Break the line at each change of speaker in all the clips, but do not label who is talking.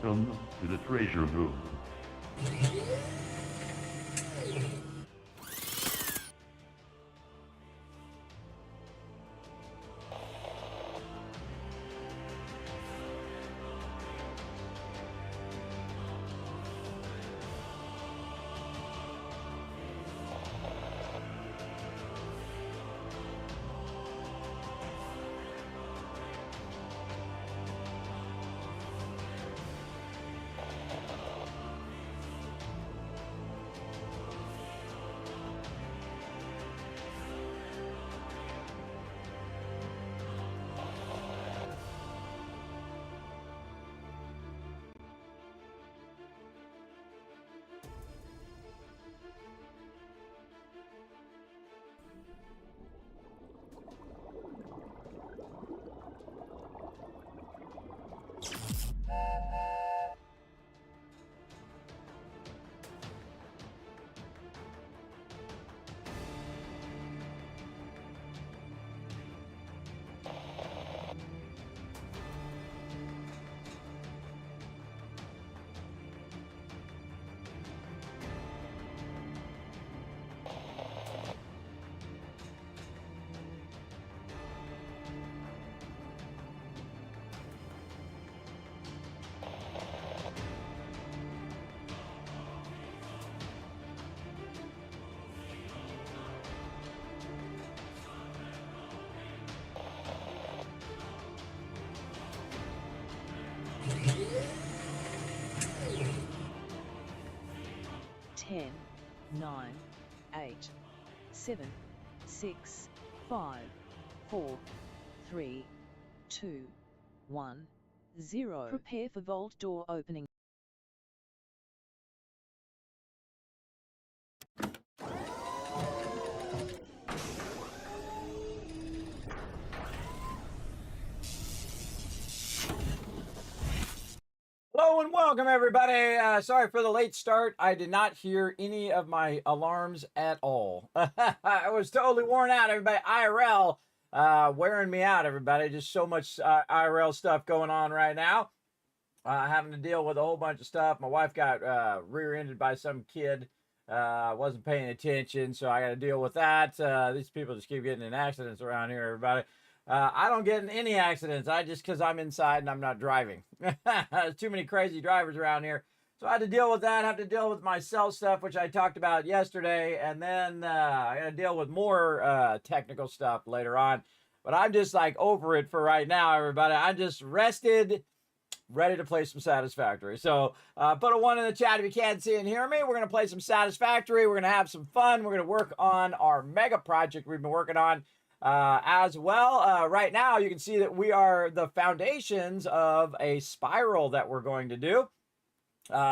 Welcome to the treasure room.
Ten, 9, 8, 7, 6, 5, 4, 3, 2, 1, 0. Prepare for vault door opening.
Hello and welcome, everybody. Sorry for the late start. I did not hear any of my alarms at all. I was totally worn out, everybody. IRL wearing me out, everybody. Just so much IRL stuff going on right now. Having to deal with a whole bunch of stuff. My wife got rear-ended by some kid. Wasn't paying attention, so I got to deal with that. These people just keep getting in accidents around here, everybody. I don't get in any accidents. Because I'm inside and I'm not driving. There's too many crazy drivers around here. So I had to deal with that. I have to deal with my cell stuff, which I talked about yesterday. And then I got to deal with more technical stuff later on. But I'm just like over it for right now, everybody. I'm just rested, ready to play some Satisfactory. So put a 1 in the chat if you can't see and hear me. We're going to play some Satisfactory. We're going to have some fun. We're going to work on our mega project we've been working on. As well, right now you can see that we are the foundations of a spiral that we're going to do.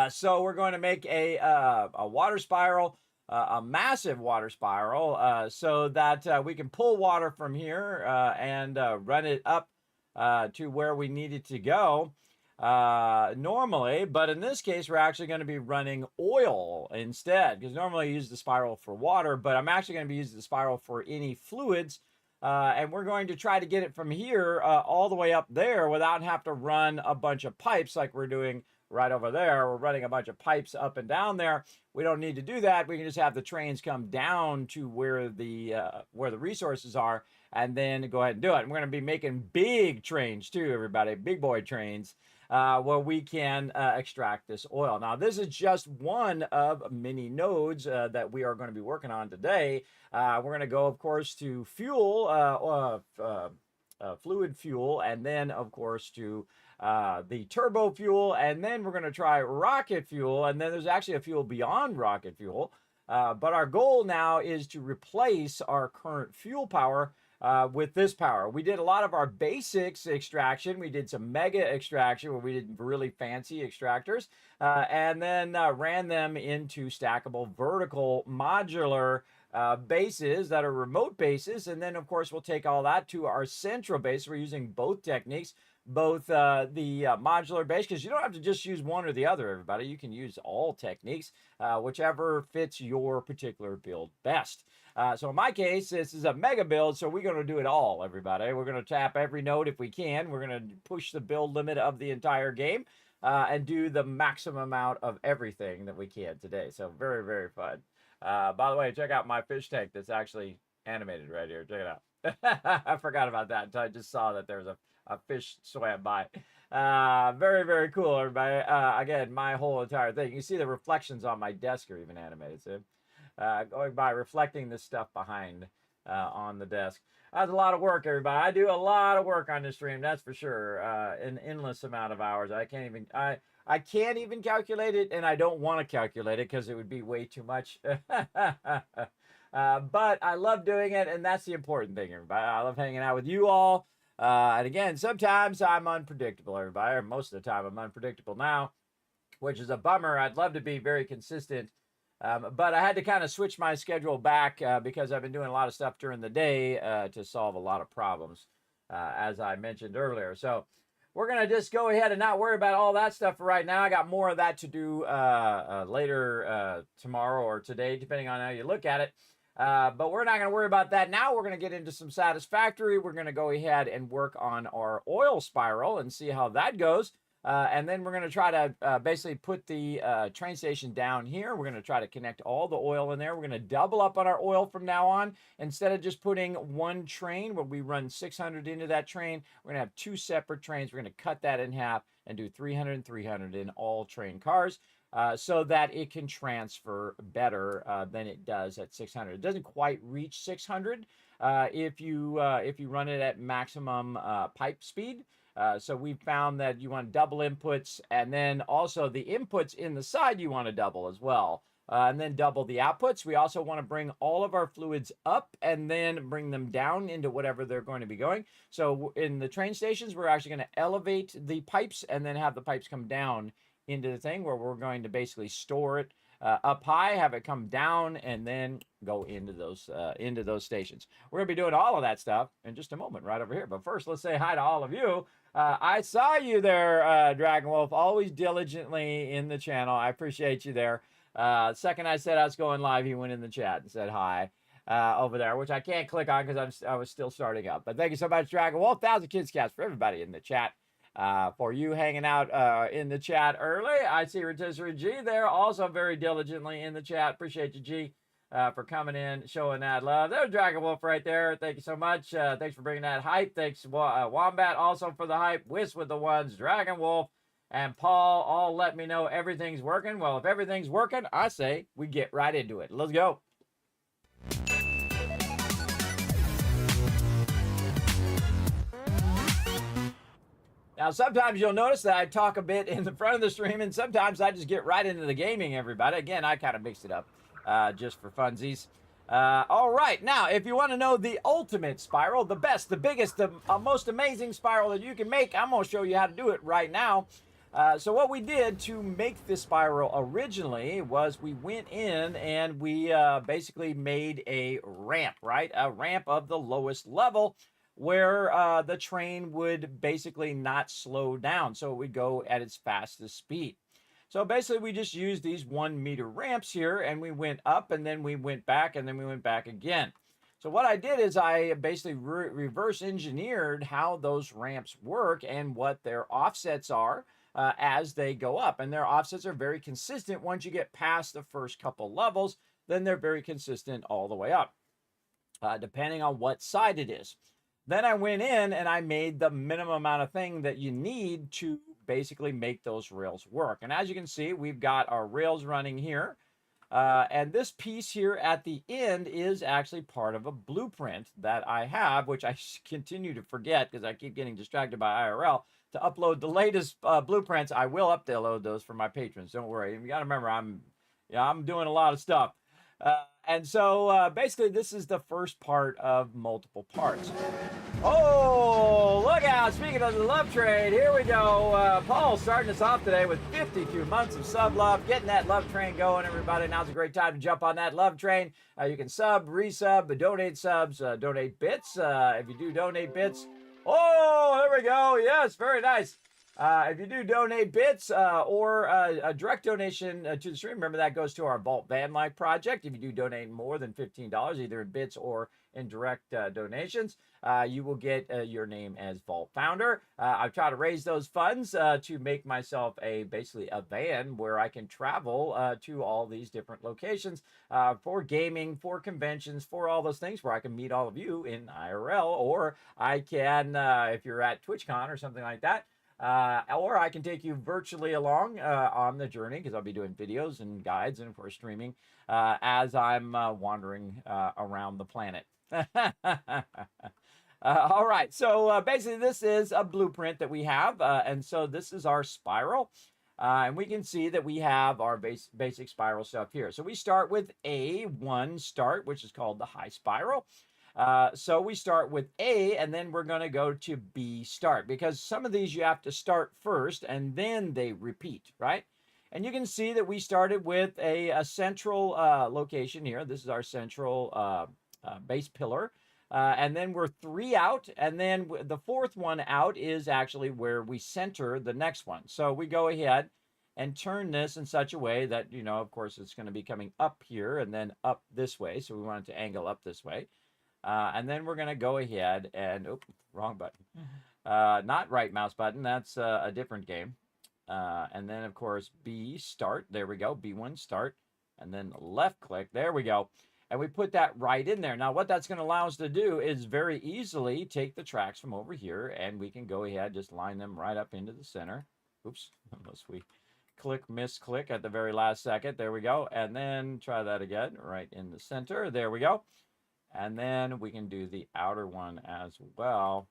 So we're going to make a water spiral, a massive water spiral, so that we can pull water from here and run it up to where we need it to go normally. But in this case, we're actually going to be running oil instead, because normally you use the spiral for water, but I'm actually going to be using the spiral for any fluids. And we're going to try to get it from here all the way up there without having to run a bunch of pipes like we're doing right over there. We're running a bunch of pipes up and down there. We don't need to do that. We can just have the trains come down to where the resources are and then go ahead and do it. And we're going to be making big trains too, everybody, big boy trains. Where we can extract this oil. Now, this is just one of many nodes that we are going to be working on today. We're going to go, of course, to fuel, fluid fuel, and then, of course, to the turbo fuel, and then we're going to try rocket fuel, and then there's actually a fuel beyond rocket fuel. But our goal now is to replace our current fuel power with this power. We did a lot of our basics extraction. We did some mega extraction where we did really fancy extractors and then ran them into stackable vertical modular bases that are remote bases. And then, of course, we'll take all that to our central base. We're using both techniques, both the modular base, because you don't have to just use one or the other, everybody. You can use all techniques, whichever fits your particular build best. So in my case, this is a mega build, so we're going to do it all, everybody. We're going to tap every node if we can. We're going to push the build limit of the entire game. and do the maximum amount of everything that we can today. So very, very fun. By the way, check out my fish tank that's actually animated right here. Check it out. I forgot about that until I just saw that there was a fish swam by. Very, very cool, everybody. Again, my whole entire thing. You see the reflections on my desk are even animated. So, going by reflecting this stuff behind on the desk. That's a lot of work, everybody. I do a lot of work on this stream, that's for sure. An endless amount of hours. I can't even calculate it, and I don't want to calculate it because it would be way too much. But I love doing it, and that's the important thing, everybody. I love hanging out with you all. And again, sometimes I'm unpredictable, everybody. Or most of the time, I'm unpredictable now, which is a bummer. I'd love to be very consistent. But I had to kind of switch my schedule back because I've been doing a lot of stuff during the day to solve a lot of problems, as I mentioned earlier. So we're going to just go ahead and not worry about all that stuff for right now. I got more of that to do later tomorrow or today, depending on how you look at it. But we're not going to worry about that now. We're going to get into some Satisfactory. We're going to go ahead and work on our oil spiral and see how that goes. And then we're going to try to basically put the train station down here. We're going to try to connect all the oil in there. We're going to double up on our oil from now on. Instead of just putting one train where we run 600 into that train, we're going to have two separate trains. We're going to cut that in half and do 300 and 300 in all train cars so that it can transfer better than it does at 600. It doesn't quite reach 600 if you run it at maximum pipe speed. So we found that you want double inputs, and then also the inputs in the side you want to double as well, and then double the outputs. We also want to bring all of our fluids up and then bring them down into whatever they're going to be going. So in the train stations, we're actually going to elevate the pipes and then have the pipes come down into the thing where we're going to basically store it up high, have it come down, and then go into those stations. We're going to be doing all of that stuff in just a moment right over here. But first, let's say hi to all of you. I saw you there, Dragon Wolf, always diligently in the channel. I appreciate you there. Second I said I was going live, he went in the chat and said hi over there, which I can't click on because I was still starting up. But thank you so much, Dragon Wolf. 1,000 Kids Cast for everybody in the chat. For you hanging out in the chat early. I see Rotisserie G there, also very diligently in the chat. Appreciate you, G, for coming in, showing that love. There's Dragon Wolf right there. Thank you so much. Thanks for bringing that hype. Thanks, Wombat, also for the hype. Whis with the ones. Dragon Wolf and Paul all let me know everything's working. Well, if everything's working, I say we get right into it. Let's go. Now, sometimes you'll notice that I talk a bit in the front of the stream, and sometimes I just get right into the gaming, everybody. Again, I kind of mixed it up just for funsies. All right. Now, if you want to know the ultimate spiral, the best, the biggest, the most amazing spiral that you can make, I'm going to show you how to do it right now. So what we did to make this spiral originally was we went in and we basically made a ramp, right? A ramp of the lowest level, where the train would basically not slow down. So it would go at its fastest speed. So basically we just used these 1 meter ramps here, and we went up and then we went back and then we went back again. So what I did is I basically reverse engineered how those ramps work and what their offsets are as they go up. And their offsets are very consistent. Once you get past the first couple levels, then they're very consistent all the way up, depending on what side it is. Then I went in and I made the minimum amount of thing that you need to basically make those rails work. And as you can see, we've got our rails running here. And this piece here at the end is actually part of a blueprint that I have, which I continue to forget because I keep getting distracted by IRL, to upload the latest blueprints. I will upload those for my patrons. Don't worry. You got to remember, I'm doing a lot of stuff. And so basically this is the first part of multiple parts. Oh, look out. Speaking of the love trade, here we go. Paul starting us off today with 52 months of sub love, getting that love train going, everybody. Now's a great time to jump on that love train. You can sub, resub, donate subs, donate bits. If you do donate bits. Oh, there we go. Yes, very nice. If you do donate bits or a direct donation to the stream, remember that goes to our Vault Van Life project. If you do donate more than $15, either in bits or in direct donations, you will get your name as Vault Founder. I've tried to raise those funds to make myself basically a van where I can travel to all these different locations for gaming, for conventions, for all those things where I can meet all of you in IRL, or I can, if you're at TwitchCon or something like that, or I can take you virtually along on the journey because I'll be doing videos and guides and, of course, streaming as I'm wandering around the planet. All right, so basically this is a blueprint that we have, and so this is our spiral. And we can see that we have our basic spiral stuff here. So we start with A1 start, which is called the high spiral. So we start with A, and then we're going to go to B start, because some of these you have to start first, and then they repeat, right? And you can see that we started with a central location here. This is our central base pillar. And then we're 3 out, and then the 4th one out is actually where we center the next one. So we go ahead and turn this in such a way that, you know, of course, it's going to be coming up here and then up this way. So we want it to angle up this way. And then we're going to go ahead and, oops, wrong button. Not right mouse button. That's a different game. And then, of course, B start. There we go. B1 start. And then left click. There we go. And we put that right in there. Now, what that's going to allow us to do is very easily take the tracks from over here, and we can go ahead, just line them right up into the center. Oops, unless we misclick at the very last second. There we go. And then try that again, right in the center. There we go. And then we can do the outer one as well.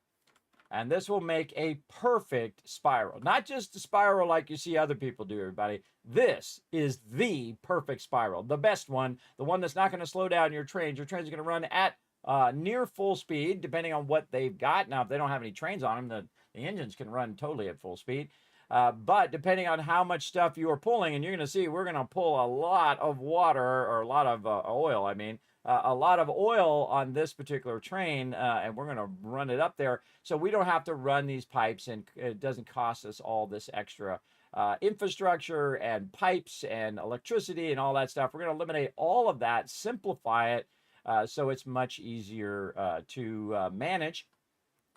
And this will make a perfect spiral. Not just a spiral like you see other people do, everybody. This is the perfect spiral. The best one. The one that's not going to slow down your trains. Your trains are going to run at near full speed, depending on what they've got. Now, if they don't have any trains on them, the engines can run totally at full speed. But depending on how much stuff you are pulling, and you're going to see we're going to pull a lot of water, or a lot of oil, I mean. A lot of oil on this particular train, and we're going to run it up there. So we don't have to run these pipes, and it doesn't cost us all this extra infrastructure and pipes and electricity and all that stuff. We're going to eliminate all of that, simplify it, so it's much easier to manage.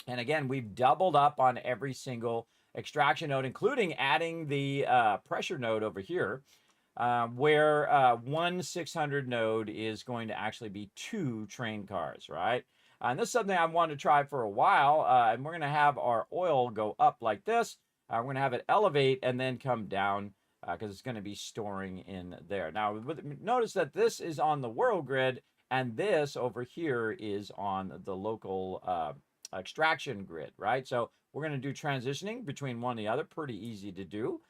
And again, we've doubled up on every single extraction node, including adding the pressure node over here. Where one 600 node is going to actually be 2 train cars, right? And this is something I wanted to try for a while, and we're going to have our oil go up like this. We're going to have it elevate and then come down because it's going to be storing in there. Now, notice that this is on the world grid, and this over here is on the local extraction grid, right? So we're going to do transitioning between one and the other, pretty easy to do.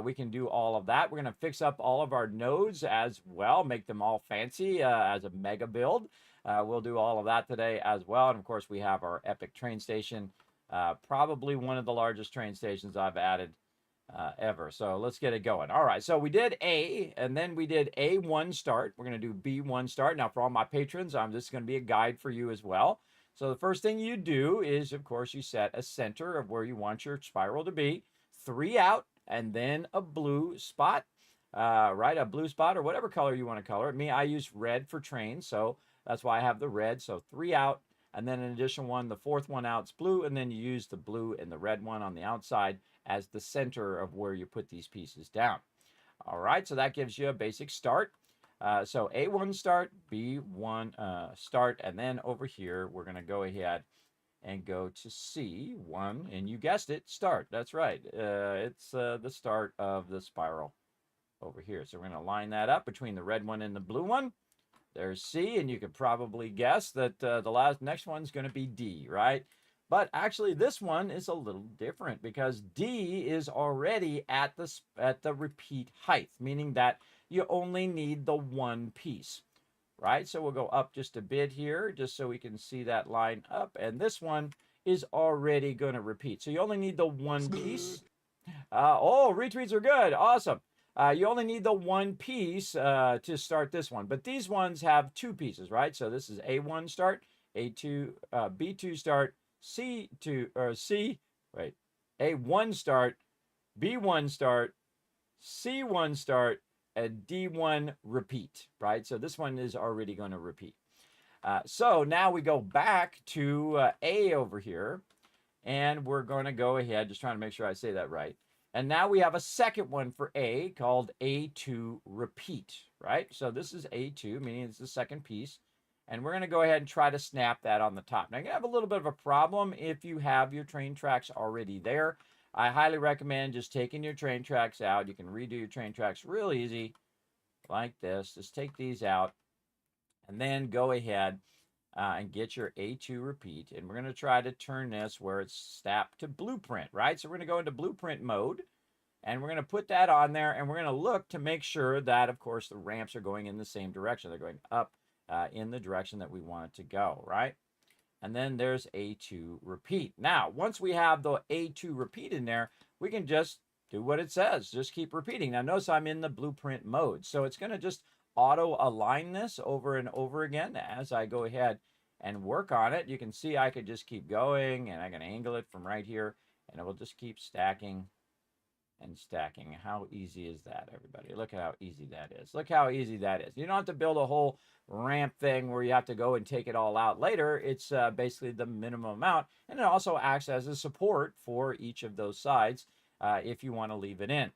We can do all of that. We're going to fix up all of our nodes as well, make them all fancy as a mega build. We'll do all of that today as well. And of course, we have our epic train station, probably one of the largest train stations I've added ever. So let's get it going. All right, so we did A, and then we did A1 start. We're going to do B1 start. Now, for all my patrons, this is going to be a guide for you as well. So the first thing you do is, of course, you set a center of where you want your spiral to be. 3 out. And then a blue spot, right? A blue spot or whatever color you want to color it. Me, I use red for trains, so that's why I have the red. So 3 out, and then an additional one, the 4th one out's blue, and then you use the blue and the red one on the outside as the center of where you put these pieces down. All right, so that gives you a basic start. So A1 start, B1 start, and then over here, we're going to go ahead and go to C1, and you guessed it, start. That's right. It's the start of the spiral over here. So we're going to line that up between the red one and the blue one. There's C, and you could probably guess that the next one's going to be D, right? But actually, this one is a little different because D is already at the repeat height, meaning that you only need the one piece. Right, so we'll go up just a bit here, just so we can see that line up. And this one is already going to repeat. So you only need the one piece. Oh, retweets are good. Awesome. You only need the one piece to start this one. But these ones have 2 pieces, right? So this is A1 start, A2, B2 start, C2, or C, wait. A1 start, B1 start, C1 start, and D1 repeat, right? So this one is already going to repeat. So now we go back to A over here, and we're going to go ahead, just trying to make sure I say that right. And now we have a second one for A called A2 repeat, right? So this is A2, meaning it's the second piece. And we're going to go ahead and try to snap that on the top. Now, you're going to have a little bit of a problem if you have your train tracks already there. I highly recommend just taking your train tracks out. You can redo your train tracks real easy like this. Just take these out and then go ahead and get your A2 repeat. And we're going to try to turn this where it's snapped to blueprint, right? So we're going to go into blueprint mode. And we're going to put that on there. And we're going to look to make sure that, of course, the ramps are going in the same direction. They're going up in the direction that we want it to go, right? And then there's A2 repeat. Now, once we have the A2 repeat in there, we can just do what it says. Just keep repeating. Now, notice I'm in the blueprint mode. So it's going to just auto align this over and over again as I go ahead and work on it. You can see I could just keep going, and I can angle it from right here, and it will just keep stacking and stacking. How easy is that, everybody? Look at how easy that is. Look how easy that is. You don't have to build a whole ramp thing where you have to go and take it all out later. It's basically the minimum amount, and it also acts as a support for each of those sides if you want to leave it in.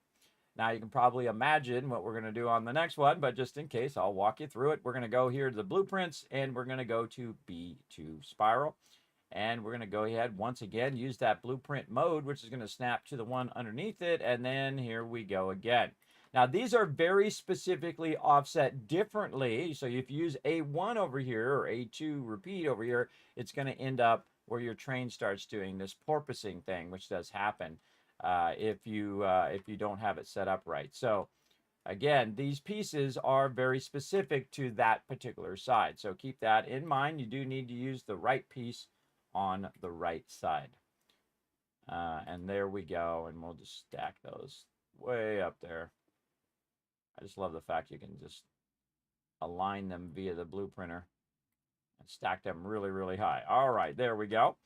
Now, you can probably imagine what we're going to do on the next one, but just in case, I'll walk you through it. We're going to go here to the blueprints, and we're going to go to B2 spiral. And we're going to go ahead, once again, use that blueprint mode, which is going to snap to the one underneath it. And then here we go again. Now, these are very specifically offset differently. So if you use A1 over here or A2 repeat over here, it's going to end up where your train starts doing this porpoising thing, which does happen if you don't have it set up right. So again, these pieces are very specific to that particular side. So keep that in mind. You do need to use the right piece on the right side. And there we go. And we'll just stack those way up there. I just love the fact you can just align them via the blueprinter and stack them really, really high. All right, there we go.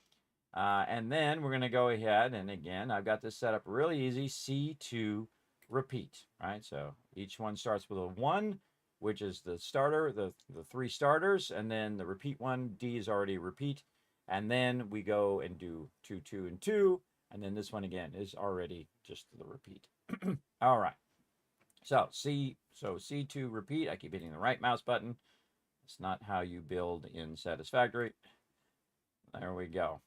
And then we're going to go ahead, and again, I've got this set up really easy, C2 repeat, right? So each one starts with a 1, which is the starter, the 3 starters, and then the repeat one, D is already repeat. And then we go and do 2, 2, and 2. And then this one again is already just the repeat. All right. So C2 repeat. I keep hitting the right mouse button. It's not how you build in Satisfactory. There we go.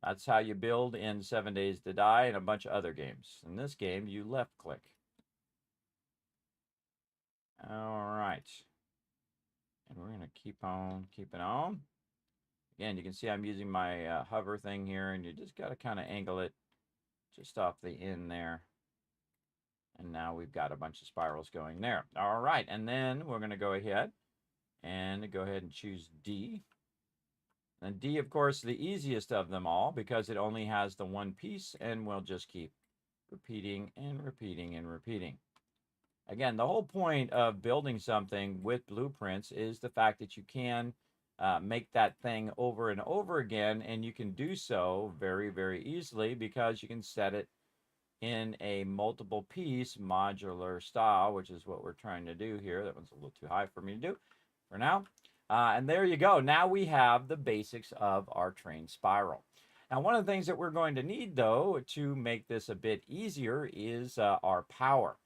That's how you build in 7 Days to Die and a bunch of other games. In this game, you left click. All right. And we're going to keep on keeping on. Again, you can see I'm using my hover thing here, and you just got to kind of angle it just off the end there. And now we've got a bunch of spirals going there. All right, and then we're going to go ahead and choose D. And D, of course, the easiest of them all because it only has the one piece, and we'll just keep repeating and repeating and repeating. Again, the whole point of building something with blueprints is the fact that you can make that thing over and over again, and you can do so very, very easily because you can set it in a multiple piece modular style, which is what we're trying to do here. That one's a little too high for me to do for now. And there you go. Now we have the basics of our train spiral. Now, one of the things that we're going to need, though, to make this a bit easier is our power.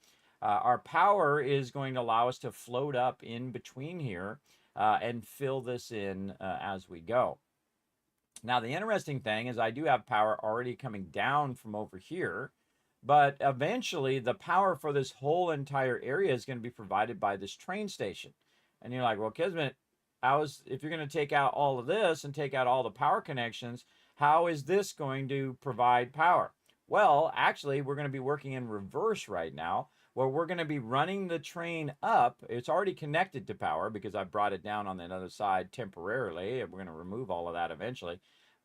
Our power is going to allow us to float up in between here and fill this in as we go. Now, the interesting thing is I do have power already coming down from over here, but eventually the power for this whole entire area is going to be provided by this train station. And you're like, well, Kismet, if you're going to take out all of this and take out all the power connections, how is this going to provide power? Well, actually, we're going to be working in reverse right now, where we're going to be running the train up. It's already connected to power because I brought it down on the other side temporarily, and we're going to remove all of that eventually.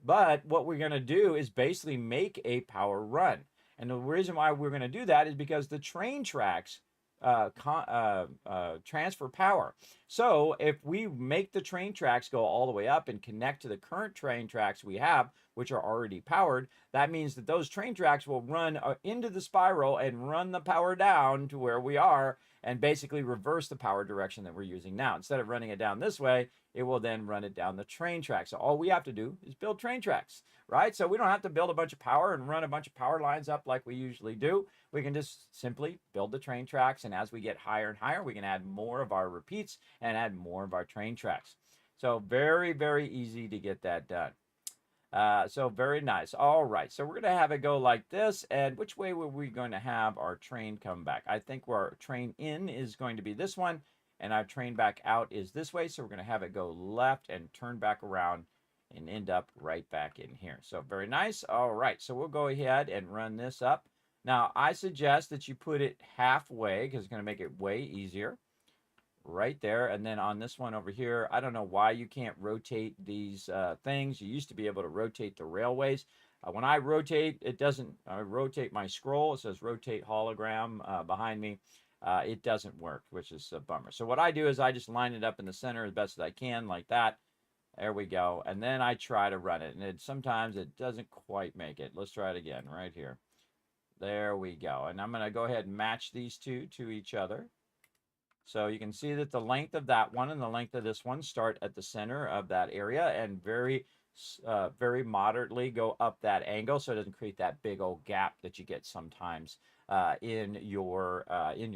But what we're going to do is basically make a power run. And the reason why we're going to do that is because the train tracks transfer power. So if we make the train tracks go all the way up and connect to the current train tracks we have, which are already powered, that means that those train tracks will run into the spiral and run the power down to where we are and basically reverse the power direction that we're using now. Instead of running it down this way, it will then run it down the train track. So all we have to do is build train tracks, right? So we don't have to build a bunch of power and run a bunch of power lines up like we usually do. We can just simply build the train tracks, and as we get higher and higher, we can add more of our repeats and add more of our train tracks. So very, very easy to get that done. So very nice. All right, so we're going to have it go like this. And which way were we going to have our train come back? I think where our train in is going to be this one, and our train back out is this way. So we're going to have it go left and turn back around and end up right back in here. So very nice. All right, so we'll go ahead and run this up. Now, I suggest that you put it halfway because it's going to make it way easier. Right there. And then on this one over here, I don't know why you can't rotate these things. You used to be able to rotate the railways. When I rotate, it doesn't rotate my scroll. It says rotate hologram behind me. It doesn't work, which is a bummer. So what I do is I just line it up in the center as best as I can like that. There we go. And then I try to run it. And sometimes it doesn't quite make it. Let's try it again right here. There we go. And I'm going to go ahead and match these two to each other. So you can see that the length of that one and the length of this one start at the center of that area and very moderately go up that angle so it doesn't create that big old gap that you get sometimes in your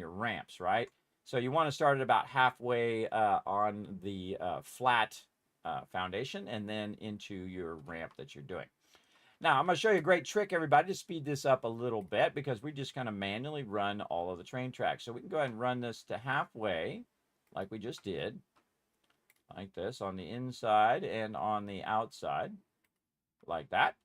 ramps, right? So you want to start at about halfway on the flat foundation and then into your ramp that you're doing. Now, I'm going to show you a great trick, everybody, to speed this up a little bit because we just kind of manually run all of the train tracks. So we can go ahead and run this to halfway like we just did, like this, on the inside and on the outside, like that.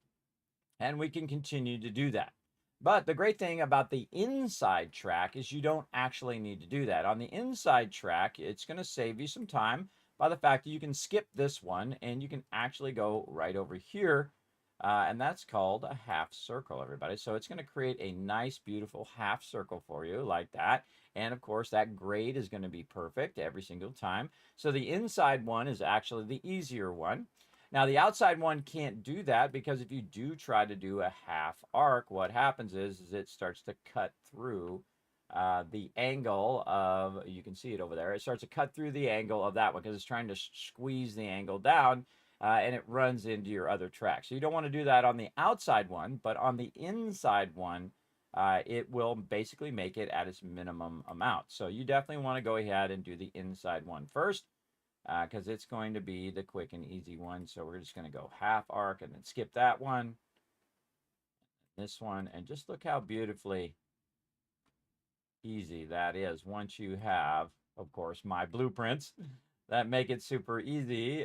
And we can continue to do that. But the great thing about the inside track is you don't actually need to do that. On the inside track, it's going to save you some time by the fact that you can skip this one and you can actually go right over here. And that's called a half circle, everybody. So it's going to create a nice, beautiful half circle for you like that. And of course, that grade is going to be perfect every single time. So the inside one is actually the easier one. Now, the outside one can't do that because if you do try to do a half arc, what happens is it starts to cut through the angle of, you can see it over there, it starts to cut through the angle of that one because it's trying to squeeze the angle down. And it runs into your other track. So you don't want to do that on the outside one, but on the inside one, it will basically make it at its minimum amount. So you definitely want to go ahead and do the inside one first because it's going to be the quick and easy one. So we're just going to go half arc and then skip that one, this one, and just look how beautifully easy that is once you have, of course, my blueprints that make it super easy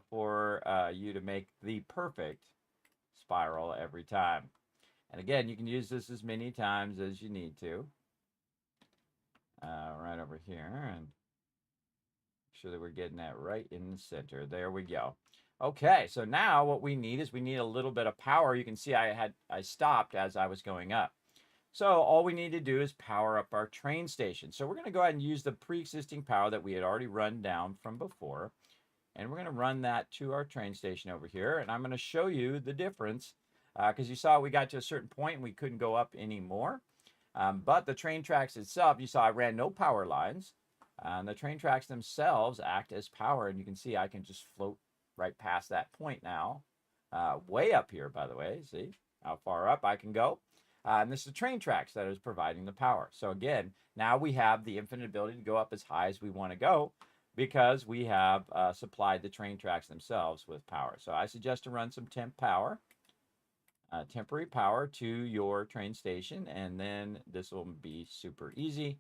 for you to make the perfect spiral every time. And again, you can use this as many times as you need to. Right over here, and make sure that we're getting that right in the center. There we go. Okay, so now what we need is we need a little bit of power. You can see I stopped as I was going up. So all we need to do is power up our train station. So we're going to go ahead and use the pre-existing power that we had already run down from before. And we're going to run that to our train station over here. And I'm going to show you the difference because you saw we got to a certain point and we couldn't go up anymore. But the train tracks itself, you saw I ran no power lines. The train tracks themselves act as power. And you can see I can just float right past that point now. Way up here, by the way. See how far up I can go. And this is the train tracks that is providing the power. So again, now we have the infinite ability to go up as high as we want to go because we have supplied the train tracks themselves with power. So I suggest to run some temporary power to your train station, and then this will be super easy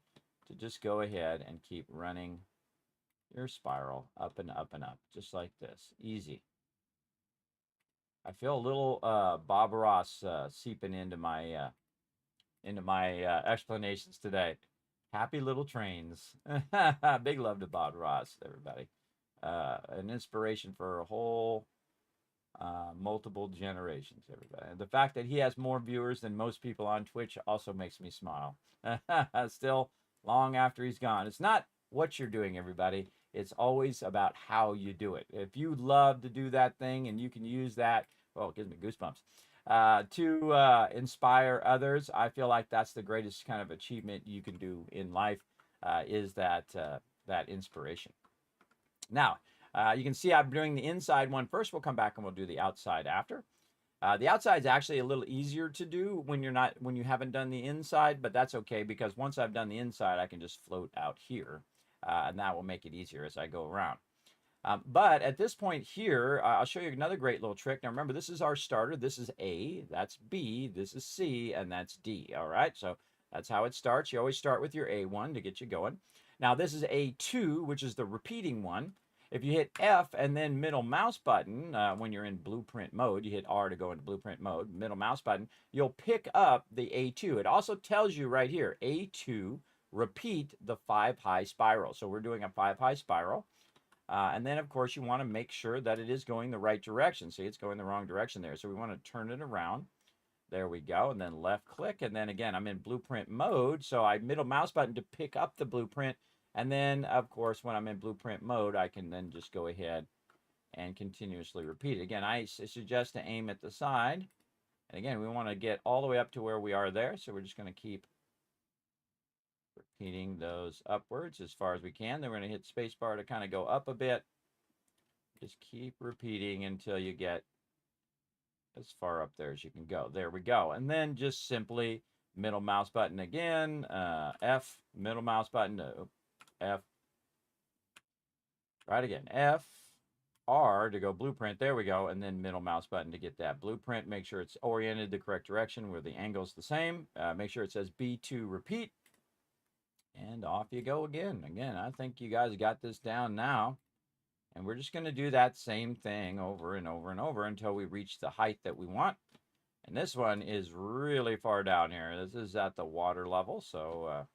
to just go ahead and keep running your spiral up and up and up, just like this. Easy. I feel a little Bob Ross seeping into my explanations today. Happy little trains. Big love to Bob Ross, everybody. An inspiration for a whole multiple generations, everybody. And the fact that he has more viewers than most people on Twitch also makes me smile. Still, long after he's gone. It's not what you're doing, everybody. It's always about how you do it. If you love to do that thing and you can use that oh, it gives me goosebumps. To inspire others. I feel like that's the greatest kind of achievement you can do in life, is that inspiration. Now, you can see I'm doing the inside one first. We'll come back and we'll do the outside after. The outside is actually a little easier to do when you haven't done the inside, but that's okay because once I've done the inside, I can just float out here, and that will make it easier as I go around. But at this point here, I'll show you another great little trick. Now remember, this is our starter. This is A, that's B, this is C, and that's D. All right, so that's how it starts. You always start with your A1 to get you going. Now this is A2, which is the repeating one. If you hit F and then middle mouse button, when you're in blueprint mode, you hit R to go into blueprint mode, middle mouse button, you'll pick up the A2. It also tells you right here, A2, repeat the 5 high spiral. So we're doing a 5 high spiral. And then, of course, you want to make sure that it is going the right direction. See, it's going the wrong direction there. So we want to turn it around. There we go. And then left click. And then again, I'm in blueprint mode. So I middle mouse button to pick up the blueprint. And then, of course, when I'm in blueprint mode, I can then just go ahead and continuously repeat it. Again, I suggest to aim at the side. And again, we want to get all the way up to where we are there. So we're just going to keep repeating those upwards as far as we can. Then we're going to hit spacebar to kind of go up a bit. Just keep repeating until you get as far up there as you can go. There we go. And then just simply middle mouse button again, F, middle mouse button, F, right again, F, R to go blueprint. There we go. And then middle mouse button to get that blueprint. Make sure it's oriented the correct direction where the angle's the same. Make sure it says B2 repeat. And off you go again. Again, I think you guys got this down now. And we're just going to do that same thing over and over and over until we reach the height that we want. And this one is really far down here. This is at the water level. So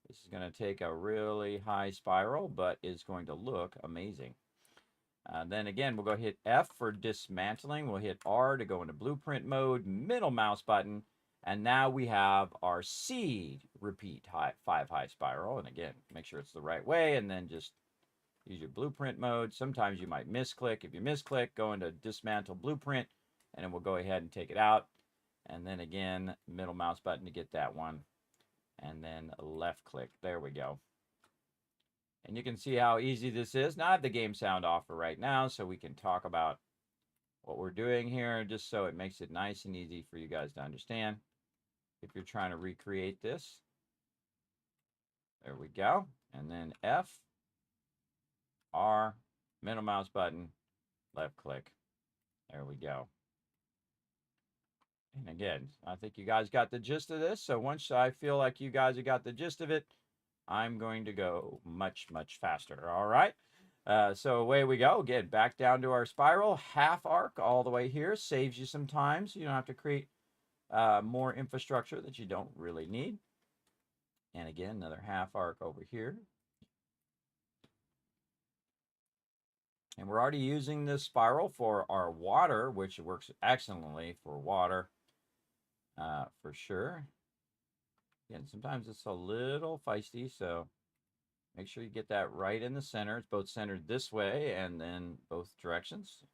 this is going to take a really high spiral, but is going to look amazing. Then again, we'll go hit F for dismantling. We'll hit R to go into blueprint mode, middle mouse button. And now we have our C repeat 5 high spiral. And again, make sure it's the right way. And then just use your blueprint mode. Sometimes you might misclick. If you misclick, go into dismantle blueprint. And then we'll go ahead and take it out. And then again, middle mouse button to get that one. And then left click. There we go. And you can see how easy this is. Now I have the game sound off for right now, so we can talk about what we're doing here, just so it makes it nice and easy for you guys to understand. If you're trying to recreate this, there we go. And then F, R, middle mouse button, left click. There we go. And again, I think you guys got the gist of this. So once I feel like you guys have got the gist of it, I'm going to go much, much faster. All right. So away we go. Again, back down to our spiral, half arc all the way here. Saves you some time, so you don't have to create more infrastructure that you don't really need. And again, another half arc over here. And we're already using this spiral for our water, which works excellently for water, for sure. Again, sometimes it's a little feisty, so make sure you get that right in the center. It's both centered this way and then both directions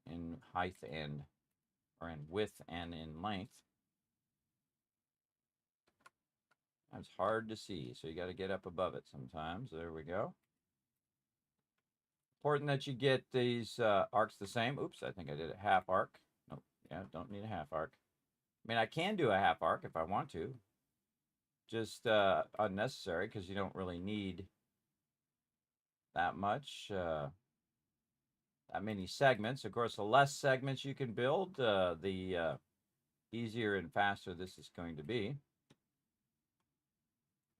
in height and, or in width and in length. It's hard to see, so you got to get up above it sometimes. There we go. Important that you get these arcs the same. Oops, I think I did a half arc. Nope, yeah, don't need a half arc. I mean, I can do a half arc if I want to. Just unnecessary because you don't really need that much, that many segments. Of course, the less segments you can build, the easier and faster this is going to be.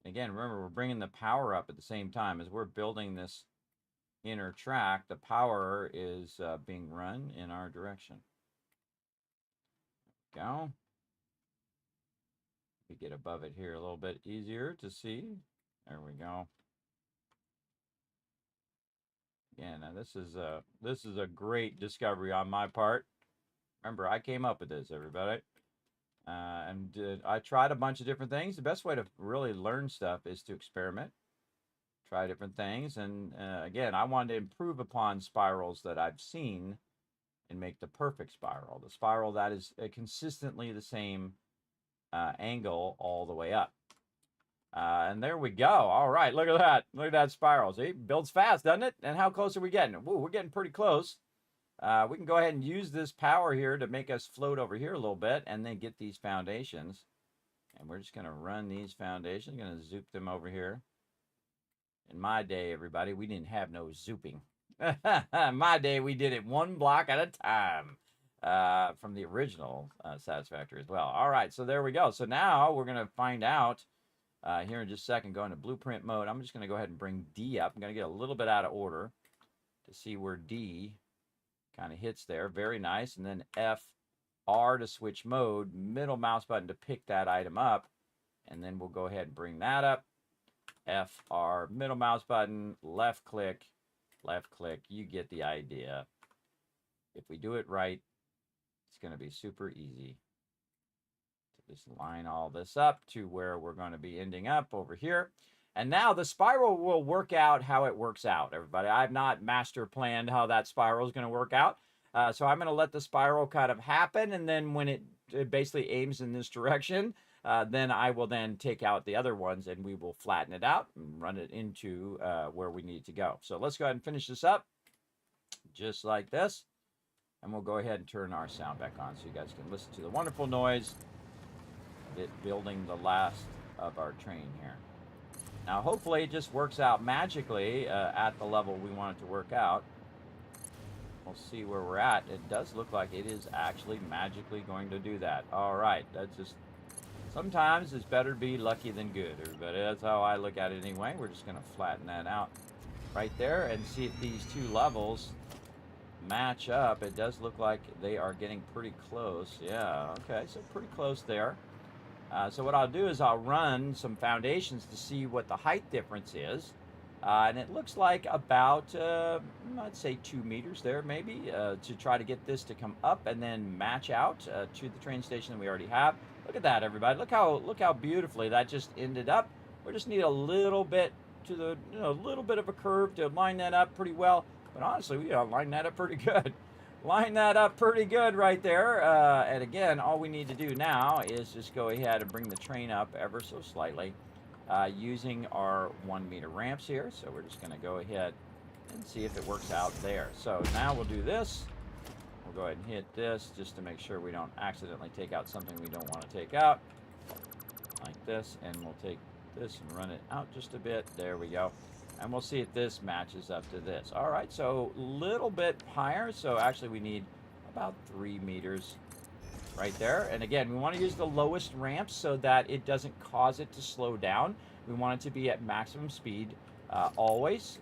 Again, remember, we're bringing the power up at the same time as we're building this inner track. The power is being run in our direction. There we go. We get above it here a little bit easier to see. There we go. Yeah, now this is a great discovery on my part. Remember, I came up with this, everybody. I tried a bunch of different things. The best way to really learn stuff is to experiment. Try different things. And again, I wanted to improve upon spirals that I've seen and make the perfect spiral. The spiral that is consistently the same angle all the way up. And there we go. All right, look at that. Look at that spiral. See, builds fast, doesn't it? And how close are we getting? Ooh, we're getting pretty close. We can go ahead and use this power here to make us float over here a little bit and then get these foundations. And we're just going to run these foundations. Going to zoop them over here. In my day, everybody, we didn't have no zooping. In my day, we did it one block at a time from the original Satisfactory as well. All right, so there we go. So now we're going to find out here in just a second, go into blueprint mode. I'm just going to go ahead and bring D up. I'm going to get a little bit out of order to see where D kind of hits there. Very nice. And then F, R to switch mode, middle mouse button to pick that item up. And then we'll go ahead and bring that up. F, R, middle mouse button, left click, you get the idea. If we do it right, it's going to be super easy to just line all this up to where we're going to be ending up over here. And now the spiral will work out how it works out, everybody. I've not master planned how that spiral is going to work out. So I'm going to let the spiral kind of happen. And then when it basically aims in this direction, then I will then take out the other ones and we will flatten it out and run it into where we need to go. So let's go ahead and finish this up just like this. And we'll go ahead and turn our sound back on so you guys can listen to the wonderful noise of it building the last of our train here. Now, hopefully it just works out magically at the level we want it to work out. We'll see where we're at. It does look like it is actually magically going to do that. All right, that's just... Sometimes it's better to be lucky than good, everybody. That's how I look at it anyway. We're just going to flatten that out right there and see if these two levels match up. It does look like they are getting pretty close. Yeah, okay, so pretty close there. So what I'll do is I'll run some foundations to see what the height difference is. And it looks like about, I'd say 2 meters there maybe, to try to get this to come up and then match out to the train station that we already have. Look at that, everybody. Look how beautifully that just ended up. We just need a little bit to the, a little bit of a curve to line that up pretty well. But honestly, we line that up pretty good. Line that up pretty good right there. And again, all we need to do now is just go ahead and bring the train up ever so slightly using our 1 meter ramps here. So we're just going to go ahead and see if it works out there. So now we'll do this. We'll go ahead and hit this just to make sure we don't accidentally take out something we don't want to take out. Like this. And we'll take this and run it out just a bit. There we go. And we'll see if this matches up to this. All right, so a little bit higher. So actually we need about 3 meters right there. And again, we want to use the lowest ramps so that it doesn't cause it to slow down. We want it to be at maximum speed always.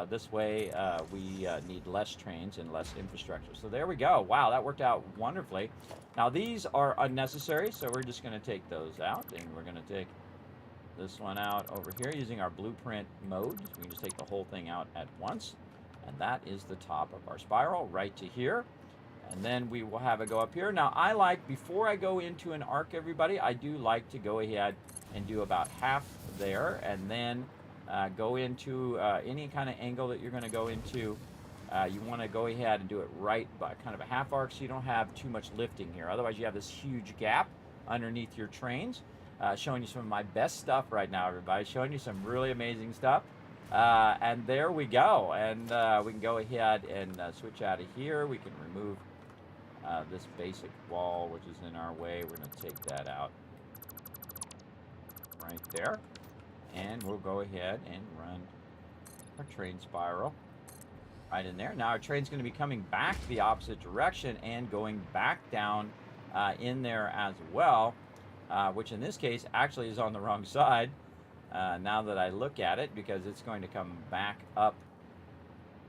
This way we need less trains and less infrastructure. So there we go. Wow, that worked out wonderfully. Now these are unnecessary, so we're just going to take those out. And we're going to take this one out over here using our blueprint mode. So we can just take the whole thing out at once. And that is the top of our spiral right to here. And then we will have it go up here. Now I like, before I go into an arc, everybody, I do like to go ahead and do about half there and then go into any kind of angle that you're going to go into. You want to go ahead and do it right by kind of a half arc so you don't have too much lifting here. Otherwise you have this huge gap underneath your trains. Showing you some of my best stuff right now, everybody. Showing you some really amazing stuff. And there we go. And we can go ahead and switch out of here. We can remove this basic wall, which is in our way. We're going to take that out right there. And we'll go ahead and run our train spiral right in there. Now our train's going to be coming back the opposite direction and going back down in there as well. Which in this case actually is on the wrong side now that I look at it, because it's going to come back up.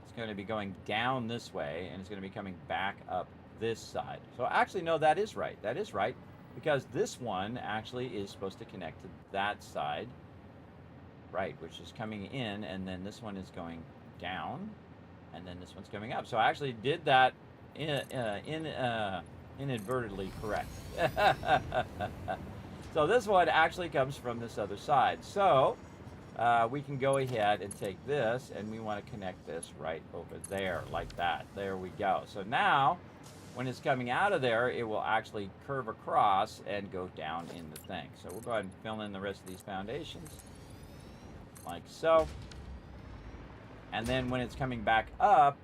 It's going to be going down this way, and it's going to be coming back up this side. So actually, no, that is right. That is right, because this one actually is supposed to connect to that side, right, which is coming in, and then this one is going down, and then this one's coming up. So I actually did that inadvertently correct. So this one actually comes from this other side. So we can go ahead and take this, and we want to connect this right over there like that. There we go. So now when it's coming out of there, it will actually curve across and go down in the thing. So we'll go ahead and fill in the rest of these foundations, like so. And then when it's coming back up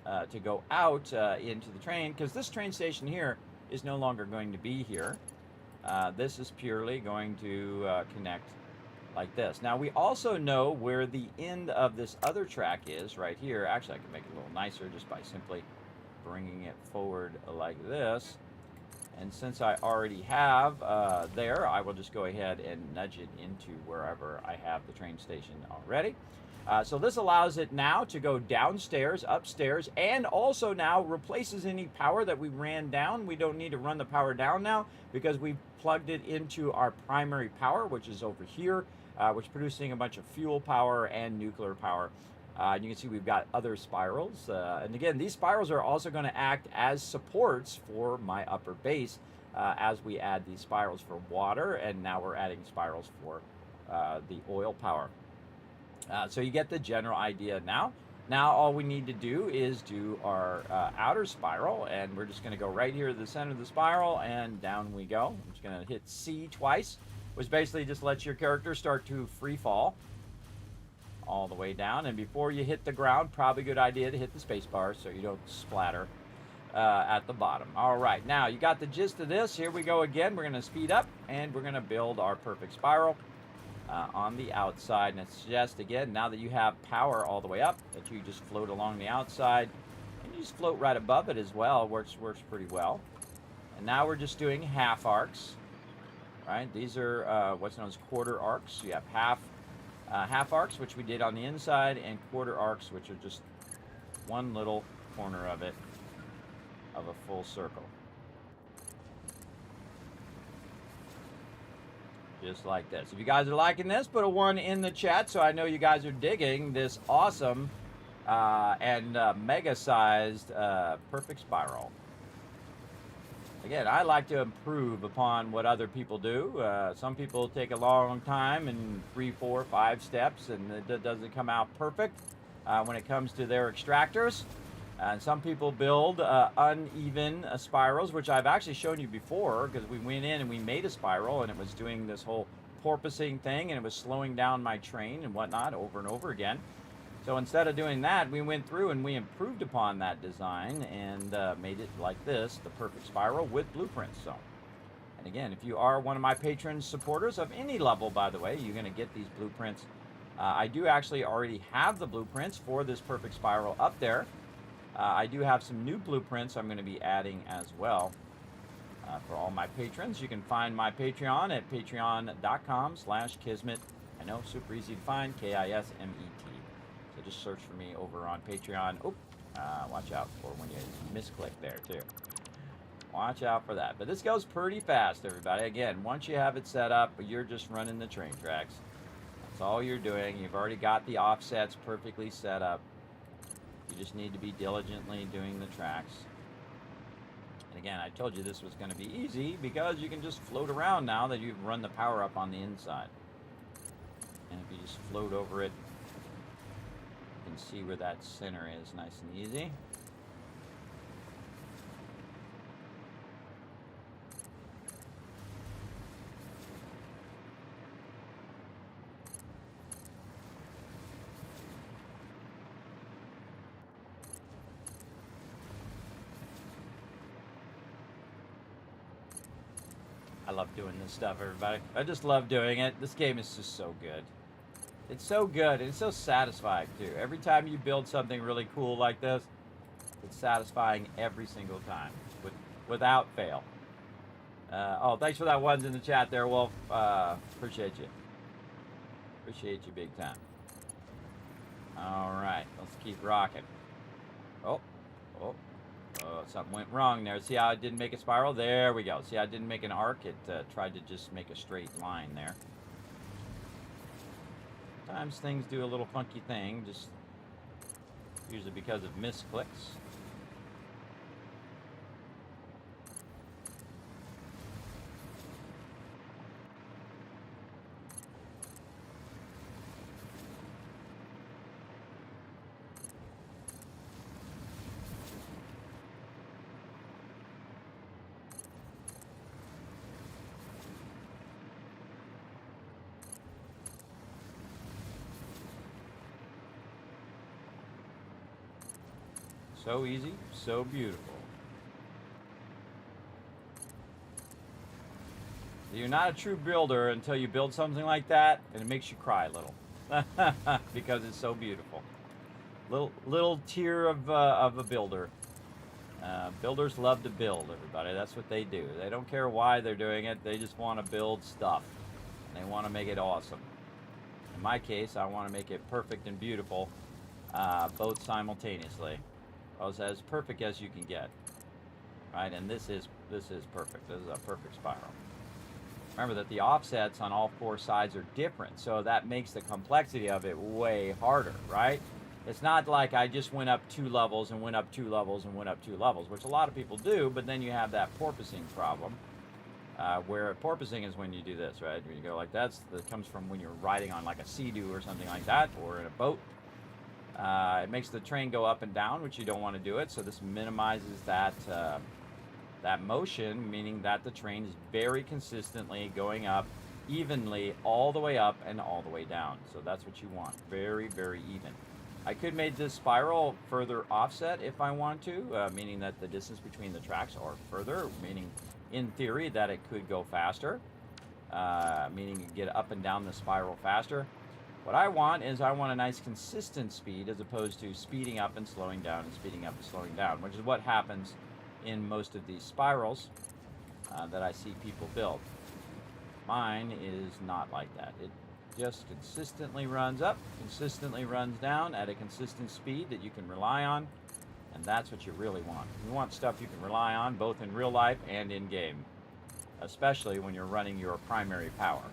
to go out into the train, because this train station here is no longer going to be here. This is purely going to connect like this. Now we also know where the end of this other track is right here. Actually, I can make it a little nicer just by simply bringing it forward like this. And since I already have there, I will just go ahead and nudge it into wherever I have the train station already. So this allows it now to go downstairs, upstairs, and also now replaces any power that we ran down. We don't need to run the power down now because we've plugged it into our primary power, which is over here, which is producing a bunch of fuel power and nuclear power. You can see we've got other spirals. And again, these spirals are also going to act as supports for my upper base as we add these spirals for water, and now we're adding spirals for the oil power. So you get the general idea now. Now all we need to do is do our outer spiral, and we're just going to go right here to the center of the spiral, and down we go. I'm just going to hit C twice, which basically just lets your character start to free fall all the way down. And before you hit the ground, probably a good idea to hit the space bar so you don't splatter at the bottom. All right, now you got the gist of this. Here we go again. We're going to speed up, and we're going to build our perfect spiral on the outside. And it's just, again, now that you have power all the way up, that you just float along the outside, and you just float right above it as well. Works pretty well. And now we're just doing half arcs, right? These are what's known as quarter arcs. You have half arcs, which we did on the inside, and quarter arcs, which are just one little corner of it, of a full circle. Just like this. If you guys are liking this, put a 1 in the chat so I know you guys are digging this awesome and mega-sized perfect spiral. Again, I like to improve upon what other people do. Some people take a long time and 3, 4, 5 steps, and it doesn't come out perfect when it comes to their extractors. And some people build uneven spirals, which I've actually shown you before, because we went in and we made a spiral, and it was doing this whole porpoising thing, and it was slowing down my train and whatnot over and over again. So instead of doing that, we went through and we improved upon that design and made it like this, the perfect spiral with blueprints. So, and again, if you are one of my patron supporters of any level, by the way, you're going to get these blueprints. I do actually already have the blueprints for this perfect spiral up there. I do have some new blueprints I'm going to be adding as well for all my patrons. You can find my Patreon at patreon.com/Kismet. I know, super easy to find, Kismet. So just search for me over on Patreon. Oh, watch out for when you misclick there too. Watch out for that. But this goes pretty fast, everybody. Again, once you have it set up, you're just running the train tracks. That's all you're doing. You've already got the offsets perfectly set up. You just need to be diligently doing the tracks. And again, I told you this was going to be easy because you can just float around now that you've run the power up on the inside. And if you just float over it, you can see where that center is, nice and easy. I love doing this stuff, everybody. I just love doing it. This game is just so good. It's so good, and it's so satisfying, too. Every time you build something really cool like this, it's satisfying every single time, without fail. Oh, thanks for that ones in the chat there, Wolf. Appreciate you. Appreciate you big time. All right, let's keep rocking. Oh, something went wrong there. See how I didn't make a spiral? There we go. See how I didn't make an arc? It tried to just make a straight line there. Sometimes things do a little funky thing, just usually because of misclicks. So easy, so beautiful. You're not a true builder until you build something like that, and it makes you cry a little. Because it's so beautiful. Little tear of a builder. Builders love to build, everybody. That's what they do. They don't care why they're doing it. They just want to build stuff. They want to make it awesome. In my case, I want to make it perfect and beautiful, both simultaneously. As perfect as you can get, right? And this is perfect. This is a perfect spiral. Remember that the offsets on all four sides are different, so that makes the complexity of it way harder, right? It's not like I just went up 2 levels and went up 2 levels and went up 2 levels, which a lot of people do, but then you have that porpoising problem, where porpoising is when you do this, right? When you go like that comes from when you're riding on like a sea-doo or something like that, or in a boat. It makes the train go up and down, which you don't want to do it, so this minimizes that motion, meaning that the train is very consistently going up evenly all the way up and all the way down. So that's what you want, very, very even. I could make this spiral further offset if I want to, meaning that the distance between the tracks are further, meaning in theory that it could go faster, meaning you get up and down the spiral faster. What I want is I want a nice consistent speed as opposed to speeding up and slowing down and speeding up and slowing down, which is what happens in most of these spirals that I see people build. Mine is not like that. It just consistently runs up, consistently runs down at a consistent speed that you can rely on, and that's what you really want. You want stuff you can rely on both in real life and in game, especially when you're running your primary power.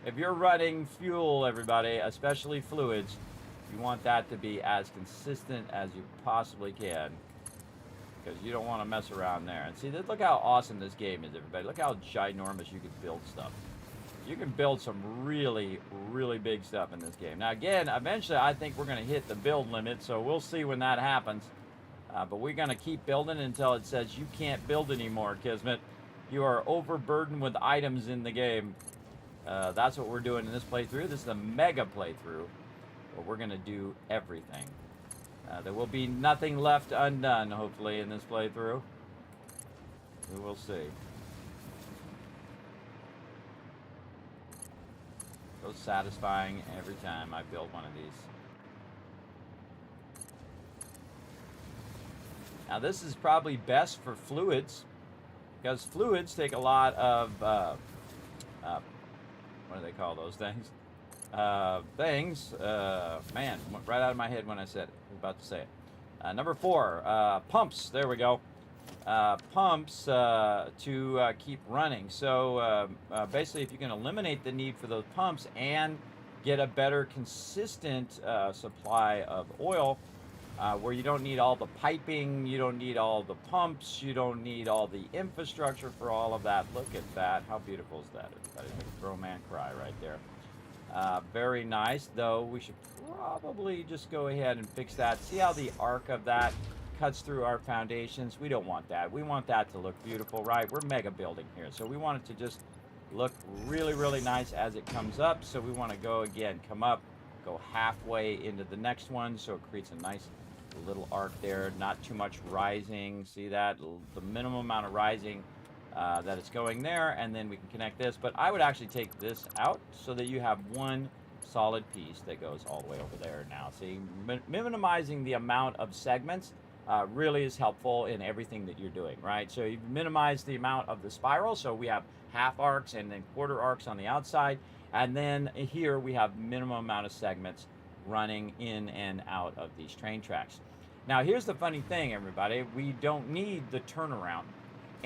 If you're running fuel, everybody, especially fluids, you want that to be as consistent as you possibly can, because you don't want to mess around there. And see, look how awesome this game is, everybody. Look how ginormous you can build stuff. You can build some really, really big stuff in this game. Now, again, eventually I think we're going to hit the build limit, so we'll see when that happens. But we're going to keep building until it says you can't build anymore, Kismet. You are overburdened with items in the game. That's what we're doing in this playthrough. This is a mega playthrough, where we're going to do everything. There will be nothing left undone, hopefully, in this playthrough. We will see. So satisfying every time I build one of these. Now this is probably best for fluids, because fluids take a lot of, what do they call those things? Man, went right out of my head when I said it. I was about to say it. Number 4, pumps. There we go. Pumps to keep running. So basically, if you can eliminate the need for those pumps and get a better consistent supply of oil, where you don't need all the piping, you don't need all the pumps, you don't need all the infrastructure for all of that. Look at that. How beautiful is that, everybody? Make a grown man cry right there. Very nice, though we should probably just go ahead and fix that. See how the arc of that cuts through our foundations? We don't want that. We want that to look beautiful, right? We're mega building here, so we want it to just look really, really nice as it comes up. So we want to go again, come up, go halfway into the next one, so it creates a nice little arc there, not too much rising. See that? The minimum amount of rising that it's going there, and then we can connect this. But I would actually take this out so that you have one solid piece that goes all the way over there now. See, minimizing the amount of segments really is helpful in everything that you're doing, right? So you minimize the amount of the spiral, so we have half arcs and then quarter arcs on the outside, and then here we have minimum amount of segments running in and out of these train tracks. Now here's the funny thing, everybody. We don't need the turnaround,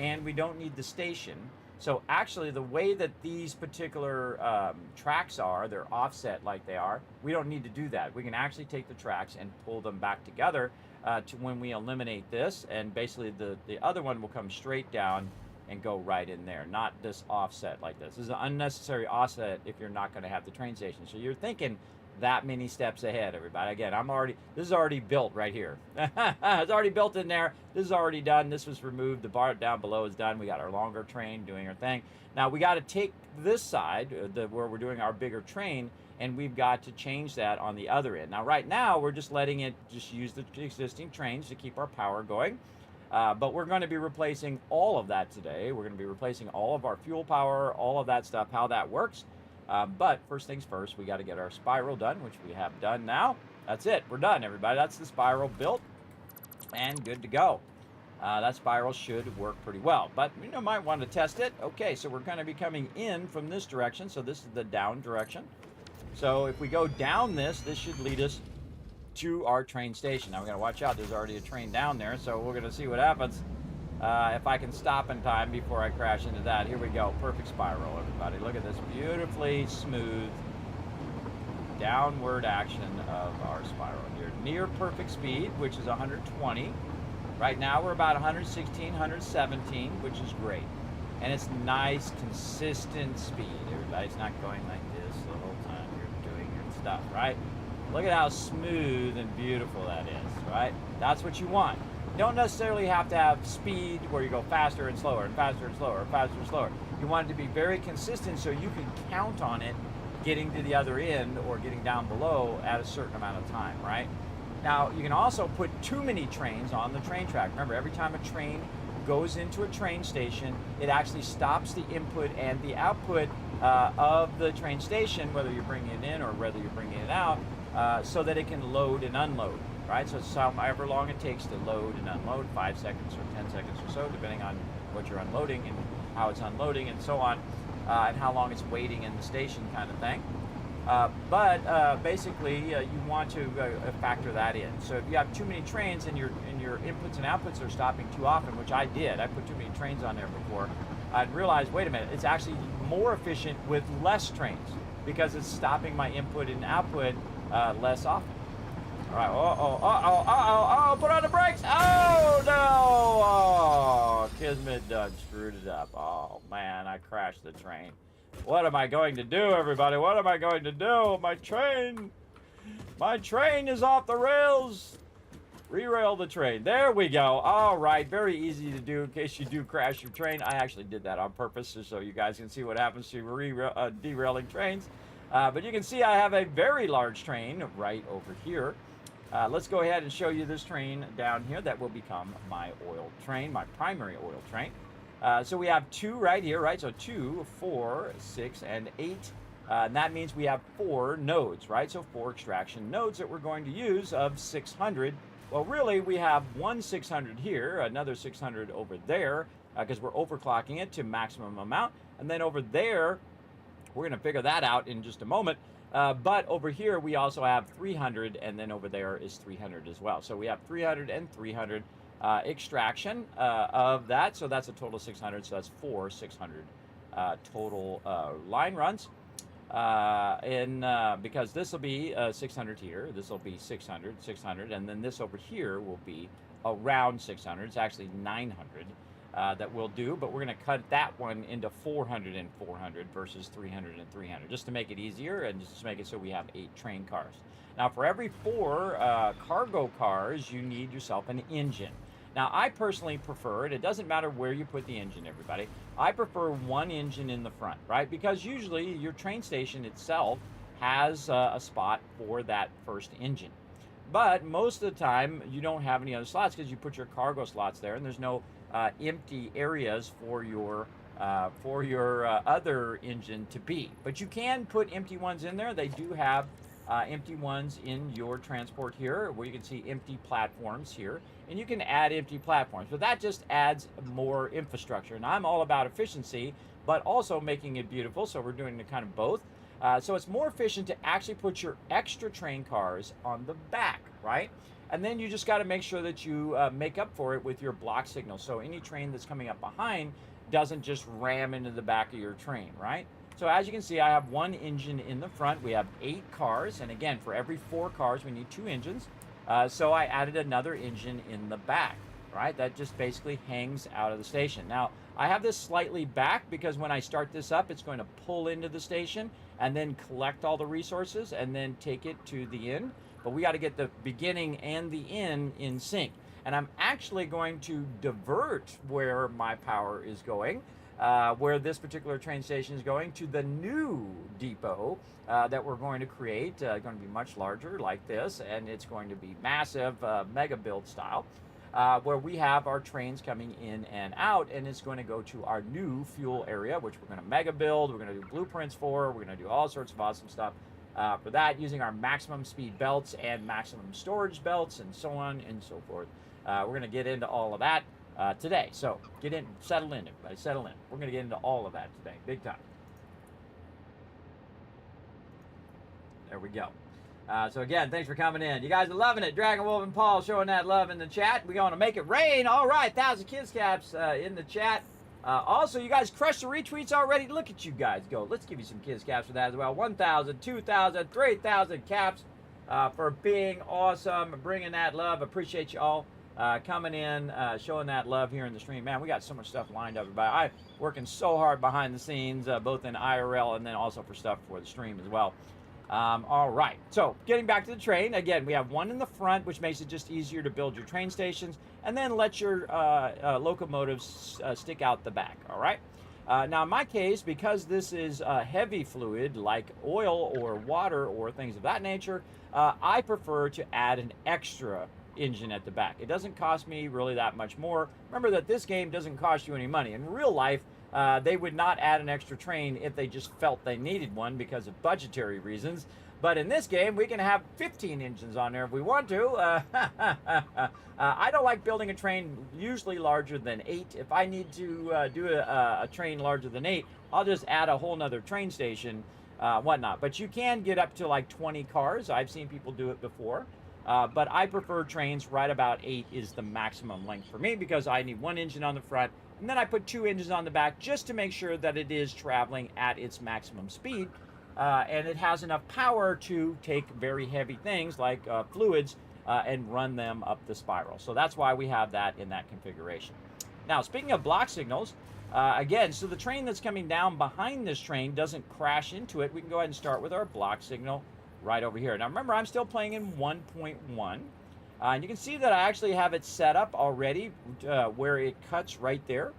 and we don't need the station. So actually the way that these particular tracks are, they're offset like they are, we don't need to do that. We can actually take the tracks and pull them back together to when we eliminate this, and basically the other one will come straight down and go right in there, not this offset like this. This is an unnecessary offset if you're not going to have the train station. So you're thinking that many steps ahead, everybody. Again, this is already built right here. It's already built in there. This is already done. This was removed. The bar down below is done. We got our longer train doing our thing. Now we got to take this side, where we're doing our bigger train, and we've got to change that on the other end. Now, right now, we're just letting it just use the existing trains to keep our power going. But we're going to be replacing all of that today. We're going to be replacing all of our fuel power, all of that stuff, how that works. But first things first, we got to get our spiral done, which we have done now. That's it. We're done, everybody. That's the spiral built and good to go. That spiral should work pretty well, but you might want to test it. Okay, so we're going to be coming in from this direction. So this is the down direction. So if we go down this should lead us to our train station. Now we got to watch out. There's already a train down there, so we're going to see what happens if I can stop in time before I crash into that. Here we go. Perfect spiral, everybody. Look at this beautifully smooth downward action of our spiral here. Near perfect speed, which is 120. Right now we're about 116, 117, which is great. And it's nice, consistent speed. Everybody's not going like this the whole time you're doing your stuff, right? Look at how smooth and beautiful that is, right? That's what you want. You don't necessarily have to have speed where you go faster and slower and faster and slower and faster and slower. You want it to be very consistent so you can count on it getting to the other end or getting down below at a certain amount of time, right? Now, you can also put too many trains on the train track. Remember, every time a train goes into a train station, it actually stops the input and the output of the train station, whether you're bringing it in or whether you're bringing it out, so that it can load and unload, right? So it's however long it takes to load and unload, 5 seconds or 10 seconds or so, depending on what you're unloading and how it's unloading and so on, and how long it's waiting in the station kind of thing. But basically, you want to factor that in. So if you have too many trains and your inputs and outputs are stopping too often, which I did, I put too many trains on there before, I'd realized, wait a minute, it's actually more efficient with less trains because it's stopping my input and output less often. All right, put on the brakes. Oh, no. Oh, Kismet done screwed it up. Oh, man, I crashed the train. What am I going to do, everybody? What am I going to do? My train is off the rails. Re-rail the train. There we go. All right, very easy to do in case you do crash your train. I actually did that on purpose so you guys can see what happens to derailing trains. But you can see I have a very large train right over here. Let's go ahead and show you this train down here that will become my oil train, my primary oil train. So we have 2 right here, right? So 2, 4, 6, and 8. And that means we have 4 nodes, right? So 4 extraction nodes that we're going to use of 600. Well, really, we have one 600 here, another 600 over there, because we're overclocking it to maximum amount. And then over there, we're going to figure that out in just a moment. But over here, we also have 300, and then over there is 300 as well. So we have 300 and 300 extraction of that. So that's a total of 600. So that's 4 600 total line runs. Because this will be 600 here, this will be 600, 600, and then this over here will be around 600. It's actually 900 that we'll do, but we're going to cut that one into 400 and 400 versus 300 and 300, just to make it easier and just to make it so we have 8 train cars. Now, for every 4 cargo cars, you need yourself an engine. Now, I personally prefer it. It doesn't matter where you put the engine, everybody. I prefer one engine in the front, right? Because usually your train station itself has a spot for that first engine. But most of the time, you don't have any other slots because you put your cargo slots there, and there's no empty areas for your other engine to be. But you can put empty ones in there. They do have empty ones in your transport here, where you can see empty platforms here, and you can add empty platforms, but that just adds more infrastructure. And I'm all about efficiency, but also making it beautiful, so we're doing the kind of both. So it's more efficient to actually put your extra train cars on the back, right? And then you just got to make sure that you make up for it with your block signal, so any train that's coming up behind doesn't just ram into the back of your train, right? So as you can see, I have one engine in the front. We have 8 cars, and again, for every 4 cars, we need 2 engines. So I added another engine in the back, right? That just basically hangs out of the station. Now, I have this slightly back because when I start this up, it's going to pull into the station and then collect all the resources and then take it to the end. But we got to get the beginning and the end in sync. And I'm actually going to divert where my power is going where this particular train station is going, to the new depot that we're going to create. Going to be much larger like this, and it's going to be massive, mega build style, where we have our trains coming in and out, and it's going to go to our new fuel area, which we're going to mega build. We're going to do blueprints for. We're going to do all sorts of awesome stuff for that, using our maximum speed belts and maximum storage belts and so on and so forth. We're going to get into all of that today. So get in, settle in, everybody, settle in. We're going to get into all of that today, big time. There we go. So again, thanks for coming in. You guys are loving it. Dragon Wolf and Paul showing that love in the chat. We're going to make it rain. All right, 1,000 kids caps in the chat. Also, you guys crushed the retweets already. Look at you guys go. Let's give you some kids caps for that as well. 1,000, 2,000, 3,000 caps for being awesome, bringing that love. Appreciate you all coming in, showing that love here in the stream. Man, we got so much stuff lined up, everybody. I'm working so hard behind the scenes, both in IRL and then also for stuff for the stream as well. All right, so getting back to the train, again, we have one in the front, which makes it just easier to build your train stations, and then let your locomotives stick out the back, all right? Now, in my case, because this is heavy fluid, like oil or water or things of that nature, I prefer to add an extra engine at the back. It doesn't cost me really that much more. Remember that this game doesn't cost you any money. In real life, they would not add an extra train if they just felt they needed one because of budgetary reasons. But in this game, we can have 15 engines on there if we want to. I don't like building a train usually larger than 8. If I need to do a train larger than 8, I'll just add a whole nother train station, whatnot. But you can get up to like 20 cars. I've seen people do it before. But I prefer trains right about 8 is the maximum length for me, because I need one engine on the front, and then I put 2 engines on the back just to make sure that it is traveling at its maximum speed, and it has enough power to take very heavy things like fluids and run them up the spiral. So that's why we have that in that configuration. Now, speaking of block signals, again, so the train that's coming down behind this train doesn't crash into it. We can go ahead and start with our block signal right over here. Now remember, I'm still playing in 1.1. And you can see that I actually have it set up already where it cuts right there,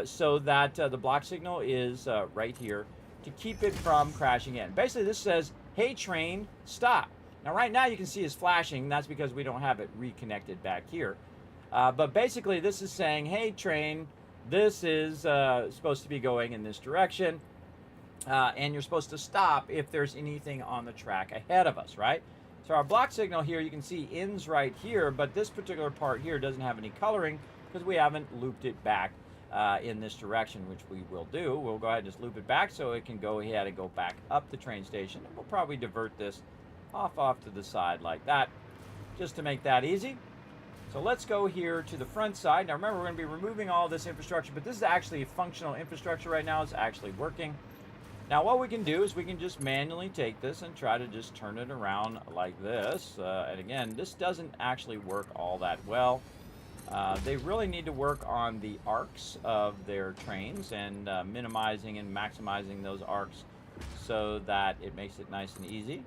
so that the block signal is right here to keep it from crashing in. Basically, this says, hey train, stop. Now right now you can see it's flashing. That's because we don't have it reconnected back here. But basically this is saying, hey train, this is supposed to be going in this direction. And you're supposed to stop if there's anything on the track ahead of us, right? So our block signal here, you can see ends right here, but this particular part here doesn't have any coloring because we haven't looped it back in this direction, which we will do. We'll go ahead and just loop it back so it can go ahead and go back up the train station. And we'll probably divert this off to the side like that, just to make that easy. So let's go here to the front side. Now remember, we're going to be removing all this infrastructure, but this is actually a functional infrastructure right now. It's actually working. Now what we can do is we can just manually take this and try to just turn it around like this. And again, this doesn't actually work all that well. They really need to work on the arcs of their trains and minimizing and maximizing those arcs so that it makes it nice and easy.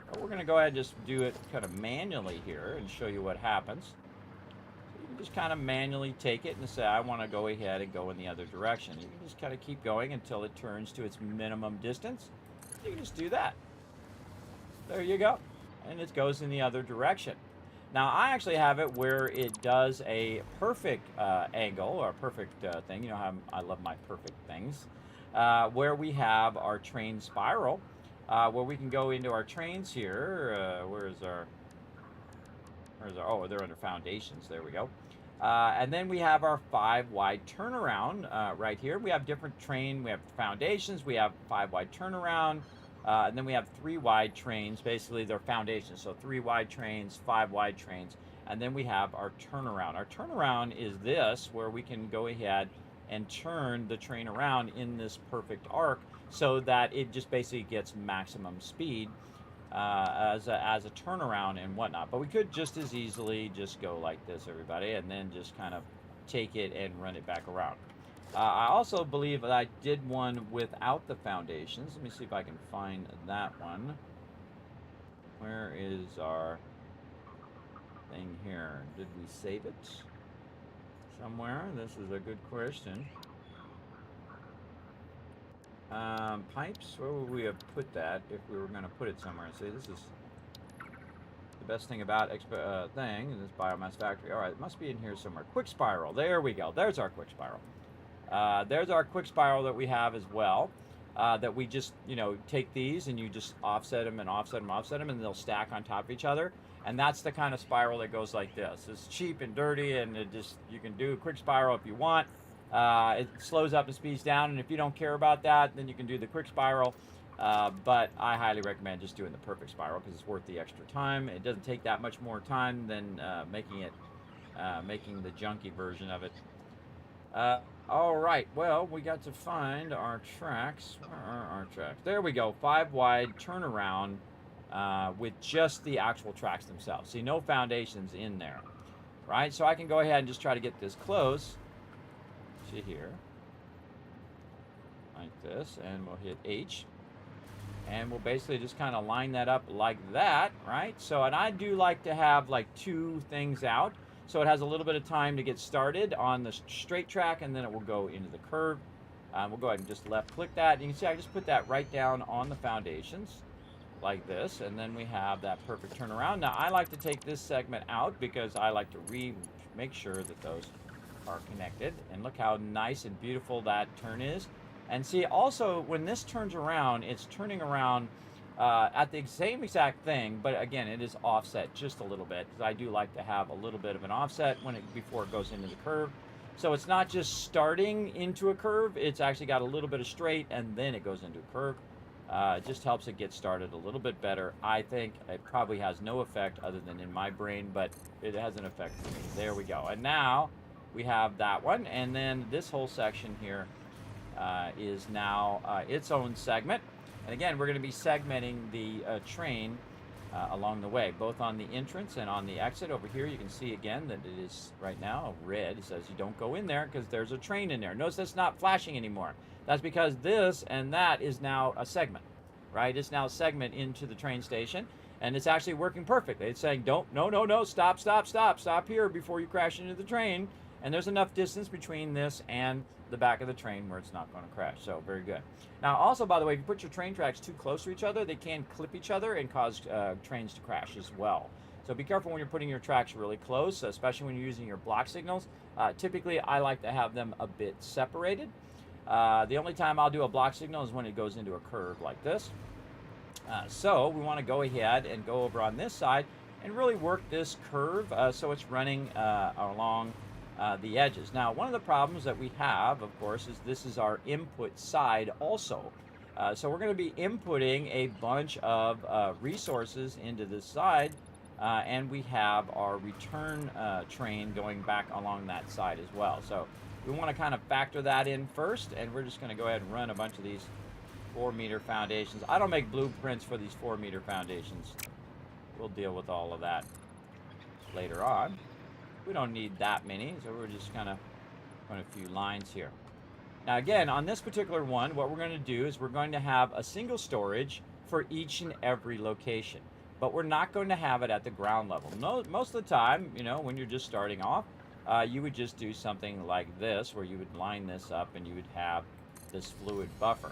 But we're going to go ahead and just do it kind of manually here and show you what happens. You can just kind of manually take it and say, I want to go ahead and go in the other direction. You can just kind of keep going until it turns to its minimum distance. You can just do that. There you go. And it goes in the other direction. Now, I actually have it where it does a perfect angle or a perfect thing. You know how I love my perfect things. Where we have our train spiral, where we can go into our trains here. Where's our, oh, they're under foundations. There we go. And then we have our 5 wide turnaround right here. We have different train. We have foundations. We have 5 wide turnaround. And then we have 3 wide trains. Basically, they're foundations. So 3 wide trains, 5 wide trains. And then we have our turnaround. Our turnaround is this, where we can go ahead and turn the train around in this perfect arc so that it just basically gets maximum speed as a turnaround and whatnot. But we could just as easily just go like this, everybody, and then just kind of take it and run it back around. I also believe that I did one without the foundations. Let me see if I can find that one. Where is our thing here? Did we save it somewhere? This is a good question. Pipes, where would we have put that if we were going to put it somewhere? See, this is the best thing about thing in this biomass factory. All right, it must be in here somewhere. Quick spiral. There we go. There's our quick spiral. There's our quick spiral that we have as well. That we just, take these and you just offset them and offset them, offset them, and they'll stack on top of each other. And that's the kind of spiral that goes like this. It's cheap and dirty, and you can do a quick spiral if you want. It slows up and speeds down, and if you don't care about that, then you can do the quick spiral. But I highly recommend just doing the perfect spiral because it's worth the extra time. It doesn't take that much more time than making the junky version of it. All right, well, we got to find our tracks. Where are our tracks? There we go, 5 wide turnaround with just the actual tracks themselves. See, no foundations in there, right? So I can go ahead and just try to get this close. See here, like this, and we'll hit H. And we'll basically just kind of line that up like that, right? So, and I do like to have like 2 things out. So it has a little bit of time to get started on the straight track, and then it will go into the curve. We'll go ahead and just left click that. You can see I just put that right down on the foundations like this, and then we have that perfect turnaround. Now I like to take this segment out because I like to make sure that those are connected. And look how nice and beautiful that turn is. And see, also when this turns around, it's turning around at the same exact thing, but again, it is offset just a little bit because I do like to have a little bit of an offset before it goes into the curve. So it's not just starting into a curve; it's actually got a little bit of straight, and then it goes into a curve. It just helps it get started a little bit better. I think it probably has no effect other than in my brain, but it has an effect for me. There we go. And now we have that one, and then this whole section here is now its own segment. And again, we're going to be segmenting the train along the way, both on the entrance and on the exit. Over here, you can see again that it is right now red. It says you don't go in there because there's a train in there. Notice that's not flashing anymore. That's because this and that is now a segment, right? It's now a segment into the train station, and it's actually working perfectly. It's saying, no, stop here before you crash into the train. And there's enough distance between this and the back of the train where it's not going to crash. So very good. Now also, by the way, if you put your train tracks too close to each other, they can clip each other and cause trains to crash as well. So be careful when you're putting your tracks really close, especially when you're using your block signals. Typically, I like to have them a bit separated. The only time I'll do a block signal is when it goes into a curve like this. So we want to go ahead and go over on this side and really work this curve so it's running along the edges. Now, one of the problems that we have, of course, is this is our input side also. So we're going to be inputting a bunch of resources into this side, and we have our return train going back along that side as well. So we want to kind of factor that in first, and we're just going to go ahead and run a bunch of these 4-meter foundations. I don't make blueprints for these 4-meter foundations. We'll deal with all of that later on. We don't need that many, so we're just kind of run a few lines here. Now again, on this particular one, what we're going to do is we're going to have a single storage for each and every location, but we're not going to have it at the ground level. Most of the time, when you're just starting off, you would just do something like this, where you would line this up and you would have this fluid buffer.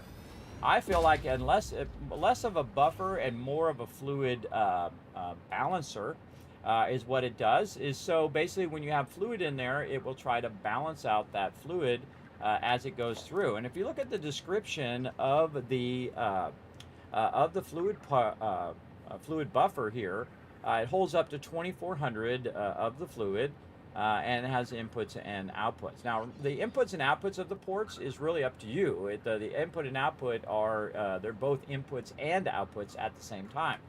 I feel like less of a buffer and more of a fluid balancer is what it does. So basically when you have fluid in there, it will try to balance out that fluid as it goes through. And if you look at the description of the fluid buffer here, it holds up to 2,400 of the fluid, and it has inputs and outputs. Now, the inputs and outputs of the ports is really up to you. The input and output are, they're both inputs and outputs at the same time.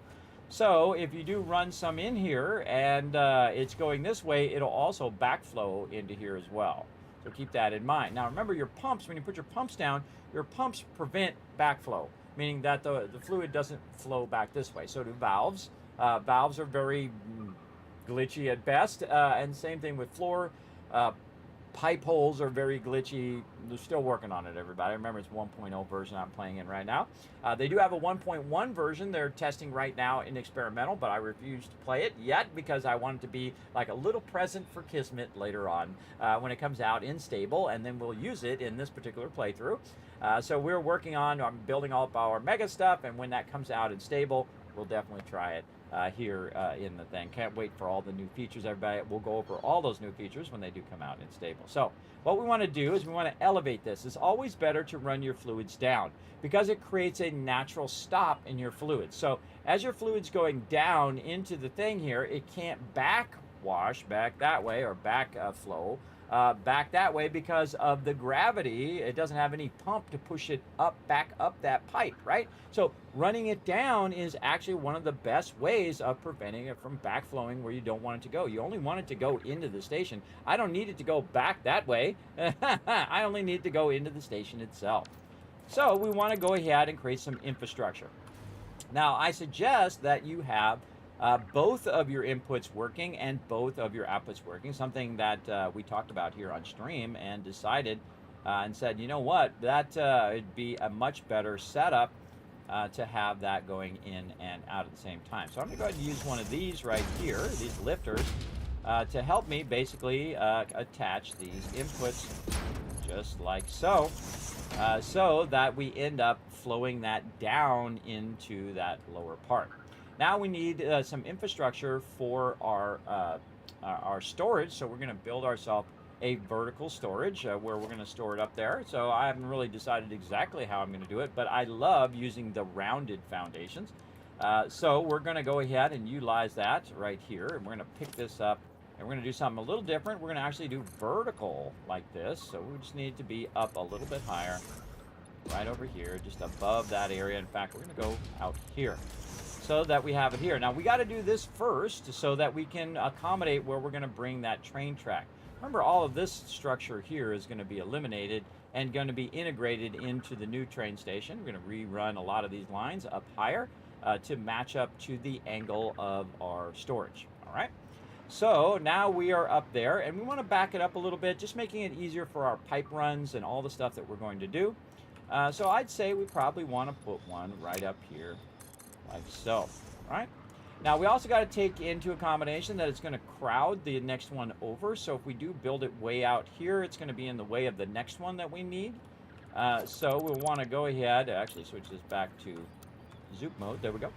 So if you do run some in here and it's going this way, it'll also backflow into here as well. So keep that in mind. Now remember, your pumps, when you put your pumps down, your pumps prevent backflow, meaning that the fluid doesn't flow back this way. So do valves. Valves are very glitchy at best, and same thing with floor pipe holes are very glitchy. They're still working on it, everybody. Remember, it's 1.0 version I'm playing in right now. They do have a 1.1 version they're testing right now in experimental, but I refuse to play it yet because I want it to be like a little present for Kismet later on when it comes out in stable, and then we'll use it in this particular playthrough. So we're working on building all of our mega stuff, and when that comes out in stable, we'll definitely try it here in the thing. Can't wait for all the new features, everybody. We'll go over all those new features when they do come out in stable. So what we want to do is we want to elevate this. It's always better to run your fluids down because it creates a natural stop in your fluids. So as your fluid's going down into the thing here, it can't backwash back that way or back flow back that way because of the gravity. It doesn't have any pump to push it up, back up that pipe, right? So running it down is actually one of the best ways of preventing it from backflowing where you don't want it to go. You only want it to go into the station. I don't need it to go back that way. I only need it to go into the station itself. So we want to go ahead and create some infrastructure. Now, I suggest that you have both of your inputs working and both of your outputs working, something that we talked about here on stream and decided and said, you know what, that would be a much better setup to have that going in and out at the same time. So I'm going to go ahead and use one of these right here, these lifters, to help me basically attach these inputs just like so, so that we end up flowing that down into that lower part. Now we need some infrastructure for our storage, so we're going to build ourselves a vertical storage where we're going to store it up there. So I haven't really decided exactly how I'm going to do it, but I love using the rounded foundations. So we're going to go ahead and utilize that right here, and we're going to pick this up, and we're going to do something a little different. We're going to actually do vertical like this, so we just need to be up a little bit higher, right over here, just above that area. In fact, we're going to go out here, so that we have it here. Now we got to do this first so that we can accommodate where we're going to bring that train track. Remember, all of this structure here is going to be eliminated and going to be integrated into the new train station. We're going to rerun a lot of these lines up higher to match up to the angle of our storage. All right. So now we are up there, and we want to back it up a little bit, just making it easier for our pipe runs and all the stuff that we're going to do. So I'd say we probably want to put one right up here, like so, right? Now we also got to take into accommodation that it's going to crowd the next one over. So if we do build it way out here, it's going to be in the way of the next one that we need. So we'll want to go ahead, actually switch this back to Zoop mode. There we go.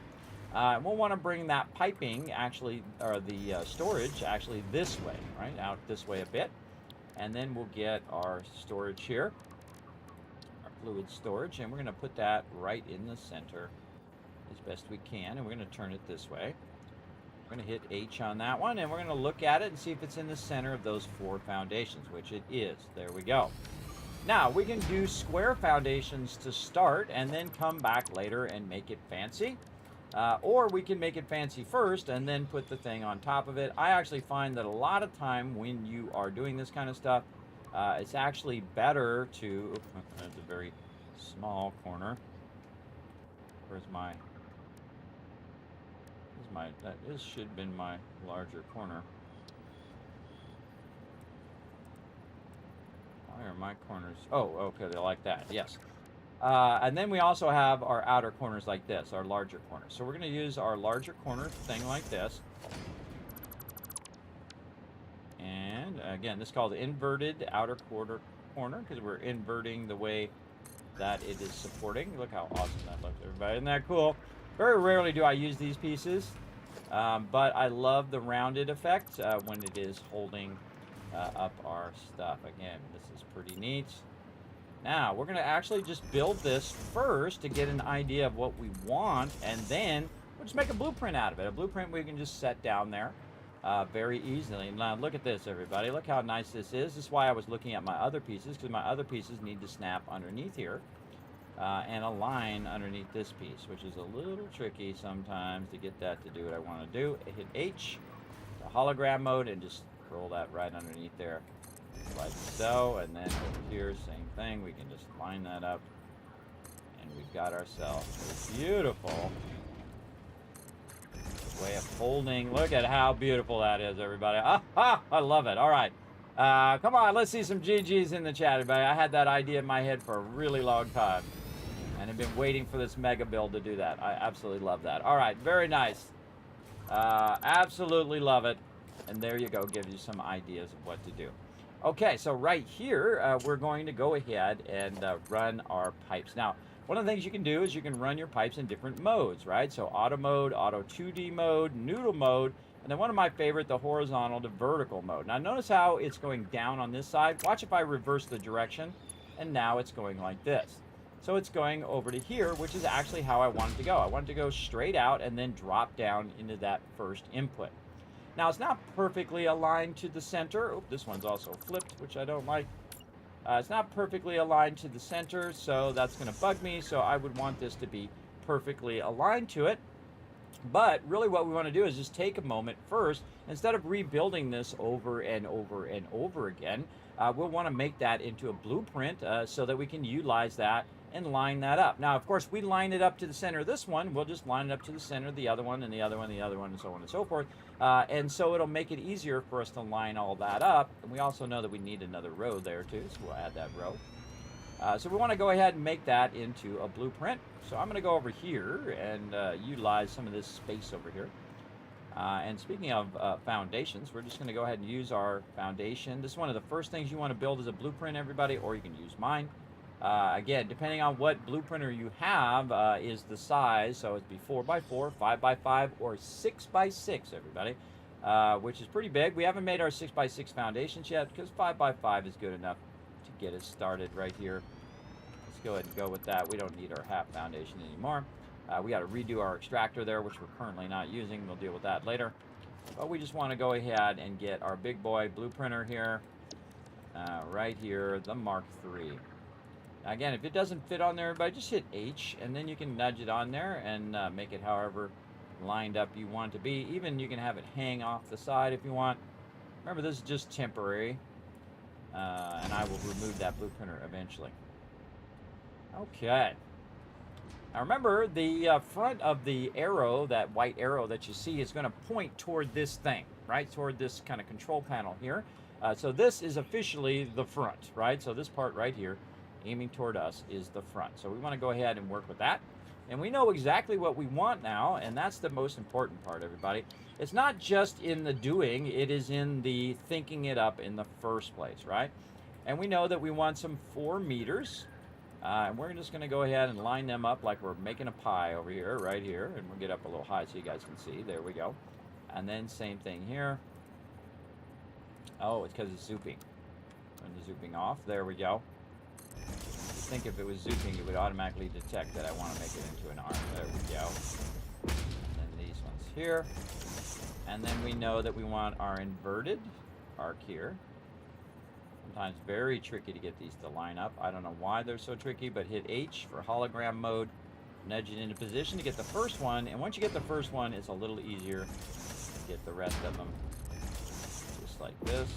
We'll want to bring that piping actually, or the storage actually this way, right? Out this way a bit. And then we'll get our storage here, our fluid storage, and we're going to put that right in the center as best we can, and we're going to turn it this way. We're going to hit H on that one, and we're going to look at it and see if it's in the center of those 4 foundations, which it is. There we go. Now we can do square foundations to start and then come back later and make it fancy, or we can make it fancy first and then put the thing on top of it. I actually find that a lot of time when you are doing this kind of stuff, it's actually better to, that's a very small corner. Where's my, this should have been my larger corner. Why are my corners? Oh, okay, they're like that, yes. And then we also have our outer corners like this, our larger corners. So we're going to use our larger corner thing like this. And again, this is called inverted outer corner because we're inverting the way that it is supporting. Look how awesome that looks, everybody. Isn't that cool? Very rarely do I use these pieces, but I love the rounded effect when it is holding up our stuff. Again, this is pretty neat. Now, we're going to actually just build this first to get an idea of what we want, and then we'll just make a blueprint out of it. A blueprint we can just set down there very easily. Now, look at this, everybody. Look how nice this is. This is why I was looking at my other pieces, because my other pieces need to snap underneath here and align underneath this piece, which is a little tricky sometimes to get that to do what I want to do. Hit H, the hologram mode, and just roll that right underneath there, like so. And then over here, same thing. We can just line that up, and we've got ourselves a beautiful way of holding. Look at how beautiful that is, everybody. I love it. All right, Come on, let's see some GGs in the chat, everybody. I had that idea in my head for a really long time. And I've been waiting for this mega build to do that. I absolutely love that. All right, very nice. Absolutely love it. And there you go, gives you some ideas of what to do. Okay, so right here, we're going to go ahead and run our pipes. Now, one of the things you can do is you can run your pipes in different modes, right? So auto mode, auto 2D mode, noodle mode, and then one of my favorite, the horizontal to vertical mode. Now notice how it's going down on this side. Watch if I reverse the direction, and now it's going like this. So it's going over to here, which is actually how I want it to go. I want it to go straight out and then drop down into that first input. Now, it's not perfectly aligned to the center. Oh, this one's also flipped, which I don't like. It's not perfectly aligned to the center, so that's going to bug me. So I would want this to be perfectly aligned to it. But really what we want to do is just take a moment first. Instead of rebuilding this over and over and over again, we'll want to make that into a blueprint so that we can utilize that and line that up. Now, of course, we line it up to the center of this one. We'll just line it up to the center of the other one and the other one, the other one, and so on and so forth. And so it'll make it easier for us to line all that up. And we also know that we need another row there too, so we'll add that row. So we want to go ahead and make that into a blueprint. So I'm going to go over here and utilize some of this space over here. And speaking of foundations, we're just going to go ahead and use our foundation. This is one of the first things you want to build as a blueprint, everybody, or you can use mine. Again, depending on what blueprinter you have is the size. So it'd be 4x4, 5x5, or 6x6, everybody, which is pretty big. We haven't made our 6x6 foundations yet because 5x5 is good enough to get us started right here. Let's go ahead and go with that. We don't need our half foundation anymore. We got to redo our extractor there, which we're currently not using. We'll deal with that later. But we just want to go ahead and get our big boy blueprinter here, right here, the Mark III. Again, if it doesn't fit on there, everybody, just hit H, and then you can nudge it on there and make it however lined up you want it to be. Even you can have it hang off the side if you want. Remember, this is just temporary, and I will remove that blueprinter eventually. Okay. Now remember, the front of the arrow, that white arrow that you see, is going to point toward this thing, right? Toward this kind of control panel here. So this is officially the front, right? So this part right here, aiming toward us, is the front. So we want to go ahead and work with that. And we know exactly what we want now, and that's the most important part, everybody. It's not just in the doing, it is in the thinking it up in the first place, right? And we know that we want some 4 meters. And we're just going to go ahead and line them up like we're making a pie over here, right here. And we'll get up a little high so you guys can see. There we go. And then same thing here. Oh, it's because it's zooping. Turn the zooping off. There we go. I think if it was zooping, it would automatically detect that I want to make it into an arm. There we go. And then these ones here. And then we know that we want our inverted arc here. Sometimes very tricky to get these to line up. I don't know why they're so tricky, but hit H for hologram mode. Nudge it into position to get the first one. And once you get the first one, it's a little easier to get the rest of them. Just like this.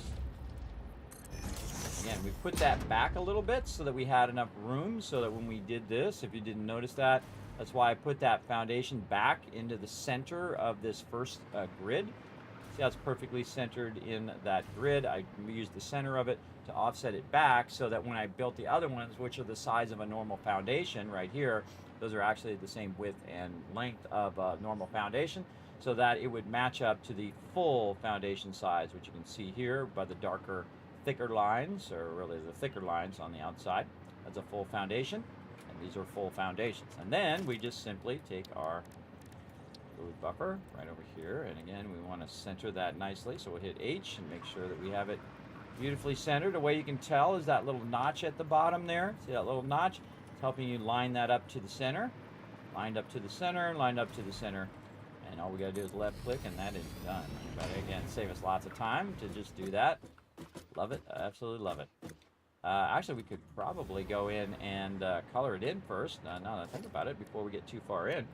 Again, we put that back a little bit so that we had enough room so that when we did this, if you didn't notice that, that's why I put that foundation back into the center of this first grid. See how it's perfectly centered in that grid. I used the center of it to offset it back so that when I built the other ones, which are the size of a normal foundation right here, those are actually the same width and length of a normal foundation, so that it would match up to the full foundation size, which you can see here by the darker, thicker lines, or really the thicker lines on the outside. That's a full foundation, and these are full foundations. And then we just simply take our fluid buffer right over here, and again we want to center that nicely, so we'll hit H and make sure that we have it beautifully centered. The way you can tell is that little notch at the bottom there. See that little notch? It's helping you line that up to the center. Lined up to the center, lined up to the center, and all we got to do is left click and that is done. But again, save us lots of time to just do that. Love it, absolutely love it. Actually, we could probably go in and color it in first, now that I think about it, before we get too far in.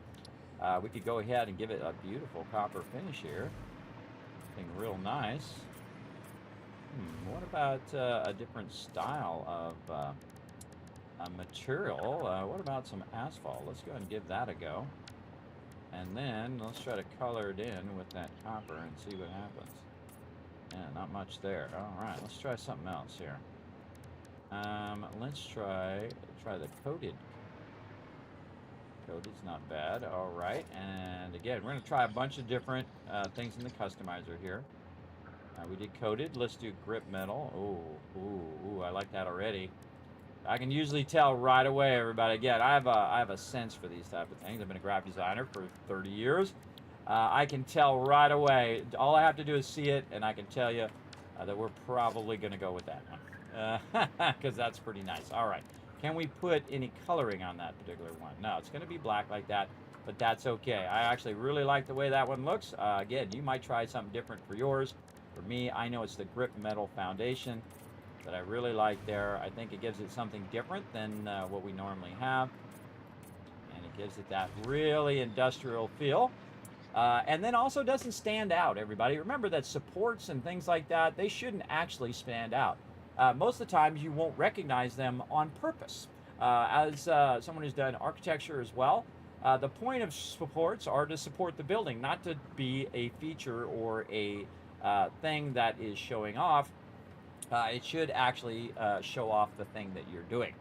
We could go ahead and give it a beautiful copper finish here. Looking real nice. What about a different style of a material? What about some asphalt? Let's go ahead and give that a go. And then let's try to color it in with that copper and see what happens. Yeah, not much there. All right, let's try something else here. Let's try the coated. Coated's not bad. All right, and again, we're going to try a bunch of different things in the customizer here. We did coated. Let's do grip metal. Oh, ooh, I like that already. I can usually tell right away, everybody. Again, I have a sense for these type of things. I've been a graphic designer for 30 years. I can tell right away. All I have to do is see it, and I can tell you that we're probably going to go with that one. Because that's pretty nice. All right. Can we put any coloring on that particular one? No, it's going to be black like that, but that's okay. I actually really like the way that one looks. Again, you might try something different for yours. For me, I know it's the grip metal foundation that I really like there. I think it gives it something different than what we normally have. And it gives it that really industrial feel. And then also doesn't stand out, everybody. Remember that supports and things like that, they shouldn't actually stand out. Most of the times you won't recognize them on purpose. As someone who's done architecture as well, the point of supports are to support the building, not to be a feature or a thing that is showing off. It should actually show off the thing that you're doing.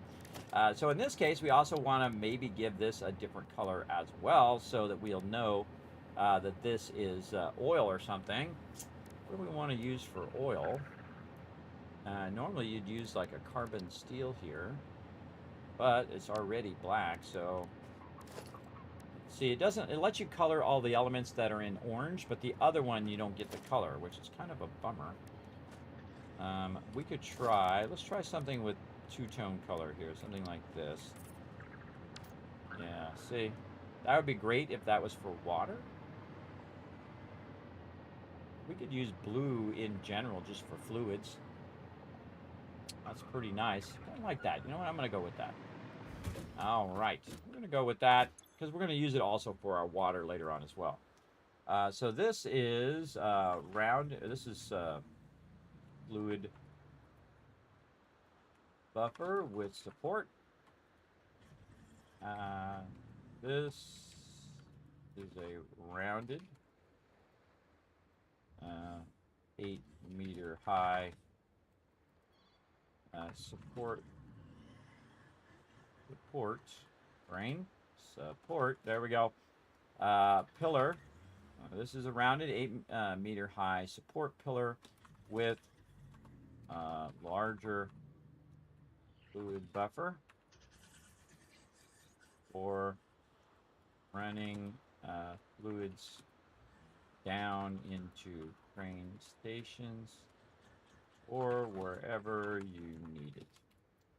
So in this case, we also want to maybe give this a different color as well, so that we'll know that this is oil or something. What do we want to use for oil? Normally you'd use like a carbon steel here, but it's already black, so see, it lets you color all the elements that are in orange, but the other one you don't get the color, which is kind of a bummer. We could let's try something with two-tone color here, something like this. Yeah, see, that would be great if that was for water. We could use blue in general just for fluids. That's pretty nice. I like that. You know what? I'm going to go with that. All right. We're going to go with that because we're going to use it also for our water later on as well. So this is round. This is fluid buffer with support. This is a rounded 8-meter high support, frame, support, there we go, pillar. This is a rounded 8-meter high support pillar with larger fluid buffer for running fluids down into crane stations or wherever you need it.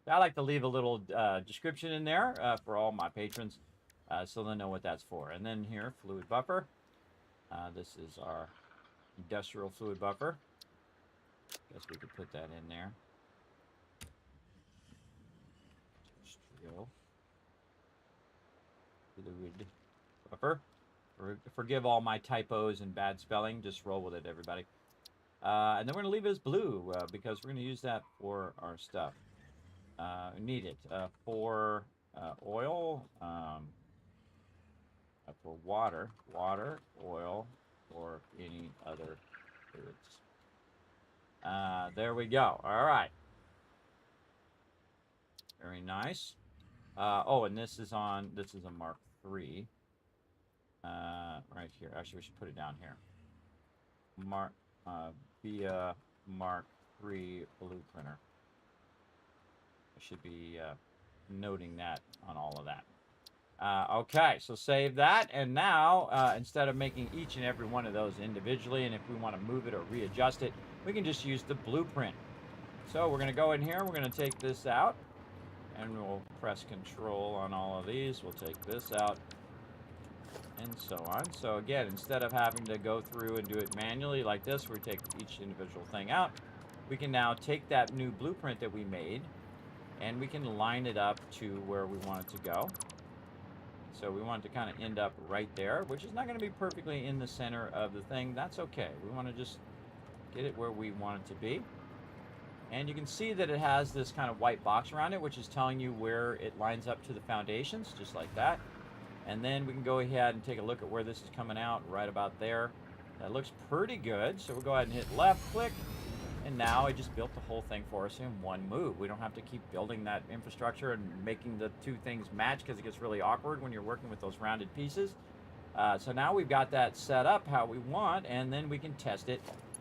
I like to leave a little description in there for all my patrons so they know what that's for. And then here, fluid buffer. This is our industrial fluid buffer. Guess we could put that in there. Industrial fluid buffer. Forgive all my typos and bad spelling. Just roll with it, everybody. And then we're going to leave it as blue because we're going to use that for our stuff. We need it for oil, for water, oil, or any other fluids. There we go. All right. Very nice. Oh, and this is a Mark III. Right here. Actually, we should put it down here. Via Mark III blue printer. I should be noting that on all of that. Okay, so save that, and now instead of making each and every one of those individually, and if we want to move it or readjust it, we can just use the blueprint. So we're going to go in here, we're going to take this out, and we'll press Control on all of these. We'll take this out, and so on. So again, instead of having to go through and do it manually like this, where we take each individual thing out, we can now take that new blueprint that we made, and we can line it up to where we want it to go. So we want it to kind of end up right there, which is not going to be perfectly in the center of the thing. That's okay. We want to just get it where we want it to be. And you can see that it has this kind of white box around it, which is telling you where it lines up to the foundations, just like that. And then we can go ahead and take a look at where this is coming out, right about there. That looks pretty good. So we'll go ahead and hit left click. And now it just built the whole thing for us in one move. We don't have to keep building that infrastructure and making the two things match because it gets really awkward when you're working with those rounded pieces. So now we've got that set up how we want, and then we can test it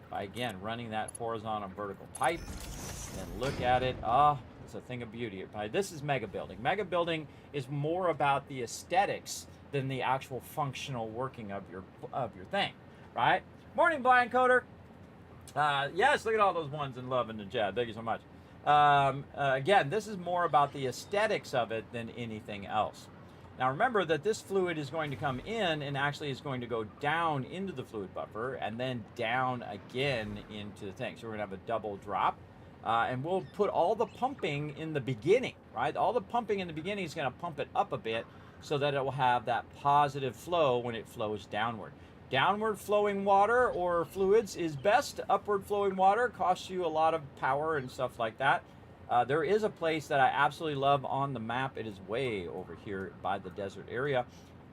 by, again, running that horizontal and vertical pipe. And look at it. Ah, it's a thing of beauty. This is mega building. Mega building is more about the aesthetics than the actual functional working of your thing, right? Morning, Blind Coder. Yes, look at all those ones in love in the chat. Thank you so much. Again, this is more about the aesthetics of it than anything else. Now remember that this fluid is going to come in and actually is going to go down into the fluid buffer and then down again into the thing. So we're going to have a double drop. And we'll put all the pumping in the beginning, right? All the pumping in the beginning is going to pump it up a bit so that it will have that positive flow when it flows downward. Downward flowing water or fluids is best. Upward flowing water costs you a lot of power and stuff like that. There is a place that I absolutely love on the map. It is way over here by the desert area.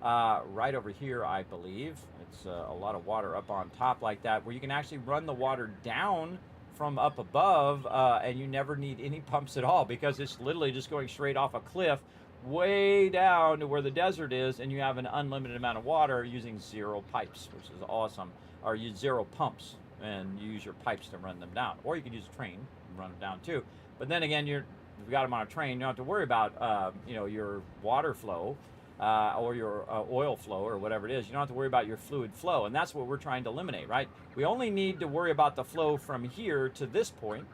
Right over here, I believe. It's a lot of water up on top like that, where you can actually run the water down from up above, and you never need any pumps at all because it's literally just going straight off a cliff way down to where the desert is, and you have an unlimited amount of water using 0 pipes, which is awesome. Or use 0 pumps and use your pipes to run them down. Or you can use a train and run them down too. But then again, you've got them on a train, you don't have to worry about your water flow or your oil flow or whatever it is. You don't have to worry about your fluid flow, and that's what we're trying to eliminate, right? We only need to worry about the flow from here to this point,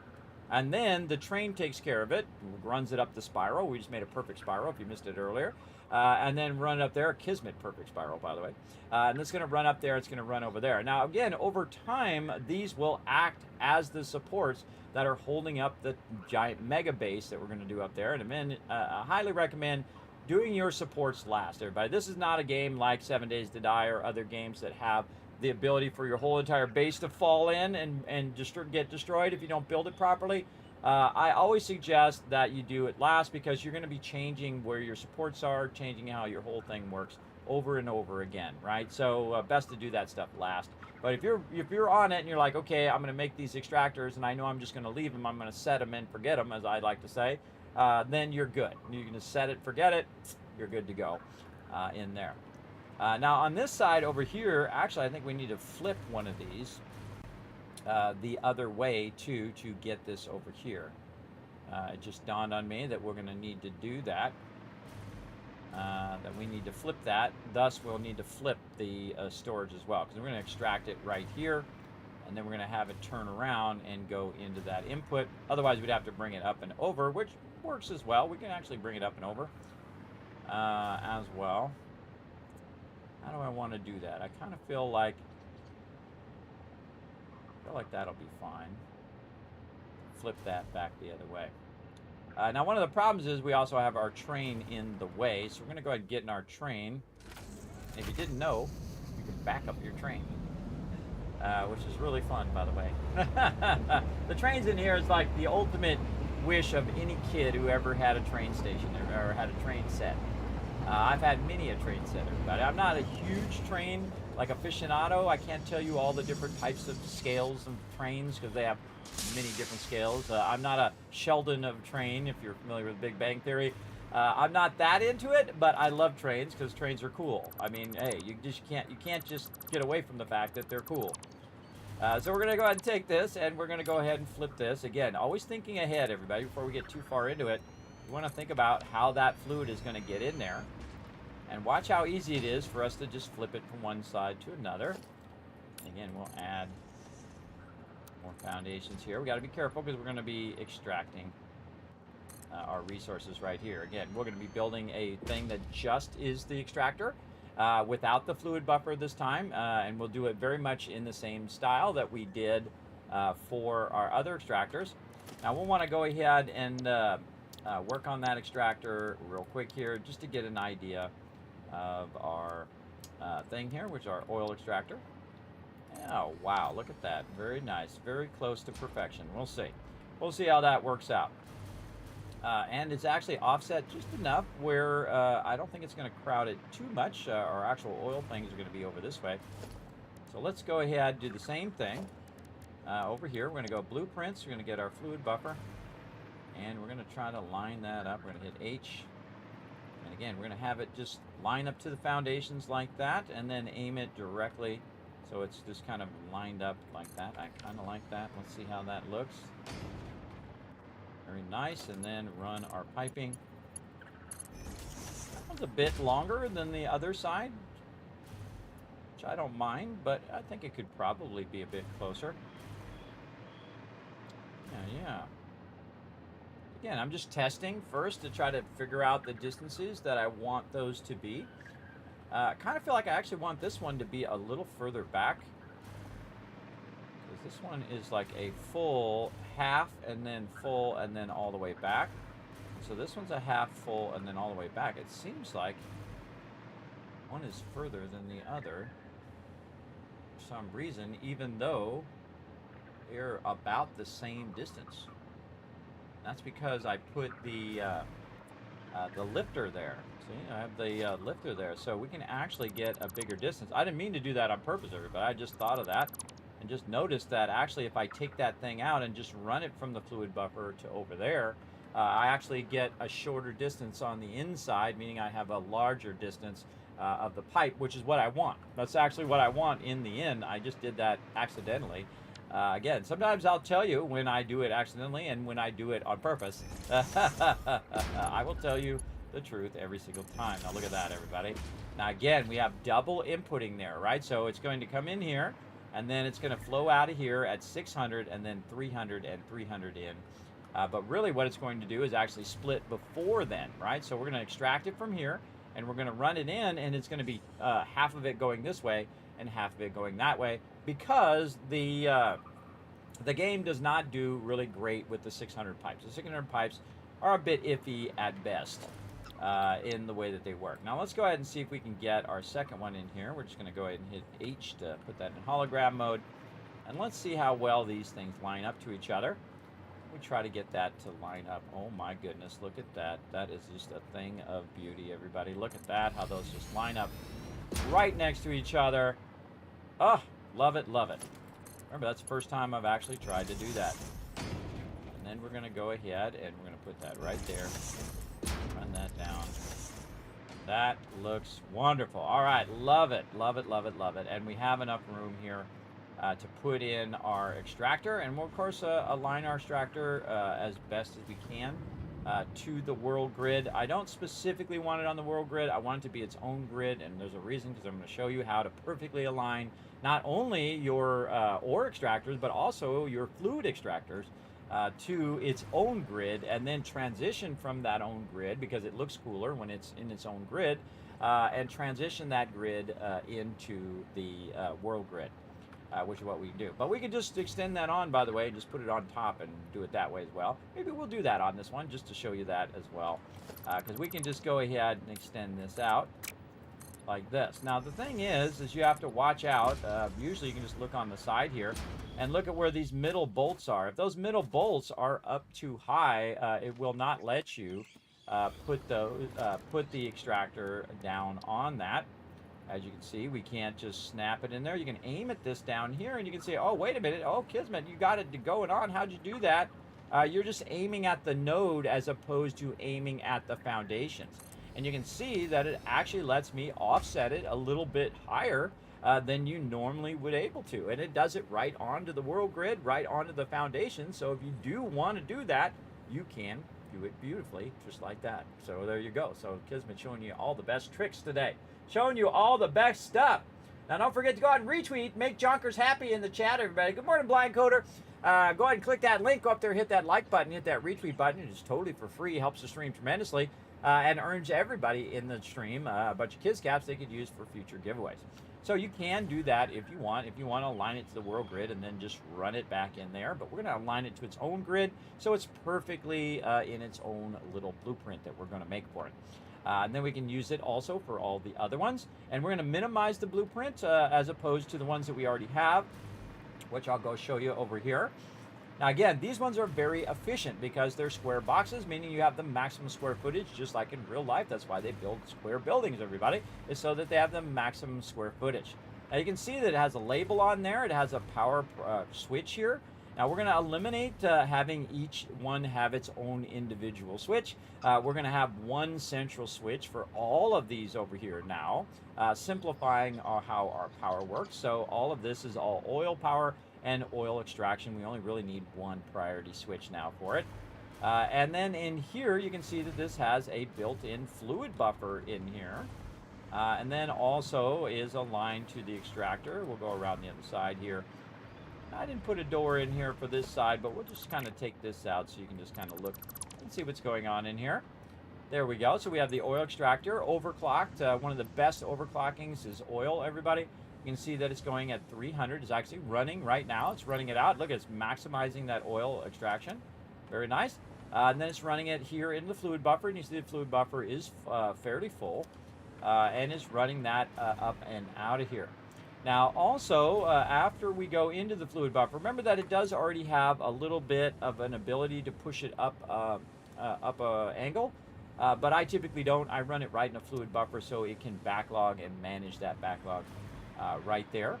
and then the train takes care of it, runs it up the spiral. We just made a perfect spiral if you missed it earlier. And then run it up there, Kismet perfect spiral, by the way. And it's going to run up there, it's going to run over there. Now, again, over time, these will act as the supports that are holding up the giant mega base that we're going to do up there. And I highly recommend doing your supports last, everybody. This is not a game like 7 Days to Die or other games that have the ability for your whole entire base to fall in and get destroyed if you don't build it properly. I always suggest that you do it last because you're going to be changing where your supports are, changing how your whole thing works over and over again, right? So best to do that stuff last. But if you're on it and you're like, okay, I'm going to make these extractors and I know I'm just going to leave them, I'm going to set them and forget them, as I like to say, then you're good. You can just set it, forget it, you're good to go in there. Now on this side over here, actually I think we need to flip one of these the other way to get this over here. It just dawned on me that we're going to need to do that. That we need to flip that. Thus, we'll need to flip the storage as well, because we're going to extract it right here, and then we're going to have it turn around and go into that input. Otherwise, we'd have to bring it up and over, which works as well. We can actually bring it up and over as well. How do I want to do that? I kind of feel like that'll be fine. Flip that back the other way. Now, one of the problems is we also have our train in the way, so we're going to go ahead and get in our train. And if you didn't know, you can back up your train, which is really fun, by the way. The trains in here is like the ultimate wish of any kid who ever had a train station or had a train set. I've had many a train set, everybody. I'm not a huge train like aficionado. I can't tell you all the different types of scales of trains because they have many different scales. I'm not a Sheldon of train, if you're familiar with Big Bang Theory. I'm not that into it, but I love trains because trains are cool. I mean, hey, you can't just get away from the fact that they're cool. So we're going to go ahead and take this, and we're going to go ahead and flip this. Again, always thinking ahead, everybody, before we get too far into it. You want to think about how that fluid is going to get in there. And watch how easy it is for us to just flip it from one side to another. Again, we'll add more foundations here. We got to be careful because we're going to be extracting our resources right here. Again, we're going to be building a thing that just is the extractor without the fluid buffer this time. And we'll do it very much in the same style that we did for our other extractors. Now, we'll want to go ahead and work on that extractor real quick here just to get an idea of our thing here, which is our oil extractor. Oh, wow, look at that. Very nice. Very close to perfection. We'll see. We'll see how that works out. And it's actually offset just enough where I don't think it's going to crowd it too much. Our actual oil things are going to be over this way. So So let's go ahead and do the same thing. Over here, we're going to go blueprints. We're going to get our fluid buffer. And we're going to try to line that up. We're going to hit H. And again, we're going to have it just line up to the foundations like that, and then aim it directly so it's just kind of lined up like that. I kind of like that. Let's see how that looks. Very nice. And then run our piping. That one's a bit longer than the other side, which I don't mind, but I think it could probably be a bit closer. Yeah. Again, I'm just testing first to try to figure out the distances that I want those to be. I kind of feel like I actually want this one to be a little further back. Because this one is like a full half and then full and then all the way back. So this one's a half full and then all the way back. It seems like one is further than the other for some reason, even though they're about the same distance. That's because I put the lifter there. See, I have the lifter there, so we can actually get a bigger distance. I didn't mean to do that on purpose, everybody. I just thought of that and just noticed that actually if I take that thing out and just run it from the fluid buffer to over there, I actually get a shorter distance on the inside, meaning I have a larger distance of the pipe, which is what I want. That's actually what I want in the end. I just did that accidentally. Again, sometimes I'll tell you when I do it accidentally and when I do it on purpose. I will tell you the truth every single time. Now look at that, everybody. Now again, we have double inputting there, right? So it's going to come in here, and then it's going to flow out of here at 600, and then 300 and 300 in. But really what it's going to do is actually split before then, right? So we're going to extract it from here, and we're going to run it in, and it's going to be half of it going this way and half of it going that way, because the game does not do really great with the 600 pipes. The 600 pipes are a bit iffy at best in the way that they work. Now let's go ahead and see if we can get our second one in here. We're just going to go ahead and hit H to put that in hologram mode. And let's see how well these things line up to each other. We try to get that to line up. Oh my goodness, look at that. That is just a thing of beauty, everybody. Look at that, how those just line up right next to each other. Oh, love it, love it. Remember, that's the first time I've actually tried to do that. And then we're going to go ahead and we're going to put that right there. Run that down. That looks wonderful. All right, love it, love it, love it, love it. And we have enough room here to put in our extractor. And we'll, of course, align our extractor as best as we can to the world grid. I don't specifically want it on the world grid. I want it to be its own grid, and there's a reason, because I'm going to show you how to perfectly align not only your ore extractors, but also your fluid extractors to its own grid, and then transition from that own grid, because it looks cooler when it's in its own grid, and transition that grid into the world grid. Which is what we do. But we can just extend that on, by the way, and just put it on top and do it that way as well. Maybe we'll do that on this one, just to show you that as well. Because we can just go ahead and extend this out like this. Now, the thing is you have to watch out. Usually you can just look on the side here and look at where these middle bolts are. If those middle bolts are up too high, it will not let you put the extractor down on that. As you can see, we can't just snap it in there. You can aim at this down here, and you can say, oh, wait a minute. Oh, Kismet, you got it going on. How'd you do that? You're just aiming at the node as opposed to aiming at the foundations. And you can see that it actually lets me offset it a little bit higher than you normally would able to. And it does it right onto the world grid, right onto the foundation. So if you do want to do that, you can do it beautifully, just like that. So there you go. So Kismet showing you all the best tricks today. Showing you all the best stuff. Now, don't forget to go ahead and retweet. Make Jonkers happy in the chat, everybody. Good morning, Blind Coder. Go ahead and click that link. Go up there, hit that like button, hit that retweet button. It's totally for free. Helps the stream tremendously and earns everybody in the stream a bunch of Kids Caps they could use for future giveaways. So you can do that if you want. If you want to align it to the world grid and then just run it back in there. But we're going to align it to its own grid so it's perfectly in its own little blueprint that we're going to make for it. And then we can use it also for all the other ones. And we're going to minimize the blueprint as opposed to the ones that we already have, which I'll go show you over here. Now, again, these ones are very efficient because they're square boxes, meaning you have the maximum square footage, just like in real life. That's why they build square buildings, everybody, is so that they have the maximum square footage. Now you can see that it has a label on there. It has a power switch here. Now we're going to eliminate having each one have its own individual switch. We're going to have one central switch for all of these over here now, simplifying how our power works. So all of this is all oil power and oil extraction. We only really need one priority switch now for it. And then in here, you can see that this has a built-in fluid buffer in here. And then also is aligned to the extractor. We'll go around the other side here. I didn't put a door in here for this side, but we'll just kind of take this out so you can just kind of look and see what's going on in here. There we go. So we have the oil extractor overclocked. One of the best overclockings is oil, everybody. You can see that it's going at 300. It's actually running right now. It's running it out. Look, it's maximizing that oil extraction. Very nice. And then it's running it here in the fluid buffer, and you see the fluid buffer is fairly full and is running that up and out of here. Now also, after we go into the fluid buffer, remember that it does already have a little bit of an ability to push it up a angle, but I typically don't. I run it right in a fluid buffer so it can backlog and manage that backlog right there.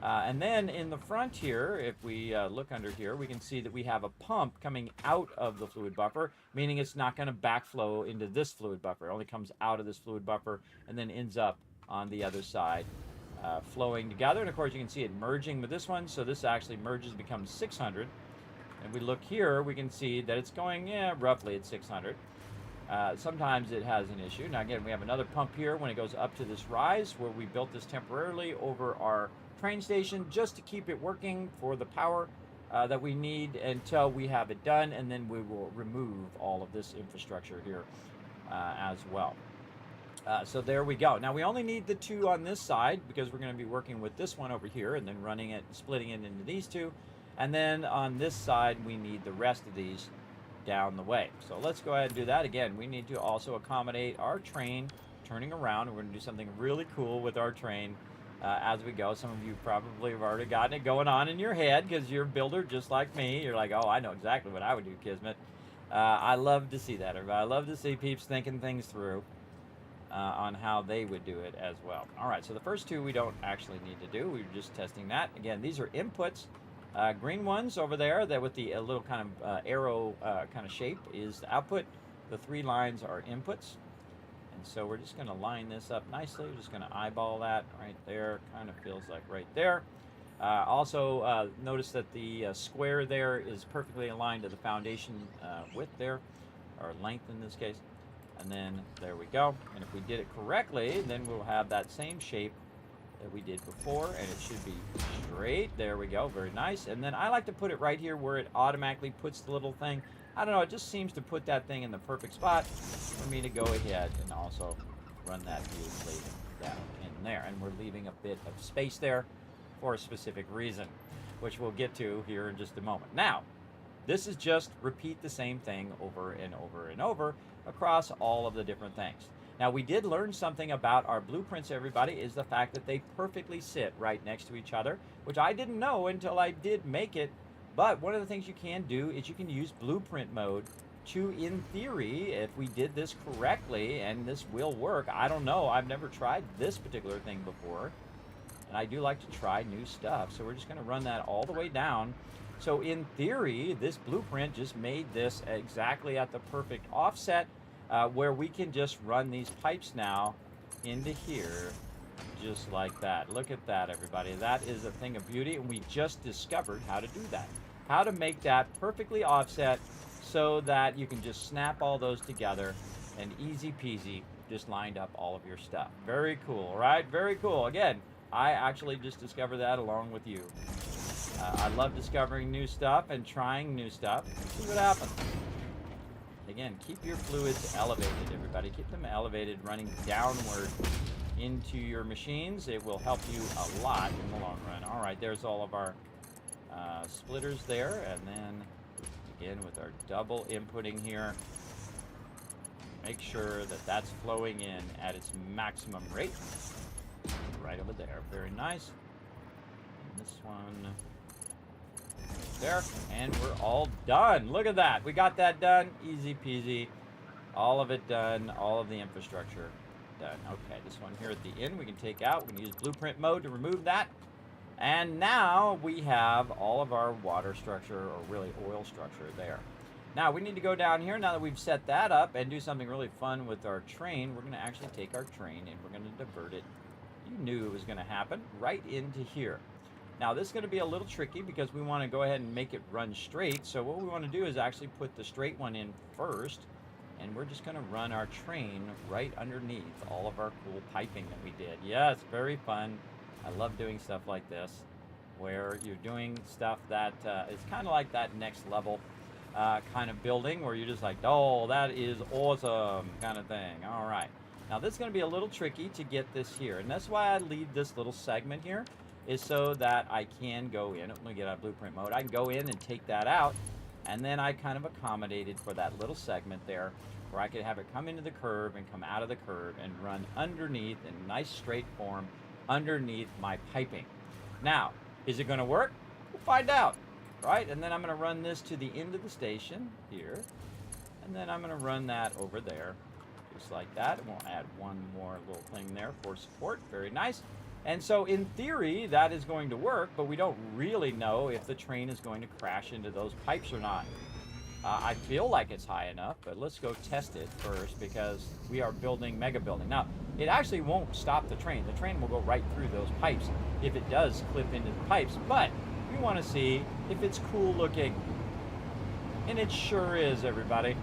And then in the front here, if we look under here, we can see that we have a pump coming out of the fluid buffer, meaning it's not going to backflow into this fluid buffer. It only comes out of this fluid buffer and then ends up on the other side, flowing together. And of course, you can see it merging with this one. So this actually merges, becomes 600. And we look here, we can see that it's going roughly at 600. Sometimes it has an issue. Now again, we have another pump here when it goes up to this rise where we built this temporarily over our train station just to keep it working for the power that we need until we have it done, and then we will remove all of this infrastructure here as well. So there we go. Now we only need the two on this side because we're going to be working with this one over here and then running it, splitting it into these two. And then on this side, we need the rest of these down the way. So let's go ahead and do that. Again, we need to also accommodate our train turning around. We're going to do something really cool with our train as we go. Some of you probably have already gotten it going on in your head because you're a builder just like me. You're like, oh, I know exactly what I would do, Kismet. I love to see that, everybody. I love to see peeps thinking things through on how they would do it as well. All right, so the first two we don't actually need to do. We're just testing that. Again, these are inputs. Green ones over there that with the little kind of arrow kind of shape is the output. The three lines are inputs. And so we're just going to line this up nicely. We're just going to eyeball that right there. Kind of feels like right there. Also, notice that the square there is perfectly aligned to the foundation width there, or length in this case. And then there we go. And if we did it correctly, then we'll have that same shape that we did before, and it should be straight. There we go. Very nice. And then I like to put it right here where it automatically puts the little thing. I don't know, it just seems to put that thing in the perfect spot for me to go ahead and also run that beautifully down in there. And we're leaving a bit of space there for a specific reason, which we'll get to here in just a moment. Now, this is just repeat the same thing over and over and over across all of the different things. Now, we did learn something about our blueprints, everybody, is the fact that they perfectly sit right next to each other, which I didn't know until I did make it. But one of the things you can do is you can use blueprint mode to, in theory, if we did this correctly, and this will work, I don't know, I've never tried this particular thing before, and I do like to try new stuff, so we're just going to run that all the way down. So in theory, this blueprint just made this exactly at the perfect offset, where we can just run these pipes now into here just like that. Look at that, everybody. That is a thing of beauty, and we just discovered how to do that. How to make that perfectly offset so that you can just snap all those together and easy peasy just lined up all of your stuff. Very cool, right? Very cool. Again, I actually just discovered that along with you. I love discovering new stuff and trying new stuff. See what happens. Again, keep your fluids elevated, everybody. Keep them elevated, running downward into your machines. It will help you a lot in the long run. All right, there's all of our splitters there. And then, again, with our double inputting here, make sure that that's flowing in at its maximum rate. Right over there. Very nice. And this one... there, and we're all done. Look at that. We got that done. Easy peasy. All of it done. All of the infrastructure done. Okay, this one here at the end we can take out. We can use blueprint mode to remove that. And now we have all of our water structure, or really oil structure, there. Now we need to go down here, now that we've set that up, and do something really fun with our train. We're going to actually take our train and we're going to divert it. You knew it was going to happen, right into here. Now this is going to be a little tricky because we want to go ahead and make it run straight. So what we want to do is actually put the straight one in first. And we're just going to run our train right underneath all of our cool piping that we did. Yes, very fun. I love doing stuff like this, where you're doing stuff that is kind of like that next level kind of building, where you're just like, oh, that is awesome kind of thing. All right. Now this is going to be a little tricky to get this here. And that's why I leave this little segment here, is so that I can go in. Let me get out of blueprint mode. I can go in and take that out. And then I kind of accommodated for that little segment there, where I could have it come into the curve and come out of the curve and run underneath in a nice straight form underneath my piping. Now, is it going to work? We'll find out, right? And then I'm going to run this to the end of the station here. And then I'm going to run that over there, just like that. And we'll add one more little thing there for support. Very nice. And so in theory, that is going to work, but we don't really know if the train is going to crash into those pipes or not. I feel like it's high enough, but let's go test it first, because we are building mega building. Now, it actually won't stop the train. The train will go right through those pipes if it does clip into the pipes, but we want to see if it's cool looking. And it sure is, everybody.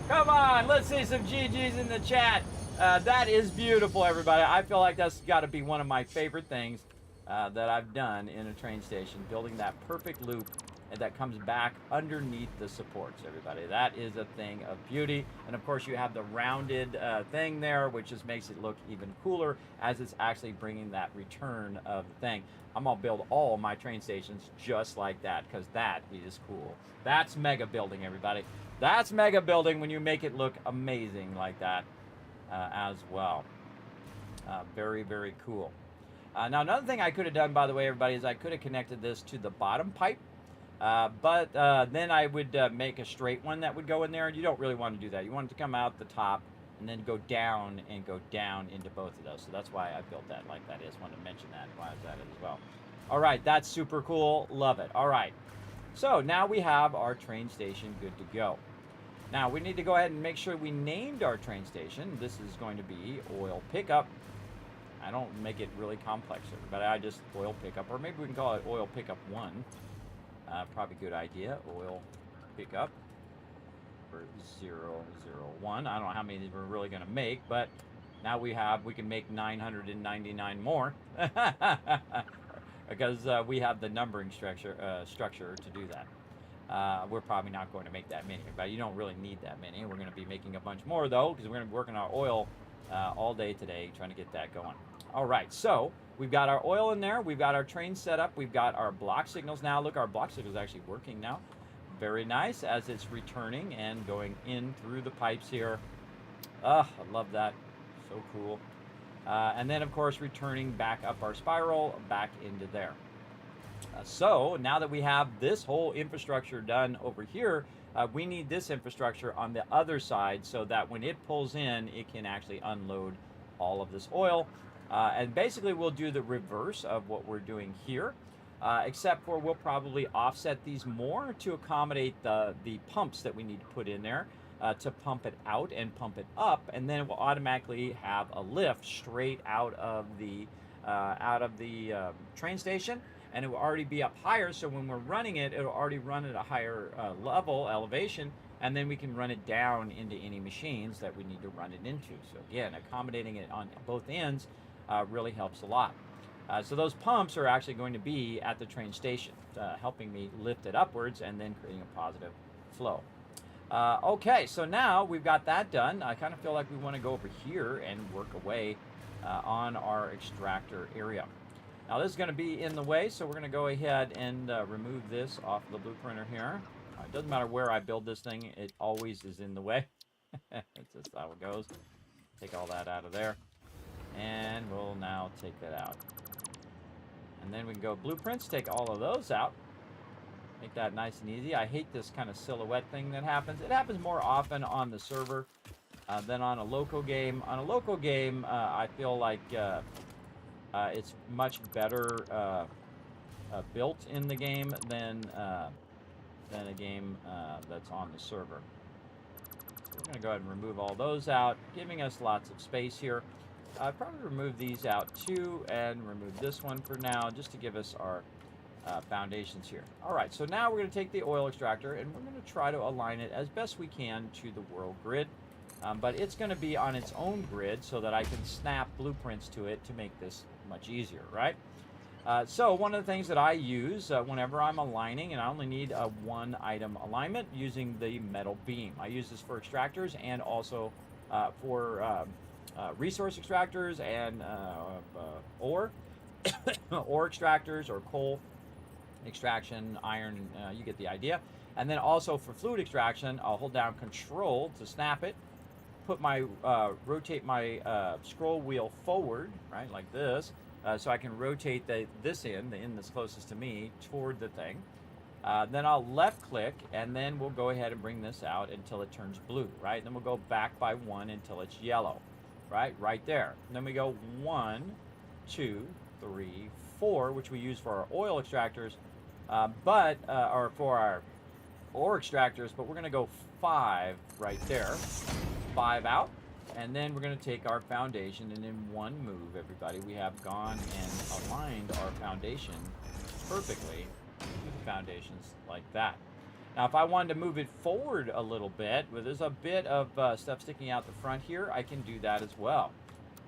Come on, let's see some GGs in the chat. That is beautiful, everybody. I feel like that's got to be one of my favorite things that I've done in a train station, building that perfect loop that comes back underneath the supports, everybody. That is a thing of beauty. And of course, you have the rounded thing there, which just makes it look even cooler, as it's actually bringing that return of the thing. I'm gonna build all my train stations just like that, because that is cool. That's mega building, everybody. That's mega building when you make it look amazing like that as well. Very, very cool. Now, another thing I could have done, by the way, everybody, is I could have connected this to the bottom pipe. But then I would make a straight one that would go in there. You don't really want to do that. You want it to come out the top and then go down into both of those. So that's why I built that like that is. Wanted to mention that why that as well. All right, that's super cool. Love it. All right. So now we have our train station good to go. Now we need to go ahead and make sure we named our train station. This is going to be oil pickup. I don't make it really complex, but I just oil pickup, or maybe we can call it oil pickup 1. Probably a good idea. Oil pickup for 001. I don't know how many we're really going to make, but now we can make 999 more because we have the numbering structure to do that. We're probably not going to make that many, but you don't really need that many. We're going to be making a bunch more though, because we're going to be working our oil all day today, trying to get that going. All right, so we've got our oil in there. We've got our train set up. We've got our block signals now. Look, our block signal is actually working now. Very nice, as it's returning and going in through the pipes here. I love that. So cool. And then, of course, returning back up our spiral, back into there. So now that we have this whole infrastructure done over here, we need this infrastructure on the other side so that when it pulls in, it can actually unload all of this oil. And basically, we'll do the reverse of what we're doing here, except for we'll probably offset these more to accommodate the pumps that we need to put in there to pump it out and pump it up, and then it will automatically have a lift straight out of the train station, and it will already be up higher. So when we're running it, it'll already run at a higher elevation, and then we can run it down into any machines that we need to run it into. So again, accommodating it on both ends really helps a lot. So those pumps are actually going to be at the train station, helping me lift it upwards and then creating a positive flow. Okay, so now we've got that done. I kind of feel like we want to go over here and work away on our extractor area. Now this is going to be in the way, so we're going to go ahead and remove this off the blueprinter here. It doesn't matter where I build this thing, it always is in the way. It's just how it goes. Take all that out of there. And we'll now take that out. And then we can go blueprints, take all of those out. Make that nice and easy. I hate this kind of silhouette thing that happens. It happens more often on the server Then on a local game, I feel like it's much better built in the game than a game that's on the server. So we're going to go ahead and remove all those out, giving us lots of space here. I'd probably remove these out too, and remove this one for now, just to give us our foundations here. All right, so now we're going to take the oil extractor, and we're going to try to align it as best we can to the world grid. But it's going to be on its own grid so that I can snap blueprints to it to make this much easier, right? So one of the things that I use whenever I'm aligning, and I only need a one item alignment using the metal beam. I use this for extractors and also for resource extractors and ore ore extractors or coal extraction, iron, you get the idea. And then also for fluid extraction, I'll hold down Control to snap it, put my rotate my scroll wheel forward, right, like this, so I can rotate this end, the end that's closest to me, toward the thing. Then I'll left click, and then we'll go ahead and bring this out until it turns blue, right? Then we'll go back by one until it's yellow, right there. And then we go 1, 2, 3, 4, which we use for our oil extractors, or for our ore extractors, but we're going to go 5 right there, 5 out, and then we're going to take our foundation, and in one move, everybody, we have gone and aligned our foundation perfectly to the foundations like that. Now, if I wanted to move it forward a little bit, well, there's a bit of stuff sticking out the front here, I can do that as well.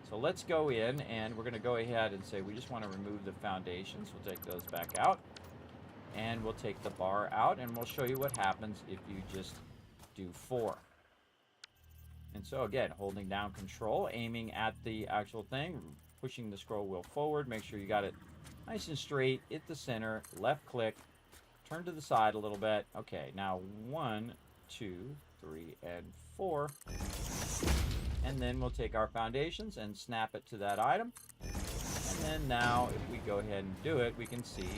So let's go in, and we're going to go ahead and say we just want to remove the foundations. We'll take those back out, and we'll take the bar out, and we'll show you what happens if you just do 4. And so again, holding down Control, aiming at the actual thing, pushing the scroll wheel forward, make sure you got it nice and straight, hit the center, left click, turn to the side a little bit. Okay, now 1, 2, 3, and 4. And then we'll take our foundations and snap it to that item. And then now, if we go ahead and do it, we can see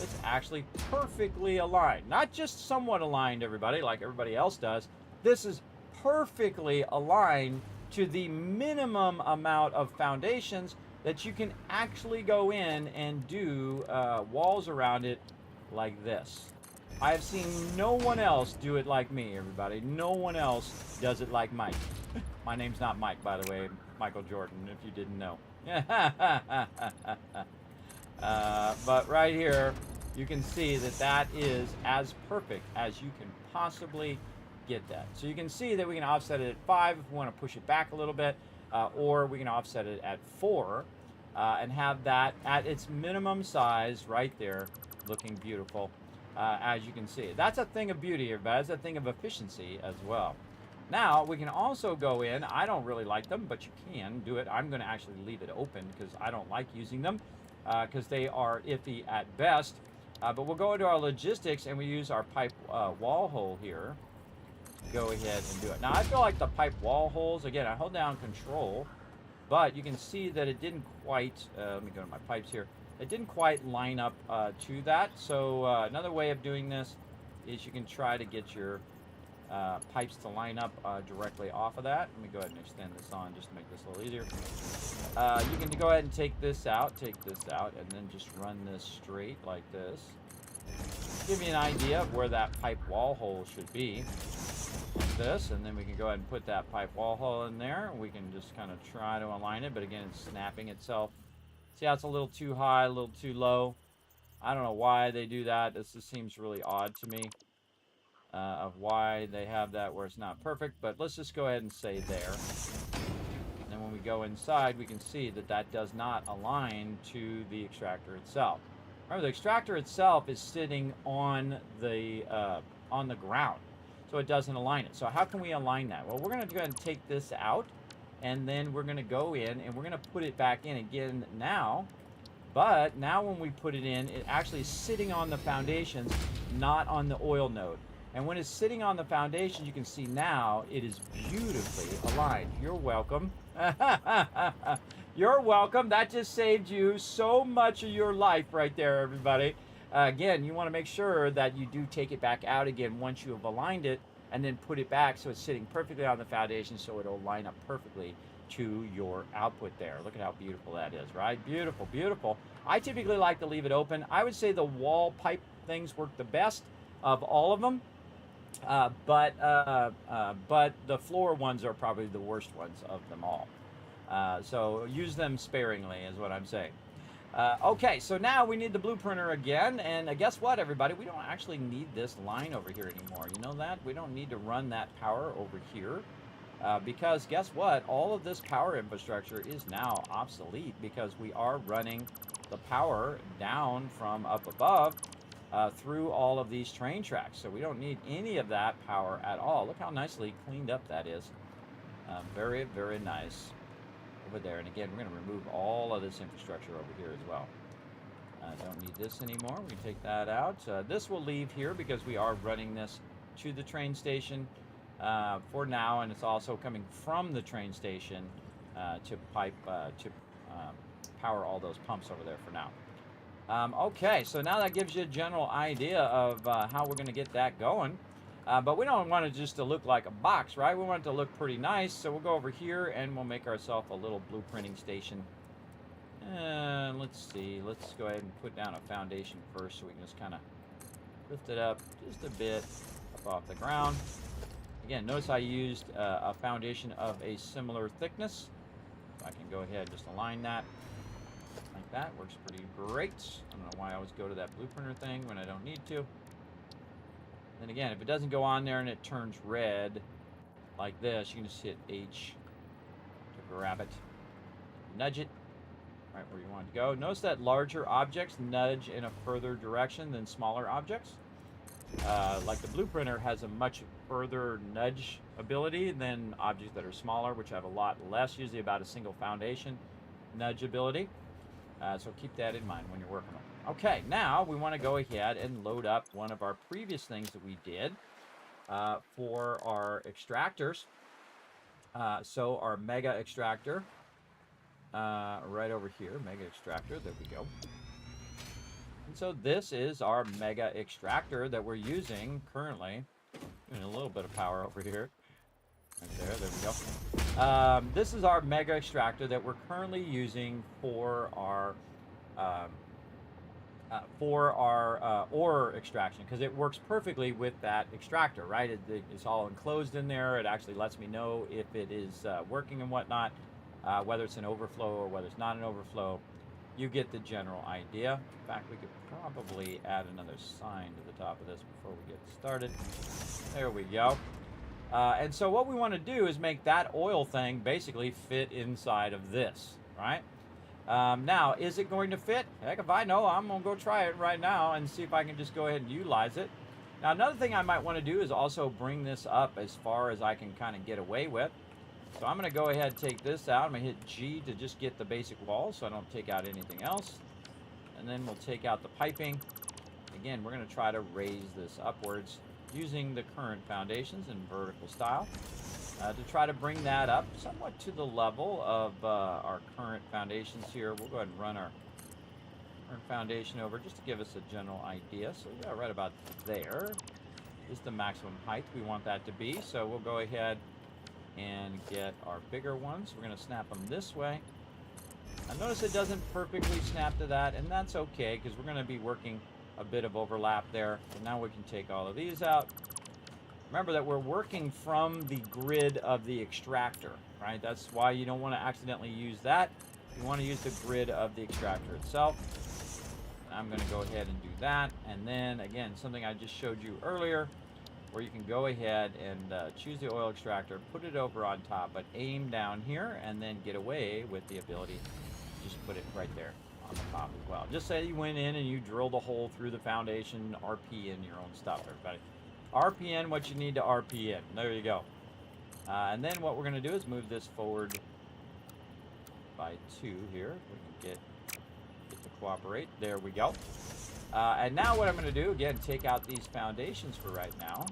it's actually perfectly aligned. Not just somewhat aligned, everybody, like everybody else does. This is perfectly aligned to the minimum amount of foundations that you can actually go in and do walls around it like this. I have seen no one else do it like me, everybody. No one else does it like Mike. My name's not Mike, by the way. Michael Jordan, if you didn't know. But right here, you can see that that is as perfect as you can possibly get that. So you can see that we can offset it at 5 if we want to push it back a little bit, or we can offset it at 4 and have that at its minimum size right there, looking beautiful, as you can see. That's a thing of beauty, everybody. That's a thing of efficiency as well. Now, we can also go in. I don't really like them, but you can do it. I'm going to actually leave it open because I don't like using them because they are iffy at best. But we'll go into our logistics, and we use our pipe wall hole here. Go ahead and do it. Now, I feel like the pipe wall holes, again, I hold down Control, but you can see that it didn't quite, let me go to my pipes here. It didn't quite line up to that. So another way of doing this is you can try to get your pipes to line up directly off of that. Let me go ahead and extend this on just to make this a little easier. You can go ahead and take this out, and then just run this straight like this. Give you an idea of where that pipe wall hole should be. Like this, and then we can go ahead and put that pipe wall hole in there. We can just kind of try to align it, but again, it's snapping itself. See how it's a little too high, a little too low? I don't know why they do that. This just seems really odd to me. Of why they have that where it's not perfect, but let's just go ahead and say there. And then when we go inside, we can see that that does not align to the extractor itself. Remember, the extractor itself is sitting on the ground, so it doesn't align it. So how can we align that? Well, we're going to go ahead and take this out, and then we're going to go in and we're going to put it back in again now. But now when we put it in, it actually is sitting on the foundations, not on the oil node. And when it's sitting on the foundation, you can see now it is beautifully aligned. You're welcome. You're welcome. That just saved you so much of your life right there, everybody. Again, you want to make sure that you do take it back out again once you have aligned it and then put it back so it's sitting perfectly on the foundation so it'll line up perfectly to your output there. Look at how beautiful that is, right? Beautiful, beautiful. I typically like to leave it open. I would say the wall pipe things work the best of all of them, but the floor ones are probably the worst ones of them all. So use them sparingly is what I'm saying. Okay, so now we need the blueprinter again, and guess what, everybody? We don't actually need this line over here anymore. You know that? We don't need to run that power over here, because guess what? All of this power infrastructure is now obsolete because we are running the power down from up above through all of these train tracks. So we don't need any of that power at all. Look how nicely cleaned up that is. Very, very nice. Over there, and again, we're going to remove all of this infrastructure over here as well. Don't need this anymore. We can take that out. This will leave here because we are running this to the train station for now, and it's also coming from the train station to power all those pumps over there for now. Okay, so now that gives you a general idea of how we're going to get that going. But we don't want it just to look like a box, right? We want it to look pretty nice. So we'll go over here and we'll make ourselves a little blueprinting station. And let's see. Let's go ahead and put down a foundation first so we can just kind of lift it up just a bit up off the ground. Again, notice I used a foundation of a similar thickness. So I can go ahead and just align that like that. Works pretty great. I don't know why I always go to that blueprinter thing when I don't need to. And again, if it doesn't go on there and it turns red like this, you can just hit H to grab it, nudge it right where you want it to go. Notice that larger objects nudge in a further direction than smaller objects. Like the blueprinter has a much further nudge ability than objects that are smaller, which have a lot less, usually about a single foundation nudge ability. So keep that in mind when you're working on it. Okay, now we want to go ahead and load up one of our previous things that we did for our extractors. So our mega extractor, right over here, mega extractor, there we go. And so this is our mega extractor that we're using currently. Doing a little bit of power over here. Right there we go. This is our mega extractor that we're currently using for our ore extraction, because it works perfectly with that extractor, right? It's all enclosed in there. It actually lets me know if it is working and whatnot, whether it's an overflow or whether it's not an overflow. You get the general idea. In fact, we could probably add another sign to the top of this before we get started. There we go. And so what we want to do is make that oil thing basically fit inside of this, right? Now, is it going to fit? Heck, if I know, I'm going to go try it right now and see if I can just go ahead and utilize it. Now, another thing I might want to do is also bring this up as far as I can kind of get away with. So I'm going to go ahead and take this out. I'm going to hit G to just get the basic wall so I don't take out anything else. And then we'll take out the piping. Again, we're going to try to raise this upwards using the current foundations in vertical style. To try to bring that up somewhat to the level of our current foundations here. We'll go ahead and run our current foundation over just to give us a general idea. So we got right about there is the maximum height we want that to be. So we'll go ahead and get our bigger ones. We're going to snap them this way. Now notice it doesn't perfectly snap to that, and that's okay because we're going to be working a bit of overlap there. So now we can take all of these out. Remember that we're working from the grid of the extractor, right? That's why you don't want to accidentally use that. You want to use the grid of the extractor itself. And I'm going to go ahead and do that. And then, again, something I just showed you earlier, where you can go ahead and choose the oil extractor, put it over on top, but aim down here, and then get away with the ability to just put it right there on the top as well. Just say you went in and you drilled a hole through the foundation, RP in your own stuff, everybody. RPN what you need to RPN. There you go. And then what we're going to do is move this forward by 2 here. We can get to cooperate. There we go. And now what I'm going to do, again, take out these foundations for right now,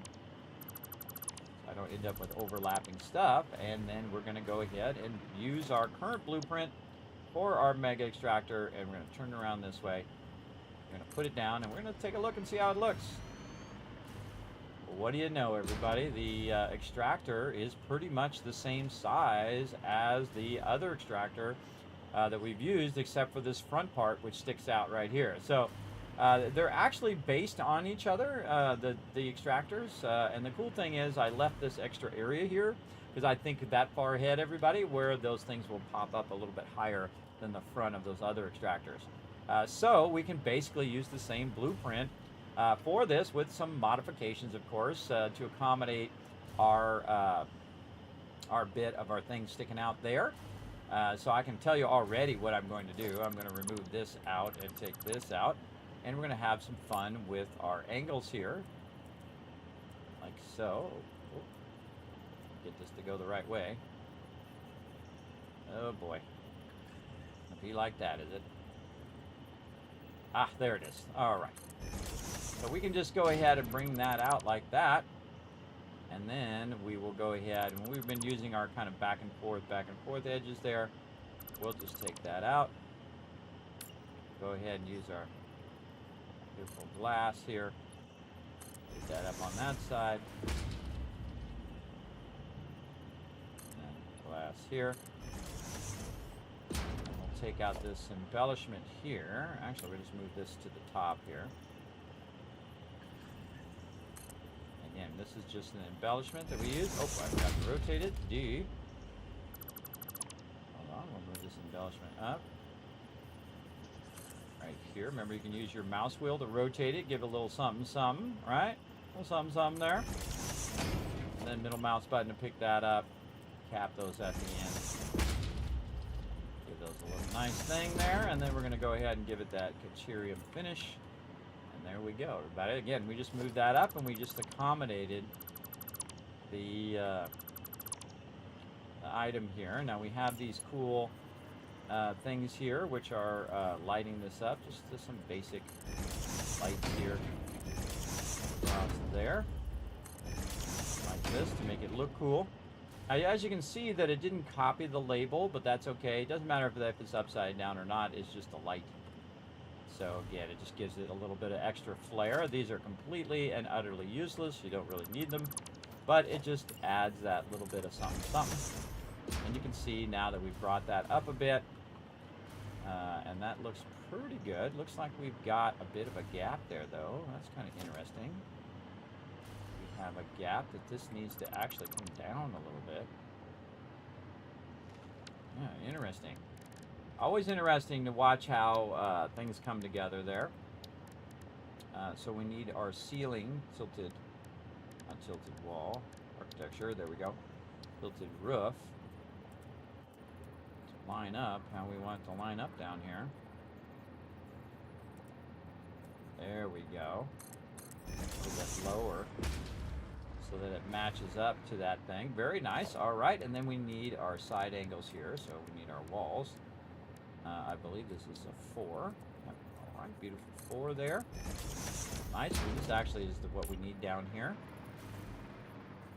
so I don't end up with overlapping stuff. And then we're going to go ahead and use our current blueprint for our mega extractor, and we're going to turn around this way. We're going to put it down, and we're going to take a look and see how it looks. what do you know, everybody? The extractor is pretty much the same size as the other extractor that we've used, except for this front part, which sticks out right here. So they're actually based on each other, the extractors. And the cool thing is I left this extra area here because I think that far ahead, everybody, where those things will pop up a little bit higher than the front of those other extractors. So we can basically use the same blueprint for this with some modifications, of course, to accommodate our bit of our thing sticking out there. So I can tell you already what I'm going to do. I'm going to remove this out and take this out. And we're going to have some fun with our angles here. Like so. Oh, get this to go the right way. Oh boy. It'll be like that, is it? Ah, there it is. All right. So we can just go ahead and bring that out like that. And then we will go ahead, and we've been using our kind of back and forth edges there. We'll just take that out. Go ahead and use our beautiful glass here. Put that up on that side. And glass here. And we'll take out this embellishment here. Actually, we'll just move this to the top here. Again, this is just an embellishment that we use. Oh, I forgot to rotate it. D. Hold on, we'll move this embellishment up. Right here. Remember, you can use your mouse wheel to rotate it. Give it a little something, something, right? A little something, something there. And then middle mouse button to pick that up. Cap those at the end. Give those a little nice thing there. And then we're going to go ahead and give it that Kachirium finish. There we go, everybody. Again, we just moved that up and we just accommodated the item here. Now we have these cool things here which are lighting this up. Just some basic lights here across there. Like this to make it look cool. Now, as you can see that it didn't copy the label, but that's okay. It doesn't matter if it's upside down or not. It's just a light. So again, it just gives it a little bit of extra flair. These are completely and utterly useless. You don't really need them. But it just adds that little bit of something, something. And you can see now that we've brought that up a bit. And that looks pretty good. Looks like we've got a bit of a gap there, though. That's kind of interesting. We have a gap that this needs to actually come down a little bit. Yeah, interesting. Always interesting to watch how things come together there. So we need our ceiling tilted, untilted wall architecture. There we go. Tilted roof to line up how we want it to line up down here. There we go. A little bit lower so that it matches up to that thing. Very nice. All right, and then we need our side angles here. So we need our walls. I believe this is a 4. Yep. All right, beautiful 4 there. Nice. So this actually is what we need down here.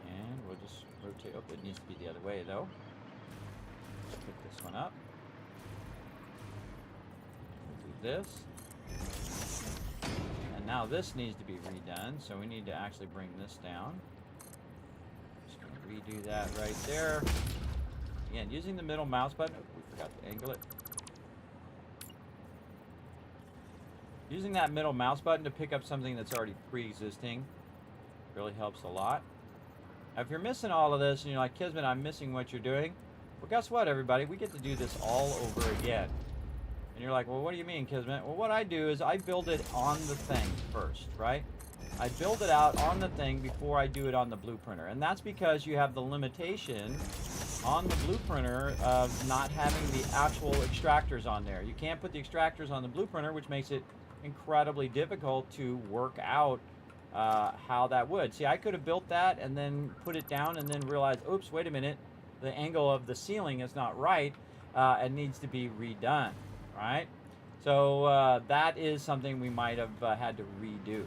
And we'll just rotate. Oh, it needs to be the other way, though. Just pick this one up. We'll do this. And now this needs to be redone, so we need to actually bring this down. Just going to redo that right there. Again, using the middle mouse button. Oh, we forgot to angle it. Using that middle mouse button to pick up something that's already pre-existing really helps a lot. Now, if you're missing all of this and you're like, Kismet, I'm missing what you're doing, well, guess what, everybody? We get to do this all over again. And you're like, well, what do you mean, Kismet? Well, what I do is I build it on the thing first, right? I build it out on the thing before I do it on the blueprinter. And that's because you have the limitation on the blueprinter of not having the actual extractors on there. You can't put the extractors on the blueprinter, which makes it incredibly difficult to work out how that would. See, I could have built that and then put it down and then realized, oops, wait a minute, the angle of the ceiling is not right and needs to be redone, right? So that is something we might have had to redo.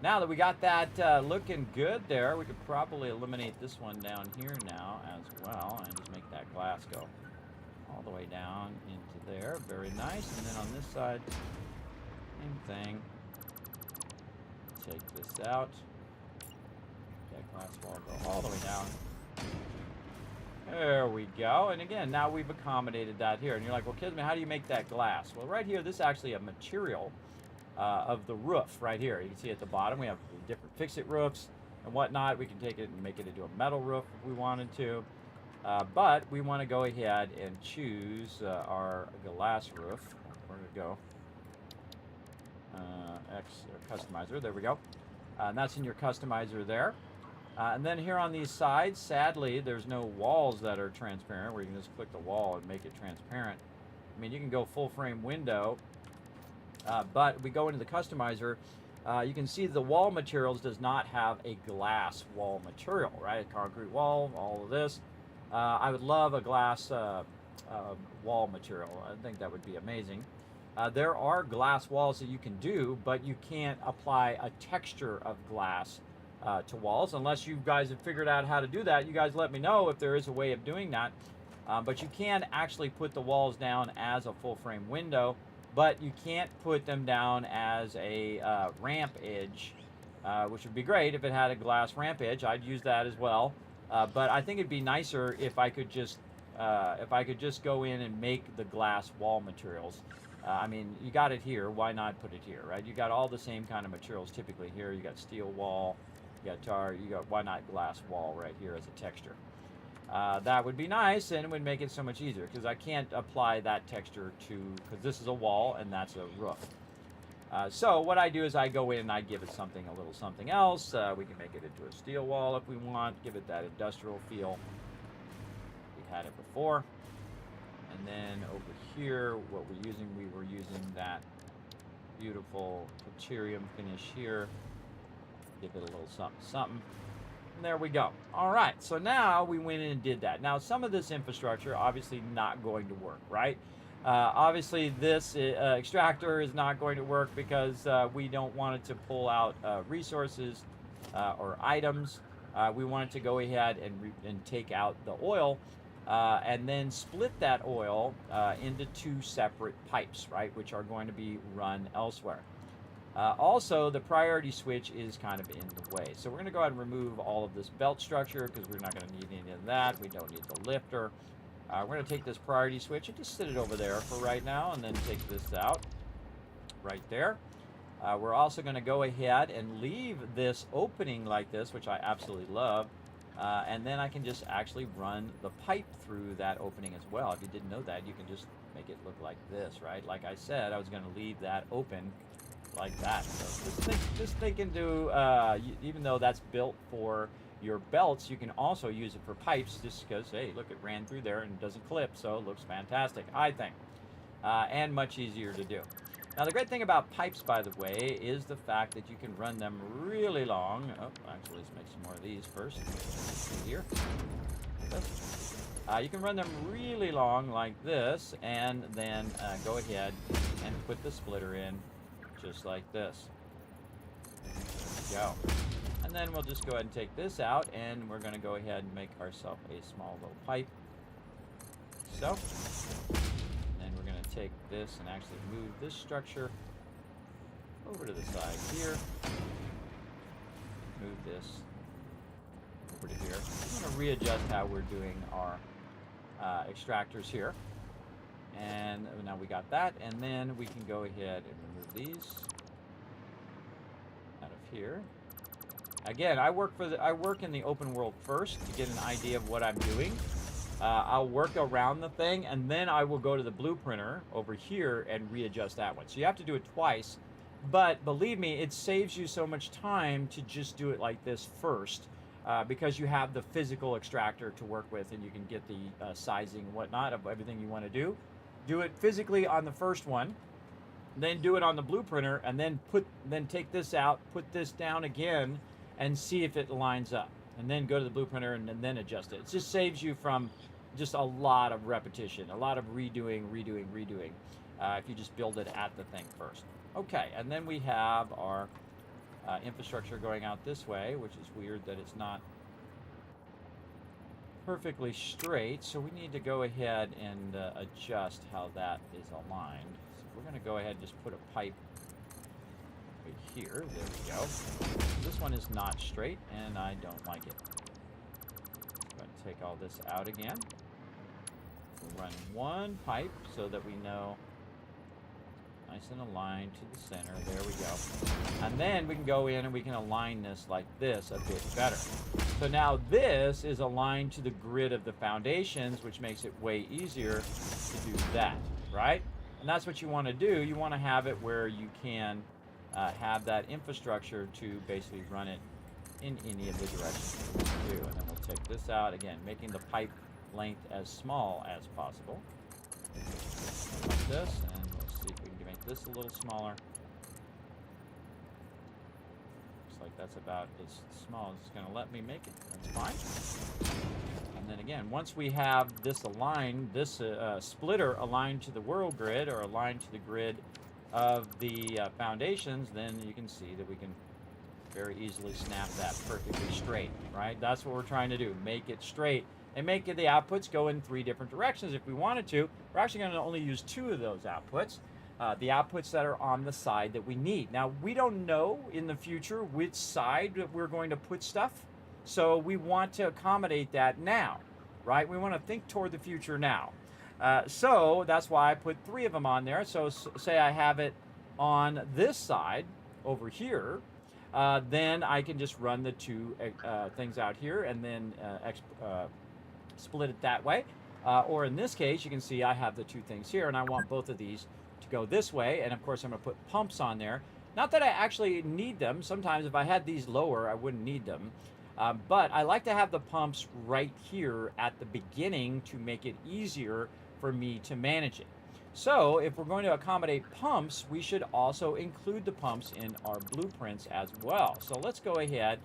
Now that we got that looking good there, we could probably eliminate this one down here now as well and just make that glass go all the way down into there. Very nice. And then on this side, same thing. Take this out. glass wall go all the way down. There we go. And again, now we've accommodated that here. And you're like, well, Kismet, how do you make that glass? Well, right here, this is actually a material of the roof right here. You can see at the bottom, we have different fix-it roofs and whatnot. We can take it and make it into a metal roof if we wanted to. But we want to go ahead and choose our glass roof. Where did it go? Customizer. There we go. And that's in your customizer there. And then here on these sides, sadly, there's no walls that are transparent where you can just click the wall and make it transparent. I mean, you can go full frame window, but we go into the customizer. You can see the wall materials does not have a glass wall material, right? A concrete wall, all of this. I would love a glass wall material. I think that would be amazing. There are glass walls that you can do, but you can't apply a texture of glass to walls unless you guys have figured out how to do that. You guys let me know if there is a way of doing that. But you can actually put the walls down as a full frame window, but you can't put them down as a ramp edge, which would be great if it had a glass ramp edge. I'd use that as well. But I think it'd be nicer if I could just go in and make the glass wall materials. I mean, you got it here. Why not put it here, right? You got all the same kind of materials typically here. You got steel wall, you got tar. You got why not glass wall right here as a texture. That would be nice, and it would make it so much easier because I can't apply that texture because this is a wall and that's a roof. So what I do is I go in and I give it a little something else. We can make it into a steel wall if we want, give it that industrial feel. We had it before. And then over here, what we were using that beautiful Deuterium finish here. Give it a little something, something. And there we go. All right, so now we went in and did that. Now, some of this infrastructure obviously not going to work, right? Obviously, this extractor is not going to work because we don't want it to pull out resources or items. We want it to go ahead and take out the oil and then split that oil into two separate pipes, right, which are going to be run elsewhere. Also, the priority switch is kind of in the way. So we're going to go ahead and remove all of this belt structure because we're not going to need any of that. We don't need the lifter. We're going to take this priority switch and just sit it over there for right now and then take this out right there. We're also going to go ahead and leave this opening like this, which I absolutely love. And then I can just actually run the pipe through that opening as well. If you didn't know that, you can just make it look like this, right? Like I said, I was going to leave that open like that. So just think into, even though that's built for your belts, you can also use it for pipes just because, hey, look, it ran through there and it doesn't clip, so it looks fantastic, I think. And much easier to do. Now, the great thing about pipes, by the way, is the fact that you can run them really long. Oh, actually, let's make some more of these first. Here. You can run them really long like this, and then go ahead and put the splitter in just like this. There we go. And then we'll just go ahead and take this out, and we're going to go ahead and make ourselves a small little pipe. So. Take this and actually move this structure over to the side here. Move this over to here. I'm going to readjust how we're doing our extractors here. And now we got that. And then we can go ahead and remove these out of here. Again, I work in the open world first to get an idea of what I'm doing. I'll work around the thing, and then I will go to the blueprinter over here and readjust that one. So you have to do it twice, but believe me, it saves you so much time to just do it like this first, because you have the physical extractor to work with, and you can get the sizing and whatnot of everything you want to do. Do it physically on the first one, then do it on the blueprinter, and then take this out, put this down again, and see if it lines up. And then go to the blueprinter and then adjust it. It just saves you from just a lot of repetition, a lot of redoing, if you just build it at the thing first. Okay, and then we have our infrastructure going out this way, which is weird that it's not perfectly straight. So we need to go ahead and adjust how that is aligned. So we're going to go ahead and just put a pipe right here. There we go. This one is not straight, and I don't like it. I'm going to take all this out again. We'll run one pipe so that we know nice and aligned to the center. There we go. And then we can go in and we can align this like this a bit better. So now this is aligned to the grid of the foundations, which makes it way easier to do that, right? And that's what you want to do. You want to have it where you can have that infrastructure to basically run it in any of the directions you want to do. And then we'll take this out again, making the pipe length as small as possible. Like this, and we'll see if we can make this a little smaller. Looks like that's about as small as it's going to let me make it. That's fine. And then again, once we have this aligned, this splitter aligned to the world grid or aligned to the grid of the foundations, then you can see that we can very easily snap that perfectly straight, right? That's what we're trying to do, make it straight and make the outputs go in 3 different directions if we wanted to. We're actually going to only use 2 of those outputs, the outputs that are on the side that we need. Now, we don't know in the future which side that we're going to put stuff, so we want to accommodate that now, right? We want to think toward the future now. So that's why I put 3 of them on there. So say I have it on this side over here, then I can just run the 2 things out here and then split it that way. Or in this case, you can see I have the 2 things here, and I want both of these to go this way. And of course, I'm going to put pumps on there. Not that I actually need them. Sometimes if I had these lower, I wouldn't need them. But I like to have the pumps right here at the beginning to make it easier for me to manage it. So if we're going to accommodate pumps, we should also include the pumps in our blueprints as well. So let's go ahead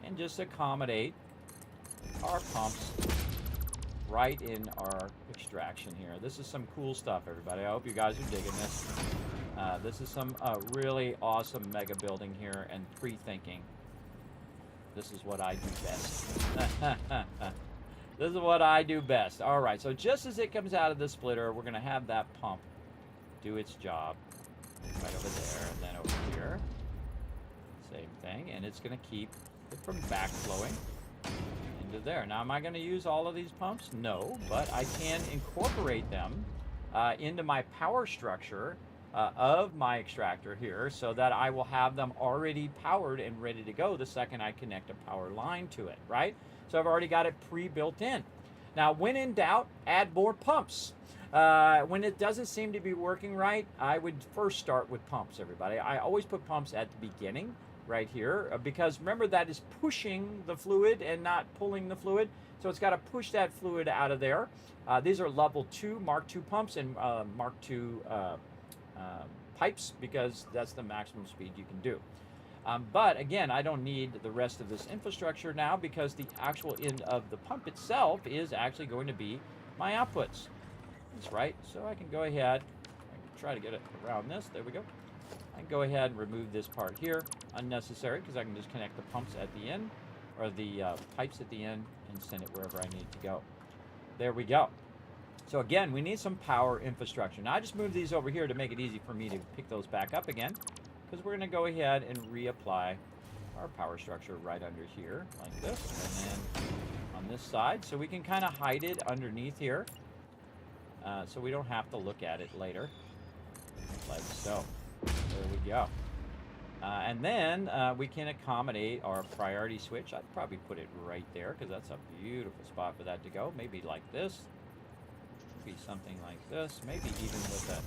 and just accommodate our pumps right in our extraction here. This is some cool stuff, everybody. I hope you guys are digging this. This is some really awesome mega building here and pre-thinking. This is what I do best. This is what I do best. All right, so just as it comes out of the splitter, we're going to have that pump do its job right over there and then over here. Same thing, and it's going to keep it from backflowing into there. Now, am I going to use all of these pumps? No, but I can incorporate them into my power structure of my extractor here so that I will have them already powered and ready to go the second I connect a power line to it, right? So I've already got it pre-built in. Now, when in doubt, add more pumps. When it doesn't seem to be working right, I would first start with pumps, everybody. I always put pumps at the beginning right here because remember that is pushing the fluid and not pulling the fluid. So it's got to push that fluid out of there. These are level 2 Mark II pumps and Mark II pipes because that's the maximum speed you can do. But again, I don't need the rest of this infrastructure now because the actual end of the pump itself is actually going to be my outputs. That's right. So I can go ahead, I can try to get it around this. There we go. I can go ahead and remove this part here, unnecessary, because I can just connect the pumps at the end, or the pipes at the end, and send it wherever I need it to go. There we go. So again, we need some power infrastructure. Now I just moved these over here to make it easy for me to pick those back up again, because we're going to go ahead and reapply our power structure right under here, like this, and then on this side, so we can kind of hide it underneath here, so we don't have to look at it later, like so. There we go. And then we can accommodate our priority switch. I'd probably put it right there, because that's a beautiful spot for that to go. Maybe like this. Be something like this. Maybe even with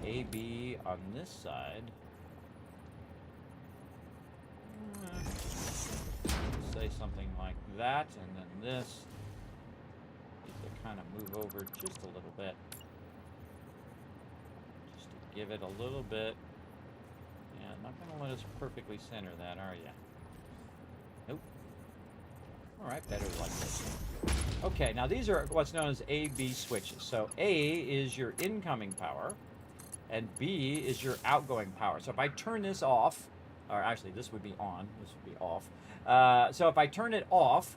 a AB on this side. Say something like that, and then this. Need to kind of move over just a little bit. Just to give it a little bit. Yeah, not going to let us perfectly center that, are you? Nope. All right, better like this. Okay, now these are what's known as A-B switches. So A is your incoming power, and B is your outgoing power. So if I turn this off, or actually this would be on, this would be off. So if I turn it off,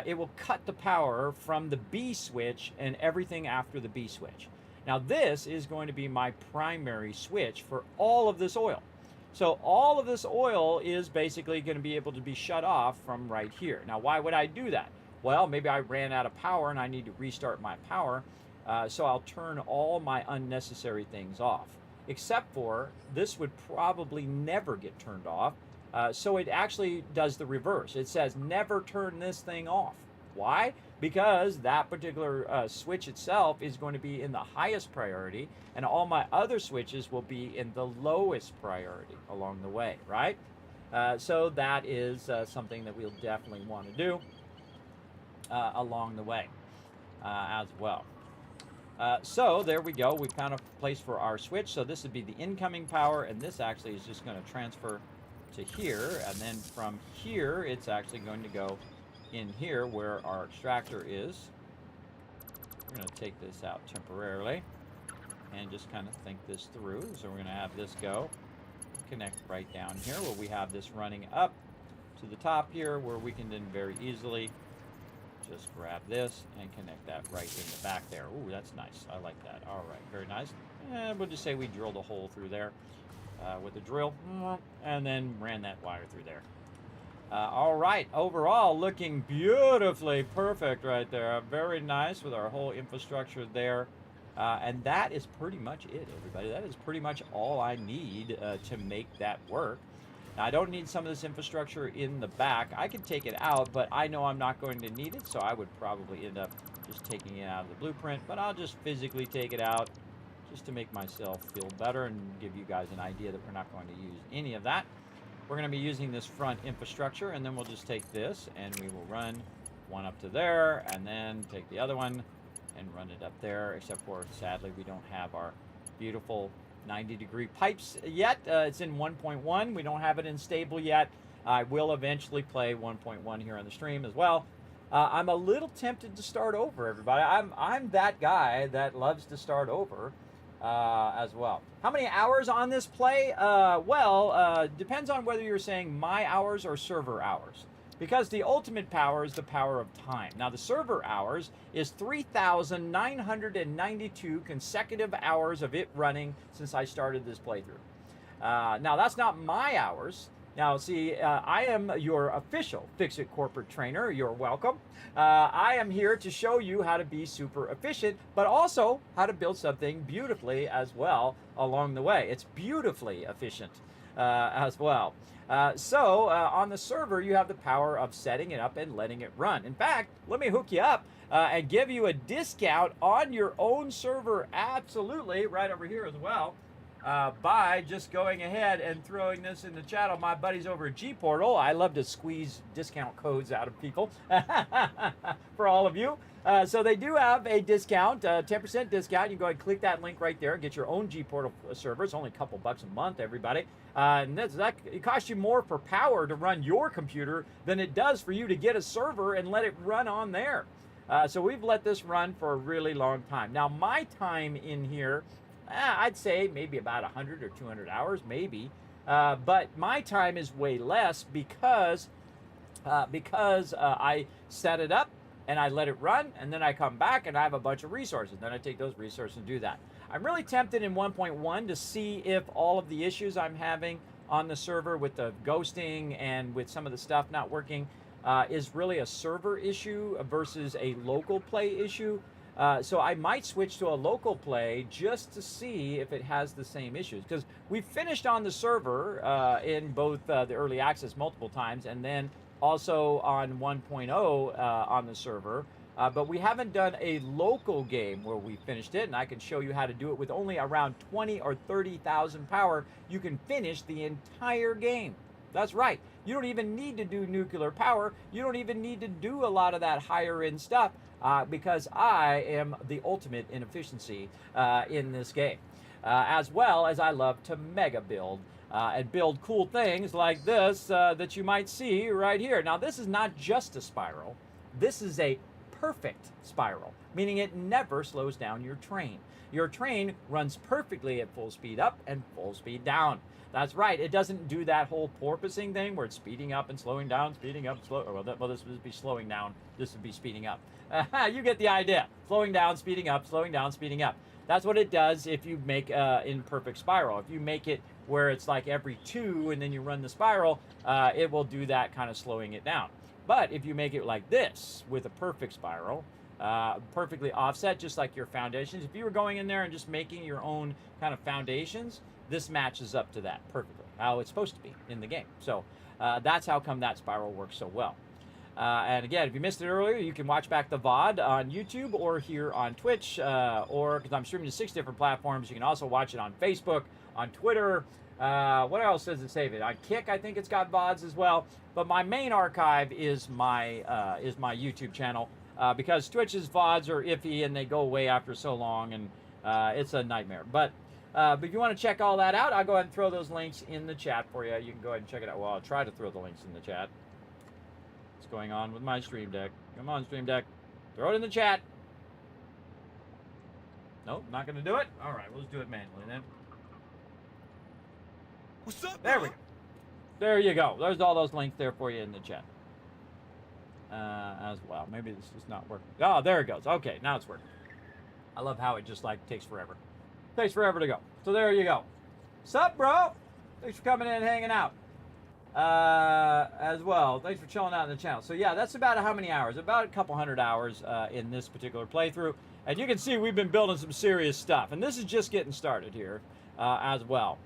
it will cut the power from the B switch and everything after the B switch. Now this is going to be my primary switch for all of this oil. So all of this oil is basically going to be able to be shut off from right here. Now, why would I do that? Well, maybe I ran out of power and I need to restart my power. So I'll turn all my unnecessary things off, except for this would probably never get turned off. So it actually does the reverse. It says never turn this thing off. Why? Because that particular switch itself is going to be in the highest priority, and all my other switches will be in the lowest priority along the way, right? So that is something that we'll definitely want to do along the way as well. So there we go. We found a place for our switch. So this would be the incoming power, and this actually is just going to transfer to here, and then from here it's actually going to go in here where our extractor is. We're going to take this out temporarily and just kind of think this through. So we're going to have this go, connect right down here where we have this running up to the top here, where we can then very easily just grab this and connect that right in the back there. Ooh, that's nice. I like that. All right, very nice. And we'll just say we drilled a hole through there with the drill, and then ran that wire through there. All right, overall looking beautifully perfect right there. Very nice with our whole infrastructure there. And that is pretty much it, everybody. That is pretty much all I need to make that work. Now, I don't need some of this infrastructure in the back. I can take it out, but I know I'm not going to need it, so I would probably end up just taking it out of the blueprint. But I'll just physically take it out just to make myself feel better and give you guys an idea that we're not going to use any of that. We're going to be using this front infrastructure, and then we'll just take this and we will run one up to there, and then take the other one and run it up there, except for, sadly, we don't have our beautiful 90-degree pipes yet. It's in 1.1. We don't have it in stable yet. I will eventually play 1.1 here on the stream as well. I'm a little tempted to start over, everybody. I'm that guy that loves to start over as well. How many hours on this play? Depends on whether you're saying my hours or server hours, because the ultimate power is the power of time. Now, the server hours is 3,992 consecutive hours of it running since I started this playthrough. Now, that's not my hours. Now, see, I am your official Fix-It corporate trainer. You're welcome. I am here to show you how to be super efficient, but also how to build something beautifully as well along the way. It's beautifully efficient as well. On the server, you have the power of setting it up and letting it run. In fact, let me hook you up and give you a discount on your own server, absolutely, right over here as well. By just going ahead and throwing this in the chat on my buddies over at G-Portal. I love to squeeze discount codes out of people for all of you. So they do have a discount, 10% discount. You can go ahead and click that link right there and get your own G-Portal server. It's only a couple bucks a month, everybody. And it costs you more for power to run your computer than it does for you to get a server and let it run on there. So we've let this run for a really long time. Now, my time in here, I'd say maybe about 100 or 200 hours, maybe. But my time is way less because I set it up and I let it run, and then I come back and I have a bunch of resources. Then I take those resources and do that. I'm really tempted in 1.1 to see if all of the issues I'm having on the server with the ghosting and with some of the stuff not working is really a server issue versus a local play issue. So I might switch to a local play just to see if it has the same issues, because we finished on the server in both the early access multiple times and then also on 1.0 on the server, but we haven't done a local game where we finished it, and I can show you how to do it with only around 20 or 30,000 power. You can finish the entire game. That's right. You don't even need to do nuclear power. You don't even need to do a lot of that higher end stuff because I am the ultimate in efficiency in this game. As well as I love to mega build and build cool things like this that you might see right here. Now, this is not just a spiral. This is a perfect spiral, meaning it never slows down your train. Your train runs perfectly at full speed up and full speed down. That's right. It doesn't do that whole porpoising thing where it's speeding up and slowing down, speeding up, slow. Well, this would be slowing down. This would be speeding up. You get the idea. Slowing down, speeding up, slowing down, speeding up. That's what it does if you make in perfect spiral. If you make it where it's like every 2 and then you run the spiral, it will do that, kind of slowing it down. But if you make it like this with a perfect spiral, perfectly offset, just like your foundations, if you were going in there and just making your own kind of foundations, this matches up to that perfectly, how it's supposed to be in the game. So that's how come that spiral works so well. And again, if you missed it earlier, you can watch back the VOD on YouTube or here on Twitch, or because I'm streaming to 6 different platforms, you can also watch it on Facebook, on Twitter. What else does it save it? On Kick, I think it's got VODs as well. But my main archive is my YouTube channel, because Twitch's VODs are iffy and they go away after so long, and it's a nightmare. But if you want to check all that out, I'll go ahead and throw those links in the chat for you. You can go ahead and check it out. Well, I'll try to throw the links in the chat. What's going on with my Stream Deck? Come on, Stream Deck. Throw it in the chat. Nope, not going to do it? All right, we'll just do it manually then.
What's up,
There we go. There you go. There's all those links there for you in the chat. As well. Maybe this is not working. Oh, there it goes. Okay, now it's working. I love how it just like takes forever. Takes forever to go. So there you go. Sup, bro? Thanks for coming in and hanging out. As well. Thanks for chilling out in the channel. So yeah, that's about how many hours? About a couple hundred hours in this particular playthrough. And you can see we've been building some serious stuff. And this is just getting started here as well.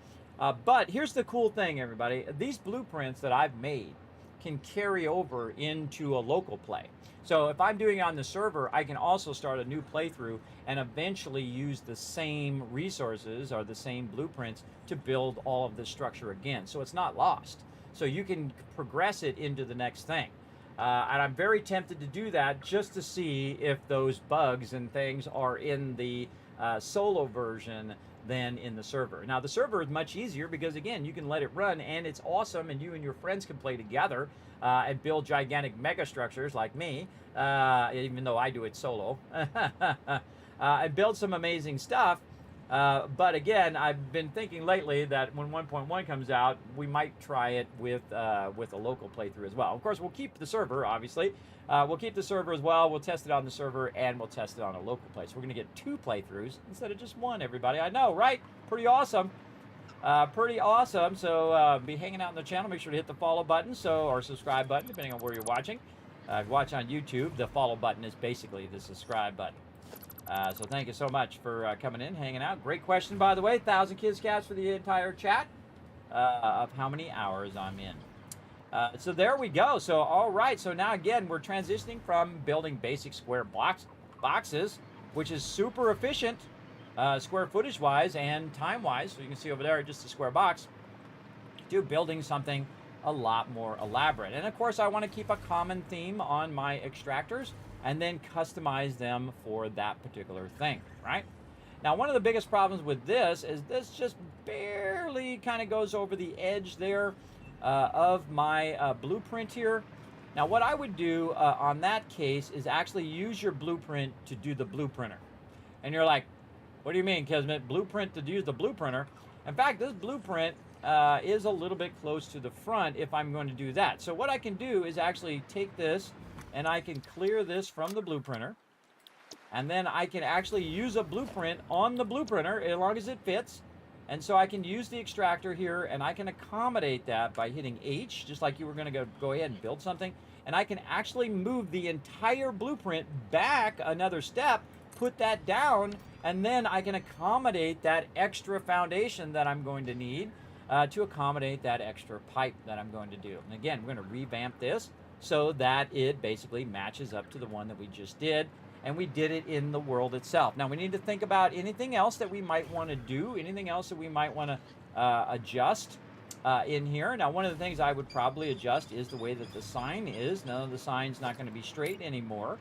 But here's the cool thing, everybody. These blueprints that I've made can carry over into a local play. So if I'm doing it on the server, I can also start a new playthrough and eventually use the same resources or the same blueprints to build all of this structure again. So it's not lost. So you can progress it into the next thing. And I'm very tempted to do that just to see if those bugs and things are in the solo version than in the server. Now the server is much easier because again, you can let it run and it's awesome, and you and your friends can play together and build gigantic mega structures like me, even though I do it solo, and build some amazing stuff. But again, I've been thinking lately that when 1.1 comes out, we might try it with a local playthrough as well. Of course, we'll keep the server, obviously. We'll keep the server as well. We'll test it on the server, and we'll test it on a local play. So we're going to get 2 playthroughs instead of just 1, everybody. I know, right? Pretty awesome. Pretty awesome. So be hanging out on the channel. Make sure to hit the follow button or subscribe button, depending on where you're watching. If you watch on YouTube, the follow button is basically the subscribe button. So thank you so much for coming in, hanging out. Great question, by the way. 1,000 kids cats for the entire chat of how many hours I'm in. So there we go. So all right. So now again, we're transitioning from building basic square boxes, which is super efficient, square footage wise and time wise. So you can see over there, just a square box, to building something a lot more elaborate. And of course, I want to keep a common theme on my extractors and then customize them for that particular thing, right? Now, one of the biggest problems with this is this just barely kind of goes over the edge there of my blueprint here. Now, what I would do on that case is actually use your blueprint to do the blueprinter. And you're like, what do you mean, Kismet? Blueprint to use the blueprinter? In fact, this blueprint is a little bit close to the front if I'm going to do that. So what I can do is actually take this and I can clear this from the blueprinter. And then I can actually use a blueprint on the blueprinter as long as it fits. And so I can use the extractor here and I can accommodate that by hitting H, just like you were going to go ahead and build something. And I can actually move the entire blueprint back another step, put that down, and then I can accommodate that extra foundation that I'm going to need to accommodate that extra pipe that I'm going to do. And again, we're going to revamp this so that it basically matches up to the one that we just did. And we did it in the world itself. Now we need to think about anything else that we might want to do, anything else that we might want to adjust in here. Now one of the things I would probably adjust is the way that the sign is. Now the sign's not going to be straight anymore.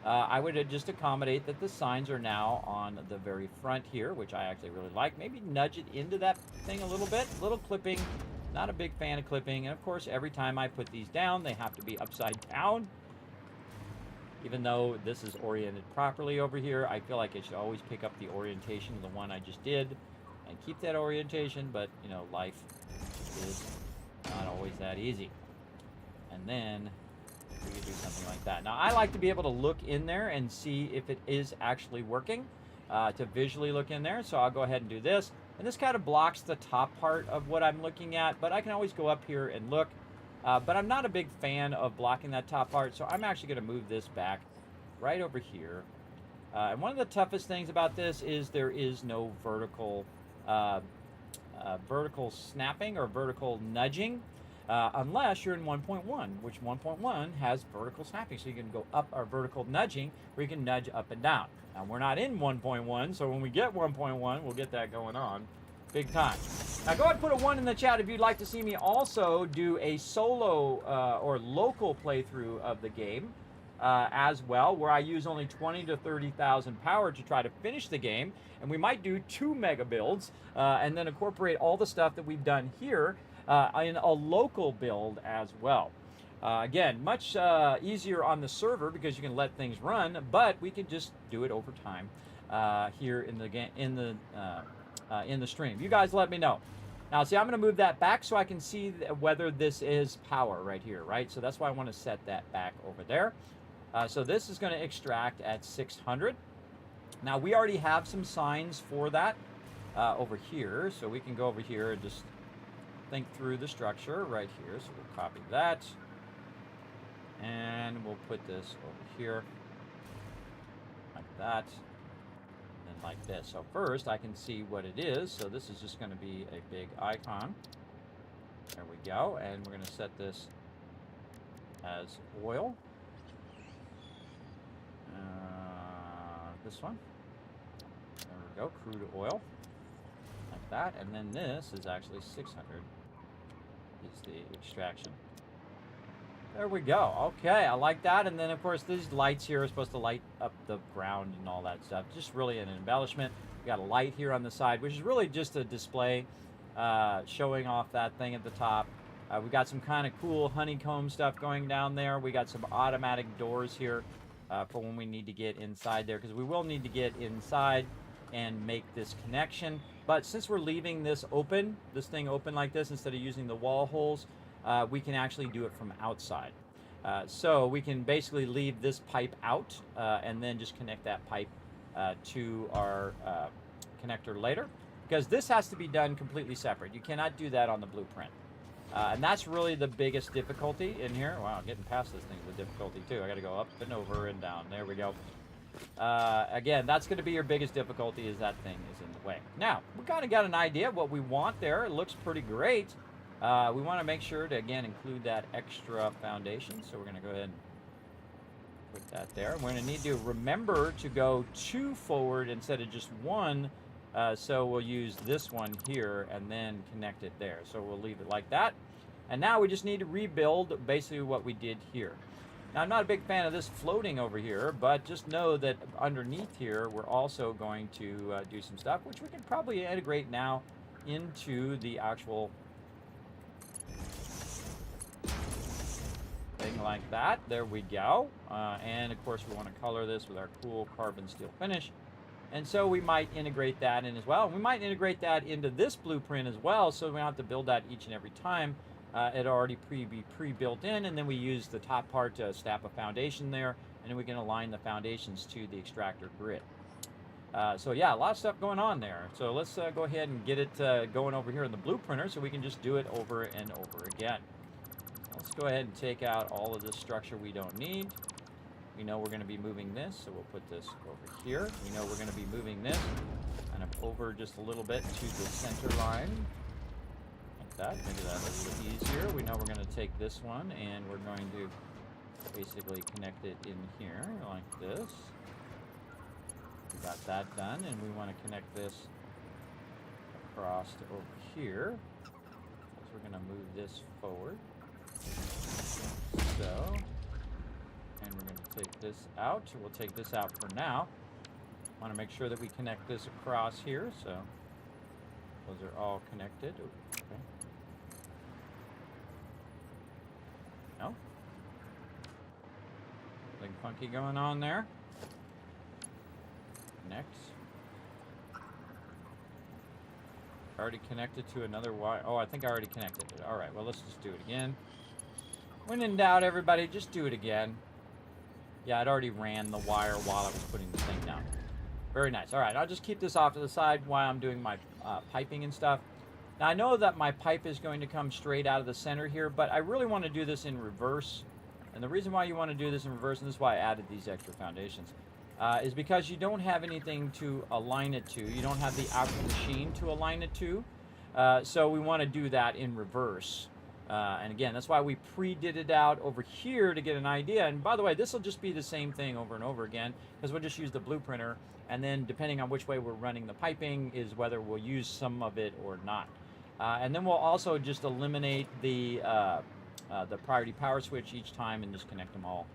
I would just accommodate that the signs are now on the very front here, which I actually really like. Maybe nudge it into that thing a little bit. Little clipping. Not a big fan of clipping. And of course, every time I put these down, they have to be upside down. Even though this is oriented properly over here, I feel like it should always pick up the orientation of the one I just did and keep that orientation, but you know, life is not always that easy. And then we can do something like that. Now, I like to be able to look in there and see if it is actually working, to visually look in there. So I'll go ahead and do this. And this kind of blocks the top part of what I'm looking at, but I can always go up here and look. But I'm not a big fan of blocking that top part, so I'm actually going to move this back right over here. And one of the toughest things about this is there is no vertical snapping or vertical nudging, unless you're in 1.1, which 1.1 has vertical snapping. So you can go up or vertical nudging, where you can nudge up and down. Now, we're not in 1.1, so when we get 1.1, we'll get that going on big time. Now, go ahead and put a 1 in the chat if you'd like to see me also do a solo or local playthrough of the game as well, where I use only 20 to 30,000 power to try to finish the game. And we might do 2 mega builds and then incorporate all the stuff that we've done here in a local build as well. Again, much easier on the server because you can let things run, but we can just do it over time here in the game, in the stream. You guys let me know. Now, see, I'm going to move that back so I can see whether this is power right here, right? So that's why I want to set that back over there. So this is going to extract at 600. Now, we already have some signs for that over here, so we can go over here and just think through the structure right here. So we'll copy that, and we'll put this over here like that. Like this. So first I can see what it is. So this is just going to be a big icon. There we go. And we're going to set this as oil. This one. There we go. Crude oil. Like that. And then this is actually 600 is the extraction. There we go. Okay, I like that. And then, of course, these lights here are supposed to light up the ground and all that stuff. Just really an embellishment. We got a light here on the side, which is really just a display showing off that thing at the top. We got some kind of cool honeycomb stuff going down there. We got some automatic doors here for when we need to get inside there, because we will need to get inside and make this connection. But since we're leaving this open, this thing open like this, instead of using the wall holes, we can actually do it from outside. So we can basically leave this pipe out and then just connect that pipe to our connector later, because this has to be done completely separate. You cannot do that on the blueprint. And that's really the biggest difficulty in here. Wow, getting past this thing is a difficulty too. I got to go up and over and down. There we go. Again, that's going to be your biggest difficulty, is that thing is in the way. Now, we kind of got an idea of what we want there. It looks pretty great. We want to make sure to, again, include that extra foundation. So we're going to go ahead and put that there. We're going to need to remember to go 2 forward instead of just 1. So we'll use this one here and then connect it there. So we'll leave it like that. And now we just need to rebuild basically what we did here. Now, I'm not a big fan of this floating over here, but just know that underneath here, we're also going to do some stuff, which we can probably integrate now into the actual thing like that. There we go. And of course, we want to color this with our cool carbon steel finish. And so we might integrate that in as well. We might integrate that into this blueprint as well, so we don't have to build that each and every time. It already be pre-built in, and then we use the top part to snap a foundation there, and then we can align the foundations to the extractor grid. So yeah, a lot of stuff going on there. So let's go ahead and get it going over here in the blueprinter so we can just do it over and over again. Let's go ahead and take out all of this structure we don't need. We know we're going to be moving this, so we'll put this over here. We know we're going to be moving this kind of over just a little bit to the center line. Like that. Maybe that's a little easier. We know we're going to take this one and we're going to basically connect it in here like this. We got that done, and we want to connect this across to over here. So we're going to move this forward. So, and we're going to take this out. We'll take this out for now. Want to make sure that we connect this across here, so those are all connected. Okay. No? Something funky going on there. Next. Already connected to another wire. Oh, I think I already connected it. All right, well, let's just do it again. When in doubt, everybody, just do it again. Yeah, it already ran the wire while I was putting the thing down. Very nice. All right, I'll just keep this off to the side while I'm doing my piping and stuff. Now I know that my pipe is going to come straight out of the center here, but I really want to do this in reverse. And the reason why you want to do this in reverse, and this is why I added these extra foundations, is because you don't have anything to align it to. You don't have the actual machine to align it to. So we want to do that in reverse. And again, that's why we pre-did it out over here to get an idea. And by the way, this will just be the same thing over and over again, because we'll just use the blueprinter. And then depending on which way we're running the piping is whether we'll use some of it or not. And then we'll also just eliminate the priority power switch each time and just connect them all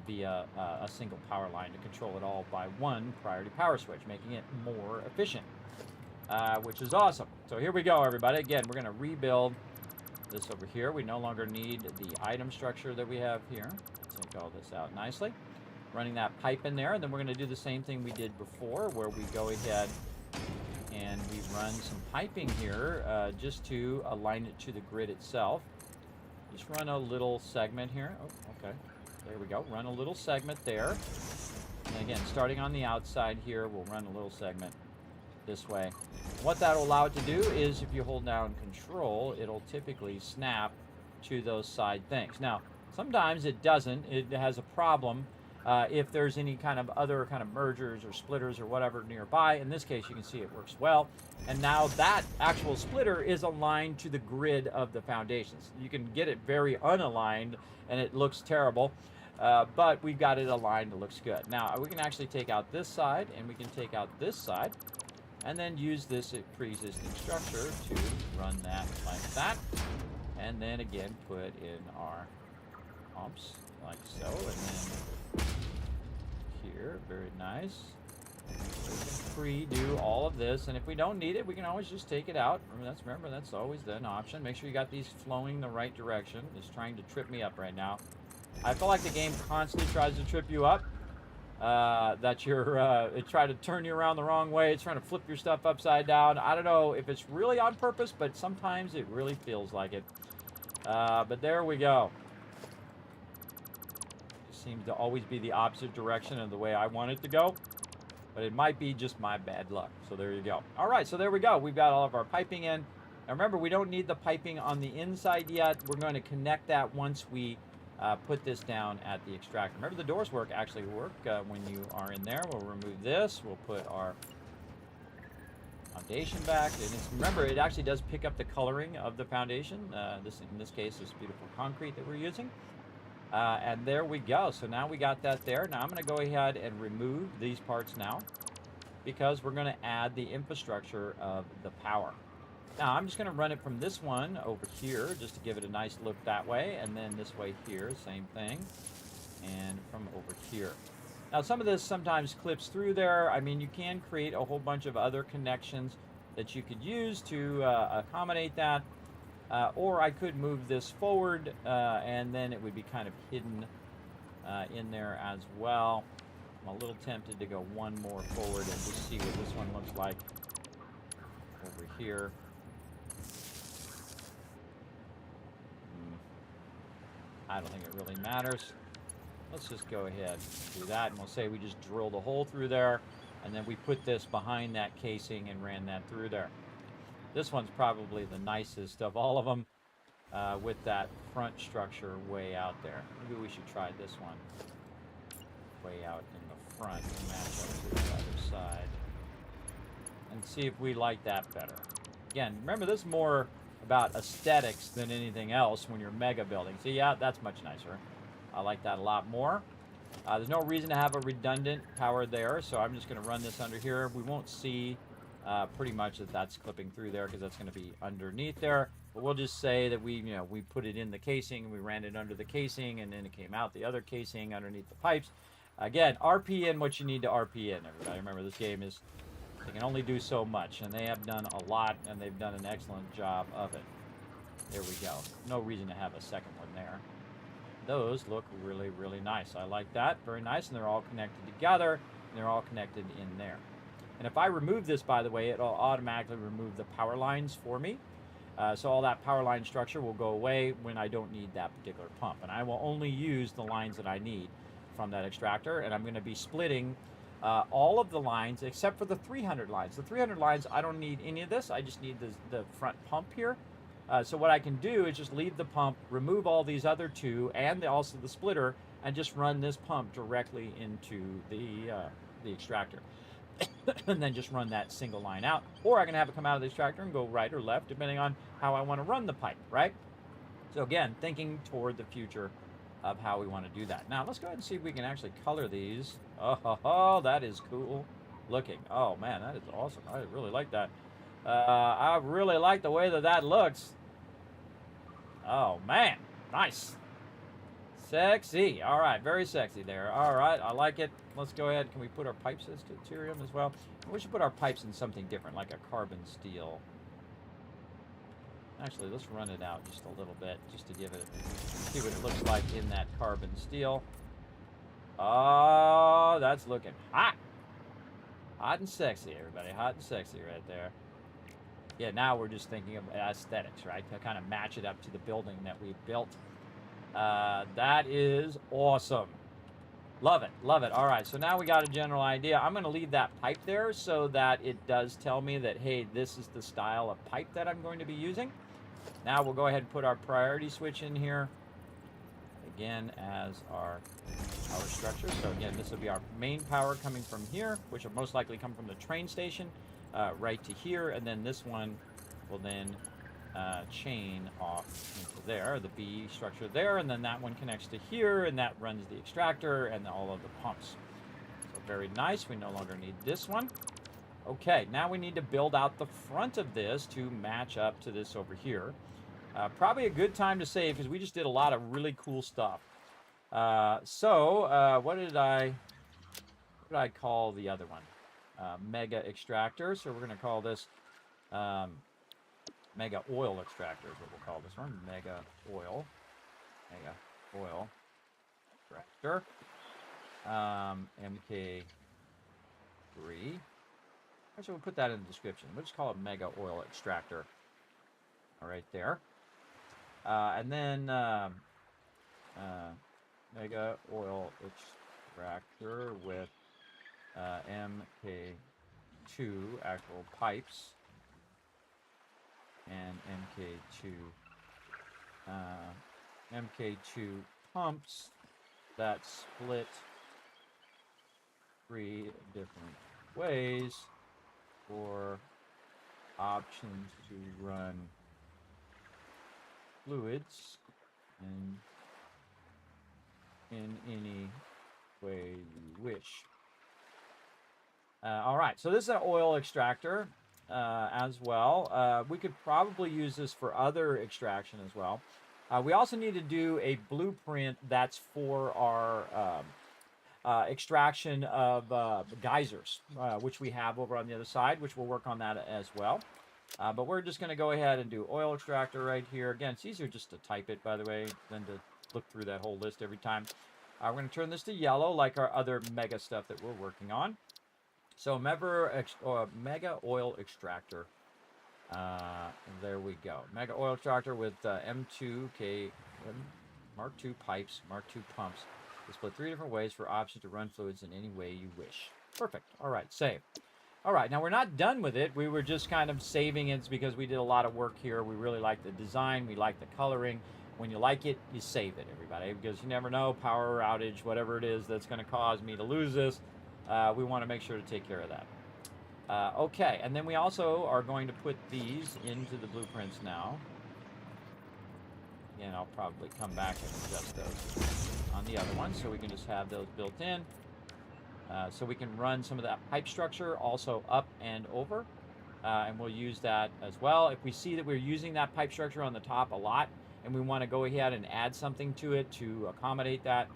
via a single power line to control it all by one priority power switch, making it more efficient, which is awesome. So here we go, everybody. Again, we're going to rebuild this over here. We no longer need the item structure that we have here. Take all this out nicely. Running that pipe in there, and then we're going to do the same thing we did before, where we go ahead and we run some piping here just to align it to the grid itself. Just run a little segment here. Oh, okay. There we go. Run a little segment there. And again, starting on the outside here, we'll run a little segment this way. And what that will allow it to do is, if you hold down Control, it'll typically snap to those side things. Now, sometimes it doesn't. It has a problem if there's any kind of other kind of mergers or splitters or whatever nearby. In this case, you can see it works well. And now that actual splitter is aligned to the grid of the foundations. You can get it very unaligned and it looks terrible, but we've got it aligned. It looks good. Now, we can actually take out this side and we can take out this side and then use this pre-existing structure to run that like that. And then again, put in our pumps like so, and then here, very nice. So we can pre-do all of this, and if we don't need it, we can always just take it out. Remember, that's always an option. Make sure you got these flowing the right direction. It's trying to trip me up right now. I feel like the game constantly tries to trip you up. That it try to turn you around the wrong way. It's trying to flip your stuff upside down. I don't know if it's really on purpose, but sometimes it really feels like it. But there we go. Seems to always be the opposite direction of the way I want it to go, but it might be just my bad luck. So there you go. All right, so there we go. We've got all of our piping in. Now remember, we don't need the piping on the inside yet. We're going to connect that once we put this down at the extractor. Remember, the doors actually work when you are in there. We'll remove this. We'll put our foundation back. And remember, it actually does pick up the coloring of the foundation. In this case, this beautiful concrete that we're using. And there we go. So now we got that there. Now I'm going to go ahead and remove these parts now, because we're going to add the infrastructure of the power. Now I'm just going to run it from this one over here just to give it a nice look that way, and then this way here, same thing, and from over here. Now some of this sometimes clips through there. I mean, you can create a whole bunch of other connections that you could use to accommodate that. Or I could move this forward, and then it would be kind of hidden in there as well. I'm a little tempted to go one more forward and just see what this one looks like over here. I don't think it really matters. Let's just go ahead and do that, and we'll say we just drilled a hole through there, and then we put this behind that casing and ran that through there. This one's probably the nicest of all of them, with that front structure way out there. Maybe we should try this one way out in the front and match up to the other side and see if we like that better. Again, remember, this is more about aesthetics than anything else when you're mega building. So yeah, that's much nicer. I like that a lot more. There's no reason to have a redundant power there, so I'm just going to run this under here. We won't see pretty much that's clipping through there, because that's going to be underneath there. But we'll just say that we put it in the casing, and we ran it under the casing, and then it came out the other casing underneath the pipes. Again, RP in what you need to RP in, everybody. Remember, this game they can only do so much, and they have done a lot, and they've done an excellent job of it. There we go. No reason to have a second one there. Those look really, really nice. I like that. Very nice, and they're all connected together, and they're all connected in there. And if I remove this, by the way, it'll automatically remove the power lines for me. So all that power line structure will go away when I don't need that particular pump. And I will only use the lines that I need from that extractor. And I'm going to be splitting all of the lines except for the 300 lines. The 300 lines, I don't need any of this. I just need the front pump here. So what I can do is just leave the pump, remove all these other two, and also the splitter, and just run this pump directly into the extractor. And then just run that single line out. Or I can have it come out of the extractor and go right or left, depending on how I want to run the pipe, right? So again, thinking toward the future of how we want to do that. Now, let's go ahead and see if we can actually color these. Oh, that is cool looking. Oh, man, that is awesome. I really like that. I really like the way that looks. Oh, man, nice. Sexy. All right, very sexy there. All right, I like it. Let's go ahead. Can we put our pipes as deuterium as well? We should put our pipes in something different, like a carbon steel. Actually, let's run it out just a little bit, just to give it, see what it looks like in that carbon steel. Oh, that's looking hot. Hot and sexy, everybody. Hot and sexy right there. Yeah, now we're just thinking of aesthetics, right? To kind of match it up to the building that we built. That is awesome. Love it, love it. All right, so now we got a general idea. I'm going to leave that pipe there so that it does tell me that, hey, this is the style of pipe that I'm going to be using. Now we'll go ahead and put our priority switch in here, again, as our power structure. So again, this will be our main power coming from here, which will most likely come from the train station right to here, and then this one will then chain off into there, the B structure there, and then that one connects to here, and that runs the extractor and all of the pumps. So very nice. We no longer need this one. Okay, now we need to build out the front of this to match up to this over here. Probably a good time to save because we just did a lot of really cool stuff. What did I call the other one? Mega extractor. So we're going to call this Mega oil extractor is what we'll call this one. Mega oil extractor. MK3. Actually, we'll put that in the description. We'll just call it Mega oil extractor. All right there. And then Mega oil extractor with MK2 actual pipes. And MK2 pumps that split 3 different ways for options to run fluids in any way you wish. All right, so this is an oil extractor. As well. We could probably use this for other extraction as well. We also need to do a blueprint that's for our extraction of geysers, which we have over on the other side, which we'll work on that as well. But we're just going to go ahead and do oil extractor right here. Again, it's easier just to type it, by the way, than to look through that whole list every time. We're going to turn this to yellow like our other mega stuff that we're working on. So Mega oil extractor. There we go. Mega oil extractor with M2K Mark II pipes, Mark II pumps. They split 3 different ways for options to run fluids in any way you wish. Perfect. All right, save. All right, now we're not done with it. We were just kind of saving it because we did a lot of work here. We really like the design. We like the coloring. When you like it, you save it, everybody, because you never know, power outage, whatever it is that's going to cause me to lose this. We want to make sure to take care of that. Okay, and then we also are going to put these into the blueprints now. Again, I'll probably come back and adjust those on the other one, so we can just have those built in. So we can run some of that pipe structure also up and over, and we'll use that as well. If we see that we're using that pipe structure on the top a lot, and we want to go ahead and add something to it to accommodate that,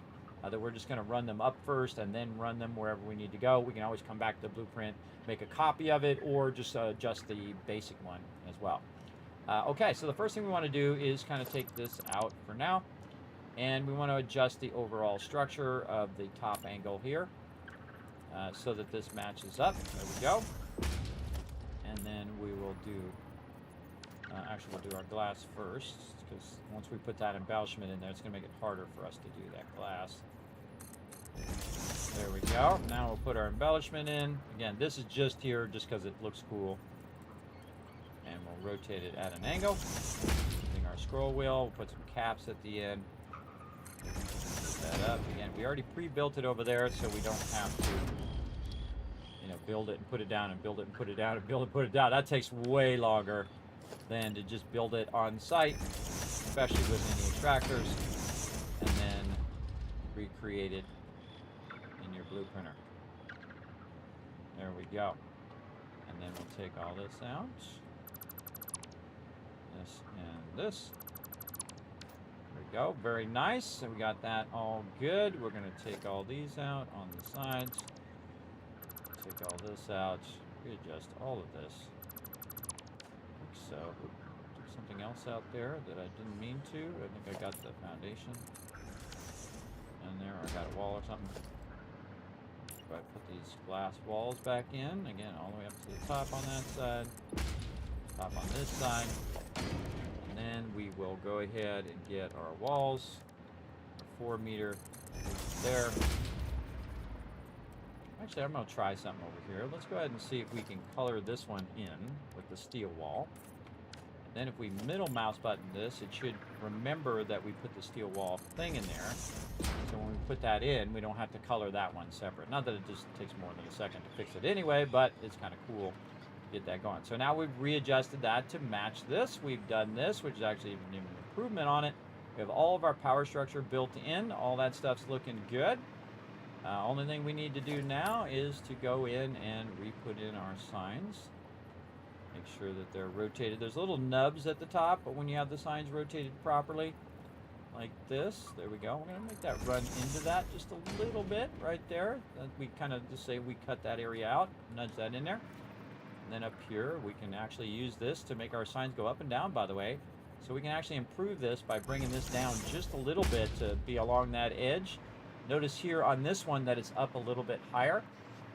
that we're just going to run them up first and then run them wherever we need to go. We can always come back to the blueprint, make a copy of it, or just adjust the basic one as well. Okay, so the first thing we want to do is kind of take this out for now, and we want to adjust the overall structure of the top angle here so that this matches up. There we go. And then we will do, actually we'll do our glass first, because once we put that embellishment in there, it's going to make it harder for us to do that glass. There we go. Now we'll put our embellishment in. Again, this is just here just because it looks cool. And we'll rotate it at an angle. Using our scroll wheel, we'll put some caps at the end. Put that up. Again, we already pre-built it over there, so we don't have to, you know, build it and put it down and build it and put it down and build it and put it down. That takes way longer than to just build it on site, especially with any extractors, and then recreate it in your blue printer. There we go. And then we'll take all this out. This and this. There we go. Very nice. So we got that all good. We're going to take all these out on the sides. Take all this out. Readjust all of this. Like so. There's something else out there that I didn't mean to. I think I got the foundation in there. Or I got a wall or something. If I put these glass walls back in, again, all the way up to the top on that side, top on this side, and then we will go ahead and get our walls, our 4 meter there. Actually, I'm going to try something over here. Let's go ahead and see if we can color this one in with the steel wall. And then if we middle mouse button this, it should remember that we put the steel wall thing in there. So when we put that in, we don't have to color that one separate. Not that it just takes more than a second to fix it anyway, but it's kind of cool to get that going. So now we've readjusted that to match this. We've done this, which is actually even an improvement on it. We have all of our power structure built in. All that stuff's looking good. Only thing we need to do now is to go in and re-put in our signs. Make sure that they're rotated. There's little nubs at the top, but when you have the signs rotated properly, like this, there we go. We're going to make that run into that just a little bit right there. We kind of just say we cut that area out, nudge that in there. And then up here, we can actually use this to make our signs go up and down, by the way. So we can actually improve this by bringing this down just a little bit to be along that edge. Notice here on this one that it's up a little bit higher.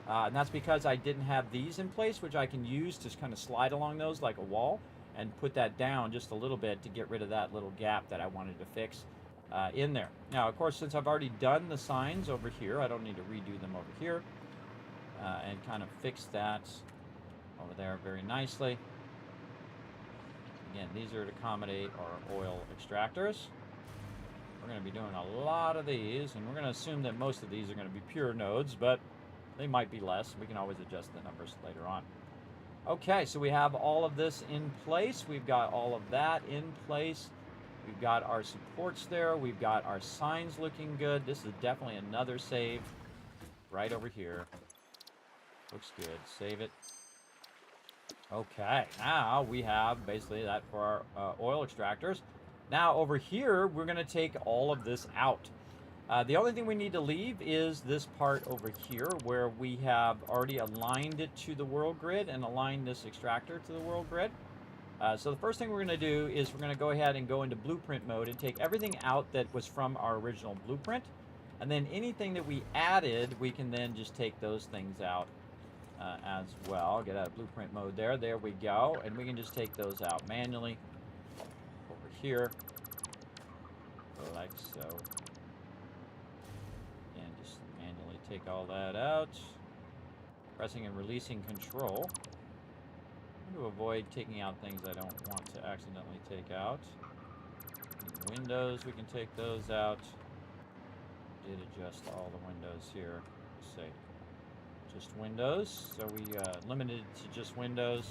And that's because I didn't have these in place, which I can use to kind of slide along those like a wall and put that down just a little bit to get rid of that little gap that I wanted to fix in there. Now, of course, since I've already done the signs over here, I don't need to redo them over here and kind of fix that over there very nicely. Again, these are to accommodate our oil extractors. We're going to be doing a lot of these, and we're going to assume that most of these are going to be pure nodes, but they might be less. We can always adjust the numbers later on. Okay, so we have all of this in place. We've got all of that in place. We've got our supports there. We've got our signs looking good. This is definitely another save right over here. Looks good. Save it. Okay, now we have basically that for our oil extractors. Now over here, we're going to take all of this out. The only thing we need to leave is this part over here where we have already aligned it to the world grid and aligned this extractor to the world grid. So the first thing we're going to do is we're going to go ahead and go into blueprint mode and take everything out that was from our original blueprint. And then anything that we added, we can then just take those things out as well. Get out of blueprint mode there. There we go. And we can just take those out manually over here, like so. And just manually take all that out. Pressing and releasing control to avoid taking out things I don't want to accidentally take out. In Windows, we can take those out. Did adjust all the windows here. Let's say just Windows. So we limited it to just Windows.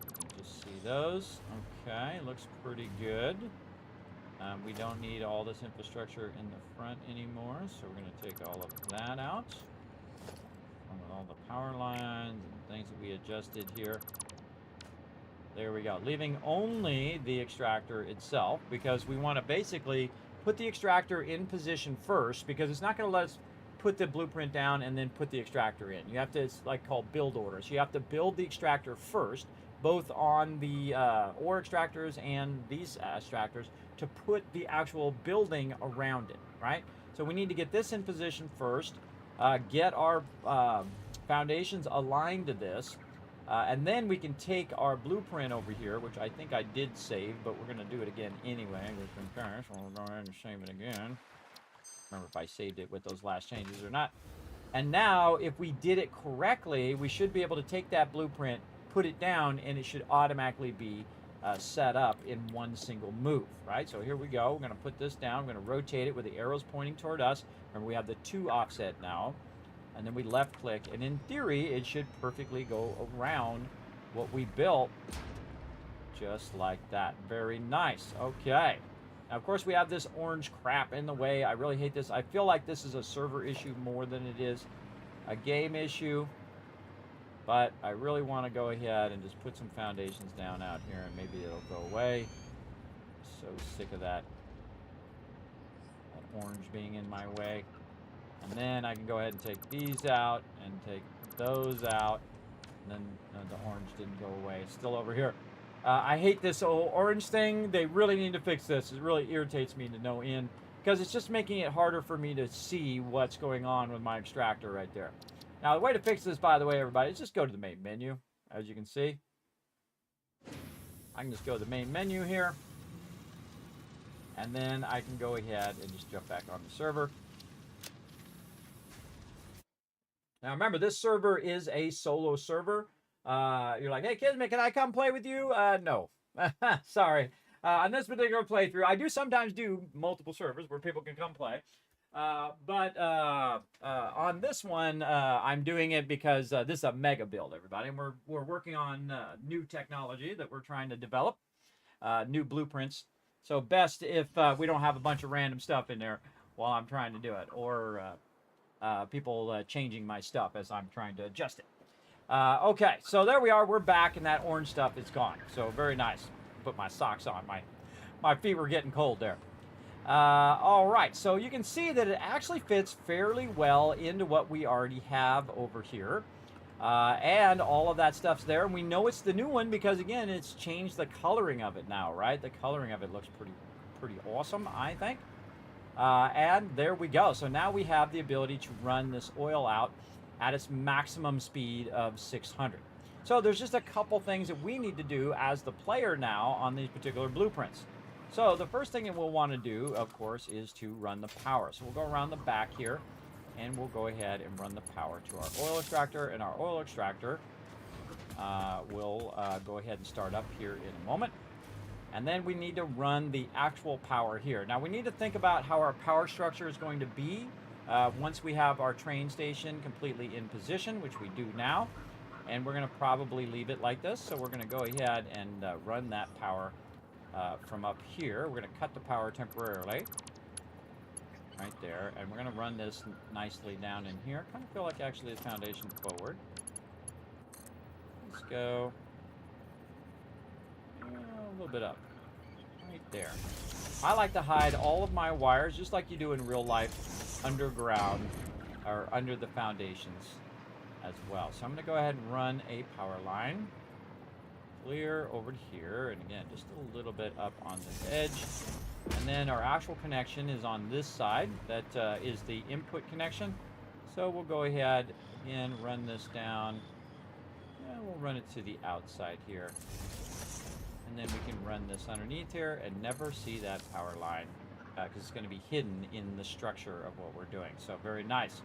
You can just see those. Okay, looks pretty good. We don't need all this infrastructure in the front anymore, so we're going to take all of that out. With all the power lines and things that we adjusted here. There we go. Leaving only the extractor itself, because we want to basically put the extractor in position first, because it's not going to let us put the blueprint down and then put the extractor in. You have to, it's like called build orders. You have to build the extractor first, both on the ore extractors and these extractors, to put the actual building around it, right? So we need to get this in position first, get our foundations aligned to this, and then we can take our blueprint over here, which I think I did save, but we're going to do it again anyway. We'll go ahead and save it again. remember if I saved it with those last changes or not. And now, if we did it correctly, we should be able to take that blueprint, put it down, and it should automatically be set up in one single move, right? So here we go. We're going to put this down. We're going to rotate it with the arrows pointing toward us. Remember, we have the 2 offset now. And then we left click, and in theory, it should perfectly go around what we built, just like that. Very nice. Okay. Now, of course, we have this orange crap in the way. I really hate this. I feel like this is a server issue more than it is a game issue. But I really want to go ahead and just put some foundations down out here, and maybe it'll go away. So sick of that orange being in my way. And then I can go ahead and take these out and take those out. And then the orange didn't go away. It's still over here. I hate this old orange thing. They really need to fix this. It really irritates me to no end, because it's just making it harder for me to see what's going on with my extractor right there. Now, the way to fix this, by the way, everybody, is just go to the main menu. As you can see, I can just go to the main menu here. And then I can go ahead and just jump back on the server. Now, remember, this server is a solo server. You're like, hey, Kismet, can I come play with you? No. Sorry. On this particular playthrough, I do sometimes do multiple servers where people can come play. But on this one, I'm doing it because this is a mega build, everybody. And we're working on new technology that we're trying to develop, new blueprints. So best if we don't have a bunch of random stuff in there while I'm trying to do it, or people changing my stuff as I'm trying to adjust it. Okay, so there we are. We're back, and that orange stuff is gone. So very nice. Put my socks on. My feet were getting cold there. All right, so you can see that it actually fits fairly well into what we already have over here. And all of that stuff's there. And we know it's the new one because, again, it's changed the coloring of it now, right? The coloring of it looks pretty awesome, I think. And there we go. So now we have the ability to run this oil out at its maximum speed of 600. So there's just a couple things that we need to do as the player now on these particular blueprints. So the first thing that we'll want to do, of course, is to run the power. So we'll go around the back here, and we'll go ahead and run the power to our oil extractor. And our oil extractor will go ahead and start up here in a moment. And then we need to run the actual power here. Now we need to think about how our power structure is going to be once we have our train station completely in position, which we do now. And we're going to probably leave it like this. So we're going to go ahead and run that power from up here. We're going to cut the power temporarily right there, and we're going to run this nicely down in here. Kind of feel like actually the foundation forward. Let's go a little bit up right there. I like to hide all of my wires, just like you do in real life, underground or under the foundations as well. So I'm going to go ahead and run a power line clear over to here, and again, just a little bit up on this edge. And then our actual connection is on this side. That is the input connection. So we'll go ahead and run this down. And we'll run it to the outside here. And then we can run this underneath here and never see that power line because it's going to be hidden in the structure of what we're doing. So very nice.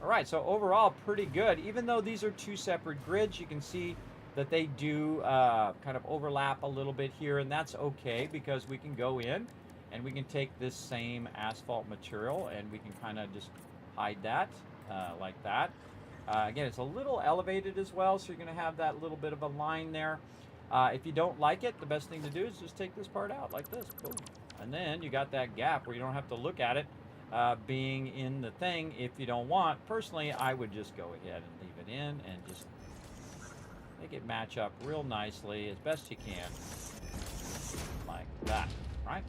All right, so overall, pretty good. Even though these are two separate grids, you can see that they do kind of overlap a little bit here, and that's okay because we can go in and we can take this same asphalt material and we can kind of just hide that like that. Again, it's a little elevated as well, so you're going to have that little bit of a line there. If you don't like it, the best thing to do is just take this part out like this. Boom. And then you got that gap where you don't have to look at it being in the thing if you don't want. Personally, I would just go ahead and leave it in and just make it match up real nicely as best you can, like that, right?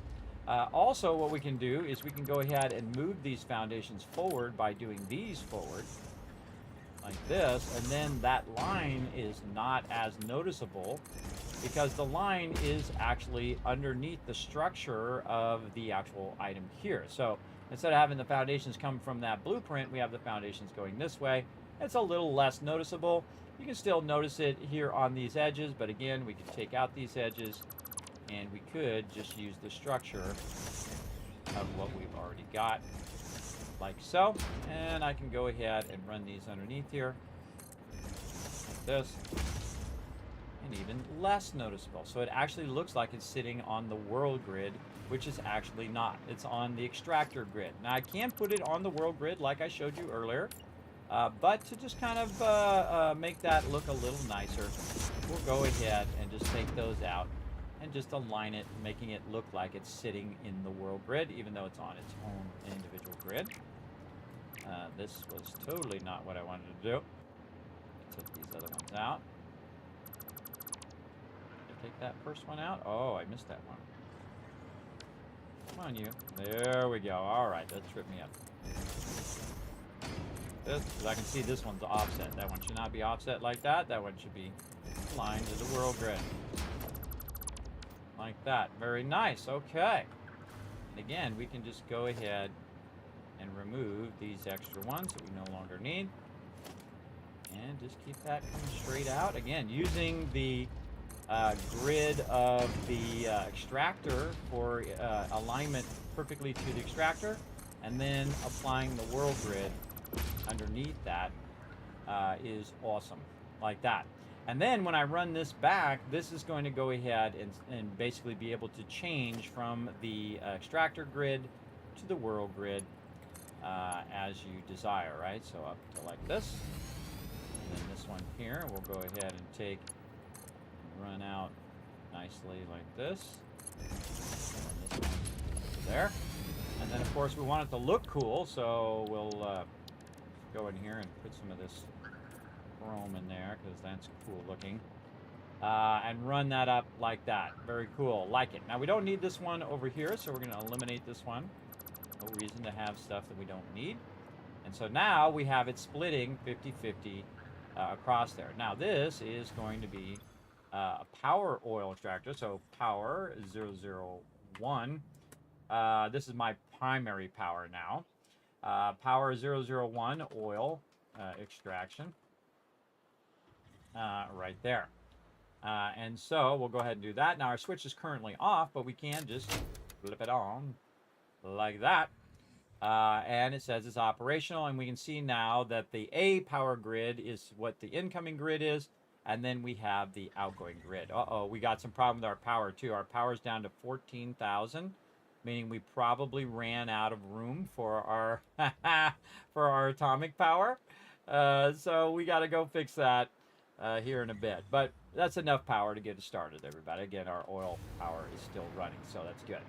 Also, what we can do is we can go ahead and move these foundations forward by doing these forward, like this, and then that line is not as noticeable because the line is actually underneath the structure of the actual item here. So instead of having the foundations come from that blueprint, we have the foundations going this way. It's a little less noticeable. You can still notice it here on these edges, but again, we could take out these edges and we could just use the structure of what we've already got like so. And I can go ahead and run these underneath here, like this, and even less noticeable. So it actually looks like it's sitting on the world grid, which is actually not. It's on the extractor grid. Now I can put it on the world grid like I showed you earlier, but to just kind of make that look a little nicer, we'll go ahead and just take those out and just align it, making it look like it's sitting in the world grid, even though it's on its own individual grid. This was totally not what I wanted to do. Took these other ones out. Take that first one out. Oh, I missed that one. Come on, you. There we go. All right, that tripped me up. This, because I can see this one's offset. That one should not be offset like that. That one should be aligned to the world grid. Like that. Very nice. Okay. And again, we can just go ahead and remove these extra ones that we no longer need. And just keep that coming straight out. Again, using the grid of the extractor for alignment perfectly to the extractor, and then applying the world grid underneath that is awesome, like that. And then when I run this back, this is going to go ahead and basically be able to change from the extractor grid to the world grid as you desire, right? So up to like this, and then this one here, we'll go ahead and take, run out nicely like this, and this one to there. And then of course we want it to look cool, so we'll go in here and put some of this chrome in there, because that's cool looking, and run that up like that. Very cool, like it. Now we don't need this one over here, so we're going to eliminate this one. No reason to have stuff that we don't need. And so now we have it splitting 50-50 across there. Now this is going to be a power oil extractor, so power 001. This is my primary power now. Power 001 oil extraction. Right there. And so we'll go ahead and do that. Now our switch is currently off, but we can just flip it on like that. And it says it's operational, and we can see now that the A power grid is what the incoming grid is, and then we have the outgoing grid. Uh-oh, we got some problem with our power too. Our power's down to 14,000, meaning we probably ran out of room for our for our atomic power. So we got to go fix that here in a bit. But that's enough power to get it started, everybody. Again, our oil power is still running, so that's good.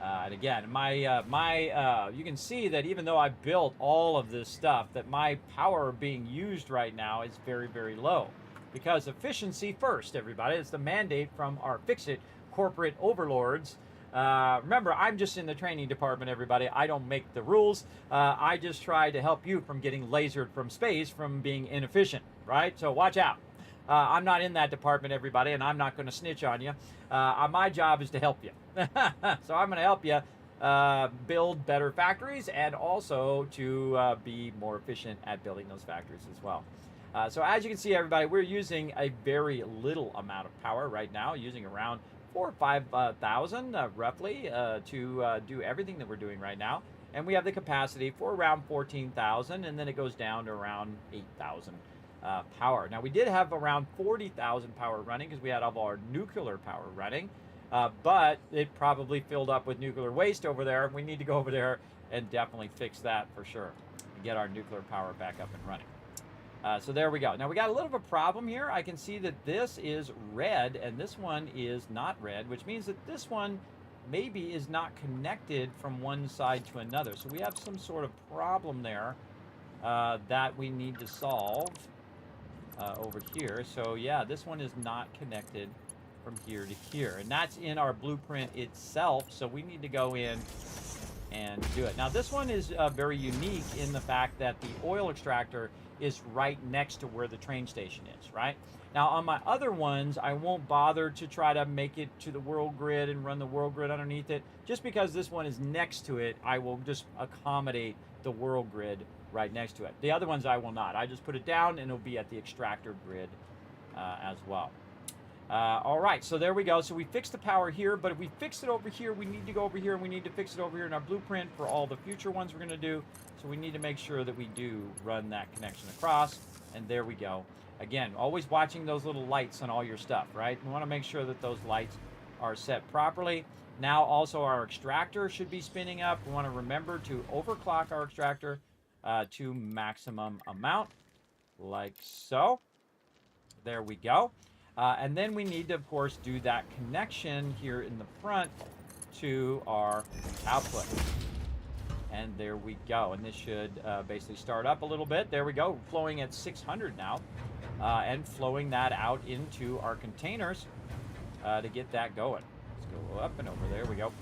And again, you can see that even though I built all of this stuff, that my power being used right now is very, very low. Because efficiency first, everybody. It's the mandate from our fix-it corporate overlords. Remember, I'm just in the training department, everybody. I don't make the rules. I just try to help you from getting lasered from space, from being inefficient, right? So watch out. I'm not in that department, everybody, and I'm not going to snitch on you. My job is to help you. So I'm going to help you build better factories, and also to be more efficient at building those factories as well. So as you can see, everybody, we're using a very little amount of power right now, using around 4,000 or 5,000 roughly to do everything that we're doing right now. And we have the capacity for around 14,000, and then it goes down to around 8,000 power. Now we did have around 40,000 power running because we had all of our nuclear power running, but it probably filled up with nuclear waste over there. We need to go over there and definitely fix that for sure and get our nuclear power back up and running. So there we go. Now we got a little bit of a problem here. I can see that this is red and this one is not red, which means that this one maybe is not connected from one side to another. So we have some sort of problem there that we need to solve over here. So yeah, this one is not connected from here to here, and that's in our blueprint itself. So we need to go in and do it. Now this one is very unique in the fact that the oil extractor is right next to where the train station is, right? Now on my other ones, I won't bother to try to make it to the world grid and run the world grid underneath it. Just because this one is next to it, I will just accommodate the world grid right next to it. The other ones I will not. I just put it down and it'll be at the extractor grid as well. All right, so there we go. So we fixed the power here, but if we fix it over here, we need to go over here and we need to fix it over here in our blueprint for all the future ones we're going to do. So we need to make sure that we do run that connection across, and there we go. Again, always watching those little lights on all your stuff, right? We want to make sure that those lights are set properly. Now also our extractor should be spinning up. We want to remember to overclock our extractor to maximum amount, like so. There we go. And then we need to, of course, do that connection here in the front to our output. And there we go. And this should basically start up a little bit. There we go, flowing at 600 now. And flowing that out into our containers to get that going. Let's go up and over. There we go.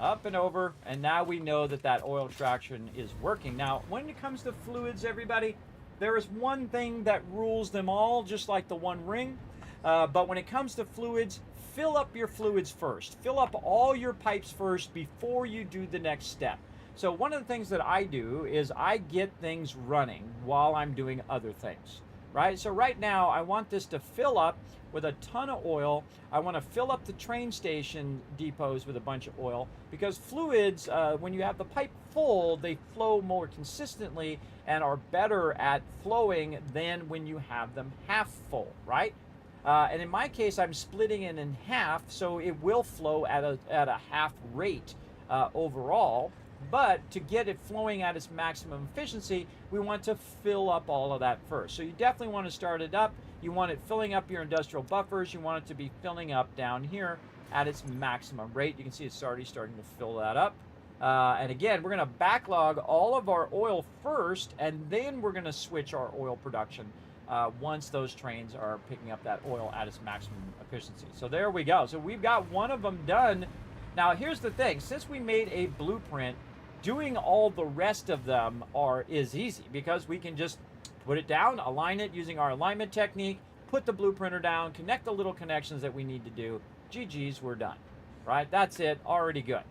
Up and over. And now we know that that oil extraction is working. Now, when it comes to fluids, everybody, there is one thing that rules them all, just like the One Ring. But when it comes to fluids, fill up your fluids first. Fill up all your pipes first before you do the next step. So one of the things that I do is I get things running while I'm doing other things, right? So right now I want this to fill up with a ton of oil. I want to fill up the train station depots with a bunch of oil, because fluids, when you have the pipe full, they flow more consistently and are better at flowing than when you have them half full, right? And in my case, I'm splitting it in half, so it will flow at a half rate overall. But to get it flowing at its maximum efficiency, we want to fill up all of that first. So you definitely want to start it up. You want it filling up your industrial buffers. You want it to be filling up down here at its maximum rate. You can see it's already starting to fill that up. And again, we're going to backlog all of our oil first, and then we're going to switch our oil production once those trains are picking up that oil at its maximum efficiency. So there we go. So we've got one of them done. Now here's the thing. Since we made a blueprint, doing all the rest of them is easy, because we can just put it down, align it using our alignment technique, put the blueprinter down, connect the little connections that we need to do. GG's, we're done, right? That's it, already good.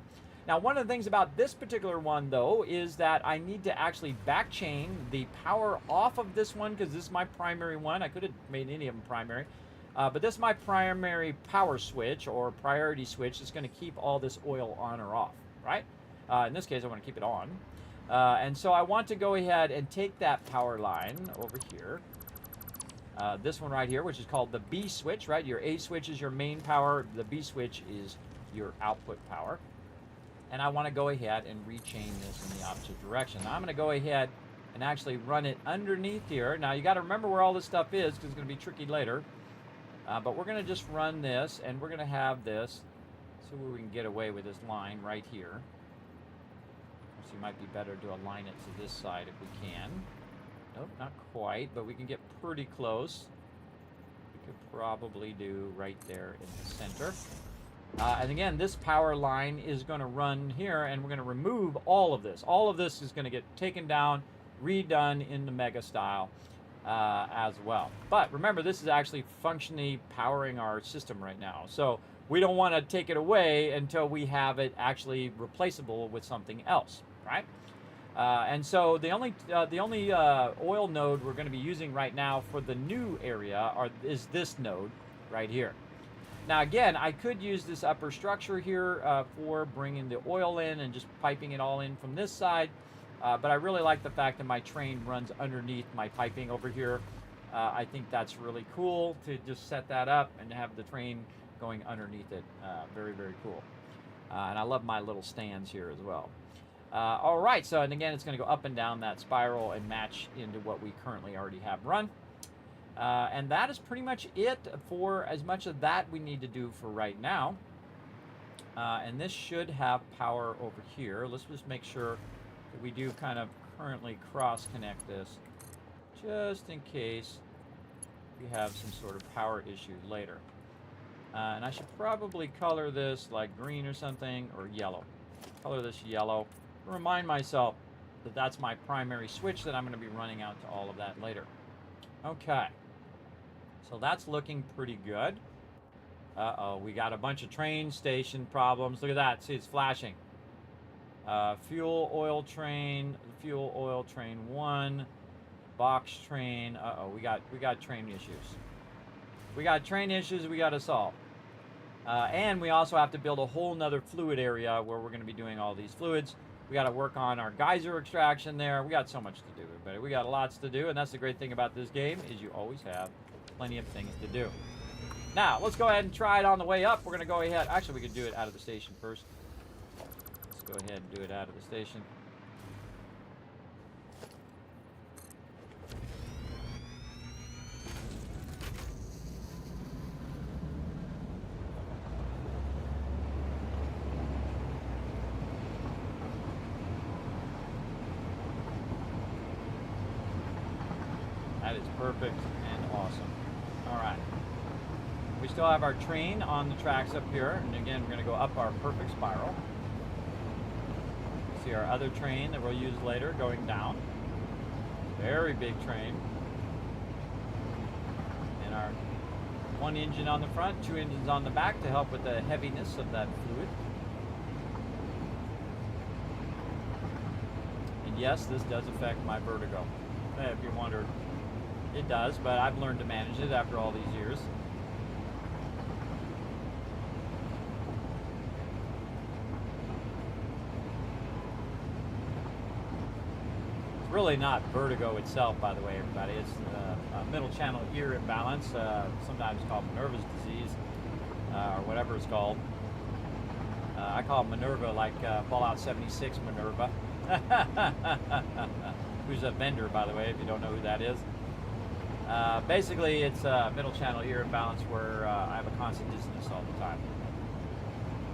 Now, one of the things about this particular one, though, is that I need to actually backchain the power off of this one, because this is my primary one. I could have made any of them primary. But this is my primary power switch or priority switch. It's going to keep all this oil on or off, right? In this case, I want to keep it on. And so I want to go ahead and take that power line over here. This one right here, which is called the B switch, right? Your A switch is your main power. The B switch is your output power. And I want to go ahead and rechain this in the opposite direction. Now I'm going to go ahead and actually run it underneath here. Now you got to remember where all this stuff is, because it's going to be tricky later. But we're going to just run this, and we're going to have this so we can get away with this line right here. So it might be better to align it to this side if we can. Nope, not quite, but we can get pretty close. We could probably do right there in the center. And again, this power line is going to run here, and we're going to remove all of this. All of this is going to get taken down, redone in the Mega style as well. But remember, this is actually functionally powering our system right now. So we don't want to take it away until we have it actually replaceable with something else, right? And so the only oil node we're going to be using right now for the new area is this node right here. Now again, I could use this upper structure here for bringing the oil in and just piping it all in from this side. But I really like the fact that my train runs underneath my piping over here. I think that's really cool to just set that up and have the train going underneath it. Very, very cool. And I love my little stands here as well. All right, so and again, it's going to go up and down that spiral and match into what we currently already have run. And that is pretty much it for as much of that we need to do for right now. And this should have power over here. Let's just make sure that we do kind of currently cross-connect this, just in case we have some sort of power issue later. And I should probably color this like green or something, or yellow. Color this yellow. Remind myself that that's my primary switch that I'm going to be running out to all of that later. Okay. So that's looking pretty good. Uh-oh, we got a bunch of train station problems. Look at that. See, it's flashing. Fuel oil train 1, box train. Uh-oh, we got train issues. We got train issues we got to solve. And we also have to build a whole nother fluid area where we're going to be doing all these fluids. We got to work on our geyser extraction there. We got so much to do, everybody. We got lots to do, and that's the great thing about this game is you always have plenty of things to do. Now, let's go ahead and try it on the way up. We're going to go ahead. Actually, we could do it out of the station first. Let's go ahead and do it out of the station. That is perfect and awesome. All right. We still have our train on the tracks up here. And again, we're going to go up our perfect spiral. See our other train that we'll use later going down. Very big train. And our one engine on the front, two engines on the back to help with the heaviness of that fluid. And yes, this does affect my vertigo. If you wondered. It does, but I've learned to manage it after all these years. It's really not vertigo itself, by the way, everybody. It's a middle channel ear imbalance, sometimes called Minerva's disease, or whatever it's called. I call it Minerva, like Fallout 76 Minerva. Who's a vendor, by the way, if you don't know who that is. Basically, it's a middle channel ear imbalance where I have a constant dizziness all the time.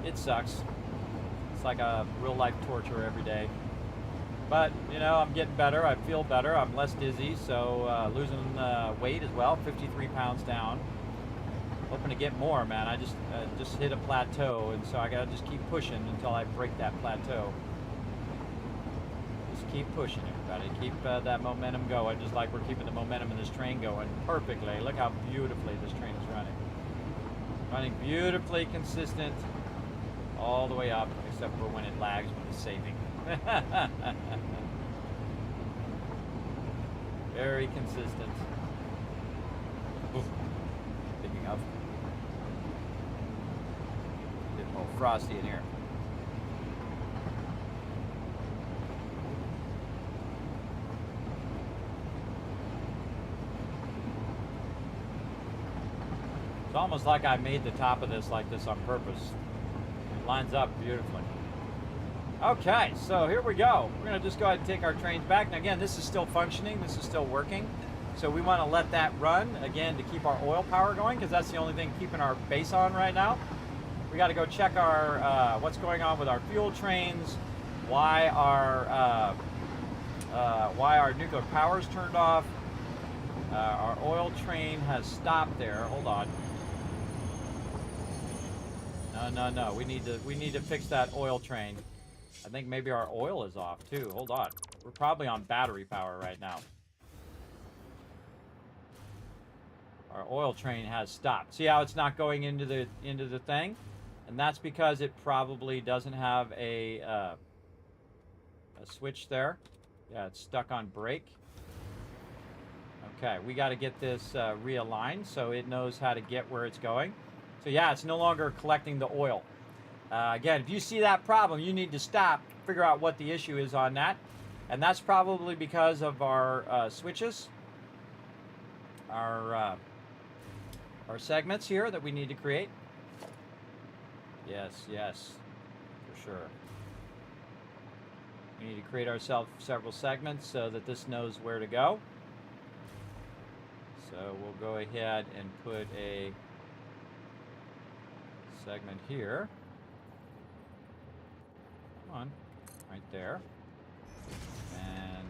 It sucks. It's like a real life torture every day. But, you know, I'm getting better. I feel better. I'm less dizzy. So losing weight as well, 53 pounds down. Hoping to get more, man. I just hit a plateau, and so I got to just keep pushing until I break that plateau. Keep pushing, everybody. Keep that momentum going, just like we're keeping the momentum in this train going perfectly. Look how beautifully this train is running. Running beautifully consistent all the way up, except for when it lags when it's saving. Very consistent. Oof. Picking up. Getting a little frosty in here. It's almost like I made the top of this like this on purpose. It lines up beautifully. Okay, so here we go. We're going to just go ahead and take our trains back. Now again, this is still functioning. This is still working. So we want to let that run, again, to keep our oil power going, because that's the only thing keeping our base on right now. We got to go check our what's going on with our fuel trains, why our nuclear power is turned off. Our oil train has stopped there. Hold on. No. We need to fix that oil train. I think maybe our oil is off too. Hold on. We're probably on battery power right now. Our oil train has stopped. See how it's not going into the thing? And that's because it probably doesn't have a switch there. Yeah, it's stuck on brake. Okay, we got to get this realigned so it knows how to get where it's going. So yeah, it's no longer collecting the oil. Again, if you see that problem, you need to stop, figure out what the issue is on that. And that's probably because of our switches, our segments here that we need to create. Yes, for sure. We need to create ourselves several segments so that this knows where to go. So we'll go ahead and put a segment here. Come on, right there. And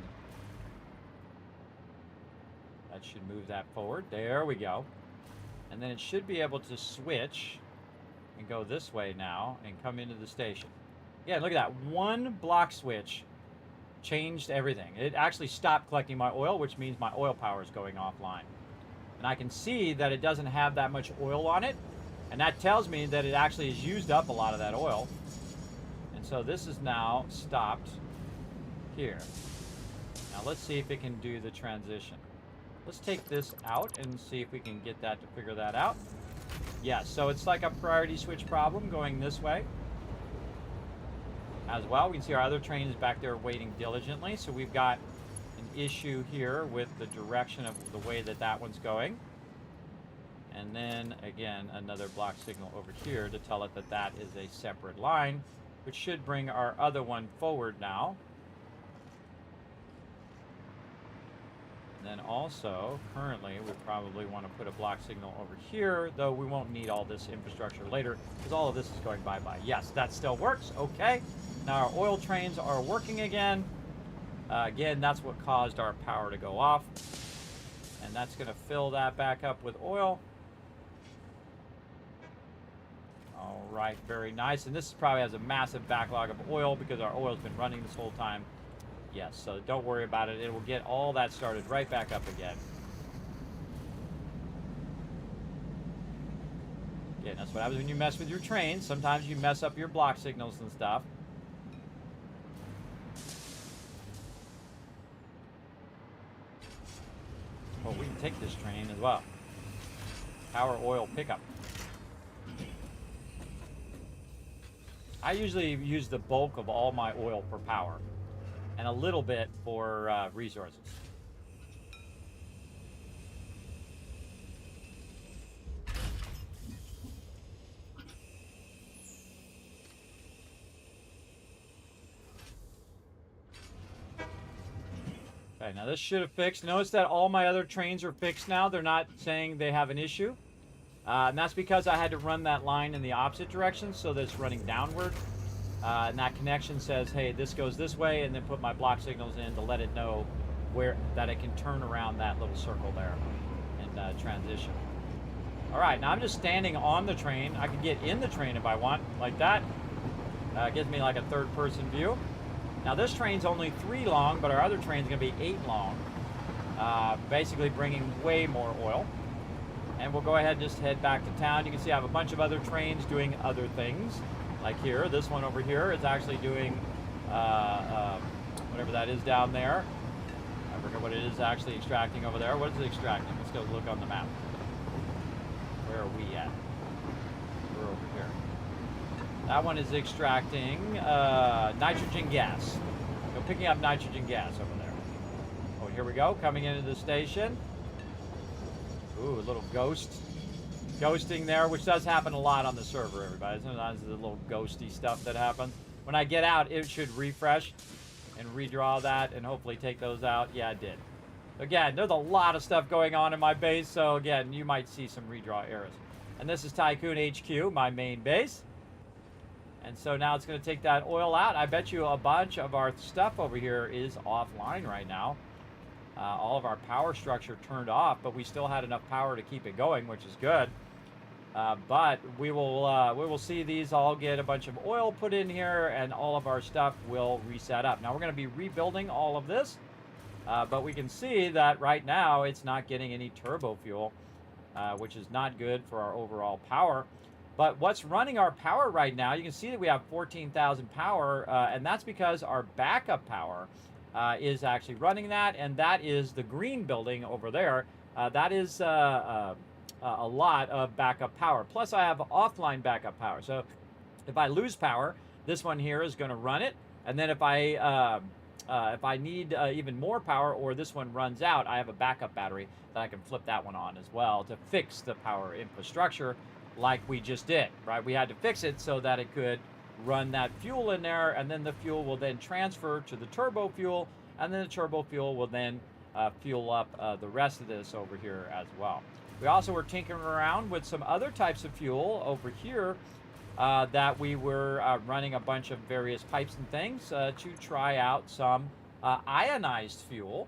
that should move that forward. There we go. And then it should be able to switch and go this way now and come into the station. Yeah, look at that. One block switch changed everything. It actually stopped collecting my oil, which means my oil power is going offline. And I can see that it doesn't have that much oil on it. And that tells me that it actually has used up a lot of that oil. And so this is now stopped here. Now let's see if it can do the transition. Let's take this out and see if we can get that to figure that out. Yes, so it's like a priority switch problem going this way as well. We can see our other train is back there waiting diligently. So we've got an issue here with the direction of the way that that one's going. And then, again, another block signal over here to tell it that that is a separate line, which should bring our other one forward now. And then also, currently, we probably want to put a block signal over here, though we won't need all this infrastructure later, because all of this is going bye-bye. Yes, that still works. Okay. Now our oil trains are working again. Again, that's what caused our power to go off. And that's going to fill that back up with oil. All right, very nice. And this probably has a massive backlog of oil because our oil's been running this whole time. Yes, so don't worry about it. It will get all that started right back up again. Again, that's what happens when you mess with your trains. Sometimes you mess up your block signals and stuff. Oh, we can take this train as well. Power oil pickup. I usually use the bulk of all my oil for power and a little bit for resources. Okay, now this should have fixed. Notice that all my other trains are fixed now. They're not saying they have an issue. And that's because I had to run that line in the opposite direction so that it's running downward. And that connection says, hey, this goes this way, and then put my block signals in to let it know where that it can turn around that little circle there and transition. All right, now I'm just standing on the train. I can get in the train if I want, like that. Gives me like a third-person view. Now this train's only 3 long, but our other train's going to be 8 long, basically bringing way more oil. And we'll go ahead and just head back to town. You can see I have a bunch of other trains doing other things. Like here, this one over here is actually doing whatever that is down there. I forget what it is actually extracting over there. What is it extracting? Let's go look on the map. Where are we at? We're over here. That one is extracting nitrogen gas. So picking up nitrogen gas over there. Oh, here we go, coming into the station. Ooh, a little ghosting there, which does happen a lot on the server, everybody. Sometimes there's a little ghosty stuff that happens. When I get out, it should refresh and redraw that and hopefully take those out. Yeah, it did. Again, there's a lot of stuff going on in my base, so again, you might see some redraw errors. And this is Tycoon HQ, my main base. And so now it's going to take that oil out. I bet you a bunch of our stuff over here is offline right now. All of our power structure turned off, but we still had enough power to keep it going, which is good. But we will see these all get a bunch of oil put in here, and all of our stuff will reset up. Now we're going to be rebuilding all of this, but we can see that right now it's not getting any turbo fuel, which is not good for our overall power. But what's running our power right now, you can see that we have 14,000 power, and that's because our backup power is actually running that, and that is the green building over there. That is a lot of backup power. Plus, I have offline backup power. So if I lose power, this one here is going to run it. And then if I need even more power, or this one runs out, I have a backup battery that I can flip that one on as well to fix the power infrastructure like we just did, right? We had to fix it so that it could run that fuel in there, and then the fuel will then transfer to the turbo fuel, and then the turbo fuel will then fuel up the rest of this over here as well. We also were tinkering around with some other types of fuel over here that we were running a bunch of various pipes and things to try out some ionized fuel,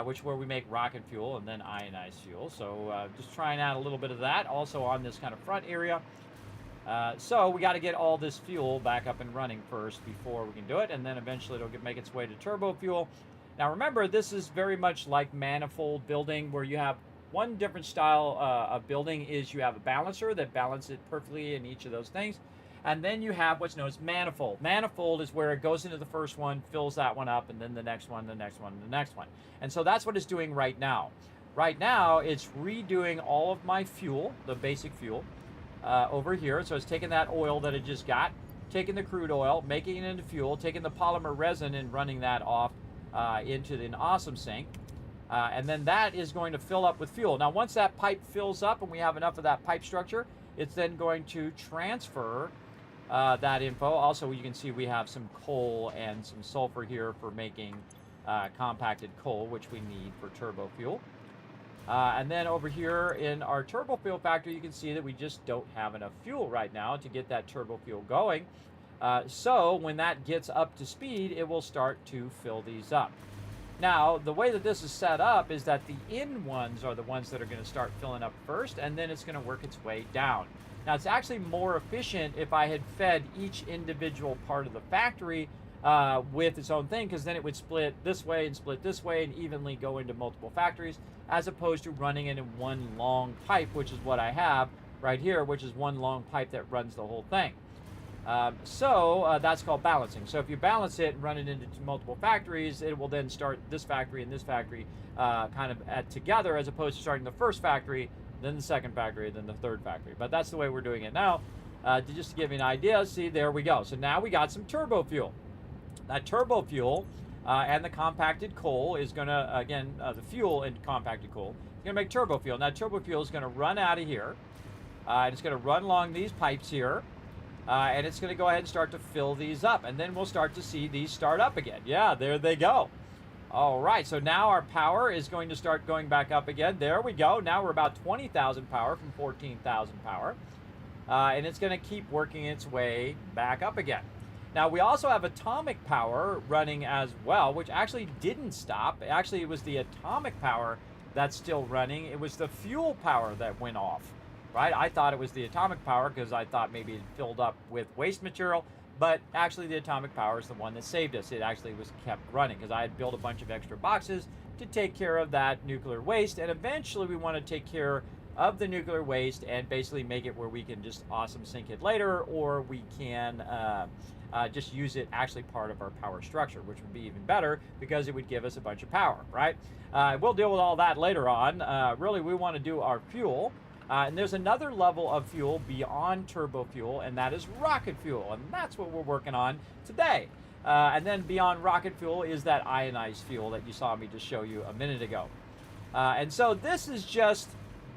which where we make rocket fuel and then ionized fuel. So just trying out a little bit of that also on this kind of front area. So we got to get all this fuel back up and running first before we can do it, and then eventually it'll make its way to turbo fuel. Now remember, this is very much like manifold building, where you have one different style of building is you have a balancer that balances it perfectly in each of those things. And then you have what's known as manifold. Manifold is where it goes into the first one, fills that one up, and then the next one, the next one, the next one. And so that's what it's doing right now. Right now, it's redoing all of my fuel, the basic fuel, over here. So it's taking that oil that it just got, taking the crude oil, making it into fuel, taking the polymer resin and running that off into an awesome sink. And then that is going to fill up with fuel. Now, once that pipe fills up and we have enough of that pipe structure, it's then going to transfer that info. Also, you can see we have some coal and some sulfur here for making compacted coal, which we need for turbo fuel. And then over here in our turbo fuel factory, you can see that we just don't have enough fuel right now to get that turbo fuel going. So when that gets up to speed, it will start to fill these up. Now, the way that this is set up is that the in ones are the ones that are going to start filling up first, and then it's going to work its way down. Now, it's actually more efficient if I had fed each individual part of the factory with its own thing, because then it would split this way and evenly go into multiple factories, as opposed to running it in one long pipe, which is what I have right here, which is one long pipe that runs the whole thing. So that's called balancing. So if you balance it and run it into multiple factories, it will then start this factory and this factory kind of together, as opposed to starting the first factory, then the second factory, then the third factory. But that's the way we're doing it now. Just to give you an idea, see, there we go. So now we got some turbo fuel. That turbo fuel and the compacted coal is going to, again, the fuel and compacted coal is going to make turbo fuel. Now, turbo fuel is going to run out of here. And it's going to run along these pipes here. And it's going to go ahead and start to fill these up. And then we'll start to see these start up again. Yeah, there they go. All right, so now our power is going to start going back up again. There we go. Now we're about 20,000 power from 14,000 power. And it's going to keep working its way back up again. Now, we also have atomic power running as well, which actually didn't stop. Actually, it was the atomic power that's still running. It was the fuel power that went off, right? I thought it was the atomic power because I thought maybe it filled up with waste material, but actually the atomic power is the one that saved us. It actually was kept running because I had built a bunch of extra boxes to take care of that nuclear waste, and eventually we want to take care of the nuclear waste and basically make it where we can just awesome sink it later, or we can just use it actually part of our power structure, which would be even better because it would give us a bunch of power, right? We'll deal with all that later on. Really, we want to do our fuel. And there's another level of fuel beyond turbo fuel, and that is rocket fuel. And that's what we're working on today. And then beyond rocket fuel is that ionized fuel that you saw me just show you a minute ago. And so this is just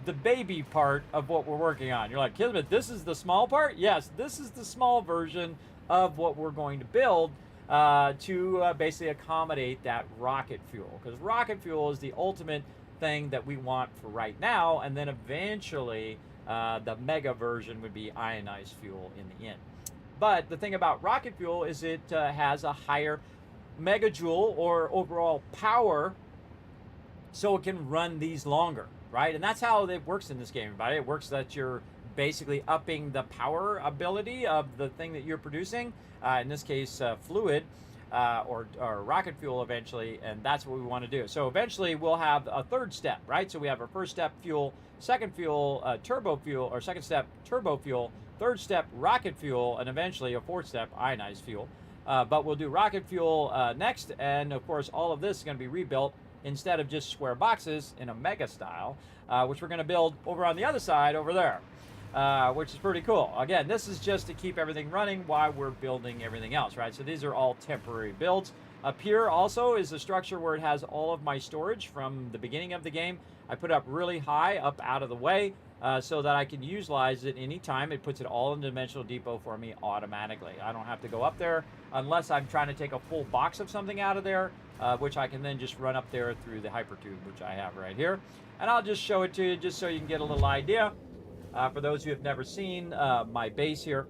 the baby part of what we're working on. You're like, Kismet, this is the small part? Yes, this is the small version of what we're going to build to basically accommodate that rocket fuel. Because rocket fuel is the ultimate thing that we want for right now, and then eventually the mega version would be ionized fuel in the end. But the thing about rocket fuel is it has a higher megajoule or overall power, so it can run these longer, right? And that's how it works in this game, everybody. It works that you're basically upping the power ability of the thing that you're producing, in this case fluid, or rocket fuel eventually, and that's what we want to do. So eventually we'll have a third step, right? So we have our first step fuel, second fuel turbo fuel, or second step turbo fuel, third step rocket fuel, and eventually a fourth step ionized fuel. But we'll do rocket fuel next, and of course all of this is going to be rebuilt instead of just square boxes in a mega style, which we're going to build over on the other side over there. Which is pretty cool. Again, this is just to keep everything running while we're building everything else, right? So these are all temporary builds. Up here also is a structure where it has all of my storage from the beginning of the game. I put up really high, up out of the way, so that I can utilize it anytime. It puts it all in the Dimensional Depot for me automatically. I don't have to go up there unless I'm trying to take a full box of something out of there, which I can then just run up there through the Hypertube, which I have right here. And I'll just show it to you just so you can get a little idea. For those who have never seen my base here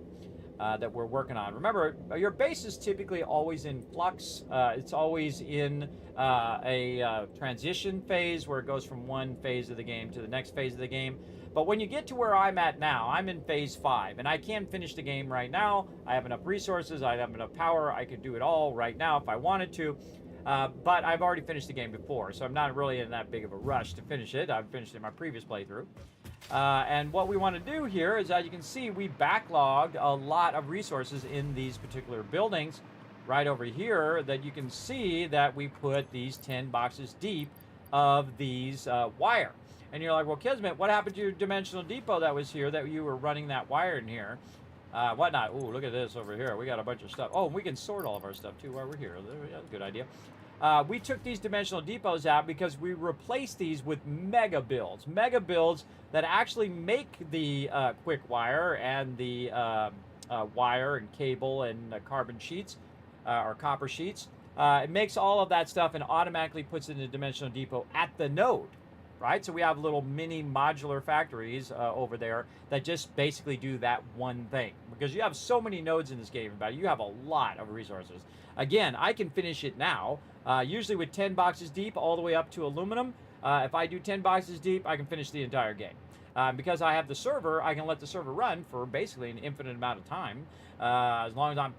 that we're working on. Remember, your base is typically always in flux. It's always in a transition phase where it goes from one phase of the game to the next phase of the game. But when you get to where I'm at now, I'm in phase 5, and I can finish the game right now. I have enough resources, I have enough power, I could do it all right now if I wanted to. But I've already finished the game before, so I'm not really in that big of a rush to finish it. I've finished it in my previous playthrough. And what we want to do here is, as you can see, we backlogged a lot of resources in these particular buildings right over here, that you can see that we put these 10 boxes deep of these wire. And you're like, well, Kismet, what happened to your dimensional depot that was here that you were running that wire in here? Whatnot. Ooh, look at this over here. We got a bunch of stuff. Oh, we can sort all of our stuff too while we're here. That's a good idea. We took these dimensional depots out because we replaced these with mega builds. Mega builds that actually make the quick wire and the wire and cable and carbon sheets or copper sheets. It makes all of that stuff and automatically puts it in a dimensional depot at the node. Right? So we have little mini modular factories over there that just basically do that one thing. Because you have so many nodes in this game, you have a lot of resources. Again, I can finish it now, usually with 10 boxes deep all the way up to aluminum. If I do 10 boxes deep, I can finish the entire game. Because I have the server, I can let the server run for basically an infinite amount of time. As long as I'm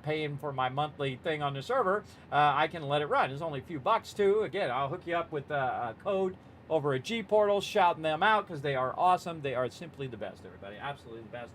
paying for my monthly thing on the server, I can let it run. It's only a few bucks too. Again, I'll hook you up with a code over at G-Portal, shouting them out because they are awesome. They are simply the best, everybody. Absolutely the best.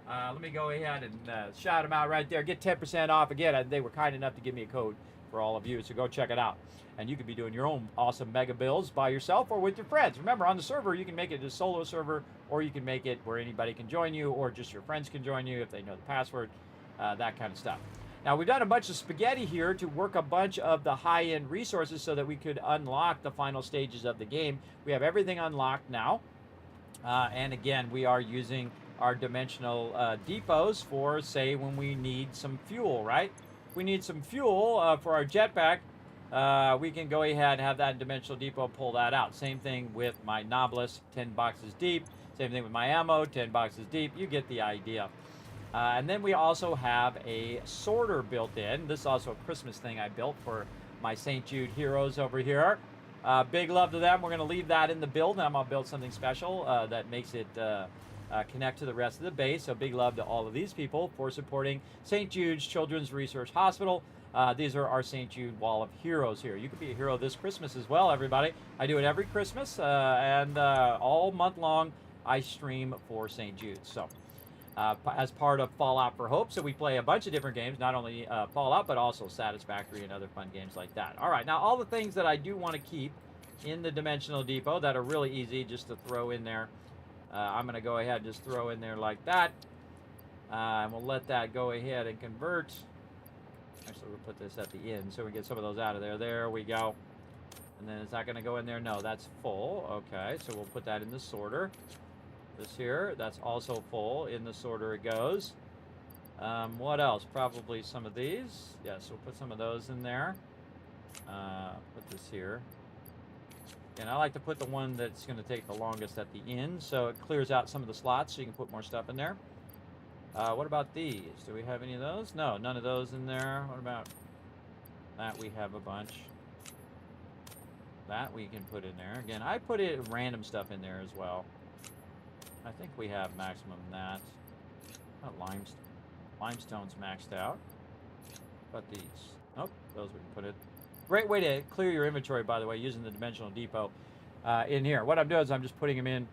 Let me go ahead and shout them out right there. Get 10% off. Again, they were kind enough to give me a code for all of you, so go check it out. And you could be doing your own awesome mega builds by yourself or with your friends. Remember, on the server, you can make it a solo server, or you can make it where anybody can join you, or just your friends can join you if they know the password, that kind of stuff. Now, we've done a bunch of spaghetti here to work a bunch of the high-end resources so that we could unlock the final stages of the game. We have everything unlocked now. And again, we are using our dimensional depots for, say, when we need some fuel, right? We need some fuel for our jetpack. We can go ahead and have that dimensional depot, pull that out. Same thing with my Noblesse, 10 boxes deep. Same thing with my ammo, 10 boxes deep. You get the idea. And then we also have a sorter built in. This is also a Christmas thing I built for my St. Jude heroes over here. Big love to them. We're going to leave that in the build, and I'm going to build something special that makes it connect to the rest of the base. So big love to all of these people for supporting St. Jude's Children's Research Hospital. These are our St. Jude Wall of Heroes here. You could be a hero this Christmas as well, everybody. I do it every Christmas, and all month long I stream for St. Jude's. So. As part of Fallout for Hope. So we play a bunch of different games, not only Fallout, but also Satisfactory and other fun games like that. All right, now all the things that I do want to keep in the Dimensional Depot that are really easy just to throw in there. I'm going to go ahead and just throw in there like that. And we'll let that go ahead and convert. Actually, we'll put this at the end so we get some of those out of there. There we go. And then is that going to go in there? No, that's full. Okay, so we'll put that in the sorter. This here, that's also full. In the sorter it goes. What else? Probably some of these. Yes, we'll put some of those in there. Put this here. And I like to put the one that's going to take the longest at the end, so it clears out some of the slots so you can put more stuff in there. What about these? Do we have any of those? No, none of those in there. What about that? We have a bunch. That we can put in there. Again, I put random stuff in there as well. I think we have maximum that. Limestone's maxed out. But these. Oh, those we can put it. Great way to clear your inventory, by the way, using the Dimensional Depot in here. What I'm doing is I'm just putting them in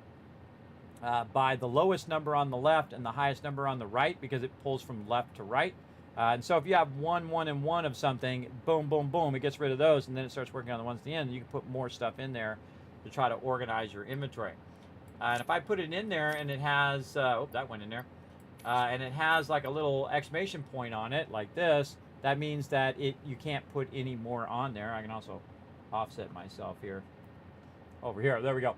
by the lowest number on the left and the highest number on the right because it pulls from left to right. And so if you have 1, 1, and 1 of something, boom, boom, boom, it gets rid of those, and then it starts working on the ones at the end. And you can put more stuff in there to try to organize your inventory. And if I put it in there and it has, oh, that went in there, and it has like a little exclamation point on it like this, that means that you can't put any more on there. I can also offset myself here. Over here, there we go.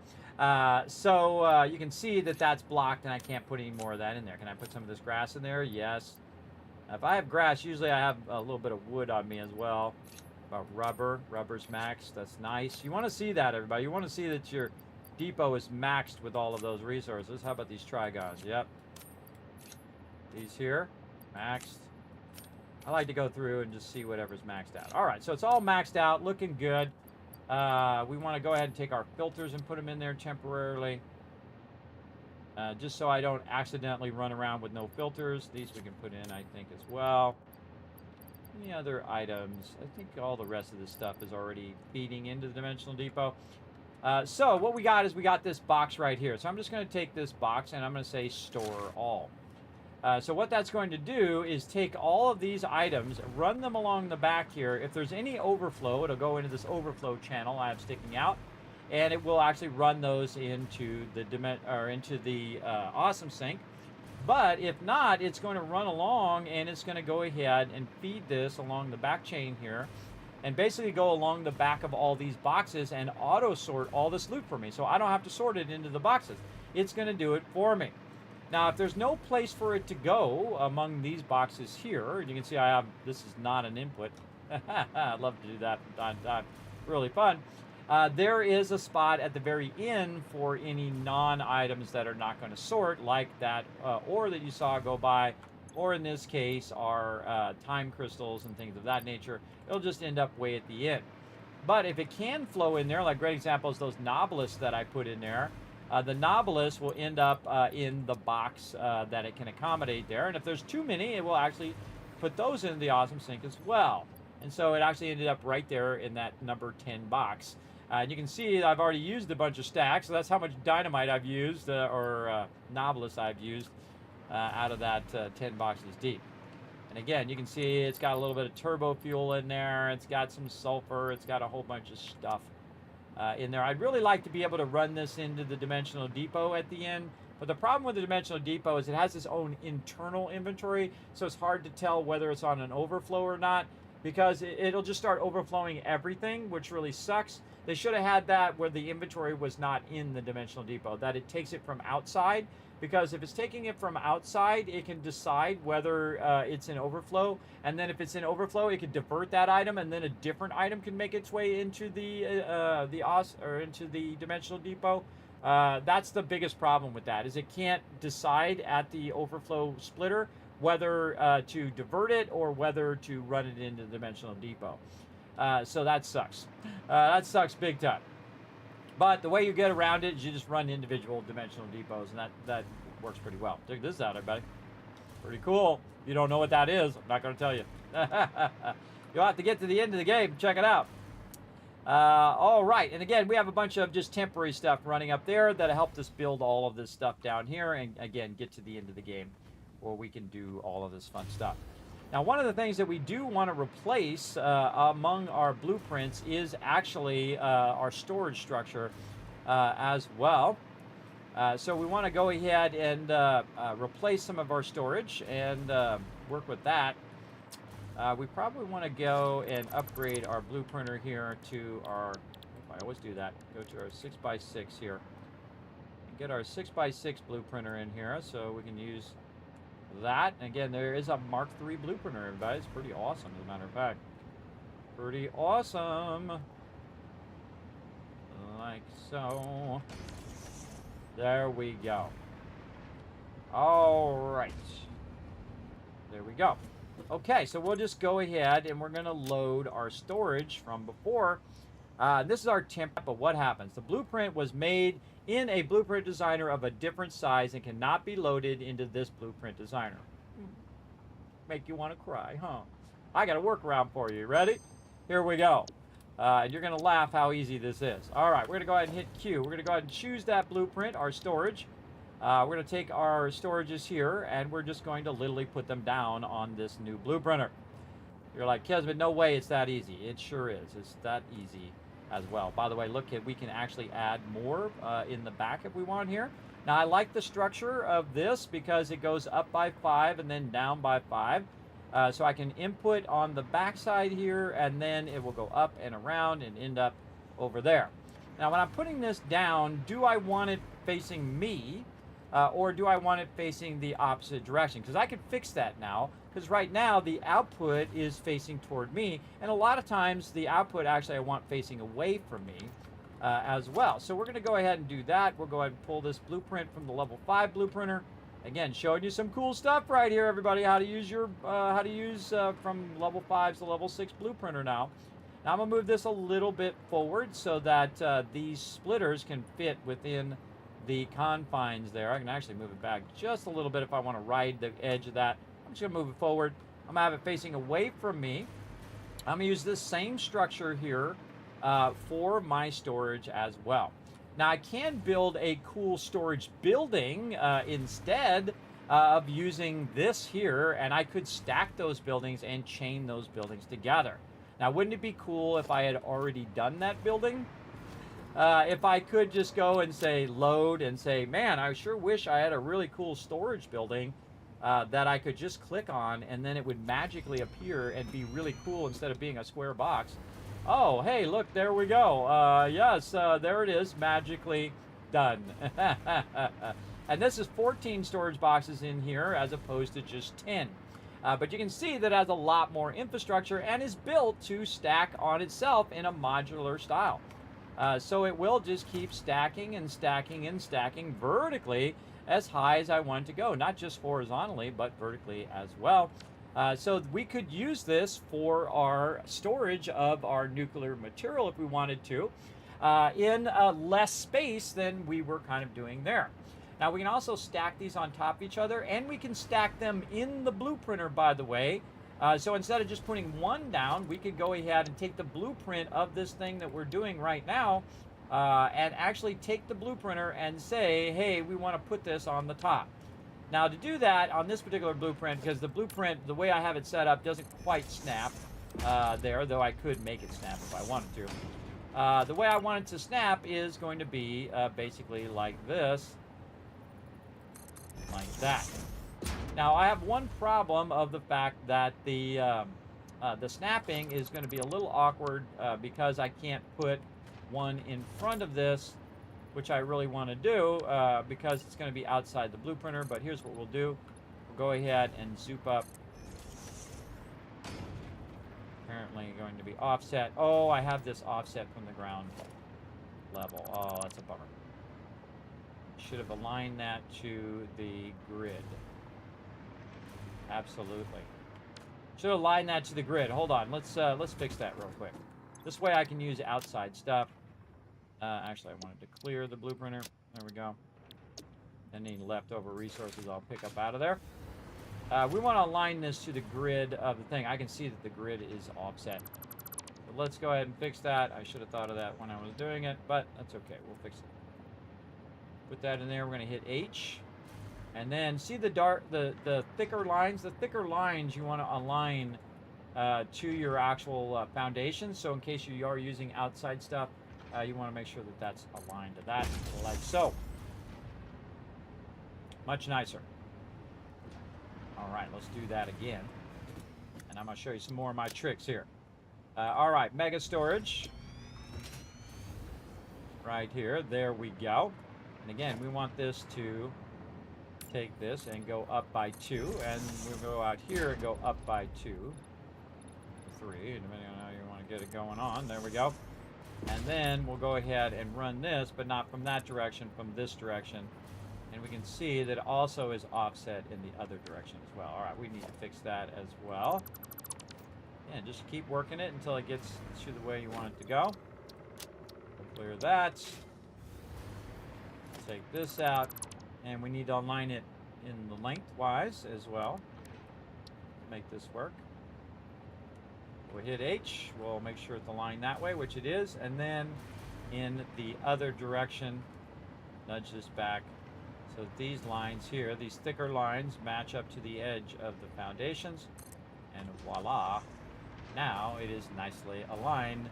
So you can see that that's blocked and I can't put any more of that in there. Can I put some of this grass in there? Yes. If I have grass, usually I have a little bit of wood on me as well. About rubber. Rubber's maxed. That's nice. You want to see that, everybody. You want to see that your depot is maxed with all of those resources. How about these trigons? Yep. These here, maxed. I like to go through and just see whatever's maxed out. All right, so it's all maxed out, looking good. We want to go ahead and take our filters and put them in there temporarily. Just so I don't accidentally run around with no filters. These we can put in, I think, as well. Any other items? I think all the rest of this stuff is already feeding into the Dimensional Depot. So what we got is we got this box right here. So I'm just going to take this box and I'm going to say store all. So what that's going to do is take all of these items, run them along the back here. If there's any overflow, it'll go into this overflow channel I have sticking out, and it will actually run those into the awesome sink. But if not, it's going to run along and it's going to go ahead and feed this along the back chain here, and basically go along the back of all these boxes and auto sort all this loot for me. So I don't have to sort it into the boxes. It's going to do it for me. Now, if there's no place for it to go among these boxes here, you can see this is not an input. I'd love to do that from time to time. Really fun. There is a spot at the very end for any non-items that are not going to sort, like that ore that you saw go by, or in this case, our time crystals and things of that nature. It'll just end up way at the end. But if it can flow in there, like great examples, those Nobilis that I put in there, the Nobilis will end up in the box that it can accommodate there. And if there's too many, it will actually put those in the awesome sink as well. And so it actually ended up right there in that number 10 box. And you can see I've already used a bunch of stacks, so that's how much dynamite I've used, or Nobilis I've used out of that 10 boxes deep. And again, you can see it's got a little bit of turbo fuel in there, it's got some sulfur, it's got a whole bunch of stuff in there. I'd really like to be able to run this into the Dimensional Depot at the end, but the problem with the Dimensional Depot is it has its own internal inventory, so it's hard to tell whether it's on an overflow or not, because it'll just start overflowing everything, which really sucks. They should have had that where the inventory was not in the Dimensional Depot, that it takes it from outside, because if it's taking it from outside, it can decide whether it's in overflow, and then if it's in overflow, it can divert that item, and then a different item can make its way into into the Dimensional Depot. That's the biggest problem with that, is it can't decide at the overflow splitter whether to divert it or whether to run it into the Dimensional Depot. So that sucks. That sucks big time. But the way you get around it is you just run individual Dimensional Depots, and that works pretty well. Check this out, everybody. Pretty cool. If you don't know what that is, I'm not going to tell you. You'll have to get to the end of the game. Check it out. All right, and again, we have a bunch of just temporary stuff running up there that helped us build all of this stuff down here, and again, get to the end of the game where we can do all of this fun stuff. Now, one of the things that we do want to replace among our blueprints is actually our storage structure as well. So we want to go ahead and replace some of our storage and work with that. We probably want to go and upgrade our blueprinter here to our, I always do that, go to our 6x6 here. And get our 6x6 blueprinter in here so we can use that. And again, there is a Mark III blueprinter, everybody. It's pretty awesome, as a matter of fact. Pretty awesome. Like so. There we go. All right. There we go. Okay, so we'll just go ahead and we're going to load our storage from before. This is our template, but what happens? The blueprint was made in a blueprint designer of a different size and cannot be loaded into this blueprint designer. Make you want to cry, huh? I got a workaround for you. Ready? Here we go. And you're going to laugh how easy this is. All right, we're going to go ahead and hit Q. We're going to go ahead and choose that blueprint, our storage. We're going to take our storages here, and we're just going to literally put them down on this new blueprinter. You're like, Kismet, no way it's that easy. It sure is. It's that easy as well. By the way, look, we can actually add more in the back if we want here. Now, I like the structure of this because it goes up by 5 and then down by 5. So I can input on the back side here, and then it will go up and around and end up over there. Now, when I'm putting this down, do I want it facing me? Or do I want it facing the opposite direction? Because I can fix that now, because right now the output is facing toward me, and a lot of times the output actually I want facing away from me as well. So we're going to go ahead and do that. We'll go ahead and pull this blueprint from the level 5 blueprinter. Again, showing you some cool stuff right here, everybody, how to use from level 5 to level 6 blueprinter now. Now I'm going to move this a little bit forward so that these splitters can fit within the confines there. I can actually move it back just a little bit if I want to ride the edge of that. I'm just going to move it forward. I'm going to have it facing away from me. I'm going to use this same structure here for my storage as well. Now I can build a cool storage building instead, of using this here, and I could stack those buildings and chain those buildings together. Now, wouldn't it be cool if I had already done that building? If I could just go and say load and say, man, I sure wish I had a really cool storage building that I could just click on, and then it would magically appear and be really cool instead of being a square box. Oh, hey, look, there we go. Yes, there it is, magically done. And this is 14 storage boxes in here as opposed to just 10. But you can see that it has a lot more infrastructure and is built to stack on itself in a modular style. So it will just keep stacking and stacking and stacking vertically as high as I want to go, not just horizontally, but vertically as well. So we could use this for our storage of our nuclear material if we wanted to, in less space than we were kind of doing there. Now we can also stack these on top of each other, and we can stack them in the blueprinter, by the way. So instead of just putting one down, we could go ahead and take the blueprint of this thing that we're doing right now, and actually take the blueprinter and say, hey, we want to put this on the top. Now to do that on this particular blueprint, because the blueprint, the way I have it set up, doesn't quite snap there, though I could make it snap if I wanted to. The way I want it to snap is going to be basically like this. Like that. Now I have one problem of the fact that the snapping is going to be a little awkward because I can't put one in front of this, which I really want to do because it's going to be outside the blueprinter. But here's what we'll do. We'll go ahead and zoop up. Apparently going to be offset. Oh, I have this offset from the ground level. Oh, that's a bummer. Should have aligned that to the grid. Absolutely. Should have aligned that to the grid. Hold on. Let's fix that real quick. This way I can use outside stuff. Actually, I wanted to clear the blueprinter. There we go. Any leftover resources I'll pick up out of there. We want to align this to the grid of the thing. I can see that the grid is offset. So let's go ahead and fix that. I should have thought of that when I was doing it, but that's okay. We'll fix it. Put that in there. We're going to hit H. And then see the thicker lines? The thicker lines you want to align to your actual foundation. So in case you are using outside stuff, you want to make sure that that's aligned to that, like so. Much nicer. All right, let's do that again. And I'm going to show you some more of my tricks here. All right, mega storage. Right here. There we go. And again, we want this to take this and go up by 2, and we'll go out here and go up by 2, 3, depending on how you want to get it going on. There we go. And then we'll go ahead and run this, but not from that direction, from this direction. And we can see that it also is offset in the other direction as well. All right, we need to fix that as well. And just keep working it until it gets to the way you want it to go. Clear that. Take this out, and we need to align it in the lengthwise as well. Make this work. We'll hit H. We'll make sure it's aligned that way, which it is, and then in the other direction, nudge this back so that these lines here, these thicker lines, match up to the edge of the foundations, and voila, now it is nicely aligned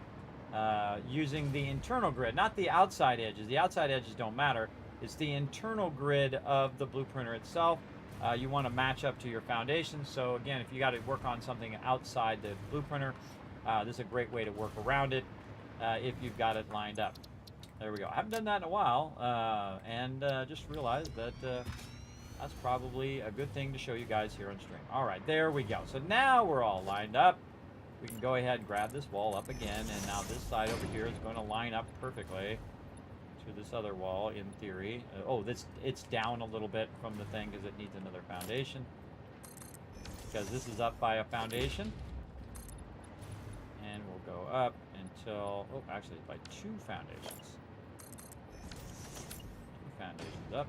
using the internal grid, not the outside edges. The outside edges don't matter. It's the internal grid of the blueprinter itself. You want to match up to your foundation. So again, if you got to work on something outside the blueprinter, this is a great way to work around it if you've got it lined up. There we go. I haven't done that in a while, and just realized that that's probably a good thing to show you guys here on stream. All right, there we go. So now we're all lined up. We can go ahead and grab this wall up again, and now this side over here is going to line up perfectly to this other wall in theory. Oh, it's down a little bit from the thing because it needs another foundation. Because this is up by a foundation. And we'll go up until, oh, actually by 2 foundations. 2 foundations up.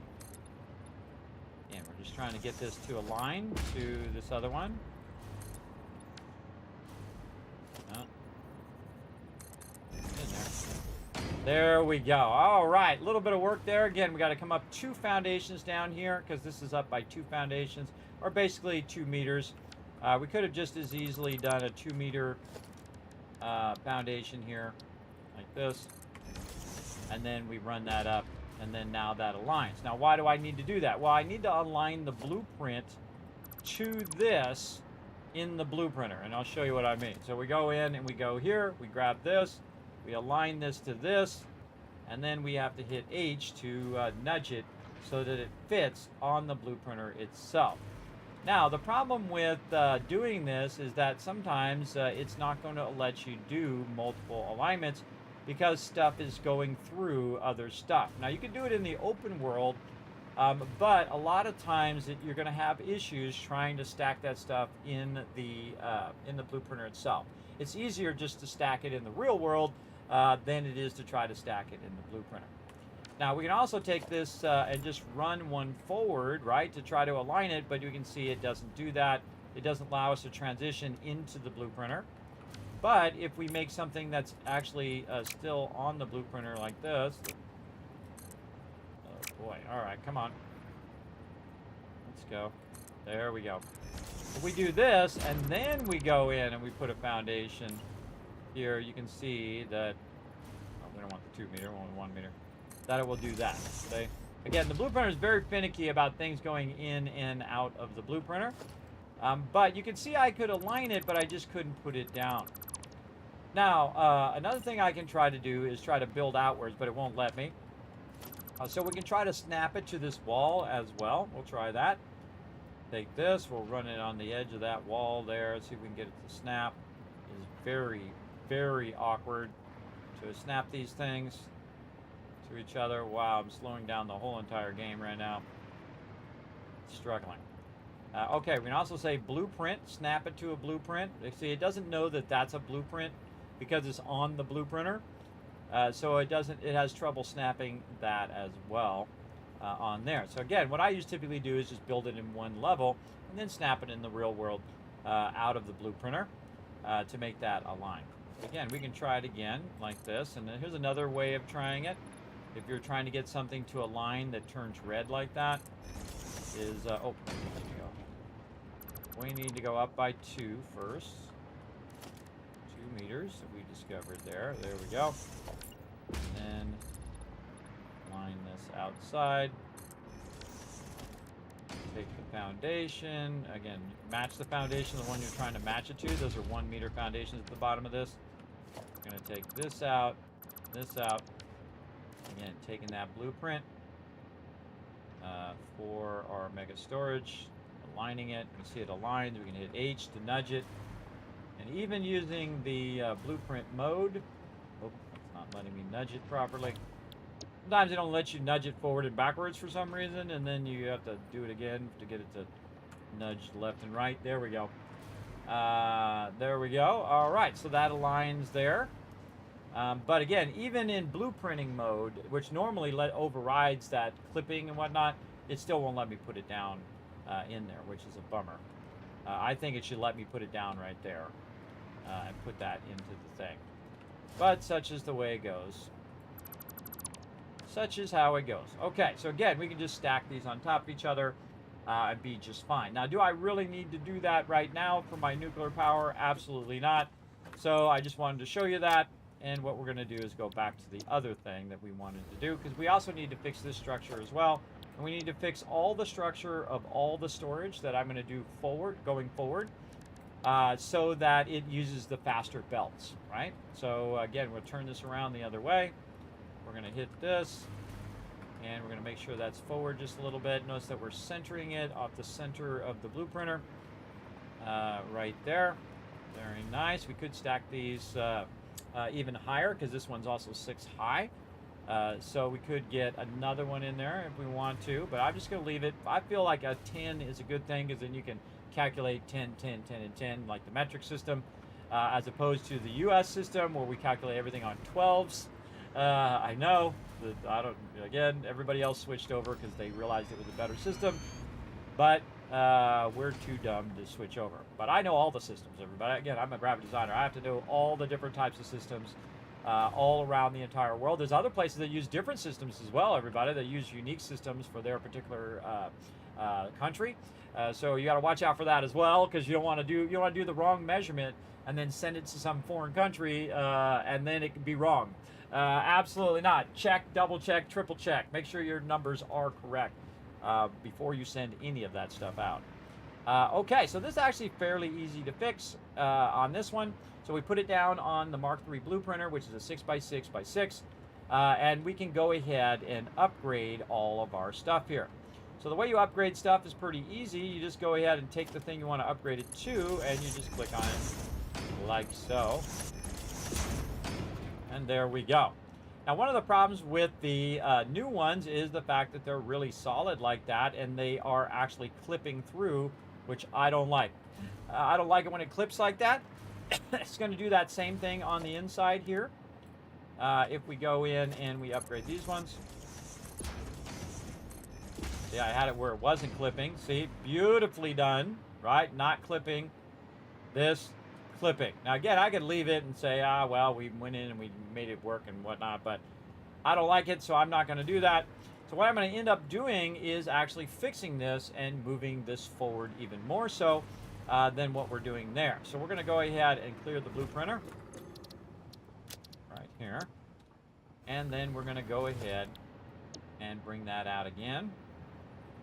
And we're just trying to get this to align to this other one. In there. There we go. All right, a little bit of work there. Again, we got to come up 2 foundations down here because this is up by 2 foundations, or basically 2 meters. We could have just as easily done a 2-meter foundation here, like this, and then we run that up, and then now that aligns. Now, why do I need to do that? Well, I need to align the blueprint to this in the blueprinter, and I'll show you what I mean. So we go in and we go here, we grab this, we align this to this, and then we have to hit H to nudge it so that it fits on the blueprinter itself. Now, the problem with doing this is that sometimes it's not going to let you do multiple alignments because stuff is going through other stuff. Now, you can do it in the open world, but a lot of times you're going to have issues trying to stack that stuff in the blueprinter itself. It's easier just to stack it in the real world than it is to try to stack it in the blueprinter. Now, we can also take this and just run one forward, right, to try to align it, but you can see it doesn't do that. It doesn't allow us to transition into the blueprinter. But if we make something that's actually still on the blueprinter like this, oh boy, all right, come on. Let's go. There we go. If we do this, and then we go in and we put a foundation here, you can see that, oh, we don't want the 2 meter, we want 1 meter. That it will do that. Okay? Again, the blueprinter is very finicky about things going in and out of the blueprinter. But you can see I could align it, but I just couldn't put it down. Now, another thing I can try to do is try to build outwards, but it won't let me. So we can try to snap it to this wall as well. We'll try that. Take this, we'll run it on the edge of that wall there. See if we can get it to snap. It is very, very awkward to snap these things to each other. Wow, I'm slowing down the whole entire game right now. Struggling. Okay, we can also say blueprint, snap it to a blueprint. See, it doesn't know that that's a blueprint because it's on the blueprinter. So it has trouble snapping that as well on there. So again, what I typically do is just build it in one level and then snap it in the real world out of the blueprinter to make that align. Again, we can try it again like this, and then here's another way of trying it. If you're trying to get something to align that turns red like that, is, oh, we need to go up by 2 first. 2 meters that we discovered there. There we go. And then line this outside. Take the foundation. Again, match the foundation, the one you're trying to match it to. Those are 1 meter foundations at the bottom of this. We're going to take this out, this out. Again, taking that blueprint for our mega storage, aligning it. You can see it aligns. We can hit H to nudge it. And even using the blueprint mode, oh, it's not letting me nudge it properly. Sometimes they don't let you nudge it forward and backwards for some reason, and then you have to do it again to get it to nudge left and right. There we go. There we go. All right, so that aligns there. But again, even in blueprinting mode, which normally overrides that clipping and whatnot, it still won't let me put it down in there, which is a bummer. I think it should let me put it down right there and put that into the thing. But such is the way it goes. Such is how it goes. Okay, so again, we can just stack these on top of each other and be just fine. Now, do I really need to do that right now for my nuclear power? Absolutely not. So I just wanted to show you that. And what we're going to do is go back to the other thing that we wanted to do, because we also need to fix this structure as well. And we need to fix all the structure of all the storage that I'm going to do going forward, so that it uses the faster belts, right? So again, we'll turn this around the other way. We're going to hit this, and we're going to make sure that's forward just a little bit. Notice that we're centering it off the center of the blueprinter, right there. Very nice. We could stack these even higher, because this one's also 6 high. So we could get another one in there if we want to, but I'm just going to leave it. I feel like a 10 is a good thing, because then you can calculate 10, 10, 10, and 10 like the metric system, as opposed to the US system where we calculate everything on 12s. I know that again, everybody else switched over because they realized it was a better system, but we're too dumb to switch over. But I know all the systems, everybody. Again, I'm a graphic designer. I have to know all the different types of systems all around the entire world. There's other places that use different systems as well, everybody, that use unique systems for their particular country. So you got to watch out for that as well, because you don't want to do the wrong measurement and then send it to some foreign country and then it could be wrong. Absolutely not. Check, double check, triple check. Make sure your numbers are correct before you send any of that stuff out. Okay, so this is actually fairly easy to fix on this one. So we put it down on the Mark III blue printer, which is a 6x6x6, and we can go ahead and upgrade all of our stuff here. So the way you upgrade stuff is pretty easy. You just go ahead and take the thing you want to upgrade it to, and you just click on it like so. And there we go. Now, one of the problems with the new ones is the fact that they're really solid like that, and they are actually clipping through, which I don't like. I don't like it when it clips like that. It's going to do that same thing on the inside here. If we go in and we upgrade these ones. See, I had it where it wasn't clipping. See, beautifully done, right? Not clipping. This, clipping. Now, again, I could leave it and say, well, we went in and we made it work and whatnot, but I don't like it, so I'm not going to do that. So what I'm going to end up doing is actually fixing this and moving this forward even more so than what we're doing there. So we're going to go ahead and clear the blue printer right here. And then we're going to go ahead and bring that out again.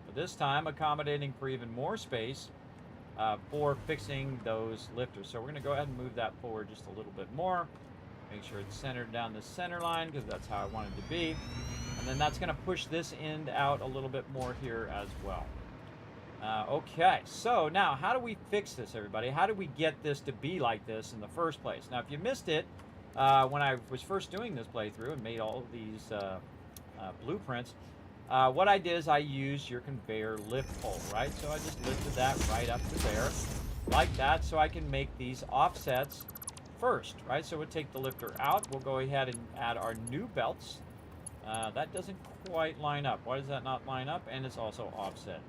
But this time accommodating for even more space for fixing those lifters. So we're going to go ahead and move that forward just a little bit more. Make sure it's centered down the center line, because that's how I want it to be. And then that's going to push this end out a little bit more here as well. Okay, so now how do we fix this, everybody? How do we get this to be like this in the first place? Now, if you missed it, when I was first doing this playthrough and made all of these blueprints, what I did is I used your conveyor lift pole, right? So I just lifted that right up to there, like that, so I can make these offsets first, right? So we'll take the lifter out. We'll go ahead and add our new belts. That doesn't quite line up. Why does that not line up? And it's also offset.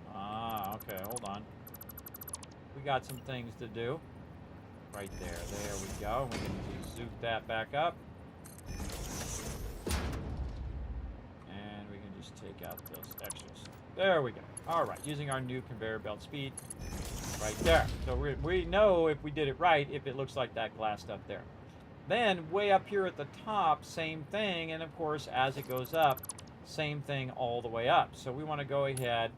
Okay, hold on. We got some things to do. Right there. There we go. We can just zoom that back up. And we can just take out those extras. There we go. All right, using our new conveyor belt speed right there. So we know if we did it right, if it looks like that glass stuff there. Then way up here at the top, same thing, and of course as it goes up, same thing all the way up. So we want to go ahead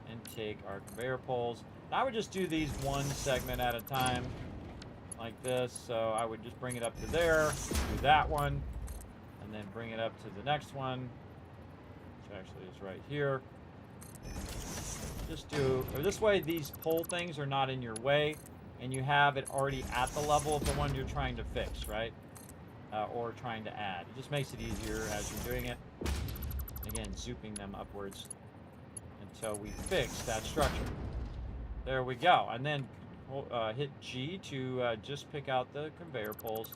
and take our conveyor poles. And I would just do these one segment at a time, like this. So I would just bring it up to there, do that one, and then bring it up to the next one, which actually is right here. Just do, or this way these pole things are not in your way, and you have it already at the level of the one you're trying to fix, right? Or trying to add. It just makes it easier as you're doing it. Again, zooping them upwards until we fix that structure. There we go. And then hit G to just pick out the conveyor poles,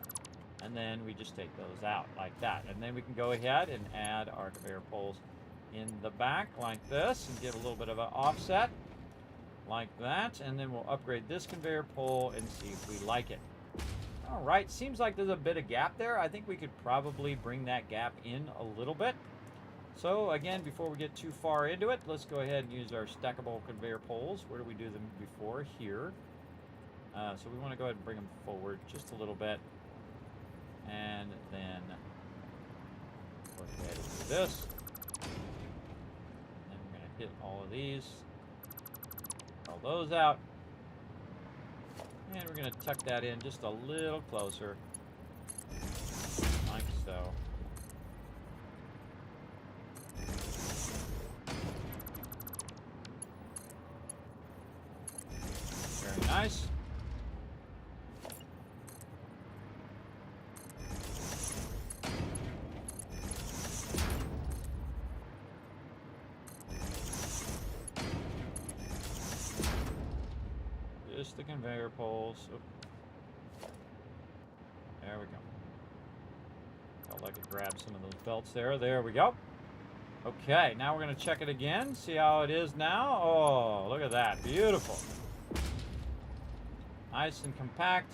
and then we just take those out like that. And then we can go ahead and add our conveyor poles in the back like this and give a little bit of an offset like that, and then we'll upgrade this conveyor pole and see if we like it. All right, seems like there's a bit of gap there. I think we could probably bring that gap in a little bit. So again, before we get too far into it, let's go ahead and use our stackable conveyor poles. Where do we do them before? Here. So we want to go ahead and bring them forward just a little bit, and then go ahead and do this. And we're going to hit all of these. All those out, and we're going to tuck that in just a little closer, like so. Very nice. The conveyor poles. Oh. There we go. Felt like it grabbed some of those belts there. There we go. Okay, now we're going to check it again. See how it is now. Oh, look at that. Beautiful. Nice and compact.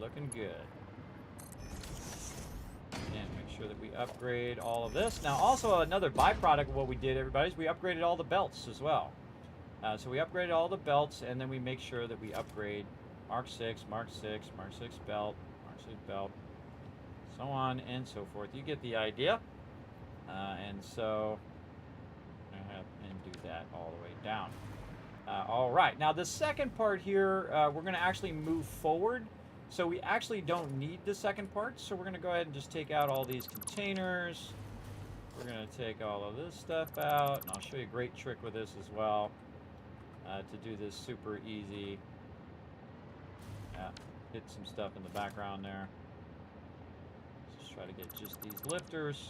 Looking good. we upgrade all of this. Now, also another byproduct of what we did, everybody, is we upgraded all the belts as well. So we upgraded all the belts, and then we make sure that we upgrade Mark 6, Mark 6, Mark 6 belt, Mark 6 belt, so on and so forth. You get the idea. And so I'm going to have and do that all the way down. All right. Now, the second part here, we're going to actually move forward. So we actually don't need the second part. So we're going to go ahead and just take out all these containers. We're going to take all of this stuff out. And I'll show you a great trick with this as well to do this super easy. Hit some stuff in the background there. Just try to get just these lifters.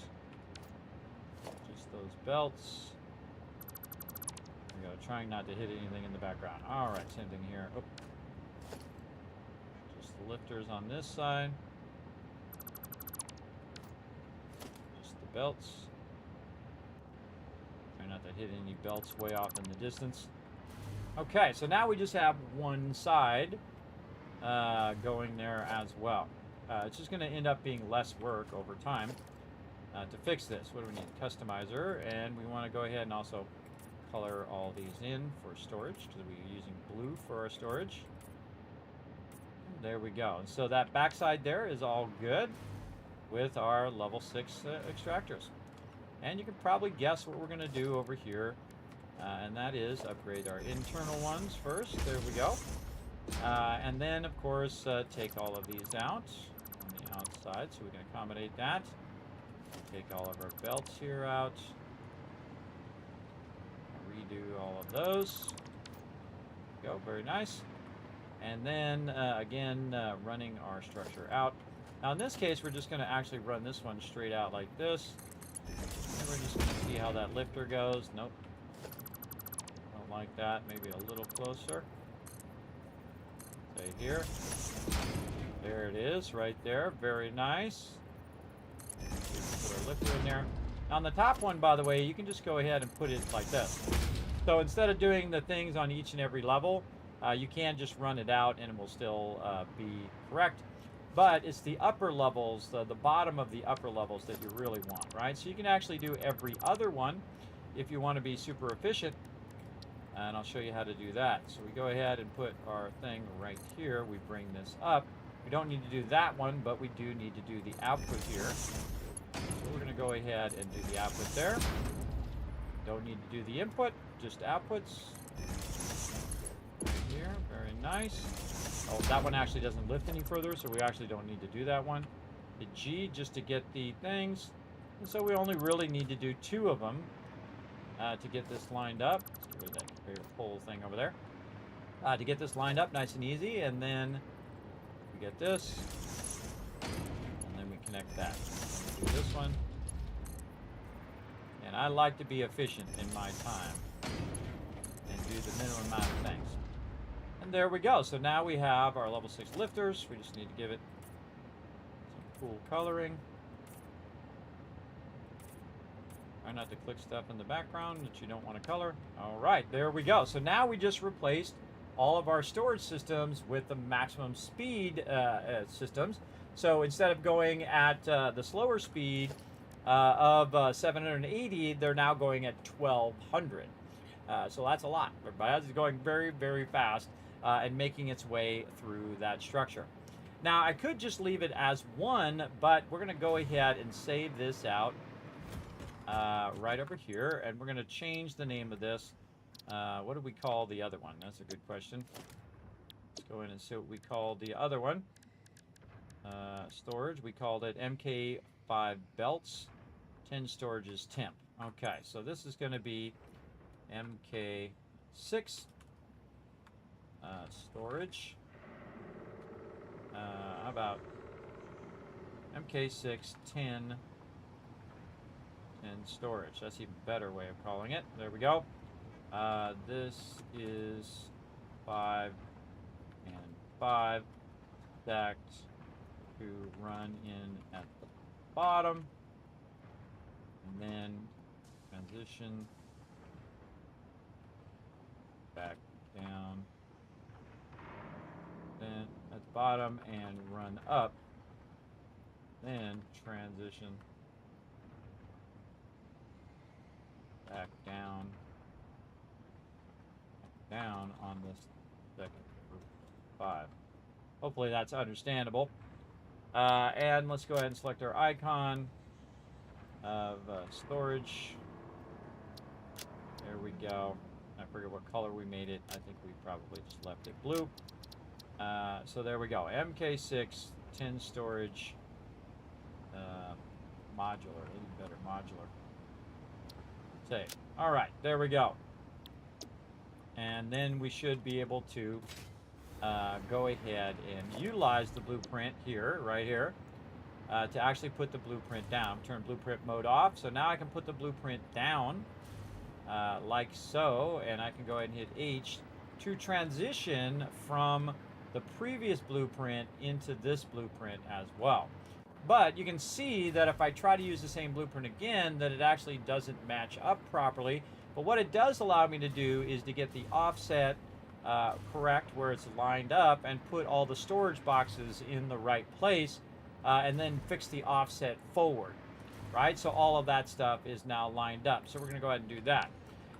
Just those belts. There we go. Trying not to hit anything in the background. All right, same thing here. Oh. Just the lifters on this side. Just the belts. Try not to hit any belts way off in the distance. Okay, so now we just have one side going there as well. It's just going to end up being less work over time. To fix this, what do we need? Customizer, and we want to go ahead and also color all these in for storage because we're using blue for our storage. There we go. And so that backside there is all good with our level 6 extractors. And you can probably guess what we're going to do over here, and that is upgrade our internal ones first. There we go. And then, of course, take all of these out on the outside so we can accommodate that. Take all of our belts here out. Redo all of those. Go, very nice. And then, again, running our structure out. Now, in this case, we're just going to actually run this one straight out like this. And we're just going to see how that lifter goes. Nope. Don't like that. Maybe a little closer. Stay here. There it is, right there. Very nice. Put our lifter in there. On the top one, by the way, you can just go ahead and put it like this. So instead of doing the things on each and every level, you can just run it out and it will still be correct. But it's the upper levels, the bottom of the upper levels that you really want, right? So you can actually do every other one if you want to be super efficient. And I'll show you how to do that. So we go ahead and put our thing right here. We bring this up. We don't need to do that one, but we do need to do the output here. So we're going to go ahead and do the output there. Don't need to do the input, just outputs. Right here, very nice. Oh, that one actually doesn't lift any further, so we actually don't need to do that one. Hit G just to get the things. And so we only really need to do 2 of them to get this lined up. Let's get rid of that whole thing over there. To get this lined up nice and easy, and then we get this, and then we connect that. Do this one. And I like to be efficient in my time and do the minimum amount of things. And there we go. So now we have our level 6 lifters. We just need to give it some cool coloring. Try not to click stuff in the background that you don't want to color. All right, there we go. So now we just replaced all of our storage systems with the maximum speed systems. So instead of going at the slower speed of 780, they're now going at 1200. So that's a lot. Everybody, it's going very, very fast and making its way through that structure. Now, I could just leave it as 1, but we're going to go ahead and save this out right over here, and we're going to change the name of this. What do we call the other one? That's a good question. Let's go in and see what we called the other one. Storage, we called it MK5 belts. 10 storage is temp. Okay, so this is going to be MK6 storage. How about MK6 10 storage? That's even better way of calling it. There we go. This is 5 and 5 stacked to run in at the bottom, and then transition back down, then at the bottom and run up, then transition back down on this second group 5. Hopefully that's understandable. And let's go ahead and select our icon of storage. There we go. I forget what color we made it. I think we probably just left it blue. So there we go. MK6 10 storage modular. Even better, modular. Save. All right, there we go. And then we should be able to go ahead and utilize the blueprint here, right here, to actually put the blueprint down. Turn blueprint mode off. So now I can put the blueprint down like so, and I can go ahead and hit H to transition from the previous blueprint into this blueprint as well. But you can see that if I try to use the same blueprint again, that it actually doesn't match up properly. But what it does allow me to do is to get the offset correct where it's lined up and put all the storage boxes in the right place, and then fix the offset forward, right? So all of that stuff is now lined up. So we're going to go ahead and do that.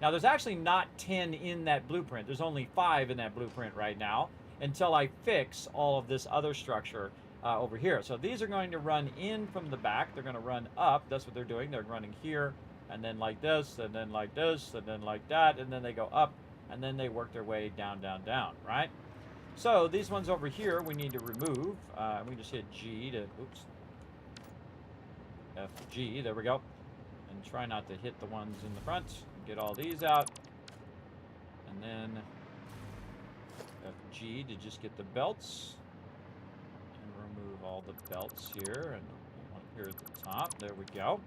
Now there's actually not 10 in that blueprint. There's only 5 in that blueprint right now until I fix all of this other structure over here. So these are going to run in from the back. They're going to run up. That's what they're doing. They're running here, and then like this, and then like this, and then like that, and then they go up, and then they work their way down, down, down, right? So these ones over here we need to remove. We just hit G to, oops, FG, there we go. And try not to hit the ones in the front. Get all these out. And then FG to just get the belts. And remove all the belts here. And one here at the top, there we go.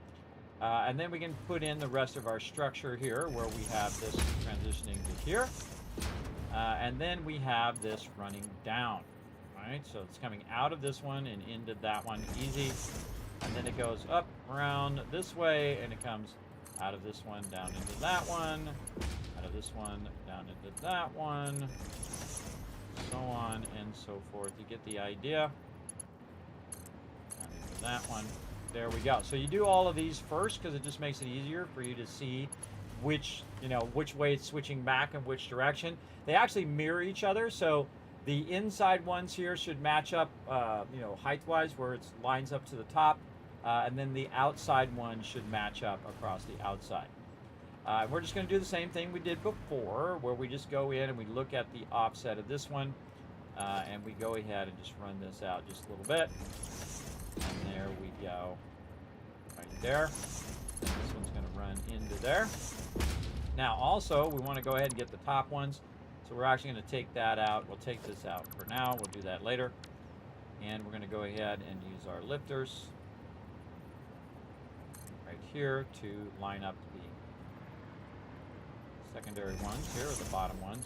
And then we can put in the rest of our structure here where we have this transitioning to here. And then we have this running down, right? So it's coming out of this one and into that one, easy. And then it goes up, around this way, and it comes out of this one, down into that one, out of this one, down into that one, so on and so forth. You get the idea. Down into that one. There we go. So you do all of these first because it just makes it easier for you to see which way it's switching back and which direction. They actually mirror each other, so the inside ones here should match up, height-wise, where it lines up to the top, and then the outside one should match up across the outside. We're just going to do the same thing we did before, where we just go in and we look at the offset of this one, and we go ahead and just run this out just a little bit. And there we go, right there. And this one's going to run into there. Now, also, we want to go ahead and get the top ones. So we're actually going to take that out. We'll take this out for now. We'll do that later. And we're going to go ahead and use our lifters right here to line up the secondary ones here, or the bottom ones.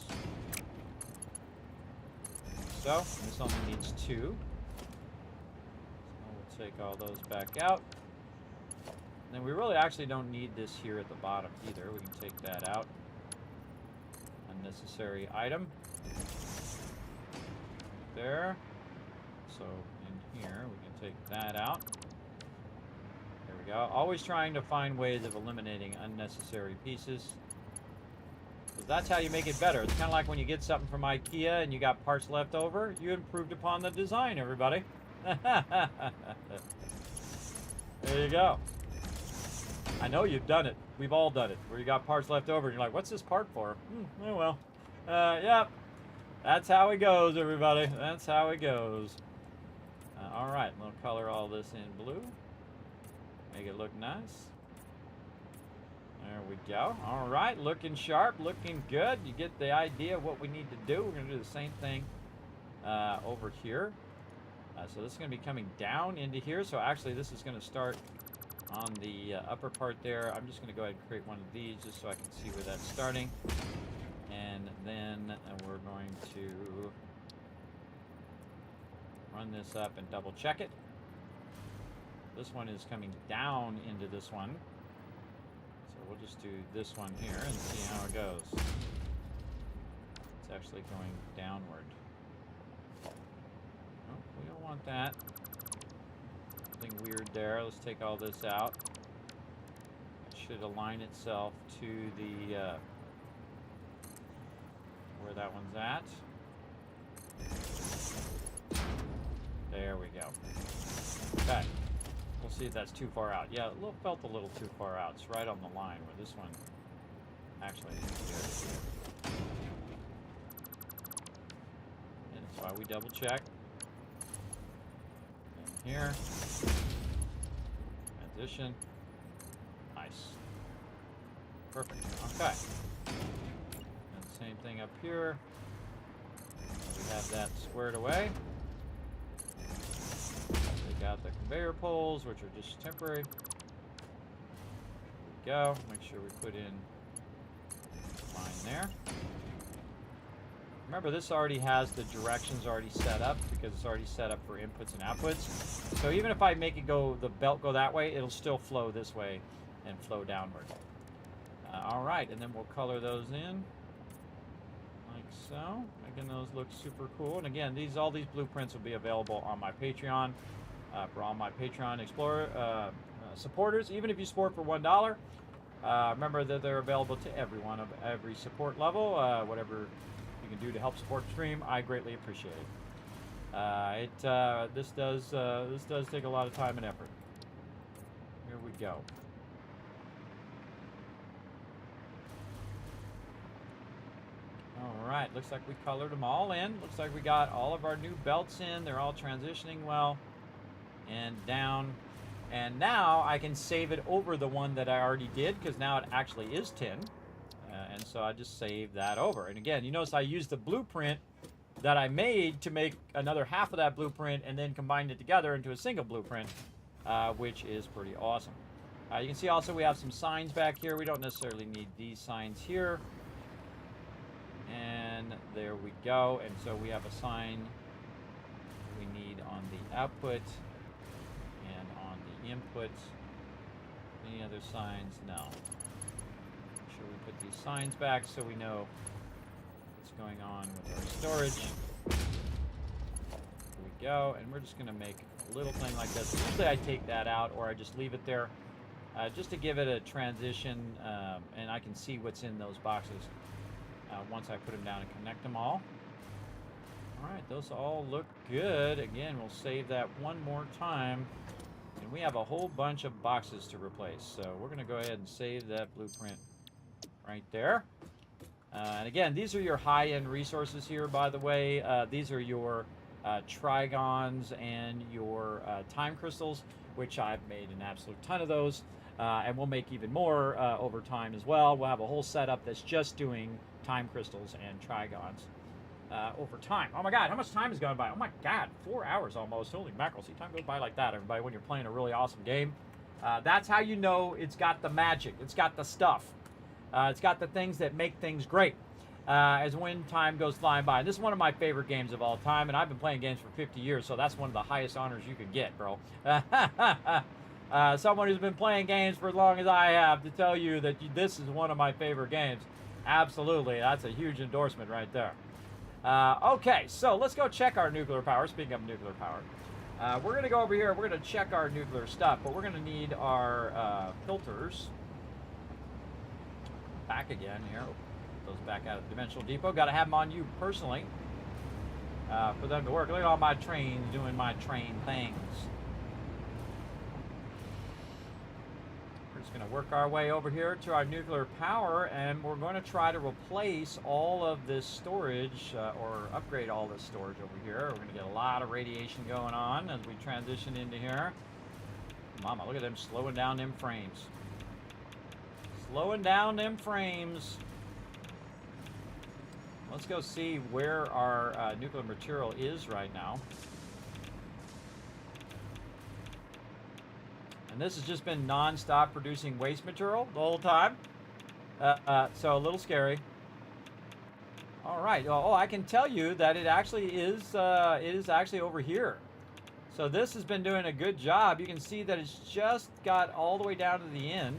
So, this only needs 2. So we'll take all those back out. And then we really actually don't need this here at the bottom either. We can take that out. Unnecessary item. There. So in here, we can take that out. There we go. Always trying to find ways of eliminating unnecessary pieces, because that's how you make it better. It's kind of like when you get something from IKEA and you got parts left over. You improved upon the design, everybody. There you go. I know you've done it. We've all done it. Where you got parts left over and you're like, what's this part for? Oh well. Yep. That's how it goes, everybody. That's how it goes. All right. We'll color all this in blue. Make it look nice. There we go. All right. Looking sharp. Looking good. You get the idea of what we need to do. We're going to do the same thing over here. So this is going to be coming down into here. So actually, this is going to start on the upper part there. I'm just going to go ahead and create one of these just so I can see where that's starting. And then we're going to run this up and double check it. This one is coming down into this one. So we'll just do this one here and see how it goes. It's actually going downward. Oh, we don't want that. Something weird there. Let's take all this out. It should align itself to the where that one's at. There we go. Okay. We'll see if that's too far out. Yeah, it felt a little too far out. It's right on the line where this one actually needs to go. And that's why we double check. And here. Transition. Nice. Perfect. Okay. And same thing up here. We have that squared away. Take out the conveyor poles, which are just temporary. There we go. Make sure we put in line there. Remember, this already has the directions already set up because it's already set up for inputs and outputs. So even if I make it go, the belt go that way, it'll still flow this way and flow downward. All right, and then we'll color those in like so, making those look super cool. And again, all these blueprints will be available on my Patreon for all my Patreon Explorer supporters. Even if you support for $1, remember that they're available to everyone of every support level. Whatever you can do to help support the stream, I greatly appreciate it. This does take a lot of time and effort. Here we go. All right, looks like we colored them all in. Looks like we got all of our new belts in. They're all transitioning well and down. And now I can save it over the one that I already did because now it actually is 10. And so I just save that over. And again, you notice I used the blueprint that I made to make another half of that blueprint and then combined it together into a single blueprint, which is pretty awesome. You can see also we have some signs back here. We don't necessarily need these signs here. And there we go. And so we have a sign we need on the output and on the input. Any other signs? No. Make sure we put these signs back so we know what's going on with our storage. There we go. And we're just going to make a little thing like this. Usually I take that out or I just leave it there just to give it a transition and I can see what's in those boxes. Once I put them down and connect them all. All right, those all look good. Again, we'll save that one more time. And we have a whole bunch of boxes to replace. So we're going to go ahead and save that blueprint right there. And again, these are your high-end resources here, by the way. These are your trigons and your time crystals, which I've made an absolute ton of those. And we'll make even more over time as well. We'll have a whole setup that's just doing time crystals and trigons over time. Oh my God, how much time has gone by? Oh my God, 4 hours almost. Holy mackerel, see time goes by like that, everybody, when you're playing a really awesome game. That's how you know it's got the magic. It's got the stuff. It's got the things that make things great as when time goes flying by. And this is one of my favorite games of all time, and I've been playing games for 50 years, so that's one of the highest honors you could get, bro. Someone who's been playing games for as long as I have to tell you that this is one of my favorite games. Absolutely, that's a huge endorsement right there. Okay, so let's go check our nuclear power. Speaking of nuclear power, we're going to go over here. We're going to check our nuclear stuff, but we're going to need our filters back again here. Put those back out of Dimensional Depot. Got to have them on you personally for them to work. Look at all my trains doing my train things. Going to work our way over here to our nuclear power, and we're going to try to replace all of this storage or upgrade all this storage over here. We're going to get a lot of radiation going on as we transition into here. Mama, look at them slowing down them frames. Slowing down them frames. Let's go see where our nuclear material is right now. And this has just been non-stop producing waste material the whole time. So a little scary. All right. Oh, I can tell you that it actually is. It is actually over here. So this has been doing a good job. You can see that it's just got all the way down to the end.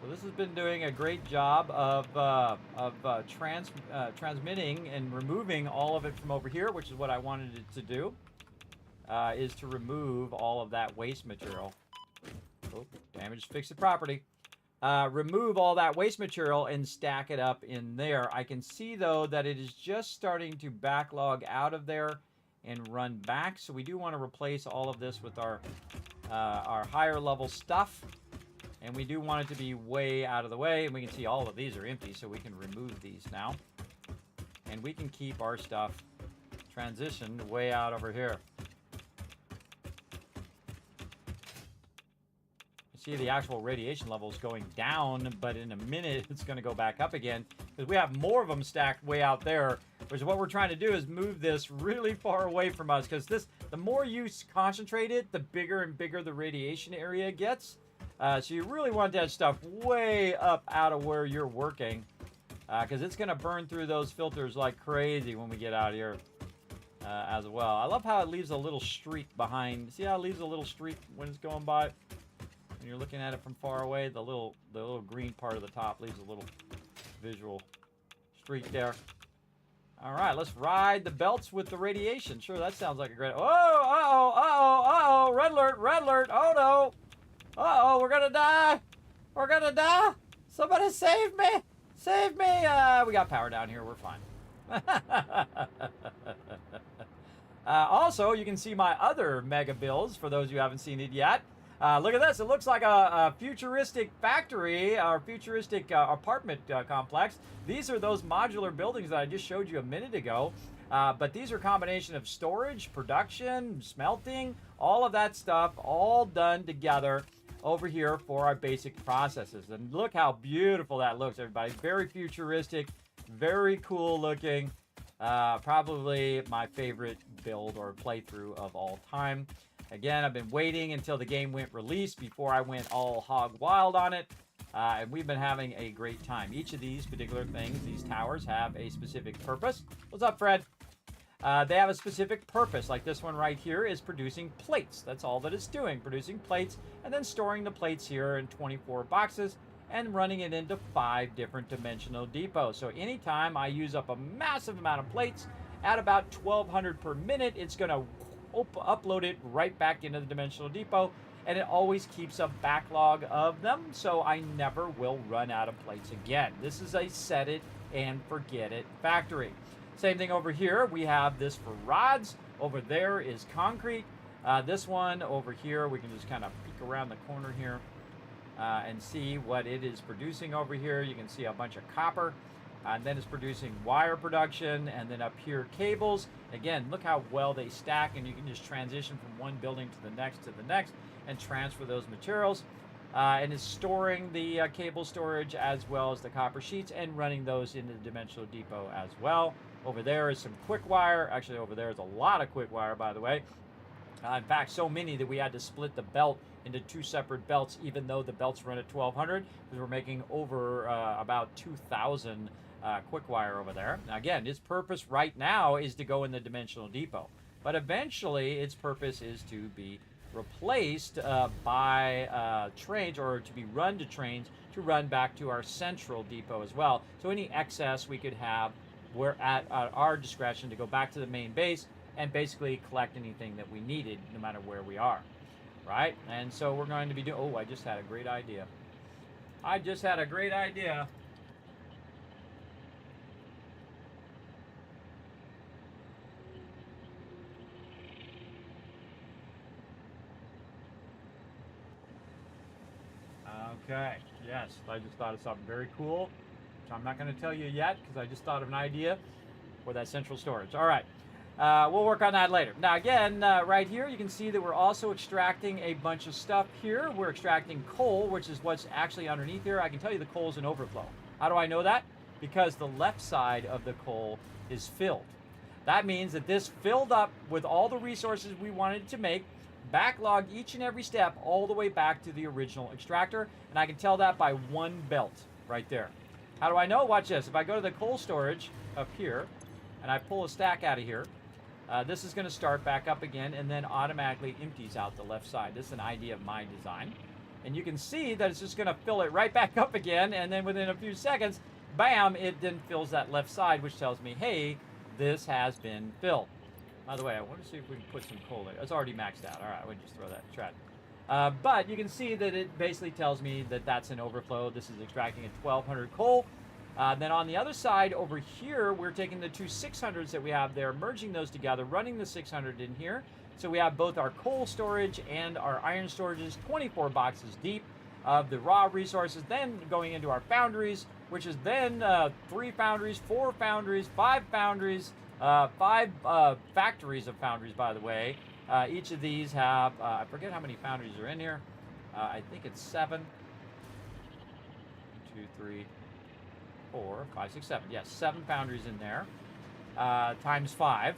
So this has been doing a great job of transmitting and removing all of it from over here, which is what I wanted it to do. Is to remove all of that waste material. Oh, damage fix the property. remove all that waste material and stack it up in there. I can see, though, that it is just starting to backlog out of there and run back. So we do want to replace all of this with our higher level stuff. And we do want it to be way out of the way. And we can see all of these are empty, so we can remove these now. And we can keep our stuff transitioned way out over here. See the actual radiation levels going down, but in a minute it's going to go back up again because we have more of them stacked way out there, which is what we're trying to do is move this really far away from us, because the more you concentrate it, the bigger and bigger the radiation area gets. So you really want that stuff way up out of where you're working, because it's going to burn through those filters like crazy when we get out here as well. I love how it leaves a little streak behind. See how it leaves a little streak when it's going by? When you're looking at it from far away, the little green part of the top leaves a little visual streak there. All right, let's ride the belts with the radiation. Sure, that sounds like a great... Oh, red alert, oh no. Uh-oh, we're gonna die. We're gonna die. Somebody save me. Save me. We got power down here, we're fine. Also, you can see my other mega builds for those who haven't seen it yet. Look at this. It looks like a futuristic factory or futuristic apartment complex. These are those modular buildings that I just showed you a minute ago. But these are a combination of storage, production, smelting, all of that stuff, all done together over here for our basic processes. And look how beautiful that looks, everybody. Very futuristic, very cool looking. Probably my favorite build or playthrough of all time. Again, I've been waiting until the game went release before I went all hog wild on it. And we've been having a great time. Each of these particular things, these towers, have a specific purpose. What's up, Fred? They have a specific purpose. Like this one right here is producing plates. That's all that it's doing, producing plates and then storing the plates here in 24 boxes and running it into 5 different dimensional depots. So anytime I use up a massive amount of plates at about 1,200 per minute, it's going to upload it right back into the dimensional depot, and it always keeps a backlog of them, so I never will run out of plates again. This is a set it and forget it factory. Same thing over here. We have this for rods. Over there is concrete. This one over here, we can just kind of peek around the corner here and see what it is producing over here. You can see a bunch of copper. And then it's producing wire production, and then up here cables. Again, look how well they stack, and you can just transition from one building to the next and transfer those materials. And it's storing the cable storage as well as the copper sheets and running those into the dimensional depot as well. Over there is some quick wire. Actually, over there is a lot of quick wire, by the way. In fact, so many that we had to split the belt into 2 separate belts, even though the belts run at 1,200, because we're making over about 2,000 quick wire over there. Now again, its purpose right now is to go in the dimensional depot, but eventually its purpose is to be replaced by trains, or to be run to trains to run back to our central depot as well. So any excess we could have, we're at our discretion to go back to the main base and basically collect anything that we needed, no matter where we are, right? And so we're going to be doing... Oh, I just had a great idea. Okay, yes, I just thought of something very cool, which I'm not going to tell you yet because I just thought of an idea for that central storage. All right, we'll work on that later. Now again, right here, you can see that we're also extracting a bunch of stuff here. We're extracting coal, which is what's actually underneath here. I can tell you the coal is in overflow. How do I know that? Because the left side of the coal is filled. That means that this filled up with all the resources we wanted to make, backlog each and every step all the way back to the original extractor, and I can tell that by one belt right there. How do I know? Watch this. If I go to the coal storage up here and I pull a stack out of here, this is going to start back up again and then automatically empties out the left side. This is an idea of my design, and you can see that it's just going to fill it right back up again, and then within a few seconds, bam, it then fills that left side, which tells me, hey, this has been filled. By the way, I want to see if we can put some coal there. It's already maxed out. All right, we'll just throw that. Try it. But you can see that it basically tells me that that's an overflow. This is extracting at 1200 coal. Then on the other side over here, we're taking the two 600s that we have there, merging those together, running the 600 in here. So we have both our coal storage and our iron storages, 24 boxes deep of the raw resources, then going into our foundries, which is then 3 foundries, 4 foundries, 5 foundries, 5 factories of foundries, by the way. Each of these have, I forget how many foundries are in here. I think it's 7. 1, 2, 3, 4, 5, 6, 7. Yes, 7 foundries in there, times 5.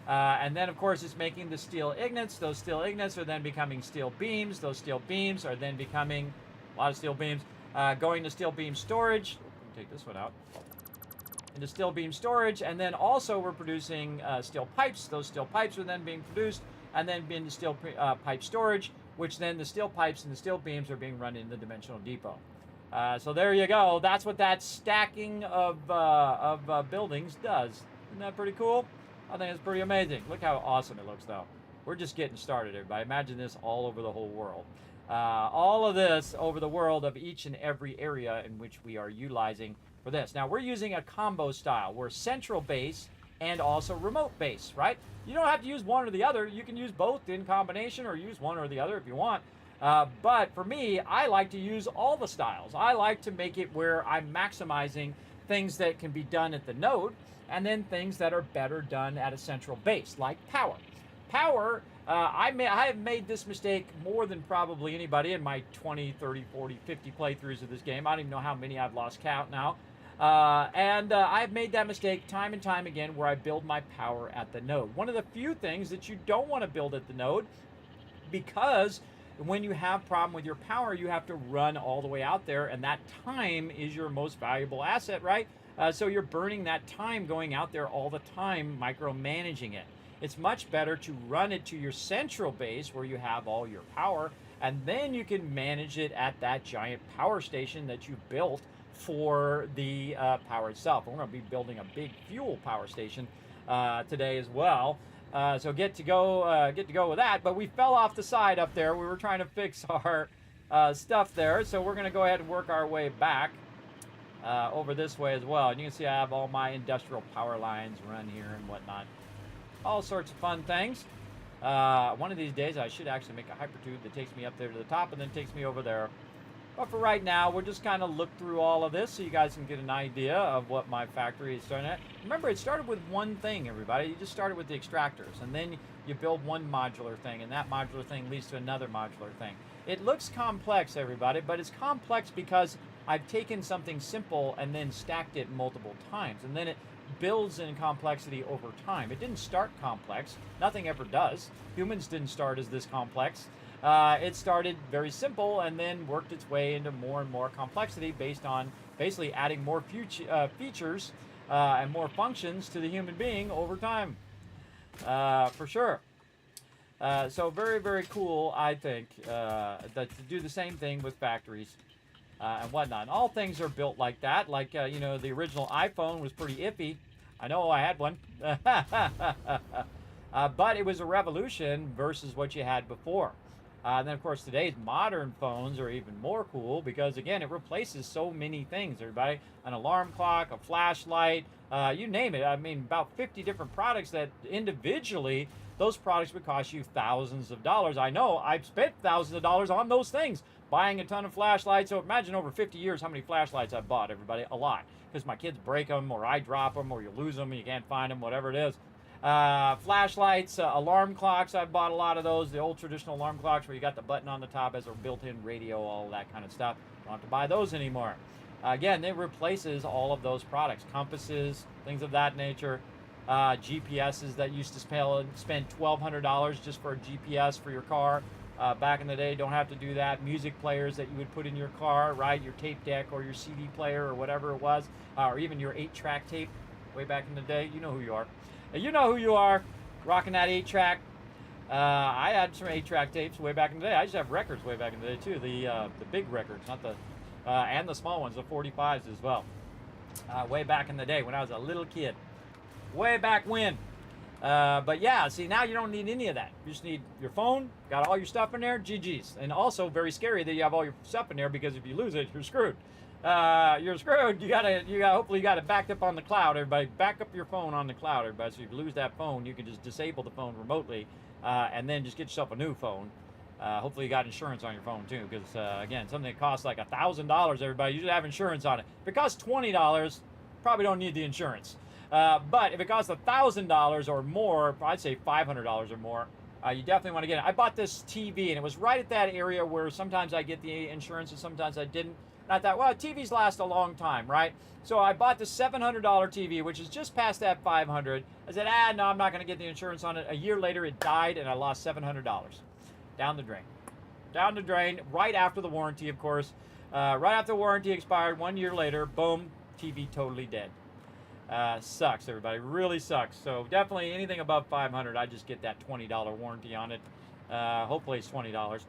And then, of course, it's making the steel ignits. Those steel ignits are then becoming steel beams. Those steel beams are then becoming a lot of steel beams, going to steel beam storage. Take this one out. Into steel beam storage. And then also we're producing steel pipes. Those steel pipes are then being produced and then into steel pipe storage, which then the steel pipes and the steel beams are being run in the dimensional depot. So there you go. That's what that stacking of buildings does. Isn't that pretty cool? I think it's pretty amazing. Look how awesome it looks, though. We're just getting started, everybody. Imagine this all over the whole world. All of this over the world of each and every area in which we are utilizing for this. Now, we're using a combo style. We're central base and also remote base, right? You don't have to use one or the other. You can use both in combination or use one or the other if you want. But for me, I like to use all the styles. I like to make it where I'm maximizing things that can be done at the node and then things that are better done at a central base, like power. Power, I have made this mistake more than probably anybody in my 20, 30, 40, 50 playthroughs of this game. I don't even know how many I've lost count now. I've made that mistake time and time again where I build my power at the node. One of the few things that you don't want to build at the node, because when you have problem with your power, you have to run all the way out there, and that time is your most valuable asset, right? So you're burning that time going out there all the time, micromanaging it. It's much better to run it to your central base where you have all your power, and then you can manage it at that giant power station that you built for the power itself. We're going to be building a big fuel power station today as well. So get to go with that. But we fell off the side up there. We were trying to fix our stuff there, so we're going to go ahead and work our way back over this way as well. And you can see I have all my industrial power lines run here and whatnot. All sorts of fun things. One of these days I should actually make a hypertube that takes me up there to the top and then takes me over there. But for right now, we'll just kind of look through all of this so you guys can get an idea of what my factory is starting at. Remember, it started with one thing, everybody. You just started with the extractors, and then you build one modular thing, and that modular thing leads to another modular thing. It looks complex, everybody, but it's complex because I've taken something simple and then stacked it multiple times, and then it builds in complexity over time. It didn't start complex. Nothing ever does. Humans didn't start as this complex. It started very simple and then worked its way into more and more complexity based on basically adding more features and more functions to the human being over time, for sure. So very, very cool, I think, to do the same thing with factories and whatnot. And all things are built like that. Like, you know, the original iPhone was pretty iffy. I know, I had one. But it was a revolution versus what you had before. And then, of course, today's modern phones are even more cool because, again, it replaces so many things, everybody. An alarm clock, a flashlight, you name it. I mean, about 50 different products that individually, those products would cost you thousands of dollars. I know, I've spent thousands of dollars on those things, buying a ton of flashlights. So imagine over 50 years how many flashlights I've bought, everybody. A lot. Because my kids break them, or I drop them, or you lose them and you can't find them, whatever it is. Flashlights, alarm clocks, I've bought a lot of those. The old traditional alarm clocks where you got the button on the top as a built-in radio, all that kind of stuff. Don't have to buy those anymore. Again, it replaces all of those products. Compasses, things of that nature. GPSs that used to spend $1,200 just for a GPS for your car. Back in the day, don't have to do that. Music players that you would put in your car, right? Your tape deck or your CD player or whatever it was. Or even your 8-track tape way back in the day. You know who you are. You know who you are, rocking that 8-track. I had some 8-track tapes way back in the day. I used to have records way back in the day too. The big records, not the and the small ones, the 45s as well. Way back in the day when I was a little kid. Way back when. But yeah, see, now you don't need any of that. You just need your phone, got all your stuff in there, GG's. And also very scary that you have all your stuff in there, because if you lose it, you're screwed. You're screwed. Hopefully you got it backed up on the cloud. Everybody, back up your phone on the cloud, everybody. So if you lose that phone, you can just disable the phone remotely, and then just get yourself a new phone. Hopefully you got insurance on your phone too, because again, something that costs like $1,000, everybody, you should have insurance on it. If it costs $20, probably don't need the insurance. But if it costs $1,000 or more, I'd say $500 or more, you definitely want to get it. I bought this TV, and it was right at that area where sometimes I get the insurance and sometimes I didn't. And I thought, well, TVs last a long time, right? So I bought the $700 TV, which is just past that $500. I said, no, I'm not going to get the insurance on it. A year later, it died, and I lost $700. Down the drain. Down the drain, right after the warranty, of course. Right after the warranty expired, 1 year later, boom, TV totally dead. Sucks, everybody. Really sucks. So definitely anything above $500, I just get that $20 warranty on it. Hopefully it's $20.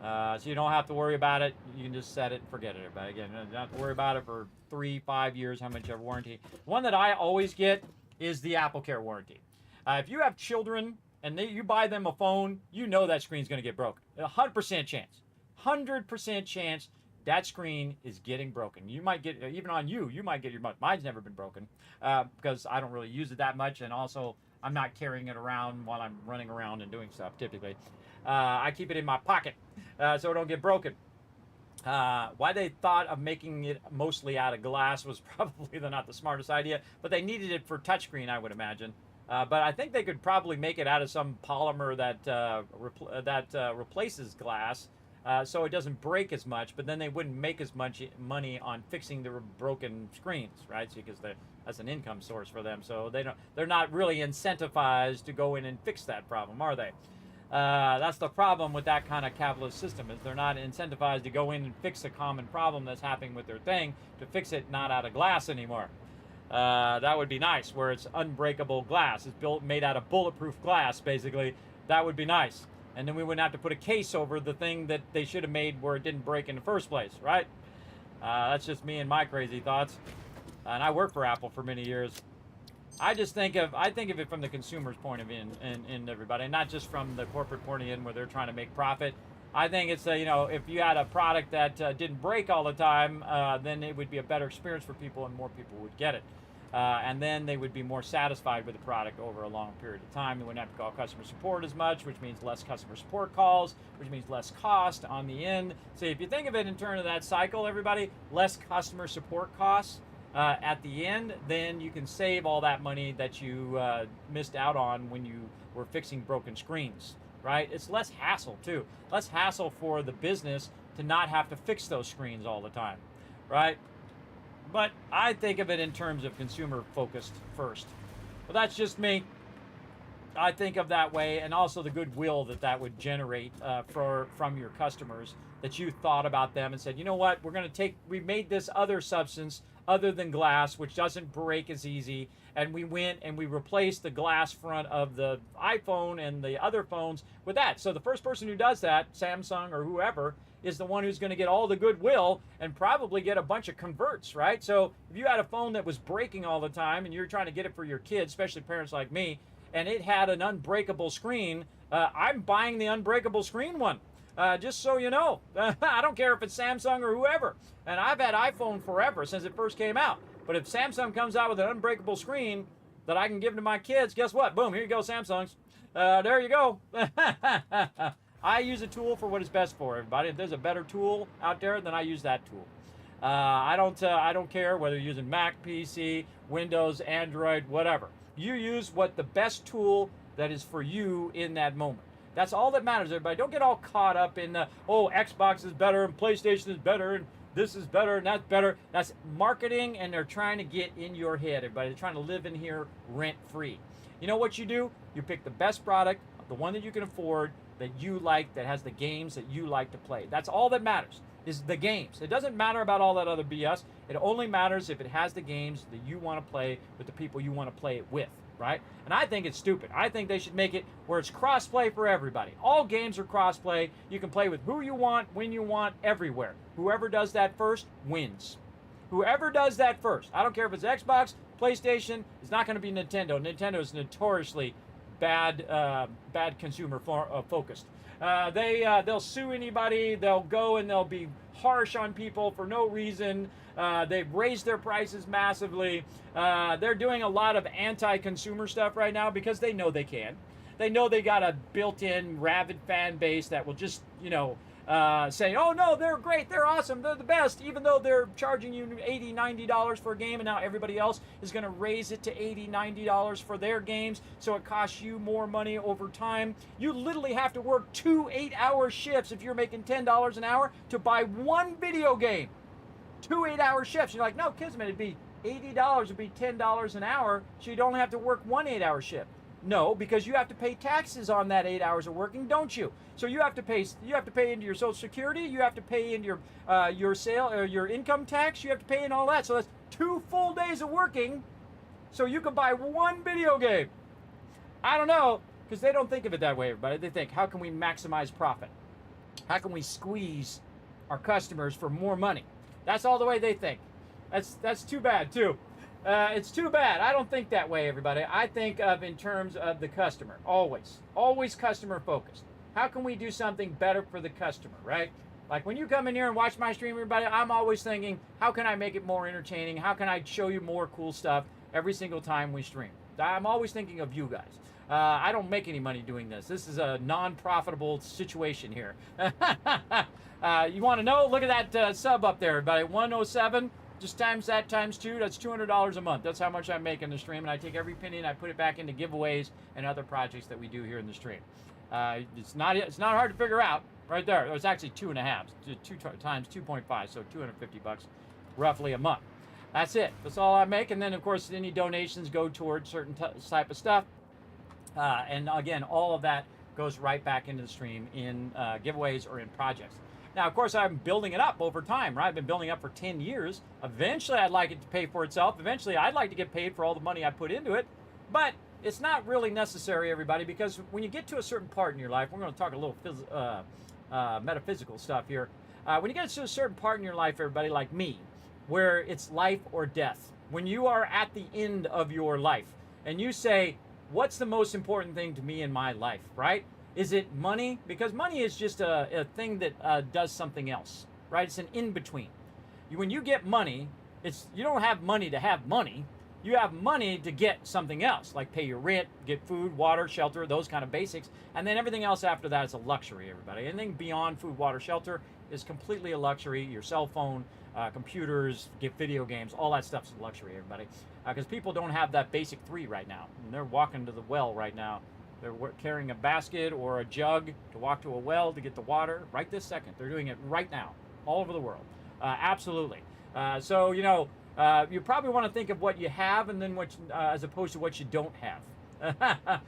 So you don't have to worry about it. You can just set it and forget it, everybody. Again, you don't have to worry about it for 3-5 years, how much you have warranty. One that I always get is the AppleCare warranty. If you have children and you buy them a phone, you know that screen's going to get broken. 100% chance. 100% chance that screen is getting broken. You might get, even on you might get your, mine's never been broken because I don't really use it that much, and also I'm not carrying it around while I'm running around and doing stuff typically. I keep it in my pocket so it don't get broken. Why they thought of making it mostly out of glass was probably not the smartest idea, but they needed it for touchscreen, I would imagine. But I think they could probably make it out of some polymer that replaces glass, so it doesn't break as much. But then they wouldn't make as much money on fixing the broken screens, right? So because that's an income source for them. So they're not really incentivized to go in and fix that problem, are they? That's the problem with that kind of capitalist system, is they're not incentivized to go in and fix a common problem that's happening with their thing, to fix it not out of glass anymore. That would be nice, where it's unbreakable glass. It's made out of bulletproof glass, basically. That would be nice. And then we wouldn't have to put a case over the thing that they should have made where it didn't break in the first place, right? That's just me and my crazy thoughts. And I worked for Apple for many years. I think of it from the consumer's point of view, and everybody, not just from the corporate point of view where they're trying to make profit. I think it's if you had a product that didn't break all the time, then it would be a better experience for people, and more people would get it. And then they would be more satisfied with the product over a long period of time. They wouldn't have to call customer support as much, which means less customer support calls, which means less cost on the end. So if you think of it in terms of that cycle, everybody, less customer support costs at the end, then you can save all that money that you missed out on when you were fixing broken screens, right? It's less hassle too. Less hassle for the business to not have to fix those screens all the time, right? But I think of it in terms of consumer focused first. Well, that's just me. I think of that way, and also the goodwill that would generate from your customers, that you thought about them and said, you know what, we made this other substance other than glass, which doesn't break as easy, and we went and we replaced the glass front of the iPhone and the other phones with that. So the first person who does that, Samsung or whoever, is the one who's going to get all the goodwill and probably get a bunch of converts, right? So if you had a phone that was breaking all the time and you're trying to get it for your kids, especially parents like me, and it had an unbreakable screen, I'm buying the unbreakable screen one. Just so you know. I don't care if it's Samsung or whoever. And I've had iPhone forever, since it first came out. But if Samsung comes out with an unbreakable screen that I can give to my kids, guess what? Boom, here you go, Samsungs. There you go. I use a tool for what it's best for, everybody. If there's a better tool out there, then I use that tool. I don't care whether you're using Mac, PC, Windows, Android, whatever. You use what the best tool that is for you in that moment. That's all that matters, everybody. Don't get all caught up in Xbox is better and PlayStation is better and this is better and that's better. That's marketing, and they're trying to get in your head, everybody. They're trying to live in here rent-free. You know what you do? You pick the best product, the one that you can afford, that you like, that has the games that you like to play. That's all that matters, is the games. It doesn't matter about all that other BS. It only matters if it has the games that you want to play with the people you want to play it with, right? And I think it's stupid. I think they should make it where it's cross-play for everybody. All games are cross-play. You can play with who you want, when you want, everywhere. Whoever does that first wins. Whoever does that first. I don't care if it's Xbox, PlayStation. It's not going to be Nintendo. Nintendo is notoriously bad consumer focused. They'll sue anybody. They'll go and they'll be harsh on people for no reason. They've raised their prices massively. They're doing a lot of anti-consumer stuff right now because they know they can. They know they got a built-in rabid fan base that will just, say, oh no, they're great, they're awesome, they're the best, even though they're charging you $80, $90 for a game, and now everybody else is going to raise it to $80, $90 for their games, so it costs you more money over time. You literally have to work 2 8-hour shifts if you're making $10 an hour to buy one video game. 2 8-hour shifts. You're like, no, Kismet, it'd be $80, it'd be $10 an hour, so you'd only have to work 1 8-hour shift. No, because you have to pay taxes on that 8 hours of working, don't you? So you have to pay into your Social Security, you have to pay into your income tax, you have to pay in all that. So that's 2 full days of working so you can buy one video game. I don't know, because they don't think of it that way, everybody. They think, how can we maximize profit? How can we squeeze our customers for more money? That's all the way they think. That's too bad, too. It's too bad. I don't think that way, everybody. I think of in terms of the customer. Always customer focused. How can we do something better for the customer, right? Like when you come in here and watch my stream, everybody, I'm always thinking, how can I make it more entertaining? How can I show you more cool stuff every single time we stream? I'm always thinking of you guys. I don't make any money doing this. This is a non-profitable situation here. You want to know? Look at that sub up there, everybody. 107. Just times that times 2, that's $200 a month. That's how much I make in the stream, and I take every penny and I put it back into giveaways and other projects that we do here in the stream. It's not hard to figure out right there. It's actually 2.5, 2 times 2.5, so $250 roughly a month. That's it. That's all I make, and then of course any donations go towards certain type of stuff. And again, all of that goes right back into the stream in giveaways or in projects. Now, of course, I'm building it up over time, right? I've been building up for 10 years. Eventually, I'd like it to pay for itself. Eventually, I'd like to get paid for all the money I put into it. But it's not really necessary, everybody, because when you get to a certain part in your life, we're going to talk a little metaphysical stuff here. When you get to a certain part in your life, everybody, like me, where it's life or death, when you are at the end of your life, and you say, what's the most important thing to me in my life, right? Is it money? Because money is just a thing that does something else, right? It's an in-between. When you get money, you don't have money to have money. You have money to get something else, like pay your rent, get food, water, shelter, those kind of basics. And then everything else after that is a luxury, everybody. Anything beyond food, water, shelter is completely a luxury. Your cell phone, computers, video games, all that stuff's a luxury, everybody. Because people don't have that basic 3 right now. And they're walking to the well right now. They're carrying a basket or a jug to walk to a well to get the water right this second. They're doing it right now, all over the world. Absolutely. So, you probably want to think of what you have and then as opposed to what you don't have.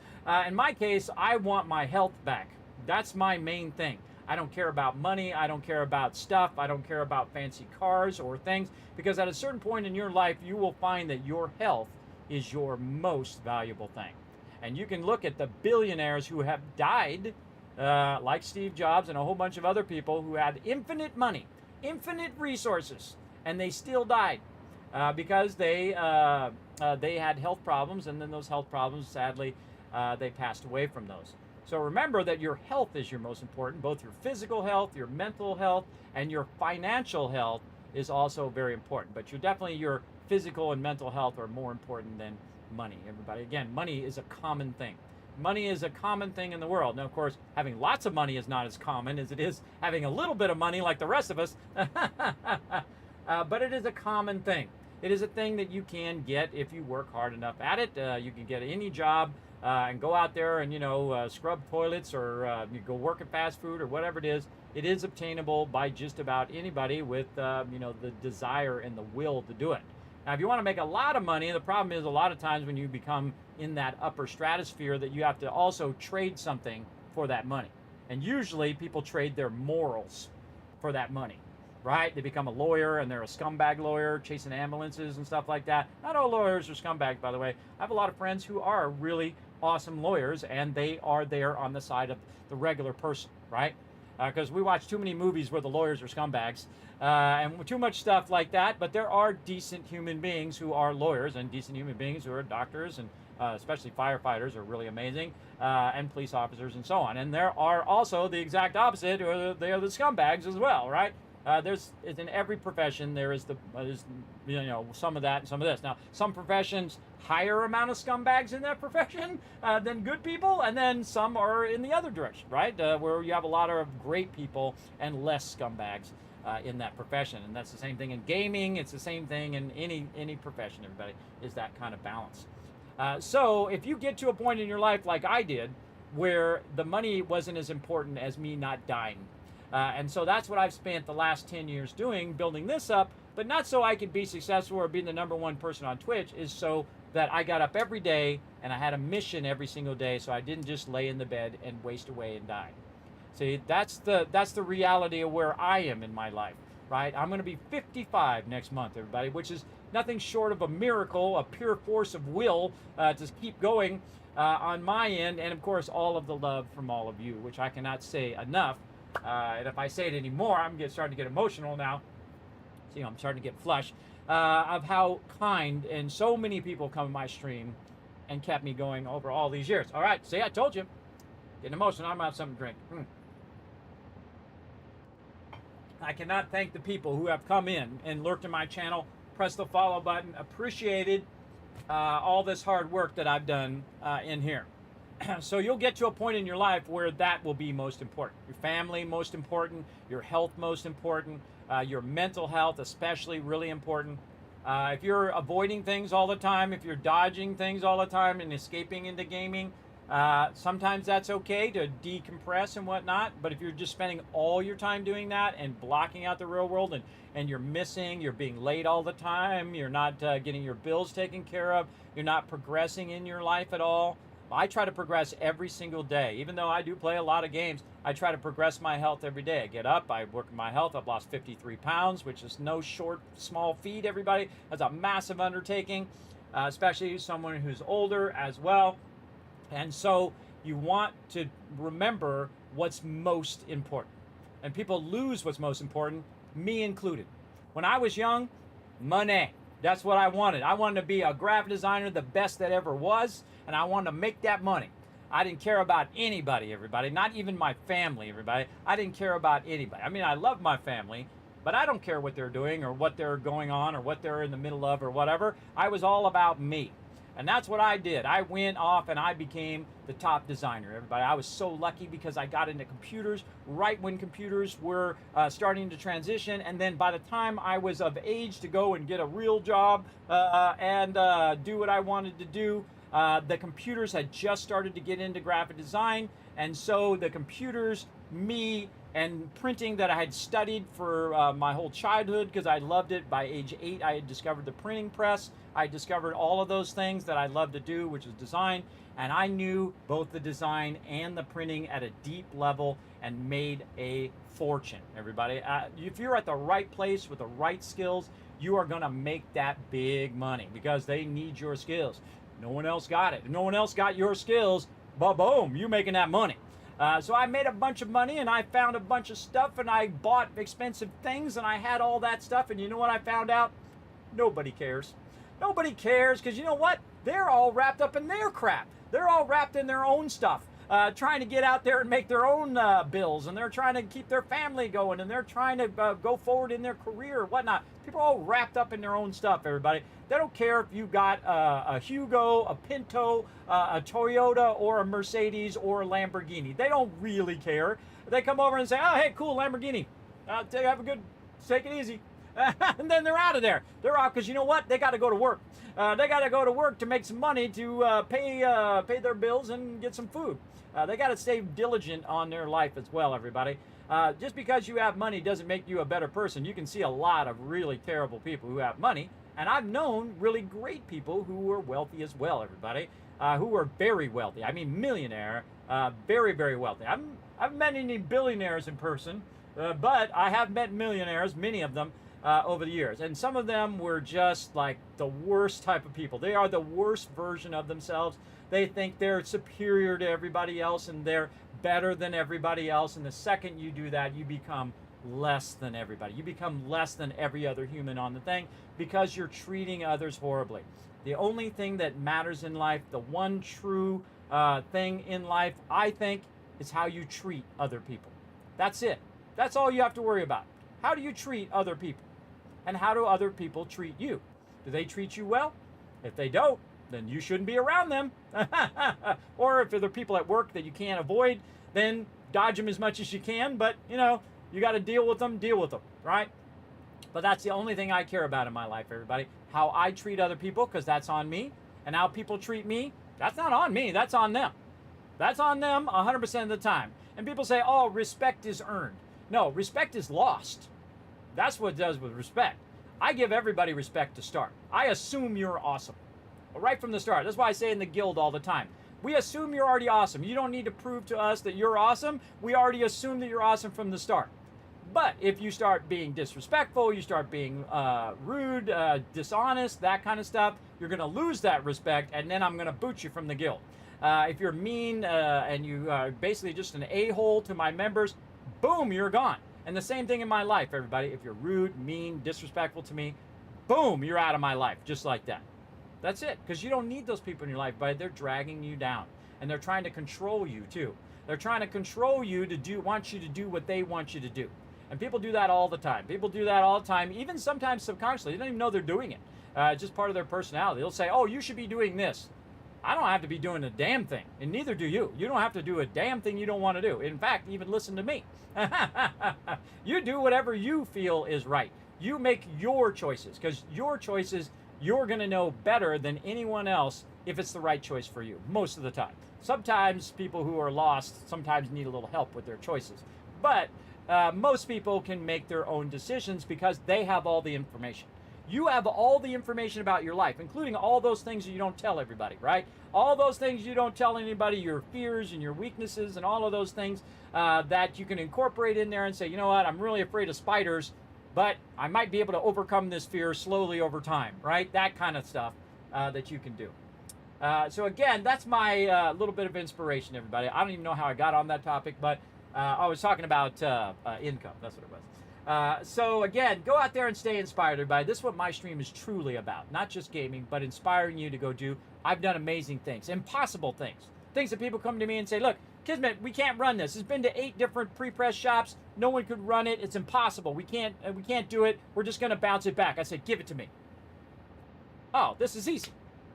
In my case, I want my health back. That's my main thing. I don't care about money. I don't care about stuff. I don't care about fancy cars or things, because at a certain point in your life, you will find that your health is your most valuable thing. And you can look at the billionaires who have died, like Steve Jobs and a whole bunch of other people who had infinite money, infinite resources, and they still died because they had health problems, and then those health problems, sadly, they passed away from those. So remember that your health is your most important, both your physical health, your mental health, and your financial health is also very important. But your physical and mental health are more important than money, everybody. Again, money is a common thing. Money is a common thing in the world. Now, of course, having lots of money is not as common as it is having a little bit of money like the rest of us. But it is a common thing. It is a thing that you can get if you work hard enough at it. You can get any job and go out there and, scrub toilets or you go work at fast food or whatever it is. It is obtainable by just about anybody with, the desire and the will to do it. Now, if you want to make a lot of money, the problem is a lot of times when you become in that upper stratosphere that you have to also trade something for that money. And usually people trade their morals for that money, right? They become a lawyer and they're a scumbag lawyer chasing ambulances and stuff like that. Not all lawyers are scumbags, by the way. I have a lot of friends who are really awesome lawyers, and they are there on the side of the regular person, right? Because we watch too many movies where the lawyers are scumbags and too much stuff like that. But there are decent human beings who are lawyers and decent human beings who are doctors and especially firefighters are really amazing, and police officers and so on. And there are also the exact opposite, or they are the scumbags as well, right? There's in every profession there is some of that and some of this. Now some professions higher amount of scumbags in that profession than good people, and then some are in the other direction, right? Where you have a lot of great people and less scumbags in that profession. And that's the same thing in gaming. It's the same thing in any profession. Everybody is that kind of balance. So if you get to a point in your life like I did, where the money wasn't as important as me not dying. And so that's what I've spent the last 10 years doing, building this up, but not so I could be successful or be the #1 person on Twitch, is so that I got up every day and I had a mission every single day, so I didn't just lay in the bed and waste away and die. See, that's the reality of where I am in my life, right? I'm going to be 55 next month, everybody, which is nothing short of a miracle, a pure force of will to keep going on my end, and of course all of the love from all of you, which I cannot say enough. And if I say it anymore, I'm starting to get emotional now. See, I'm starting to get flush of how kind and so many people come to my stream and kept me going over all these years. All right, see, I told you. Getting emotional, I'm going to have something to drink. I cannot thank the people who have come in and lurked in my channel, pressed the follow button, appreciated all this hard work that I've done in here. So you'll get to a point in your life where that will be most important. Your family most important, your health most important, your mental health especially really important. If you're avoiding things all the time, if you're dodging things all the time and escaping into gaming, sometimes that's okay to decompress and whatnot. But if you're just spending all your time doing that and blocking out the real world, and you're missing, you're being late all the time, you're not getting your bills taken care of, you're not progressing in your life at all. I try to progress every single day. Even though I do play a lot of games, I try to progress my health every day. I get up, I work on my health. I've lost 53 pounds, which is no small feat, everybody. That's a massive undertaking, especially someone who's older as well. And so you want to remember what's most important. And people lose what's most important, me included. When I was young, money. That's what I wanted. I wanted to be a graphic designer, the best that ever was, and I wanted to make that money. I didn't care about anybody, everybody, not even my family, everybody. I didn't care about anybody. I mean, I love my family, but I don't care what they're doing or what they're going on or what they're in the middle of or whatever. I was all about me. And that's what I did. I went off and I became the top designer, everybody. I was so lucky because I got into computers right when computers were starting to transition. And then by the time I was of age to go and get a real job and do what I wanted to do, the computers had just started to get into graphic design. And so the computers, me, and printing that I had studied for my whole childhood because I loved it. By age 8, I had discovered the printing press. I discovered all of those things that I love to do, which is design. And I knew both the design and the printing at a deep level and made a fortune, everybody. If you're at the right place with the right skills, you are going to make that big money because they need your skills. No one else got it. No one else got your skills, but boom, you're making that money. So I made a bunch of money and I found a bunch of stuff and I bought expensive things and I had all that stuff. And you know what I found out? Nobody cares. Nobody cares because you know what? They're all wrapped up in their crap. They're all wrapped in their own stuff, trying to get out there and make their own bills, and they're trying to keep their family going, and they're trying to go forward in their career or whatnot. People are all wrapped up in their own stuff, everybody. They don't care if you got a Hugo, a Pinto, a Toyota, or a Mercedes, or a Lamborghini. They don't really care. They come over and say, oh, hey, cool, Lamborghini. Have a good, take it easy. And then they're out of there. They're out because you know what? They got to go to work. They got to go to work to make some money to pay their bills and get some food. They got to stay diligent on their life as well, everybody. Just because you have money doesn't make you a better person. You can see a lot of really terrible people who have money. And I've known really great people who are wealthy as well, everybody, who are very wealthy. I mean, millionaire, very, very wealthy. I haven't met any billionaires in person, but I have met millionaires, many of them, over the years. And some of them were just like the worst type of people. They are the worst version of themselves. They think they're superior to everybody else and they're better than everybody else. And the second you do that, you become less than everybody. You become less than every other human on the thing because you're treating others horribly. The only thing that matters in life, the one true thing in life, I think, is how you treat other people. That's it. That's all you have to worry about. How do you treat other people? And how do other people treat you? Do they treat you well? If they don't, then you shouldn't be around them. Or if there are people at work that you can't avoid, then dodge them as much as you can. But, you know, you got to deal with them, right? But that's the only thing I care about in my life, everybody. How I treat other people, because that's on me. And how people treat me, that's not on me. That's on them. That's on them 100% of the time. And people say, oh, respect is earned. No, respect is lost. That's what it does with respect. I give everybody respect to start. I assume you're awesome. Right from the start. That's why I say in the guild all the time. We assume you're already awesome. You don't need to prove to us that you're awesome. We already assume that you're awesome from the start. But if you start being disrespectful, you start being rude, dishonest, that kind of stuff, you're going to lose that respect, and then I'm going to boot you from the guild. If you're mean and you are basically just an a-hole to my members, boom, you're gone. And the same thing in my life, everybody. If you're rude, mean, disrespectful to me, boom, you're out of my life, just like that. That's it, because you don't need those people in your life, but they're dragging you down. And they're trying to control you, too. They're trying to control you to want you to do what they want you to do. And people do that all the time. People do that all the time, even sometimes subconsciously. They don't even know they're doing it. It's just part of their personality. They'll say, oh, you should be doing this. I don't have to be doing a damn thing, and neither do you. You don't have to do a damn thing you don't want to do. In fact, even listen to me. You do whatever you feel is right. You make your choices, because your choices, you're going to know better than anyone else if it's the right choice for you, most of the time. Sometimes people who are lost sometimes need a little help with their choices. But most people can make their own decisions because they have all the information. You have all the information about your life, including all those things that you don't tell everybody, right? All those things you don't tell anybody, your fears and your weaknesses and all of those things that you can incorporate in there and say, you know what, I'm really afraid of spiders, but I might be able to overcome this fear slowly over time, right? That kind of stuff that you can do. So again, that's my little bit of inspiration, everybody. I don't even know how I got on that topic, but I was talking about income. That's what it was. So again, go out there and stay inspired, everybody. This is what my stream is truly about. Not just gaming, but inspiring you to go do. I've done amazing things, impossible things. Things that people come to me and say, look, Kismet, we can't run this. It's been to 8 different pre-press shops. No one could run it. It's impossible. We can't do it. We're just going to bounce it back. I said, give it to me. Oh, this is easy.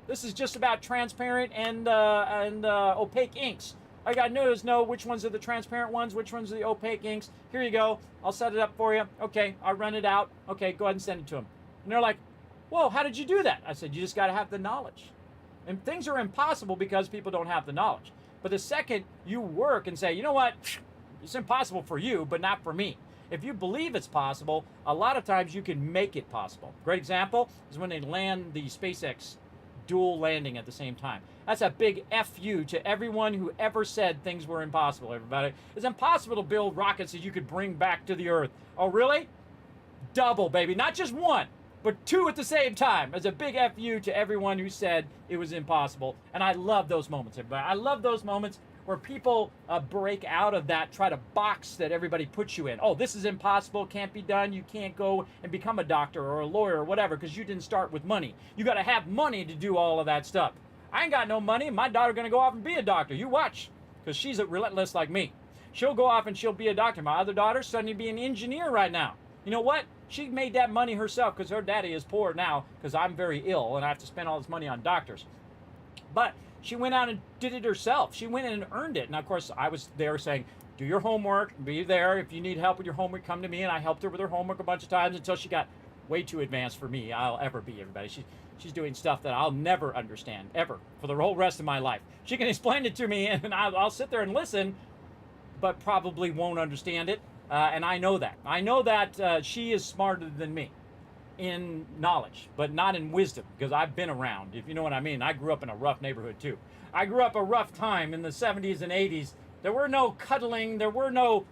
This is just about transparent and opaque inks. All you got to do is know which ones are the transparent ones, which ones are the opaque inks. Here you go. I'll set it up for you. Okay, I'll run it out. Okay, go ahead and send it to them. And they're like, whoa, how did you do that? I said, you just got to have the knowledge. And things are impossible because people don't have the knowledge. But the second you work and say, you know what, it's impossible for you, but not for me. If you believe it's possible, a lot of times you can make it possible. Great example is when they land the SpaceX dual landing at the same time. That's a big FU to everyone who ever said things were impossible, everybody. It's impossible to build rockets that you could bring back to the Earth. Oh, really? Double, baby. Not just one, but 2 at the same time. It's a big FU to everyone who said it was impossible. And I love those moments, everybody. I love those moments where people break out of that, try to box that everybody puts you in. Oh, this is impossible, can't be done. You can't go and become a doctor or a lawyer or whatever because you didn't start with money. You got to have money to do all of that stuff. I ain't got no money. My daughter going to go off and be a doctor. You watch, because she's relentless like me. She'll go off and she'll be a doctor. My other daughter's studying to be an engineer right now. You know what? She made that money herself because her daddy is poor now because I'm very ill and I have to spend all this money on doctors. But she went out and did it herself. She went in and earned it. And of course, I was there saying, do your homework, be there. If you need help with your homework, come to me. And I helped her with her homework a bunch of times until she got way too advanced for me. I'll ever be, everybody. She's doing stuff that I'll never understand, ever, for the whole rest of my life. She can explain it to me, and I'll sit there and listen, but probably won't understand it. And I know that. I know that she is smarter than me in knowledge, but not in wisdom, because I've been around, if you know what I mean. I grew up in a rough neighborhood, too. I grew up a rough time in the 70s and 80s. There were no cuddling. There were no,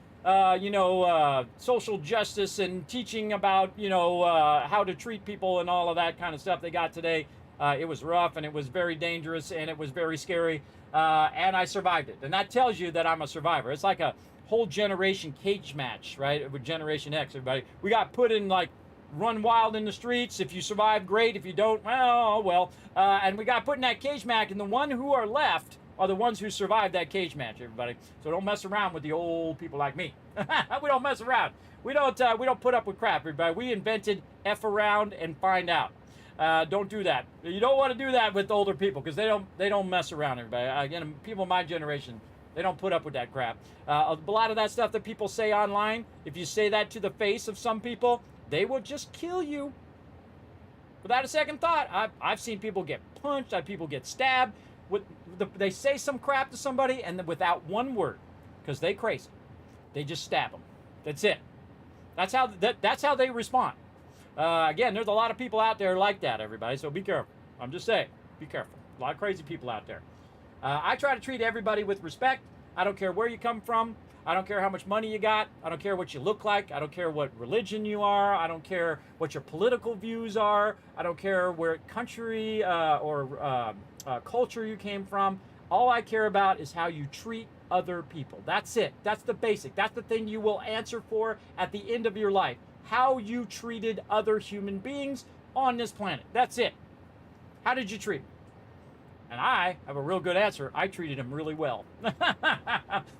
social justice and teaching about, how to treat people and all of that kind of stuff they got today. It was rough, and it was very dangerous, and it was very scary, and I survived it. And that tells you that I'm a survivor. It's like a whole generation cage match, right? With Generation X, everybody. We got put in like run wild in the streets. If you survive, great. If you don't, well. And we got put in that cage match, and the one who are left are the ones who survived that cage match, everybody. So don't mess around with the old people like me. We don't mess around. We don't put up with crap, everybody. We invented F around and find out. Don't do that. You don't want to do that with older people because they don't mess around, everybody. Again, people my generation, they don't put up with that crap. A lot of that stuff that people say online, if you say that to the face of some people, they will just kill you without a second thought. I've seen people get punched. I've seen people get stabbed. They say some crap to somebody, and then without one word, because they crazy, they just stab them. That's it. That's how they respond. Again, there's a lot of people out there like that, everybody, so be careful. I'm just saying, be careful. A lot of crazy people out there. I try to treat everybody with respect. I don't care where you come from. I don't care how much money you got. I don't care what you look like. I don't care what religion you are. I don't care what your political views are. I don't care where country or culture you came from. All I care about is how you treat other people. That's it. That's the basic. That's the thing you will answer for at the end of your life. How you treated other human beings on this planet. That's it. How did you treat them? And I have a real good answer. I treated them really well.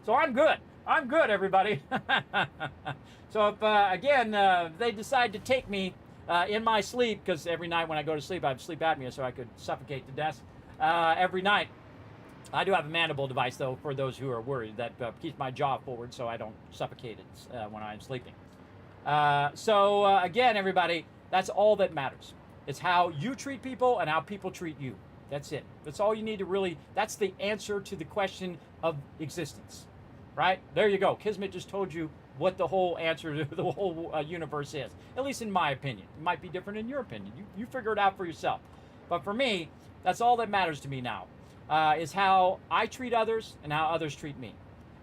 So I'm good. I'm good, everybody. So if, again, they decide to take me in my sleep, because every night when I go to sleep, I have sleep apnea, so I could suffocate to death every night. I do have a mandible device, though, for those who are worried, that keeps my jaw forward so I don't suffocate it when I'm sleeping. Again, everybody, that's all that matters. It's how you treat people and how people treat you. That's it. That's all you need to really, that's the answer to the question of existence. Right? There you go. Kismet just told you what the whole answer to the whole universe is. At least in my opinion. It might be different in your opinion. You figure it out for yourself. But for me, that's all that matters to me now, is how I treat others and how others treat me.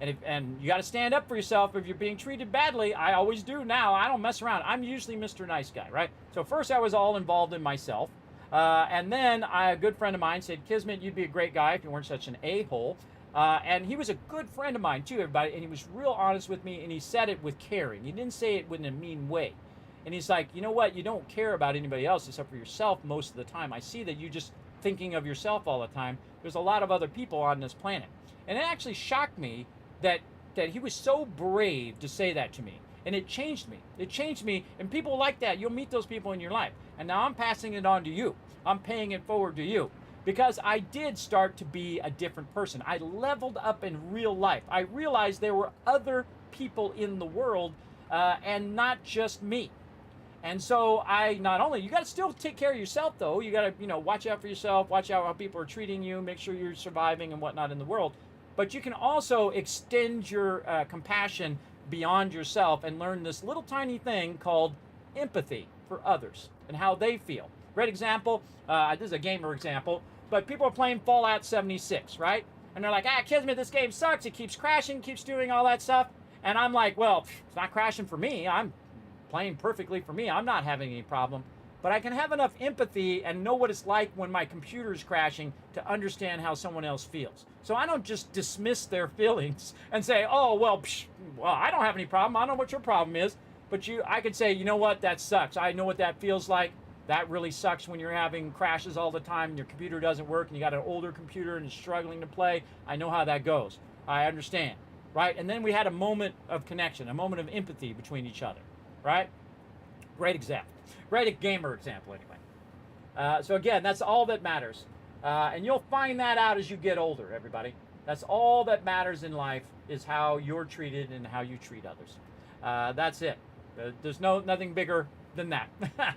And you got to stand up for yourself if you're being treated badly. I always do now. I don't mess around. I'm usually Mr. Nice Guy, right? So first I was all involved in myself. And then a good friend of mine said, Kismet, you'd be a great guy if you weren't such an a-hole. And he was a good friend of mine, too, everybody. And he was real honest with me, and he said it with caring. He didn't say it in a mean way. And he's like, you know what? You don't care about anybody else except for yourself most of the time. I see that you're just thinking of yourself all the time. There's a lot of other people on this planet. And it actually shocked me that he was so brave to say that to me. And it changed me. It changed me. And people like that, you'll meet those people in your life. And now I'm passing it on to you. I'm paying it forward to you. Because I did start to be a different person. I leveled up in real life. I realized there were other people in the world and not just me. And so you got to still take care of yourself, though. You got to, watch out for yourself, watch out how people are treating you, make sure you're surviving and whatnot in the world. But you can also extend your compassion beyond yourself and learn this little tiny thing called empathy for others and how they feel. Great example. This is a gamer example, but people are playing Fallout 76, right? And they're like, Kismet, this game sucks. It keeps crashing, keeps doing all that stuff. And I'm like, well, it's not crashing for me. I'm playing perfectly for me. I'm not having any problem. But I can have enough empathy and know what it's like when my computer is crashing to understand how someone else feels. So I don't just dismiss their feelings and say, oh, well, I don't have any problem. I don't know what your problem is. But I could say, you know what, that sucks. I know what that feels like. That really sucks when you're having crashes all the time and your computer doesn't work and you got an older computer and it's struggling to play. I know how that goes. I understand, right? And then we had a moment of connection, a moment of empathy between each other, right? Great example. Great gamer example, anyway. So again, that's all that matters. And you'll find that out as you get older, everybody. That's all that matters in life is how you're treated and how you treat others. That's it. There's nothing bigger than that,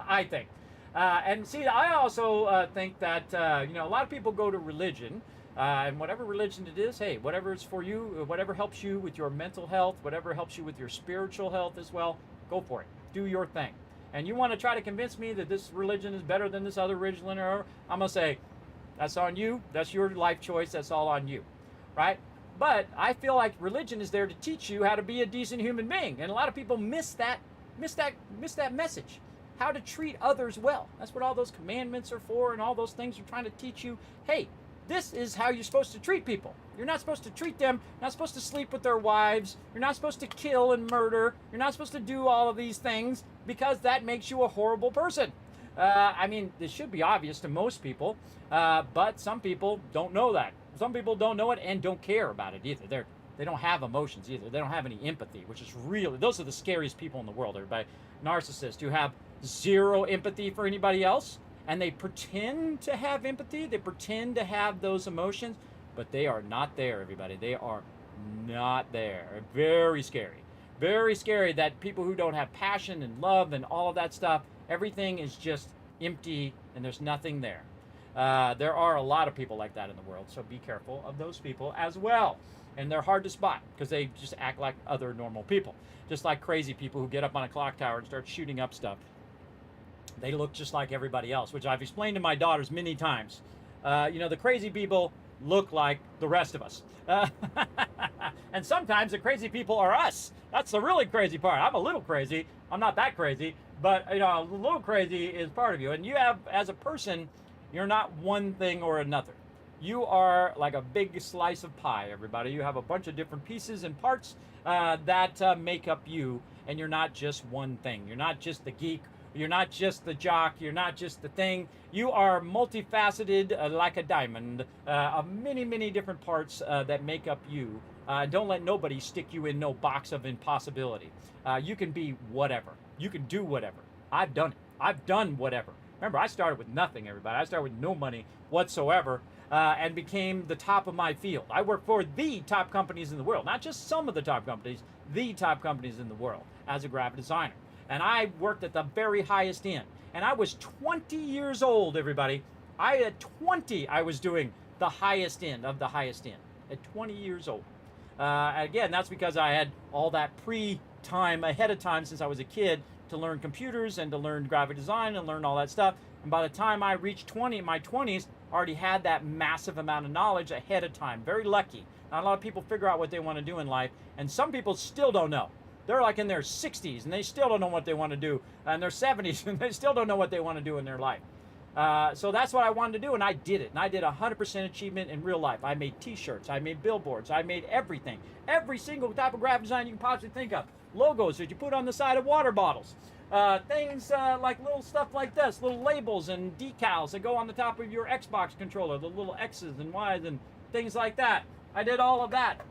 I think. And see, I also think that, a lot of people go to religion, and whatever religion it is, hey, whatever is for you, whatever helps you with your mental health, whatever helps you with your spiritual health as well, go for it. Do your thing. And you want to try to convince me that this religion is better than this other religion, or I'm going to say, that's on you. That's your life choice. That's all on you, right? But I feel like religion is there to teach you how to be a decent human being. And a lot of people miss that message. How to treat others well. That's what all those commandments are for, and all those things are trying to teach you. Hey, this is how you're supposed to treat people. You're not supposed to treat them, you're not supposed to sleep with their wives, you're not supposed to kill and murder, you're not supposed to do all of these things because that makes you a horrible person. I mean, this should be obvious to most people, but some people don't know that. Some people don't know it and don't care about it either. They don't have emotions either. They don't have any empathy, which is really, those are the scariest people in the world, everybody. Narcissists who have zero empathy for anybody else, and they pretend to have empathy, they pretend to have those emotions, but they are not there, everybody. They are not there. Very scary. Very scary that people who don't have passion and love and all of that stuff, everything is just empty and there's nothing there. There are a lot of people like that in the world, so be careful of those people as well. And they're hard to spot because they just act like other normal people. Just like crazy people who get up on a clock tower and start shooting up stuff. They look just like everybody else, which I've explained to my daughters many times. The crazy people look like the rest of us. And sometimes the crazy people are us. That's the really crazy part. I'm a little crazy. I'm not that crazy, but a little crazy is part of you. And you have, as a person, you're not one thing or another. You are like a big slice of pie, everybody. You have a bunch of different pieces and parts that make up you, and you're not just one thing. You're not just the geek. You're not just the jock. You're not just the thing. You are multifaceted like a diamond of many, many different parts that make up you. Don't let nobody stick you in no box of impossibility. You can be whatever. You can do whatever. I've done it. I've done whatever. Remember, I started with nothing, everybody. I started with no money whatsoever and became the top of my field. I work for the top companies in the world, not just some of the top companies, the top companies in the world as a graphic designer. And I worked at the very highest end. And I was 20 years old, everybody. At 20, I was doing the highest end of the highest end at 20 years old. Again, that's because I had all that pre-time ahead of time since I was a kid to learn computers and to learn graphic design and learn all that stuff. And by the time I reached my 20s, I already had that massive amount of knowledge ahead of time. Very lucky. Not a lot of people figure out what they want to do in life, and some people still don't know. They're like in their 60s, and they still don't know what they want to do, and their 70s, and they still don't know what they want to do in their life. So that's what I wanted to do, and I did it. And I did 100% achievement in real life. I made t-shirts. I made billboards. I made everything. Every single type of graphic design you can possibly think of. Logos that you put on the side of water bottles. Things like little stuff like this, little labels and decals that go on the top of your Xbox controller, the little X's and Y's and things like that. I did all of that.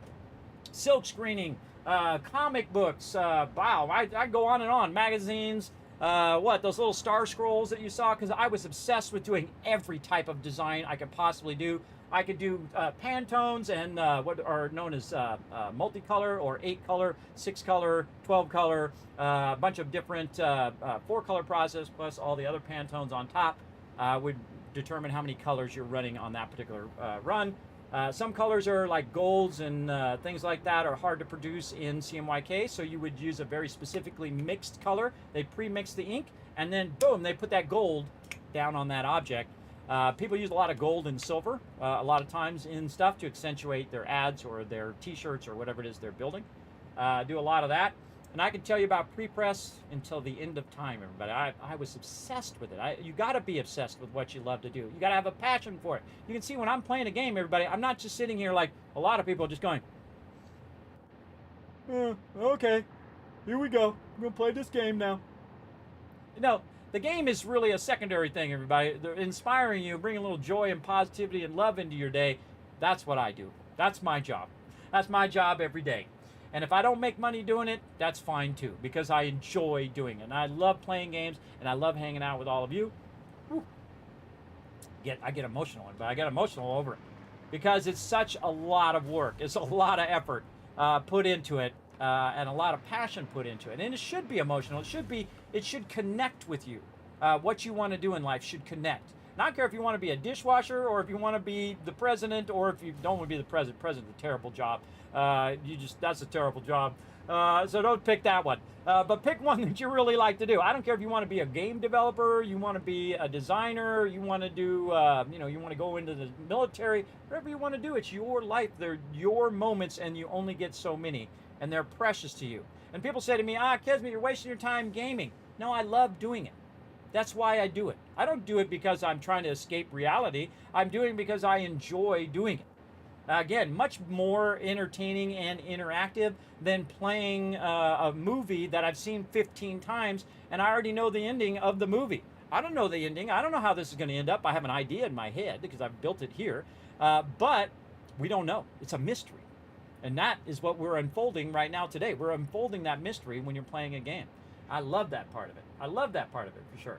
Silk screening, comic books, wow, I go on and on. Magazines, those little star scrolls that you saw, because I was obsessed with doing every type of design I could possibly do. I could do Pantones and what are known as multicolor or 8-color, 6-color, 12-color, a bunch of different 4-color process plus all the other Pantones on top would determine how many colors you're running on that particular run. Some colors are like golds and things like that are hard to produce in CMYK, so you would use a very specifically mixed color. They pre-mix the ink, and then boom, they put that gold down on that object. People use a lot of gold and silver a lot of times in stuff to accentuate their ads or their t-shirts or whatever it is they're building. Do a lot of that. And I can tell you about pre-press until the end of time, everybody. I was obsessed with it. You got to be obsessed with what you love to do. You got to have a passion for it. You can see when I'm playing a game, everybody, I'm not just sitting here like a lot of people just going, okay, here we go. I'm going to play this game now. No, the game is really a secondary thing, everybody. They're inspiring you, bringing a little joy and positivity and love into your day. That's what I do. That's my job. That's my job every day. And if I don't make money doing it, that's fine too, because I enjoy doing it. And I love playing games, and I love hanging out with all of you. Whew. I get emotional, but I get emotional over it because it's such a lot of work. It's a lot of effort put into it, and a lot of passion put into it. And it should be emotional. It should connect with you. What you want to do in life should connect. And I don't care if you want to be a dishwasher or if you want to be the president or if you don't want to be the president. President's a terrible job. That's a terrible job. So don't pick that one. But pick one that you really like to do. I don't care if you want to be a game developer, you want to be a designer, you want to do, you want to go into the military, whatever you want to do. It's your life. They're your moments, and you only get so many, and they're precious to you. And people say to me, Kismet, you're wasting your time gaming. No, I love doing it. That's why I do it. I don't do it because I'm trying to escape reality. I'm doing it because I enjoy doing it. Again, much more entertaining and interactive than playing a movie that I've seen 15 times and I already know the ending of the movie. I don't know the ending. I don't know how this is going to end up. I have an idea in my head because I've built it here, but we don't know. It's a mystery. And that is what we're unfolding right now today. We're unfolding that mystery when you're playing a game. I love that part of it. I love that part of it for sure.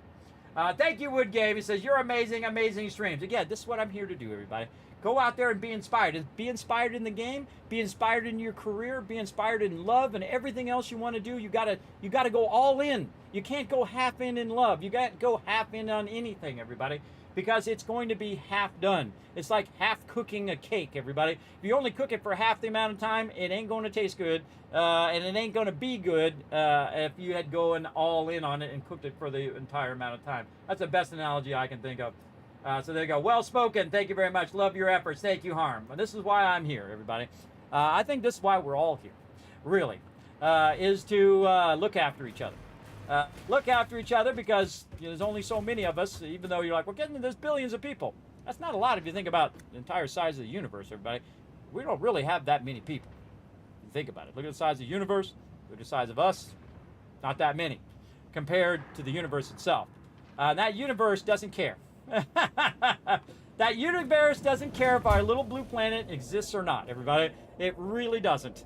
Thank you, Wood Game. He says, you're amazing, amazing streams. Again, this is what I'm here to do, everybody. Go out there and be inspired. Be inspired in the game. Be inspired in your career. Be inspired in love and everything else you want to do. You gotta go all in. You can't go half in love. You got to go half in on anything, everybody, because it's going to be half done. It's like half cooking a cake, everybody. If you only cook it for half the amount of time, it ain't going to taste good, and it ain't going to be good if you had going all in on it and cooked it for the entire amount of time. That's the best analogy I can think of. So there you go. Well spoken. Thank you very much. Love your efforts. Thank you, Harm. This is why I'm here, everybody. I think this is why we're all here, really, is to look after each other. Look after each other because there's only so many of us, even though you're like, well, there's billions of people. That's not a lot if you think about the entire size of the universe, everybody. We don't really have that many people. If you think about it. Look at the size of the universe. Look at the size of us. Not that many compared to the universe itself. That universe doesn't care. That universe doesn't care if our little blue planet exists or not, everybody. It really doesn't.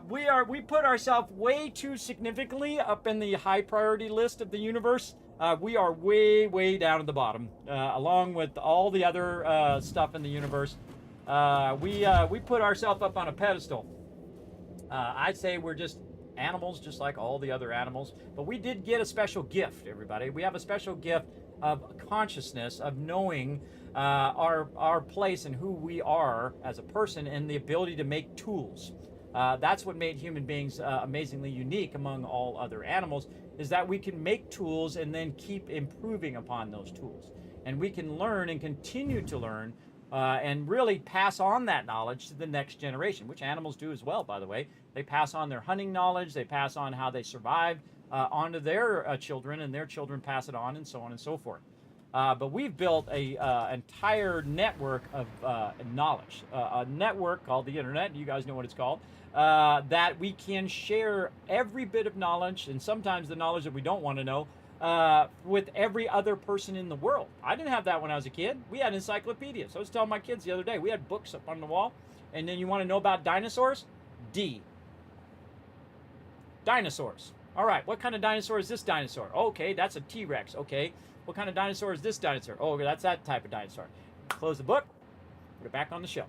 We put ourselves way too significantly up in the high priority list of the universe. We are way, way down at the bottom, along with all the other stuff in the universe. We put ourselves up on a pedestal. I'd say we're just animals, just like all the other animals. But we did get a special gift, everybody. We have a special gift of consciousness, of knowing our place and who we are as a person, and the ability to make tools. That's what made human beings amazingly unique among all other animals, is that we can make tools and then keep improving upon those tools. And we can learn and continue to learn and really pass on that knowledge to the next generation, which animals do as well, by the way. They pass on their hunting knowledge, they pass on how they survived onto their children, and their children pass it on, and so on and so forth. But we've built a entire network of knowledge, a network called the internet. You guys know what it's called. That we can share every bit of knowledge, and sometimes the knowledge that we don't want to know, with every other person in the world. I didn't have that when I was a kid. We had encyclopedias. I was telling my kids the other day, we had books up on the wall. And then you want to know about dinosaurs? D. Dinosaurs. All right, what kind of dinosaur is this dinosaur? Okay, that's a T-Rex. Okay, what kind of dinosaur is this dinosaur? Oh, that's that type of dinosaur. Close the book, put it back on the shelf.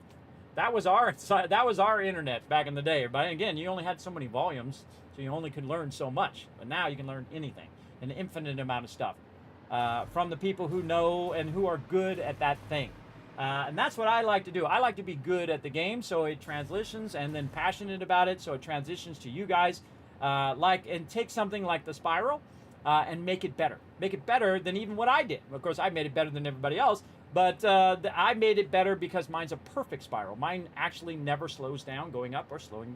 That was our internet back in the day. But again, you only had so many volumes, so you only could learn so much. But now you can learn anything, an infinite amount of stuff, from the people who know and who are good at that thing. And that's what I like to do. I like to be good at the game, so it transitions, and then passionate about it, so it transitions to you guys. And take something like the spiral and make it better. Make it better than even what I did. Of course, I made it better than everybody else, but I made it better because mine's a perfect spiral. Mine actually never slows down going up or going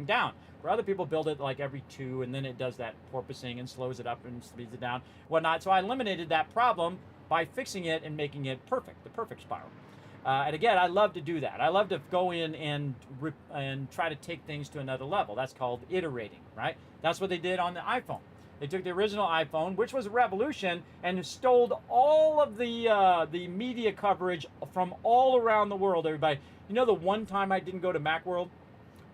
down. Where other people build it like every 2, and then it does that porpoising and slows it up and speeds it down, whatnot. So I eliminated that problem by fixing it and making it perfect, the perfect spiral. And again, I love to do that. I love to go in and try to take things to another level. That's called iterating, right? That's what they did on the iPhone. They took the original iPhone, which was a revolution, and stole all of the media coverage from all around the world, everybody. You know, the one time I didn't go to Macworld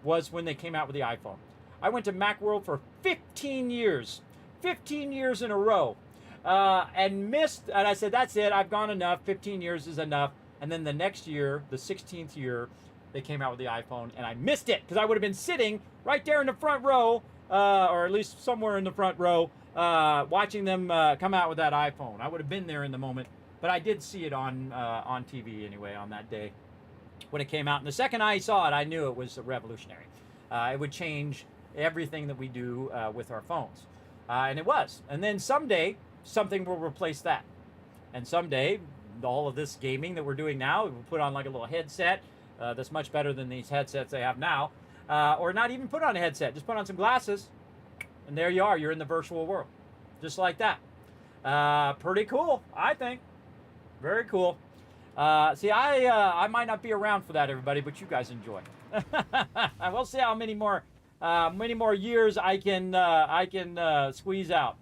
was when they came out with the iPhone. I went to Macworld for 15 years. 15 years in a row. And missed, and I said, that's it, I've gone enough, 15 years is enough. And then the next year, the 16th year, they came out with the iPhone, and I missed it, because I would have been sitting right there in the front row, or at least somewhere in the front row, watching them come out with that iPhone. I would have been there in the moment, but I did see it on TV anyway on that day when it came out. And the second I saw it, I knew it was revolutionary. It would change everything that we do with our phones. And it was. And then someday, something will replace that. And someday, all of this gaming that we're doing now, we'll put on like a little headset that's much better than these headsets they have now. Or not even put on a headset, just put on some glasses, and there you are, you're in the virtual world. Just like that. Pretty cool, I think. Very cool. See, I might not be around for that, everybody, but you guys enjoy. We'll see how many more years I can squeeze out.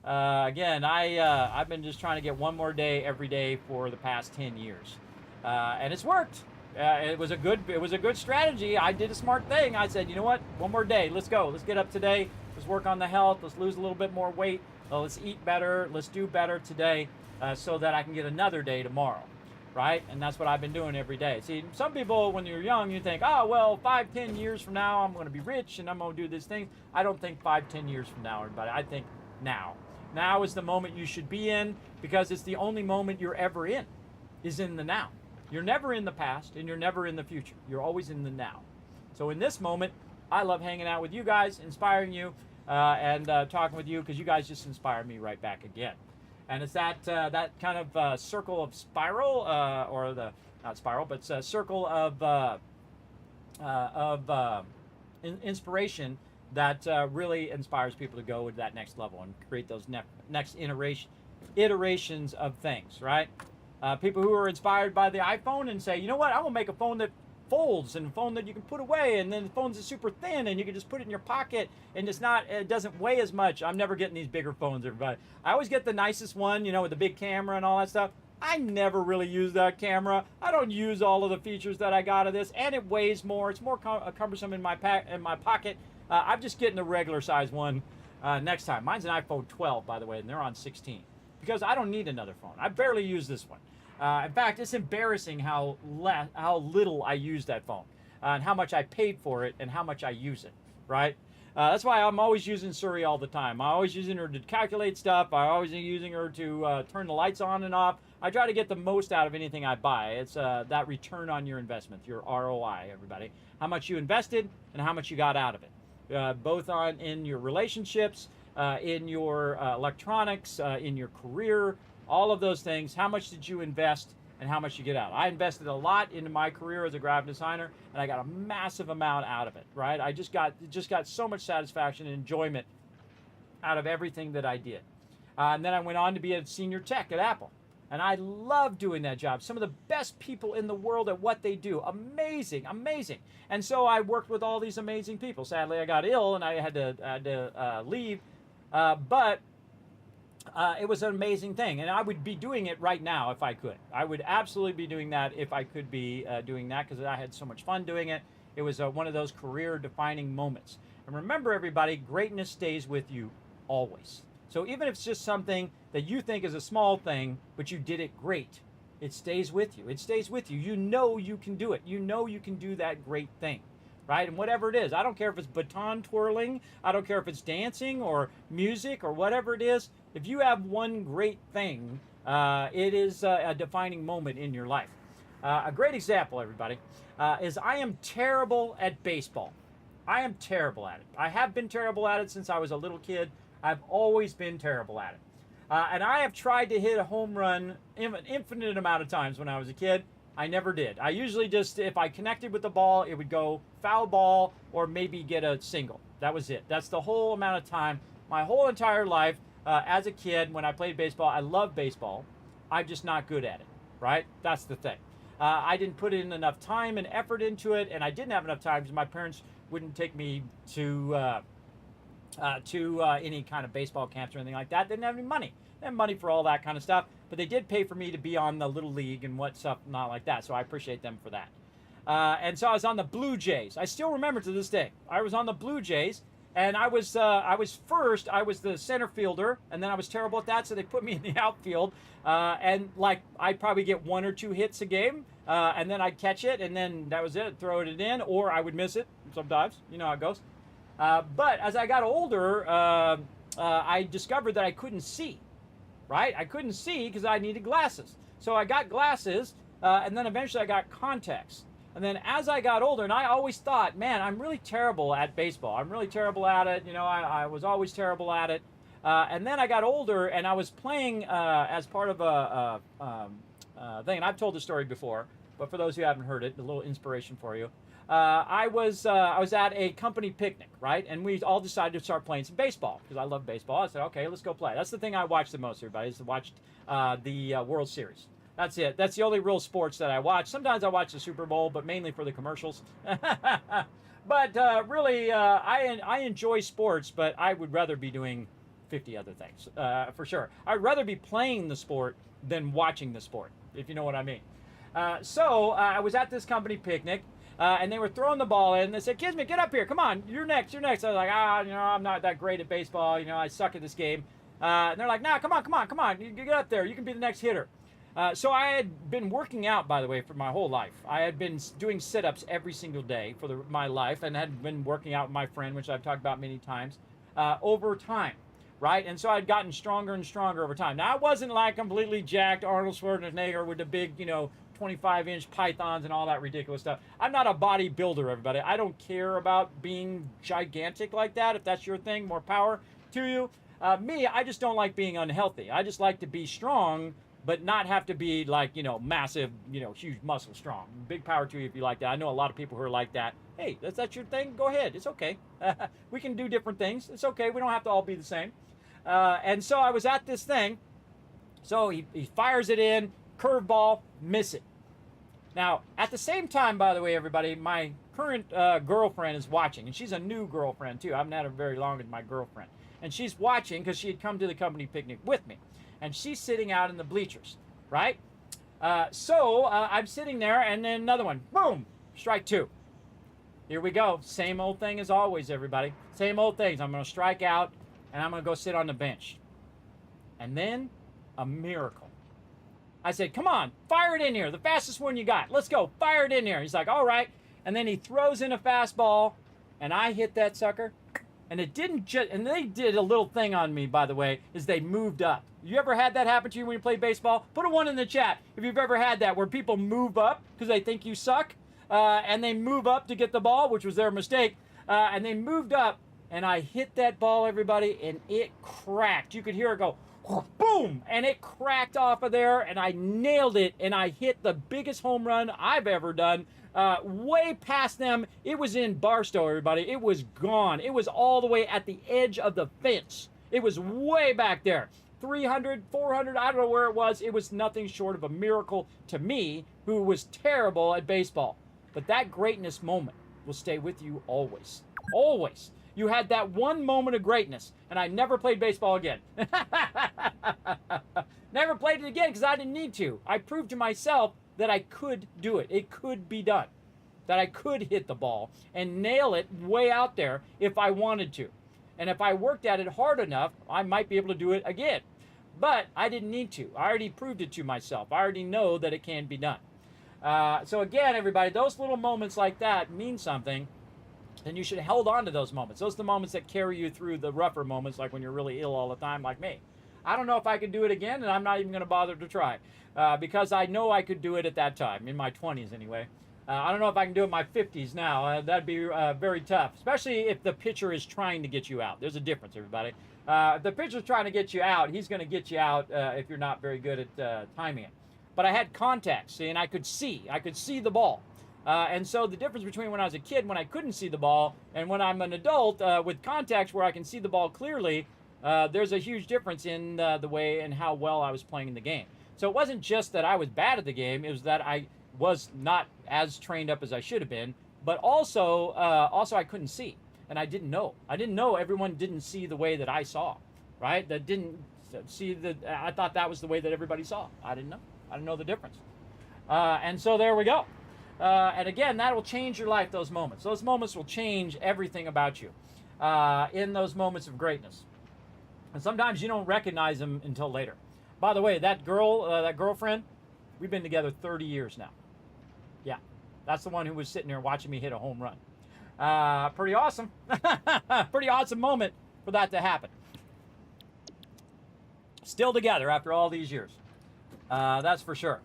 Again, I've been just trying to get one more day every day for the past 10 years, and it's worked. It was a good strategy. I did a smart thing. I said, you know what, one more day. Let's go. Let's get up today. Let's work on the health. Let's lose a little bit more weight. Let's eat better. Let's do better today, so that I can get another day tomorrow, right? And that's what I've been doing every day. See, some people, when you're young, you think, oh, well, 5-10 years from now, I'm going to be rich and I'm going to do this thing. I don't think 5-10 years from now, everybody. I think now. Now is the moment you should be in, because it's the only moment you're ever in, is in the now. You're never in the past and you're never in the future. You're always in the now. So in this moment, I love hanging out with you guys, inspiring you, and talking with you, because you guys just inspire me right back again. And it's that kind of circle of spiral, or the not spiral, but it's a circle of inspiration that really inspires people to go to that next level and create those next iterations of things, right? People who are inspired by the iPhone and say, you know what, I'm gonna make a phone that folds, and a phone that you can put away, and then the phone's super thin and you can just put it in your pocket and it doesn't weigh as much. I'm never getting these bigger phones, everybody. I always get the nicest one, you know, with the big camera and all that stuff. I never really use that camera. I don't use all of the features that I got of this, and it weighs more. It's more cumbersome in my pocket. I'm just getting the regular size one next time. Mine's an iPhone 12, by the way, and they're on 16, because I don't need another phone. I barely use this one. In fact, it's embarrassing how little I use that phone, and how much I paid for it and how much I use it, right? That's why I'm always using Siri all the time. I'm always using her to calculate stuff. I'm always using her to turn the lights on and off. I try to get the most out of anything I buy. It's that return on your investment, your ROI, everybody. How much you invested and how much you got out of it. Both in your relationships, in your electronics, in your career, all of those things. How much did you invest and how much you get out? I invested a lot into my career as a graphic designer, and I got a massive amount out of it, right? I just got so much satisfaction and enjoyment out of everything that I did. And then I went on to be a senior tech at Apple. And I love doing that job. Some of the best people in the world at what they do. Amazing, amazing. And so I worked with all these amazing people. Sadly, I got ill and I had to leave. But it was an amazing thing. And I would be doing it right now if I could. I would absolutely be doing that if I could be doing that, because I had so much fun doing it. It was one of those career-defining moments. And remember, everybody, greatness stays with you always. So even if it's just something that you think is a small thing, but you did it great, it stays with you. It stays with you. You know you can do it. You know you can do that great thing, right? And whatever it is, I don't care if it's baton twirling, I don't care if it's dancing or music or whatever it is. If you have one great thing, it is a defining moment in your life. A great example, everybody, is I am terrible at baseball. I am terrible at it. I have been terrible at it since I was a little kid. I've always been terrible at it. And I have tried to hit a home run an infinite amount of times when I was a kid. I never did. I usually just, if I connected with the ball, it would go foul ball or maybe get a single. That was it. That's the whole amount of time. My whole entire life as a kid, when I played baseball, I loved baseball. I'm just not good at it, right? That's the thing. I didn't put in enough time and effort into it, and I didn't have enough time because my parents wouldn't take me to any kind of baseball camps or anything like that. They didn't have any money. They didn't have money for all that kind of stuff, but they did pay for me to be on the little league and what stuff, not like that. So I appreciate them for that. And so I was on the Blue Jays. I still remember to this day. I was on the Blue Jays, and I was the center fielder, and then I was terrible at that, so they put me in the outfield. And like I'd probably get 1 or 2 hits a game, and then I'd catch it, and then that was it. Throw it in, or I would miss it sometimes. You know how it goes. But as I got older, I discovered that I couldn't see, right? I couldn't see because I needed glasses. So I got glasses, and then eventually I got contacts. And then as I got older, and I always thought, man, I'm really terrible at baseball. I'm really terrible at it. You know, I was always terrible at it. And then I got older, and I was playing as part of a thing. And I've told the story before, but for those who haven't heard it, a little inspiration for you. I was at a company picnic, right? And we all decided to start playing some baseball because I love baseball. I said, okay, let's go play. That's the thing I watch the most, everybody, is to watch the World Series. That's it. That's the only real sports that I watch. Sometimes I watch the Super Bowl, but mainly for the commercials. But really, I enjoy sports, but I would rather be doing 50 other things, for sure. I'd rather be playing the sport than watching the sport, if you know what I mean. So I was at this company picnic, and they were throwing the ball in, and they said, Kismet, get up here. Come on, you're next, you're next. I was like, I'm not that great at baseball. I suck at this game. And they're like, nah, come on. You get up there. You can be the next hitter. So I had been working out, by the way, for my whole life. I had been doing sit-ups every single day for my life, and had been working out with my friend, which I've talked about many times, over time, right? And so I'd gotten stronger and stronger over time. Now, I wasn't like completely jacked Arnold Schwarzenegger with the big, 25-inch pythons and all that ridiculous stuff. I'm not a bodybuilder, everybody. I don't care about being gigantic like that. If that's your thing, more power to you. Me, I just don't like being unhealthy. I just like to be strong, but not have to be like, massive, huge muscle strong. Big power to you if you like that. I know a lot of people who are like that. Hey, that's your thing? Go ahead. It's okay. We can do different things. It's okay. We don't have to all be the same. And so I was at this thing. So he fires it in, curveball, miss it. Now, at the same time, by the way, everybody, my current girlfriend is watching. And she's a new girlfriend, too. I haven't had her very long as my girlfriend. And she's watching because she had come to the company picnic with me. And she's sitting out in the bleachers, right? So I'm sitting there, and then another one. Boom! Strike two. Here we go. Same old thing as always, everybody. Same old things. I'm going to strike out, and I'm going to go sit on the bench. And then a miracle. I said, come on, fire it in here. The fastest one you got. Let's go. Fire it in here. He's like, all right. And then he throws in a fastball, and I hit that sucker. And it didn't just, and they did a little thing on me, by the way, is they moved up. You ever had that happen to you when you play baseball? Put a 1 in the chat if you've ever had that, where people move up because they think you suck, and they move up to get the ball, which was their mistake, and they moved up, and I hit that ball, everybody, and it cracked. You could hear it go, boom, and it cracked off of there, and I nailed it, and I hit the biggest home run I've ever done. Way past them. It was in Barstow, everybody. It was gone. It was all the way at the edge of the fence. It was way back there. 300, 400, I don't know where it was. It was nothing short of a miracle to me, who was terrible at baseball. But that greatness moment will stay with you always. Always. You had that one moment of greatness, and I never played baseball again. Never played it again because I didn't need to. I proved to myself that I could do it. It could be done. That I could hit the ball and nail it way out there if I wanted to. And if I worked at it hard enough, I might be able to do it again. But I didn't need to. I already proved it to myself. I already know that it can be done. So again, everybody, those little moments like that mean something. And you should hold on to those moments. Those are the moments that carry you through the rougher moments, like when you're really ill all the time, like me. I don't know if I could do it again, and I'm not even going to bother to try. Because I know I could do it at that time, in my 20s anyway. I don't know if I can do it in my 50s now. That'd be very tough, especially if the pitcher is trying to get you out. There's a difference, everybody. If the pitcher's trying to get you out, he's going to get you out if you're not very good at timing it. But I had contacts, see, and I could see the ball. And so the difference between when I was a kid, when I couldn't see the ball, and when I'm an adult with contacts where I can see the ball clearly, there's a huge difference in the way and how well I was playing the game. So it wasn't just that I was bad at the game, it was that I was not as trained up as I should have been, but also I couldn't see, and I didn't know. I didn't know everyone didn't see the way that I saw, right? That didn't see I thought that was the way that everybody saw. I didn't know. I didn't know the difference. And so there we go. And again, that will change your life, those moments. Those moments will change everything about you in those moments of greatness. And sometimes you don't recognize them until later. By the way, that girlfriend, we've been together 30 years now. Yeah, that's the one who was sitting there watching me hit a home run. Pretty awesome. Pretty awesome moment for that to happen. Still together after all these years. That's for sure.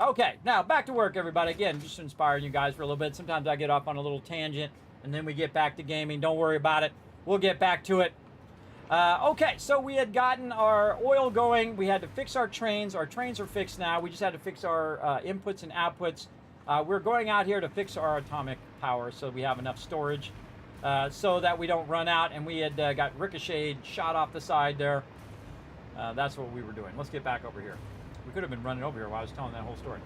Okay, now back to work, everybody. Again, just inspiring you guys for a little bit. Sometimes I get off on a little tangent, and then we get back to gaming. Don't worry about it. We'll get back to it. Okay, so we had gotten our oil going. We had to fix our trains. Our trains are fixed now. We just had to fix our inputs and outputs. We're going out here to fix our atomic power so we have enough storage so that we don't run out. And we had got ricocheted, shot off the side there. That's what we were doing. Let's get back over here. We could have been running over here while I was telling that whole story.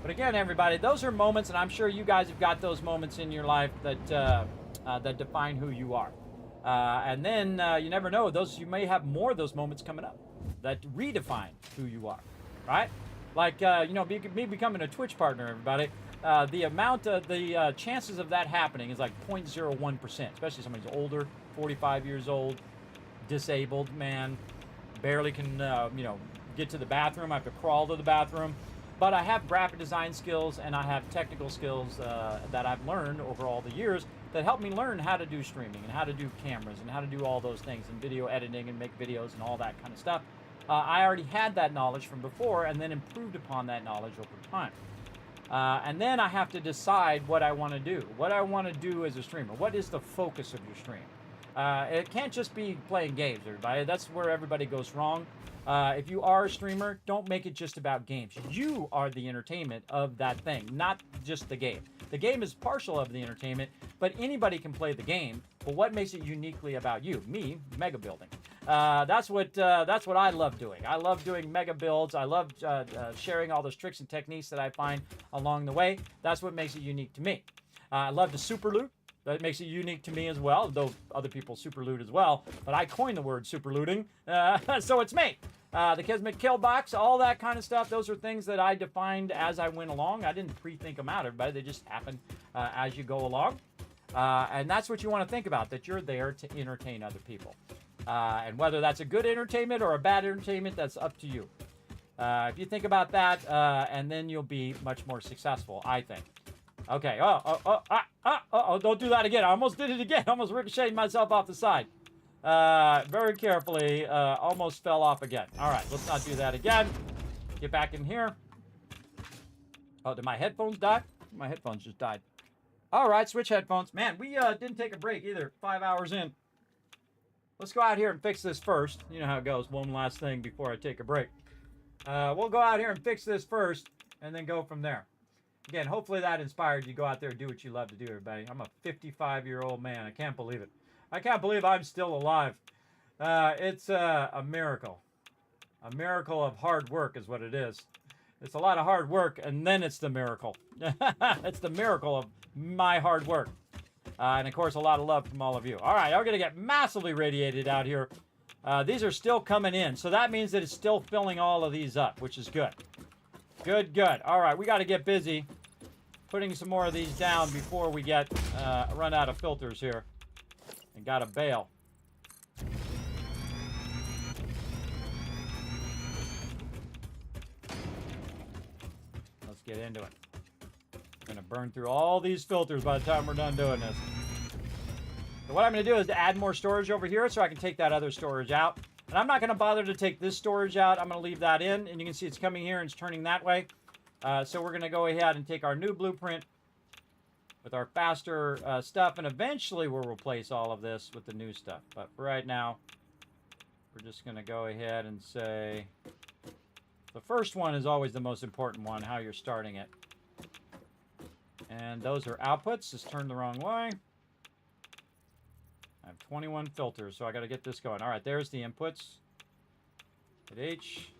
But again, everybody, those are moments, and I'm sure you guys have got those moments in your life that that define who you are. And then you never know; you may have more of those moments coming up that redefine who you are, right? Like me becoming a Twitch partner, everybody. The amount of the chances of that happening is like 0.01%, especially somebody's older, 45 years old, disabled man, barely can get to the bathroom. I have to crawl to the bathroom. But I have graphic design skills and I have technical skills that I've learned over all the years that help me learn how to do streaming and how to do cameras and how to do all those things and video editing and make videos and all that kind of stuff. I already had that knowledge from before and then improved upon that knowledge over time. And then I have to decide what I want to do. What I want to do as a streamer. What is the focus of your stream? It can't just be playing games, everybody. That's where everybody goes wrong. If you are a streamer, don't make it just about games. You are the entertainment of that thing, not just the game. The game is partial of the entertainment, but anybody can play the game. But what makes it uniquely about you? Me, mega building. That's what I love doing. I love doing mega builds. I love sharing all those tricks and techniques that I find along the way. That's what makes it unique to me. I love to super loot. That makes it unique to me as well, though other people super loot as well. But I coined the word super looting, so it's me. The Kismet kill box, all that kind of stuff. Those are things that I defined as I went along. I didn't pre-think them out, everybody. They just happen as you go along. And that's what you want to think about, that you're there to entertain other people. And whether that's a good entertainment or a bad entertainment, that's up to you. If you think about that, and then you'll be much more successful, I think. Okay. Don't do that again. I almost did it again. I almost ricocheted myself off the side. Very carefully, almost fell off again. All right, let's not do that again. Get back in here. Oh, did my headphones die? My headphones just died. All right, switch headphones. Man, we didn't take a break either. 5 hours in. Let's go out here and fix this first. You know how it goes. One last thing before I take a break. We'll go out here and fix this first, and then go from there. Again, hopefully that inspired you to go out there and do what you love to do, everybody. I'm a 55-year-old man. I can't believe it. I can't believe I'm still alive. It's a miracle. A miracle of hard work is what it is. It's a lot of hard work, and then it's the miracle. It's the miracle of my hard work. And, of course, a lot of love from all of you. All right, I'm going to get massively radiated out here. These are still coming in, so that means that it's still filling all of these up, which is good. Good, good. All right, we got to get busy putting some more of these down before we get run out of filters here. And got to bail. Let's get into it. Gonna burn through all these filters by the time we're done doing this. So what I'm gonna do is add more storage over here so I can take that other storage out. And I'm not gonna bother to take this storage out. I'm gonna leave that in, and you can see it's coming here and it's turning that way. So we're gonna go ahead and take our new blueprint with our faster stuff, and eventually we'll replace all of this with the new stuff. But for right now, we're just gonna go ahead and say, the first one is always the most important one, how you're starting it. And those are outputs. Just turned the wrong way. I have 21 filters, so I got to get this going. All right, there's the inputs. Hit H.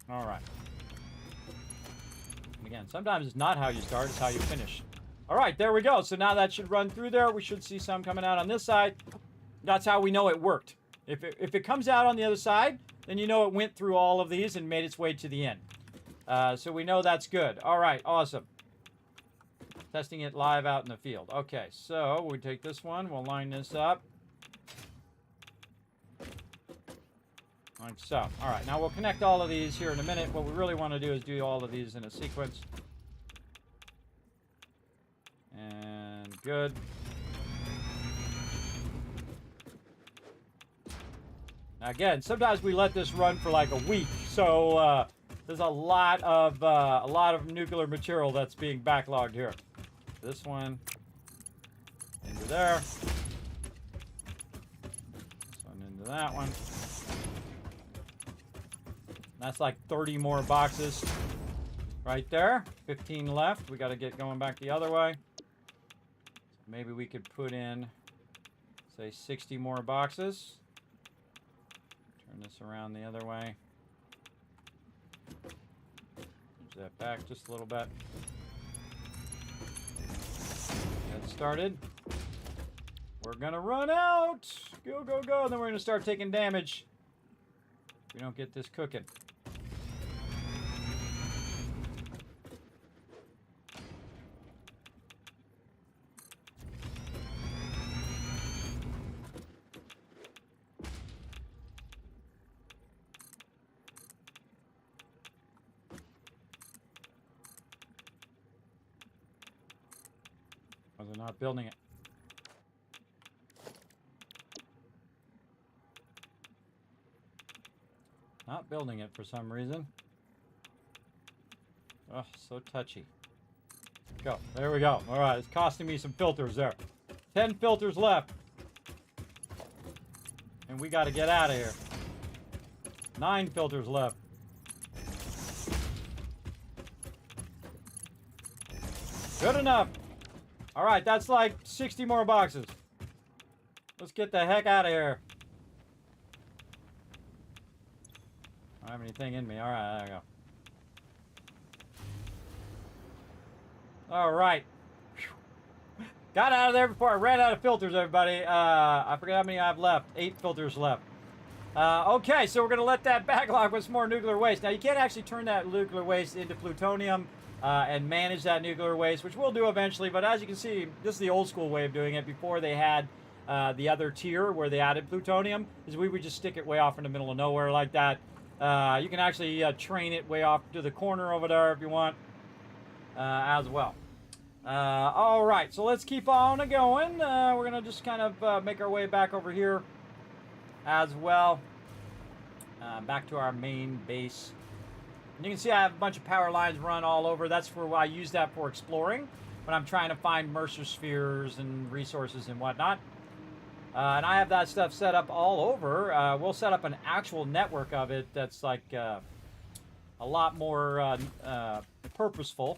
All right. And again, sometimes it's not how you start, it's how you finish. All right, there we go. So now that should run through there. We should see some coming out on this side. That's how we know it worked. If it comes out on the other side, then you know it went through all of these and made its way to the end. So we know that's good. All right, awesome. Testing it live out in the field. Okay, so we take this one. We'll line this up. Like so. All right, now we'll connect all of these here in a minute. What we really want to do is do all of these in a sequence. And good. Now again, sometimes we let this run for like a week, so there's a lot of nuclear material that's being backlogged here. This one into there. This one into that one. That's like 30 more boxes right there. 15 left. We got to get going back the other way. So maybe we could put in, say, 60 more boxes. Turn this around the other way. Push that back just a little bit. Get started. We're gonna run out. Go, go, go. And then we're gonna start taking damage. If we don't get this cooking. They're not building it. Not building it for some reason. Oh, so touchy. Go. There we go. All right, it's costing me some filters there. 10 filters left. And we got to get out of here. 9 filters left. Good enough. All right, that's like 60 more boxes. Let's get the heck out of here. I don't have anything in me. All right, there we go. All right. Whew. Got out of there before I ran out of filters, everybody. I forget how many I have left. 8 filters left. Okay, so we're going to let that backlog with some more nuclear waste. Now, you can't actually turn that nuclear waste into plutonium and manage that nuclear waste, which we'll do eventually. But as you can see, this is the old school way of doing it. Before they had the other tier where they added plutonium, is we would just stick it way off in the middle of nowhere like that. You can actually train it way off to the corner over there if you want as well. All right, so let's keep on going. We're going to just kind of make our way back over here as well. Back to our main base. And you can see I have a bunch of power lines run all over. That's for I use that for exploring when I'm trying to find Mercer spheres and resources and whatnot. And I have that stuff set up all over. We'll set up an actual network of it that's like a lot more purposeful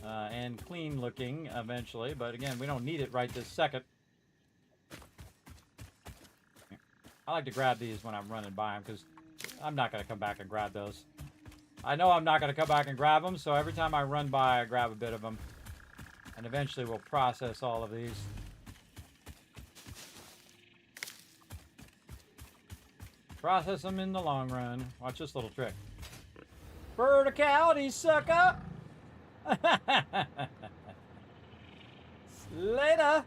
and clean looking eventually. But again, we don't need it right this second. I like to grab these when I'm running by them because I'm not going to come back and grab those. I know I'm not going to come back and grab them, so every time I run by, I grab a bit of them. And eventually we'll process all of these. Process them in the long run. Watch this little trick. Verticality, sucker! Later!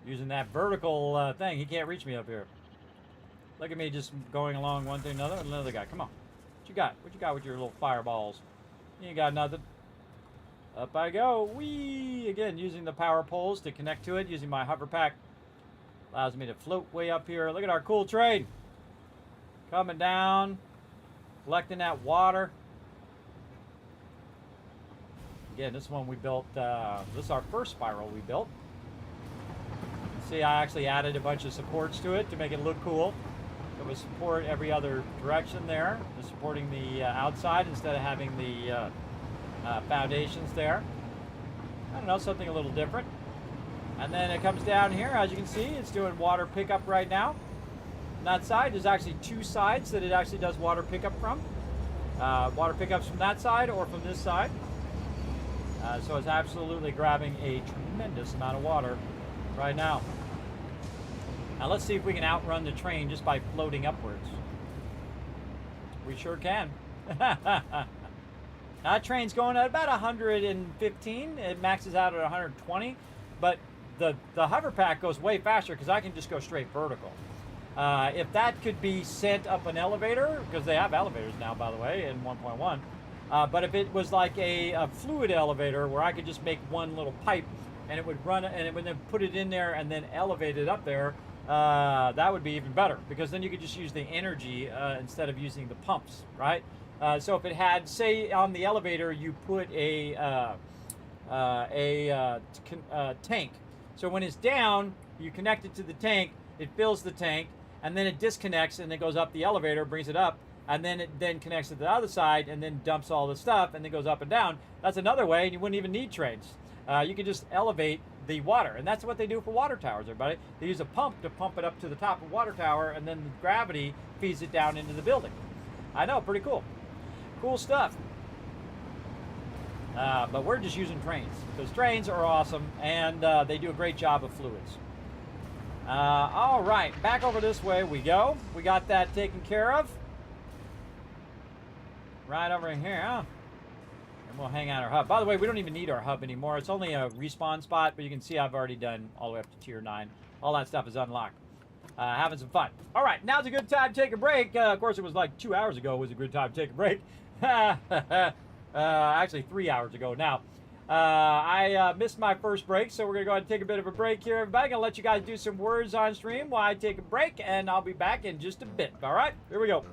Using that vertical thing. He can't reach me up here. Look at me just going along one thing another. Another guy. Come on. What you got? What you got with your little fireballs? You ain't got nothing. Up I go. Whee! Again, using the power poles to connect to it. Using my hover pack. Allows me to float way up here. Look at our cool train. Coming down. Collecting that water. Again, this one we built. This is our first spiral we built. See, I actually added a bunch of supports to it to make it look cool. It would support every other direction there. It's supporting the outside instead of having the foundations there. I don't know, something a little different. And then it comes down here, as you can see, it's doing water pickup right now. On that side, there's actually 2 sides that it actually does water pickup from. Water pickups from that side or from this side. So it's absolutely grabbing a tremendous amount of water right now. Now let's see if we can outrun the train just by floating upwards. We sure can. That train's going at about 115. It maxes out at 120. But the hover pack goes way faster because I can just go straight vertical. If that could be sent up an elevator, because they have elevators now, by the way, in 1.1. But if it was like a fluid elevator where I could just make one little pipe and it would run and it would then put it in there and then elevate it up there, that would be even better because then you could just use the energy instead of using the pumps, right? So if it had, say, on the elevator, you put a tank. So when it's down, you connect it to the tank, it fills the tank, and then it disconnects and it goes up the elevator, brings it up, and then it then connects to the other side and then dumps all the stuff and then goes up and down. That's another way, and you wouldn't even need trains. You can just elevate the water, and that's what they do for water towers, everybody. They use a pump to pump it up to the top of the water tower, and then the gravity feeds it down into the building. I know, pretty cool. Cool stuff. But we're just using trains, because trains are awesome, and they do a great job of fluids. All right, back over this way we go. We got that taken care of. Right over here. And we'll hang out our hub. By the way, we don't even need our hub anymore. It's only a respawn spot, but you can see I've already done all the way up to tier 9. All that stuff is unlocked. Having some fun. All right, now's a good time to take a break. Of course, it was like 2 hours ago was a good time to take a break. Actually, 3 hours ago now. I missed my first break, so we're going to go ahead and take a bit of a break here, everybody. Going to let you guys do some words on stream while I take a break, and I'll be back in just a bit. All right, here we go.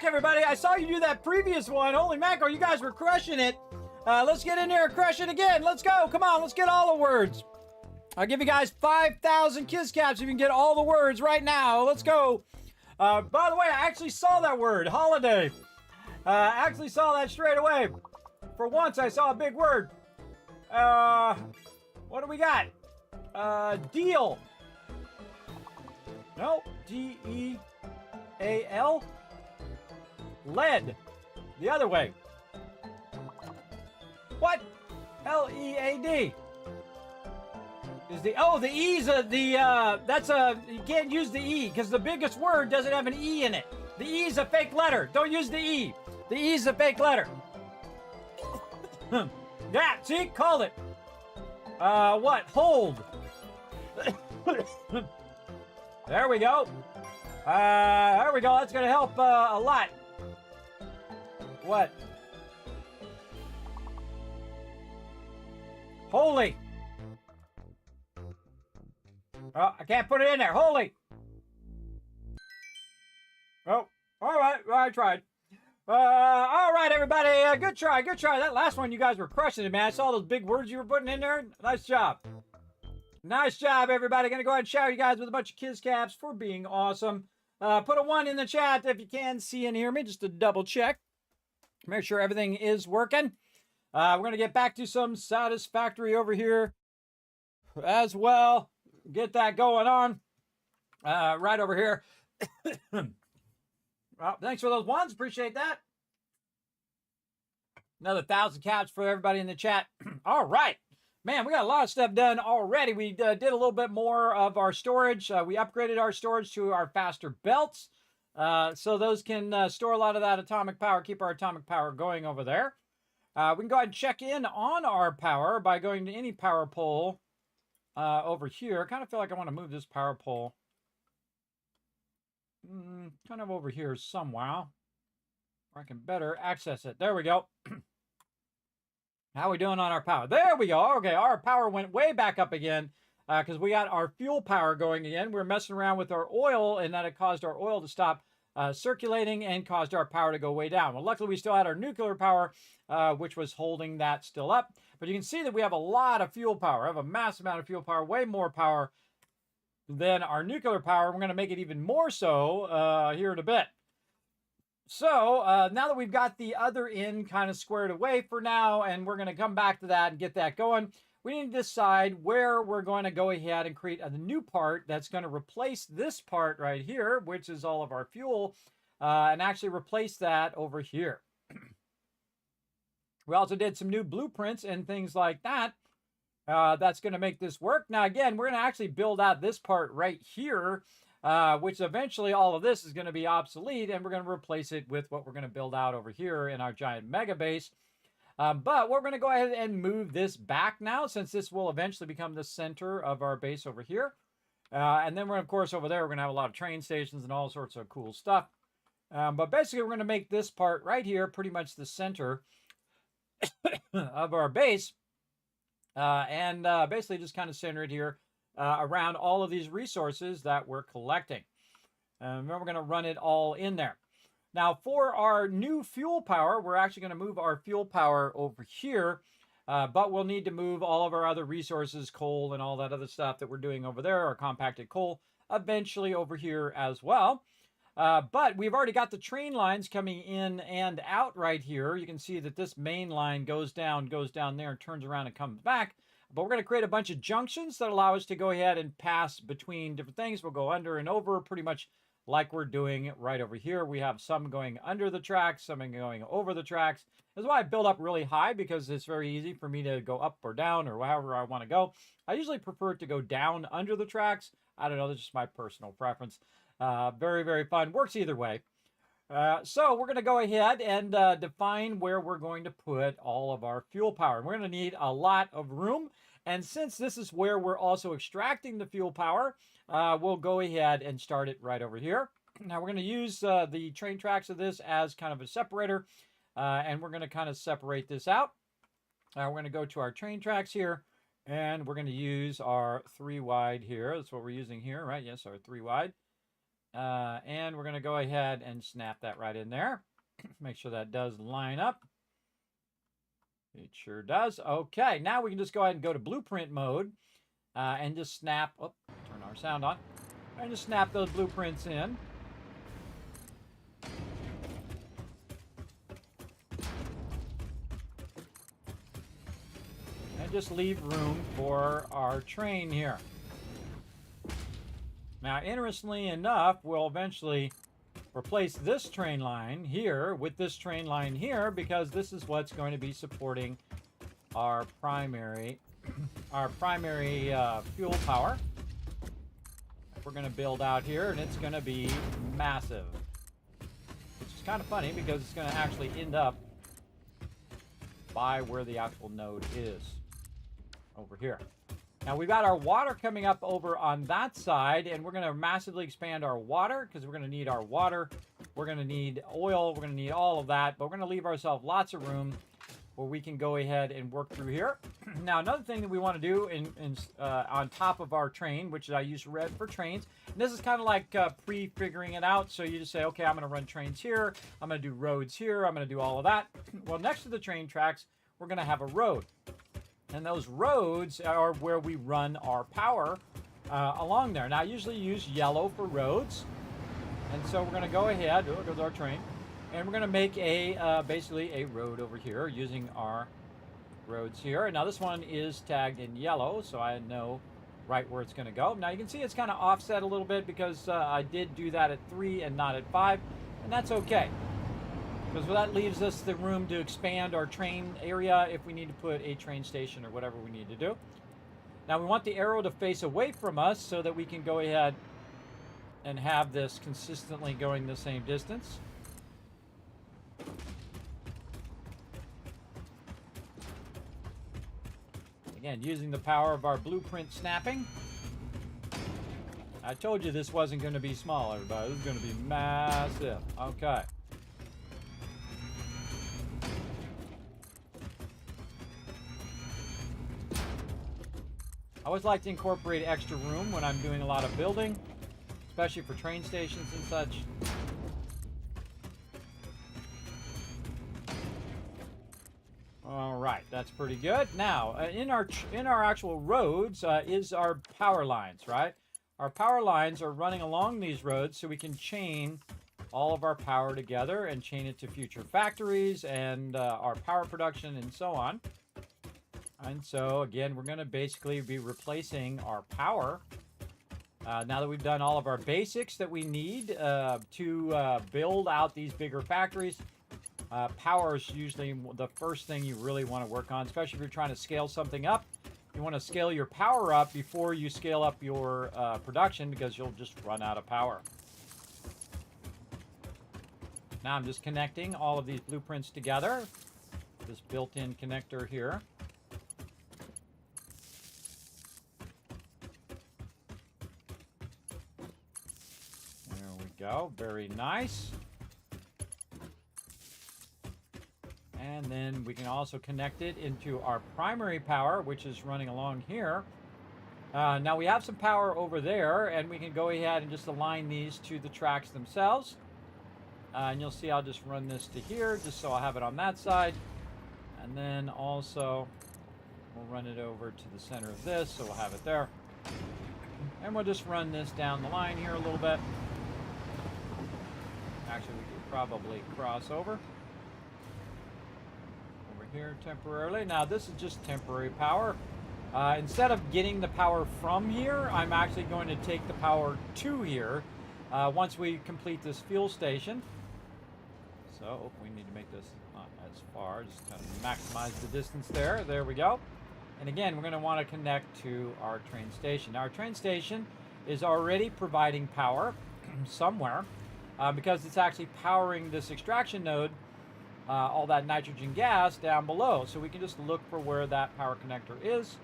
back, everybody. I saw you do that previous one. Holy mackerel, you guys were crushing it. Let's get in here and crush it again. Let's go. Come on, let's get all the words. I'll give you guys 5,000 Kiss Caps if you can get all the words right now. Let's go. By the way, I actually saw that word, holiday. I actually saw that straight away. For once, I saw a big word. What do we got? Deal. No, D-E-A-L. Lead. The other way. What? L-E-A-D. Is the E's you can't use the E because the biggest word doesn't have an E in it. The E is a fake letter. Don't use the E. The E is a fake letter. Yeah, see? Called it. What? Hold. There we go. There we go. That's going to help a lot. What? Holy. Oh, I can't put it in there. Holy. Oh, all right. Well, I tried. All right, everybody. Good try. Good try. That last one, you guys were crushing it, man. I saw those big words you were putting in there. Nice job. Nice job, everybody. Going to go ahead and shower you guys with a bunch of Kiss Caps for being awesome. Put a 1 in the chat if you can see and hear me, just to double check. Make sure everything is working. We're going to get back to some Satisfactory over here as well. Get that going on right over here. Well, thanks for those ones. Appreciate that. Another 1,000 caps for everybody in the chat. All right. Man, we got a lot of stuff done already. We did a little bit more of our storage. We upgraded our storage to our faster belts. So those can store a lot of that atomic power, keep our atomic power going over there. We can go ahead and check in on our power by going to any power pole over here. I kind of feel like I want to move this power pole kind of over here somewhere, where I can better access it. There we go. How are we doing on our power? There we go. Okay, our power went way back up again because we got our fuel power going again. We were messing around with our oil, and that it caused our oil to stop circulating and caused our power to go way down. Well, luckily, we still had our nuclear power, which was holding that still up. But you can see that we have a lot of fuel power. I have a massive amount of fuel power, way more power than our nuclear power. We're going to make it even more so here in a bit. So now that we've got the other end kind of squared away for now, and we're going to come back to that and get that going, we need to decide where we're going to go ahead and create a new part that's going to replace this part right here, which is all of our fuel, and actually replace that over here. We also did some new blueprints and things like that. That's going to make this work. Now, again, we're going to actually build out this part right here, which eventually all of this is going to be obsolete, and we're going to replace it with what we're going to build out over here in our giant mega base. But we're going to go ahead and move this back now, since this will eventually become the center of our base over here. And then we're, of course, over there, we're going to have a lot of train stations and all sorts of cool stuff. But basically, we're going to make this part right here pretty much the center of our base. And basically just kind of center it here around all of these resources that we're collecting. And we're going to run it all in there. Now, for our new fuel power, we're actually going to move our fuel power over here, but we'll need to move all of our other resources, coal and all that other stuff that we're doing over there, our compacted coal, eventually over here as well. But we've already got the train lines coming in and out right here. You can see that this main line goes down there and turns around and comes back. But we're going to create a bunch of junctions that allow us to go ahead and pass between different things. We'll go under and over pretty much like we're doing right over here. We have some going under the tracks, some going over the tracks. That's why I build up really high, because it's very easy for me to go up or down or however I want to go. I usually prefer it to go down under the tracks. I don't know, that's just my personal preference. Very, very fun. Works either way. So we're going to go ahead and define where we're going to put all of our fuel power. We're going to need a lot of room. And since this is where we're also extracting the fuel power, we'll go ahead and start it right over here. Now we're going to use the train tracks of this as kind of a separator. And we're going to kind of separate this out. We're going to go to our train tracks here. And we're going to use our 3 wide here. That's what we're using here, right? Yes, our 3 wide. And we're going to go ahead and snap that right in there. Make sure that does line up. It sure does. Okay, now we can just go ahead and go to blueprint mode and just snap. Oh, turn our sound on. And just snap those blueprints in. And just leave room for our train here. Now, interestingly enough, we'll eventually replace this train line here with this train line here, because this is what's going to be supporting our primary fuel power. We're going to build out here, and it's going to be massive, which is kind of funny because it's going to actually end up by where the actual node is, over here. Now we've got our water coming up over on that side, and we're going to massively expand our water because we're going to need our water. We're going to need oil. We're going to need all of that, but we're going to leave ourselves lots of room where we can go ahead and work through here. Now, another thing that we want to do on top of our train, which I use red for trains, and this is kind of like pre-figuring it out. So you just say, okay, I'm going to run trains here. I'm going to do roads here. I'm going to do all of that. Well, next to the train tracks, we're going to have a road. And those roads are where we run our power along there. Now, I usually use yellow for roads. And so we're going to go ahead, there goes our train, and we're going to make basically a road over here using our roads here. And now this one is tagged in yellow, so I know right where it's going to go. Now you can see it's kind of offset a little bit because I did do that at 3 and not at 5, and that's okay. Because that leaves us the room to expand our train area if we need to put a train station or whatever we need to do. Now we want the arrow to face away from us so that we can go ahead and have this consistently going the same distance. Again, using the power of our blueprint snapping. I told you this wasn't going to be small, everybody. This is going to be massive. Okay. I always like to incorporate extra room when I'm doing a lot of building, especially for train stations and such. All right, that's pretty good. Now, in our actual roads is our power lines, right? Our power lines are running along these roads so we can chain all of our power together and chain it to future factories and our power production and so on. And so, again, we're going to basically be replacing our power. Now that we've done all of our basics that we need to build out these bigger factories, power is usually the first thing you really want to work on, especially if you're trying to scale something up. You want to scale your power up before you scale up your production, because you'll just run out of power. Now I'm just connecting all of these blueprints together. This built-in connector here. Go. Very nice. And then we can also connect it into our primary power, which is running along here. Now we have some power over there, and we can go ahead and just align these to the tracks themselves. And you'll see I'll just run this to here, just so I'll have it on that side. And then also we'll run it over to the center of this, so we'll have it there. And we'll just run this down the line here a little bit. Actually, we could probably cross over here temporarily. Now, this is just temporary power. Instead of getting the power from here, I'm actually going to take the power to here once we complete this fuel station. So, we need to make this not as far. Just kind of maximize the distance there. There we go. And again, we're going to want to connect to our train station. Now, our train station is already providing power somewhere. Because it's actually powering this extraction node, all that nitrogen gas down below. So we can just look for where that power connector is,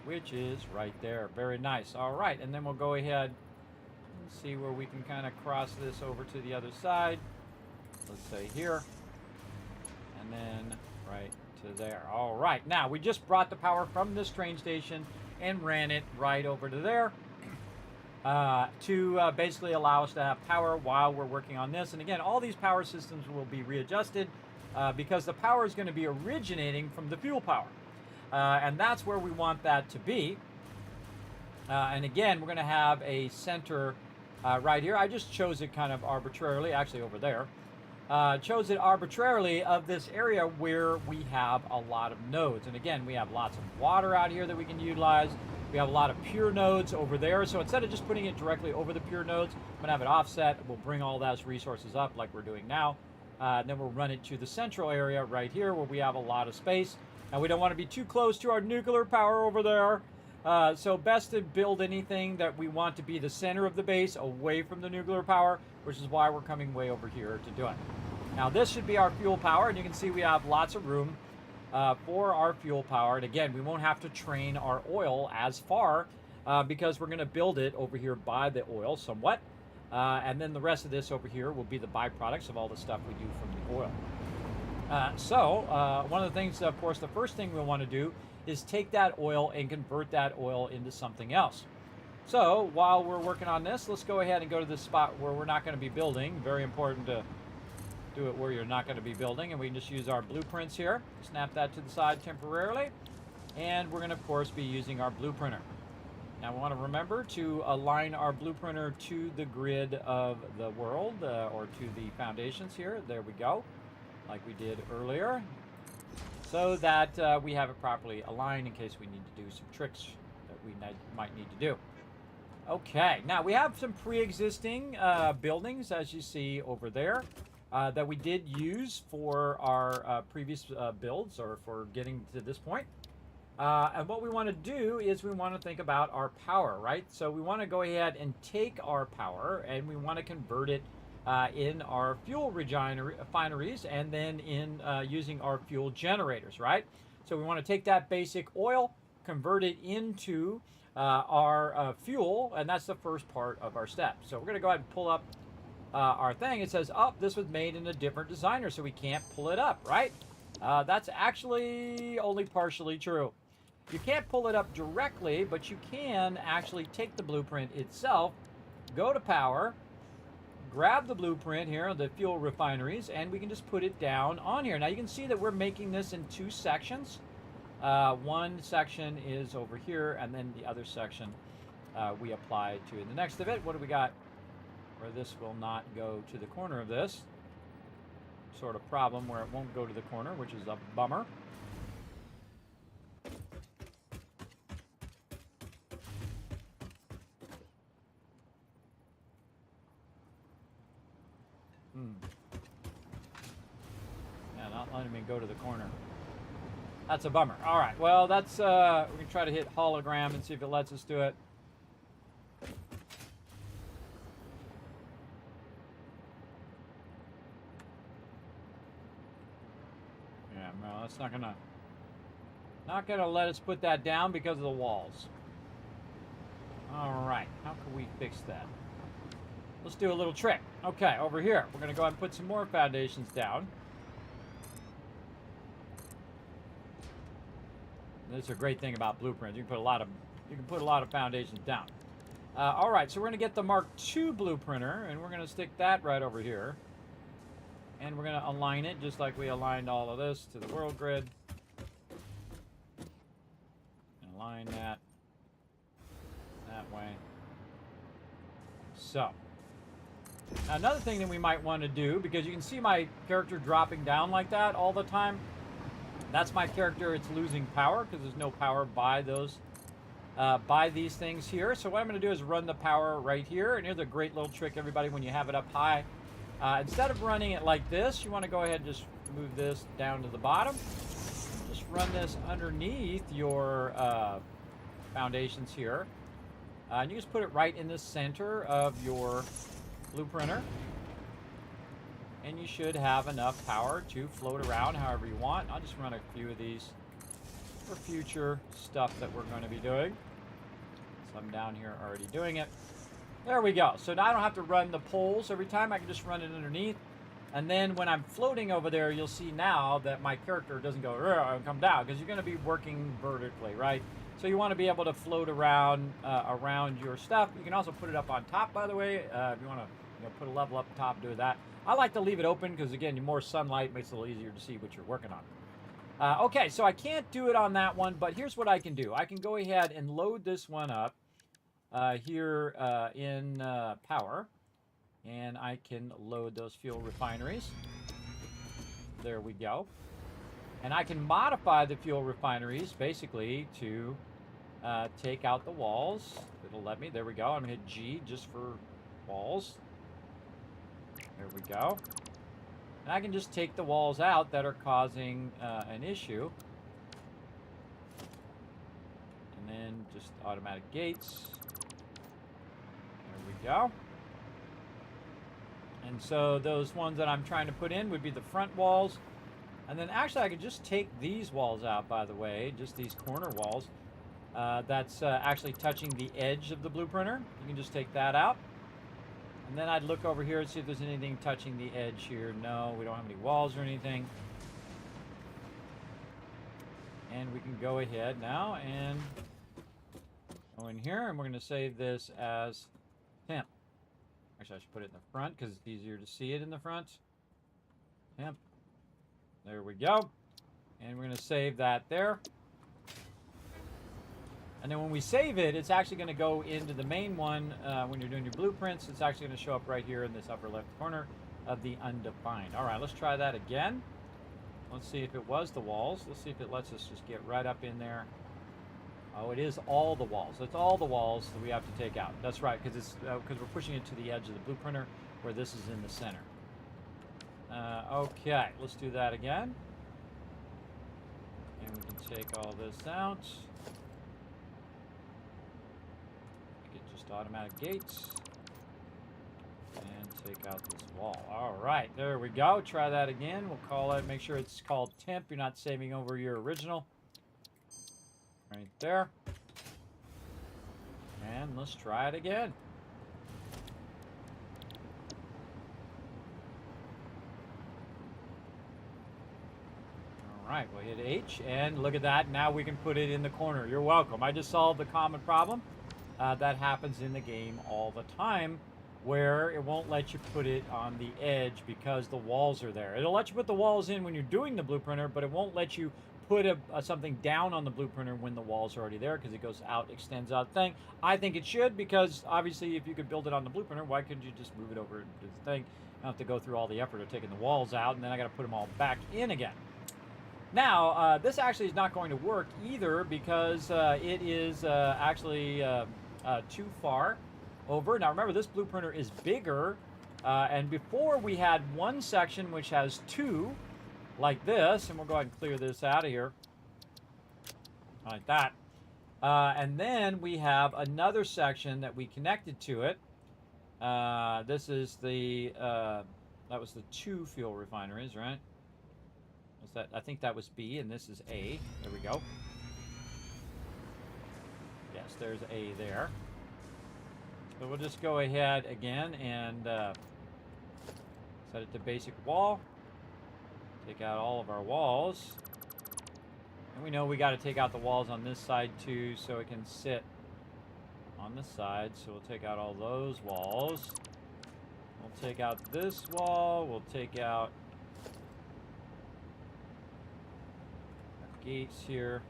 which is right there. Very nice. All right, and then we'll go ahead and see where we can kind of cross this over to the other side. Let's say here, and then right to there. All right, now we just brought the power from this train station and ran it right over to there. to basically allow us to have power while we're working on this. And again, all these power systems will be readjusted because the power is going to be originating from the fuel power. And that's where we want that to be. And again, we're going to have a center right here. I just chose it kind of arbitrarily, actually over there. Chose it arbitrarily of this area where we have a lot of nodes. And again, we have lots of water out here that we can utilize. We have a lot of pure nodes over there. So instead of just putting it directly over the pure nodes, I'm going to have it offset. We'll bring all those resources up like we're doing now. And then we'll run it to the central area right here where we have a lot of space. And we don't want to be too close to our nuclear power over there. So best to build anything that we want to be the center of the base away from the nuclear power, which is why we're coming way over here to do it. Now this should be our fuel power, and you can see we have lots of room for our fuel power. And again, we won't have to train our oil as far because we're going to build it over here by the oil somewhat. And then the rest of this over here will be the byproducts of all the stuff we do from the oil. One of the things, of course, the first thing we want to do is take that oil and convert that oil into something else. So while we're working on this, let's go ahead and go to this spot where we're not going to be building. Very important to do it where you're not going to be building. And we can just use our blueprints here. Snap that to the side temporarily. And we're going to, of course, be using our blueprinter. Now we want to remember to align our blueprinter to the grid of the world or to the foundations here. There we go, like we did earlier, so that we have it properly aligned in case we need to do some tricks that we might need to do. Okay, now we have some pre-existing buildings, as you see over there, that we did use for our previous builds or for getting to this point. And what we want to do is we want to think about our power, right? So we want to go ahead and take our power and we want to convert it in our fuel refineries and then in using our fuel generators, right? So we want to take that basic oil, convert it into our fuel, and that's the first part of our step. So we're going to go ahead and pull up our thing. It says, oh, this was made in a different designer, so we can't pull it up, right? That's actually only partially true. You can't pull it up directly, but you can actually take the blueprint itself, go to power, grab the blueprint here, the fuel refineries, and we can just put it down on here. Now you can see that we're making this in two sections. One section is over here, and then the other section we apply to the next of it. What do we got? Where this will not go to the corner of this. Sort of problem where it won't go to the corner, which is a bummer. Yeah, not letting me go to the corner. That's a bummer. All right, well, that's, we can try to hit hologram and see if it lets us do it. Yeah, no, that's not gonna let us put that down because of the walls. All right, how can we fix that? Let's do a little trick. Okay, over here, we're gonna go ahead and put some more foundations down. This is a great thing about blueprints. You can put a lot of foundations down. All right, so we're gonna get the Mark II blueprinter, and we're gonna stick that right over here. And we're gonna align it just like we aligned all of this to the world grid. And align that way. So. Now, another thing that we might want to do, because you can see my character dropping down like that all the time. That's my character. It's losing power because there's no power by these things here. So what I'm going to do is run the power right here. And here's a great little trick, everybody, when you have it up high. Instead of running it like this, you want to go ahead and just move this down to the bottom. Just run this underneath your foundations here. And you just put it right in the center of your blueprinter, and you should have enough power to float around however you want. I'll just run a few of these for future stuff that we're going to be doing. So I'm down here already doing it. There we go. So now I don't have to run the poles every time. I can just run it underneath, and then when I'm floating over there, you'll see now that my character doesn't go and come down because you're going to be working vertically, right? So you want to be able to float around around your stuff. You can also put it up on top, by the way, if you want to put a level up top, do that. I like to leave it open because, again, more sunlight makes it a little easier to see what you're working on. Okay, so I can't do it on that one, but here's what I can do. I can go ahead and load this one up here in Power, and I can load those fuel refineries. There we go. And I can modify the fuel refineries, basically, to take out the walls. It'll let me. There we go. I'm going to hit G just for walls. There we go. And I can just take the walls out that are causing an issue. And then just automatic gates. There we go. And so those ones that I'm trying to put in would be the front walls. And then actually I could just take these walls out, by the way, just these corner walls. That's actually touching the edge of the blue printer. You can just take that out. And then I'd look over here and see if there's anything touching the edge here. No, we don't have any walls or anything. And we can go ahead now and go in here, and we're going to save this as temp. Actually, I should put it in the front because it's easier to see it in the front. Temp. There we go. And we're going to save that there. And then when we save it, it's actually going to go into the main one. When you're doing your blueprints, it's actually going to show up right here in this upper left corner of the undefined. All right, let's try that again. Let's see if it was the walls. Let's see if it lets us just get right up in there. Oh, it is all the walls. It's all the walls that we have to take out. That's right, because we're pushing it to the edge of the blue printer where this is in the center. Okay, let's do that again. And we can take all this out. Just automatic gates. And take out this wall. All right, there we go. Try that again. We'll call it, make sure it's called temp. You're not saving over your original. Right there. And let's try it again. All right, we'll hit H, and look at that. Now we can put it in the corner. You're welcome. I just solved the common problem that happens in the game all the time, where it won't let you put it on the edge because the walls are there. It'll let you put the walls in when you're doing the blue printer, but it won't let you put something down on the blue printer when the walls are already there because it goes out, extends out thing. I think it should, because obviously if you could build it on the blue printer, why couldn't you just move it over to the thing? I don't have to go through all the effort of taking the walls out, and then I got to put them all back in again. Now, this actually is not going to work either because it is actually too far over. Now remember, this blue printer is bigger, and before we had one section which has two, like this, and we'll go ahead and clear this out of here, like that. And then we have another section that we connected to it. This is the, that was the 2 fuel refineries, right? Was that, I think that was B, and this is A. There we go. Yes, there's A there. So we'll just go ahead again and set it to basic wall. Take out all of our walls. And we know we got to take out the walls on this side too, so it can sit on the side. So we'll take out all those walls. We'll take out this wall. We'll take out our gates here.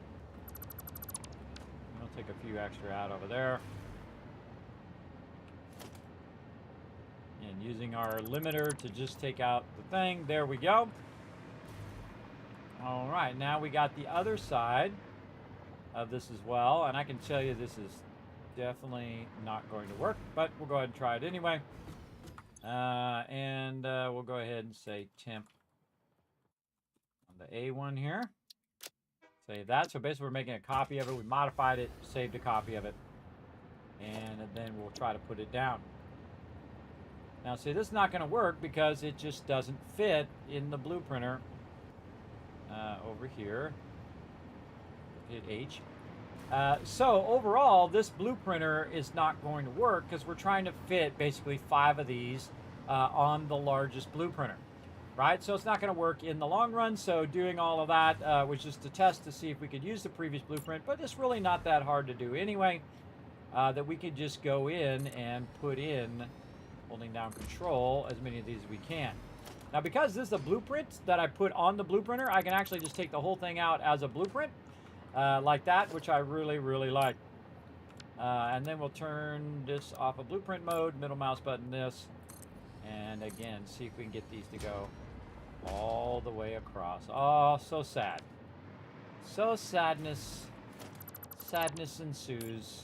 And we'll take a few extra out over there. And using our limiter to just take out the thing. There we go. All right, now we got the other side of this as well, and I can tell you this is definitely not going to work, but we'll go ahead and try it anyway. We'll go ahead and say temp on the A one here. Save that. So basically we're making a copy of it. We modified it, saved a copy of it, and then we'll try to put it down. Now see, this is not going to work because it just doesn't fit in the blue printer. Over here, hit H. So overall, this blue printer is not going to work because we're trying to fit basically 5 of these on the largest blue printer. right? So it's not going to work in the long run. So doing all of that was just a test to see if we could use the previous blueprint, but it's really not that hard to do anyway. That we could just go in and put in, holding down control, as many of these as we can. Now, because this is a blueprint that I put on the blueprinter, I can actually just take the whole thing out as a blueprint like that, which I really, really like. And then we'll turn this off of blueprint mode, middle mouse button this, and again, see if we can get these to go all the way across. Oh, so sad. So sadness ensues.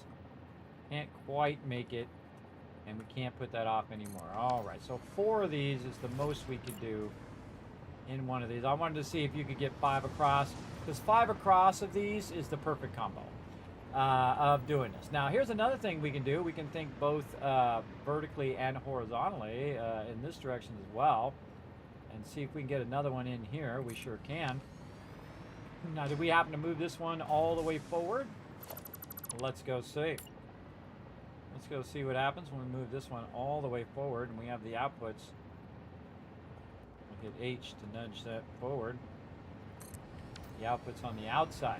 Can't quite make it, and we can't put that off anymore. All right, so 4 of these is the most we could do in one of these. I wanted to see if you could get 5 across, because 5 across of these is the perfect combo of doing this. Now, here's another thing we can do. We can think both vertically and horizontally in this direction as well, and see if we can get another one in here. We sure can. Now, do we happen to move this one all the way forward? Let's go see. Let's go see what happens when we move this one all the way forward and we have the outputs. We'll hit H to nudge that forward. The output's on the outside.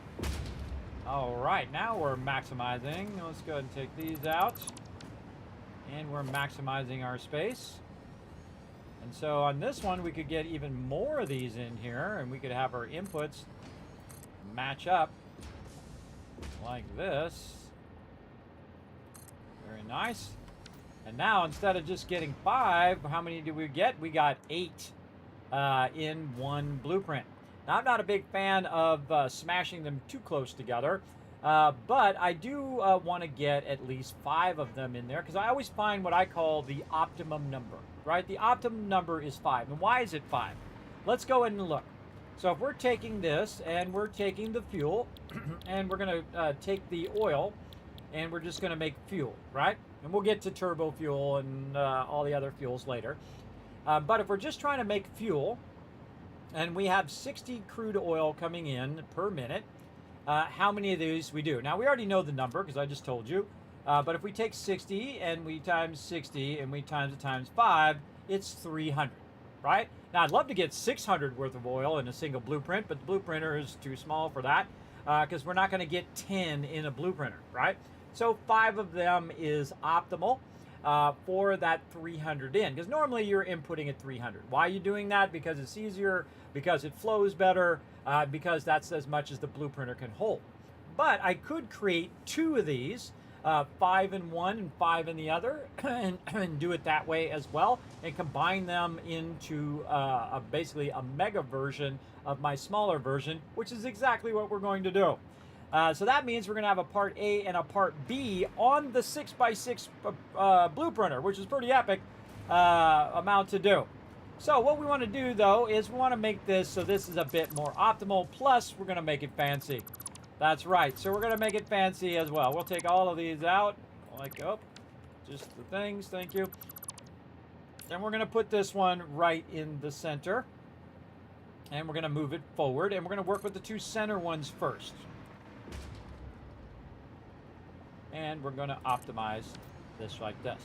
All right, now we're maximizing. Let's go ahead and take these out. And we're maximizing our space. And so on this one, we could get even more of these in here, and we could have our inputs match up like this. Very nice. And now, instead of just getting 5, how many do we get? We got 8 in one blueprint. Now, I'm not a big fan of smashing them too close together, but I do want to get at least 5 of them in there, because I always find what I call the optimum number, right? The optimum number is 5. And why is it 5? Let's go ahead and look. So if we're taking this, and we're taking the fuel, and we're going to take the oil, and we're just going to make fuel, right? And we'll get to turbo fuel and all the other fuels later. But if we're just trying to make fuel, and we have 60 crude oil coming in per minute, how many of these we do? Now, we already know the number because I just told you. But if we take 60 and we times 60 and we times it times 5, it's 300, right? Now, I'd love to get 600 worth of oil in a single blueprint, but the blueprinter is too small for that because we're not going to get 10 in a blueprinter, right? So 5 of them is optimal for that 300 in, because normally you're inputting at 300. Why are you doing that? Because it's easier, because it flows better, because that's as much as the blueprinter can hold. But I could create 2 of these, 5 in one and 5 in the other, and do it that way as well, and combine them into basically a mega version of my smaller version, which is exactly what we're going to do. So that means we're going to have a part A and a part B on the 6x6 blueprinter, which is pretty epic amount to do. So what we want to do, though, is we want to make this so this is a bit more optimal, plus we're going to make it fancy. That's right. So we're going to make it fancy as well. We'll take all of these out, like, oh, just the things, thank you. Then we're going to put this one right in the center, and we're going to move it forward, and we're going to work with the 2 center ones first. And we're going to optimize this like this.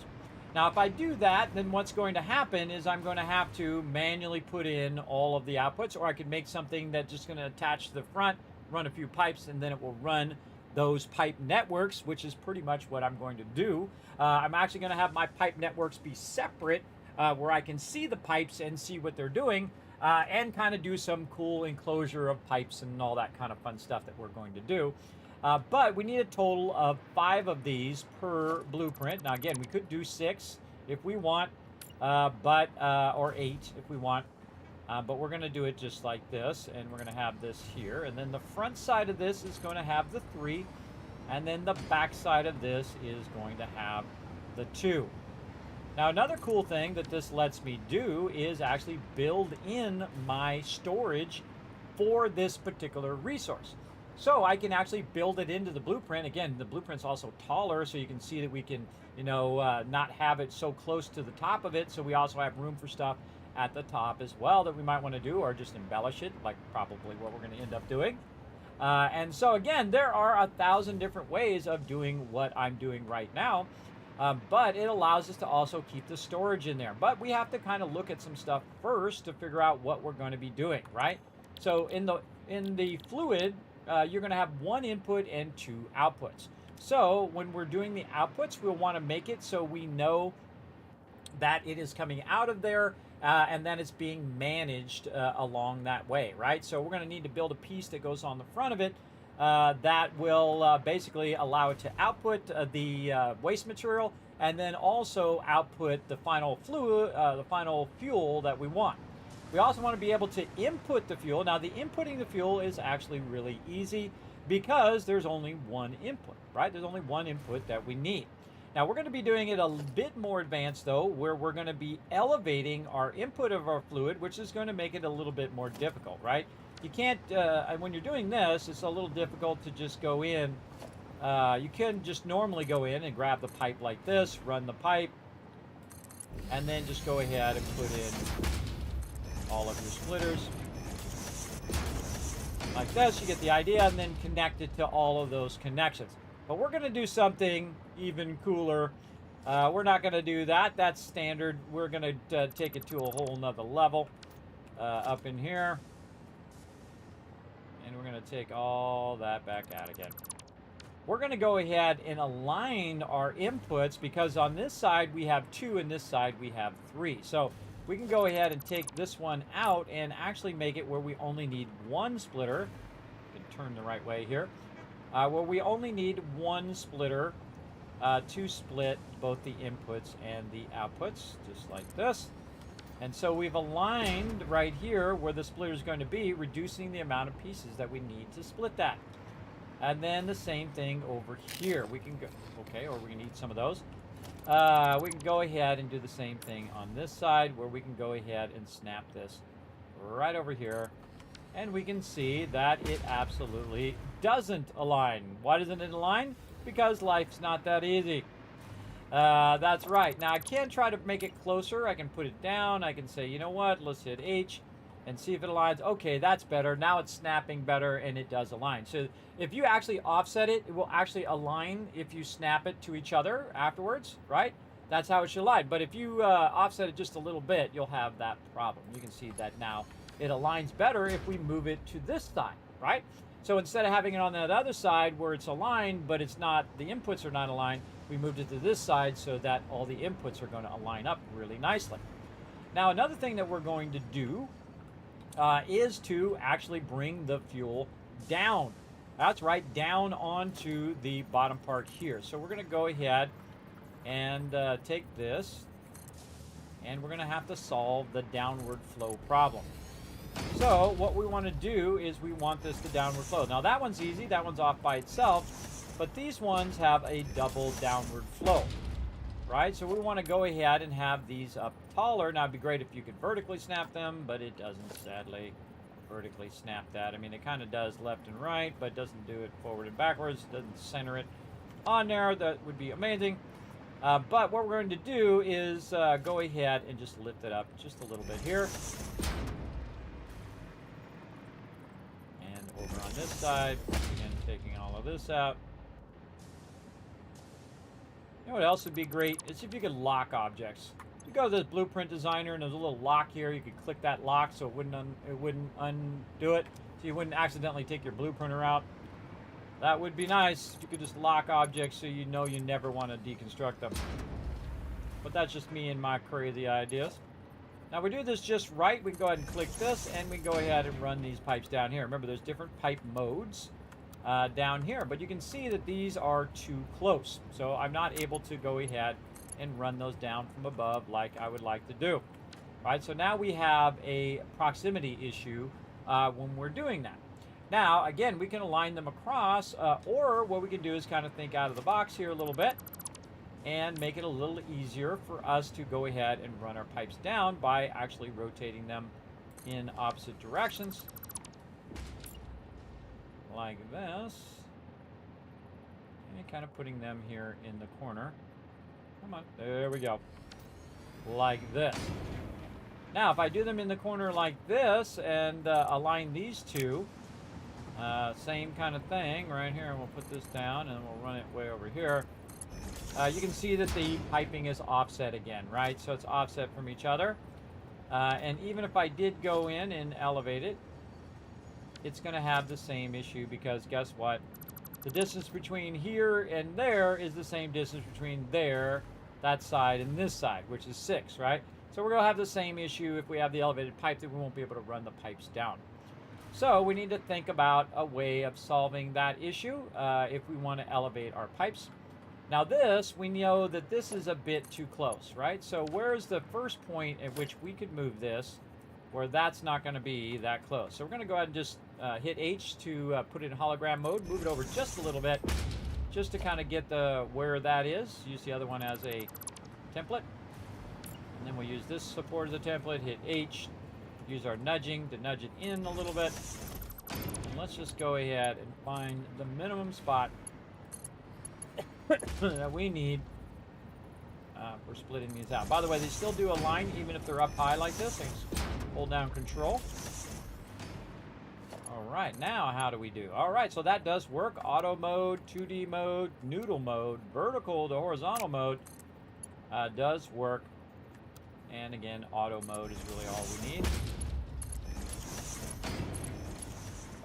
Now, if I do that, then what's going to happen is I'm going to have to manually put in all of the outputs, or I could make something that's just going to attach to the front, run a few pipes, and then it will run those pipe networks, which is pretty much what I'm going to do. I'm actually going to have my pipe networks be separate, where I can see the pipes and see what they're doing, and kind of do some cool enclosure of pipes and all that kind of fun stuff that we're going to do. But we need a total of 5 of these per blueprint. Now, again, we could do 6 if we want, or 8 if we want. But we're going to do it just like this, and we're going to have this here. And then the front side of this is going to have the 3, and then the back side of this is going to have the 2. Now, another cool thing that this lets me do is actually build in my storage for this particular resource. So I can actually build it into the blueprint. Again, the blueprint's also taller, so you can see that we can, not have it so close to the top of it. So we also have room for stuff at the top as well that we might want to do, or just embellish it, like probably what we're going to end up doing. And so again, there are 1,000 different ways of doing what I'm doing right now. But it allows us to also keep the storage in there. But we have to kind of look at some stuff first to figure out what we're going to be doing, right? So in the fluid, you're going to have one input and two outputs. So when we're doing the outputs, we'll want to make it so we know that it is coming out of there and then it's being managed along that way, right? So we're going to need to build a piece that goes on the front of it that will basically allow it to output the waste material and then also output the final fluid, the final fuel that we want. We also want to be able to input the fuel. Now, the inputting the fuel is actually really easy because there's only one input, right? There's only one input that we need. Now, we're going to be doing it a bit more advanced, though, where we're going to be elevating our input of our fluid, which is going to make it a little bit more difficult, right? You can't, when you're doing this, it's a little difficult to just go in. You can just normally go in and grab the pipe like this, run the pipe, and then just go ahead and put in all of your splitters. Like this, you get the idea, and then connect it to all of those connections. But we're going to do something even cooler. We're not going to do that. That's standard. We're going to take it to a whole nother level up in here. And we're going to take all that back out again. We're going to go ahead and align our inputs because on this side we have 2 and this side we have 3. So we can go ahead and take this one out and actually make it where we only need 1 splitter. You can turn the right way here. Where we only need 1 splitter to split both the inputs and the outputs, just like this. And so we've aligned right here where the splitter is going to be, reducing the amount of pieces that we need to split that. And then the same thing over here. We can go, okay, or we need some of those. We can go ahead and do the same thing on this side where we can go ahead and snap this right over here. And we can see that it absolutely doesn't align. Why doesn't it align? Because life's not that easy. That's right. Now I can try to make it closer. I can put it down. I can say, you know what, let's hit H and see if it aligns. Okay, that's better. Now it's snapping better and it does align. So if you actually offset it, it will actually align if you snap it to each other afterwards, right? That's how it should align. But if you offset it just a little bit, you'll have that problem. You can see that now it aligns better if we move it to this side, right? So instead of having it on that other side where it's aligned, but it's not, the inputs are not aligned, we moved it to this side so that all the inputs are going to align up really nicely. Now, another thing that we're going to do is to actually bring the fuel down. That's right, down onto the bottom part here. So we're going to go ahead and take this, and we're going to have to solve the downward flow problem. So what we want to do is we want this to downward flow. Now that one's easy, that one's off by itself, but these ones have a double downward flow, right? So we want to go ahead and have these up taller. Now it'd be great if you could vertically snap them, but it doesn't, sadly, vertically snap that. I mean, it kind of does left and right, but doesn't do it forward and backwards. It doesn't center it on there. That would be amazing. But what we're going to do is go ahead and just lift it up just a little bit here. Over on this side, again, taking all of this out. You know what else would be great? Is if you could lock objects. You go to the blueprint designer and there's a little lock here. You could click that lock so it wouldn't undo it. So you wouldn't accidentally take your blueprinter out. That would be nice. You could just lock objects so you know you never want to deconstruct them. But that's just me and my crazy ideas. Now we do this just right. We can go ahead and click this, and we can go ahead and run these pipes down here. Remember, there's different pipe modes down here, but you can see that these are too close. So I'm not able to go ahead and run those down from above like I would like to do. All right, so now we have a proximity issue when we're doing that. Now, again, we can align them across, or what we can do is kind of think out of the box here a little bit and make it a little easier for us to go ahead and run our pipes down by actually rotating them in opposite directions like this, and kind of putting them here in the corner. Come on, there we go, like this. Now if I do them in the corner like this and align these two, same kind of thing right here, and we'll put this down and we'll run it way over here. you can see that the piping is offset again, right? So it's offset from each other. And even if I did go in and elevate it, it's going to have the same issue because guess what? The distance between here and there is the same distance between there, that side, and this side, which is 6, right? So we're going to have the same issue if we have the elevated pipe, that we won't be able to run the pipes down. So we need to think about a way of solving that issue if we want to elevate our pipes. Now this, we know that this is a bit too close, right? So where's the first point at which we could move this where that's not going to be that close? So we're going to go ahead and just hit H to put it in hologram mode, move it over just a little bit, just to kind of get the where that is. Use the other one as a template. And then we'll use this support as a template, hit H, use our nudging to nudge it in a little bit. And let's just go ahead and find the minimum spot that we need for splitting these out. By the way, they still do align even if they're up high like this. Just hold down control. All right, now how do we do? All right, so that does work. Auto mode, 2D mode, noodle mode, vertical to horizontal mode does work. And again, auto mode is really all we need.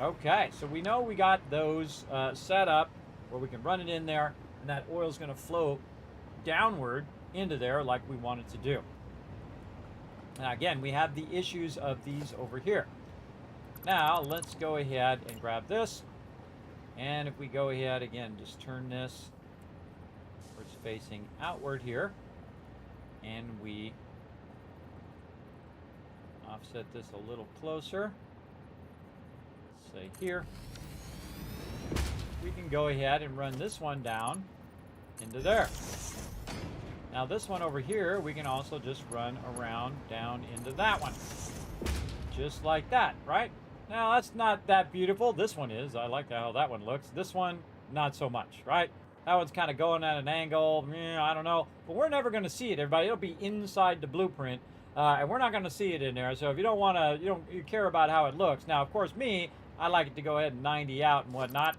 Okay, so we know we got those set up where we can run it in there, and that oil is going to flow downward into there like we want it to do. Now again, we have the issues of these over here. Now let's go ahead and grab this, and if we go ahead again, just turn this where it's facing outward here, and we offset this a little closer, say here, we can go ahead and run this one down into there. Now this one over here, we can also just run around down into that one. Just like that, right? Now that's not that beautiful. This one is. I like how that one looks. This one, not so much, right? That one's kind of going at an angle. I don't know. But we're never going to see it, everybody. It'll be inside the blueprint. And we're not going to see it in there. So if you don't want to, you care about how it looks. Now, of course, I like it to go ahead and 90 out and whatnot.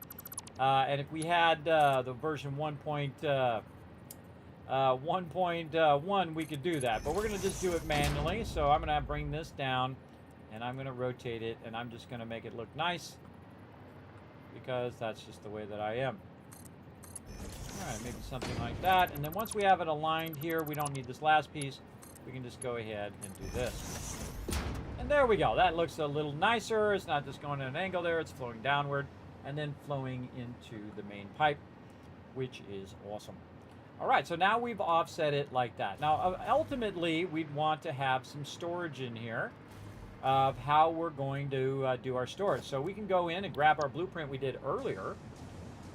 And if we had the version 1.1, we could do that. But we're going to just do it manually. So I'm going to bring this down, and I'm going to rotate it, and I'm just going to make it look nice because that's just the way that I am. All right, maybe something like that. And then once we have it aligned here, we don't need this last piece. We can just go ahead and do this. And there we go. That looks a little nicer. It's not just going at an angle there. It's flowing downward and then flowing into the main pipe, which is awesome. All right, so now we've offset it like that. Now, ultimately, we'd want to have some storage in here of how we're going to do our storage. So we can go in and grab our blueprint we did earlier,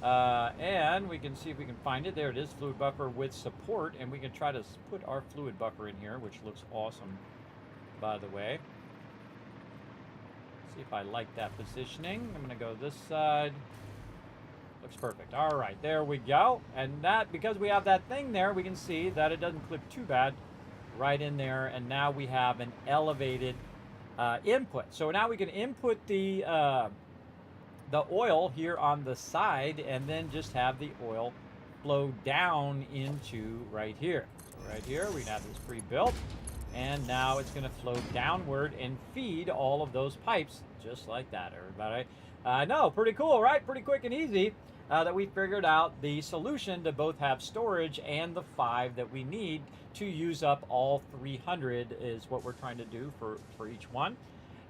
and we can see if we can find it. There it is, fluid buffer with support, and we can try to put our fluid buffer in here, which looks awesome, by the way. See if I like that positioning. I'm going to go this side. Looks perfect. All right, there we go. And that, because we have that thing there, we can see that it doesn't clip too bad right in there. And now we have an elevated input. So now we can input the oil here on the side, and then just have the oil flow down into right here. So right here, we have this pre-built. And now it's going to flow downward and feed all of those pipes just like that, everybody. No, pretty cool, right? Pretty quick and easy that we figured out the solution to both have storage and the 5 that we need to use up all 300 is what we're trying to do for each one.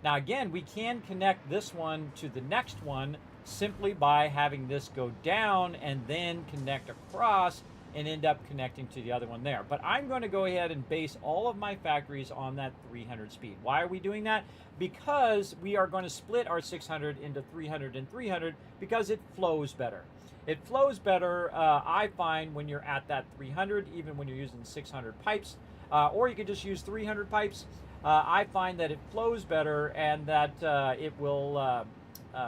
Now, again, we can connect this one to the next one simply by having this go down and then connect across and end up connecting to the other one there. But I'm going to go ahead and base all of my factories on that 300 speed. Why are we doing that? Because we are going to split our 600 into 300 and 300 because it flows better. It flows better, I find, when you're at that 300, even when you're using 600 pipes, or you could just use 300 pipes. I find that it flows better and that it will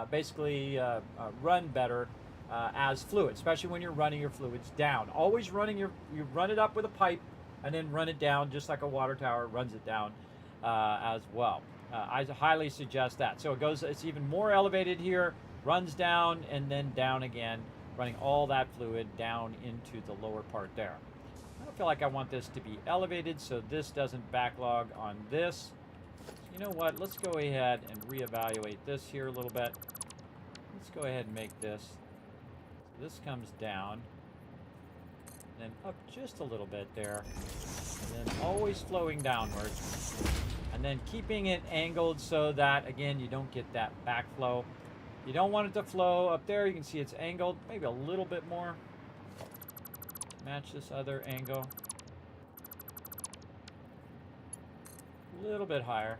basically run better as fluid, especially when you're running your fluids down. Always running you run it up with a pipe and then run it down just like a water tower runs it down as well. I highly suggest that. So it's even more elevated here, runs down and then down again running all that fluid down into the lower part there. I don't feel like I want this to be elevated, so this doesn't backlog on this. So you know what? Let's go ahead and reevaluate this here a little bit. Let's go ahead and make this. So this comes down, then up just a little bit there, and then always flowing downward, and then keeping it angled so that, again, you don't get that backflow. You don't want it to flow up there. You can see it's angled, maybe a little bit more. Match this other angle. A little bit higher.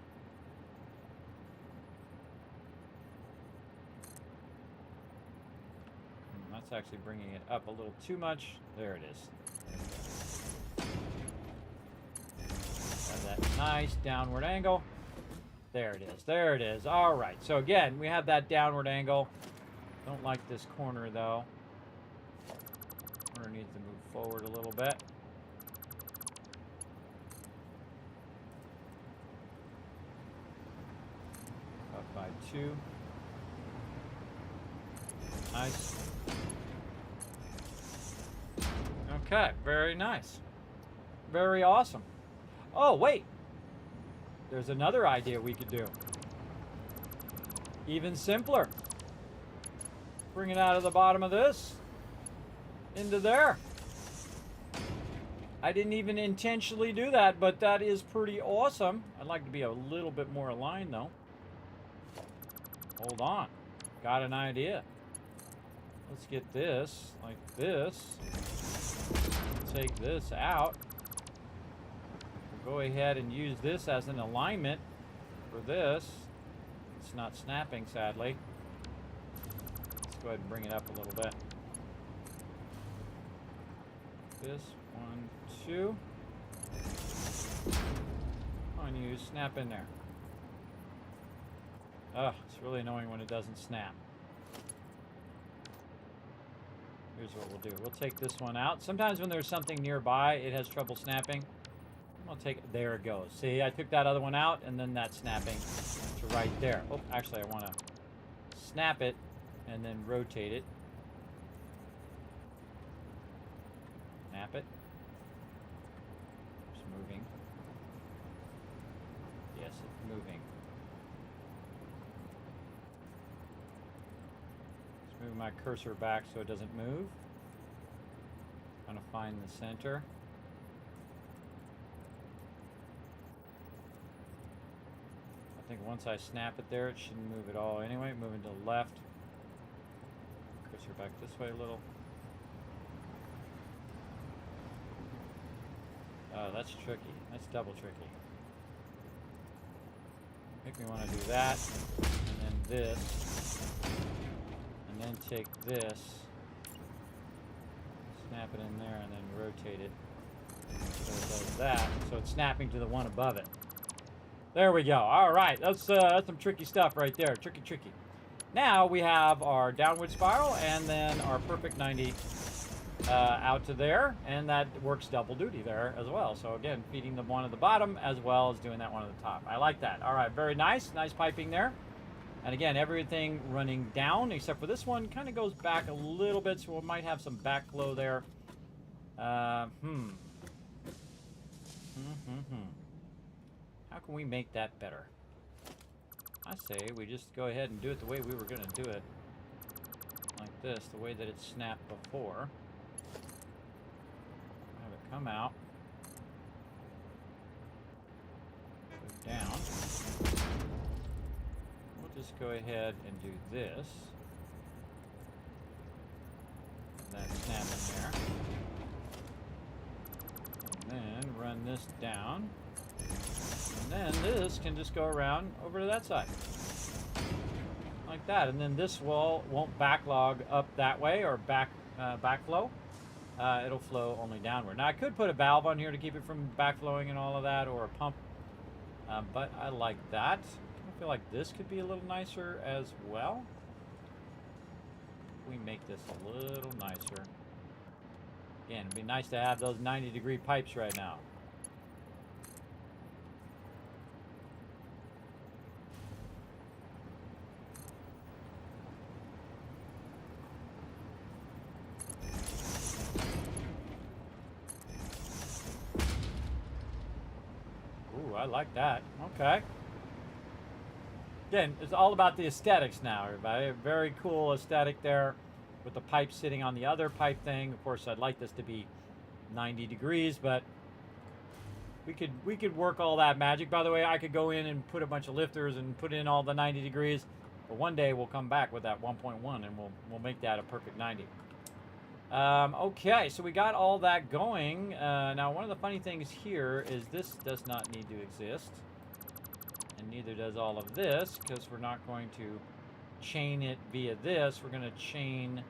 That's actually bringing it up a little too much. There it is. Have that nice downward angle. There it is. There it is. All right. So again, we have that downward angle. Don't like this corner though. Corner needs to move forward a little bit. Up by 2. Nice. Okay, very nice. Very awesome. Oh, wait. There's another idea we could do. Even simpler. Bring it out of the bottom of this into there. I didn't even intentionally do that, but that is pretty awesome. I'd like to be a little bit more aligned though. Hold on. Got an idea. Let's get this like this. Take this out. We'll go ahead and use this as an alignment for this. It's not snapping, sadly. Let's go ahead and bring it up a little bit. This, 1, 2. Come on, you snap in there. Ugh, it's really annoying when it doesn't snap. Here's what we'll do. We'll take this one out. Sometimes when there's something nearby, it has trouble snapping. I'll take it. There it goes. See, I took that other one out, and then that's snapping to right there. Oh, actually, I want to snap it and then rotate it. Snap it. It's moving. Yes, it's moving. Move my cursor back so it doesn't move. Trying to find the center. I think once I snap it there, it shouldn't move at all anyway. Moving to the left. Cursor back this way a little. Oh, that's tricky. That's double tricky. Make me want to do that. And then this. And then take this, snap it in there, and then rotate it so it does that. So it's snapping to the one above it. There we go. All right, that's some tricky stuff right there. Tricky. Now we have our downward spiral and then our perfect 90 out to there, and that works double duty there as well. So again, feeding the one at the bottom as well as doing that one at the top. I like that. All right, very nice. Nice piping there. And again, everything running down except for this one kind of goes back a little bit, so we might have some backflow there. How can we make that better? I say we just go ahead and do it the way we were going to do it. Like this, the way that it snapped before. Have it come out. Go down. Just go ahead and do this. That snap in there. And then run this down. And then this can just go around over to that side. Like that. And then this wall won't backlog up that way or backflow. It'll flow only downward. Now I could put a valve on here to keep it from backflowing and all of that, or a pump. But I like that. I feel like this could be a little nicer as well. We make this a little nicer. Again, it'd be nice to have those 90-degree pipes right now. I like that. Okay. Again, it's all about the aesthetics now, everybody. A very cool aesthetic there with the pipe sitting on the other pipe thing. Of course, I'd like this to be 90 degrees, but we could work all that magic. By the way, I could go in and put a bunch of lifters and put in all the 90 degrees, but one day we'll come back with that 1.1 and we'll make that a perfect 90. Okay, so we got all that going. Now, one of the funny things here is this does not need to exist, and neither does all of this, because we're not going to chain it via this. We're going to chain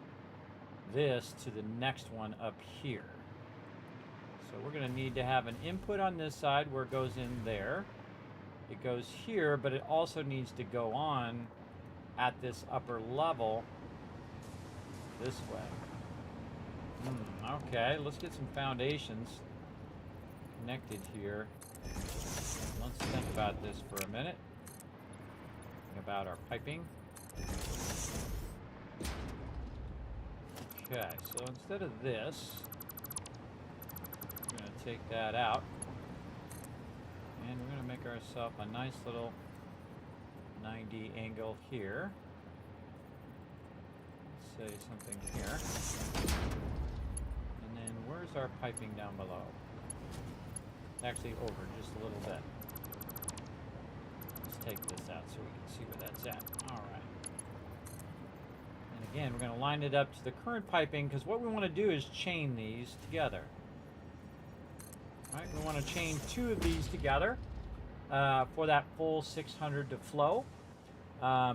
this to the next one up here. So we're going to need to have an input on this side where it goes in there. It goes here, but it also needs to go on at this upper level this way. Okay, let's get some foundations connected here. Let's think about this for a minute. Think about our piping. Okay, so instead of this, we're going to take that out. And we're going to make ourselves a nice little 90 angle here. Let's say something here. And then where's our piping down below? Actually over just a little bit. Let's take this out so we can see where that's at. Alright. And again, we're going to line it up to the current piping, because what we want to do is chain these together. Alright, we want to chain 2 of these together for that full 600 to flow.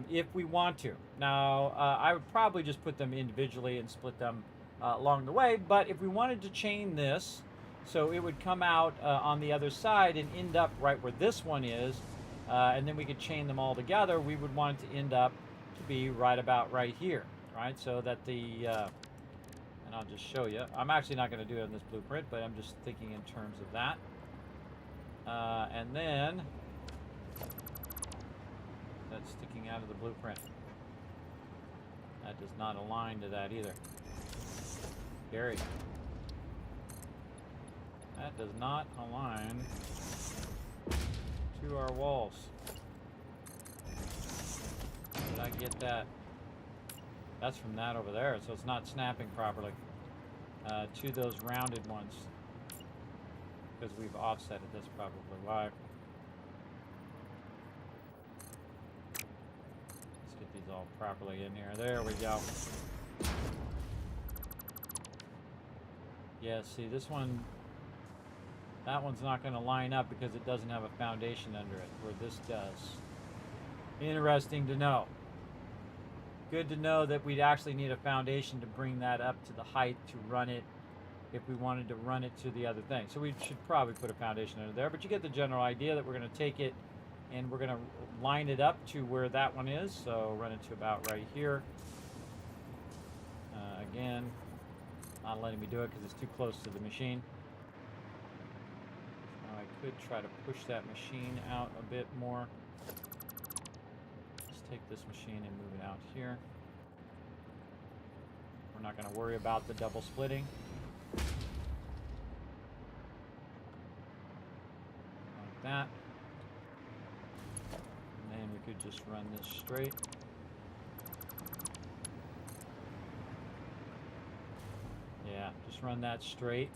If we want to. Now, I would probably just put them individually and split them along the way, but if we wanted to chain this, so it would come out on the other side and end up right where this one is, and then we could chain them all together, we would want it to end up to be right about right here, right? So that the, and I'll just show you. I'm actually not going to do it in this blueprint, but I'm just thinking in terms of that. And then that's sticking out of the blueprint. That does not align to that either. Gary. That does not align to our walls. Did I get that? That's from that over there, so it's not snapping properly to those rounded ones, because we've offsetted. That's probably why. Let's get these all properly in here. There we go. Yeah, see, this one, that one's not going to line up because it doesn't have a foundation under it, where this does. Interesting to know. Good to know that we'd actually need a foundation to bring that up to the height to run it if we wanted to run it to the other thing. So we should probably put a foundation under there, but you get the general idea that we're going to take it and we're going to line it up to where that one is. So run it to about right here. Again, not letting me do it because it's too close to the machine. Now I could try to push that machine out a bit more. Let's take this machine and move it out here. We're not going to worry about the double splitting. Like that. And then we could just run this straight. Yeah, just run that straight.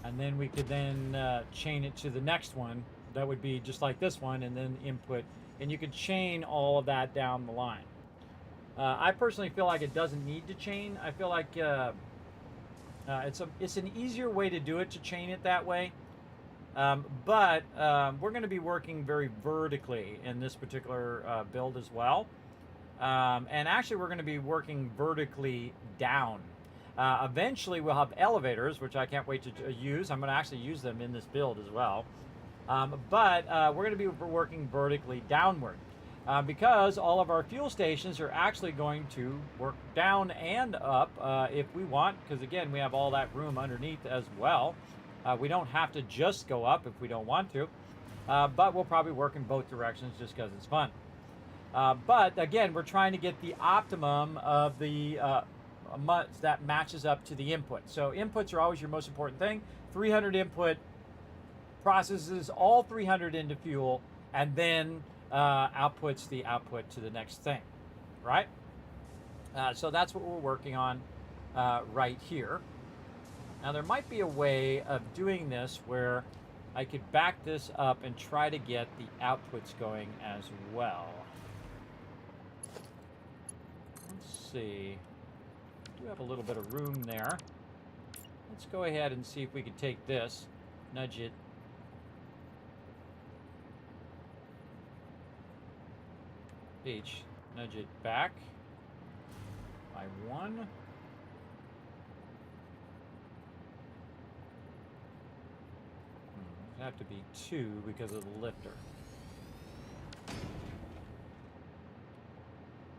And then we could then chain it to the next one. That would be just like this one, and then input. And you could chain all of that down the line. I personally feel like it doesn't need to chain. I feel like it's an easier way to do it, to chain it that way. But we're going to be working very vertically in this particular build as well. And actually, we're going to be working vertically down. Eventually, we'll have elevators, which I can't wait to use. I'm going to actually use them in this build as well. But we're going to be working vertically downward because all of our fuel stations are actually going to work down and up if we want, because again, we have all that room underneath as well. We don't have to just go up if we don't want to, but we'll probably work in both directions just because it's fun. But again, we're trying to get the optimum of the that matches up to the input. So inputs are always your most important thing. 300 input, processes all 300 into fuel, and then outputs the output to the next thing, right? So that's what we're working on right here. Now there might be a way of doing this where I could back this up and try to get the outputs going as well. Let's see. I do have a little bit of room there. Let's go ahead and see if we can take this, nudge it. Nudge it back by 1. It'd have to be 2 because of the lifter.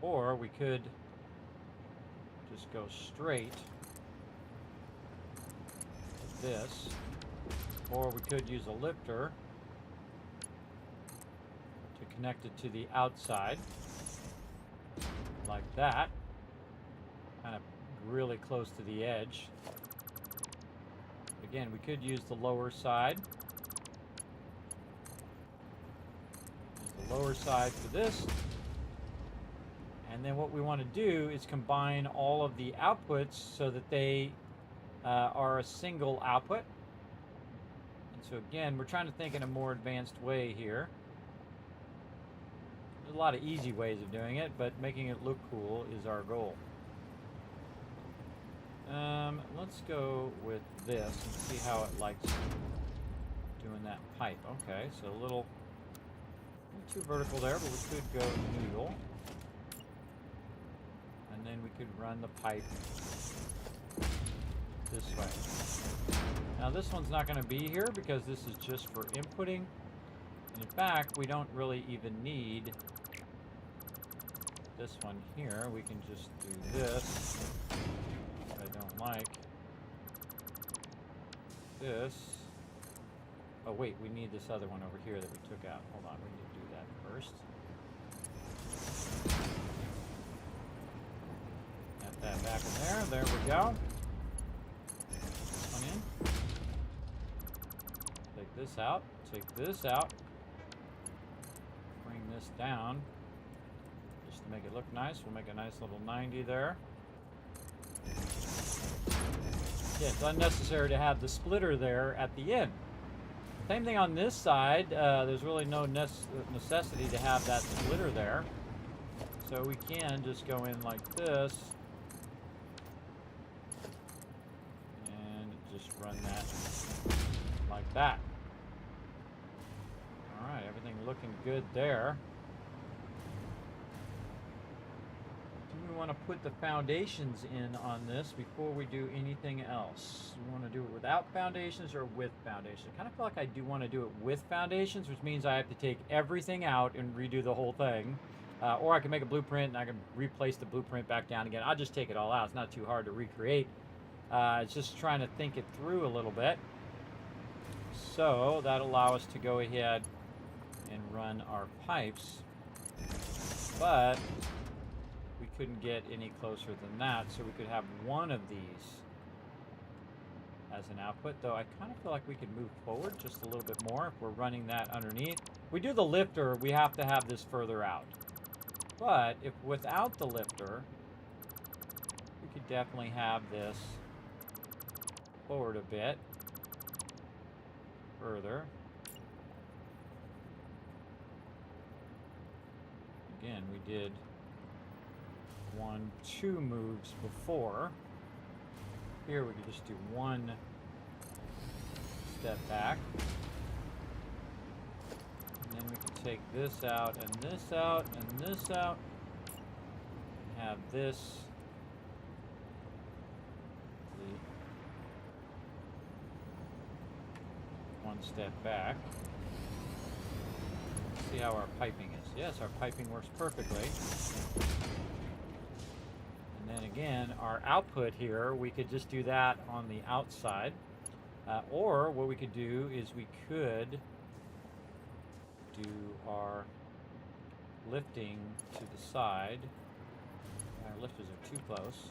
Or we could just go straight to this. Or we could use a lifter to connect it to the outside. Like that. Kind of really close to the edge. Again, we could use the lower side. Use the lower side for this. And then what we want to do is combine all of the outputs so that they are a single output. And so again, we're trying to think in a more advanced way here. There's a lot of easy ways of doing it, but making it look cool is our goal. Let's go with this and see how it likes doing that pipe. Okay, so a little too vertical there, but we could go noodle. And then we could run the pipe this way. Now this one's not going to be here because this is just for inputting. And in fact, we don't really even need this one here. We can just do this. I don't like this. Oh wait, we need this other one over here that we took out. Hold on, we need to do that first. Get that back in there. There we go. This one in. Take this out. Take this out. Bring this down. Just to make it look nice, we'll make a nice little 90 there. Yeah, it's unnecessary to have the splitter there at the end. Same thing on this side. There's really no necessity to have that splitter there. So we can just go in like this. And just run that like that. Alright, everything looking good there. We want to put the foundations in on this before we do anything else. We want to do it without foundations or with foundations. I kind of feel like I do want to do it with foundations, which means I have to take everything out and redo the whole thing. Or I can make a blueprint and I can replace the blueprint back down again. I'll just take it all out. It's not too hard to recreate. It's just trying to think it through a little bit. So that'll allow us to go ahead and run our pipes. But we couldn't get any closer than that, so we could have one of these as an output, though I kind of feel like we could move forward just a little bit more if we're running that underneath. If we do the lifter, we have to have this further out. But if without the lifter, we could definitely have this forward a bit further. Again, we did 2 moves before. Here we could just do 1 step back. And then we can take this out and this out and this out. And have this the 1 step back. See how our piping is. Yes, our piping works perfectly. And then again, our output here, we could just do that on the outside. Or what we could do is we could do our lifting to the side. Our lifters are too close.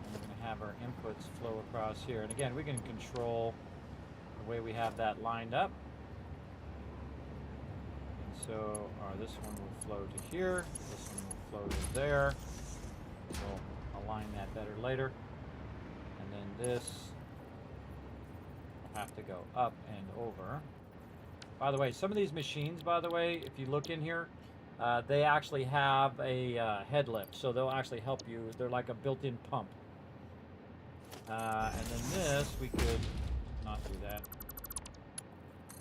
And we're going to have our inputs flow across here. And again, we can control the way we have that lined up. And so this one will flow to here. This one will flow to there. We'll align that better later. And then this will have to go up and over. By the way, some of these machines, by the way, if you look in here, they actually have a head lift, so they'll actually help you. They're like a built-in pump. And then this, we could not do that.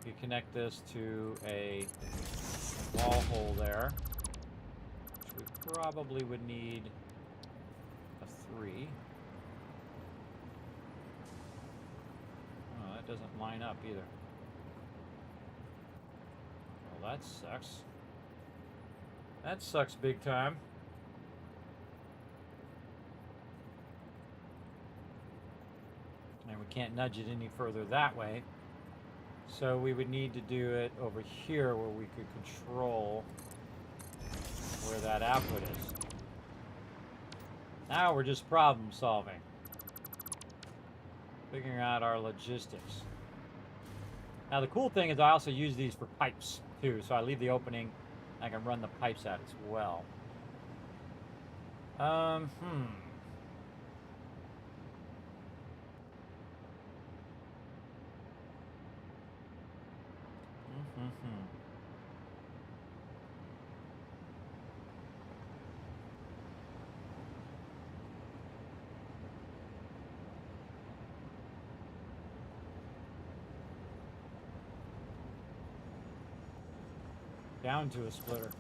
We could connect this to a wall hole there, which we probably would need a 3. Oh, that doesn't line up either. Well, that sucks. That sucks big time. And we can't nudge it any further that way. So we would need to do it over here where we could control where that output is. Now we're just problem solving. Figuring out our logistics. Now the cool thing is I also use these for pipes too. So I leave the opening. I can run the pipes out as well. Down to a splitter.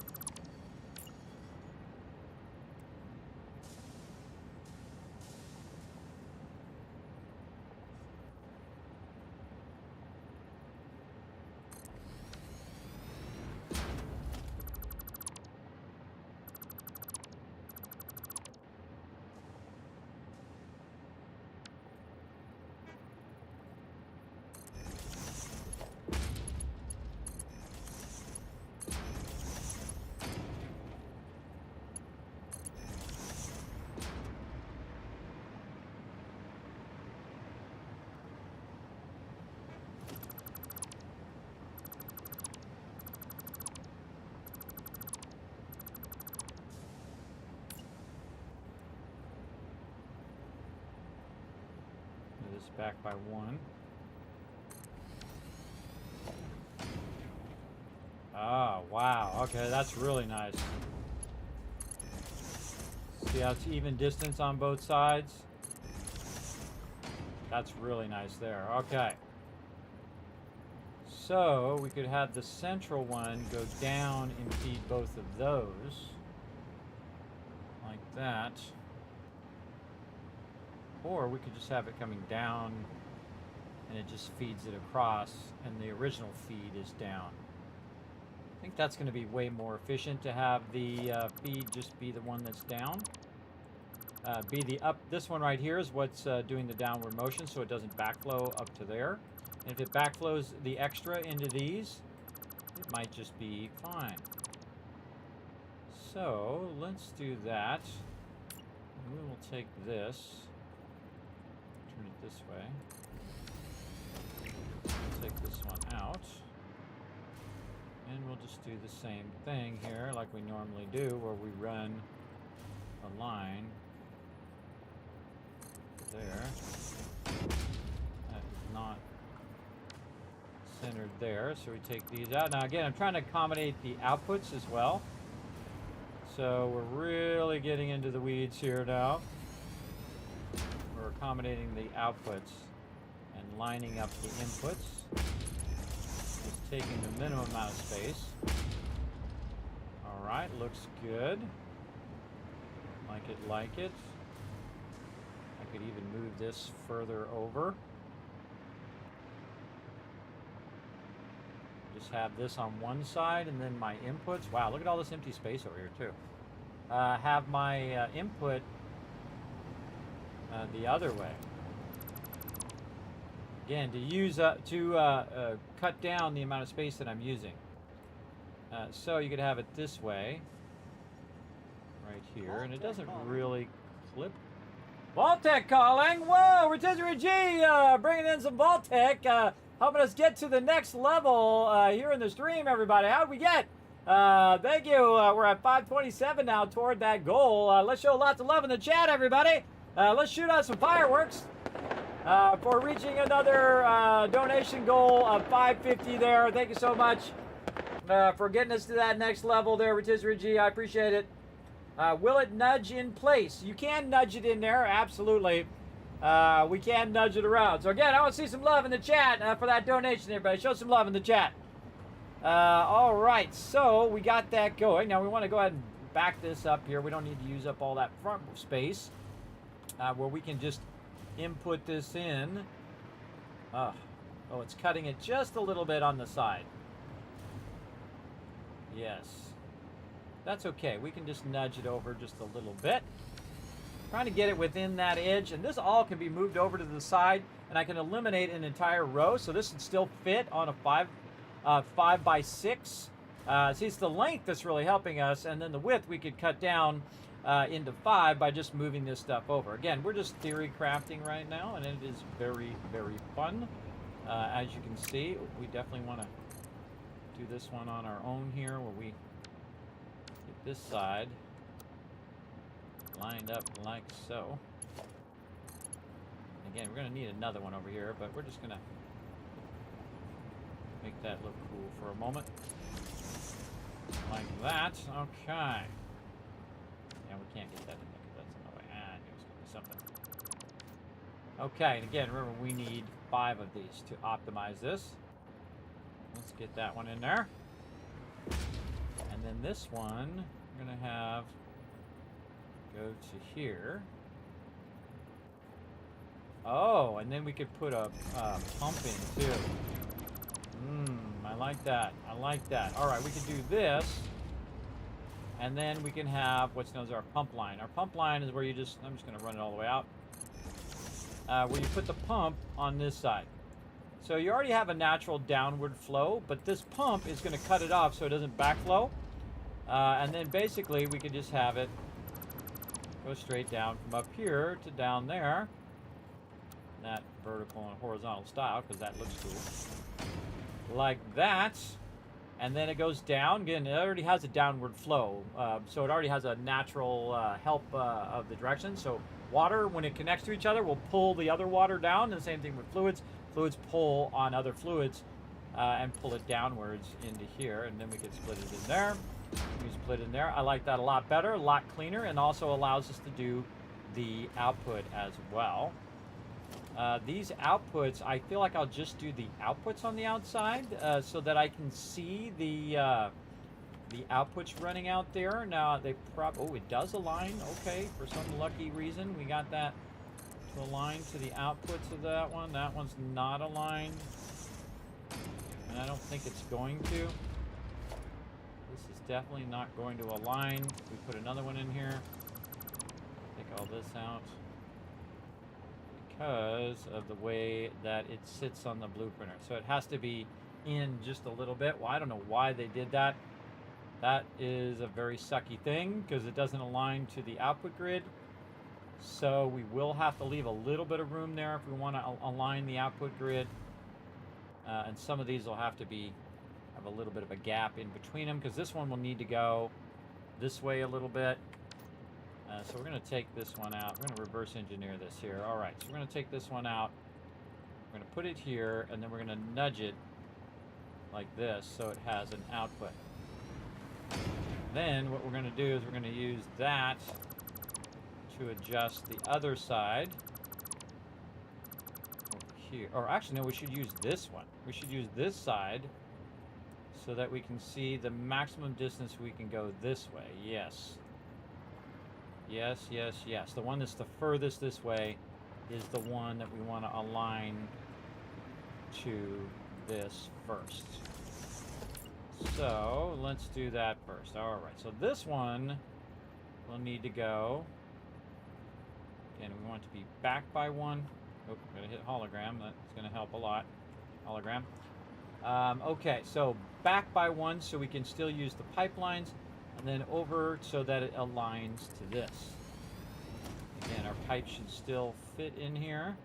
Back by 1. Oh, wow. Okay, that's really nice. See how it's even distance on both sides? That's really nice there. Okay. So, we could have the central one go down and feed both of those. Like that. Or we could just have it coming down and it just feeds it across and the original feed is down. I think that's going to be way more efficient to have the feed just be the one that's down. Be the up. This one right here is what's doing the downward motion so it doesn't backflow up to there. And if it backflows the extra into these, it might just be fine. So let's do that. And we will take this. Turn it this way. Take this one out. And we'll just do the same thing here like we normally do where we run a line there. That is not centered there, so we take these out. Now again, I'm trying to accommodate the outputs as well. So we're really getting into the weeds here now. We're accommodating the outputs and lining up the inputs. Just taking the minimum amount of space. Alright, looks good. Like it. I could even move this further over. Just have this on one side and then my inputs. Wow, look at all this empty space over here too. Have my input the other way. Again, to use cut down the amount of space that I'm using. So you could have it this way, right here, and it doesn't really clip. Vault-Tec calling! Whoa, Rotisserie G, bringing in some Vault-Tec. helping us get to the next level here in the stream, everybody. How'd we get? Thank you. We're at 527 now toward that goal. Let's show lots of love in the chat, everybody. Let's shoot out some fireworks for reaching another donation goal of 550 there. Thank you so much for getting us to that next level there, Rotisserie G. I appreciate it. Will it nudge in place? You can nudge it in there, absolutely. We can nudge it around. So again, I want to see some love in the chat for that donation, everybody. Show some love in the chat. All right, so we got that going. Now we want to go ahead and back this up here. We don't need to use up all that front space where we can just input this in. Oh, it's cutting it just a little bit on the side. Yes. That's okay. We can just nudge it over just a little bit. Trying to get it within that edge. And this all can be moved over to the side. And I can eliminate an entire row. So this would still fit on a 5 by 6. See, it's the length that's really helping us. And then the width we could cut down into 5 by just moving this stuff over. Again, we're just theory crafting right now. And it is very, very fun. As you can see, we definitely want to do this one on our own here where we get this side lined up like so. Again, we're going to need another one over here, but we're just going to make that look cool for a moment. Like that. Okay. Yeah, we can't get that in there because that's in the way. Here's going to be something. Okay, and again, remember we need 5 of these to optimize this. Let's get that one in there. And then this one, we're going to have go to here. Oh, and then we could put a pump in too. I like that. I like that. All right, we could do this. And then we can have what's known as our pump line. Our pump line is where you just, I'm just going to run it all the way out. Where you put the pump on this side. So you already have a natural downward flow, but this pump is going to cut it off so it doesn't backflow. And then basically we could just have it go straight down from up here to down there. That vertical and horizontal style, because that looks cool. Like that. And then it goes down. Again, it already has a downward flow. So it already has a natural help of the direction. So water, when it connects to each other, will pull the other water down. And the same thing with fluids. Fluids pull on other fluids and pull it downwards into here. And then we can split it in there. We split in there. I like that a lot better, a lot cleaner, and also allows us to do the output as well. These outputs, I feel like I'll just do the outputs on the outside so that I can see the outputs running out there. Now, they oh, it does align. Okay, for some lucky reason, we got that to align to the outputs of that one. That one's not aligned, and I don't think it's going to. This is definitely not going to align. We put another one in here. Take all this out because of the way that it sits on the blueprinter. So it has to be in just a little bit. Well, I don't know why they did that. That is a very sucky thing because it doesn't align to the output grid. So we will have to leave a little bit of room there if we want to align the output grid. And some of these will have to have a little bit of a gap in between them because this one will need to go this way a little bit. So we're going to take this one out. We're going to reverse engineer this here. All right, so we're going to take this one out. We're going to put it here, and then we're going to nudge it like this so it has an output. Then what we're going to do is we're going to use that to adjust the other side over here. Or actually, no, we should use this one. We should use this side so that we can see the maximum distance we can go this way. Yes. Yes, yes, yes. The one that's the furthest this way is the one that we want to align to this first. So let's do that first. All right, so this one will need to go. Again, we want it to be back by 1. Oh, we're going to hit hologram. That's going to help a lot. Hologram. Okay, so back by 1 so we can still use the pipelines. And then over so that it aligns to this. Again, our pipe should still fit in here.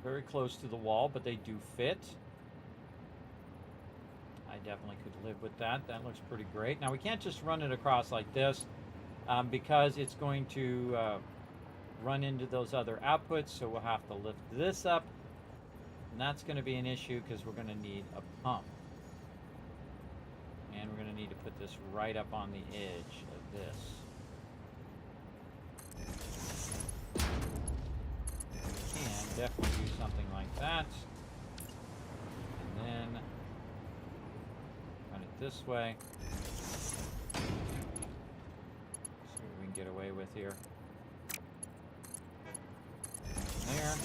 very close to the wall, but they do fit. I definitely could live with that. That looks pretty great. Now we can't just run it across like this because it's going to run into those other outputs, so we'll have to lift this up, and that's going to be an issue because we're going to need a pump. And we're going to need to put this right up on the edge of this. We can definitely do something like that. And then run it this way. See what we can get away with here. There. And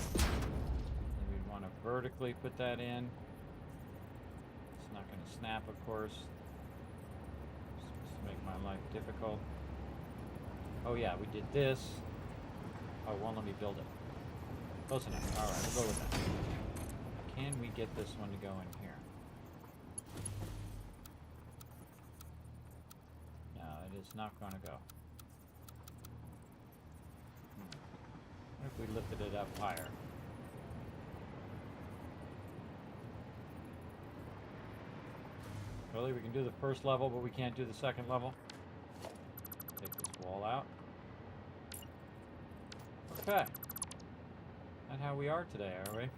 we'd want to vertically put that in. It's not going to snap, of course. Make my life difficult. Oh yeah, we did this. Oh, won't let me build it. Close enough. Alright, we'll go with that. Can we get this one to go in here? No, it is not going to go. What if we lifted it up higher? Really, we can do the first level, but we can't do the second level. Take this wall out. Okay. That's how we are today, are we?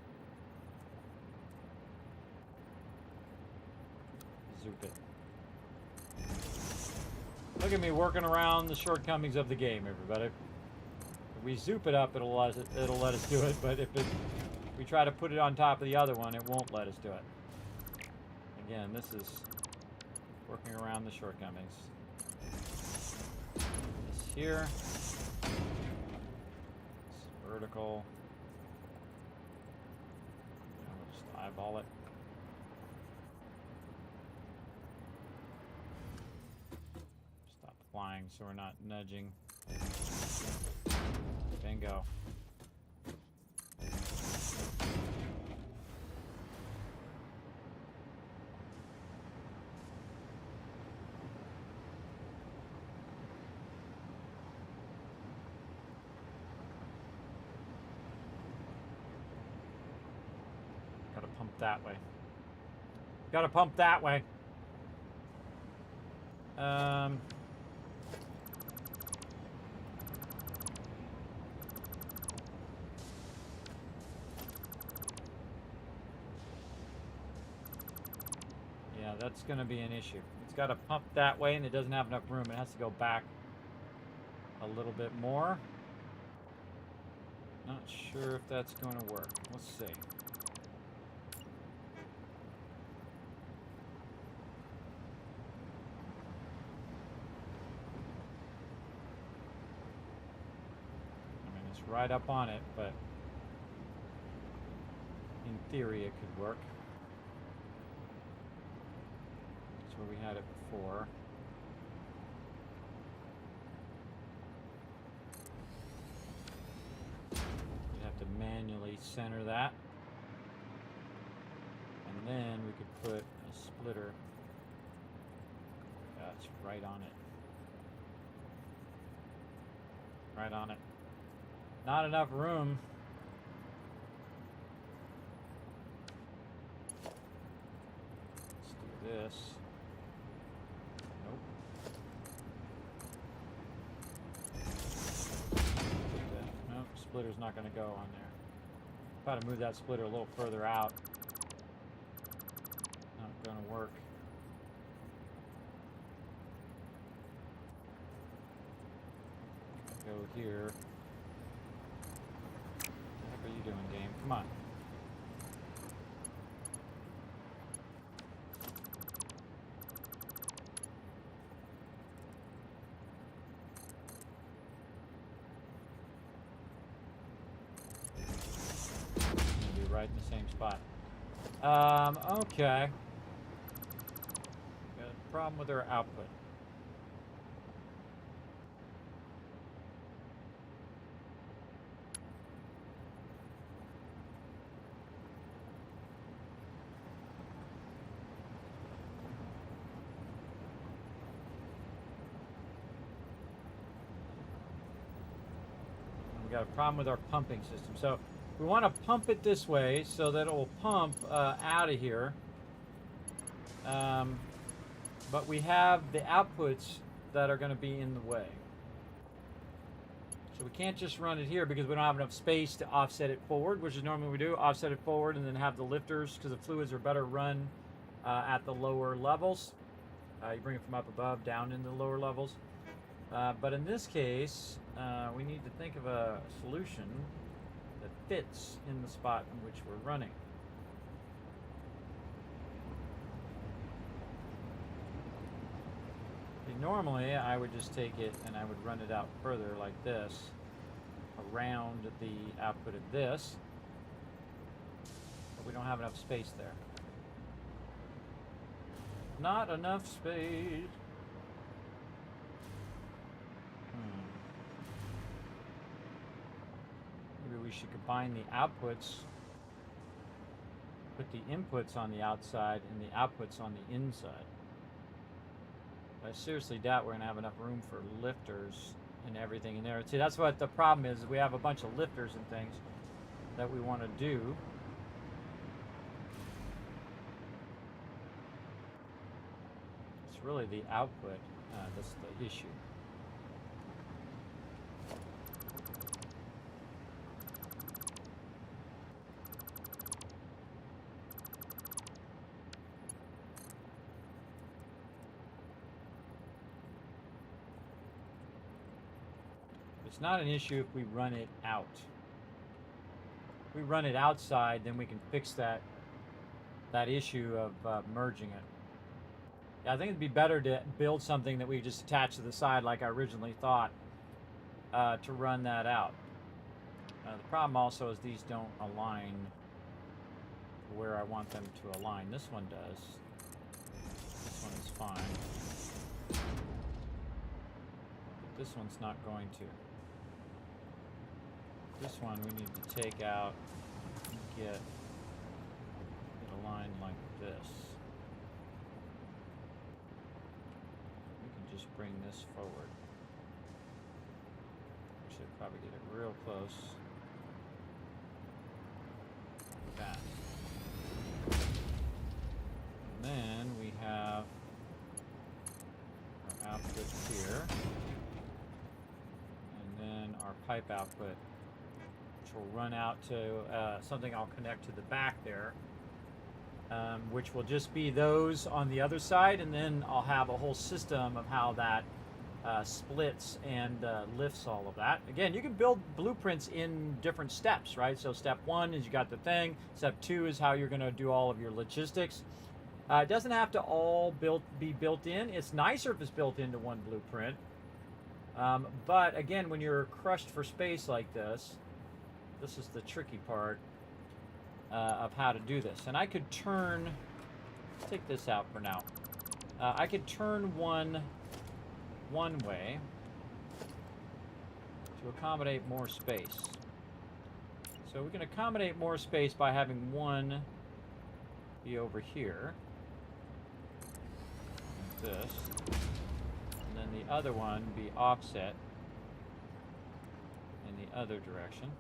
Zoop it. Look at me working around the shortcomings of the game, everybody. If we zoop it up, it'll let us do it, but if we try to put it on top of the other one, it won't let us do it. Again, this is working around the shortcomings. This here. It's vertical. We'll just eyeball it. Stop flying so we're not nudging. Bingo. That way. Gotta pump that way. Yeah, that's gonna be an issue. It's gotta pump that way and it doesn't have enough room. It has to go back a little bit more. Not sure if that's going to work. Let's see. Right up on it, but in theory it could work. That's where we had it before. You'd have to manually center that, and then we could put a splitter. That's right on it. Right on it. Not enough room. Let's do this. Nope. Nope, splitter's not going to go on there. Try to move that splitter a little further out. Not going to work. Go here. What are you doing, game? Come on. Gonna be right in the same spot. Okay. Got a problem with our output. Got a problem with our pumping system. So We want to pump it this way so that it will pump out of here. But we have the outputs that are going to be in the way. So we can't just run it here because we don't have enough space to offset it forward, which is normally what we do. Offset it forward and then have the lifters, because the fluids are better run at the lower levels. You bring it from up above down into the lower levels. But in this case, we need to think of a solution that fits in the spot in which we're running. Normally, I would just take it and I would run it out further like this, around the output of this, but we don't have enough space there. Not enough space. Maybe we should combine the outputs, put the inputs on the outside and the outputs on the inside. I seriously doubt we're going to have enough room for lifters and everything in there. See, that's what the problem is. We have a bunch of lifters and things that we want to do. It's really the output that's the issue. It's not an issue if we run it out. If we run it outside, then we can fix that issue of merging it. Yeah, I think it'd be better to build something that we just attach to the side like I originally thought to run that out. The problem also is these don't align where I want them to align. This one does. This one is fine. This one's not going to. This one we need to take out and get it aligned like this. We can just bring this forward. We should probably get it real close. Like that. And then we have our output here. And then our pipe output, will run out to something I'll connect to the back there, which will just be those on the other side, and then I'll have a whole system of how that splits and lifts all of that. Again, you can build blueprints in different steps, right? So step 1 is you got the thing. Step 2 is how you're going to do all of your logistics. It doesn't have to all be built in. It's nicer if it's built into one blueprint. But again, when you're crushed for space like this is the tricky part of how to do this. And I could turn, let's take this out for now. I could turn one way to accommodate more space. So we can accommodate more space by having one be over here, like this, and then the other one be offset in the other direction.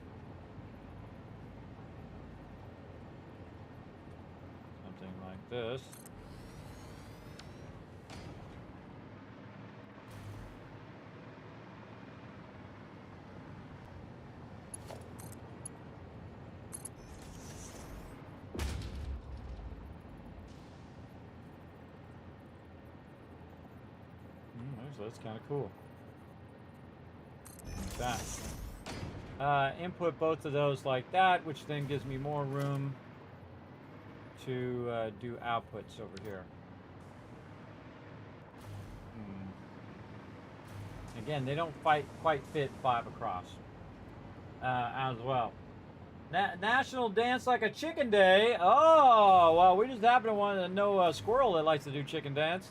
Like this. So that's kind of cool. Like that. Input both of those like that, which then gives me more room to do outputs over here. Again, they don't quite fit 5 across as well. National Dance Like a Chicken Day. Oh, well, we just happen to want to know a squirrel that likes to do chicken dance.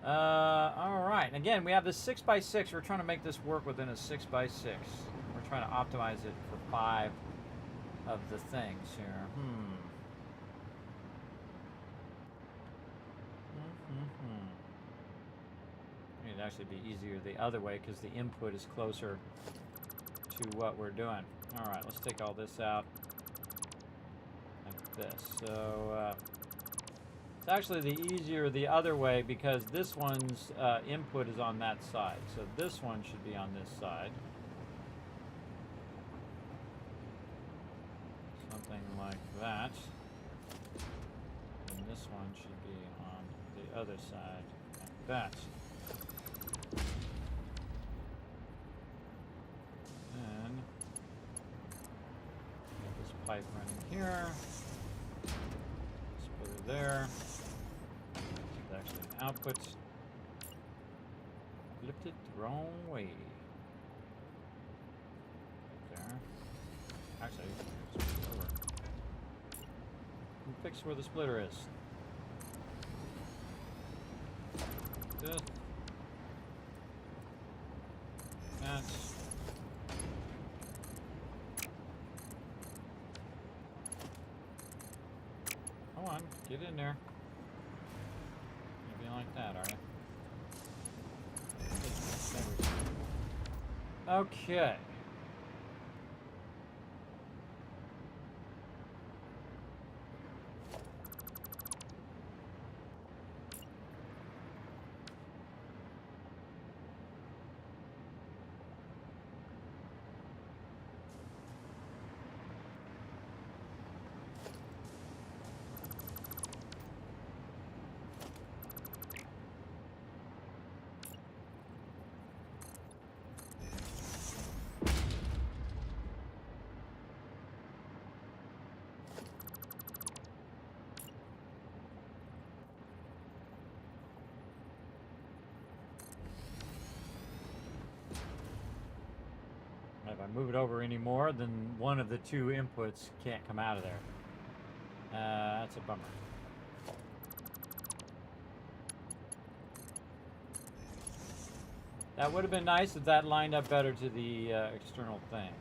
All right. And again, we have this 6x6. We're trying to make this work within a 6x6. We're trying to optimize it for 5 of the things here. It'd actually be easier the other way because the input is closer to what we're doing. Alright, let's take all this out like this. So, it's actually the easier the other way because this one's input is on that side. So this one should be on this side. Something like that. And this one should be on the other side like that. And get this pipe running here. Splitter there. It's actually an output. Flipped it the wrong way. There. Actually, switch it over. And fix where the splitter is. This. That. Come on, get in there. You'll be like that, are you? Okay. If I move it over any more, then one of the two inputs can't come out of there. That's a bummer. That would have been nice if that lined up better to the external things.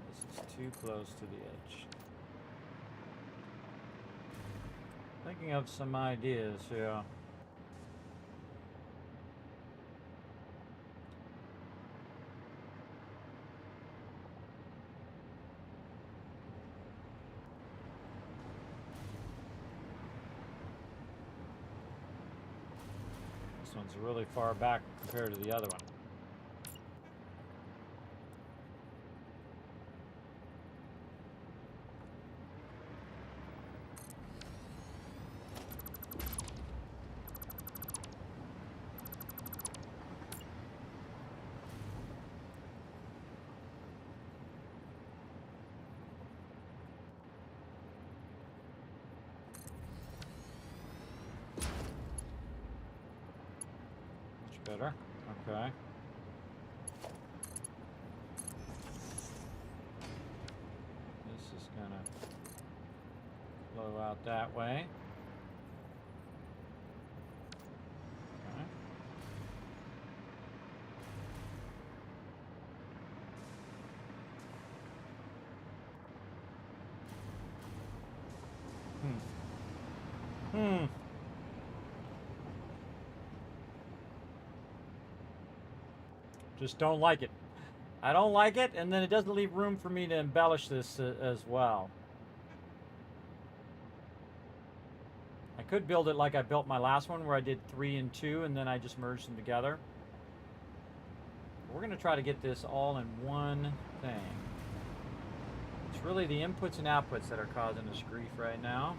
This is too close to the edge. Thinking of some ideas here. This one's really far back compared to the other one. Better. Okay. This is gonna flow out that way. Okay. Just don't like it. I don't like it, and then it doesn't leave room for me to embellish this as well. I could build it like I built my last one, where I did 3 and 2, and then I just merged them together. We're going to try to get this all in one thing. It's really the inputs and outputs that are causing us grief right now.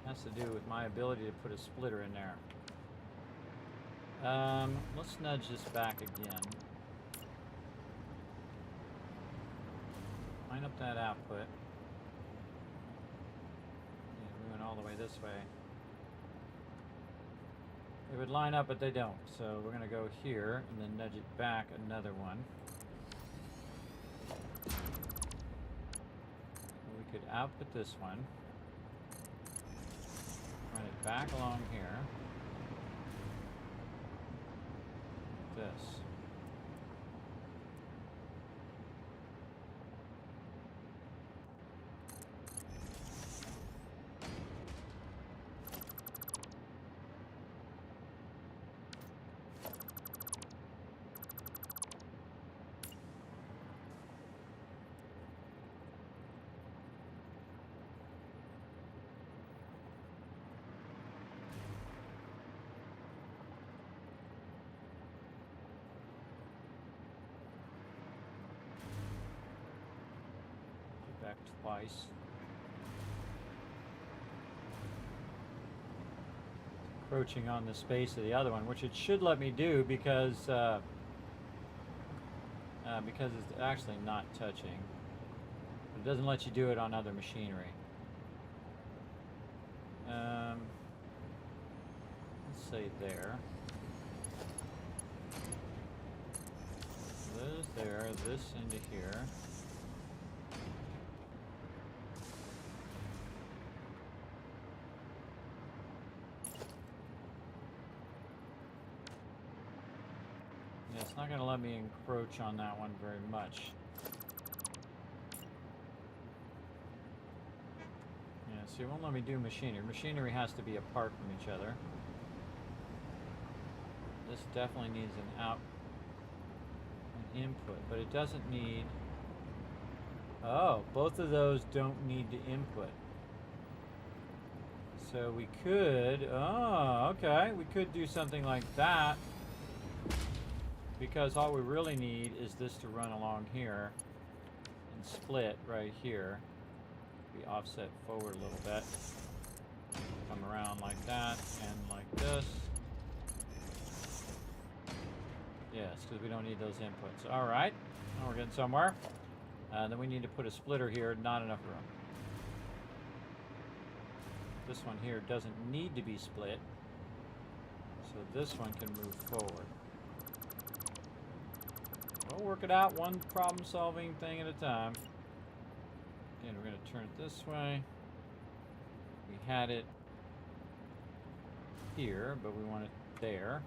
Has to do with my ability to put a splitter in there. Let's nudge this back again. Line up that output. Yeah, we went all the way this way. They would line up, but they don't. So we're going to go here and then nudge it back another one. We could output this one. Run it back along here. Like this. check twice. Encroaching on the space of the other one, which it should let me do because it's actually not touching. But it doesn't let you do it on other machinery. Let's say there. This there, this into here. Yeah, it's not going to let me encroach on that one very much. Yeah, see, it won't let me do machinery. Machinery has to be apart from each other. This definitely needs an input, but it doesn't need... Oh, both of those don't need to input. So we could... Oh, okay. We could do something like that. Because all we really need is this to run along here and split right here. Be offset forward a little bit. Come around like that and like this. Yes, because we don't need those inputs. All right, now we're getting somewhere. Then we need to put a splitter here, not enough room. This one here doesn't need to be split, so this one can move forward. We'll work it out one problem-solving thing at a time. Again, we're going to turn it this way. We had it here, but we want it there.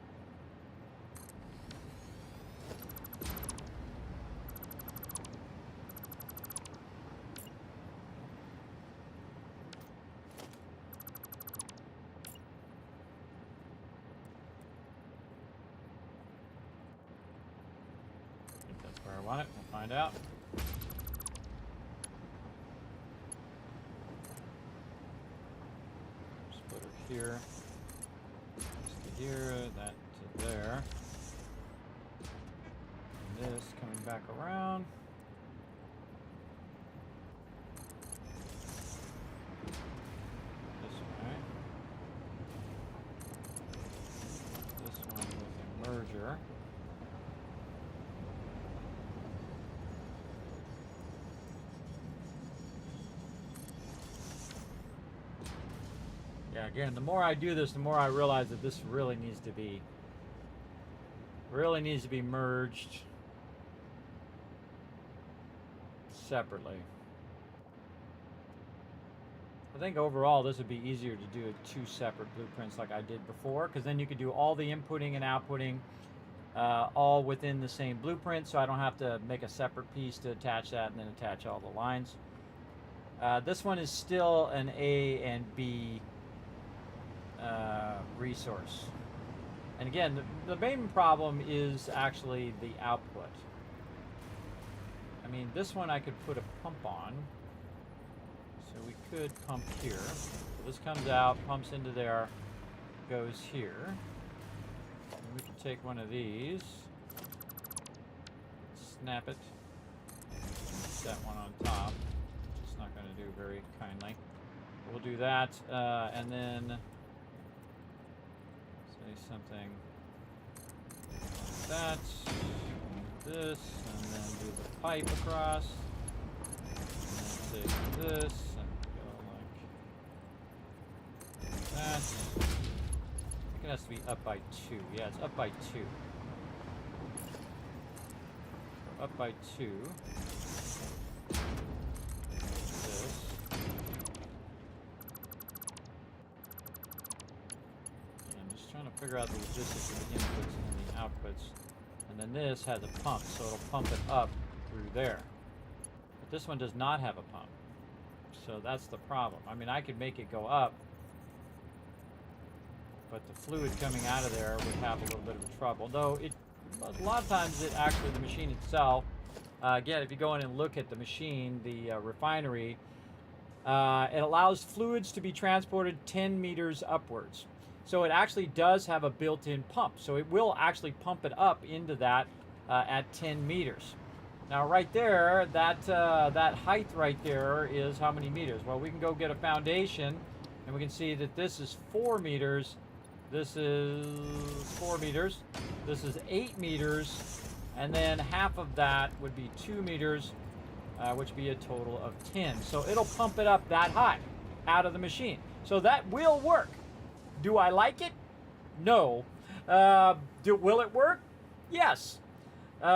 Where I want it, we'll find out. Splitter here, this to here, that to there. And this coming back around. This way. This one with a merger. Yeah, again, the more I do this, the more I realize that this really needs to be merged separately. I think overall this would be easier to do two separate blueprints like I did before, because then you could do all the inputting and outputting all within the same blueprint, so I don't have to make a separate piece to attach that and then attach all the lines. This one is still an A and B resource. And again, the main problem is actually the output. I mean, this one I could put a pump on. So we could pump here. So this comes out, pumps into there, goes here. And we can take one of these, snap it, set one on top, which it's not going to do very kindly. We'll do that, and then say something like that, and this, and then do the pipe across, and then take this, and go like that. I think it has to be up by 2. Yeah, it's up by 2. So up by 2. Figure out the logistics of the inputs and the outputs. And then this has a pump, so it'll pump it up through there. But this one does not have a pump. So that's the problem. I mean, I could make it go up, but the fluid coming out of there would have a little bit of trouble. Though a lot of times it actually, the machine itself, again, if you go in and look at the machine, the refinery, it allows fluids to be transported 10 meters upwards. So it actually does have a built-in pump. So it will actually pump it up into that at 10 meters. Now right there, that height right there is how many meters? Well, we can go get a foundation, and we can see that this is 4 meters. This is 4 meters. This is 8 meters. And then half of that would be 2 meters, which would be a total of 10. So it'll pump it up that high out of the machine. So that will work. Do I like it? No. Will it work? Yes. Would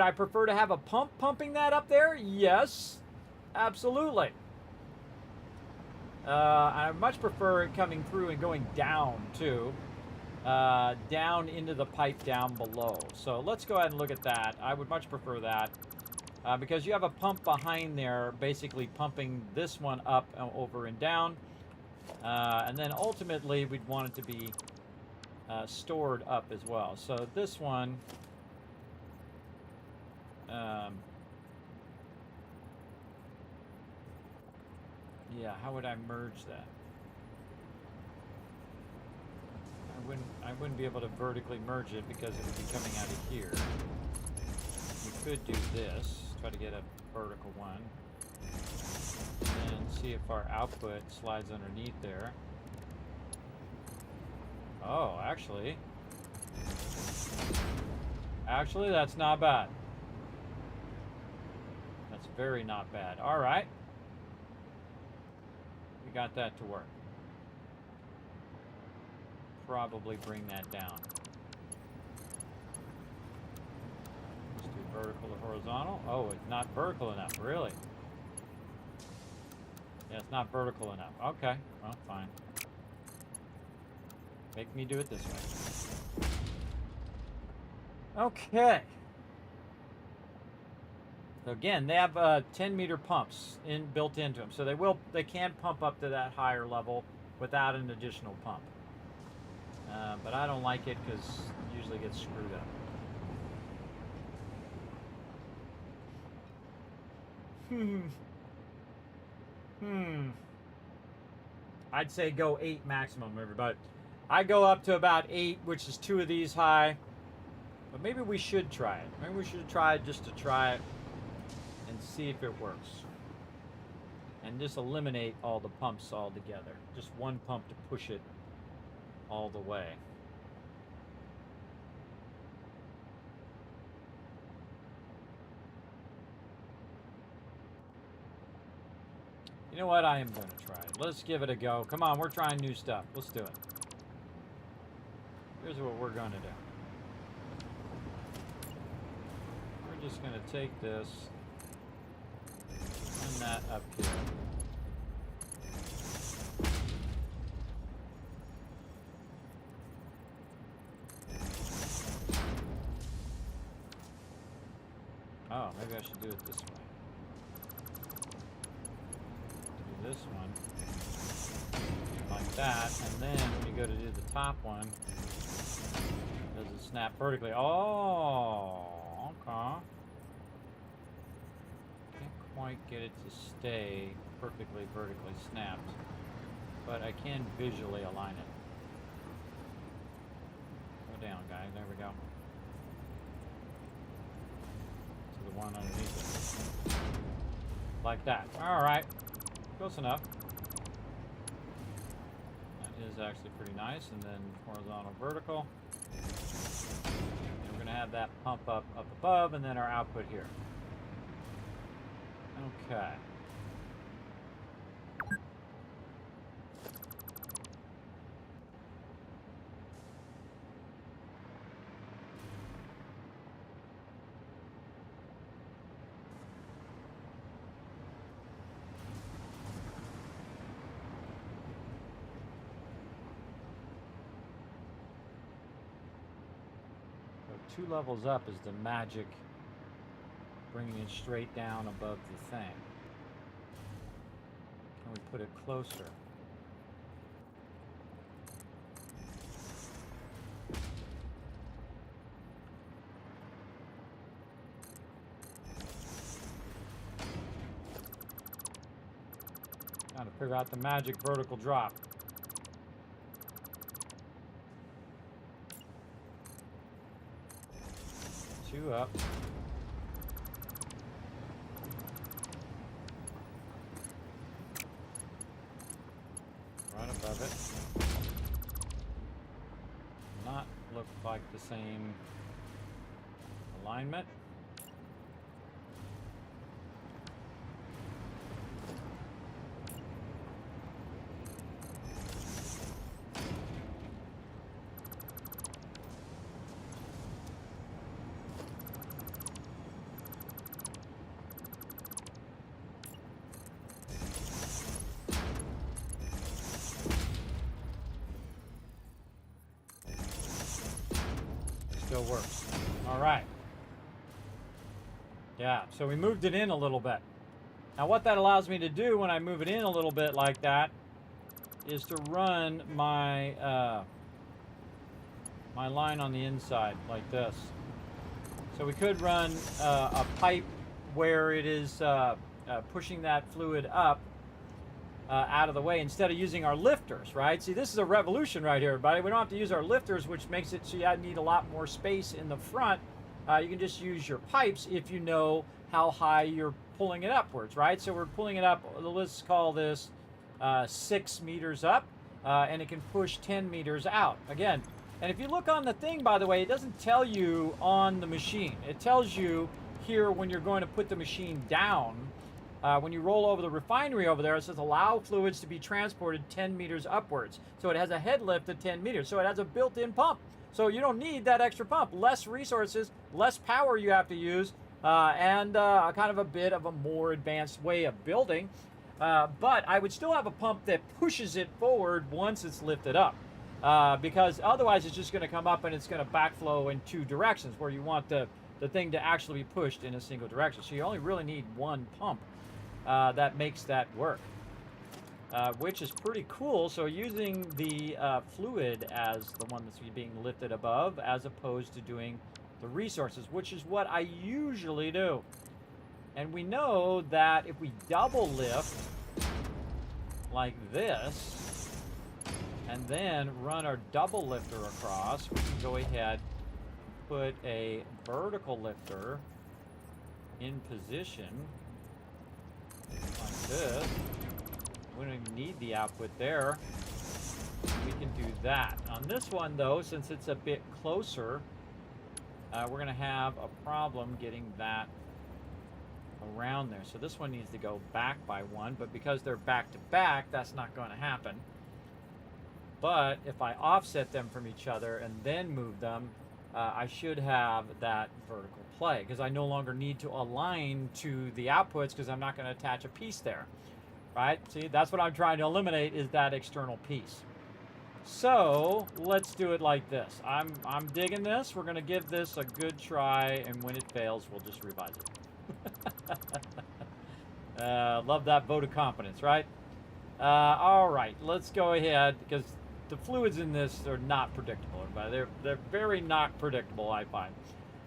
I prefer to have a pump pumping that up there? Yes, absolutely. I much prefer it coming through and going down too, down into the pipe down below. So let's go ahead and look at that. I would much prefer that because you have a pump behind there basically pumping this one up and over and down. And then ultimately we'd want it to be stored up as well. So this one, yeah, how would I merge that? I wouldn't be able to vertically merge it because it would be coming out of here. We could do this, try to get a vertical one, and see if our output slides underneath there. Oh, actually, that's not bad. That's very not bad. All right. We got that to work. Probably bring that down. Let's do vertical to horizontal. Oh, it's not vertical enough, really. Yeah, it's not vertical enough. Okay, well, fine. Make me do it this way. Okay. So again, they have 10-meter pumps built into them, so they can pump up to that higher level without an additional pump. But I don't like it because it usually gets screwed up. I'd say go 8 maximum, everybody. I go up to about 8, which is 2 of these high. But maybe we should try it. Maybe we should try it just to try it and see if it works. And just eliminate all the pumps altogether. Just one pump to push it all the way. You know what? I am going to try it. Let's give it a go. Come on, we're trying new stuff. Let's do it. Here's what we're going to do. We're just going to take this and that up here. Oh, maybe I should do it this way. Do this one like that, and then when you go to do the top one, does it snap vertically? Oh, okay. Can't quite get it to stay perfectly vertically snapped, but I can visually align it. Go down, guys. There we go. The one underneath it. Like that. Alright. Close enough. That is actually pretty nice. And then horizontal, vertical. And we're going to have that pump up above, and then our output here. Okay. So 2 levels up is the magic, bringing it straight down above the thing. Can we put it closer? Trying to figure out the magic vertical drop. Two up. of it. Not look like the same alignment. Still works. All right. Yeah, so we moved it in a little bit. Now what that allows me to do when I move it in a little bit like that is to run my my line on the inside like this. So we could run a pipe where it is pushing that fluid up out of the way instead of using our lifters, right? See, this is a revolution right here, everybody. We don't have to use our lifters, which makes it so you need a lot more space in the front. You can just use your pipes if you know how high you're pulling it upwards, right? So we're pulling it up, let's call this 6 meters up, and it can push 10 meters out. Again, and if you look on the thing, by the way, it doesn't tell you on the machine. It tells you here when you're going to put the machine down. When you roll over the refinery over there, it says allow fluids to be transported 10 meters upwards. So it has a head lift of 10 meters. So it has a built-in pump. So you don't need that extra pump. Less resources, less power you have to use, and kind of a bit of a more advanced way of building. But I would still have a pump that pushes it forward once it's lifted up. Because otherwise it's just going to come up and it's going to backflow in two directions where you want the thing to actually be pushed in a single direction. So you only really need one pump. That makes that work, which is pretty cool. So using the fluid as the one that's being lifted above as opposed to doing the resources, which is what I usually do. And we know that if we double lift like this and then run our double lifter across, we can go ahead and put a vertical lifter in position like this. We don't even need the output there. We can do that. On this one though, since it's a bit closer, we're going to have a problem getting that around there. So this one needs to go back by one, but because they're back to back, that's not going to happen. But if I offset them from each other and then move them, I should have that vertical play because I no longer need to align to the outputs because I'm not going to attach a piece there, right? See, that's what I'm trying to eliminate is that external piece. So let's do it like this. I'm digging this. We're going to give this a good try, and when it fails, we'll just revise it. Love that vote of confidence, right? All right, let's go ahead because the fluids in this are not predictable. They're very not predictable, I find,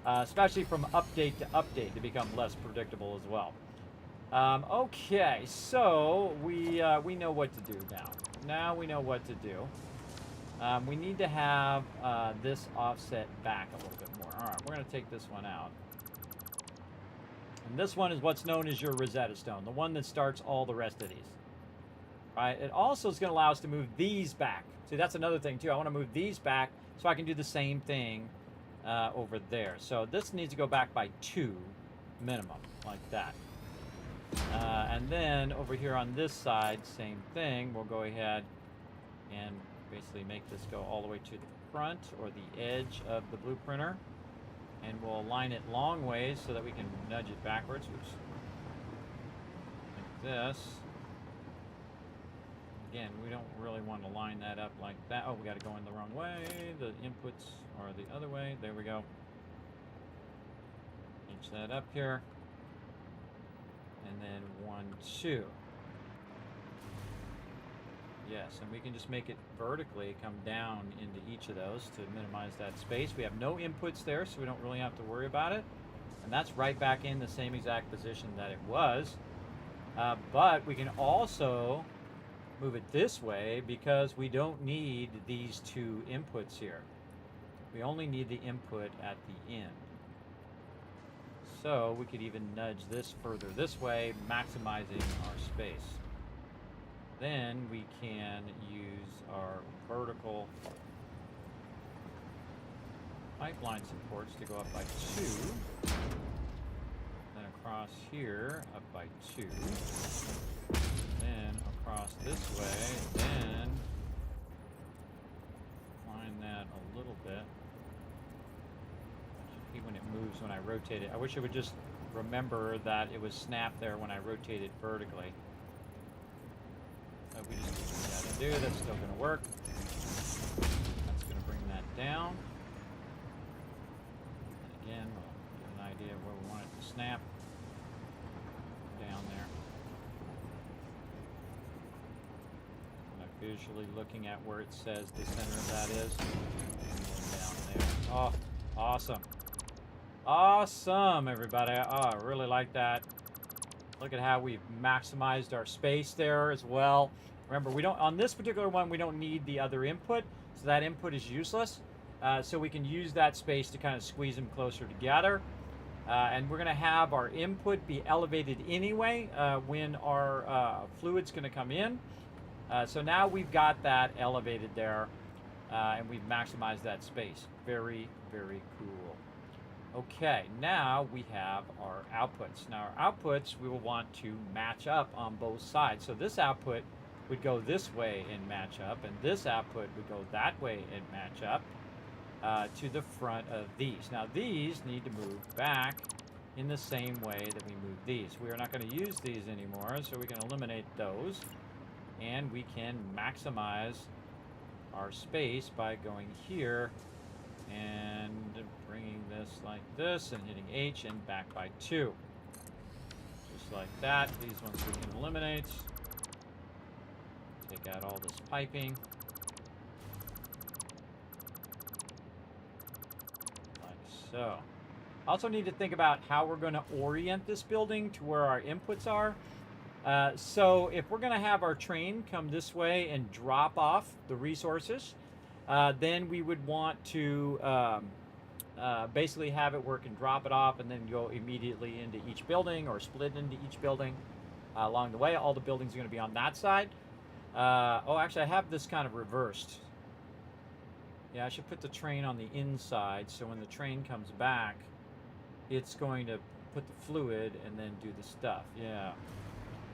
especially from update to update. They become less predictable as well. Okay, so we know what to do now. Now we know what to do. We need to have this offset back a little bit more. All right, we're going to take this one out. And this one is what's known as your Rosetta Stone, the one that starts all the rest of these. Right? It also is going to allow us to move these back. See, that's another thing too. I want to move these back so I can do the same thing over there. So this needs to go back by 2 minimum, like that. And then over here on this side, same thing. We'll go ahead and basically make this go all the way to the front or the edge of the blueprinter. And we'll align it long ways so that we can nudge it backwards. Oops. Like this. Again, we don't really want to line that up like that. Oh, we got to go in the wrong way. The inputs are the other way. There we go. Inch that up here. And then 1, 2. Yes, and we can just make it vertically come down into each of those to minimize that space. We have no inputs there, so we don't really have to worry about it. And that's right back in the same exact position that it was. But we can also move it this way because we don't need these 2 inputs here. We only need the input at the end. So we could even nudge this further this way, maximizing our space. then we can use our vertical pipeline supports to go up by 2. Then across here, up by 2. Then across this way, then line that a little bit. I hate when it moves when I rotate it. I wish it would just remember that it was snapped there when I rotated vertically. But we just do what we gotta do. That's still gonna work. That's gonna bring that down. And again, we'll get an idea of where we want it to snap. Down there. Visually looking at where it says the center of that is. And down there. Oh, awesome. Awesome, everybody. Oh, I really like that. Look at how we've maximized our space there as well. Remember, we don't, on this particular one, we don't need the other input, so that input is useless. So we can use that space to kind of squeeze them closer together. And we're going to have our input be elevated anyway when our fluid's going to come in. So now we've got that elevated there, and we've maximized that space. Very, very cool. Okay, now we have our outputs. Now our outputs, we will want to match up on both sides. So this output would go this way and match up, and this output would go that way and match up to the front of these. Now these need to move back in the same way that we move these. We are not going to use these anymore, so we can eliminate those. And we can maximize our space by going here and bringing this like this and hitting H and back by 2. Just like that. These ones we can eliminate. Take out all this piping. Like so. Also need to think about how we're going to orient this building to where our inputs are. So if we're going to have our train come this way and drop off the resources, then we would want to basically have it work and drop it off and then go immediately into each building or split into each building along the way. All the buildings are going to be on that side. Oh, actually, I have this kind of reversed. Yeah, I should put the train on the inside so when the train comes back, it's going to put the fluid and then do the stuff. Yeah.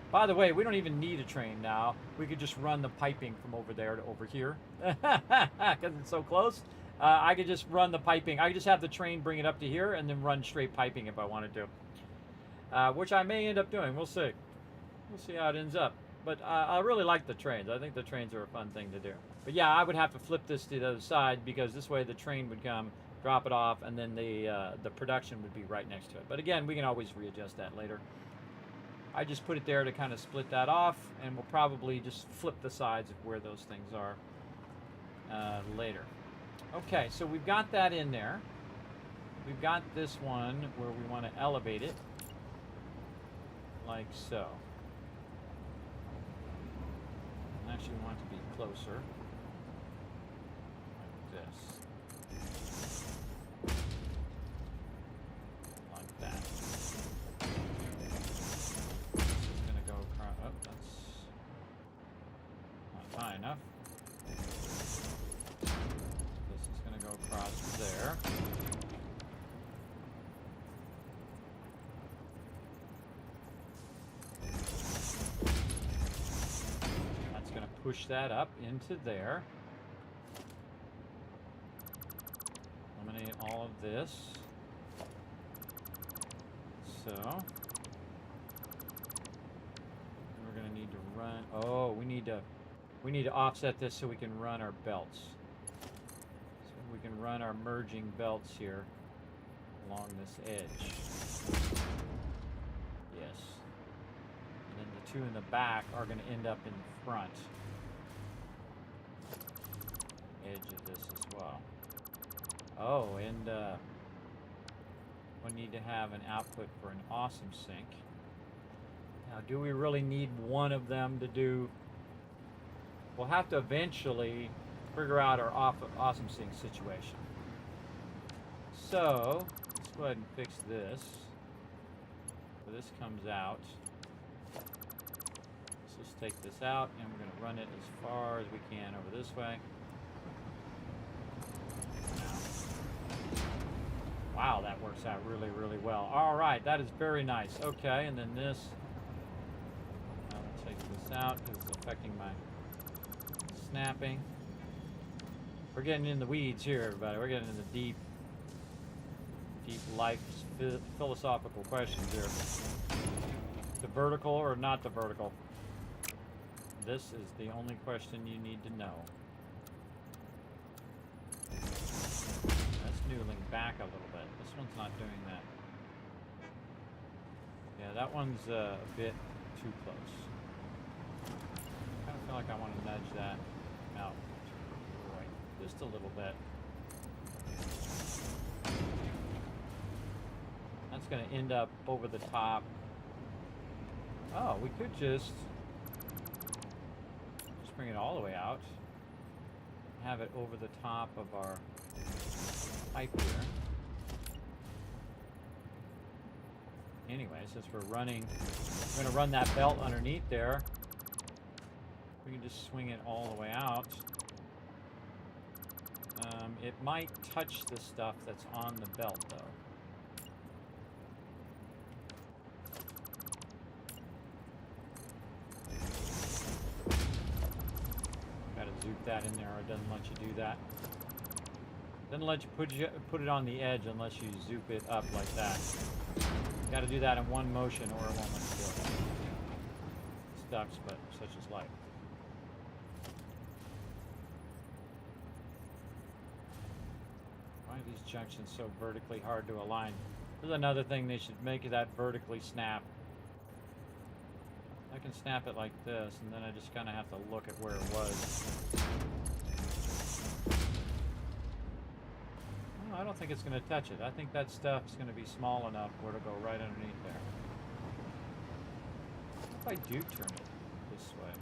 By the way, we don't even need a train now. We could just run the piping from over there to over here. Because it's so close. I could just run the piping. I could just have the train bring it up to here and then run straight piping if I wanted to. Which I may end up doing. We'll see. We'll see how it ends up. But I really like the trains. I think the trains are a fun thing to do. But yeah, I would have to flip this to the other side because this way the train would come, drop it off, and then the production would be right next to it. But again, we can always readjust that later. I just put it there to kind of split that off, and we'll probably just flip the sides of where those things are later. Okay, so we've got that in there. We've got this one where we want to elevate it, like so. And actually we want it to be closer, like this. Like that. High enough. This is going to go across there. That's going to push that up into there. Eliminate all of this. So we're going to need to run. Oh, we need to offset this so we can run our belts. So we can run our merging belts here along this edge. Yes. And then the two in the back are going to end up in the front edge of this as well. Oh, and we need to have an output for an awesome sink. Now, do we really need one of them to do? We'll have to eventually figure out our awesome sync situation. So, let's go ahead and fix this. So this comes out. just take this out, and we're going to run it as far as we can over this way. Wow, that works out really, really well. All right, that is very nice. Okay, and then this. I'll take this out because it's affecting my snapping. We're getting in the weeds here, everybody. We're getting into deep life philosophical questions here. The vertical or not the vertical? This is the only question you need to know. That's noodling back a little bit. This one's not doing that. Yeah, that one's a bit too close. I kind of feel like I want to nudge that out right just a little bit. That's going to end up over the top. Oh, we could just bring it all the way out. Have it over the top of our pipe here. Anyway, since we're going to run that belt underneath there. We can just swing it all the way out. It might touch the stuff that's on the belt, though. Zoop that in there, or it doesn't let you do that. Doesn't let you put it on the edge unless you zoop it up like that. You got to do that in one motion, or it won't let you do it. Sucks, but such is life. Why are these junctions so vertically hard to align? There's another thing they should make, that vertically snap. I can snap it like this, and then I just kind of have to look at where it was. Oh, I don't think it's going to touch it. I think that stuff's going to be small enough where it'll go right underneath there. What if I do turn it this way?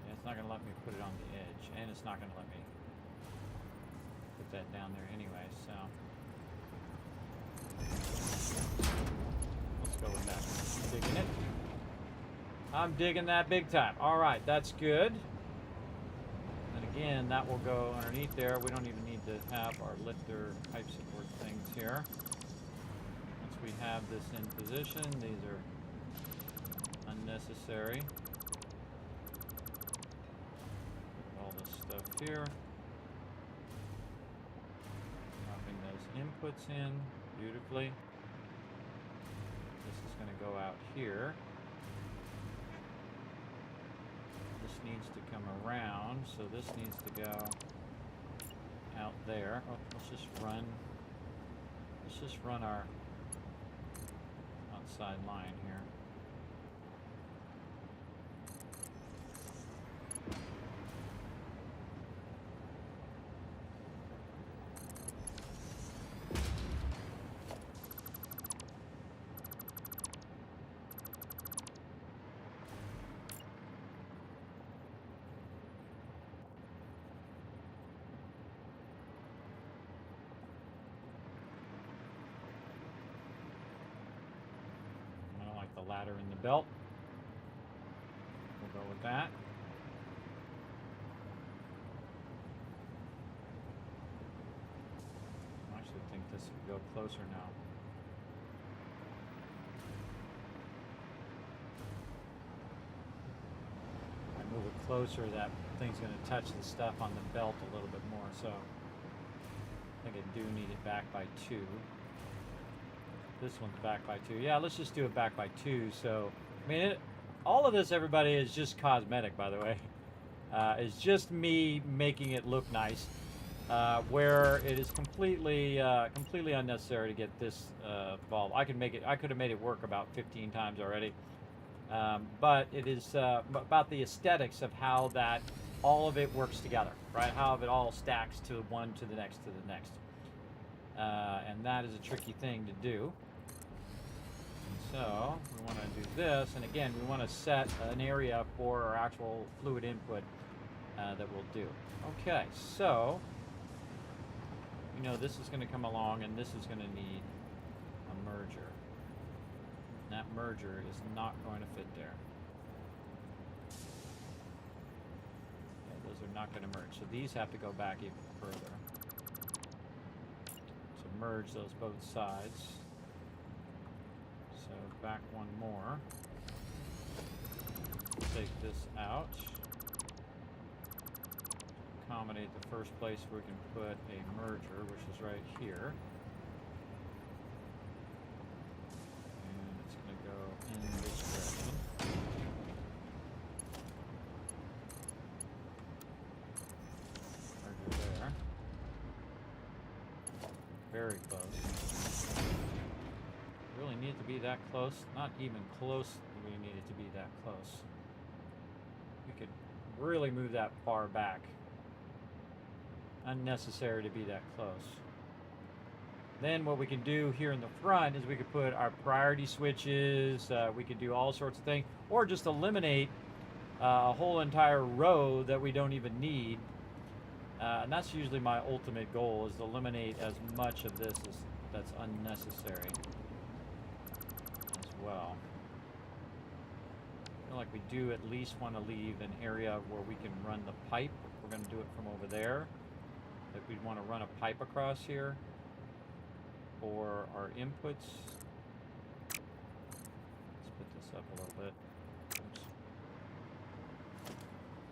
Yeah, it's not going to let me put it on the edge, and it's not going to let me put that down there anyway, so... Go with that. I'm digging it. I'm digging that big time. All right, that's good. And again, that will go underneath there. We don't even need to have our lifter pipe support things here. Once we have this in position, these are unnecessary. Put all this stuff here. Dropping those inputs in beautifully. This is going to go out here. This needs to come around, so this needs to go out there. Oh, let's just run our outside line here. The ladder in the belt. We'll go with that. I actually think this would go closer now. If I move it closer, that thing's going to touch the stuff on the belt a little bit more, so I think I do need it back by 2. This one's back by 2. Yeah, let's just do it back by 2. So, I mean, all of this, everybody, is just cosmetic, by the way. It's just me making it look nice, where it is completely unnecessary to get this valve. I could have made it work about 15 times already. But it is about the aesthetics of how that all of it works together, right? How it all stacks to one to the next to the next. And that is a tricky thing to do. So we want to do this, and again, we want to set an area for our actual fluid input that we'll do. Okay, so you know this is going to come along, and this is going to need a merger. That merger is not going to fit there. Okay, those are not going to merge. So these have to go back even further. So merge those both sides. So back one more. Take this out. Accommodate the first place where we can put a merger, which is right here. And it's going to go in this direction. Merger there. Very close. Really need it to be that close. Not even close. We need it to be that close. We could really move that far back. Unnecessary to be that close. Then what we can do here in the front is we could put our priority switches. We could do all sorts of things, or just eliminate a whole entire row that we don't even need. And that's usually my ultimate goal, is to eliminate as much of this as that's unnecessary as well. I feel like we do at least want to leave an area where we can run the pipe. We're going to do it from over there. If we'd want to run a pipe across here for our inputs. Let's put this up a little bit. Oops.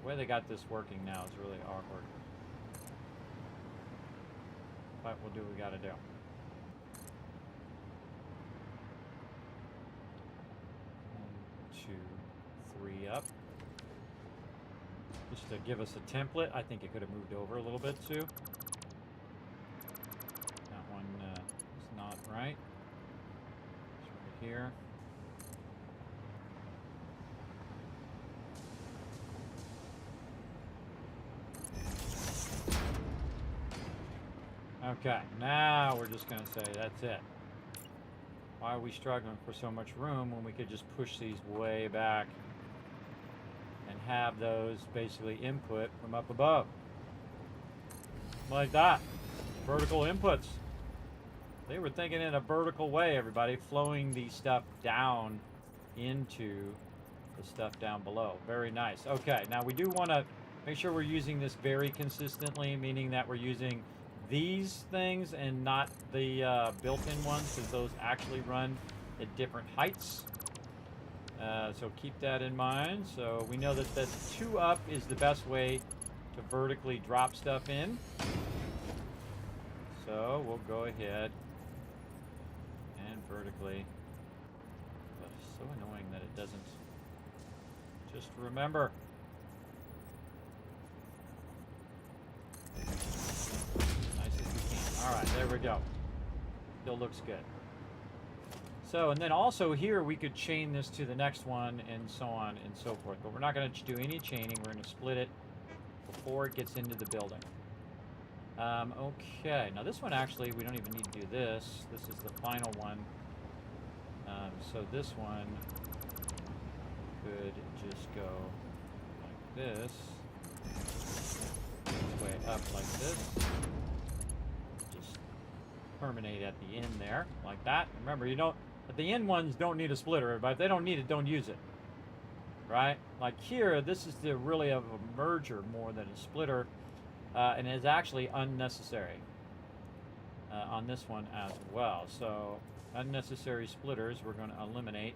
The way they got this working now is really awkward. But we'll do what we got to do. 1, 2, 3 up. Just to give us a template. I think it could have moved over a little bit too. That one is not right. It's right here. Okay, now we're just going to say that's it. Why are we struggling for so much room when we could just push these way back and have those basically input from up above? Like that. Vertical inputs. They were thinking in a vertical way, everybody, flowing the stuff down into the stuff down below. Very nice. Okay, now we do want to make sure we're using this very consistently, meaning that we're using these things and not the built-in ones, because those actually run at different heights. So keep that in mind. So we know that the 2 up is the best way to vertically drop stuff in. So we'll go ahead and vertically. It's so annoying that it doesn't. Just remember. Nice as you can. All right, there we go. Still looks good. So, and then also here we could chain this to the next one and so on and so forth. But we're not going to do any chaining. We're going to split it before it gets into the building. Okay, now this one actually, we don't even need to do this. This is the final one. So this one could just go like this. This way up like this. Just terminate at the end there, like that. Remember, you don't, at the end ones don't need a splitter, but if they don't need it, don't use it. Right? Like here, this is the really of a merger more than a splitter. And is actually unnecessary on this one as well. So unnecessary splitters we're going to eliminate.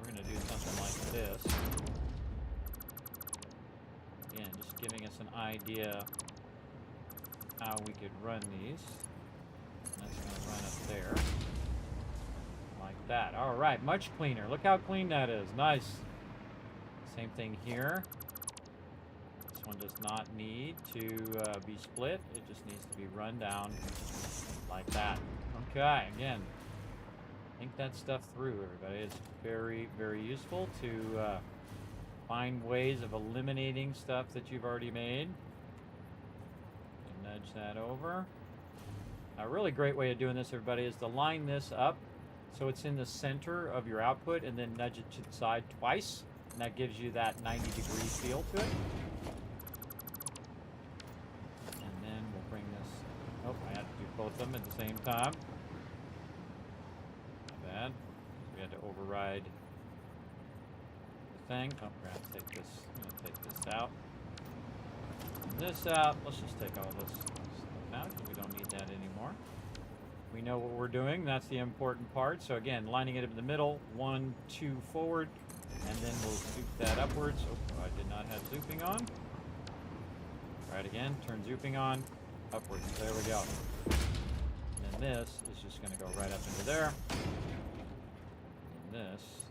We're going to do something like this. Again, just giving us an idea how we could run these. And that's going to run up there. Like that. All right, much cleaner. Look how clean that is. Nice. Same thing here. One does not need to be split. It just needs to be run down like that. Okay, again, think that stuff through, everybody. It's very, very useful to find ways of eliminating stuff that you've already made. And nudge that over. A really great way of doing this, everybody, is to line this up so it's in the center of your output and then nudge it to the side twice. And that gives you that 90-degree feel to it. Oh, I had to do both of them at the same time. Not bad. override the thing. Oh, we're gonna take this. I'm gonna take this out. And this out. Let's just take all this stuff out because we don't need that anymore. We know what we're doing. That's the important part. So again, lining it up in the middle. 1, 2 forward, and then we'll zoop that upwards. Oh, I did not have zooping on. Try it again. Turn zooping on. Upwards. There we go. And then this is just going to go right up into there. And this is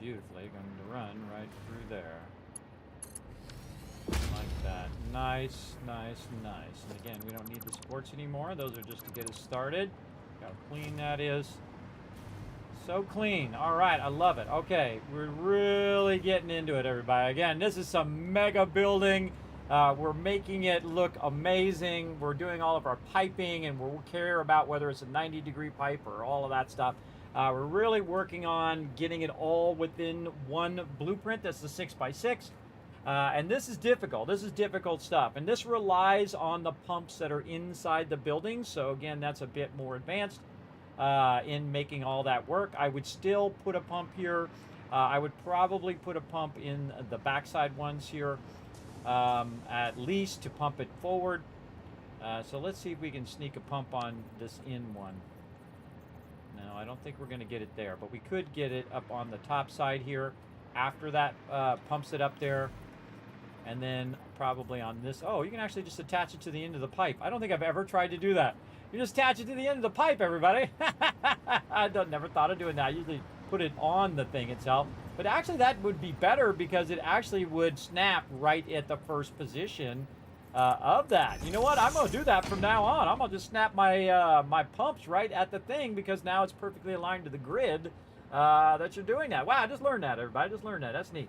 beautifully going to run right through there. Like that. Nice, nice, nice. And again, we don't need the supports anymore. Those are just to get us started. Look how clean that is. So clean. All right, I love it. Okay, we're really getting into it, everybody. Again, this is some mega building. We're making it look amazing. We're doing all of our piping, and we'll care about whether it's a 90-degree pipe or all of that stuff. We're really working on getting it all within one blueprint. That's the 6x6. And this is difficult. This is difficult stuff. And this relies on the pumps that are inside the building. So again, that's a bit more advanced in making all that work. I would still put a pump here. I would probably put a pump in the backside ones here, at least to pump it forward. So let's see if we can sneak a pump on this in one. No, I don't think we're going to get it there, but we could get it up on the top side here after that pumps it up there. And then probably on this, oh, you can actually just attach it to the end of the pipe. I don't think I've ever tried to do that. You just attach it to the end of the pipe, everybody. I never thought of doing that. I usually put it on the thing itself. But actually that would be better because it actually would snap right at the first position of that. You know what? I'm going to do that from now on. I'm going to just snap my, my pumps right at the thing because now it's perfectly aligned to the grid that you're doing that. Wow, I just learned that, everybody. I just learned that. That's neat.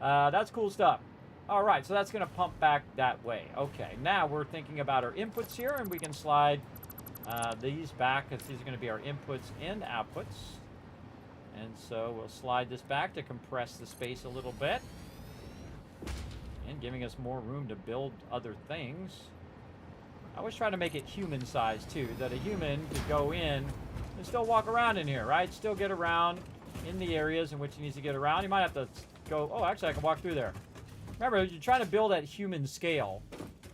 That's cool stuff. All right, so that's going to pump back that way. Okay, now we're thinking about our inputs here, and we can slide these back, because these are going to be our inputs and outputs. And so we'll slide this back to compress the space a little bit, and giving us more room to build other things. I always try to make it human size, too, that a human could go in and still walk around in here, right? Still get around in the areas in which he needs to get around. You might have to go, oh, actually, I can walk through there. Remember, you're trying to build at human scale,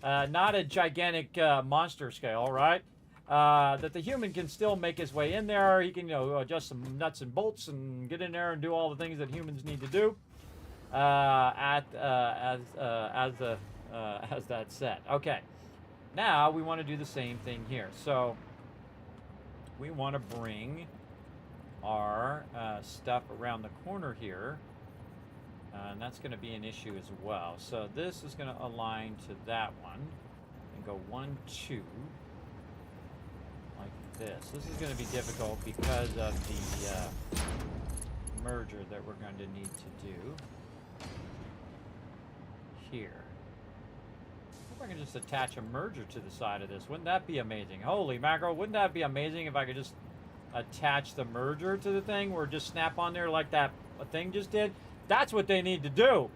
not a gigantic monster scale, right? That the human can still make his way in there. He can, you know, adjust some nuts and bolts and get in there and do all the things that humans need to do as that's set. Okay, now we want to do the same thing here. So we want to bring our stuff around the corner here. And that's going to be an issue as well. So this is going to align to that one and go 1, 2, like this. This is going to be difficult because of the merger that we're going to need to do here. If I can just attach a merger to the side of this, wouldn't that be amazing? Holy mackerel, wouldn't that be amazing if I could just attach the merger to the thing or just snap on there like that thing just did? That's what they need to do.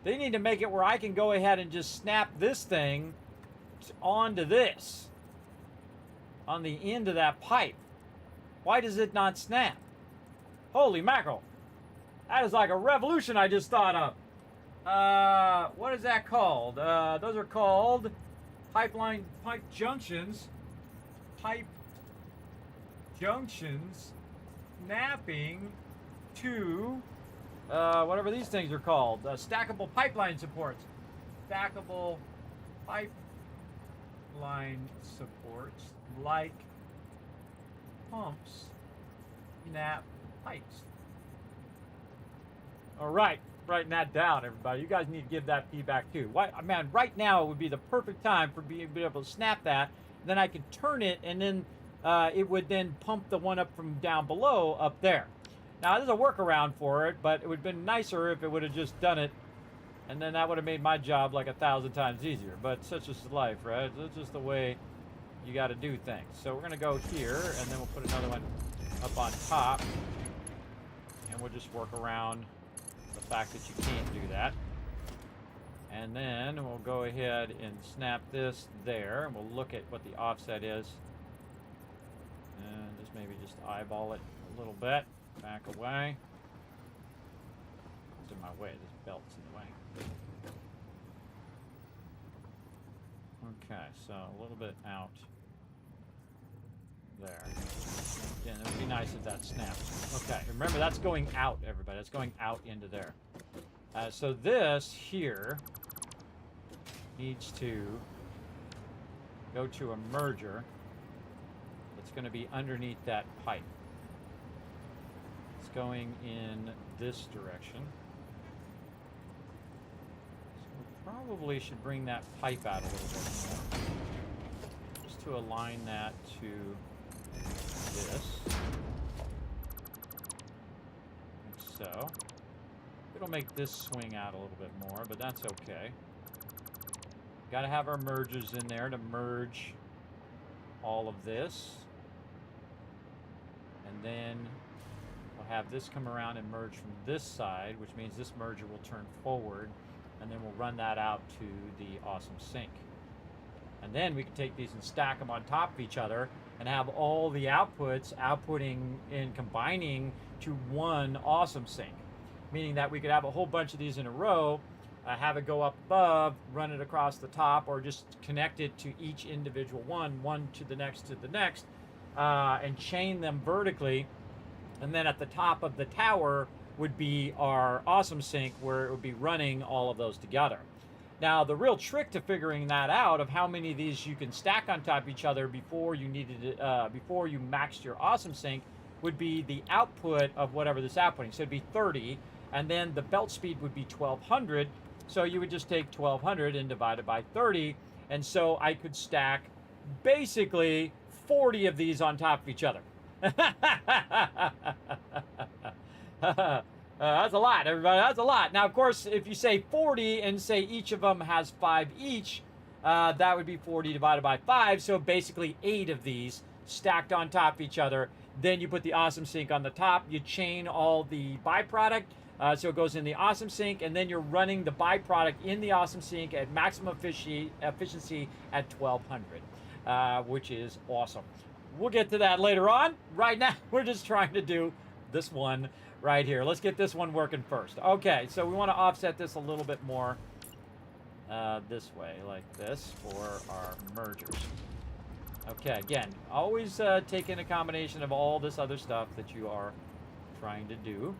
They need to make it where I can go ahead and just snap this thing onto this, on the end of that pipe. Why does it not snap? Holy mackerel. That is like a revolution I just thought of. What is that called? Those are called pipe junctions. Pipe junctions snapping to whatever these things are called, stackable pipeline supports. Stackable pipeline supports, like pumps, snap pipes. All right, writing that down, everybody. You guys need to give that feedback too. Why, man, right now it would be the perfect time for being able to snap that. Then I could turn it, and then it would then pump the one up from down below up there. Now, there's a workaround for it, but it would have been nicer if it would have just done it, and then that would have made my job like 1,000 times easier. But such is life, right? That's just the way you got to do things. So we're going to go here, and then we'll put another one up on top, and we'll just work around the fact that you can't do that. And then we'll go ahead and snap this there, and we'll look at what the offset is, and just maybe just eyeball it a little bit. Back away. It's in my way. This belt's in the way. Okay, so a little bit out there. Again, it would be nice if that snapped. Okay, remember that's going out, everybody. That's going out into there. So this here needs to go to a merger that's going to be underneath that pipe. It's going in this direction. So we probably should bring that pipe out a little bit more. Just to align that to this. Like so. It'll make this swing out a little bit more, but that's okay. Got to have our mergers in there to merge all of this. And then we'll have this come around and merge from this side, which means this merger will turn forward, and then we'll run that out to the awesome sink. And then we can take these and stack them on top of each other and have all the outputs outputting and combining to one awesome sink. Meaning that we could have a whole bunch of these in a row, have it go up above, run it across the top, or just connect it to each individual one to the next, and chain them vertically. And then at the top of the tower would be our awesome sink, where it would be running all of those together. Now, the real trick to figuring that out of how many of these you can stack on top of each other before you before you maxed your awesome sink would be the output of whatever this outputting. So it'd be 30, and then the belt speed would be 1200. So you would just take 1200 and divide it by 30, and so I could stack basically 40 of these on top of each other. That's a lot, everybody. That's a lot. Now, of course, if you say 40 and say each of them has 5 each, that would be 40 divided by 5. So basically 8 of these stacked on top of each other. Then you put the awesome sink on the top. You chain all the byproduct. So it goes in the awesome sink, and then you're running the byproduct in the awesome sink at maximum efficiency at 1200, which is awesome. We'll get to that later on. Right now, we're just trying to do this one right here. Let's get this one working first. Okay, so we want to offset this a little bit more this way, like this, for our mergers. Okay, again, always take in a combination of all this other stuff that you are trying to do.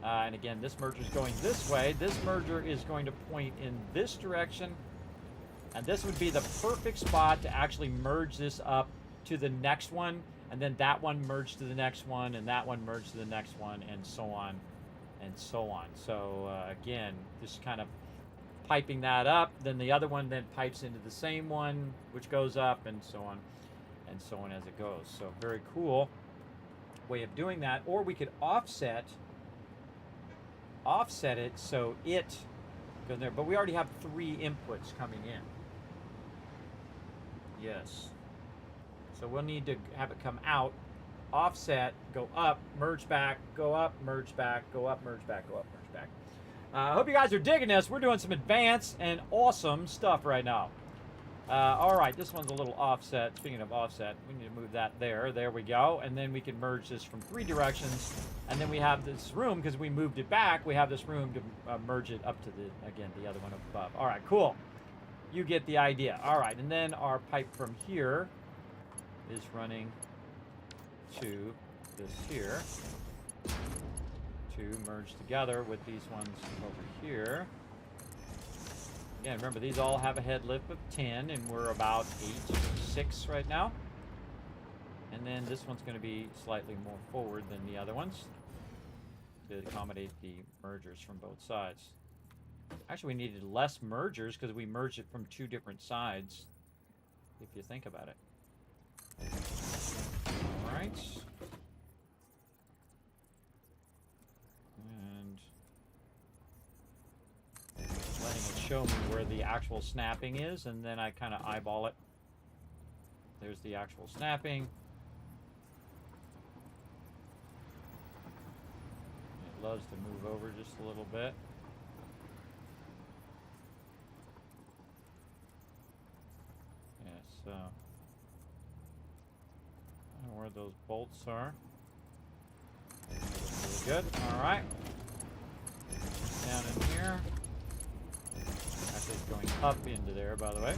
And again, this merger is going this way. This merger is going to point in this direction. And this would be the perfect spot to actually merge this up to the next one. And then that one merge to the next one. And that one merge to the next one. And so on and so on. So again, just kind of piping that up. Then the other one then pipes into the same one, which goes up, and so on. And so on as it goes. So very cool way of doing that. Or we could offset it so it goes there, but we already have 3 inputs coming in. Yes, so we'll need to have it come out, offset, go up, merge back, go up, merge back, go up, merge back, go up, merge back. I hope you guys are digging this. We're doing some advanced and awesome stuff right now. All right, this one's a little offset. Speaking of offset, we need to move that there. There we go. And then we can merge this from 3 directions. And then we have this room, because we moved it back, we have this room to merge it up to the other one above. All right, cool. You get the idea. All right, and then our pipe from here is running to this here to merge together with these ones over here. Again, remember, these all have a head lift of 10, and we're about 8.6 right now. And then this one's going to be slightly more forward than the other ones to accommodate the mergers from both sides. Actually, we needed less mergers because we merged it from 2 different sides, if you think about it. All right. Letting it show me where the actual snapping is, and then I kind of eyeball it. There's the actual snapping. It loves to move over just a little bit. Yeah, so I don't know where those bolts are. good. All right. Down in here. Actually, it's going up into there, by the way.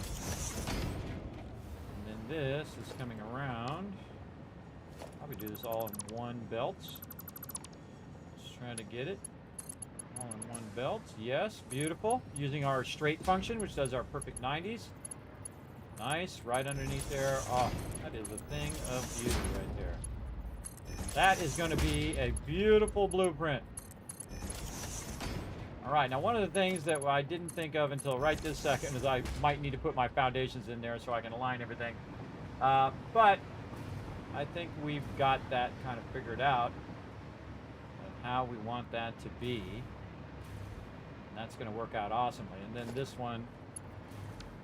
And then this is coming around. Probably do this all in one belt. Just trying to get it. All in one belt. Yes, beautiful. Using our straight function, which does our perfect 90s. Nice, right underneath there. Oh, that is a thing of beauty right there. That is going to be a beautiful blueprint. All right, now one of the things that I didn't think of until right this second is I might need to put my foundations in there so I can align everything. But I think we've got that kind of figured out and how we want that to be. And that's going to work out awesomely. And then this one,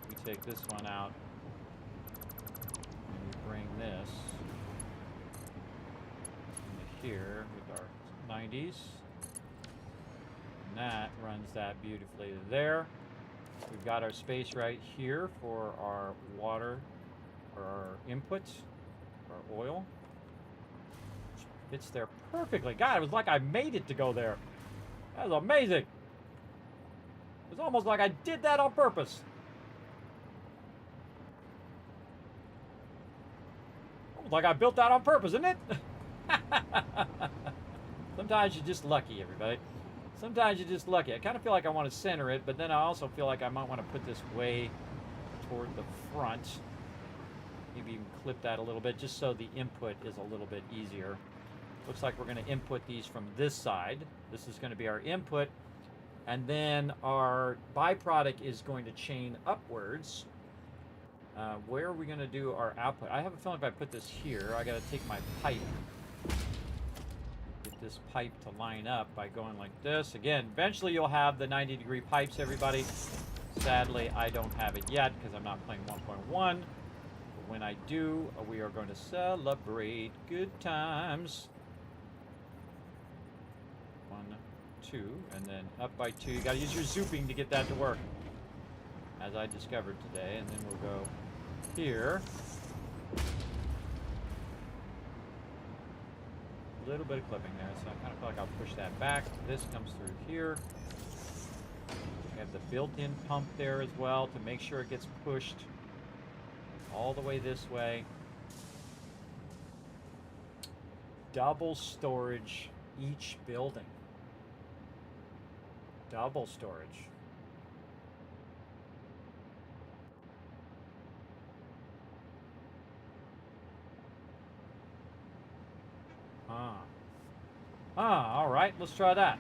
we take this one out and we bring this into here with our 90s. And that runs that beautifully there. We've got our space right here for our water, or our inputs, our oil. Fits there perfectly. God, it was like I made it to go there. That was amazing. It was almost like I did that on purpose. Almost like I built that on purpose, isn't it? Sometimes you're just lucky, everybody. Sometimes you're just lucky. I kind of feel like I want to center it, but then I also feel like I might want to put this way toward the front. Maybe even clip that a little bit just so the input is a little bit easier. Looks like we're going to input these from this side. This is going to be our input. And then our byproduct is going to chain upwards. Where are we going to do our output? I have a feeling if I put this here, I got to take my pipe. Get this pipe to line up by going like this. Again, eventually you'll have the 90-degree pipes, everybody. Sadly, I don't have it yet because I'm not playing 1.1. When I do, we are going to celebrate good times. 1, 2, and then up by 2. You got to use your zooping to get that to work, as I discovered today. And then we'll go here. A little bit of clipping there, so I kind of feel like I'll push that back. This comes through here. We have the built-in pump there as well to make sure it gets pushed all the way this way. Double storage each building. Double storage. All right, let's try that.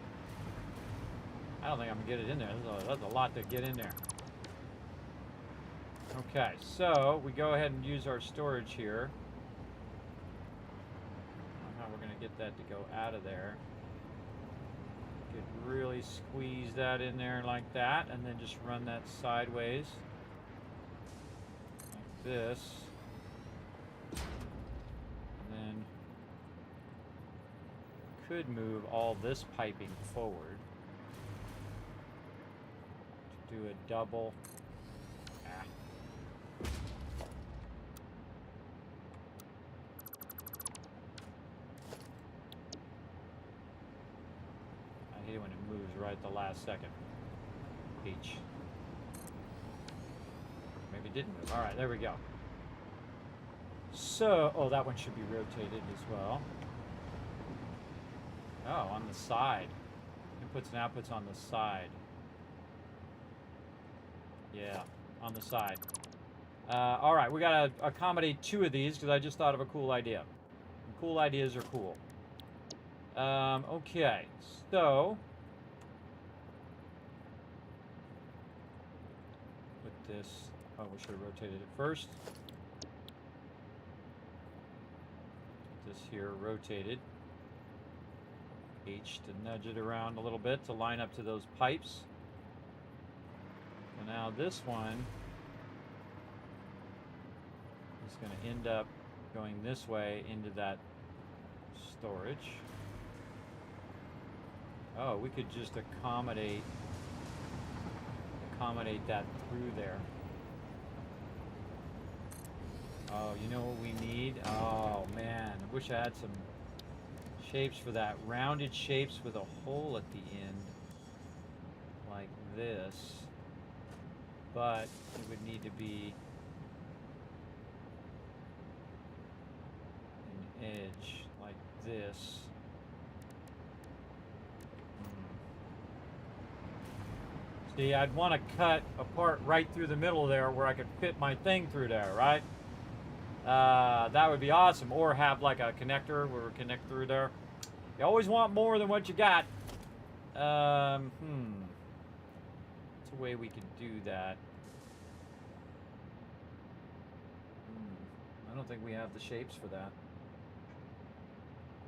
I don't think I'm gonna get it in there. That's a lot to get in there. Okay, so we go ahead and use our storage here. I don't know how we're going to get that to go out of there. Could really squeeze that in there like that, and then just run that sideways. Like this. And then could move all this piping forward to do a double. When it moves right at the last second. H. Maybe it didn't move. All right, there we go. So, oh, that one should be rotated as well. Oh, on the side. Inputs and outputs on the side. Yeah, on the side. All right, we got to accommodate 2 of these because I just thought of a cool idea. And cool ideas are cool. Okay, so put this, oh, we should have rotated it first. Put this here rotated. H to nudge it around a little bit to line up to those pipes. And now this one is going to end up going this way into that storage. Oh, we could just accommodate that through there. Oh, you know what we need? Oh man, I wish I had some shapes for that. Rounded shapes with a hole at the end. Like this. But it would need to be an edge like this. See, I'd want to cut a part right through the middle there where I could fit my thing through there, right? That would be awesome. Or have like a connector where we connect through there. You always want more than what you got. What's a way we could do that? I don't think we have the shapes for that.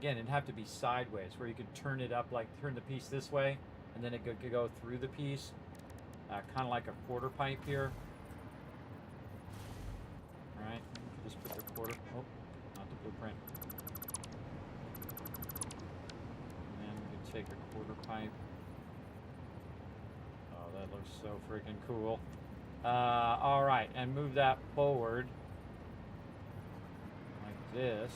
Again, it'd have to be sideways, where you could turn it up, like turn the piece this way, and then it could go through the piece. Kind of like a quarter pipe here. Alright, just put the quarter, oh, not the blueprint. And then we could take a quarter pipe. Oh, that looks so freaking cool. Alright, and move that forward. Like this.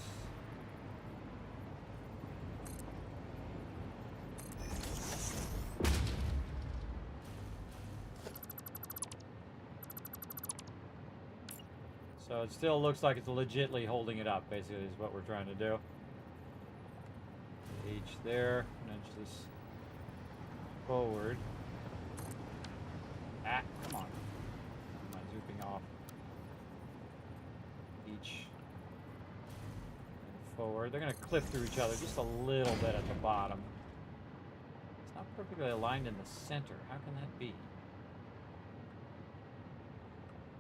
So it still looks like it's legitly holding it up, basically, is what we're trying to do. H there, nudge this forward. Ah, come on. Am I zooping off? H and forward. They're going to clip through each other just a little bit at the bottom. It's not perfectly aligned in the center. How can that be?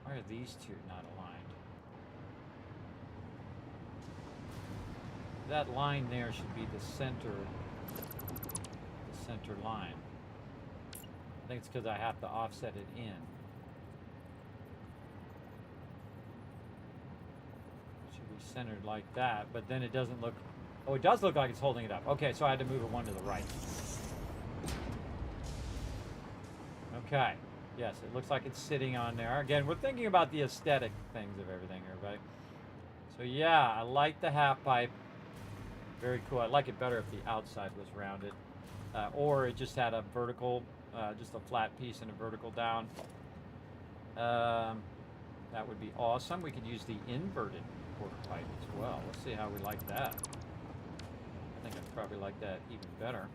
Why are these two not aligned? That line there should be the center line. I think it's because I have to offset it in. It should be centered like that, but then it doesn't look, oh, it does look like it's holding it up. Okay, so I had to move it one to the right. Okay, yes, it looks like it's sitting on there. Again, we're thinking about the aesthetic things of everything, everybody. So yeah, I like the half pipe. Very cool. I'd like it better if the outside was rounded. Or it just had a vertical, just a flat piece and a vertical down. That would be awesome. We could use the inverted quarter pipe as well. Let's see how we like that. I think I'd probably like that even better.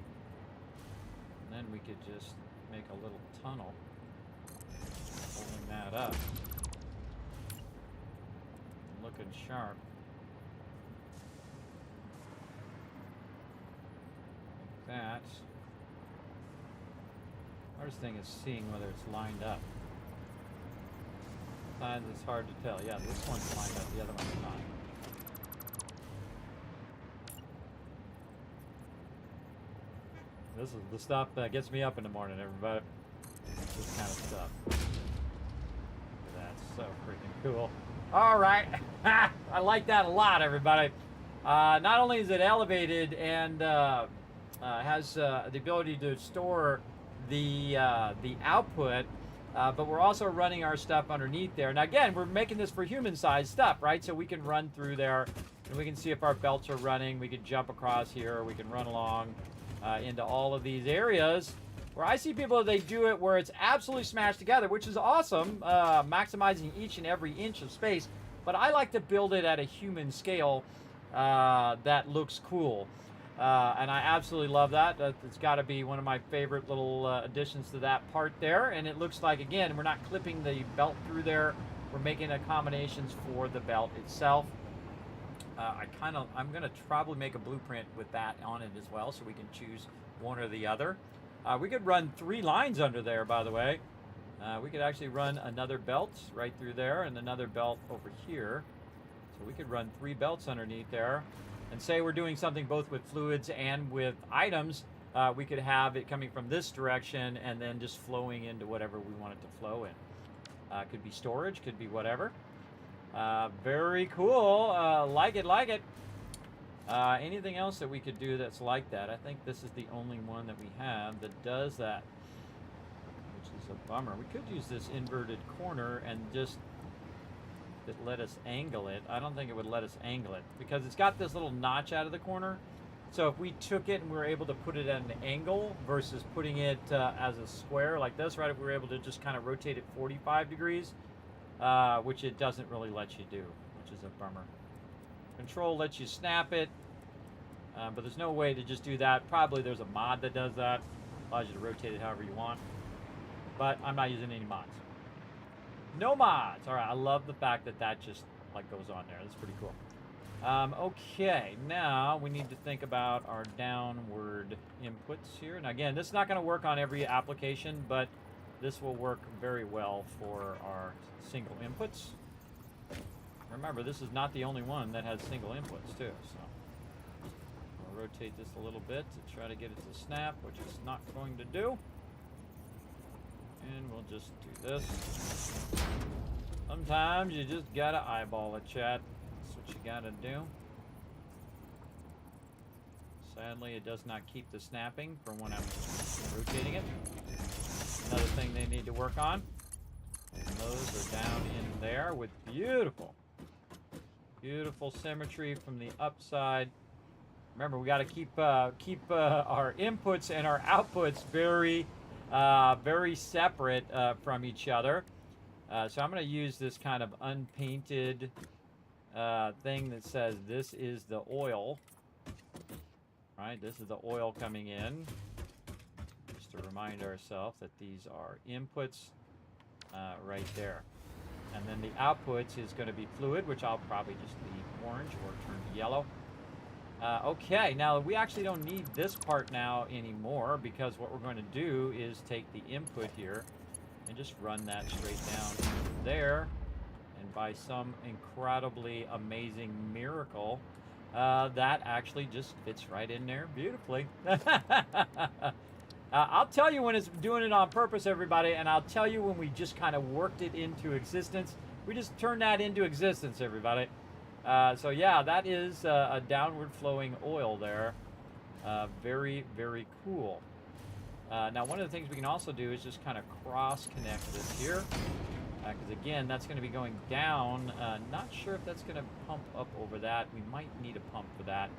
And then we could just make a little tunnel holding that up. Looking sharp. That. Hardest thing is seeing whether it's lined up. Sometimes it's hard to tell. Yeah, this one's lined up, the other one's not. This is the stuff that gets me up in the morning, everybody. This kind of stuff. That's so freaking cool. All right. I like that a lot, everybody. Not only is it elevated and has the ability to store the output, but we're also running our stuff underneath there. Now again, we're making this for human-sized stuff, right? So we can run through there, and we can see if our belts are running. We can jump across here. We can run along into all of these areas. Where I see people, they do it where it's absolutely smashed together, which is awesome, maximizing each and every inch of space. But I like to build it at a human scale that looks cool. And I absolutely love that. It's got to be one of my favorite little additions to that part there. And it looks like, again, we're not clipping the belt through there. We're making accommodations for the belt itself. I'm going to probably make a blueprint with that on it as well, so we can choose one or the other. We could run 3 lines under there, by the way. We could actually run another belt right through there and another belt over here. So we could run 3 belts underneath there. And say we're doing something both with fluids and with items, we could have it coming from this direction and then just flowing into whatever we want it to flow in. Could be storage, could be whatever. Very cool. Like it. Anything else that we could do that's like that? I think this is the only one that we have that does that, which is a bummer. We could use this inverted corner and just let us angle it. I don't think it would let us angle it because it's got this little notch out of the corner. So if we took it and we were able to put it at an angle versus putting it as a square like this, right? If we were able to just kind of rotate it 45 degrees, which it doesn't really let you do, which is a bummer. Control lets you snap it, but there's no way to just do that. Probably there's a mod that does that. Allows you to rotate it however you want. But I'm not using any mods. No mods. All right, I love the fact that that just like goes on there. That's pretty cool. Okay, now we need to think about our downward inputs here. Now again, this is not going to work on every application, but this will work very well for our single inputs. Remember, this is not the only one that has single inputs too, so I'll rotate this a little bit to try to get it to snap, which it's not going to do. And we'll just do this. Sometimes you just gotta eyeball it, chat. That's what you gotta do. Sadly, it does not keep the snapping from when I'm rotating it. Another thing they need to work on. And those are down in there with beautiful symmetry from the upside. Remember, we got to keep our inputs and our outputs very separate from each other. So I'm going to use this kind of unpainted thing that says this is the oil. Right, this is the oil coming in. Just to remind ourselves that these are inputs right there. And then the outputs is going to be fluid, which I'll probably just leave orange or turn to yellow. Okay, now we actually don't need this part now anymore, because what we're going to do is take the input here and just run that straight down there. And by some incredibly amazing miracle, that actually just fits right in there beautifully. I'll tell you when it's doing it on purpose, everybody, and I'll tell you when we just kind of worked it into existence. We just turned that into existence, everybody. So yeah, that is a downward flowing oil there. Very, very cool. Now, one of the things we can also do is just kind of cross connect this here. Because again, that's going to be going down. Not sure if that's going to pump up over that. We might need a pump for that.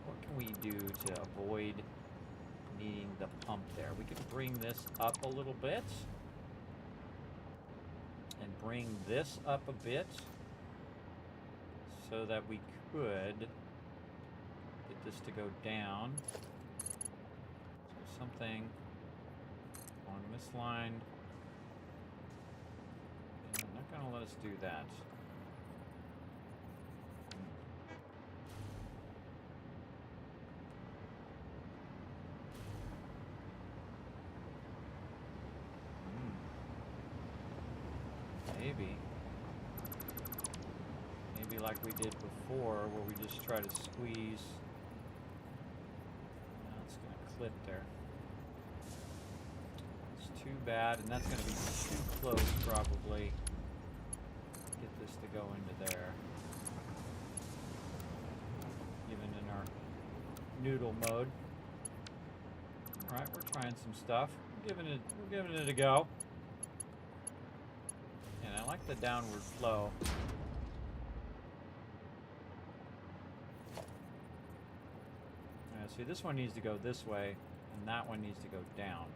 What can we do to avoid needing the pump there? We could bring this up a little bit. And bring this up a bit. So that we could get this to go down. So something along this line. And I'm not going to let us do that. Maybe like we did before, where we just try to squeeze. Now it's going to clip there. It's too bad, and that's going to be too close, probably. Get this to go into there. Even in our noodle mode. All right, we're trying some stuff. We're giving it a go. And I like the downward flow. See, this one needs to go this way, and that one needs to go down.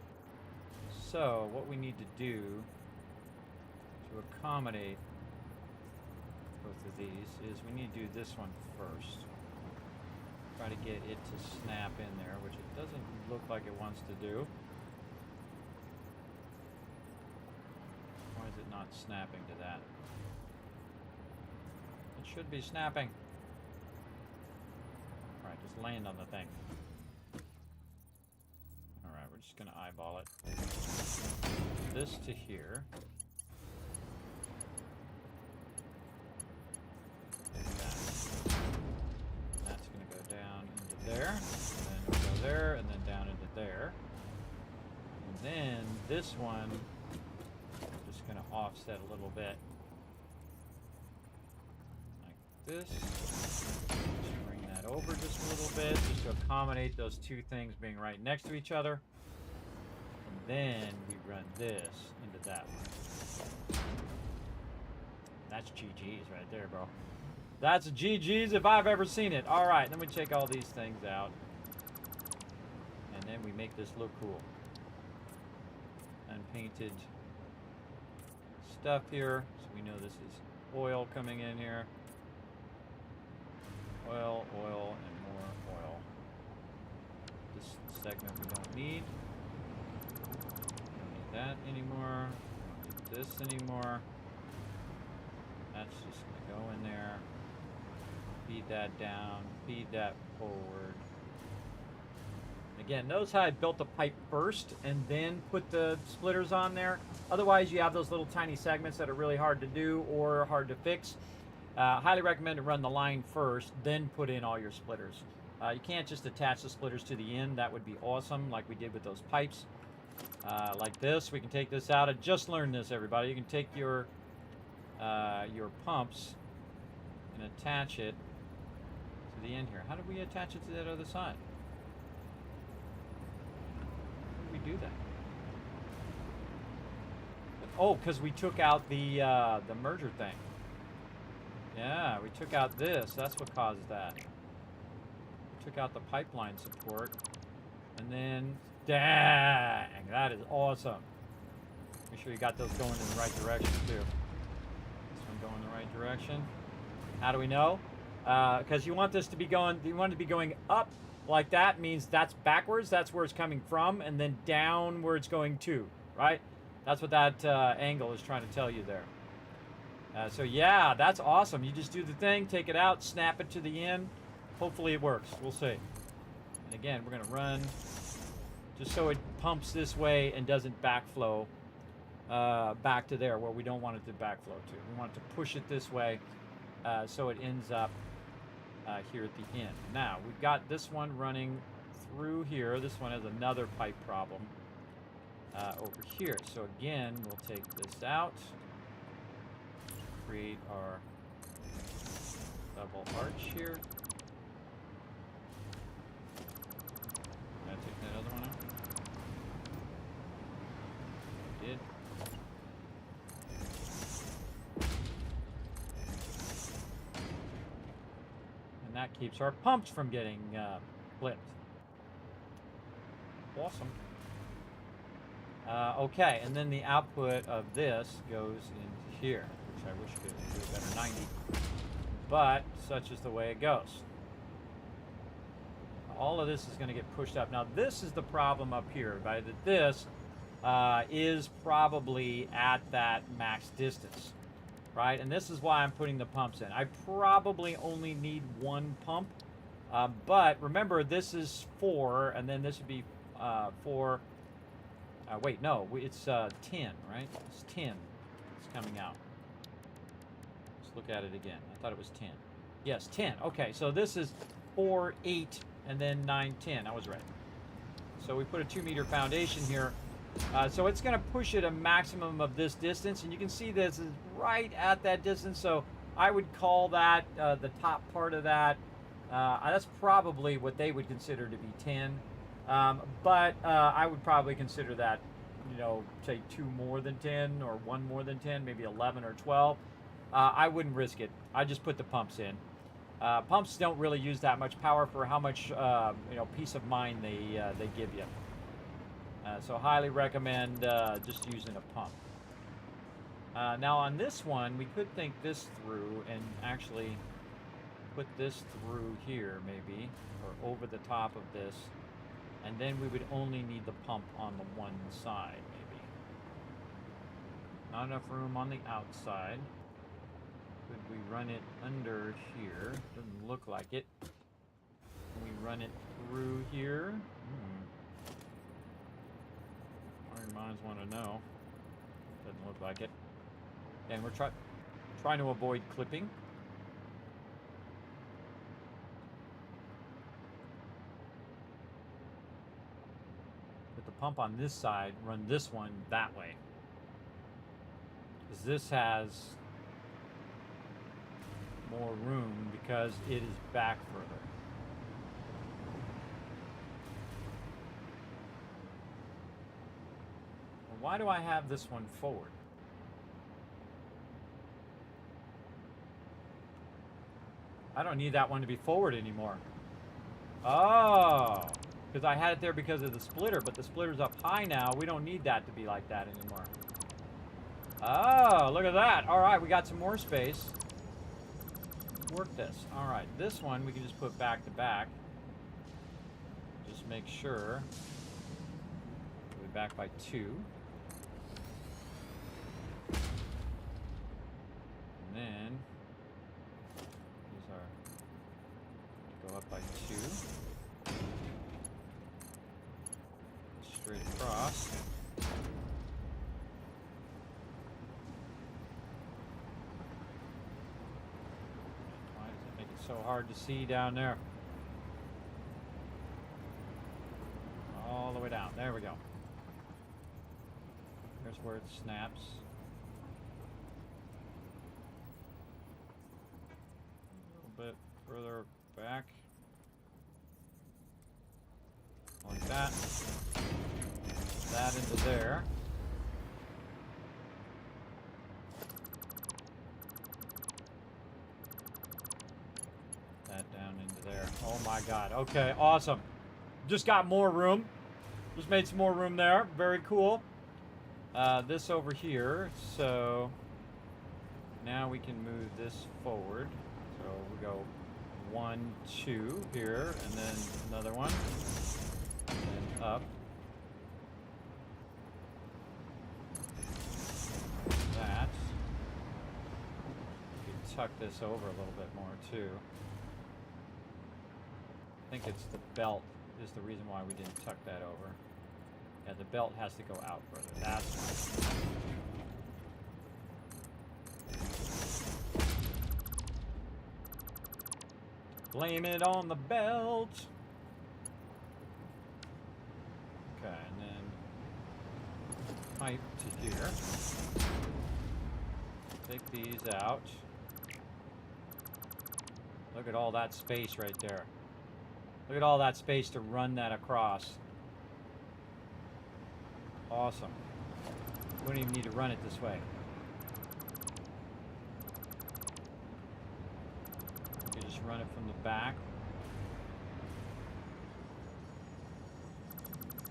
So, what we need to do to accommodate both of these is we need to do this one first. Try to get it to snap in there, which it doesn't look like it wants to do. Why is it not snapping to that? It should be snapping. Alright, just land on the thing. Alright, we're just going to eyeball it. This to here. That's going to go down into there. And then it'll go there, and then down into there. And then this one, I'm just going to offset a little bit. Like this. Over just a little bit, just to accommodate those two things being right next to each other. And then we run this into that one. That's GG's right there, bro. That's GG's if I've ever seen it. All right, then we take all these things out. And then we make this look cool. Unpainted stuff here. So we know this is oil coming in here. Oil, oil, and more oil. This segment we don't need. We don't need that anymore. We don't need this anymore. That's just going to go in there. Feed that down. Feed that forward. Again, notice how I built the pipe first and then put the splitters on there. Otherwise, you have those little tiny segments that are really hard to do or hard to fix. Highly recommend to run the line first, then put in all your splitters. You can't just attach the splitters to the end. That would be awesome, like we did with those pipes. Like this, we can take this out. I just learned this, everybody. You can take your pumps and attach it to the end here. How did we attach it to that other side? How did we do that? Oh, because we took out the merger thing. Yeah, we took out this. That's what caused that. We took out the pipeline support. And then, dang, that is awesome. Make sure you got those going in the right direction, too. This one going in the right direction. How do we know? Because you want this to be going, you want it to be going up like that, means that's backwards. That's where it's coming from. And then down where it's going to, right? That's what that angle is trying to tell you there. So yeah, that's awesome. You just do the thing, take it out, snap it to the end. Hopefully it works. We'll see. And again, we're going to run just so it pumps this way and doesn't backflow back to there where we don't want it to backflow to. We want it to push it this way so it ends up here at the end. Now, we've got this one running through here. This one has another pipe problem over here. So again, we'll take this out. Create our double arch here. Can I take that other one out? Did. And that keeps our pumps from getting flipped. Awesome. Okay, and then the output of this goes into here. I wish it could do a better 90, but such is the way it goes. All of this is going to get pushed up. Now this is the problem up here, right? That this is probably at that max distance, right? And this is why I'm putting the pumps in. I probably only need one pump, but remember this is 4, and then this would be 4. Wait, no, it's 10, right? It's 10. It's coming out. Look at it again. I thought it was 10. Yes, 10. Okay, so this is 4, 8, and then 9, 10. I was right. So we put a 2-meter foundation here. So it's going to push it a maximum of this distance. And you can see this is right at that distance. So I would call that the top part of that. That's probably what they would consider to be 10. But I would probably consider that, you know, say 2 more than 10 or 1 more than 10, maybe 11 or 12. I wouldn't risk it. I just put the pumps in. Pumps don't really use that much power for how much peace of mind they give you. So highly recommend just using a pump. Now on this one, we could think this through and actually put this through here maybe, or over the top of this, and then we would only need the pump on the one side maybe. Not enough room on the outside. Could we run it under here? Doesn't look like it. Can we run it through here? Our minds want to know. Doesn't look like it. And we're trying to avoid clipping. Put the pump on this side, run this one that way. Because this has more room because it is back further. Well, why do I have this one forward? I don't need that one to be forward anymore. Oh, because I had it there because of the splitter, but the splitter's up high now. We don't need that to be like that anymore. Oh, look at that. All right, we got some more space. Work this. All right, this one we can just put back to back. Just make sure. We're back by 2. And then these are go up by 2. Straight across. Why does it make it so hard to see down there? All the way down. There we go. There's where it snaps. A little bit further back. Like that. That into there. That down into there. Oh my god. Okay, awesome. Just got more room. Just made some more room there. Very cool. This over here. So now we can move this forward. So we go 1, 2 here, and then another one. And then up. That. We can tuck this over a little bit more too. I think it's the belt is the reason why we didn't tuck that over. Yeah, the belt has to go out further. That's right. Blame it on the belt. Okay, and then pipe to here. Take these out. Look at all that space right there. Look at all that space to run that across. Awesome. We don't even need to run it this way. You can just run it from the back.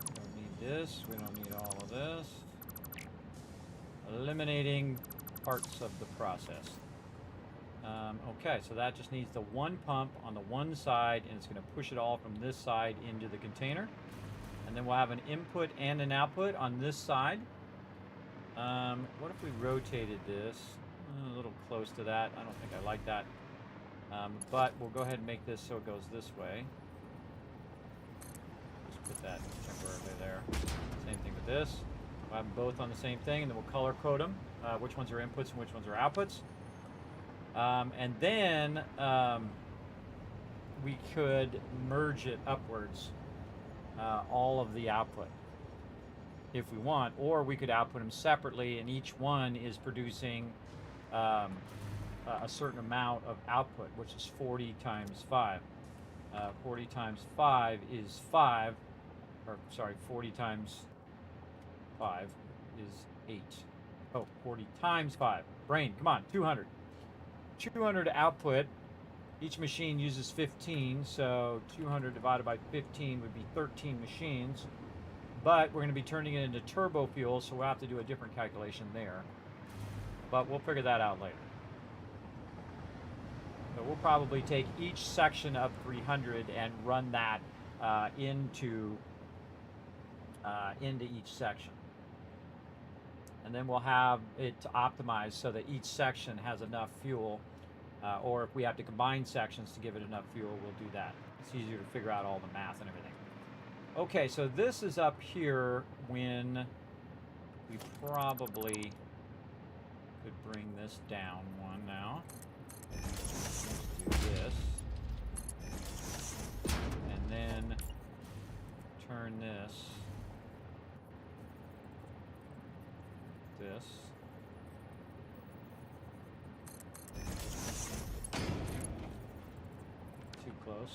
We don't need this. We don't need all of this. Eliminating parts of the process. Okay, so that just needs the one pump on the one side, and it's going to push it all from this side into the container. And then we'll have an input and an output on this side. What if we rotated this a little close to that? I don't think I like that. But we'll go ahead and make this so it goes this way. Just put that temporarily there. Same thing with this. We'll have them both on the same thing, and then we'll color code them. Which ones are inputs and which ones are outputs. And then we could merge it upwards. All of the output if we want, or we could output them separately, and each one is producing a certain amount of output, which is 40 times 5. 40 times 5 is 5, or sorry, 40 times 5 is 8. Oh, 40 times 5. Brain, come on, 200. 200 output. Each machine uses 15, so 200 divided by 15 would be 13 machines. But we're going to be turning it into turbo fuel, so we'll have to do a different calculation there. But we'll figure that out later. So we'll probably take each section of 300 and run that into each section. And then we'll have it optimized so that each section has enough fuel. Or if we have to combine sections to give it enough fuel, we'll do that. It's easier to figure out all the math and everything. Okay, so this is up here when we probably could bring this down one now. Let's do this. And then turn this. Too close.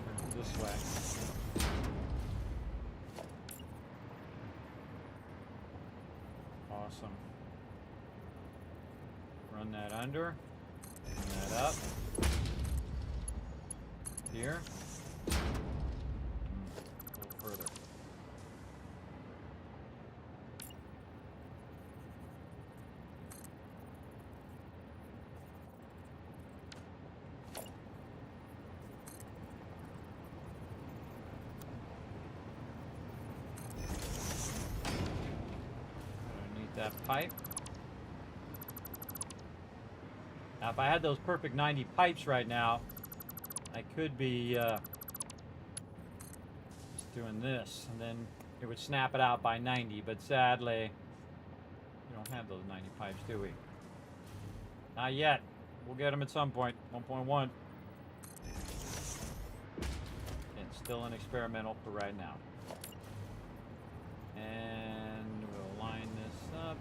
Turn it this way. Awesome. Run that under. Run that up. Here. A little further. Underneath that pipe. Now, if I had those perfect 90 pipes right now, I could be just doing this, and then it would snap it out by 90, but sadly, we don't have those 90 pipes, do we? Not yet. We'll get them at some point. 1.1. It's still an experimental for right now. And we'll line this up.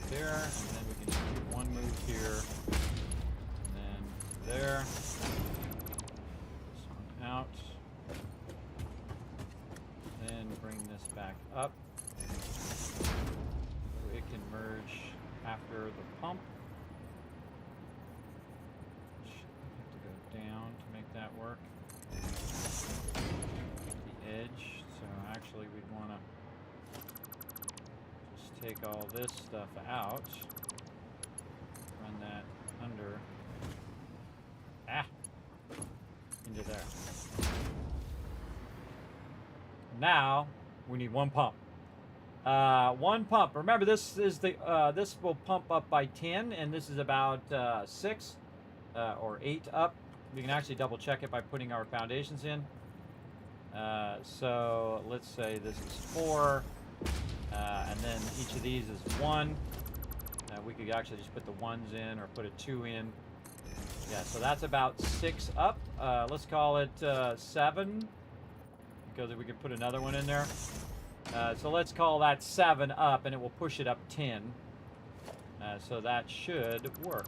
There, and then we can just do one move here. There. This one out. Then bring this back up. So it can merge after the pump. Have to go down to make that work. The edge. So actually we'd want to just take all this stuff out. Run that under. Into there. Now we need one pump. One pump. Remember, this is the this will pump up by 10, and this is about 6 or 8 up. We can actually double check it by putting our foundations in. So let's say this is 4, and then each of these is 1. We could actually just put the 1s in or put a 2 in. Yeah, so that's about 6 up. Let's call it 7, because we could put another one in there. So let's call that 7 up, and it will push it up 10. So that should work.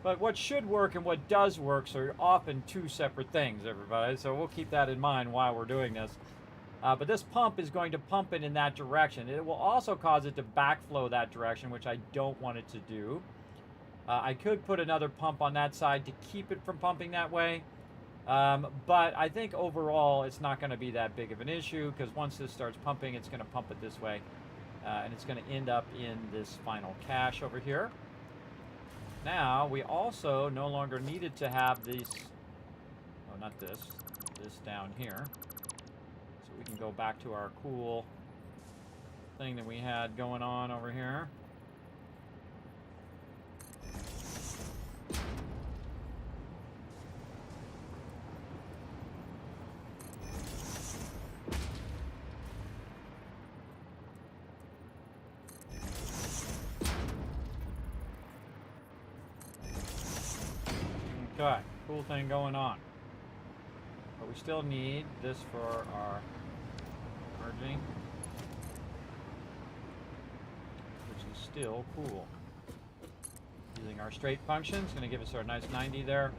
But what should work and what does work are often two separate things, everybody. So we'll keep that in mind while we're doing this. But this pump is going to pump it in that direction. It will also cause it to backflow that direction, which I don't want it to do. I could put another pump on that side to keep it from pumping that way. But I think overall it's not going to be that big of an issue, because once this starts pumping, it's going to pump it this way. And it's going to end up in this final cache over here. Now, we also no longer needed to have these, oh, not this down here. So we can go back to our cool thing that we had going on over here. Okay, cool thing going on. But we still need this for our merging, which is still cool. Using our straight function, it's going to give us our nice 90 there.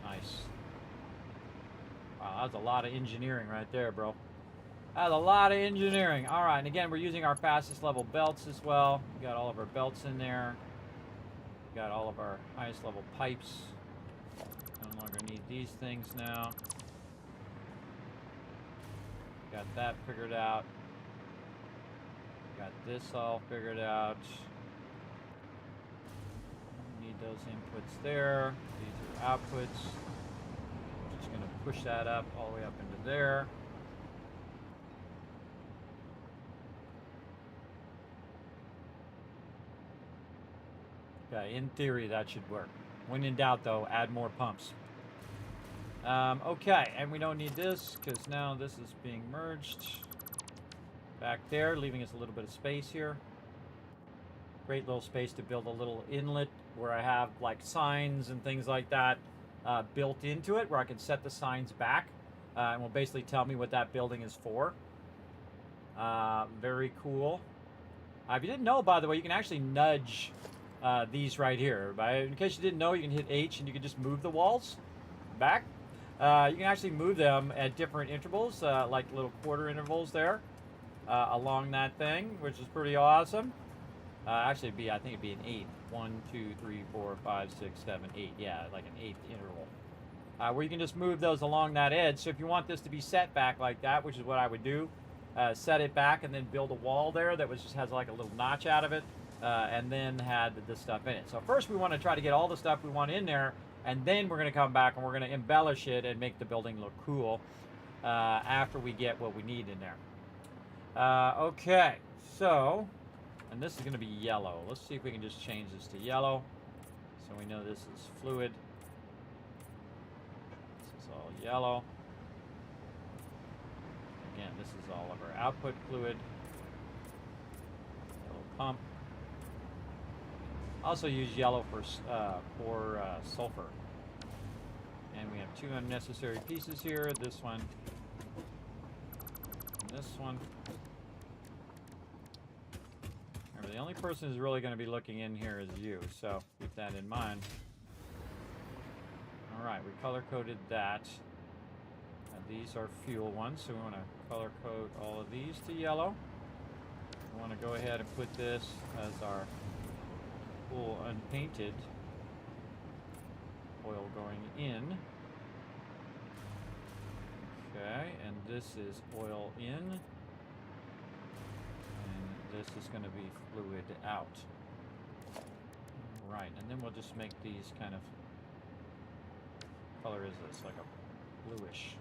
Nice. Wow, that's a lot of engineering right there, bro. That's a lot of engineering. All right, and again, we're using our fastest level belts as well. We got all of our belts in there. Got all of our highest level pipes. No longer need these things now. Got that figured out. Got this all figured out. Need those inputs there. These are outputs. Just going to push that up all the way up into there. Okay, in theory that should work. When in doubt though, add more pumps. Okay, and we don't need this because now this is being merged back there, leaving us a little bit of space here. Great little space to build a little inlet where I have like signs and things like that built into it, where I can set the signs back and will basically tell me what that building is for. Very cool. If you didn't know, by the way, you can actually nudge these right here. In case you didn't know, you can hit H and you can just move the walls back. You can actually move them at different intervals, like little quarter intervals there. along that thing, which is pretty awesome. Actually, I think it'd be an 8. 1, 2, 3, 4, 5, 6, 7, 8. Yeah, like an 8th interval. Where you can just move those along that edge. So if you want this to be set back like that, which is what I would do, set it back and then build a wall there that just has like a little notch out of it, and then had the stuff in it. So first we want to try to get all the stuff we want in there, and then we're going to come back and we're going to embellish it and make the building look cool after we get what we need in there. Okay, so, and this is going to be yellow. Let's see if we can just change this to yellow so we know this is fluid. This is all yellow. Again, this is all of our output fluid. Yellow pump. Also use yellow for sulfur. And we have 2 unnecessary pieces here. This one. And this one. Remember, the only person who's really going to be looking in here is you, so keep that in mind. Alright, we color-coded that. These are fuel ones, so we want to color code all of these to yellow. We want to go ahead and put this as our full unpainted oil going in. Okay, and this is oil in. And this is going to be fluid out. Right, and then we'll just make these kind of, color is this, like a bluish.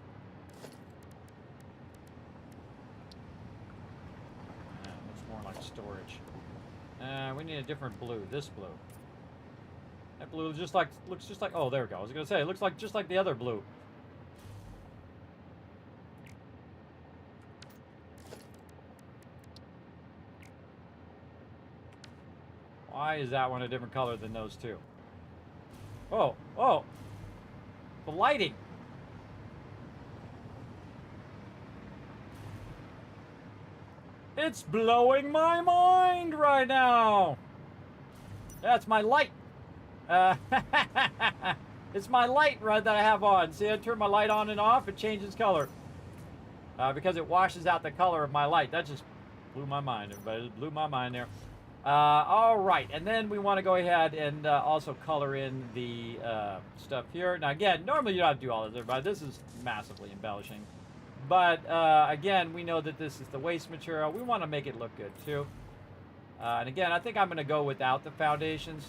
More like storage. We need a different blue. This blue. That blue looks just like. Oh, there we go. I was gonna say it looks like just like the other blue. Why is that one a different color than those two? Oh, oh, the lighting. It's blowing my mind right now. That's my light. It's my light right that I have on. See, I turn my light on and off. It changes color because it washes out the color of my light. That just blew my mind. Everybody just blew my mind there. All right, and then we want to go ahead and also color in the stuff here. Now, again, normally you don't have to do all this, everybody. This is massively embellishing. But, again, we know that this is the waste material. We want to make it look good, too. And, again, I think I'm going to go without the foundations.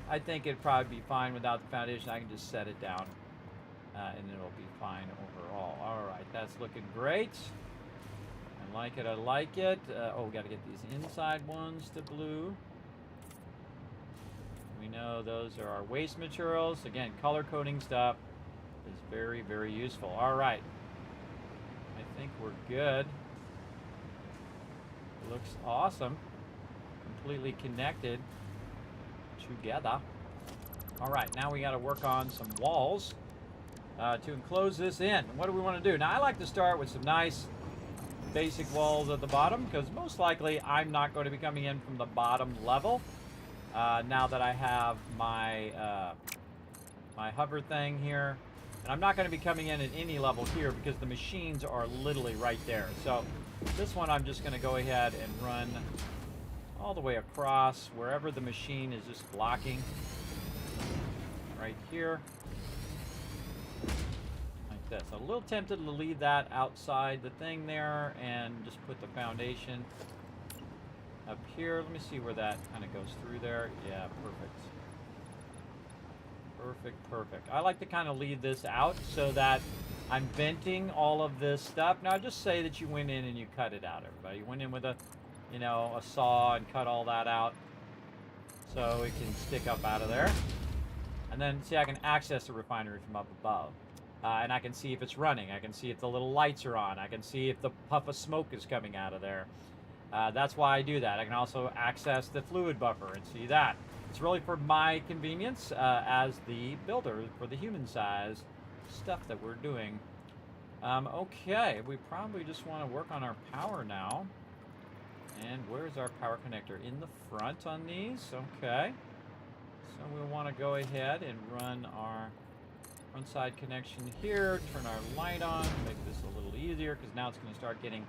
I think it'd probably be fine without the foundation. I can just set it down, and it'll be fine overall. All right, that's looking great. I like it. I like it. Oh, we got to get these inside ones to blue. We know those are our waste materials. Again, color coding stuff is very, very useful. All right. I think we're good. Looks awesome. Completely connected together. All right, now we got to work on some walls to enclose this in. What do we want to do? Now, I like to start with some nice basic walls at the bottom because most likely I'm not going to be coming in from the bottom level now that I have my my hover thing here. And I'm not going to be coming in at any level here because the machines are literally right there. So this one I'm just going to go ahead and run all the way across wherever the machine is just blocking. Right here. Like this. I'm a little tempted to leave that outside the thing there and just put the foundation up here. Let me see where that kind of goes through there. Yeah, perfect. Perfect, perfect. I like to kind of leave this out so that I'm venting all of this stuff. Now, just say that you went in and you cut it out, everybody. You went in with a, you know, a saw and cut all that out so it can stick up out of there. And then, see, I can access the refinery from up above. And I can see if it's running. I can see if the little lights are on. I can see if the puff of smoke is coming out of there. That's why I do that. I can also access the fluid buffer and see that. It's really for my convenience as the builder for the human size stuff that we're doing. Okay, we probably just want to work on our power now. And where's our power connector? In the front on these. Okay. So we want to go ahead and run our front side connection here. Turn our light on. Make this a little easier because now it's going to start getting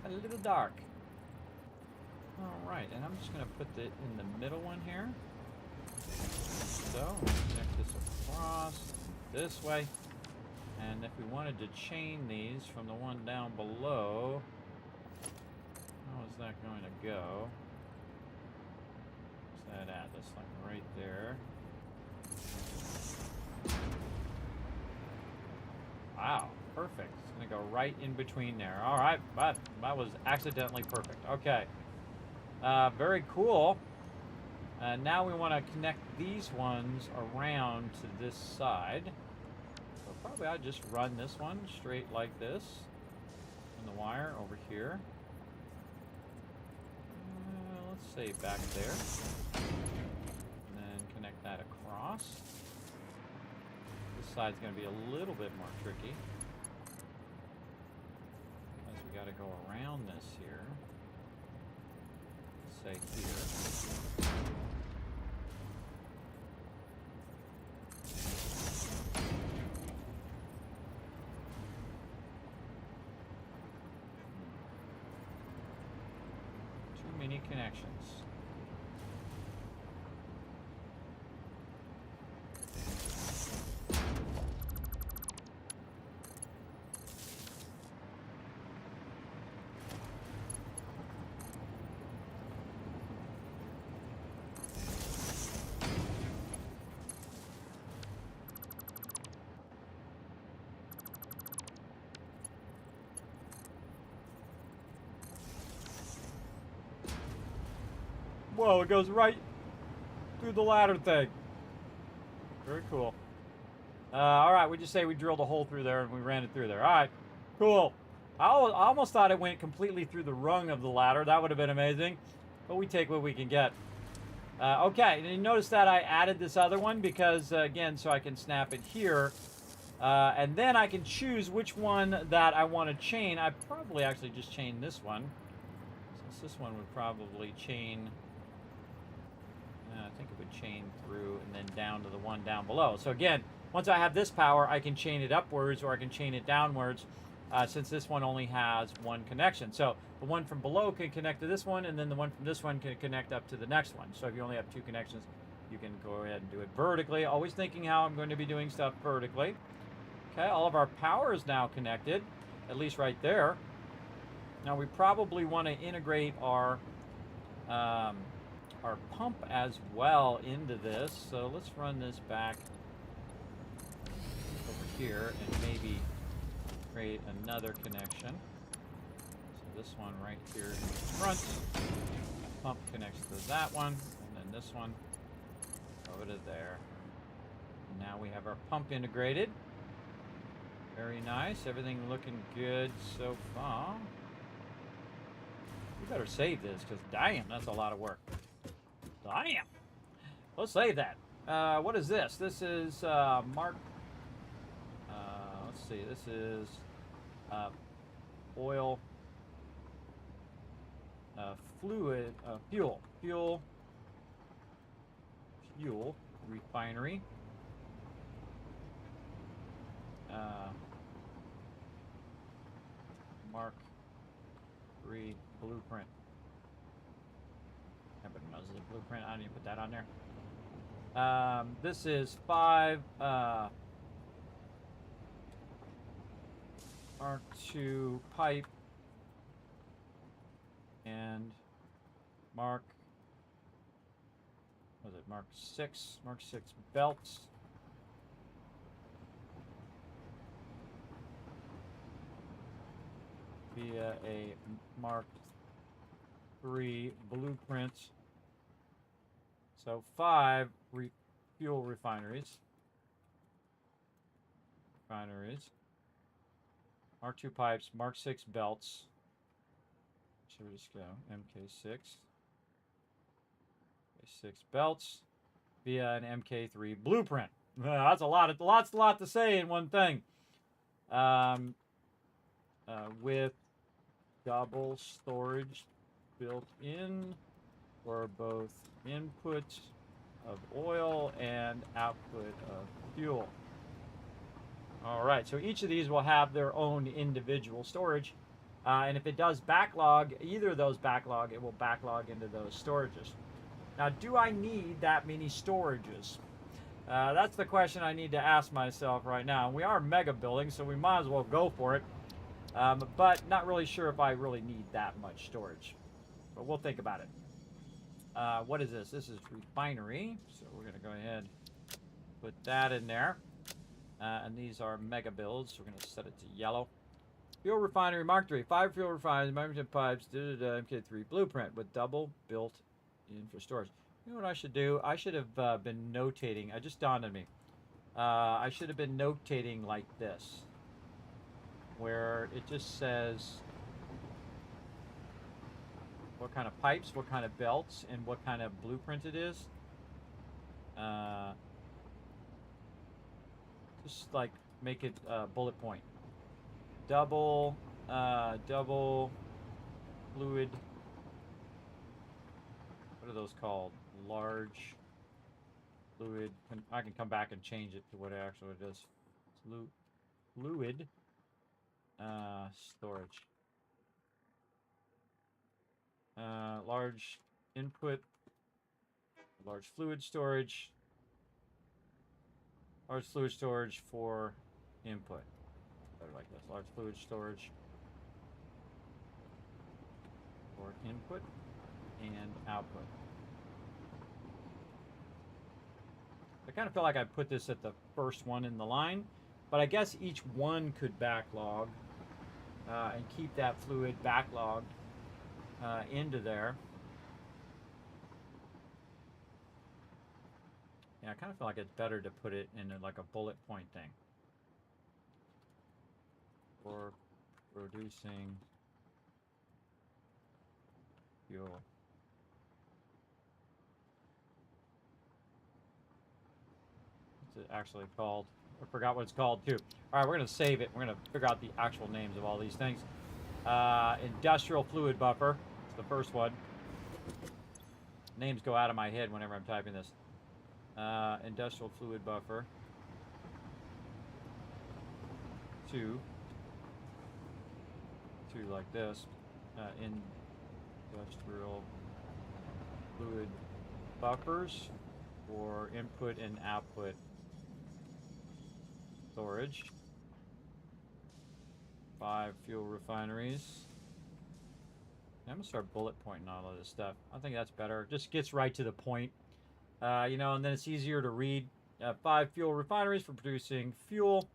a little dark. All right, and I'm just going to put it in the middle one here. So, connect this across this way. And if we wanted to chain these from the one down below, how is that going to go? Where's that at? That's like right there. Wow, perfect. It's going to go right in between there. All right, but that was accidentally perfect. Okay. Very cool. Now we want to connect these ones around to this side. So probably I'd just run this one straight like this. And the wire over here. Let's say back there. And then connect that across. This side's going to be a little bit more tricky. Because we got to go around this here. Let's say here. Too many connections. Whoa, it goes right through the ladder thing. Very cool. All right, we just say we drilled a hole through there and we ran it through there. All right, cool. I almost thought it went completely through the rung of the ladder. That would have been amazing. But we take what we can get. Okay, and you notice that I added this other one because, again, so I can snap it here. And then I can choose which one that I want to chain. I probably actually just chain this one. Since this one would probably chain... I think it would chain through and then down to the one down below. So again, once I have this power, I can chain it upwards or I can chain it downwards since this one only has one connection. So the one from below can connect to this one and then the one from this one can connect up to the next one. So if you only have two connections, you can go ahead and do it vertically. Always thinking how I'm going to be doing stuff vertically. Okay, all of our power is now connected, at least right there. Now we probably want to integrate our pump as well into this. So let's run this back over here and maybe create another connection. So this one right here in the front. Pump connects to that one, and then this one over to there. And now we have our pump integrated. Very nice. Everything looking good so far. We better save this because damn, that's a lot of work. Damn. Let's save that. What is this? This is Mark. Let's see. This is oil, fluid, fuel refinery. Mark 3 blueprint. Everybody knows the blueprint. I didn't put that on there. This is 5 R2 pipe and Mark 6 belts. Via a Mark 3 blueprint. So 5 fuel refineries. R2 pipes, Mark 6 belts. Should we just go MK6? MK6 belts via an MK3 blueprint. That's a lot to say in one thing. With double storage built in for both input of oil and output of fuel. All right, so each of these will have their own individual storage And if it does backlog, either of those backlog, it will backlog into those storages. Now, do I need that many storages? That's the question I need to ask myself right now. We are mega building, so we might as well go for it. But not really sure if I really need that much storage. But we'll think about it. What is this? This is refinery. So we're going to go ahead and put that in there. And these are mega builds. So we're going to set it to yellow. Fuel refinery Mark III. 5 fuel refineries, membership pipes, MK3 blueprint with double built in for storage. You know what I should do? I should have been notating. It just dawned on me. I should have been notating like this, where it just says what kind of pipes, what kind of belts, and what kind of blueprint it is. Just like make it bullet point. Double fluid. What are those called? Large fluid. I can come back and change it to what actually it is. Fluid storage. Large input. Large fluid storage. Large fluid storage for input. Better like this. Large fluid storage for input and output. I kind of feel like I put this at the first one in the line, but I guess each one could backlog and keep that fluid backlogged into there. Yeah, I kind of feel like it's better to put it in like a bullet point thing. For producing fuel. What's it actually called? I forgot what it's called too. All right, we're going to save it. We're going to figure out the actual names of all these things. Industrial fluid buffer. It's the first one. Names go out of my head whenever I'm typing this. Industrial fluid buffer. 2 like this. Industrial fluid buffers for input and output storage. 5 fuel refineries. I'm gonna start bullet pointing all of this stuff. I think that's better. Just gets right to the point. You know, and then it's easier to read. 5 fuel refineries for producing fuel.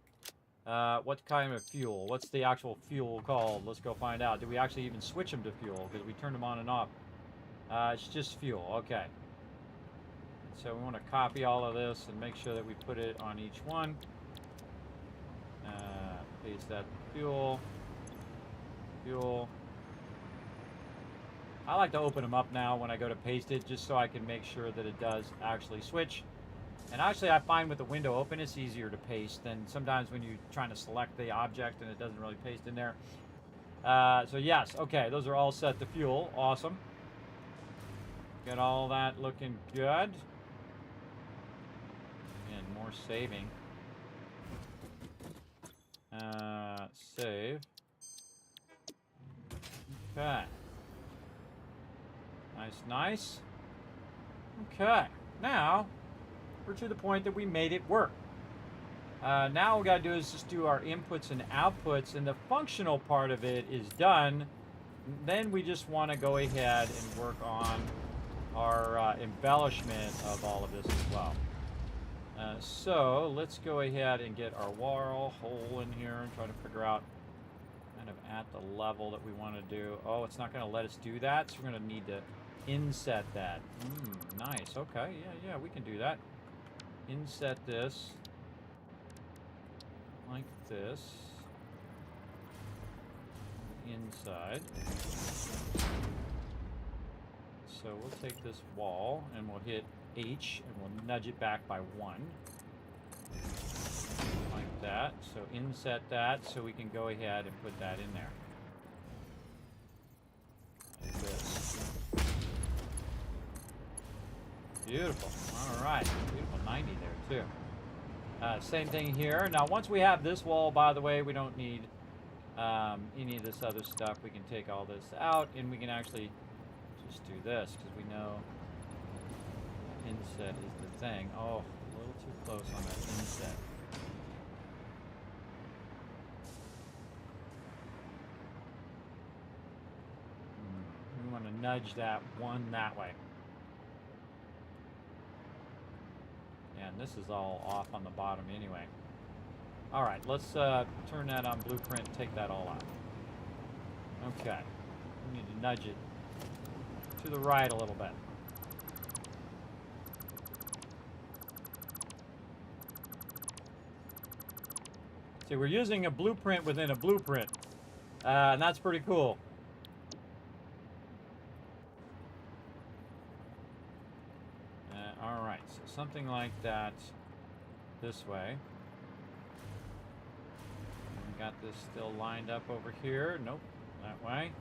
What kind of fuel? What's the actual fuel called? Let's go find out. Do we actually even switch them to fuel? Because we turned them on and off. It's just fuel. Okay. So we want to copy all of this and make sure that we put it on each one. Paste that fuel. Fuel. I like to open them up now when I go to paste it, just so I can make sure that it does actually switch. And actually, I find with the window open, it's easier to paste than sometimes when you're trying to select the object and it doesn't really paste in there. So yes, okay, those are all set to fuel. Awesome. Get all that looking good. And more saving. Save. Okay. Nice, nice. Okay, now we're to the point that we made it work. Now all we gotta do is just do our inputs and outputs, and the functional part of it is done. Then we just want to go ahead and work on our embellishment of all of this as well. So let's go ahead and get our wall hole in here and try to figure out kind of at the level that we want to do. Oh, it's not going to let us do that, so we're going to need to inset that. Nice. Okay. Yeah, we can do that. Inset this like this. Inside. So we'll take this wall and we'll hit H and we'll nudge it back by 1. Like that. So inset that so we can go ahead and put that in there. Like this. Beautiful. Alright. Beautiful 90 there too. Same thing here. Now once we have this wall, by the way, we don't need any of this other stuff. We can take all this out, and we can actually just do this, because we know inset is the thing. Oh, a little too close on that inset. We want to nudge that one that way. And this is all off on the bottom anyway. All right, let's turn that on blueprint and take that all out. Okay, we need to nudge it to the right a little bit. See, we're using a blueprint within a blueprint, and that's pretty cool. All right, so something like that this way. We got this still lined up over here. Nope, that way.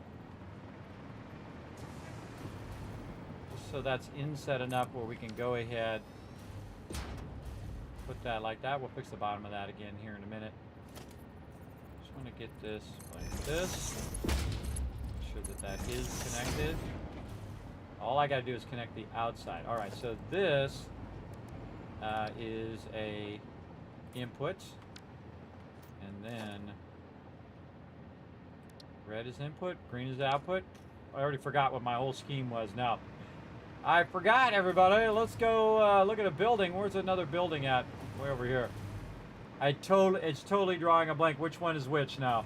Just so that's inset enough where we can go ahead, put that like that. We'll fix the bottom of that again here in a minute. Just want to get this like this. Make sure that that is connected. All I got to do is connect the outside. All right, so this is a input, and then red is input, green is output. I already forgot what my whole scheme was now. I forgot, everybody. Let's go look at a building. Where's another building at? Way over here. It's totally drawing a blank. Which one is which now?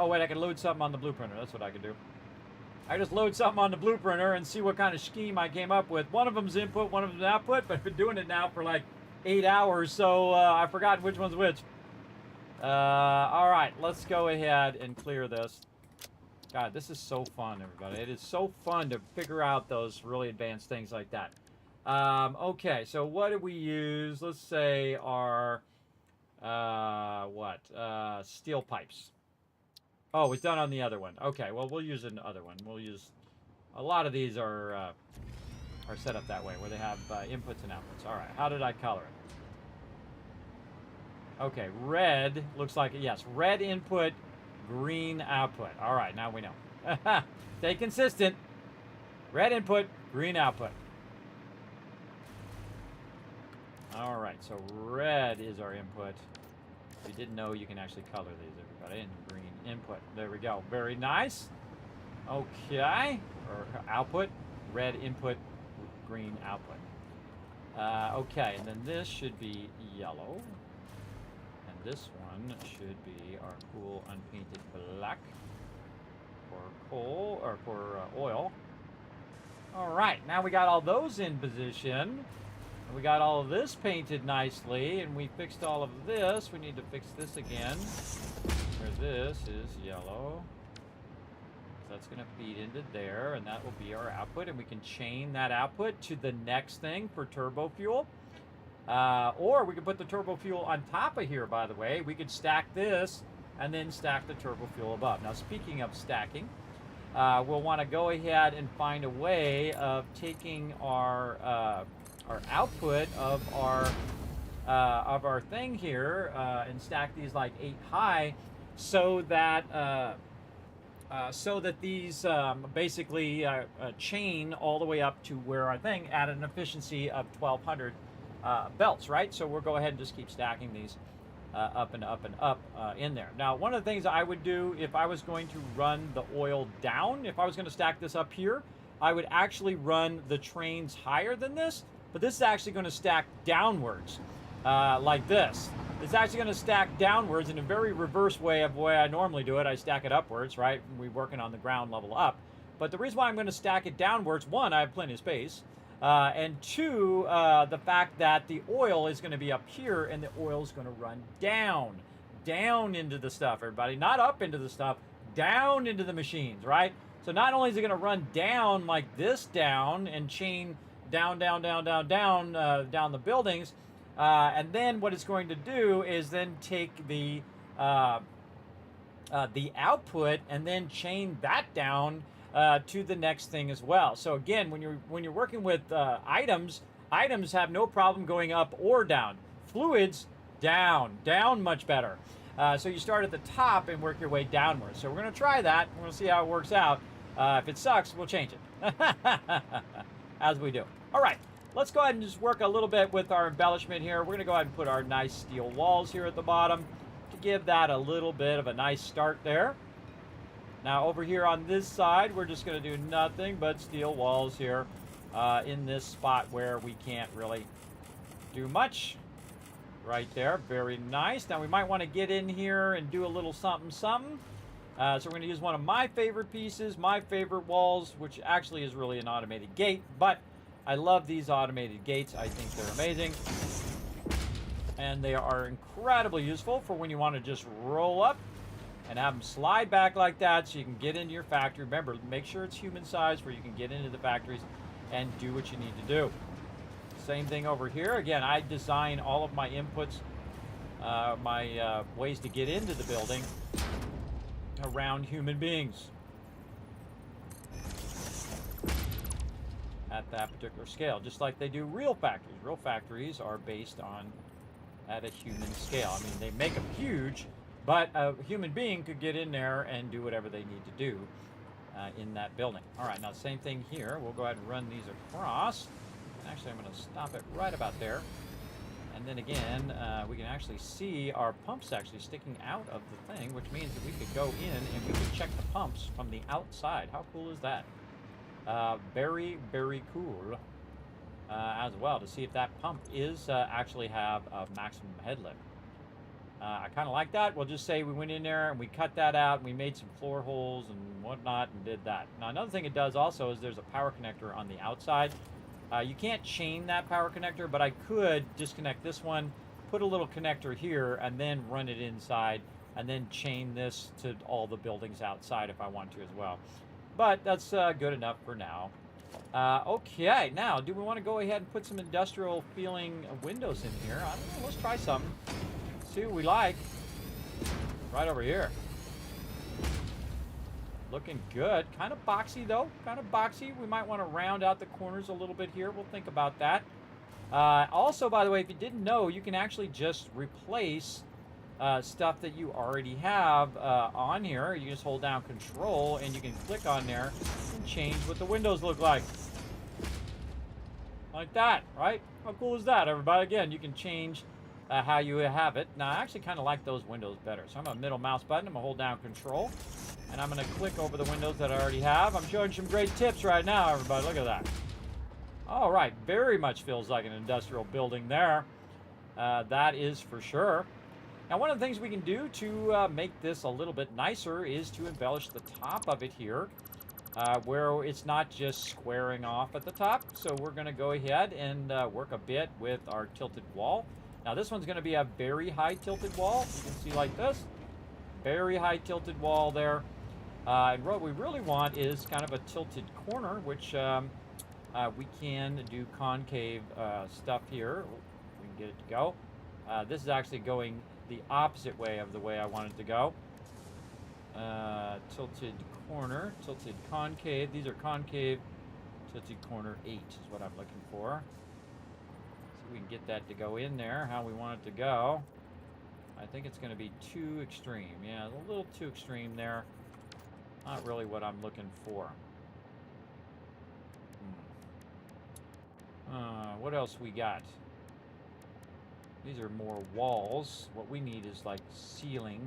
Oh, wait, I can load something on the blueprinter. That's what I can do. I just load something on the blueprinter and see what kind of scheme I came up with. One of them's input, one of them's output, but I've been doing it now for like 8 hours, so I've forgotten which one's which. All right, let's go ahead and clear this. God, this is so fun, everybody. It is so fun to figure out those really advanced things like that. Okay, so what did we use? Let's say our, steel pipes. Oh, it's done on the other one. Okay, well, we'll use another one. We'll use, a lot of these are set up that way, where they have inputs and outputs. All right, how did I color it? Okay, red looks like, yes, red input, green output. All right, now we know. Stay consistent. Red input, green output. All right, so red is our input. If you didn't know, you can actually color these, everybody, and green input. There we go. Very nice. Okay. Or output, red input, green output. Okay, and then this should be yellow. And this one should be our cool unpainted black for coal, or for oil. All right, now we got all those in position. We got all of this painted nicely, and we fixed all of this. We need to fix this again, where this is yellow. So that's going to feed into there, and that will be our output, and we can chain that output to the next thing for turbo fuel. Or we could put the turbo fuel on top of here, by the way. We could stack this and then stack the turbo fuel above. Now, speaking of stacking, we'll want to go ahead and find a way of taking our output of our thing here and stack these like 8 high, so that these basically chain all the way up to where our thing at an efficiency of 1200 belts, right? So we'll go ahead and just keep stacking these up and up and up in there. Now, one of the things I would do if I was going to run the oil down, if I was going to stack this up here, I would actually run the trains higher than this. But this is actually going to stack downwards, like this. It's actually going to stack downwards in a very reverse way of the way I normally do it. I stack it upwards, right? We're working on the ground level up. But the reason why I'm going to stack it downwards, one, I have plenty of space. And two, the fact that the oil is going to be up here and the oil is going to run down into the stuff, everybody. Not up into the stuff, down into the machines, right? So not only is it going to run down like this down and chain down the buildings, and then what it's going to do is then take the output and then chain that down to the next thing as well. So again, when you're working with items have no problem going up or down. Fluids down much better. So you start at the top and work your way downwards. So we're going to try that. We're going to see how it works out. If it sucks, we'll change it. As we do. All right. Let's go ahead and just work a little bit with our embellishment here. We're going to go ahead and put our nice steel walls here at the bottom to give that a little bit of a nice start there. Now over here on this side, we're just going to do nothing but steel walls here in this spot where we can't really do much. Right there, very nice. Now we might want to get in here and do a little something. So we're going to use one of my favorite pieces, my favorite walls, which actually is really an automated gate, but I love these automated gates. I think they're amazing. And they are incredibly useful for when you want to just roll up and have them slide back like that so you can get into your factory. Remember, make sure it's human size where you can get into the factories and do what you need to do. Same thing over here. Again, I design all of my inputs, my ways to get into the building around human beings at that particular scale, just like they do real factories. Real factories are based on at a human scale. I mean, they make them huge, but a human being could get in there and do whatever they need to do in that building. All right, now same thing here. We'll go ahead and run these across. Actually, I'm going to stop it right about there. And then again, we can actually see our pumps actually sticking out of the thing, which means that we could go in and we could check the pumps from the outside. How cool is that? Very, very cool as well, to see if that pump is actually have a maximum head lift. I kind of like that. We'll just say we went in there and we cut that out and we made some floor holes and whatnot and did that. Now another thing it does also is there's a power connector on the outside. You can't chain that power connector, but I could disconnect this one, put a little connector here, and then run it inside, and then chain this to all the buildings outside if I want to as well. But that's good enough for now. Okay, now, do we want to go ahead and put some industrial feeling windows in here? I don't know, let's try something. See what we like. Right over here. Looking good. Kind of boxy, though. Kind of boxy. We might want to round out the corners a little bit here. We'll think about that. Also, by the way, if you didn't know, you can actually just replace stuff that you already have on here. You just hold down Control, and you can click on there and change what the windows look like. Like that, right? How cool is that, everybody? Again, you can change how you have it. Now, I actually kind of like those windows better. So I'm going to middle mouse button. I'm going to hold down Control. And I'm going to click over the windows that I already have. I'm showing some great tips right now, everybody. Look at that. All right. Very much feels like an industrial building there. That is for sure. Now, one of the things we can do to make this a little bit nicer is to embellish the top of it here, where it's not just squaring off at the top. So we're going to go ahead and work a bit with our tilted wall. Now, this one's going to be a very high tilted wall. You can see like this. Very high tilted wall there. And what we really want is kind of a tilted corner, which we can do concave stuff here. We can get it to go. This is actually going the opposite way of the way I want it to go. Tilted corner, tilted concave. These are concave. Tilted corner 8 is what I'm looking for. So we can get that to go in there how we want it to go. I think it's going to be too extreme. Yeah, a little too extreme there. Not really what I'm looking for. What else we got? These are more walls. What we need is like ceiling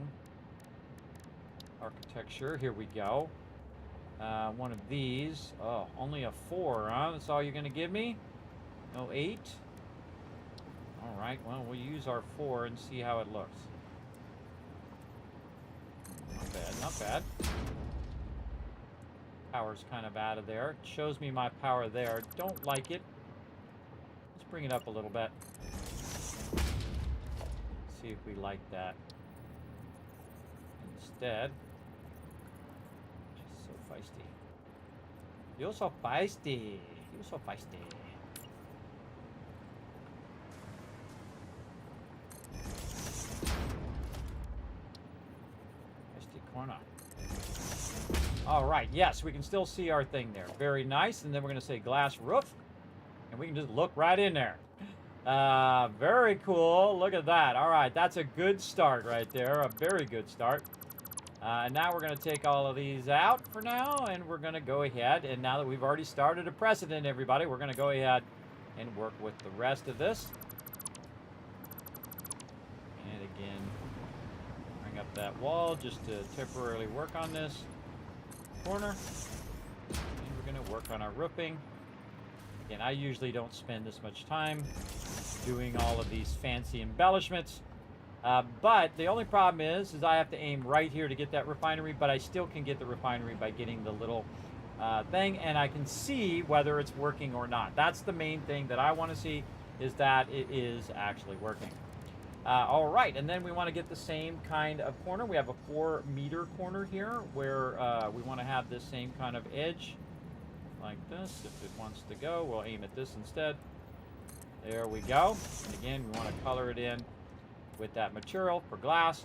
architecture. Here we go. One of these. Oh, only a 4, huh? That's all you're going to give me? No 8? All right, well, we'll use our 4 and see how it looks. Not bad, not bad. Power's kind of out of there. It shows me my power there. Don't like it. Let's bring it up a little bit. See if we like that. Instead, she's so feisty. You're so feisty. You're so feisty. Corner. All right, yes, we can still see our thing there. Very nice. And then we're going to say glass roof, and we can just look right in there. Very cool. Look at that. All right, that's a good start right there. A very good start. And now we're going to take all of these out for now, and we're going to go ahead, and now that we've already started a precedent, everybody, we're going to go ahead and work with the rest of this. And again, bring up that wall just to temporarily work on this corner. And we're going to work on our roofing. Again, I usually don't spend this much time doing all of these fancy embellishments. But the only problem is I have to aim right here to get that refinery, but I still can get the refinery by getting the little thing, and I can see whether it's working or not. That's the main thing that I want to see, is that it is actually working. All right, and then we want to get the same kind of corner. We have a 4-meter corner here where we want to have this same kind of edge like this. If it wants to go, we'll aim at this instead. There we go. And again, we want to color it in with that material for glass,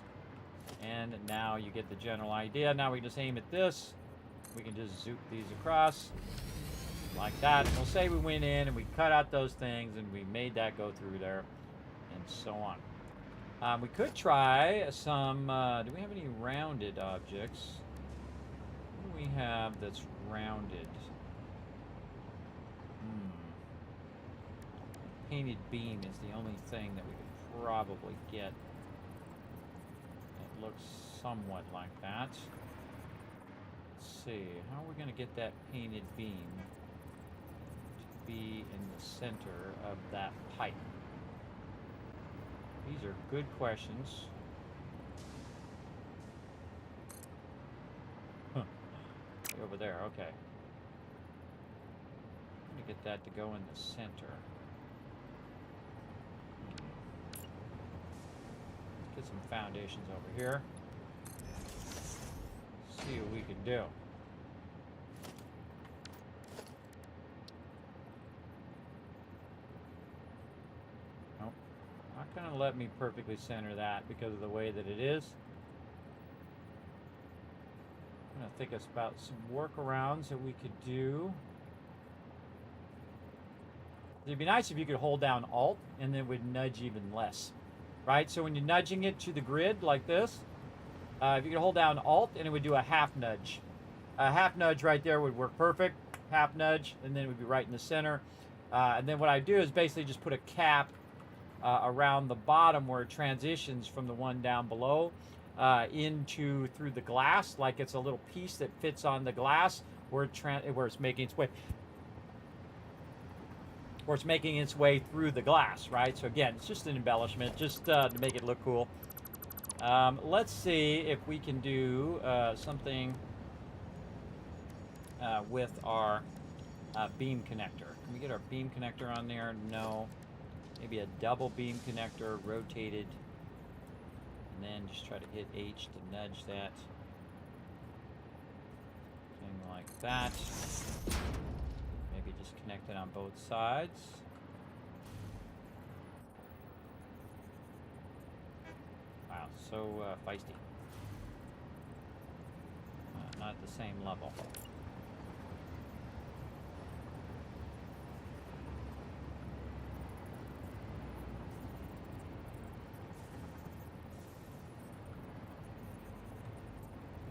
and now you get the general idea. Now we can just aim at this. We can just zoop these across like that. And we'll say we went in and we cut out those things and we made that go through there, and so on. We could try some, do we have any rounded objects? What do we have that's rounded? Painted beam is the only thing that we could probably get. It looks somewhat like that. Let's see, how are we going to get that painted beam to be in the center of that pipe? These are good questions. Huh. Over there, okay. I'm going to get that to go in the center. Get some foundations over here. See what we can do. Nope. Not going to let me perfectly center that because of the way that it is. I'm going to think about some workarounds that we could do. It'd be nice if you could hold down Alt and then it would nudge even less. Right, so when you're nudging it to the grid like this, if you could hold down Alt and it would do a half nudge. A half nudge right there would work perfect. Half nudge, and then it would be right in the center. And then what I do is basically just put a cap around the bottom where it transitions from the one down below into through the glass, like it's a little piece that fits on the glass where it's making its way. Or it's making its way through the glass, right? So again, it's just an embellishment, just to make it look cool. Let's see if we can do something with our beam connector. Can we get our beam connector on there? No. Maybe a double beam connector, rotated, and then just try to hit H to nudge that. Something like that. Maybe just connect it on both sides. Wow, so feisty. Not at the same level.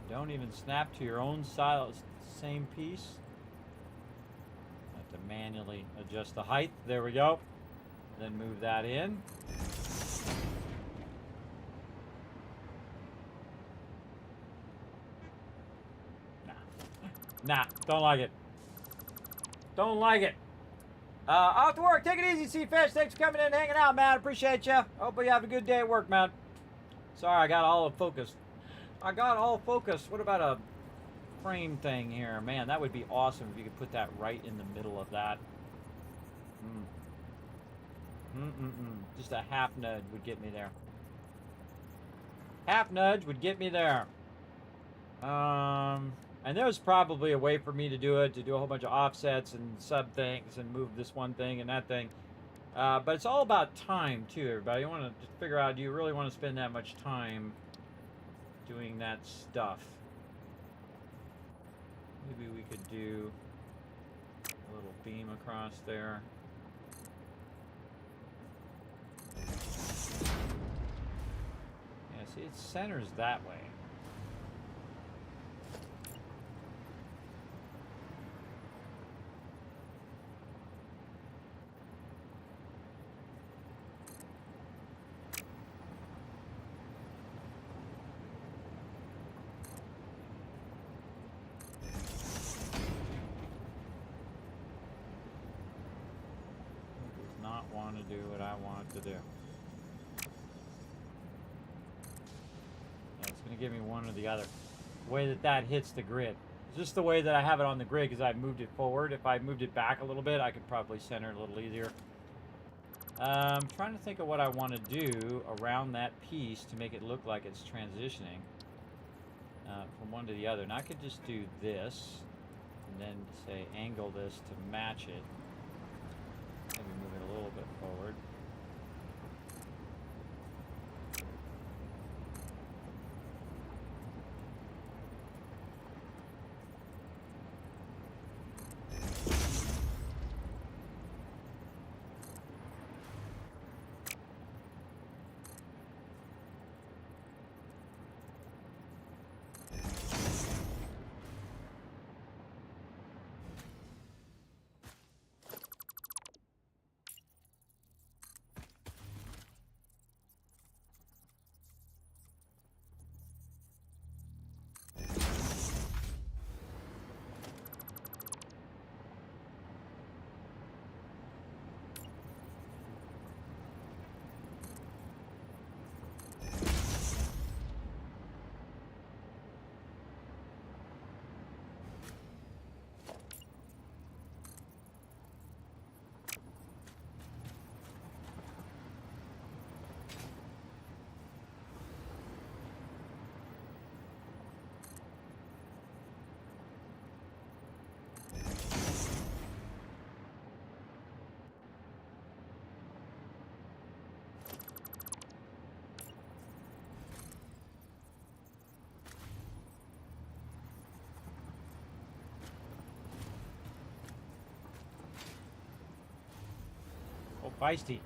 Don't even snap to your own same piece. To manually adjust the height. There we go. Then move that in. Nah, don't like it. Don't like it. Off to work. Take it easy, Seafish. Thanks for coming in and hanging out, man. Appreciate you. Hope you have a good day at work, man. Sorry, I got all focused. What about a frame thing here? Man, that would be awesome if you could put that right in the middle of that. Just a half nudge would get me there. Half nudge would get me there. And there's probably a way for me to do it, to do a whole bunch of offsets and sub things and move this one thing and that thing. But it's all about time, too, everybody. You want to just figure out, do you really want to spend that much time doing that stuff? Maybe we could do a little beam across there. See, it centers that way. Want to do what I want it to do. Yeah, it's going to give me one or the other. The way that hits the grid. It's just the way that I have it on the grid because I moved it forward. If I moved it back a little bit, I could probably center it a little easier. I'm trying to think of what I want to do around that piece to make it look like it's transitioning from one to the other. And I could just do this and then say angle this to match it. Maybe move it a little bit forward. Oh, feisty.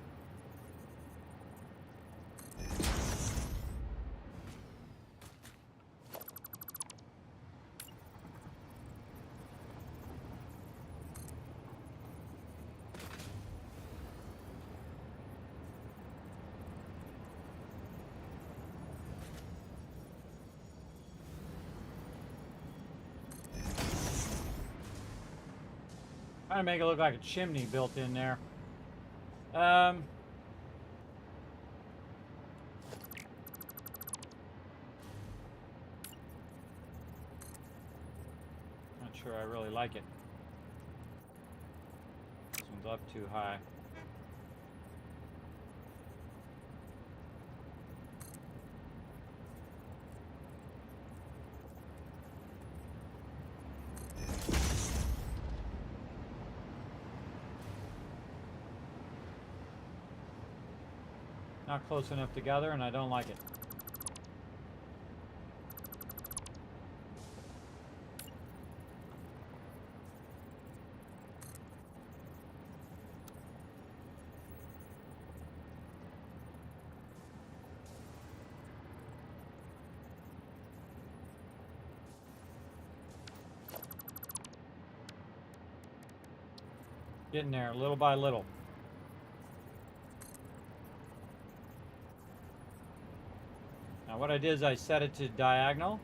Trying to make it look like a chimney built in there. Not sure I really like it. This one's up too high. Not close enough together, and I don't like it. Getting there, little by little. Now what I did is I set it to diagonal.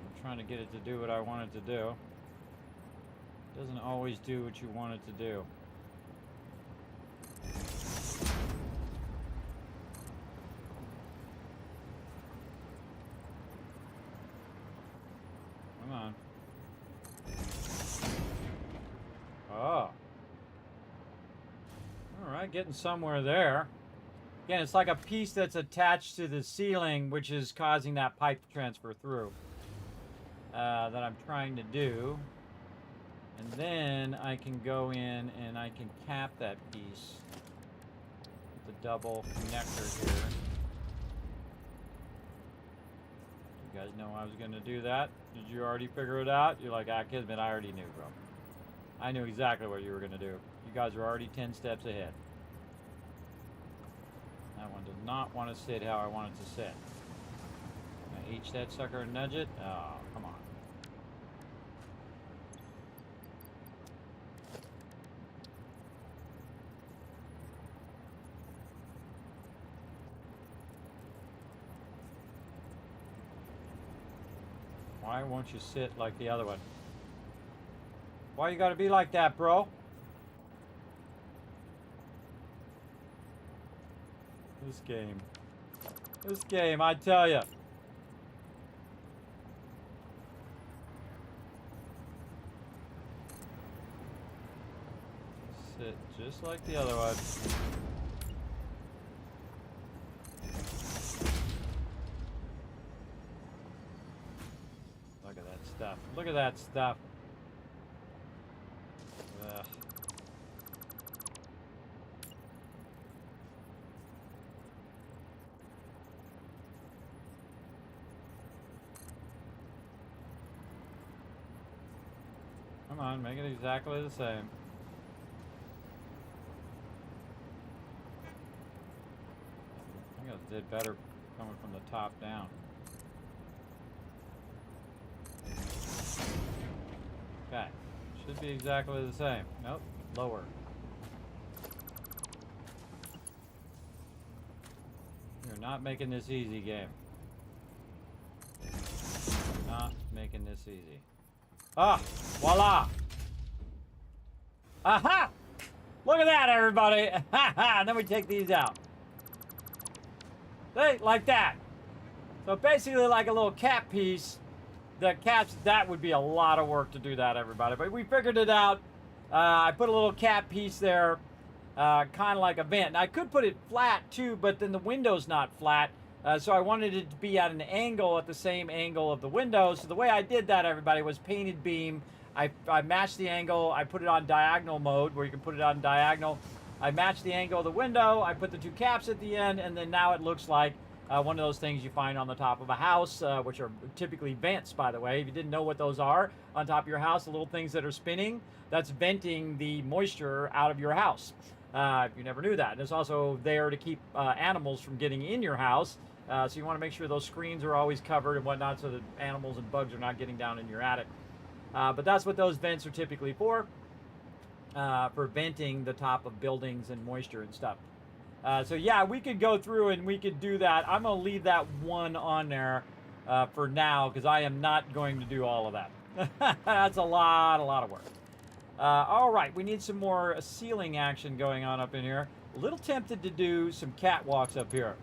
I'm trying to get it to do what I want it to do. It doesn't always do what you want it to do. Come on. Oh. Alright, getting somewhere there. Again, it's like a piece that's attached to the ceiling, which is causing that pipe to transfer through. That I'm trying to do. And then I can go in and I can cap that piece with the double connector here. You guys know I was going to do that? Did you already figure it out? You're like, ah, Kismet, I already knew, bro. I knew exactly what you were going to do. You guys were already 10 steps ahead. That one does not want to sit how I want it to sit. Can I H that sucker and nudge it? Oh, come on. Why won't you sit like the other one? Why you gotta be like that, bro? This game. This game, I tell ya. Sit just like the other one. Look at that stuff. Look at that stuff. Ugh. Come on, make it exactly the same. I think I did better coming from the top down. Okay, should be exactly the same. Nope, lower. You're not making this easy, game. Not making this easy. Ah, voila! Aha! Look at that, everybody! And then we take these out. See, like that. So basically like a little cap piece. The caps, that would be a lot of work to do that, everybody. But we figured it out. I put a little cap piece there, kind of like a vent. Now, I could put it flat too, but then the window's not flat. So I wanted it to be at an angle, at the same angle of the window. So the way I did that, everybody, was painted beam. I matched the angle. I put it on diagonal mode, where you can put it on diagonal. I matched the angle of the window. I put the two caps at the end, and then now it looks like one of those things you find on the top of a house, which are typically vents, by the way. If you didn't know what those are on top of your house, the little things that are spinning, that's venting the moisture out of your house. If you never knew that. And it's also there to keep animals from getting in your house. So you want to make sure those screens are always covered and whatnot, so that animals and bugs are not getting down in your attic. But that's what those vents are typically for venting the top of buildings and moisture and stuff. So yeah, we could go through and we could do that. I'm going to leave that one on there for now, because I am not going to do all of that. That's a lot of work. All right, we need some more ceiling action going on up in here. A little tempted to do some catwalks up here.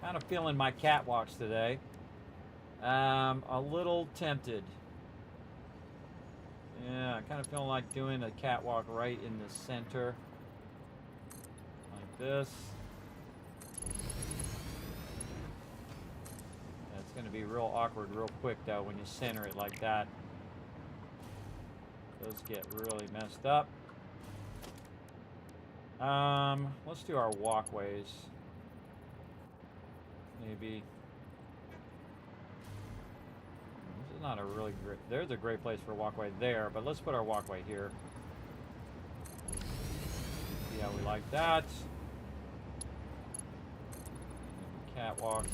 Kind of feeling my catwalks today. A little tempted. Yeah, I kind of feel like doing a catwalk right in the center. Like this. Yeah, it's going to be real awkward real quick, though, when you center it like that. Those get really messed up. Let's do our walkways. Maybe. This is not a really great... There's a great place for a walkway there, but let's put our walkway here. See how we like that. Catwalk.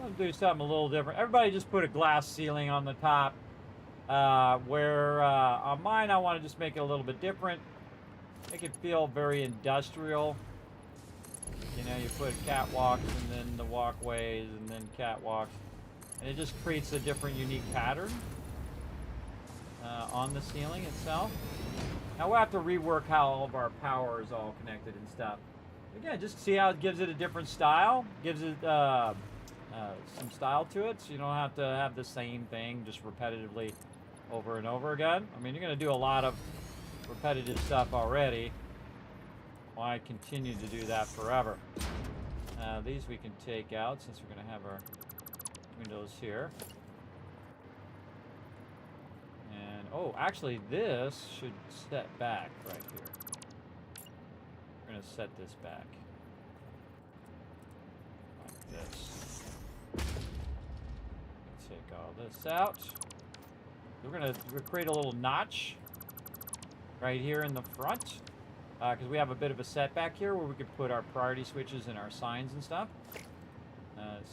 Let's do something a little different. Everybody just put a glass ceiling on the top. On mine, I want to just make it a little bit different. Make it feel very industrial. You know, you put catwalks and then the walkways and then catwalks. And it just creates a different, unique pattern on the ceiling itself. Now we'll have to rework how all of our power is all connected and stuff. Again, just see how it gives it a different style. Gives it some style to it, so you don't have to have the same thing just repetitively over and over again. I mean, you're going to do a lot of repetitive stuff already. Why continue to do that forever? These we can take out since we're going to have our windows here. And, oh, actually, this should set back right here. We're going to set this back. Like this. take all this out. We're gonna create a little notch right here in the front, because we have a bit of a setback here where we could put our priority switches and our signs and stuff.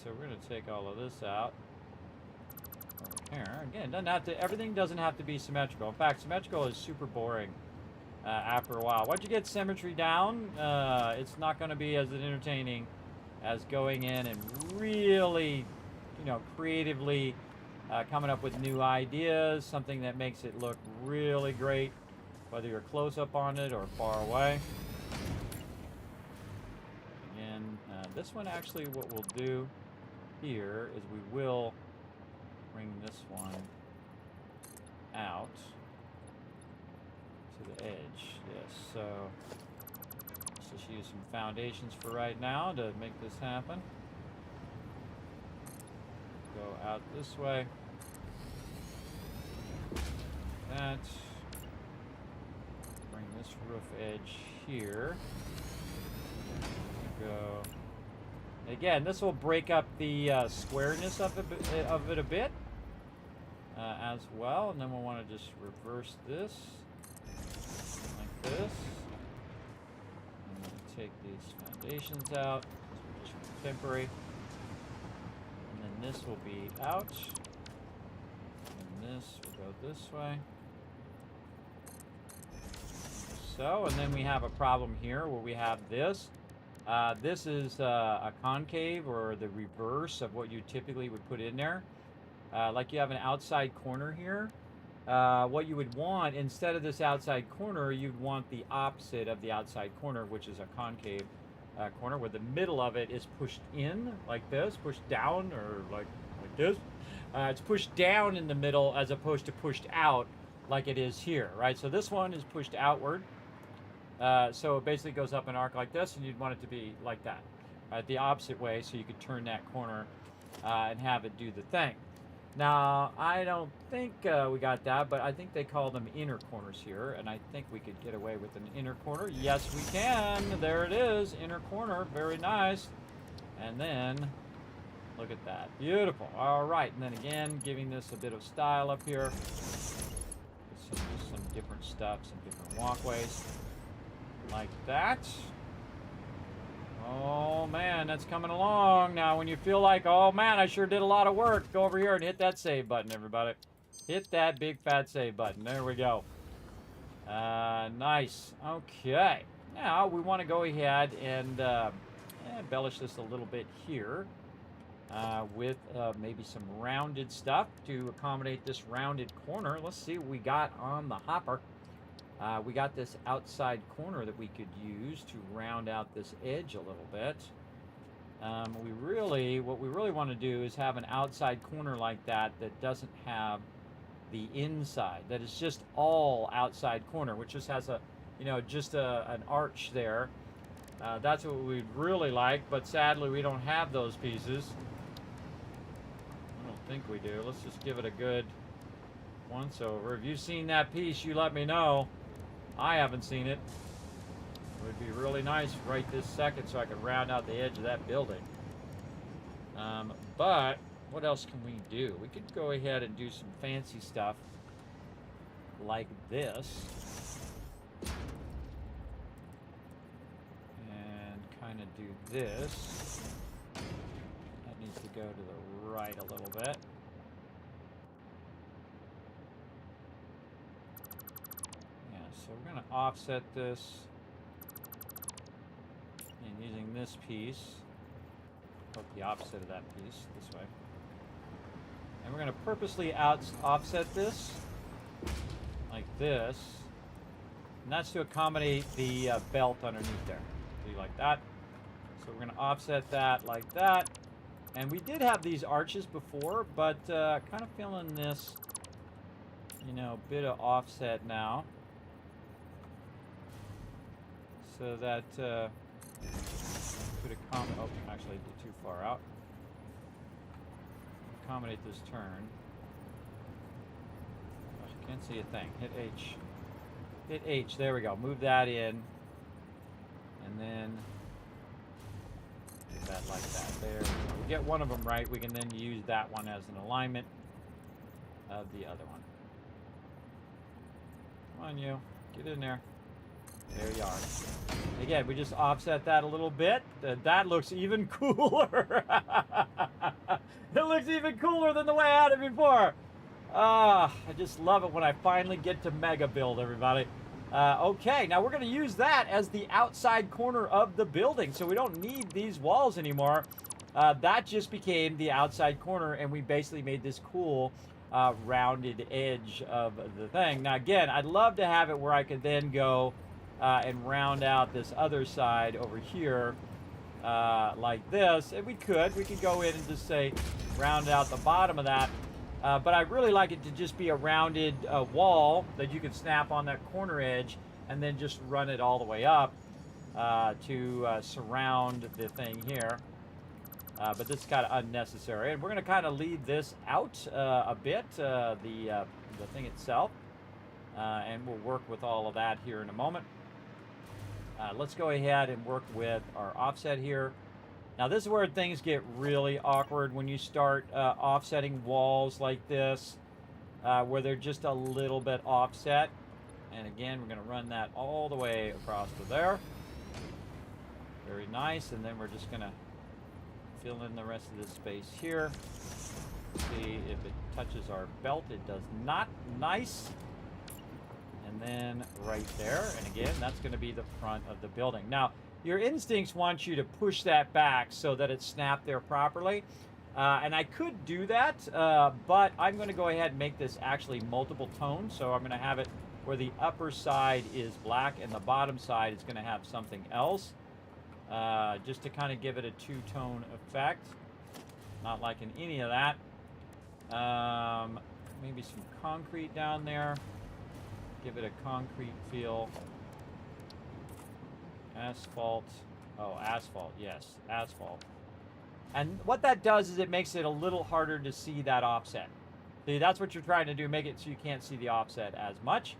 So we're gonna take all of this out over here. Again, doesn't have to. Everything doesn't have to be symmetrical. In fact, symmetrical is super boring after a while. Once you get symmetry down, it's not going to be as entertaining as going in and really, creatively coming up with new ideas, something that makes it look really great, whether you're close up on it or far away. Again, this one actually, what we'll do here is we will bring this one out to the edge. Yes, so let's just use some foundations for right now to make this happen. Go out this way. That. Bring this roof edge here. Go. Again, this will break up the squareness of it a bit as well, and then we'll want to just reverse this like this. And then take these foundations out. This will just be temporary. And then this will be out. And this will go this way. So, and then we have a problem here where we have this. This is a concave, or the reverse of what you typically would put in there. Like you have an outside corner here. What you would want, instead of this outside corner, you'd want the opposite of the outside corner, which is a concave corner, where the middle of it is pushed in, like this, pushed down, or like this. It's pushed down in the middle as opposed to pushed out like it is here, right? So this one is pushed outward. So it basically goes up an arc like this, and you'd want it to be like that, right? The opposite way, so you could turn that corner and have it do the thing. Now, I don't think we got that, but I think they call them inner corners here, and I think we could get away with an inner corner. Yes, we can. There it is, inner corner. Very nice. And then, look at that. Beautiful. All right, and then again, giving this a bit of style up here. Some different stuff, some different walkways. Like that. Oh man, that's coming along. Now when you feel like, oh man, I sure did a lot of work, go over here and hit that save button, everybody. Hit that big fat save button. There we go. Nice. Okay. Now we want to go ahead and embellish this a little bit here with maybe some rounded stuff to accommodate this rounded corner. Let's see what we got on the hopper. We got this outside corner that we could use to round out this edge a little bit. What we really want to do is have an outside corner like that that doesn't have the inside. That is just all outside corner, which just has a, just an arch there. That's what we'd really like, but sadly we don't have those pieces. I don't think we do. Let's just give it a good once over. If you've seen that piece, you let me know. I haven't seen it. It would be really nice right this second so I could round out the edge of that building. But what else can we do? We could go ahead and do some fancy stuff like this. And kind of do this. That needs to go to the right a little bit. So we're going to offset this and using this piece, put the opposite of that piece this way. And we're going to purposely offset this like this. And that's to accommodate the belt underneath there. See, like that. So we're going to offset that like that. And we did have these arches before, but kind of feeling this, bit of offset now. So that could accommodate. Oh, actually, I did too far out. Accommodate this turn. Gosh, I can't see a thing. Hit H. Hit H. There we go. Move that in, and then that like that. There. We get one of them right. We can then use that one as an alignment of the other one. Come on, you. Get in there. There you are. Again, we just offset that a little bit. That looks even cooler. It looks even cooler than the way I had it before. I just love it when I finally get to mega build, everybody. Okay, now we're going to use that as the outside corner of the building, so we don't need these walls anymore. That just became the outside corner, and we basically made this cool rounded edge of the thing. Now, again, I'd love to have it where I could then go and round out this other side over here like this. And we could go in and just say round out the bottom of that. But I'd really like it to just be a rounded wall that you can snap on that corner edge and then just run it all the way up to surround the thing here. But this is kind of unnecessary. And we're going to kind of leave this out a bit, the thing itself. And we'll work with all of that here in a moment. Let's go ahead and work with our offset here. Now this is where things get really awkward when you start offsetting walls like this, where they're just a little bit offset. And again, we're going to run that all the way across to there. Very nice. And then we're just going to fill in the rest of this space here. See if it touches our belt. It does not. Nice. And then right there. And again, that's going to be the front of the building. Now, your instincts want you to push that back so that it's snapped there properly. And I could do that, but I'm going to go ahead and make this actually multiple tones. So I'm going to have it where the upper side is black and the bottom side is going to have something else. Just to kind of give it a two-tone effect. Not liking any of that. Maybe some concrete down there. Give it a concrete feel. Asphalt. Oh, asphalt. Yes, asphalt. And what that does is it makes it a little harder to see that offset. See, that's what you're trying to do. Make it so you can't see the offset as much.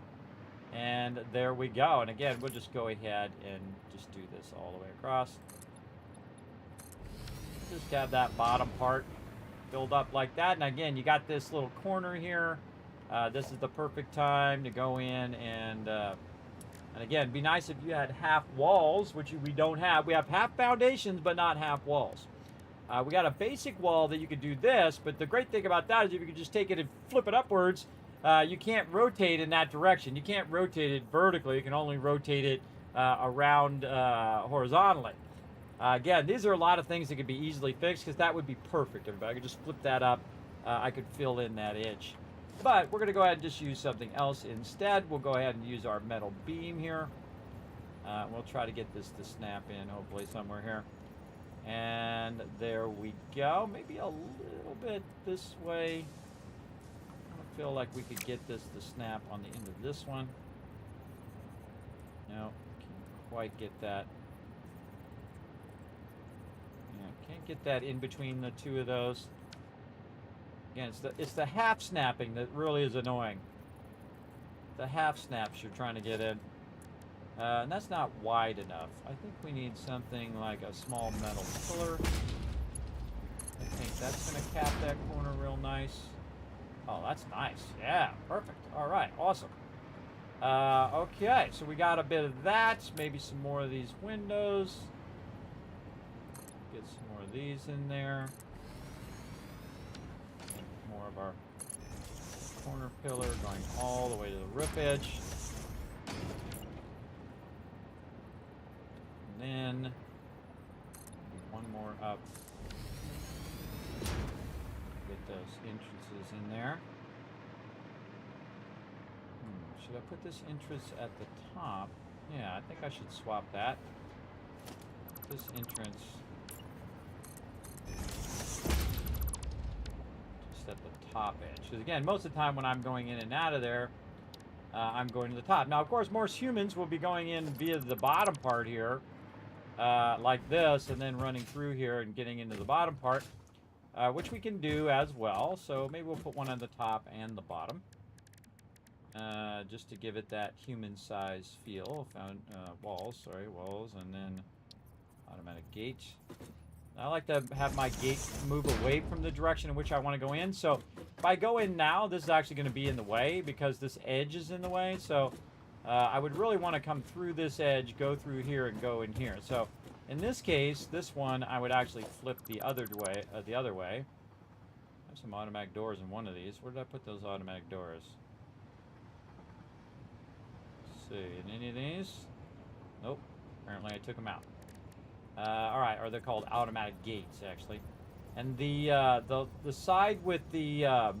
And there we go. And again, we'll just go ahead and just do this all the way across. Just have that bottom part filled up like that. And again, you got this little corner here. This is the perfect time to go in and again, it'd be nice if you had half walls, which we don't have. We have half foundations, but not half walls. We got a basic wall that you could do this, but the great thing about that is if you could just take it and flip it upwards, you can't rotate in that direction. You can't rotate it vertically. You can only rotate it around horizontally. Again, these are a lot of things that could be easily fixed because that would be perfect. Everybody, I could just flip that up. I could fill in that edge. But we're going to go ahead and just use something else instead. We'll go ahead and use our metal beam here. We'll try to get this to snap in, hopefully, somewhere here. And there we go. Maybe a little bit this way. I feel like we could get this to snap on the end of this one. No, can't quite get that. Yeah, can't get that in between the two of those. Again, it's the half snapping that really is annoying. The half snaps you're trying to get in. And that's not wide enough. I think we need something like a small metal pillar. I think that's going to cap that corner real nice. Oh, that's nice. Yeah, perfect. All right, awesome. Okay, so we got a bit of that. Maybe some more of these windows. Get some more of these in there. More of our corner pillar going all the way to the roof edge. And then one more up. Get those entrances in there. Should I put this entrance at the top? Yeah, I think I should swap that. This entrance just at the top edge. Because again, most of the time when I'm going in and out of there, I'm going to the top. Now, of course, most humans will be going in via the bottom part here. Like this, and then running through here and getting into the bottom part, which we can do as well. So maybe we'll put one on the top and the bottom, just to give it that human size feel. Found walls, and then automatic gate. I like to have my gate move away from the direction in which I want to go in. So if I go in now, this is actually going to be in the way because this edge is in the way. So I would really want to come through this edge, go through here, and go in here. So in this case, this one, I would actually flip the other way. I have some automatic doors in one of these. Where did I put those automatic doors? Let's see, in any of these? Nope. Apparently I took them out. All right, or they're called automatic gates, actually. And the side with the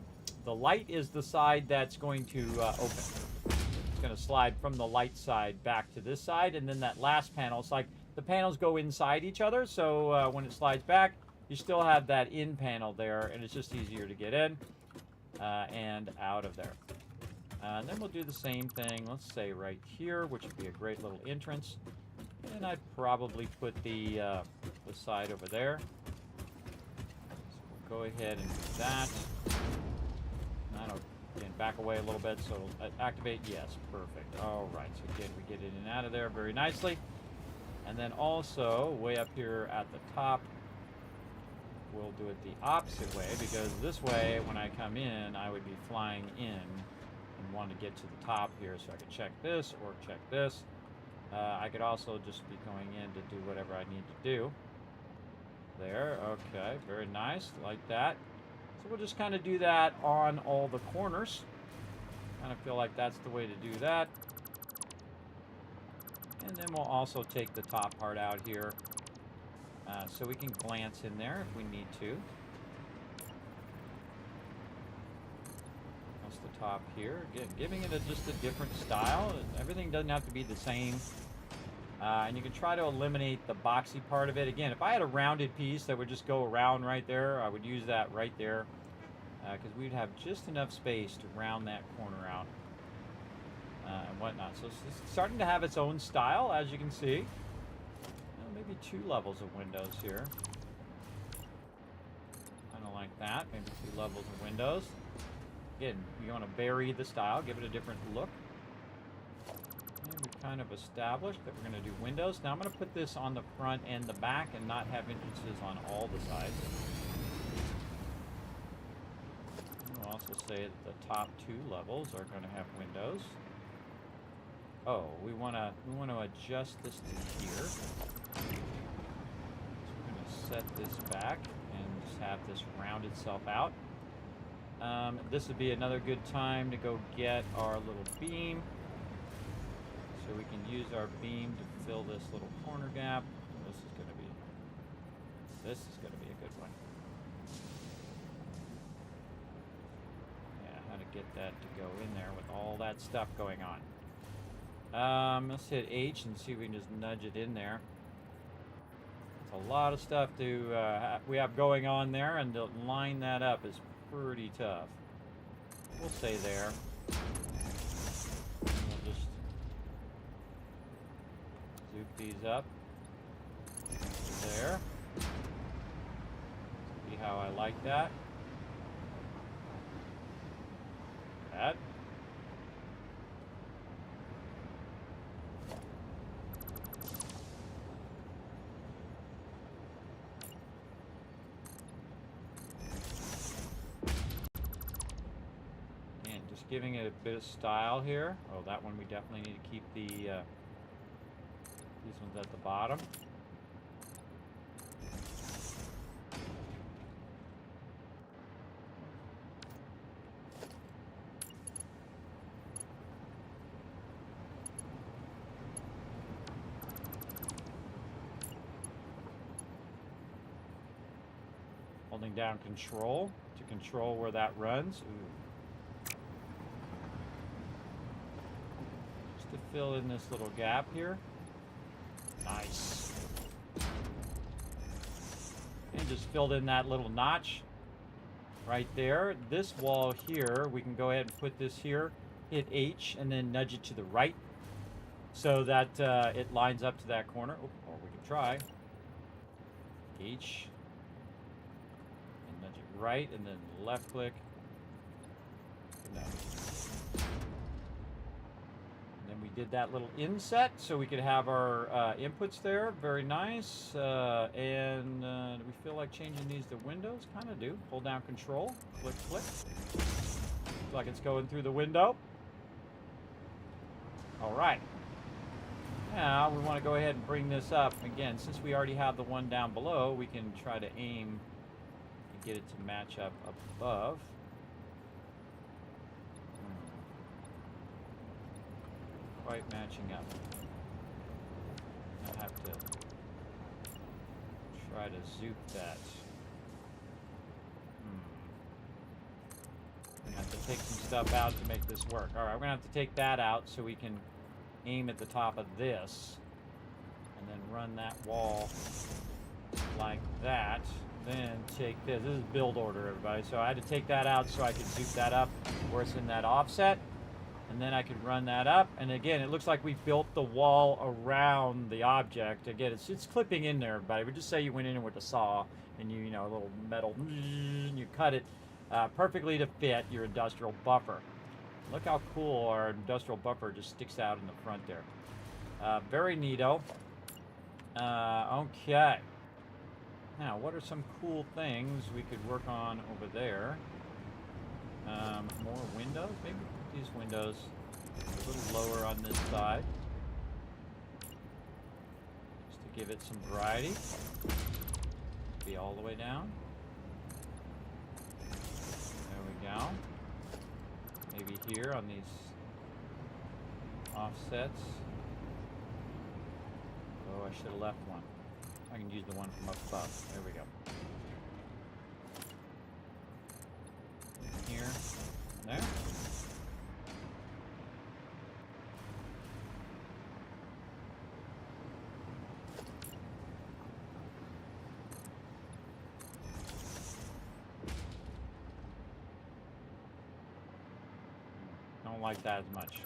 light is the side that's going to open. It's going to slide from the light side back to this side, and then that last panel, it's like the panels go inside each other, so when it slides back, you still have that in panel there, and it's just easier to get in and out of there. And then we'll do the same thing, let's say right here, which would be a great little entrance. And I'd probably put the side over there. So we'll go ahead and do that. That'll again back away a little bit, so it'll activate. Yes, perfect. All right, so again we get in and out of there very nicely. And then also way up here at the top, we'll do it the opposite way, because this way when I come in, I would be flying in and want to get to the top here, so I could check this or check this. I could also just be going in to do whatever I need to do. There, okay, very nice, like that. So we'll just kind of do that on all the corners. Kind of feel like that's the way to do that. And then we'll also take the top part out here, so we can glance in there if we need to. That's the top here. Again, giving it just a different style. Everything doesn't have to be the same. And you can try to eliminate the boxy part of it. Again, if I had a rounded piece that would just go around right there, I would use that right there, because we'd have just enough space to round that corner out and whatnot. So it's starting to have its own style, as you can see. Maybe 2 levels of windows here. Kind of like that. Maybe 2 levels of windows. Again, you want to vary the style, give it a different look. And we've kind of established that we're going to do windows. Now I'm going to put this on the front and the back and not have entrances on all the sides. And we'll also say that the top 2 levels are going to have windows. Oh, we want to adjust this to here. So we're going to set this back and just have this round itself out. This would be another good time to go get our little beam. So we can use our beam to fill this little corner gap. This is going to be a good one. Yeah, how to get that to go in there with all that stuff going on. Let's hit H and see if we can just nudge it in there. It's a lot of stuff we have going on there, and to line that up is pretty tough. We'll stay there. We'll just zoop these up. There. See how I like that? That. Giving it a bit of style here. Oh, that one we definitely need to keep these ones at the bottom. Holding down control to control where that runs. Ooh. To fill in this little gap here. Nice. And just filled in that little notch right there. This wall here, we can go ahead and put this here, hit H, and then nudge it to the right so that it lines up to that corner. Oh, or we can try. H. And nudge it right, and then left click. No. Then we did that little inset so we could have our inputs there. Very nice. And do we feel like changing these to windows? Kind of do. Hold down Control. Click, click. Looks like it's going through the window. All right. Now we want to go ahead and bring this up. Again, since we already have the one down below, we can try to aim and get it to match up above. Quite matching up. I have to try to zoop that. I'm gonna have to take some stuff out to make this work. Alright, we're gonna have to take that out so we can aim at the top of this. And then run that wall like that. Then take this. This is build order, everybody. So I had to take that out so I could zoop that up where it's in that offset. And then I could run that up. And again, it looks like we built the wall around the object. Again, it's clipping in there, everybody. But just say you went in with a saw and you know, a little metal, and you cut it perfectly to fit your industrial buffer. Look how cool our industrial buffer just sticks out in the front there. Very neato. Okay. Now, what are some cool things we could work on over there? More windows, maybe. These windows a little lower on this side, just to give it some variety. Be all the way down. There we go. Maybe here on these offsets. Oh, I should have left one. I can use the one from up above. There we go. Here, there. Don't like that as much.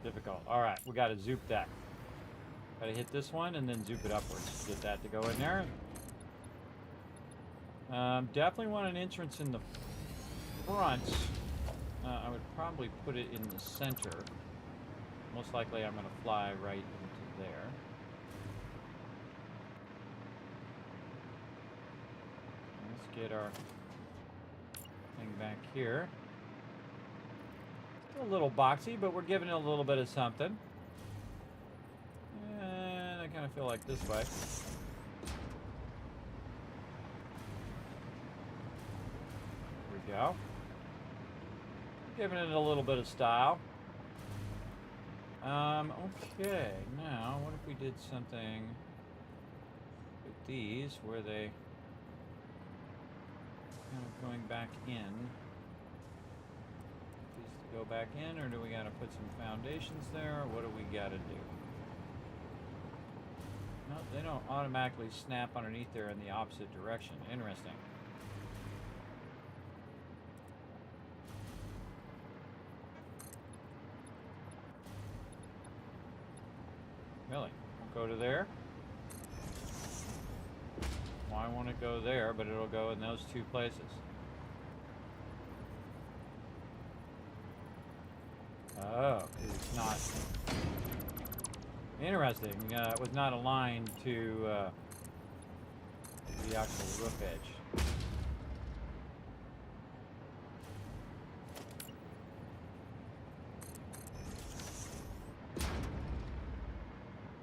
Difficult. All right, we got to zoop that. Got to hit this one and then zoop it upwards. Get that to go in there. Definitely want an entrance in the front. I would probably put it in the center. Most likely I'm going to fly right into there. Let's get our thing back here. Still a little boxy, but we're giving it a little bit of something. And I kind of feel like this way. Go. Giving it a little bit of style. Okay, now what if we did something with these where they kind of going back in? These to go back in, or do we gotta put some foundations there, or what do we gotta do? No, they don't automatically snap underneath there in the opposite direction. Interesting. Really? We'll go to there. Well, I want to go there, but it'll go in those two places. Oh, because it's not... Interesting. It was not aligned to the actual roof edge.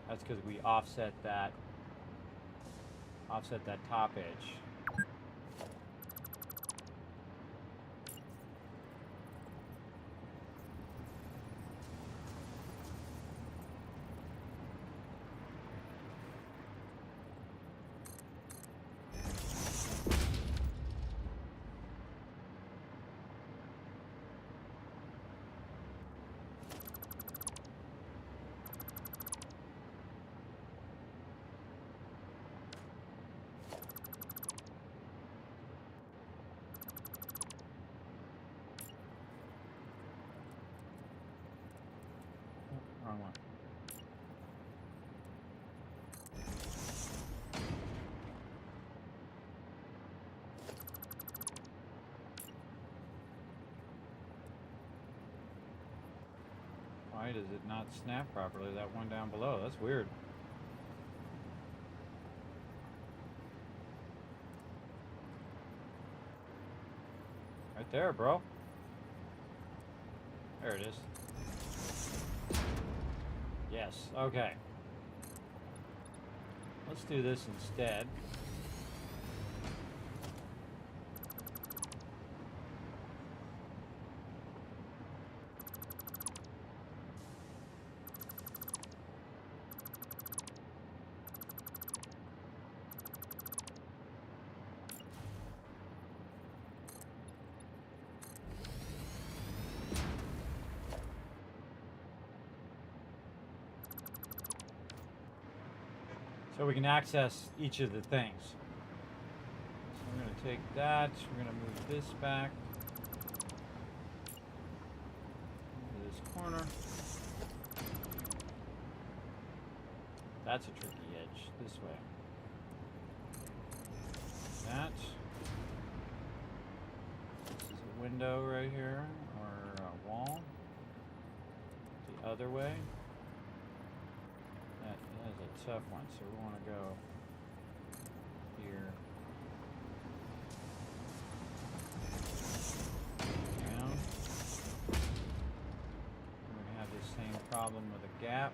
That's because we offset that top edge. Wrong one. Why does it not snap properly? That one down below. That's weird. Right there, bro. There it is. Yes, okay. Let's do this instead. So we can access each of the things. So we're going to take that, we're going to move this back into this corner. That's a tricky edge, this way. That. This is a window right here, or a wall. The other way. That is a tough one, so we want to go here. Down. We're going to have the same problem with a gap.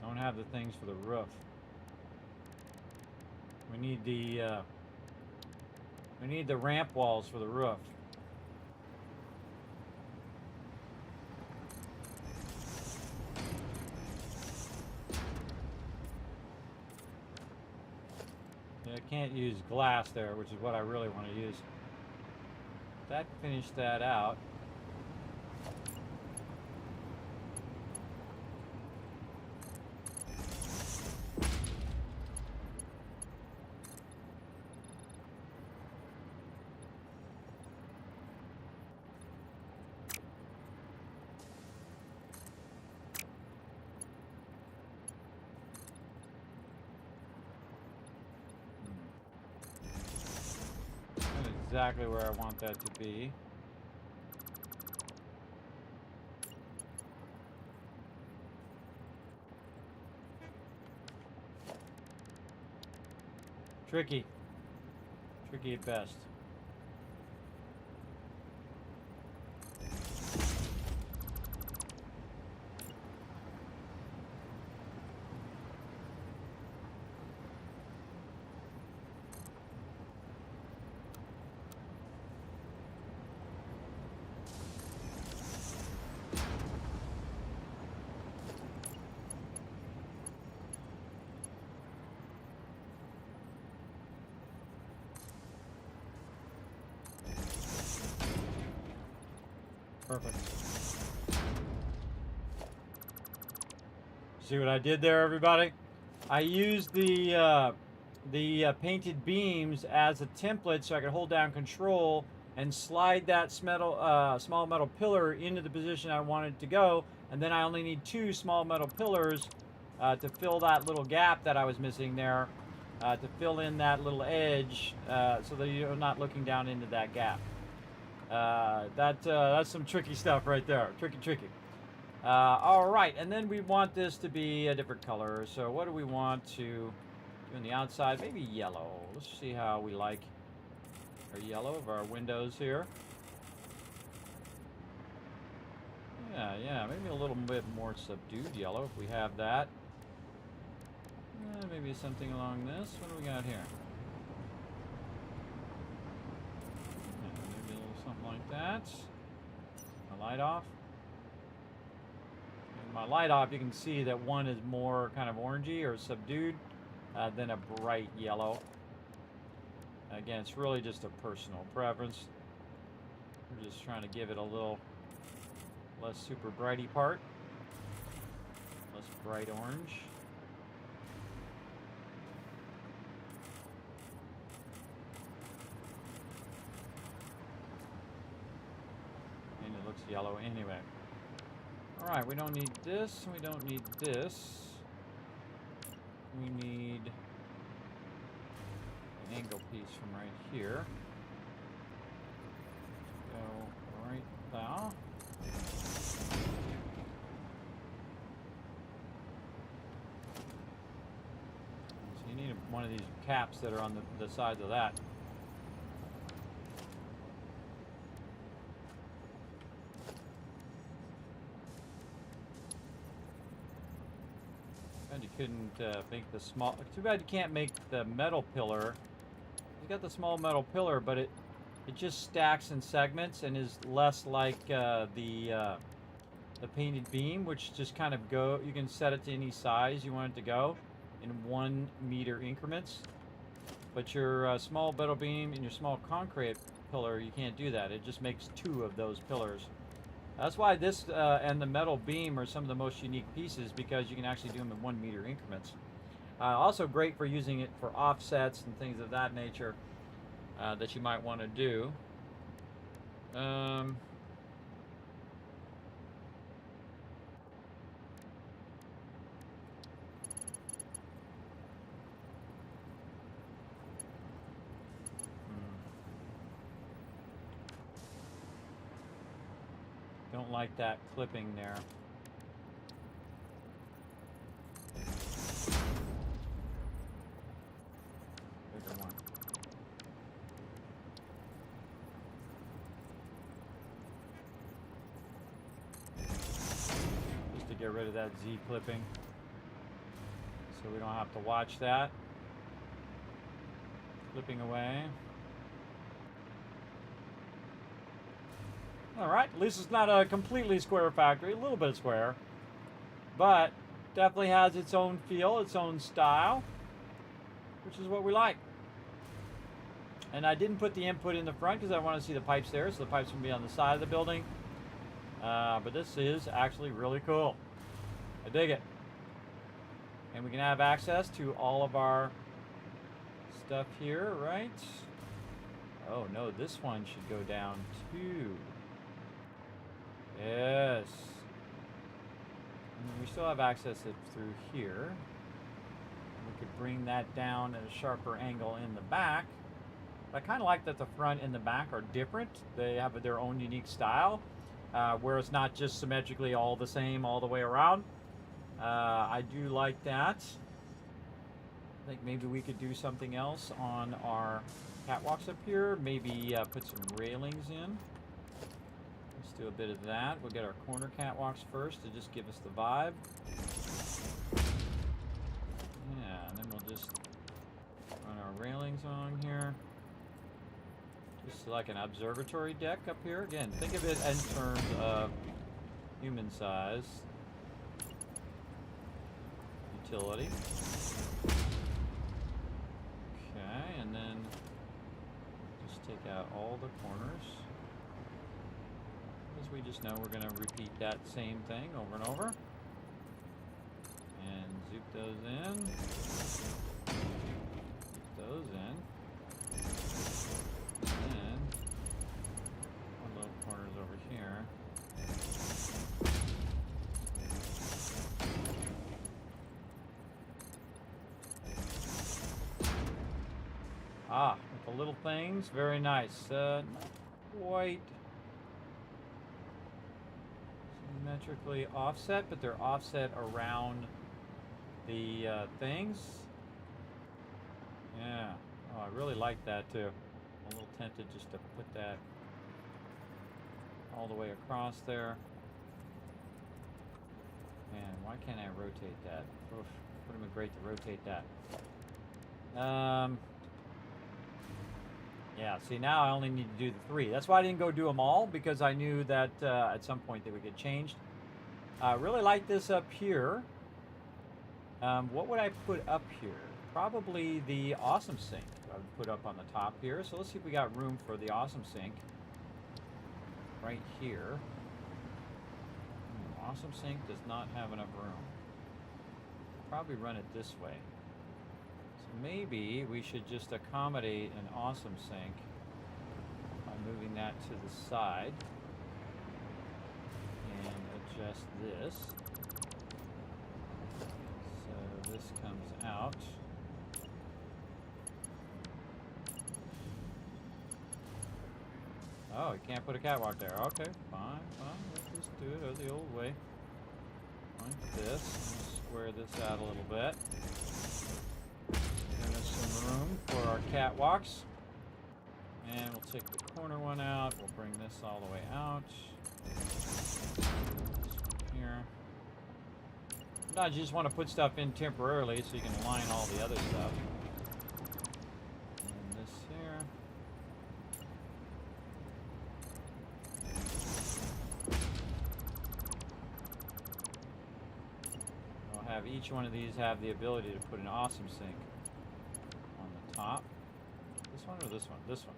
Don't have the things for the roof. We need the ramp walls for the roof. Yeah, I can't use glass there, which is what I really want to use. That finished that out. Exactly where I want that to be. Tricky. Tricky at best. Perfect. See what I did there, everybody? I used the painted beams as a template so I could hold down control and slide that small metal pillar into the position I wanted to go, and then I only need 2 small metal pillars to fill that little gap that I was missing there, to fill in that little edge so that you're not looking down into that gap. That's some tricky stuff right there. Tricky. All right, and then we want this to be a different color. So what do we want to do on the outside? Maybe yellow. Let's see how we like our yellow of our windows here. Yeah, maybe a little bit more subdued yellow if we have that. Maybe something along this. What do we got here? that. My light off. And my light off, you can see that one is more kind of orangey or subdued than a bright yellow. Again, it's really just a personal preference. We're just trying to give it a little less super brighty part. Less bright orange. And it looks yellow anyway. Alright, we don't need this. We don't need this. We need an angle piece from right here. Go right there. So you need one of these caps that are on the sides of that. You couldn't make the small. Too bad you can't make the metal pillar. You got the small metal pillar, but it just stacks in segments and is less like the painted beam, which just kind of go. You can set it to any size you want it to go in 1 meter increments. But your small metal beam and your small concrete pillar, you can't do that. It just makes 2 of those pillars. That's why this and the metal beam are some of the most unique pieces, because you can actually do them in 1 meter increments. Also great for using it for offsets and things of that nature that you might want to do. Don't like that clipping there. Bigger one. Just to get rid of that Z clipping, so we don't have to watch that clipping away. Alright, at least it's not a completely square factory, a little bit of square. But definitely has its own feel, its own style, which is what we like. And I didn't put the input in the front because I want to see the pipes there, so the pipes will be on the side of the building. But this is actually really cool. I dig it. And we can have access to all of our stuff here, right? Oh no, this one should go down too. Yes. And we still have access through here. We could bring that down at a sharper angle in the back. But I kind of like that the front and the back are different. They have their own unique style, where it's not just symmetrically all the same all the way around. I do like that. I think maybe we could do something else on our catwalks up here. Maybe put some railings in. Let's do a bit of that. We'll get our corner catwalks first to just give us the vibe. Yeah, and then we'll just run our railings on here. Just like an observatory deck up here. Again, think of it in terms of human size. Utility. Okay, and then just take out all the corners. As we just know, we're going to repeat that same thing over and over. And zoop those in. Zoop those in. And one little corners over here. Ah, with the little things, very nice. Not quite symmetrically offset, but they're offset around the things. Yeah, oh, I really like that too. I'm a little tempted just to put that all the way across there. Man, why can't I rotate that? Oof, would have been great to rotate that. Yeah, see, now I only need to do the 3. That's why I didn't go do them all, because I knew that at some point they would get changed. I really like this up here. What would I put up here? Probably the awesome sink I would put up on the top here. So let's see if we got room for the awesome sink right here. Awesome sink does not have enough room. Probably run it this way. So maybe we should just accommodate an awesome sink by moving that to the side and adjust this. So this comes out. Oh, you can't put a catwalk there. Okay, fine. Let's just do it the old way. Like this. Square this out a little bit. Give us some room for our catwalks. And we'll take the corner one out. We'll bring this all the way out. This one here. Sometimes you just want to put stuff in temporarily so you can align all the other stuff. And this here. Have each one of these have the ability to put an awesome sink on the top. This one or this one? This one.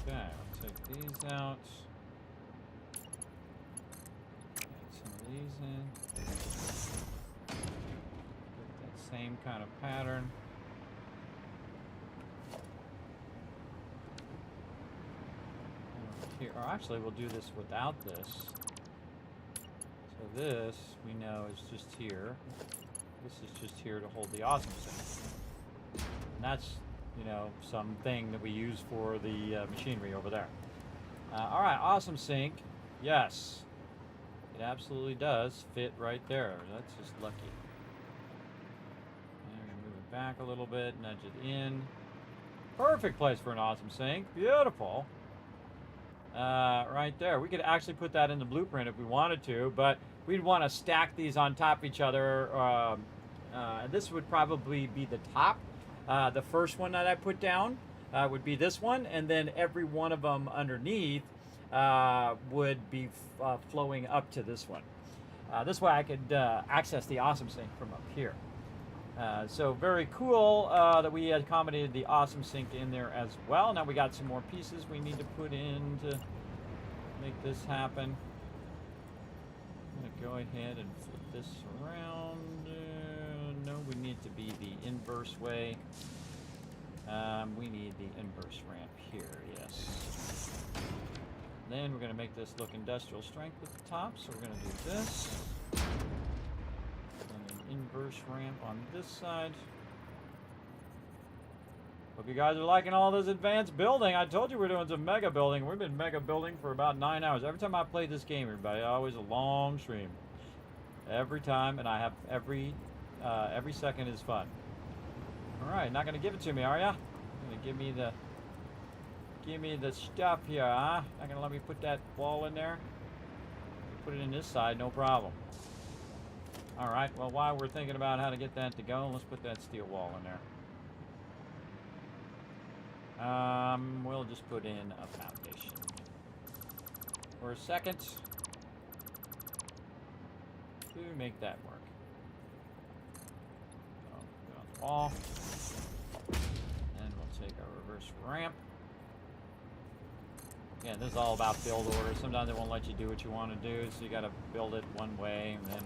Okay, I'll take these out. Add some of these in. Same kind of pattern. Here, or actually, we'll do this without this. So this, we know, is just here. This is just here to hold the awesome sink. And that's, you know, something that we use for the machinery over there. All right, awesome sink. Yes, it absolutely does fit right there. That's just lucky. Back a little bit, nudge it in. Perfect place for an awesome sink. Beautiful. Right there. We could actually put that in the blueprint if we wanted to, but we'd want to stack these on top of each other. This would probably be the top. The first one that I put down would be this one, and then every one of them underneath would be flowing up to this one. This way I could access the awesome sink from up here. So very cool that we accommodated the awesome sink in there as well. Now we got some more pieces we need to put in to make this happen. I'm going to go ahead and flip this around. No, we need to be the inverse way. We need the inverse ramp here, yes. Then we're going to make this look industrial strength at the top, so we're going to do this. Inverse ramp on this side. Hope you guys are liking all this advanced building. I told you we're doing some mega building. We've been mega building for about 9 hours. Every time I play this game, everybody, always a long stream. Every time, and I have every second is fun. All right, not gonna give it to me, are ya? Gonna give me the stuff here, huh? Not gonna let me put that wall in there? Put it in this side, no problem. All right, well, while we're thinking about how to get that to go, let's put that steel wall in there. We'll just put in a foundation for a second to make that work. So, go on the wall, and we'll take our reverse ramp. Again, this is all about build order. Sometimes they won't let you do what you want to do, so you got to build it one way and then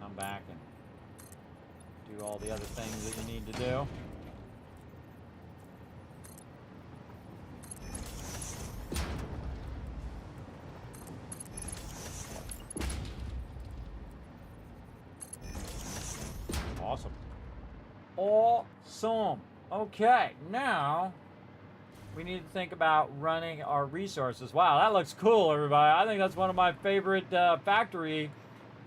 come back and do all the other things that you need to do. Awesome. Awesome. Okay, now we need to think about running our resources. Wow, that looks cool, everybody. I think that's one of my favorite factory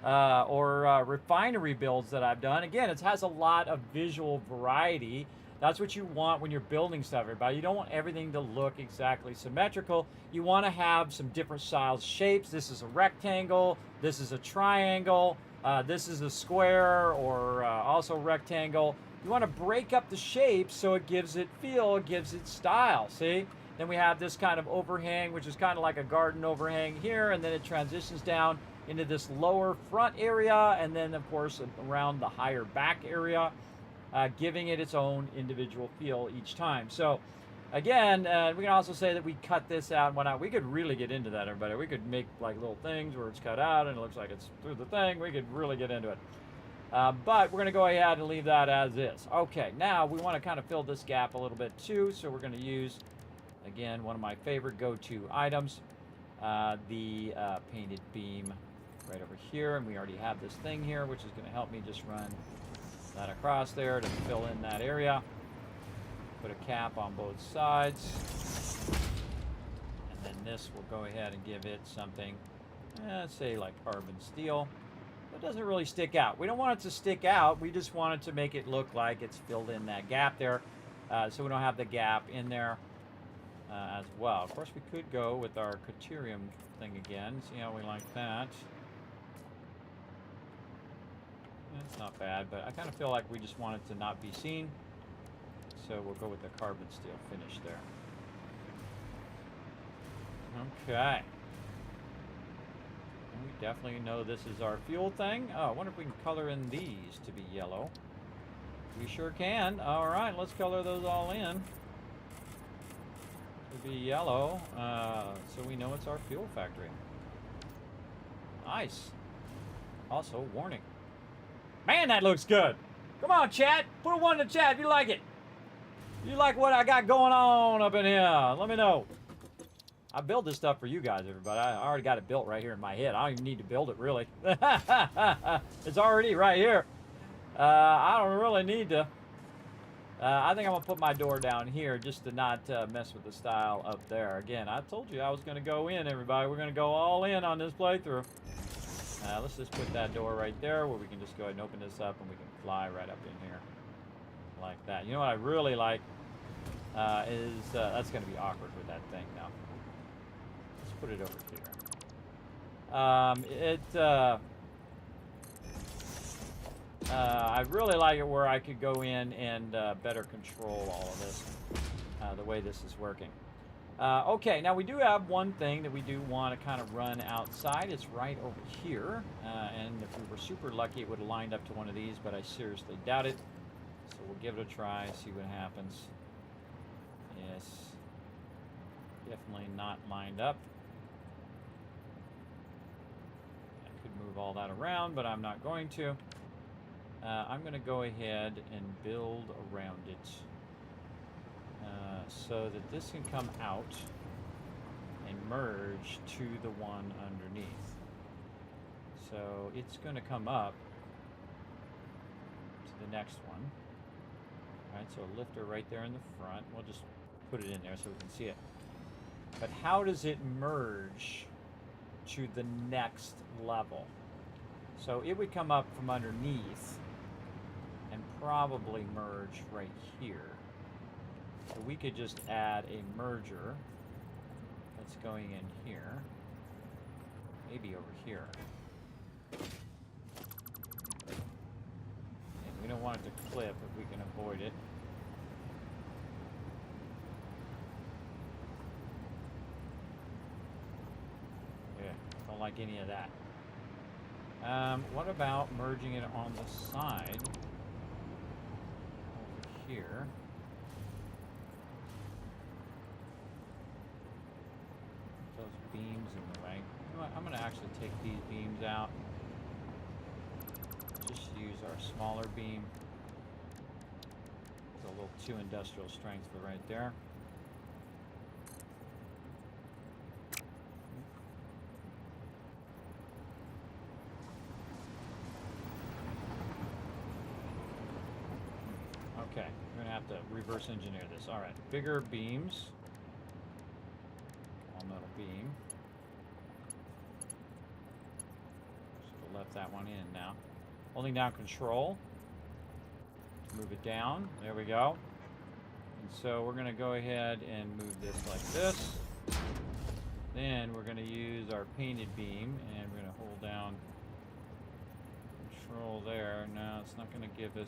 or refinery builds that I've done. Again, it has a lot of visual variety. That's what you want when you're building stuff, everybody. You don't want everything to look exactly symmetrical. You want to have some different styles, shapes. This is a rectangle. This is a triangle. This is a square or also rectangle. You want to break up the shape so it gives it feel, it gives it style. See? Then we have this kind of overhang, which is kind of like a garden overhang here, and then it transitions down into this lower front area, and then of course around the higher back area. Giving it its own individual feel each time. So, again, we can also say that we cut this out and whatnot. We could really get into that, everybody. We could make like little things where it's cut out and it looks like it's through the thing. We could really get into it. But we're going to go ahead and leave that as is. Okay, now we want to kind of fill this gap a little bit too. So we're going to use, again, one of my favorite go-to items, the painted beam right over here. And we already have this thing here, which is going to help me just run that across there to fill in that area. Put a cap on both sides. And then this will go ahead and give it something, say like carbon steel. It doesn't really stick out. We don't want it to stick out. We just want it to make it look like it's filled in that gap there. So we don't have the gap in there as well. Of course, we could go with our Criterium thing again. See how we like that. It's not bad, but I kind of feel like we just want it to not be seen. So we'll go with the carbon steel finish there. Okay. And we definitely know this is our fuel thing. Oh, I wonder if we can color in these to be yellow. We sure can. All right, let's color those all in to be yellow, so we know it's our fuel factory. Nice. Also, warning. Man, that looks good. Come on, chat. Put a 1 in the chat if you like it. If you like what I got going on up in here, let me know. I build this stuff for you guys, everybody. I already got it built right here in my head. I don't even need to build it, really. It's already right here. I don't really need to. I think I'm going to put my door down here just to not mess with the style up there. Again, I told you I was going to go in, everybody. We're going to go all in on this playthrough. Let's just put that door right there where we can just go ahead and open this up and we can fly right up in here like that. You know what I really like is that's going to be awkward with that thing now. Let's put it over here. I really like it where I could go in and better control all of this, the way this is working. Okay, now we do have one thing that we do want to kind of run outside. It's right over here, and if we were super lucky, it would have lined up to one of these, but I seriously doubt it. So we'll give it a try, see what happens. Yes, definitely not lined up. I could move all that around, but I'm not going to. I'm going to go ahead and build around it. So that this can come out and merge to the one underneath. So it's going to come up to the next one. All right, so a lifter right there in the front. We'll just put it in there so we can see it. But how does it merge to the next level? So it would come up from underneath and probably merge right here. So we could just add a merger that's going in here, maybe over here. And we don't want it to clip if we can avoid it. Yeah, don't like any of that. What about merging it on the side over here? Beams in the way. You know what? I'm going to actually take these beams out. Just use our smaller beam. It's a little too industrial strength for right there. Okay, we're going to have to reverse engineer this. All right, bigger beams. All metal beam. Left that one in now. Holding down control to move it down. There we go. And so we're going to go ahead and move this like this. Then we're going to use our painted beam, and we're going to hold down Control there. No, it's not going to give us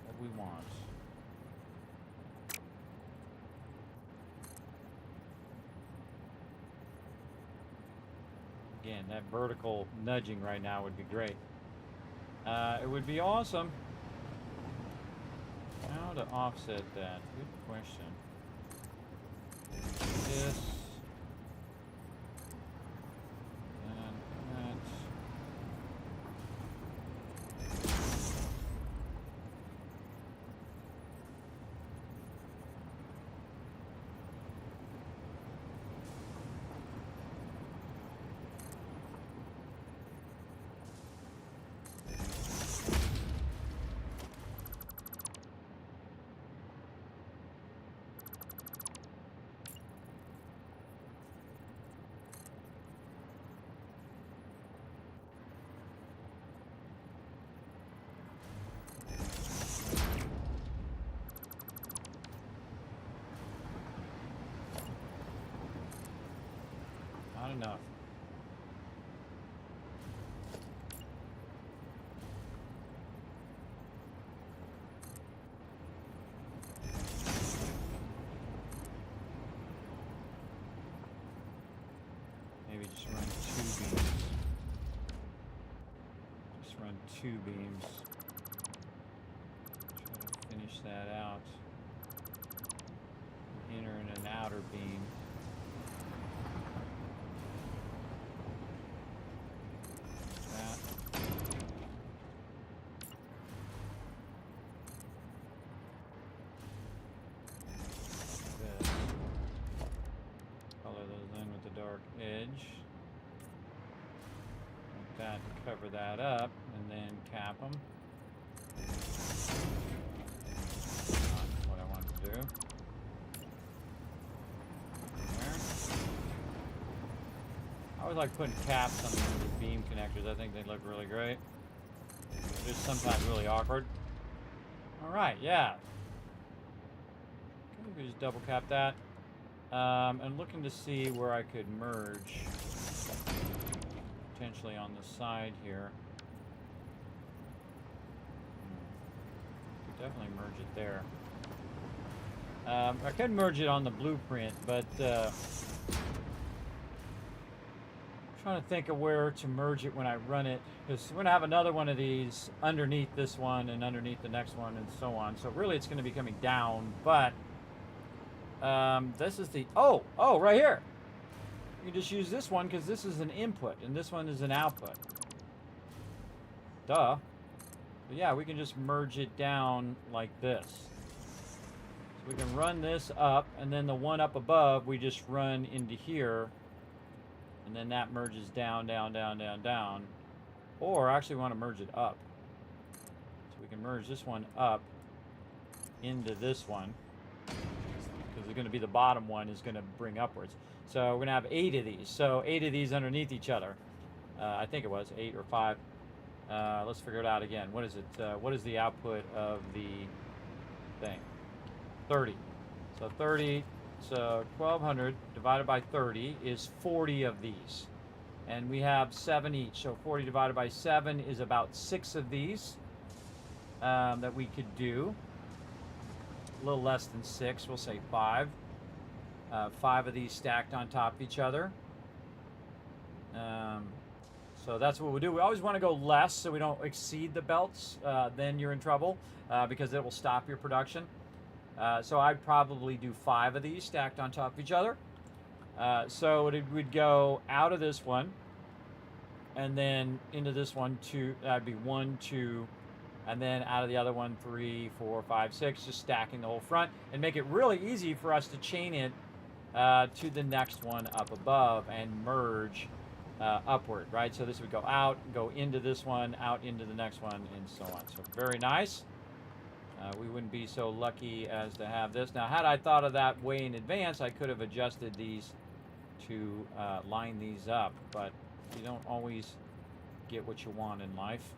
what we want. Again, that vertical nudging right now would be great. It would be awesome. How to offset that? Good question. This. And that. Not enough. Maybe just run 2 beams. Just run 2 beams. Try to finish that out. Inner and an outer beam. Edge like that to cover that up, and then cap them. Not what I wanted to do. There. I always like putting caps on the end of the beam connectors. I think they look really great. They're just sometimes really awkward. All right, yeah. Okay, we just double cap that. I'm looking to see where I could merge, potentially on the side here. Could definitely merge it there. I could merge it on the blueprint, but I'm trying to think of where to merge it when I run it, because we're going to have another one of these underneath this one and underneath the next one and so on. So really it's going to be coming down, but this is the, right here. You can just use this one because this is an input and this one is an output. Duh. But yeah, we can just merge it down like this. So we can run this up, and then the one up above, we just run into here. And then that merges down, down, down, down, down. Or actually we want to merge it up. So we can merge this one up into this one. Because it's going to be the bottom one is going to bring upwards. So we're going to have 8 of these. So 8 of these underneath each other. I think it was 8 or 5. Let's figure it out again. What is it? What is the output of the thing? 30. So 30. So 1200 divided by 30 is 40 of these. And we have 7 each. So 40 divided by 7 is about 6 of these that we could do. A little less than 6, we'll say 5. 5 of these stacked on top of each other. So that's what we'll do. We always want to go less so we don't exceed the belts. Then you're in trouble because it will stop your production. So I'd probably do 5 of these stacked on top of each other. So it would go out of this one and then into this one, 2. That'd be 1, 2. And then out of the other one, 3, 4, 5, 6, just stacking the whole front and make it really easy for us to chain it to the next one up above and merge upward, right? So this would go out, go into this one, out into the next one, and so on. So very nice. We wouldn't be so lucky as to have this. Now, had I thought of that way in advance, I could have adjusted these to line these up, but you don't always get what you want in life.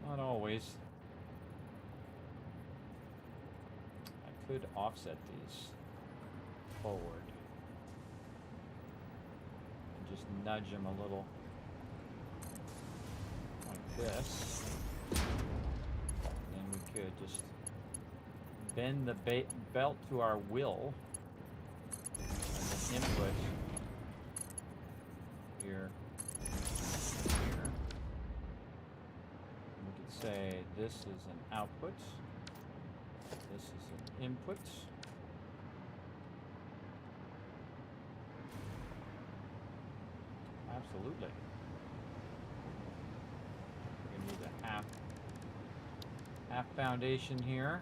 Not always. could offset these forward. And just nudge them a little like this. And we could just bend the belt to our will. And then input here, here. And we could say this is an output. This is an input. Absolutely. We're going to use a half foundation here.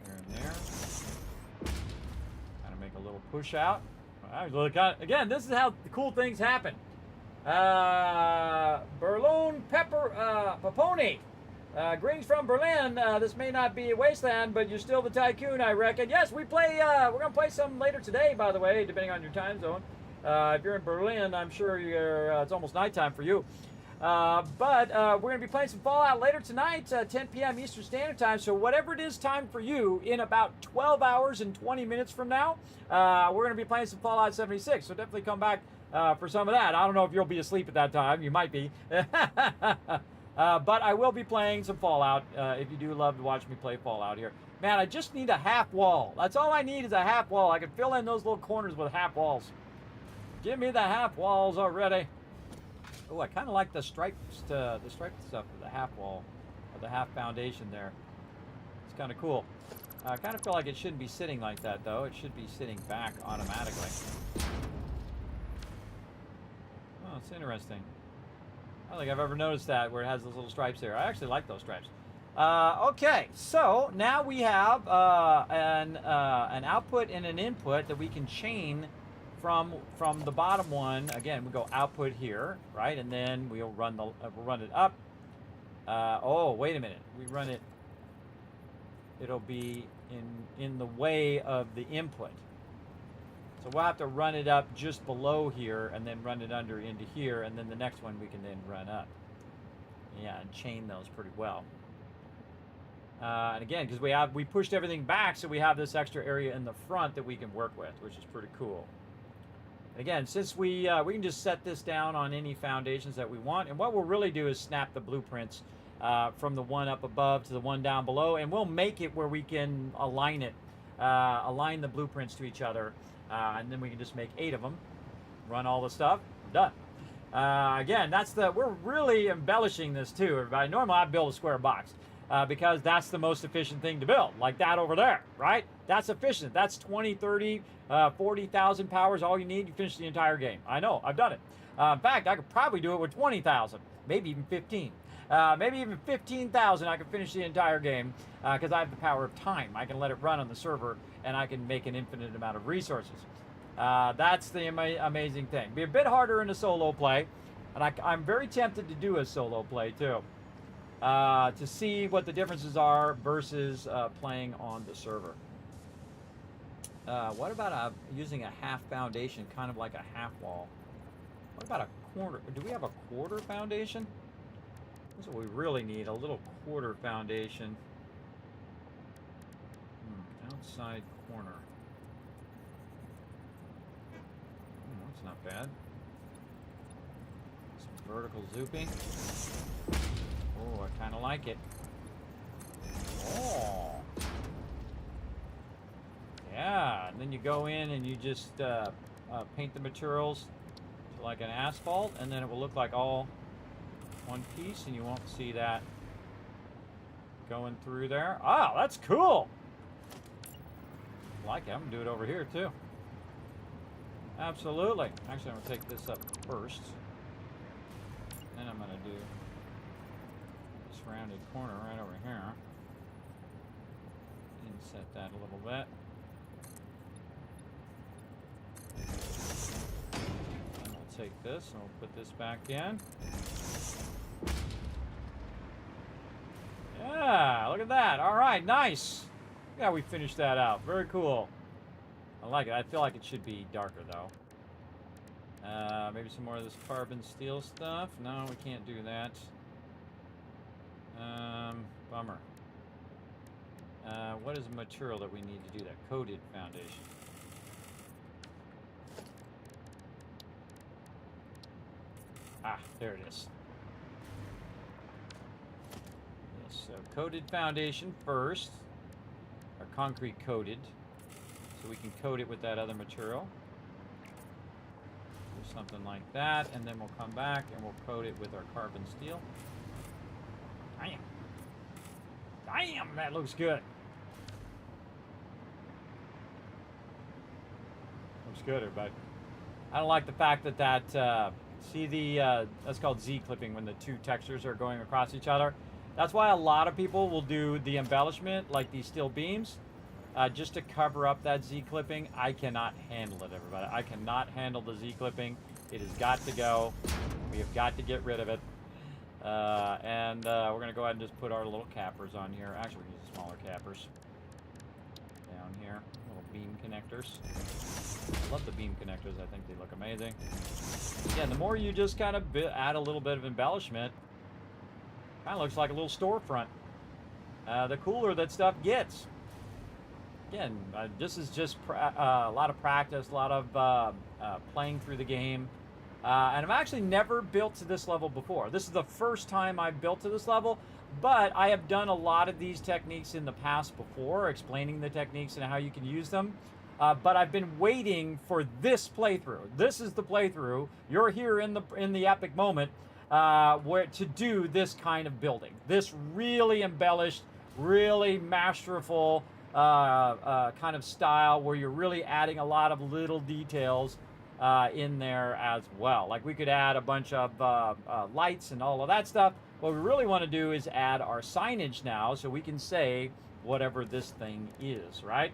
Here and there. Kind of make a little push out. Again, this is how the cool things happen. Berlin Paponi. Greetings from Berlin. This may not be a wasteland, but you're still the tycoon, I reckon. Yes, we play. We're gonna play some later today, by the way, depending on your time zone. If you're in Berlin, I'm sure you're. It's almost nighttime for you. But we're gonna be playing some Fallout later tonight, 10 p.m. Eastern Standard Time. So whatever it is time for you, in about 12 hours and 20 minutes from now, we're gonna be playing some Fallout 76. So definitely come back for some of that. I don't know if you'll be asleep at that time. You might be. But I will be playing some Fallout if you do love to watch me play Fallout here. Man, I just need a half wall. That's all I need is a half wall. I can fill in those little corners with half walls. Give me the half walls already. Oh, I kind of like the striped stuff for the half wall, or the half foundation there. It's kind of cool. I kind of feel like it shouldn't be sitting like that, though. It should be sitting back automatically. Oh, it's interesting. I don't think I've ever noticed that, where it has those little stripes there. I actually like those stripes. Okay, so now we have an output and an input that we can chain from the bottom one. Again, we go output here, right, and then we'll run it up. Oh, wait a minute. We run it. It'll be in the way of the input. So we'll have to run it up just below here and then run it under into here, and then the next one we can then run up. Yeah, and chain those pretty well. And again, because we pushed everything back, so we have this extra area in the front that we can work with, which is pretty cool. And again, since we can just set this down on any foundations that we want, and what we'll really do is snap the blueprints from the one up above to the one down below, and we'll make it where we can align the blueprints to each other. And then we can just make 8 of them, run all the stuff, done. Again, we're really embellishing this too, everybody. Normally I build a square box because that's the most efficient thing to build, like that over there, right? That's efficient. That's 20, 30, 40,000 powers, all you need, you finish the entire game. I know, I've done it. In fact, I could probably do it with 20,000, maybe even 15. Maybe even 15,000, I can finish the entire game because I have the power of time. I can let it run on the server, and I can make an infinite amount of resources. That's the amazing thing. Be a bit harder in a solo play, and I'm very tempted to do a solo play too, to see what the differences are versus playing on the server. What about using a half foundation, kind of like a half wall? What about a quarter? Do we have a quarter foundation? That's what we really need, a little quarter foundation. Outside corner. That's not bad. Some vertical zooping. Oh, I kind of like it. Oh. Yeah, and then you go in and you just paint the materials to like an asphalt, and then it will look like all one piece, and you won't see that going through there. Oh, that's cool. I like it. I'm gonna do it over here too. Absolutely. Actually, I'm gonna take this up first. Then I'm gonna do this rounded corner right over here. Inset that a little bit. And we'll take this and we'll put this back in. Yeah, look at that. All right, nice. Yeah, we finished that out. Very cool. I like it. I feel like it should be darker, though. Maybe some more of this carbon steel stuff. No, we can't do that. Bummer. What is the material that we need to do that? Coated foundation. Ah, there it is. Yes, so coated foundation first. Or concrete coated. So we can coat it with that other material. Do something like that, and then we'll come back and we'll coat it with our carbon steel. Damn. Damn, that looks good. Looks good, everybody. I don't like the fact that see the, that's called Z-clipping, when the two textures are going across each other. That's why a lot of people will do the embellishment, like these steel beams, just to cover up that Z-clipping. I cannot handle it, everybody. I cannot handle the Z-clipping. It has got to go. We have got to get rid of it. And we're going to go ahead and just put our little cappers on here. Actually, we use smaller cappers. Down here, little beam connectors. I love the beam connectors. I think they look amazing. Again, the more you just kind of add a little bit of embellishment, kind of looks like a little storefront. The cooler that stuff gets. Again, this is just a lot of practice, a lot of playing through the game. And I've actually never built to this level before. This is the first time I've built to this level, but I have done a lot of these techniques in the past before, explaining the techniques and how you can use them. But I've been waiting for this playthrough. This is the playthrough. You're here in the epic moment where to do this kind of building. This really embellished, really masterful kind of style where you're really adding a lot of little details in there as well. Like we could add a bunch of lights and all of that stuff. What we really want to do is add our signage now so we can say whatever this thing is, right?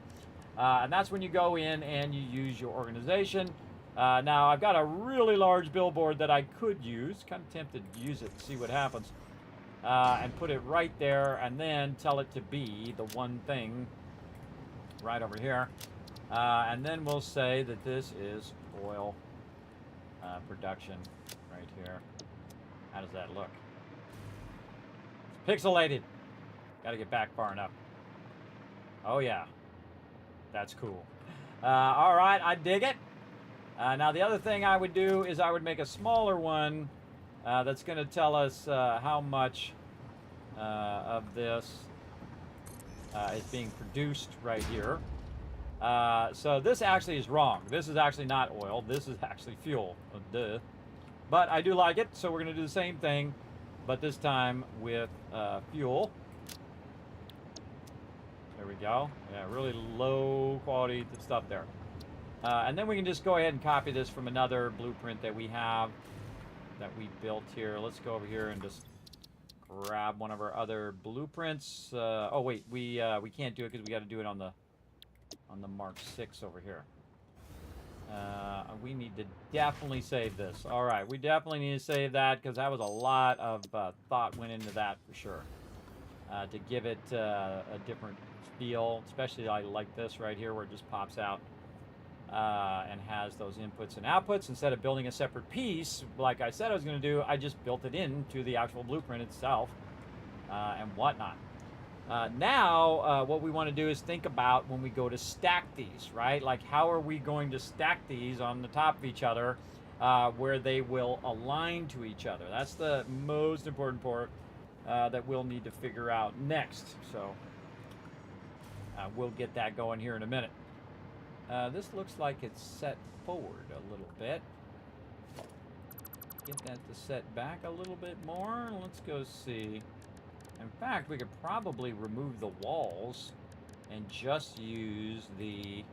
And that's when you go in and you use your organization. Now I've got a really large billboard that I could use. Kind of tempted to use it and see what happens. And put it right there and then tell it to be the one thing right over here. And then we'll say that this is oil production right here. How does that look? It's pixelated. Got to get back far enough. Oh yeah, that's cool. All right, I dig it. Now the other thing I would do is I would make a smaller one that's going to tell us how much of this is being produced right here. So this actually is wrong. This is actually not oil. This is actually fuel. Duh. But I do like it, so we're going to do the same thing, but this time with fuel. There we go. Yeah, really low quality stuff there. And then we can just go ahead and copy this from another blueprint that we have that we built here. Let's go over here and just grab one of our other blueprints. Oh wait, we can't do it because we got to do it on the Mark 6 over here. We need to definitely save this. All right, we definitely need to save that because that was a lot of thought went into that for sure. To give it a different feel, especially like this right here where it just pops out and has those inputs and outputs. Instead of building a separate piece, like I said I was going to do, I just built it into the actual blueprint itself and whatnot. Now, what we want to do is think about when we go to stack these, right? Like, how are we going to stack these on the top of each other where they will align to each other? That's the most important part that we'll need to figure out next. So, we'll get that going here in a minute. This looks like it's set forward a little bit. Get that to set back a little bit more. Let's go see. In fact, we could probably remove the walls and just use the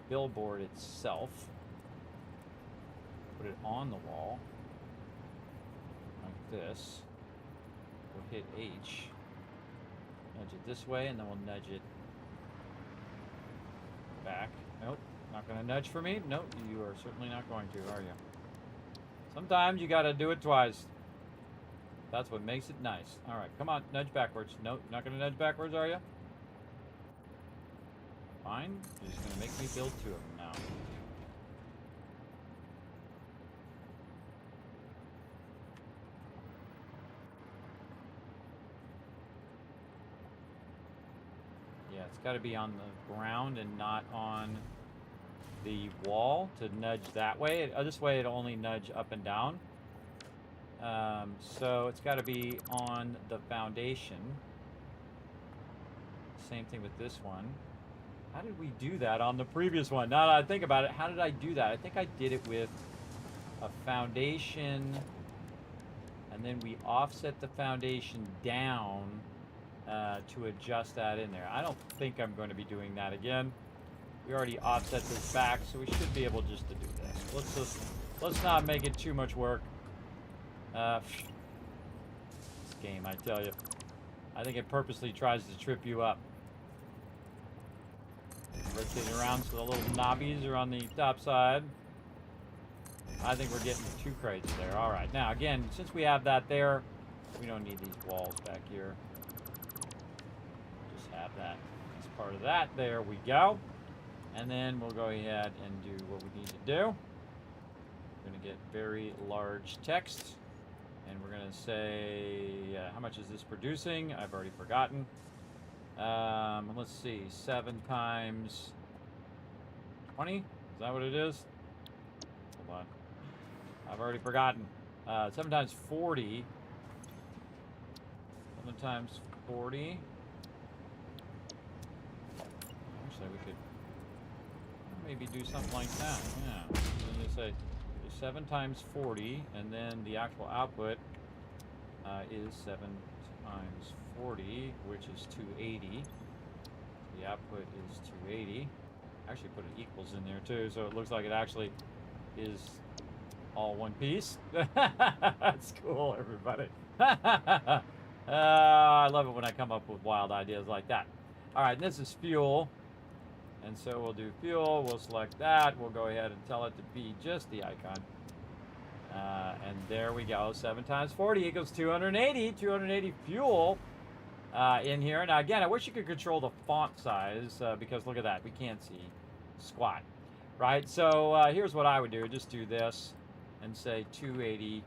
billboard itself. Put it on the wall like this. We'll hit H. Nudge it this way, and then we'll nudge it back. Nope, not going to nudge for me. Nope, you are certainly not going to, are you? Sometimes you got to do it twice. That's what makes it nice. All right, come on, nudge backwards. Nope, not going to nudge backwards, are you? Fine. You're just going to make me build two of them now. Yeah, it's got to be on the ground and not on the wall to nudge that way. This way it'll only nudge up and down. So it's got to be on the foundation. Same thing with this one. How did we do that on the previous one? Now that I think about it, how did I do that? I think I did it with a foundation, and then we offset the foundation down to adjust that in there. I don't think I'm going to be doing that again. We already offset this back, so we should be able just to do this. Let's not make it too much work. This game, I tell you, I think it purposely tries to trip you up. Rotate around so the little knobbies are on the top side. I think we're getting too crazy there. All right, now again, since we have that there, we don't need these walls back here. Just have that as part of that. There we go. And then we'll go ahead and do what we need to do. We're going to get very large text. And we're going to say, how much is this producing? I've already forgotten. Let's see, 7 times 20? Is that what it is? Hold on. I've already forgotten. 7 times 40. 7 times 40. Actually, we could maybe do something like that. Yeah. And they say 7 times 40, and then the actual output is 7 times 40, which is 280. The output is 280. Actually put an equals in there too, so it looks like it actually is all one piece. That's cool, everybody. I love it when I come up with wild ideas like that. All right, this is fuel. And so we'll do fuel, we'll select that, we'll go ahead and tell it to be just the icon. And there we go, 7 times 40 equals 280, 280 fuel in here. Now again, I wish you could control the font size because look at that, we can't see squat, right? So here's what I would do, just do this and say 280,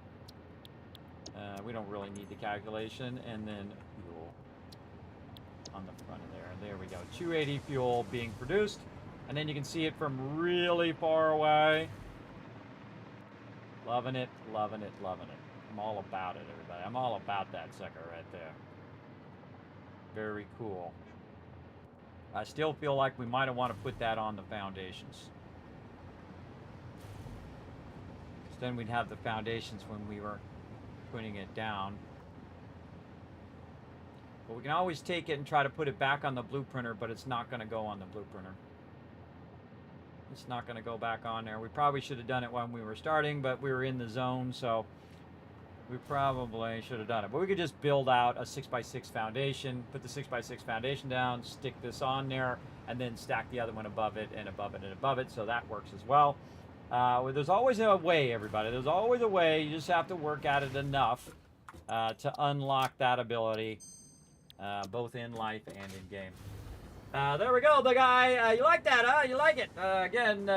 we don't really need the calculation, and then fuel on the front of there. There we go, 280 fuel being produced, and then you can see it from really far away. Loving it, loving it, loving it. I'm all about it, everybody. I'm all about that sucker right there. Very cool. I still feel like we might have want to put that on the foundations. Because then we'd have the foundations when we were putting it down. But we can always take it and try to put it back on the blueprinter, but it's not going to go on the blueprinter. It's not going to go back on there. We probably should have done it when we were starting, but we were in the zone, so we probably should have done it. But we could just build out a 6x6 foundation, put the 6x6 foundation down, stick this on there, and then stack the other one above it and above it and above it, so that works as well. There's always a way, everybody. There's always a way. You just have to work at it enough to unlock that ability, both in life and in game. There we go, the guy. You like that, huh? You like it? Again,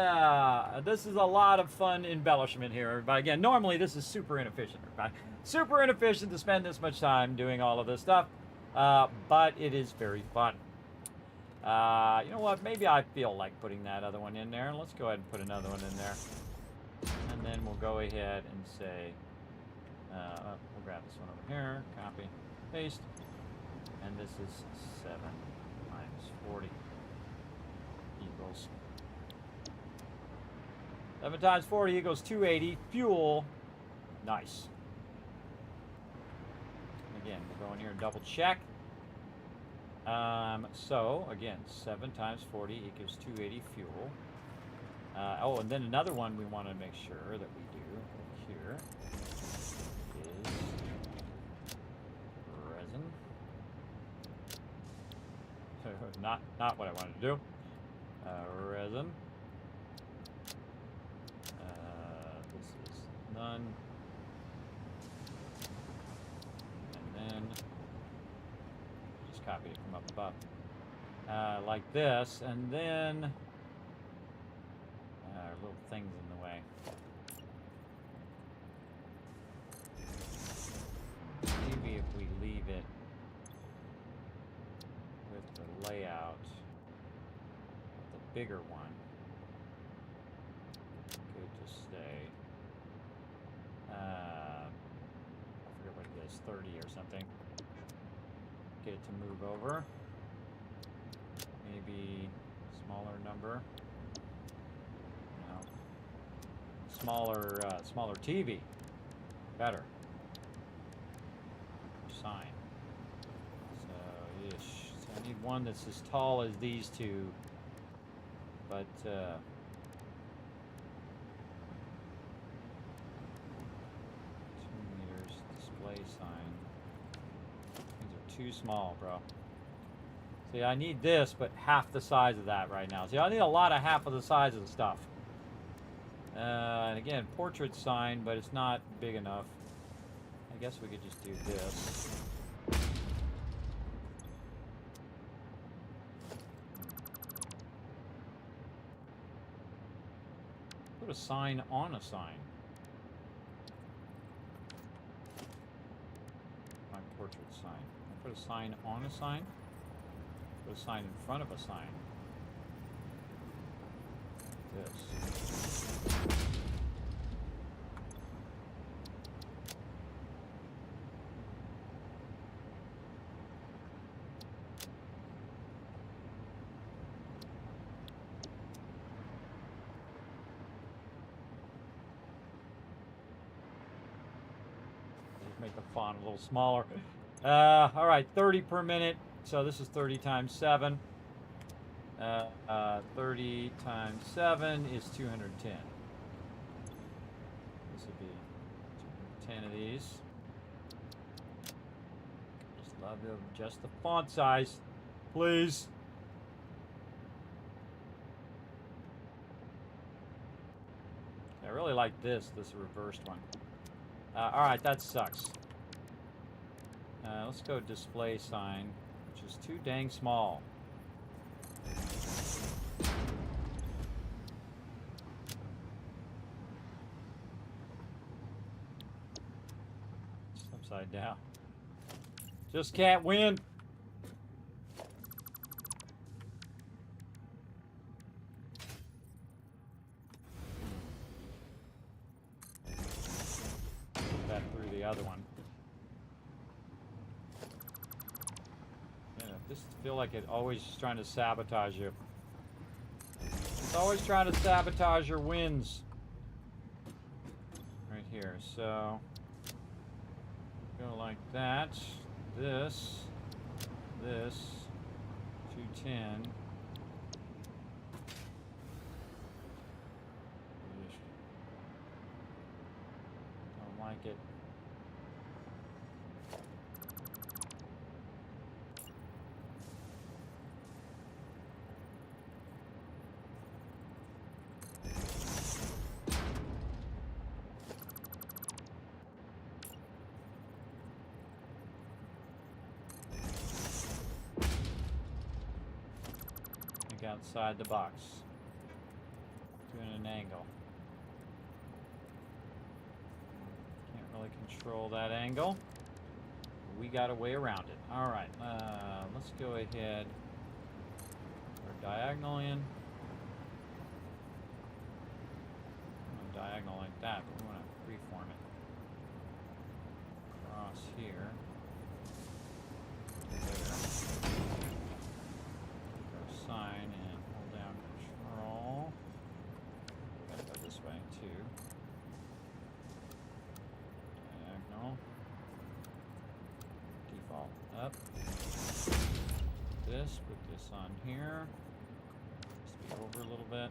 this is a lot of fun embellishment here, everybody. Again, normally this is super inefficient, everybody. Super inefficient to spend this much time doing all of this stuff, but it is very fun. You know what? Maybe I feel like putting that other one in there. Let's go ahead and put another one in there. And then we'll go ahead and say, we'll grab this one over here, copy, paste, and this is 7 times 40 equals 7 times 40 equals 280 fuel. Nice. Again, we'll go in here and double check. So again, 7 times 40 equals 280 fuel. Oh, and then another one we want to make sure that we do here is resin. Not what I wanted to do. Resin. This is none. And then just copy it from up above. Like this, and then little things in the way. Maybe if we leave it with the layout. The bigger one. Good to stay. I forget what it is, 30 or something. Get it to move over. Maybe smaller number. No. Smaller TV. Better. Sign. So, ish. So I need one that's as tall as these two. But, 2 meters display sign. These are too small, bro. See, I need this, but half the size of that right now. See, I need a lot of half of the size of the stuff. And again, portrait sign, but it's not big enough. I guess we could just do this. Put a sign on a sign. My portrait sign. Put a sign on a sign. Put a sign in front of a sign. This. Just make the font a little smaller. All right, 30 per minute. So this is 30 times 7. 30 times 7 is 210. This would be 210 of these. Just love to adjust the font size, please. I really like this reversed one. All right, that sucks. Let's go display sign, which is too dang small. It's upside down. Just can't win. Put that through the other one. Just feel like it always is trying to sabotage you. It's always trying to sabotage your wins. Right here. So go like that. This. 210. Don't like it. Outside the box, doing an angle. Can't really control that angle. We got a way around it. All right, let's go ahead. Or diagonal in. Diagonal like that, but we want to freeform it. Across here. There. Sign and hold down control. Gotta go this way too. Diagonal. Default up. This, put this on here. Just be over a little bit.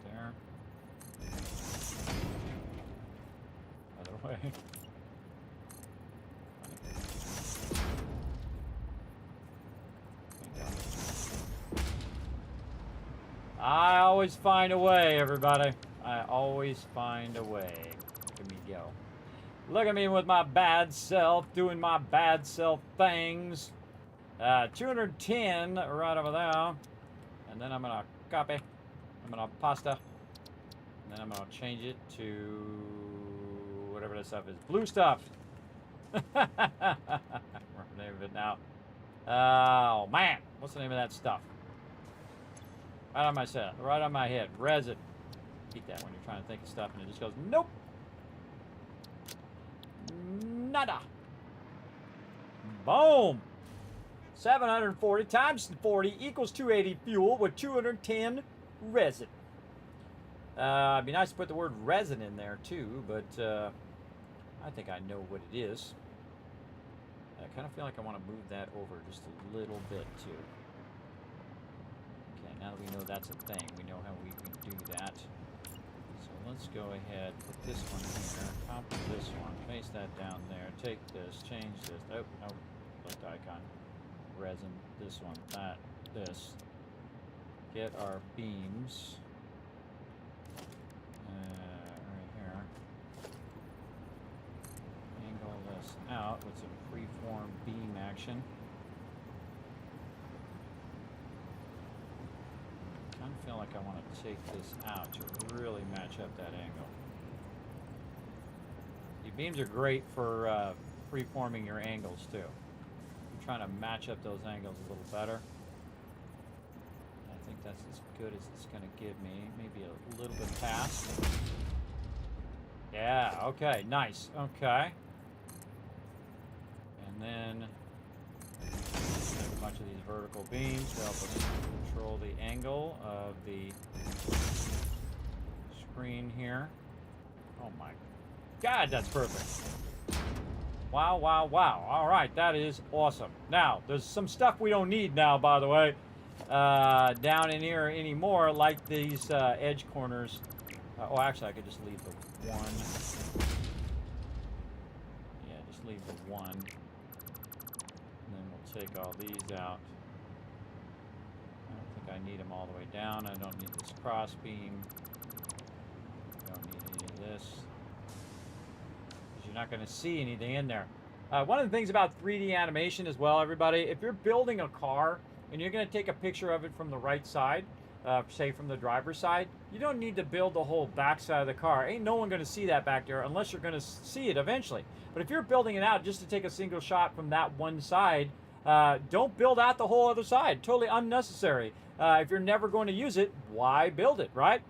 There. Other way. I always find a way, everybody. I always find a way. Look at me go. Look at me with my bad self, doing my bad self things. 210 right over there. And then I'm going to copy. I'm going to pasta. And then I'm going to change it to whatever that stuff is. Blue stuff. Name of it. Oh, man. What's the name of that stuff? Right on my set. Right on my head. Resin. Eat that when you're trying to think of stuff and it just goes, nope. Nada. Boom. 740 times 40 equals 280 fuel with 210 resin. It'd be nice to put the word resin in there too, but I think I know what it is. I kind of feel like I want to move that over just a little bit too. Okay, now that we know that's a thing, we know how we can do that. So let's go ahead, put this one here, copy this one, paste that down there, take this, change this. Oh, no, select icon. Resin, this one, that, this. Get our beams right here. Angle this out with some freeform beam action. I kind of feel like I want to take this out to really match up that angle. The beams are great for freeforming your angles too. I'm trying to match up those angles a little better. I think that's as good as it's going to give me. Maybe a little bit past. Yeah, okay, nice. Okay. And then a bunch of these vertical beams to help us control the angle of the screen here. Oh my God, that's perfect. Wow, wow, wow. All right, that is awesome. Now, there's some stuff we don't need now, by the way, down in here anymore, like these edge corners. Oh, actually, I could just leave the one. Yeah, just leave the one. And then we'll take all these out. I don't think I need them all the way down. I don't need this cross beam. I don't need any of this. You're not going to see anything in there. One of the things about 3D animation as well, everybody, if you're building a car and you're going to take a picture of it from the right side, say from the driver's side, you don't need to build the whole back side of the car. Ain't no one going to see that back there unless you're going to see it eventually. But if you're building it out just to take a single shot from that one side, don't build out the whole other side. Totally unnecessary. If you're never going to use it, why build it, right?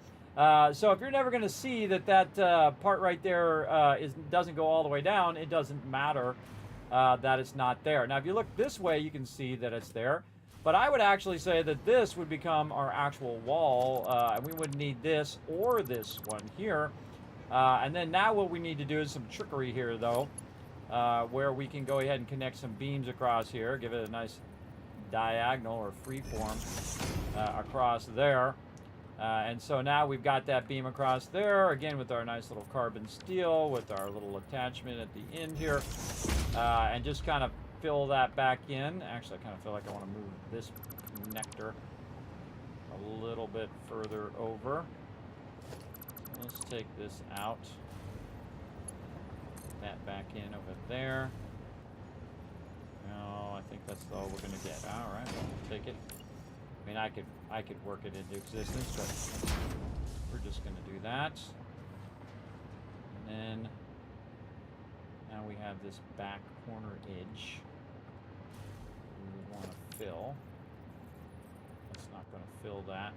So if you're never going to see that part right there doesn't go all the way down, it doesn't matter that it's not there. Now, if you look this way, you can see that it's there. But I would actually say that this would become our actual wall. And we wouldn't need this or this one here. And then now what we need to do is some trickery here, though, where we can go ahead and connect some beams across here, give it a nice diagonal or freeform across there. And so now we've got that beam across there, again with our nice little carbon steel, with our little attachment at the end here, and just kind of fill that back in. Actually, I kind of feel like I want to move this connector a little bit further over. Let's take this out, put that back in over there. No, I think that's all we're going to get. All right, well, we'll take it. I mean, I could work it into existence, but we're just going to do that. And then now we have this back corner edge we want to fill. That's not going to fill that.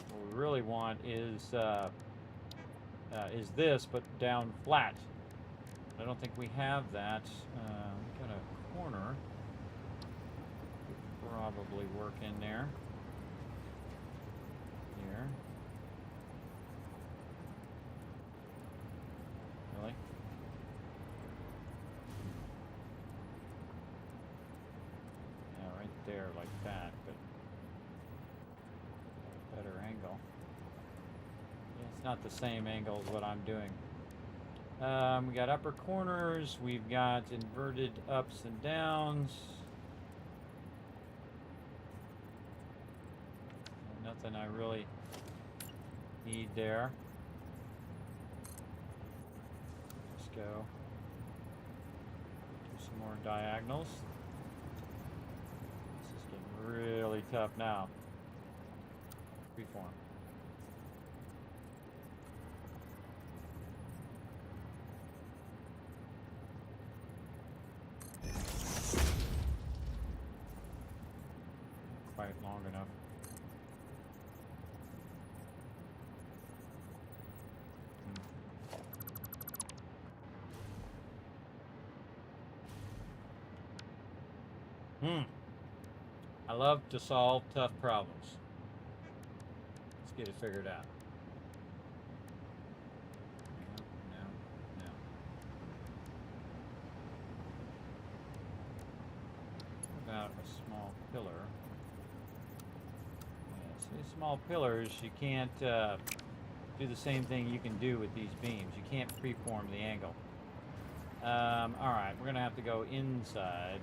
What we really want is this, but down flat. I don't think we have that. We've got a corner. Probably work in there. Here. Really? Yeah, right there like that, but better angle. Yeah, it's not the same angle as what I'm doing. We got upper corners, we've got inverted ups and downs. Nothing I really need there. Let's go do some more diagonals. This is getting really tough now. Freeform. quite long enough. I love to solve tough problems. Let's get it figured out. No. What about a small pillar? Yeah, see, small pillars, you can't do the same thing you can do with these beams. You can't freeform the angle. Alright, we're going to have to go inside.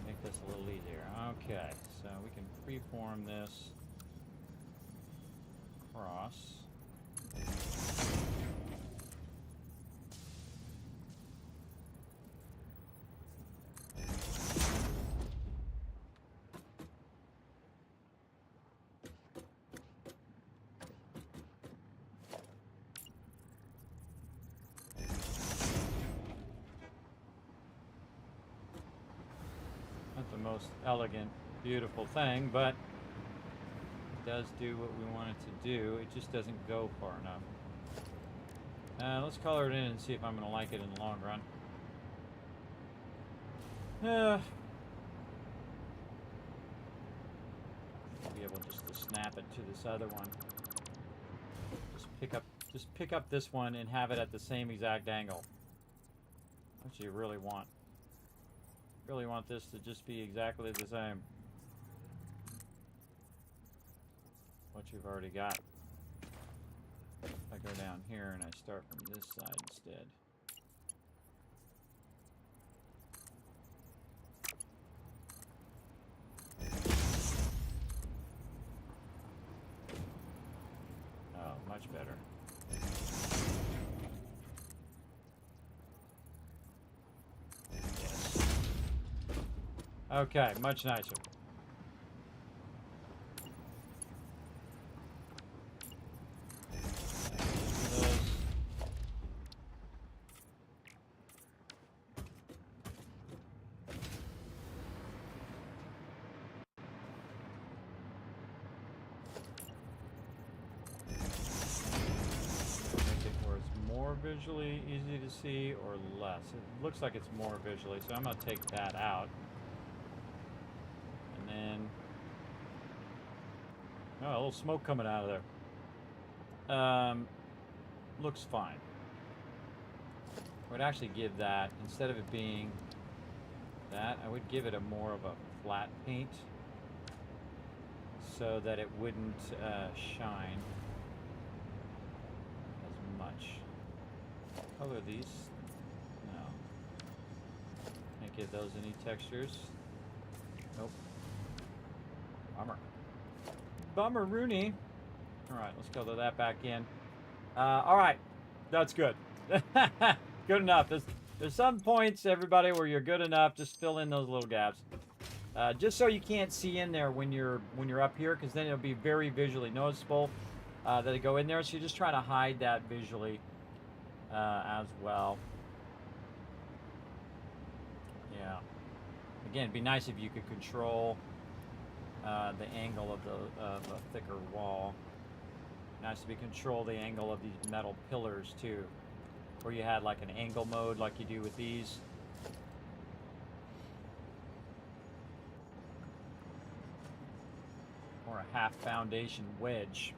Make this a little easier. Okay, so we can freeform this across. The most elegant, beautiful thing, but it does do what we want it to do. It just doesn't go far enough. Let's color it in and see if I'm going to like it in the long run. Be able just to snap it to this other one. Just pick up this one and have it at the same exact angle. What you really want. Really want this to just be exactly the same. What you've already got. If I go down here and I start from this side instead. Oh, much better. Okay, much nicer. Make it where it's more visually easy to see or less. It looks like it's more visually, so I'm going to take that out. Oh, a little smoke coming out of there. Looks fine. I would actually give that, instead of it being that, I would give it a more of a flat paint so that it wouldn't shine as much. Color these? No. Can't give those any textures. Nope. Bummer. Bummer Rooney. Alright, let's color that back in. Alright, that's good. Good enough. There's some points, everybody, where you're good enough. Just fill in those little gaps. Just so you can't see in there when you're up here, because then it'll be very visually noticeable that it go in there. So you're just trying to hide that visually as well. Yeah. Again, it'd be nice if you could control the angle of a thicker wall. Nice to be control the angle of these metal pillars too, where you had like an angle mode like you do with these. Or a half foundation wedge.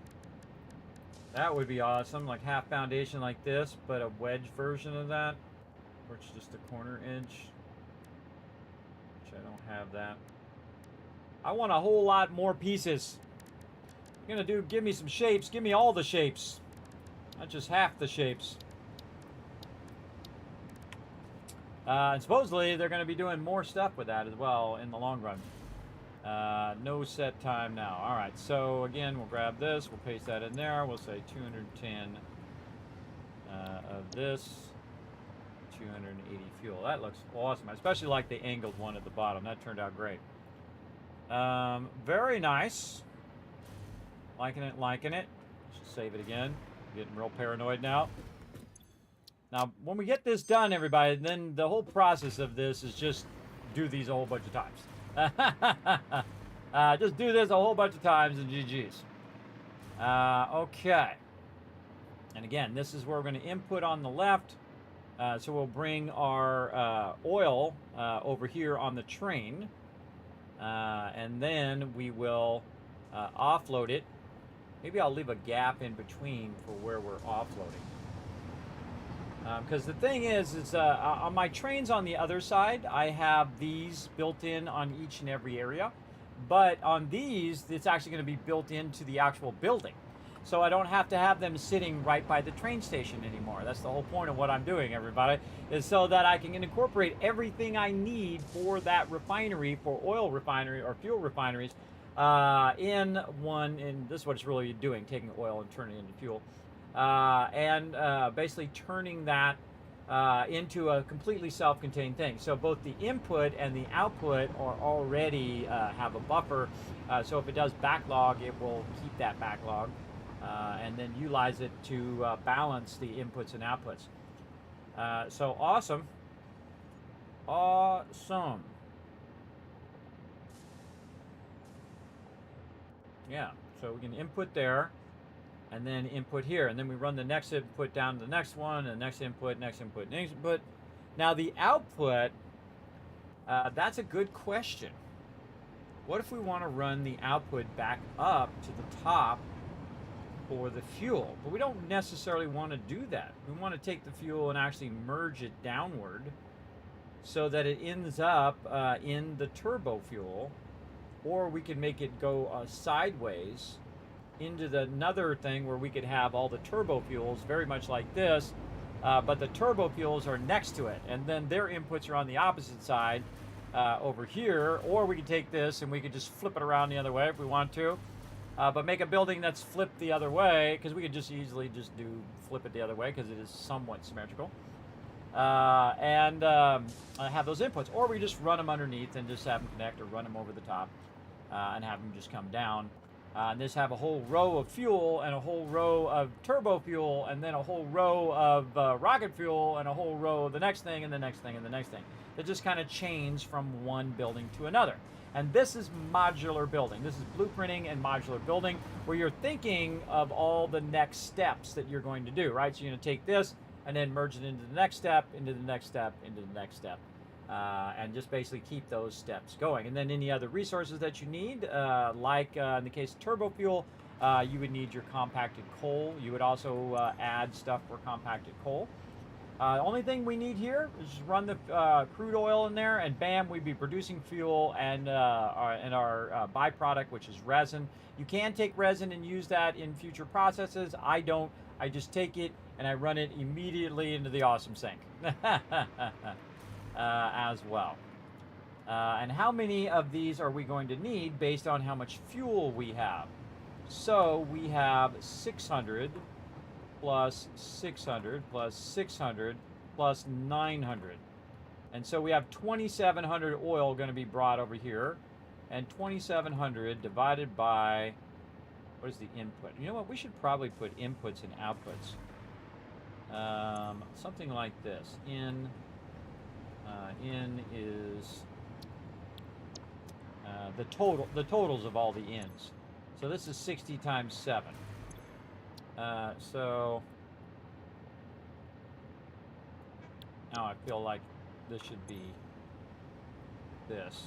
That would be awesome, like half foundation like this, but a wedge version of that, where it's just a corner inch. Which I don't have that. I want a whole lot more pieces. You're gonna give me some shapes. Give me all the shapes. Not just half the shapes. And supposedly they're gonna be doing more stuff with that as well in the long run. No set time now. Alright, so again, we'll grab this. We'll paste that in there. We'll say 210 of this. 280 fuel. That looks awesome. I especially like the angled one at the bottom. That turned out great. Very nice. Liking it. Should save it again. Getting real paranoid now. Now, when we get this done, everybody, then the whole process of this is just do these a whole bunch of times. Just do this a whole bunch of times and GG's. Okay. And again, this is where we're going to input on the left. So we'll bring our oil over here on the train. And then we will offload it. Maybe I'll leave a gap in between for where we're offloading. Because the thing is on my trains on the other side, I have these built in on each and every area. But on these, it's actually going to be built into the actual building. So I don't have to have them sitting right by the train station anymore. That's the whole point of what I'm doing, everybody, is so that I can incorporate everything I need for that refinery, for oil refinery or fuel refineries, in one. And this is what it's really doing, taking oil and turning it into fuel. And basically turning that into a completely self-contained thing. So both the input and the output are already have a buffer. So if it does backlog, it will keep that backlog and then utilize it to balance the inputs and outputs. So awesome. Awesome. Yeah, so we can input there. And then input here, and then we run the next input down to the next one, and next input, next input, next input. Now the output, that's a good question. What if we want to run the output back up to the top for the fuel? But we don't necessarily want to do that. We want to take the fuel and actually merge it downward so that it ends up in the turbo fuel, or we can make it go sideways into another thing where we could have all the turbo fuels very much like this, but the turbo fuels are next to it, and then their inputs are on the opposite side over here. Or we could take this and we could just flip it around the other way if we want to, but make a building that's flipped the other way, because we could just easily just flip it the other way because it is somewhat symmetrical, and have those inputs. Or we just run them underneath and just have them connect, or run them over the top and have them just come down. And this have a whole row of fuel, and a whole row of turbo fuel, and then a whole row of rocket fuel, and a whole row of the next thing, and the next thing, and the next thing. That just kind of change from one building to another. And this is modular building. This is blueprinting and modular building, where you're thinking of all the next steps that you're going to do, right? So you're going to take this and then merge it into the next step, into the next step, into the next step. And just basically keep those steps going. And then any other resources that you need, like in the case of turbo fuel, you would need your compacted coal. You would also add stuff for compacted coal. Only thing we need here is just run the crude oil in there, and bam, we'd be producing fuel and our byproduct, which is resin. You can take resin and use that in future processes. I don't. I just take it and I run it immediately into the awesome sink. As well. And how many of these are we going to need based on how much fuel we have? So we have 600 plus 600 plus 600 plus 900. And so we have 2,700 oil going to be brought over here. And 2,700 divided by, what is the input? You know what? We should probably put inputs and outputs. Something like this. In is the totals of all the ins. So this is 60 times 7. So now I feel like this should be this.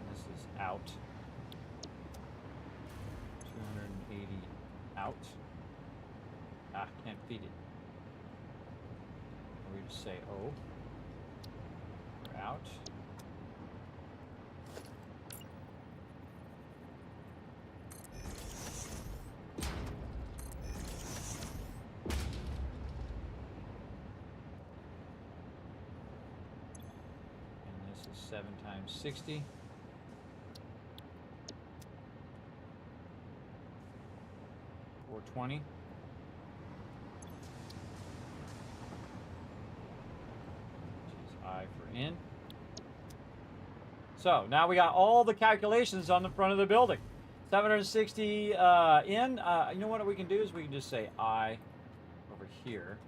This is out. 280 out. Can't feed it. We just say O. We're out. And this is 7 times 60. 420. I for in. So now we got all the calculations on the front of the building. 760 in. You know what we can do is we can just say I over here.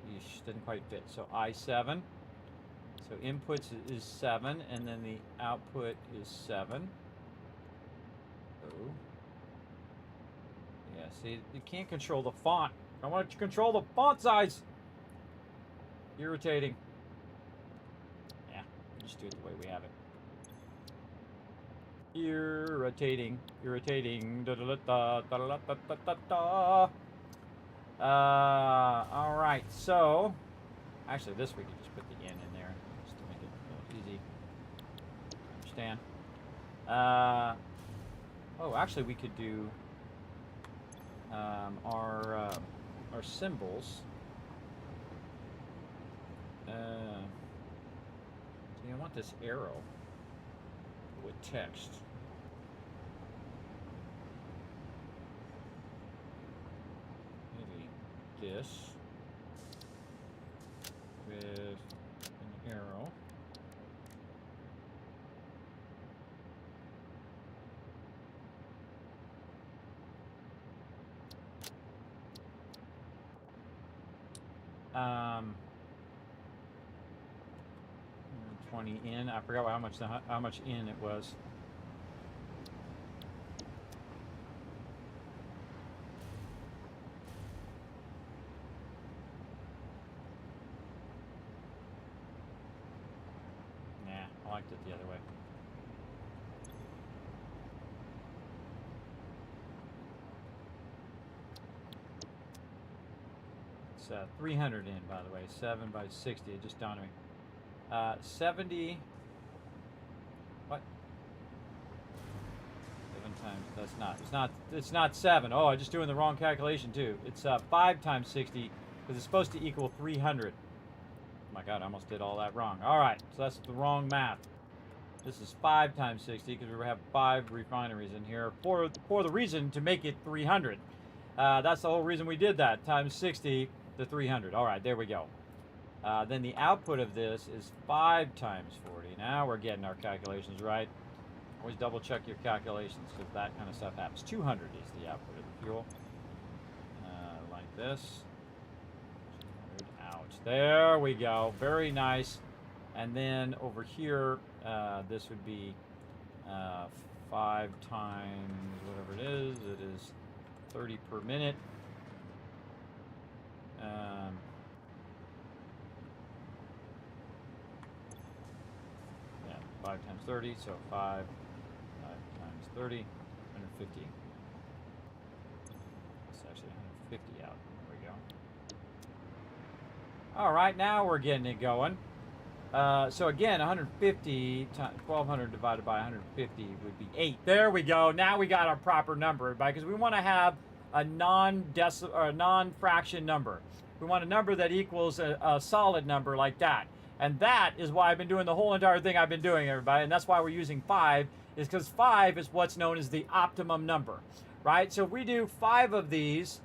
Yeesh, didn't quite fit. So I7 So inputs is 7, and then the output is 7. Oh. Yeah, see, you can't control the font. I want to control the font size. Irritating. Yeah, just do it the way we have it. Irritating. Irritating. Da da da da da da da da da. Alright, so actually this we could just put the yen in there just to make it a little easy to understand. Oh, actually we could do our symbols. So you want this arrow with text. Maybe this with an arrow. Um, 20 in. I forgot how much in it was. Nah, I liked it the other way. It's 300 in, by the way. 7 by 60. It just dawned on me. 70. What? 7 times. That's not. It's not 7. Oh, I'm just doing the wrong calculation too. It's 5 times 60 because it's supposed to equal 300. Oh my God, I almost did all that wrong. All right, so that's the wrong math. This is 5 times 60 because we have 5 refineries in here for the reason to make it 300. That's the whole reason we did that. Times 60 to 300. All right, there we go. Then the output of this is 5 times 40. Now we're getting our calculations right. Always double check your calculations because that kind of stuff happens. 200 is the output of the fuel. Like this. 200 out. There we go. Very nice. And then over here, this would be 5 times whatever it is. It is 30 per minute. Yeah, 5 times 30, so 5 times 30, 150. It's actually 150 out. There we go. All right, now we're getting it going. So again, 150 times 1200 divided by 150 would be 8. There we go. Now we got our proper number, everybody, because we want to have a non-fraction number. We want a number that equals a solid number like that. And that is why I've been doing the whole entire thing I've been doing, everybody. And that's why we're using 5, is because 5 is what's known as the optimum number, right? So if we do 5 of these,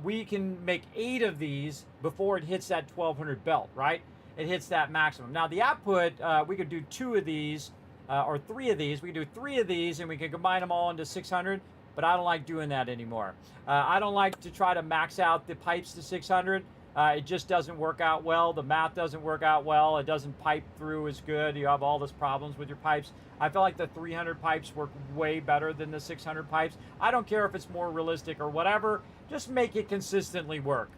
we can make 8 of these before it hits that 1200 belt, right? It hits that maximum. Now the output, we could do 2 of these, or 3 of these. We could do 3 of these and we can combine them all into 600, but I don't like doing that anymore. I don't like to try to max out the pipes to 600. It just doesn't work out well. The math doesn't work out well. It doesn't pipe through as good. You have all these problems with your pipes. I feel like the 300 pipes work way better than the 600 pipes. I don't care if it's more realistic or whatever. Just make it consistently work.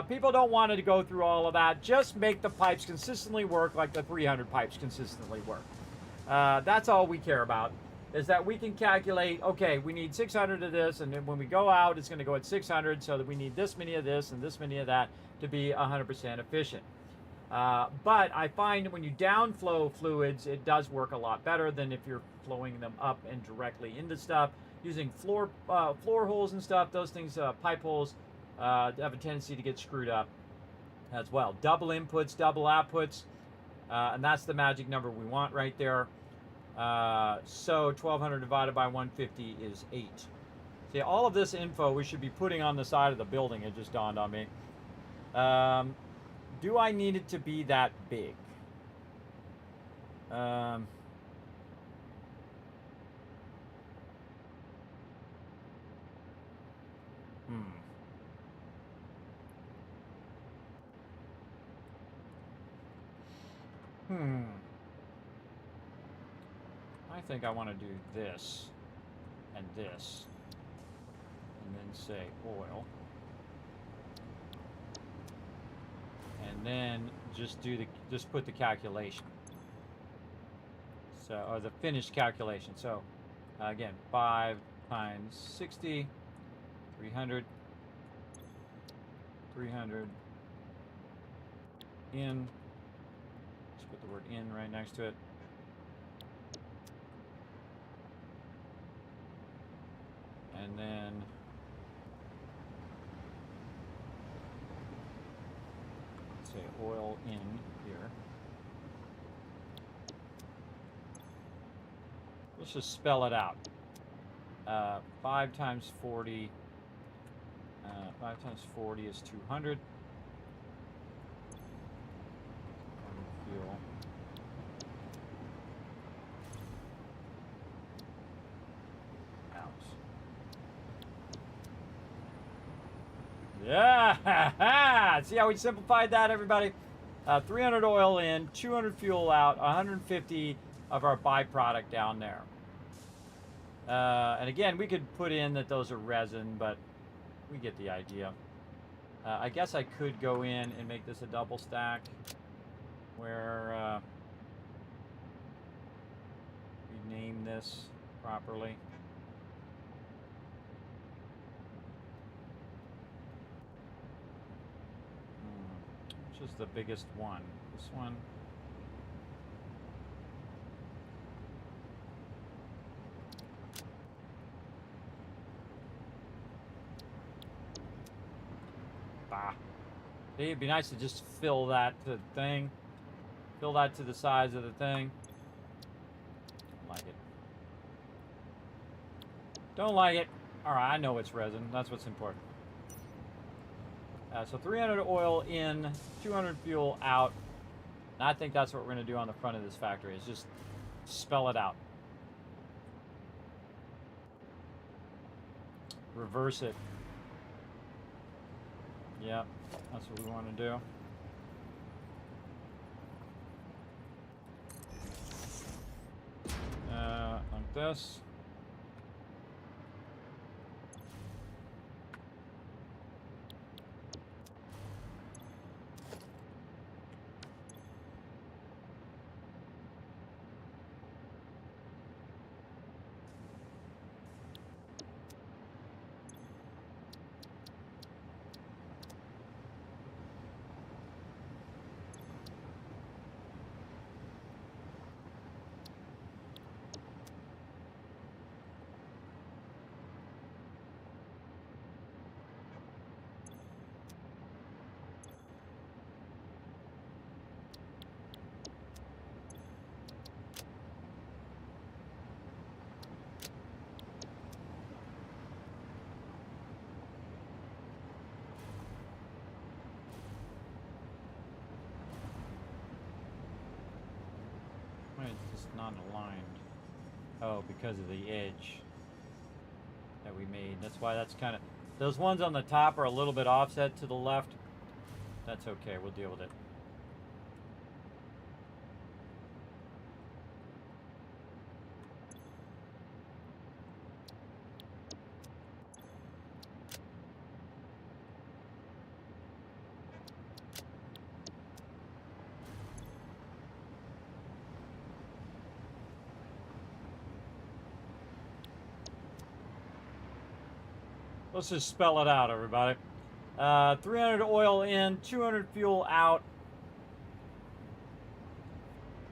People don't want to go through all of that. Just make the pipes consistently work like the 300 pipes consistently work. That's all we care about, is that we can calculate, okay, we need 600 of this, and then when we go out, it's going to go at 600, so that we need this many of this and this many of that to be 100% efficient. But I find when you downflow fluids, it does work a lot better than if you're flowing them up and directly into stuff. Using floor holes and stuff, those things, pipe holes, have a tendency to get screwed up as well. Double inputs, double outputs, and that's the magic number we want right there. So 1200 divided by 150 is 8. See, all of this info we should be putting on the side of the building. It just dawned on me. Do I need it to be that big? I think I want to do this and this, and then say oil, and then just put the calculation. So, or the finished calculation. So, again, 5 times 60, 300, 300 in. Just put the word in right next to it. And then let's say oil in here. Let's just spell it out. 5 times 40. 5 times 40 is 200. Fuel. Yeah! See how we simplified that, everybody? 300 oil in, 200 fuel out, 150 of our byproduct down there. And again, we could put in that those are resin, but we get the idea. I guess I could go in and make this a double stack where we name this properly. Which is the biggest one? This one? Bah. It'd be nice to just fill that to the thing. Fill that to the size of the thing. Don't like it. Don't like it. Alright, I know it's resin. That's what's important. So 300 oil in, 200 fuel out. And I think that's what we're going to do on the front of this factory, is just spell it out. Reverse it. Yep, that's what we want to do. Like this. It's just not aligned. Oh, because of the edge that we made. That's why that's kind of... Those ones on the top are a little bit offset to the left. That's okay. We'll deal with it. Let's just spell it out, everybody. 300 oil in, 200 fuel out.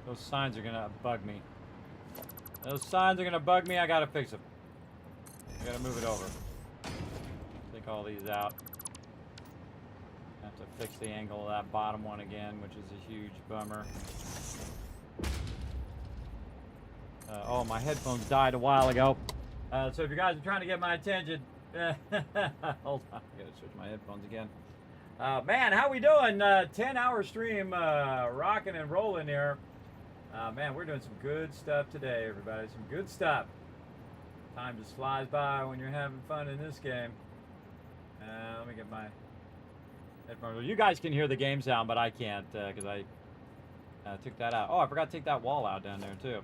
Those signs are gonna bug me. Those signs are gonna bug me. I gotta fix them. I gotta move it over. Take all these out. Have to fix the angle of that bottom one again, which is a huge bummer. Oh, my headphones died a while ago. So if you guys are trying to get my attention, hold on, I gotta switch my headphones again. Man, how we doing? 10-hour stream, rocking and rolling here. Man, we're doing some good stuff today, everybody. Some good stuff. Time just flies by when you're having fun in this game. Let me get my headphones. You guys can hear the game sound, but I can't because I Took that out. Oh, I forgot to take that wall out down there too.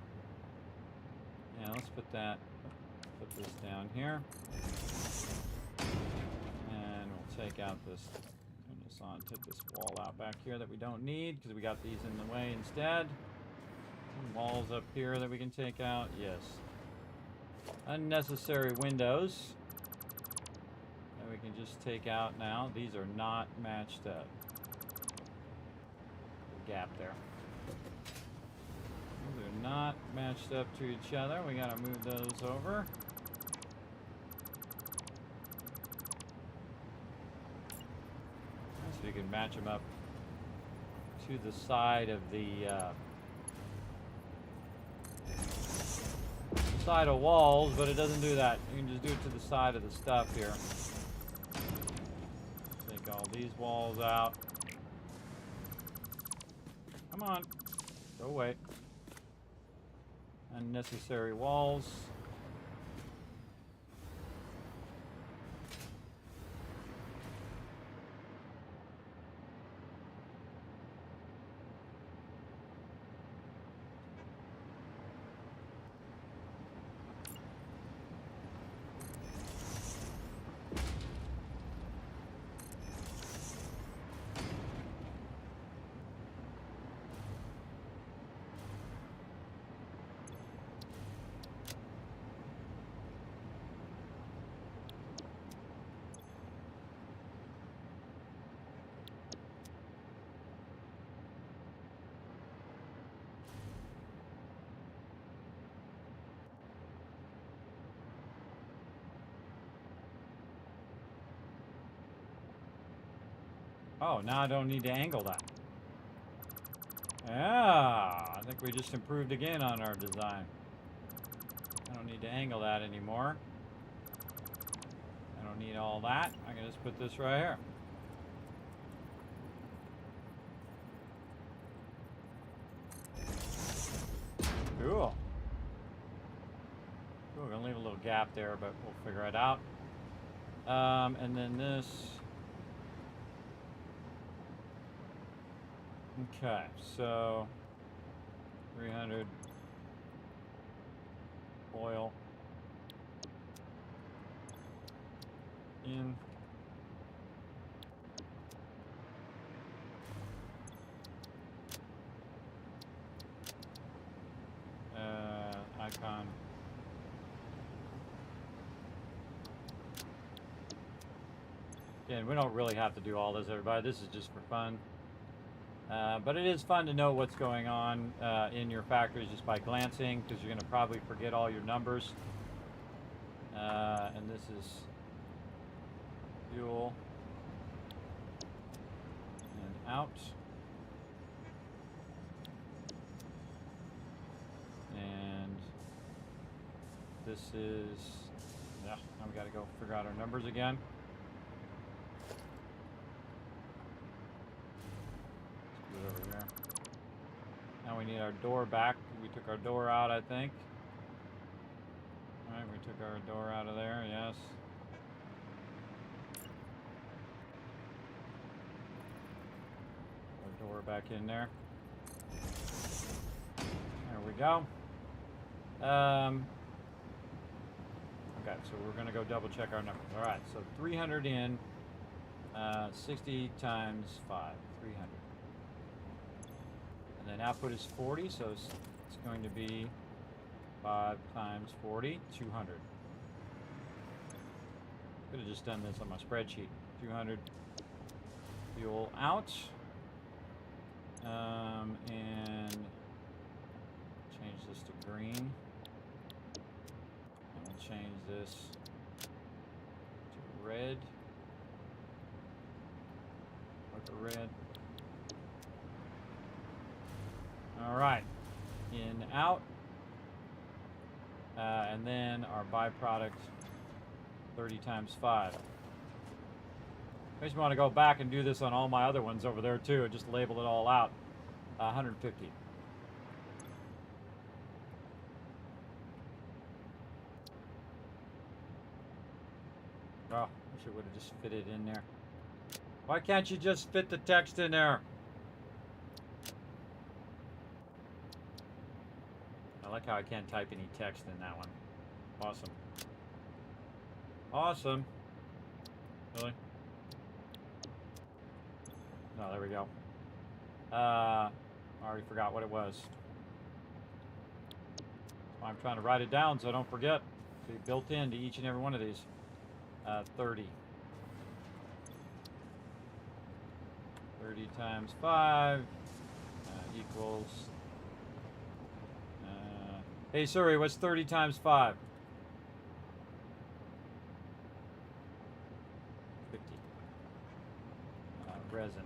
Yeah, let's put this down here. And we'll take out this, turn this on, take this wall out back here that we don't need because we got these in the way instead. Some walls up here that we can take out, yes. Unnecessary windows that we can just take out now. These are not matched up. The gap there. They're not matched up to each other. We gotta move those over. So you can match them up to the side of the side of walls, but it doesn't do that. You can just do it to the side of the stuff here. Take all these walls out. Come on. Go away. Unnecessary walls. Oh, now I don't need to angle that. Yeah, I think we just improved again on our design. I don't need to angle that anymore. I don't need all that. I can just put this right here. Cool. We're gonna leave a little gap there, but we'll figure it out. And then this. Okay, so 300 oil in. Icon. Again, we don't really have to do all this, everybody. This is just for fun. But it is fun to know what's going on in your factories just by glancing, because you're going to probably forget all your numbers. And this is fuel and out. And this is, yeah, now we got to go figure out our numbers again. Over here. Now we need our door back. We took our door out, I think. Alright, we took our door out of there, yes. Our door back in there. There we go. Okay, so we're going to go double check our numbers. Alright, so 300 in, 60 times 5, 300. And then output is 40, so it's going to be 5 times 40, 200. Could have just done this on my spreadsheet. 200 fuel out. And change this to green. And we'll change this to red. Like a red. All right, in, out, and then our byproduct, 30 times 5. I just want to go back and do this on all my other ones over there too, and just label it all out. 150. Oh, I wish it would have just fitted in there. Why can't you just fit the text in there? like how I can't type any text in that one. Awesome. Awesome. Really? No, there we go. I already forgot what it was. I'm trying to write it down so I don't forget. Be built into each and every one of these. 30. 30 times 5 equals... hey, Siri, what's 30 times 5? 50. Resin.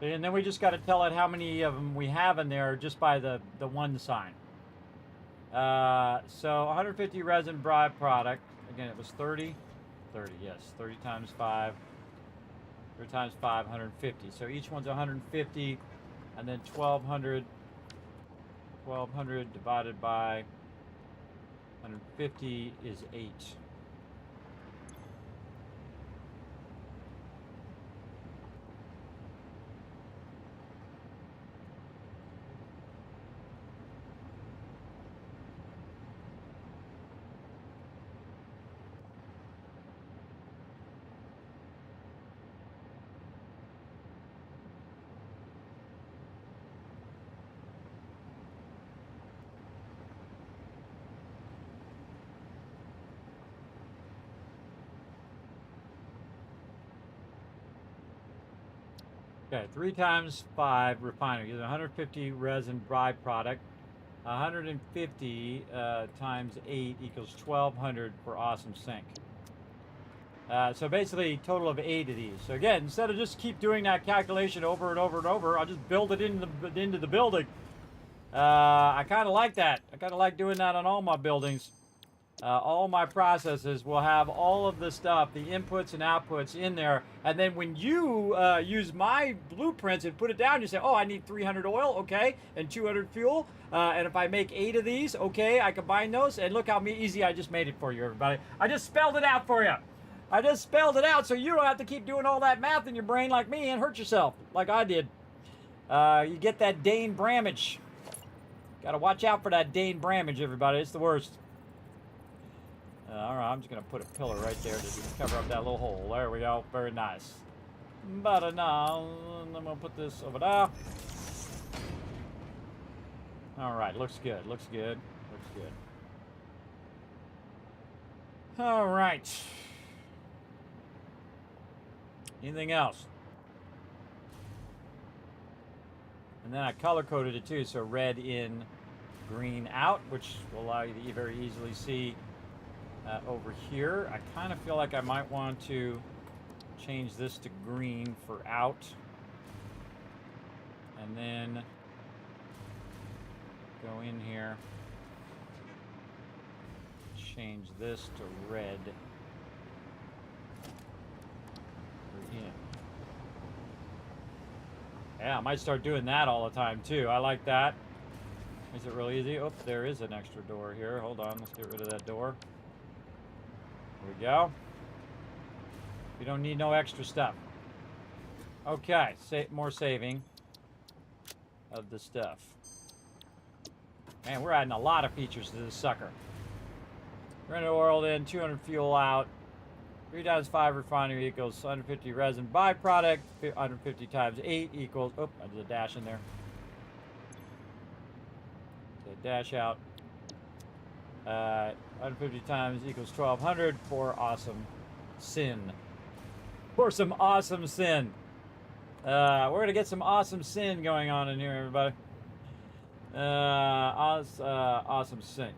And then we just got to tell it how many of them we have in there just by the one sign. So 150 resin byproduct. Again, it was 30. 30, yes. 30 times 5. 30 times 5, 150. So each one's 150. And then 1,200. 1,200 divided by 150 is 8. Okay, 3 times 5 refinery is 150 resin byproduct. 150 times 8 equals 1,200 for awesome sink. So basically, total of 8 of these. So again, instead of just keep doing that calculation over and over and over, I'll just build it into the building. I kind of like that. I kind of like doing that on all my buildings. All my processes will have all of the stuff, the inputs and outputs in there. And then when you use my blueprints and put it down, you say, oh, I need 300 oil, okay, and 200 fuel. And if I make 8 of these, okay, I combine those. And look how easy I just made it for you, everybody. I just spelled it out for you. I just spelled it out so you don't have to keep doing all that math in your brain like me and hurt yourself like I did. You get that Dane Bramage. Got to watch out for that Dane Bramage, everybody. It's the worst. All right, I'm just going to put a pillar right there to cover up that little hole. There we go. Very nice. But now, I'm going to put this over there. All right, looks good. Looks good. Looks good. All right. Anything else? And then I color-coded it too, so red in, green out, which will allow you to very easily see over here. I kind of feel like I might want to change this to green for out. And then go in here, change this to red for in. Yeah, I might start doing that all the time too. I like that. Is it real easy? Oh, there is an extra door here. Hold on, let's get rid of that door. There we go. You don't need no extra stuff. Okay, more saving of the stuff. Man, we're adding a lot of features to this sucker. 300 oil in, 200 fuel out, 3 times 5 refinery equals 150 resin byproduct, 150 times 8 equals, oh, I did a dash in there. Okay, dash out. 150 times equals 1,200 for awesome sin. For some awesome sin. We're going to get some awesome sin going on in here, everybody. Awesome sink.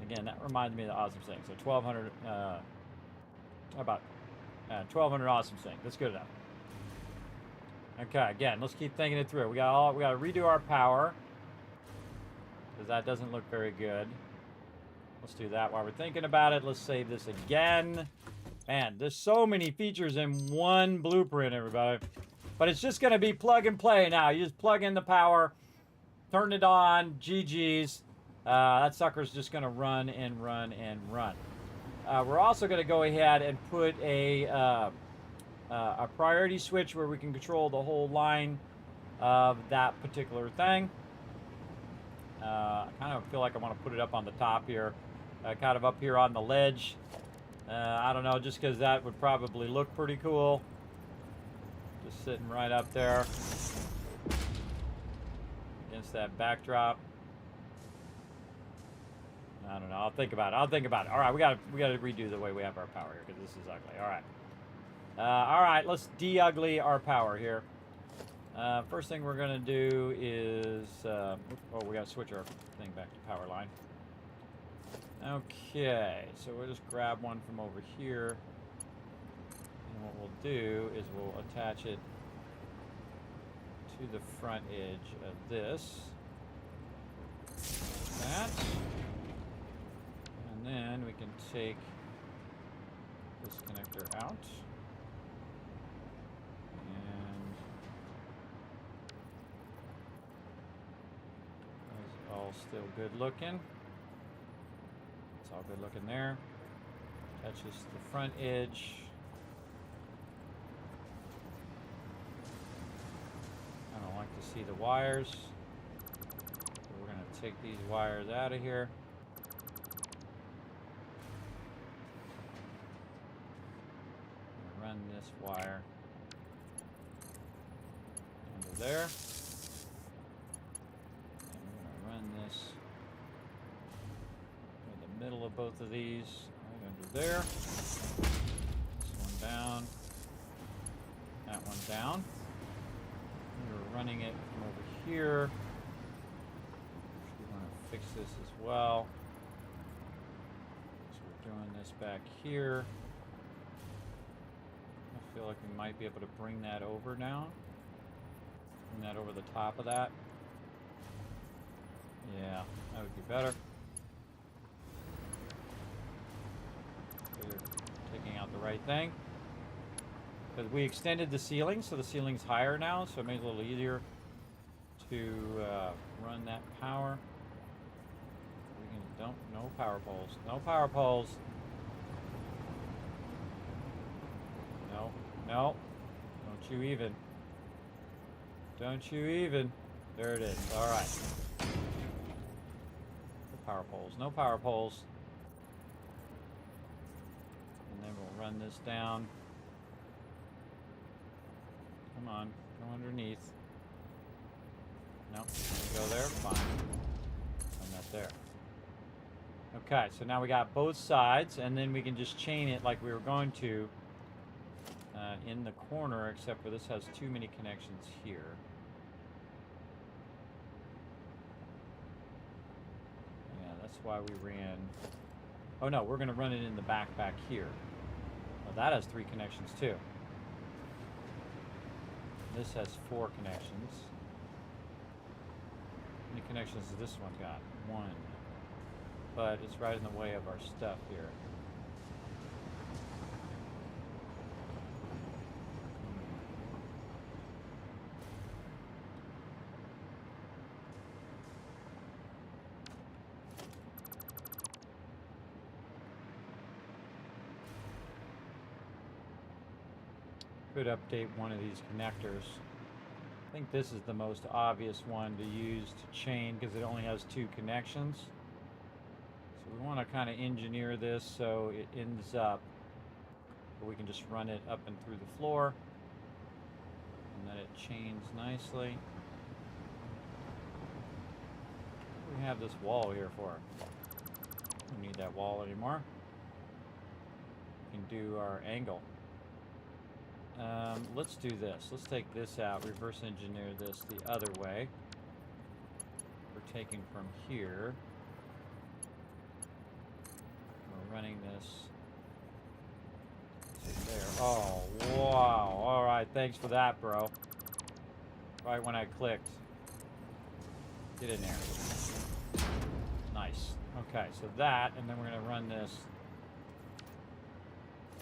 again, that reminds me of the awesome sink. So 1,200, how about 1,200 awesome sink. That's good enough. Okay, again, let's keep thinking it through. We got to redo our power, because that doesn't look very good. Let's do that while we're thinking about it. Let's save this again. Man, there's so many features in one blueprint, everybody. But it's just going to be plug and play now. You just plug in the power, turn it on, GG's. That sucker's just going to run and run and run. We're also going to go ahead and put a priority switch where we can control the whole line of that particular thing. I kind of feel like I want to put it up on the top here, kind of up here on the ledge. I don't know, just because that would probably look pretty cool. Just sitting right up there against that backdrop. I don't know. I'll think about it. All right, we got to redo the way we have our power here because this is ugly. All right, let's de-ugly our power here. First thing we're gonna do is we gotta switch our thing back to power line. Okay, so we'll just grab one from over here, and what we'll do is we'll attach it to the front edge of this. Like that. And then we can take this connector out. And that's all still good looking. It's all good looking there. Touches the front edge. I don't like to see the wires. So we're going to take these wires out of here. Run this wire under there. And we're going to run this in the middle of both of these, right under there. This one down, that one down. We're running it from over here. We want to fix this as well. So we're doing this back here. I feel like we might be able to bring that over now. Bring that over the top of that. Yeah, that would be better. We're taking out the right thing. Because we extended the ceiling, so the ceiling's higher now, so it makes it a little easier to run that power. No power poles. No power poles. No. Don't you even. Don't you even. There it is. All right. No power poles. No power poles. And then we'll run this down. Come on. Go underneath. No. Go there. Fine. Run that there. Okay. So now we got both sides, and then we can just chain it like we were going to. In the corner, except for this has too many connections here. Yeah, that's why we ran. Oh no, we're going to run it in the back here. Well, that has 3 connections too. This has 4 connections. How many connections has this one got? 1. But it's right in the way of our stuff here. Could update one of these connectors. I think this is the most obvious one to use to chain because it only has 2 connections. So we want to kind of engineer this so it ends up where we can just run it up and through the floor and then it chains nicely. What do we have this wall here for? We don't need that wall anymore. We can do our angle. Let's do this. Let's take this out, reverse engineer this the other way. We're taking from here. running this to there. Oh, wow. All right, thanks for that, bro. Right when I clicked. Get in there. Nice. Okay, so that, and then we're going to run this.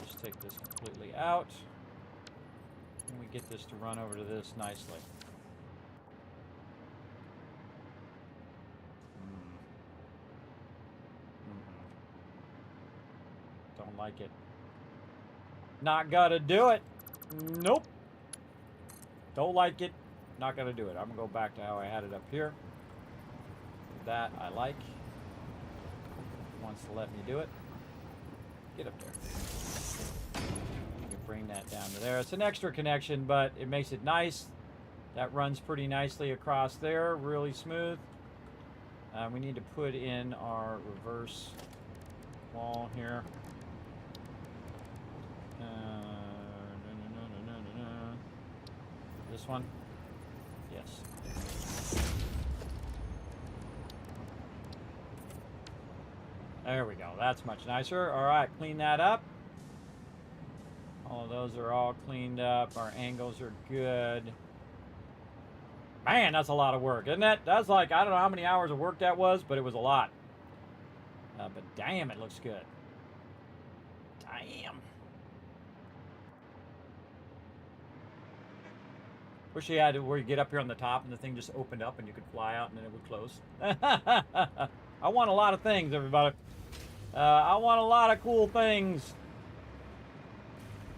Just take this completely out. And we get this to run over to this nicely. Don't like it. Not gonna do it. Nope. Don't like it. Not gonna do it. I'm gonna go back to how I had it up here. That I like. Wants to let me do it. Get up there. You can bring that down to there. It's an extra connection, but it makes it nice. That runs pretty nicely across there. Really smooth. We need to put in our reverse wall here. This one? Yes. There we go. That's much nicer. All right, clean that up. All of those are all cleaned up. Our angles are good. Man, that's a lot of work, isn't it? That's like, I don't know how many hours of work that was, but it was a lot. But damn, it looks good. Damn. Wish you had it where you get up here on the top and the thing just opened up and you could fly out and then it would close. I want a lot of things, everybody. I want a lot of cool things.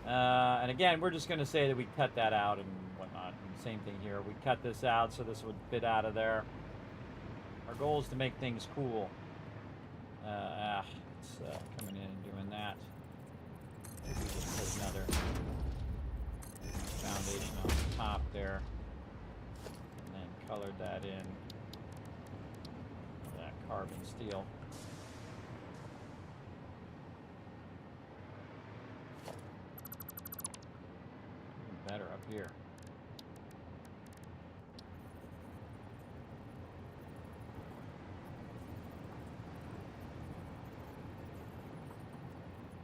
And again, we're just going to say that we cut that out and whatnot. And same thing here. We cut this out so this would fit out of there. Our goal is to make things cool. It's coming in and doing that. Maybe we just put another foundation on the top there. And then colored that in. That carbon steel. Even better up here.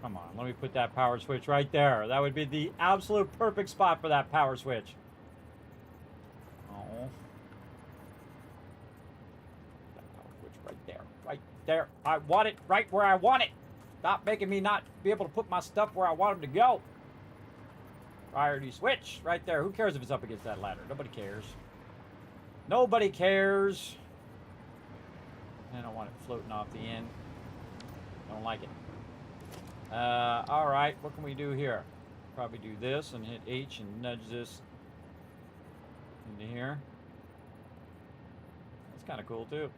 Come on, let me put that power switch right there. That would be the absolute perfect spot for that power switch. Oh. That power switch right there. Right there. I want it right where I want it. Stop making me not be able to put my stuff where I want them to go. Priority switch right there. Who cares if it's up against that ladder? Nobody cares. Nobody cares. I don't want it floating off the end. Don't like it. All right, what can we do here? Probably do this and hit H and nudge this into here. That's kind of cool too.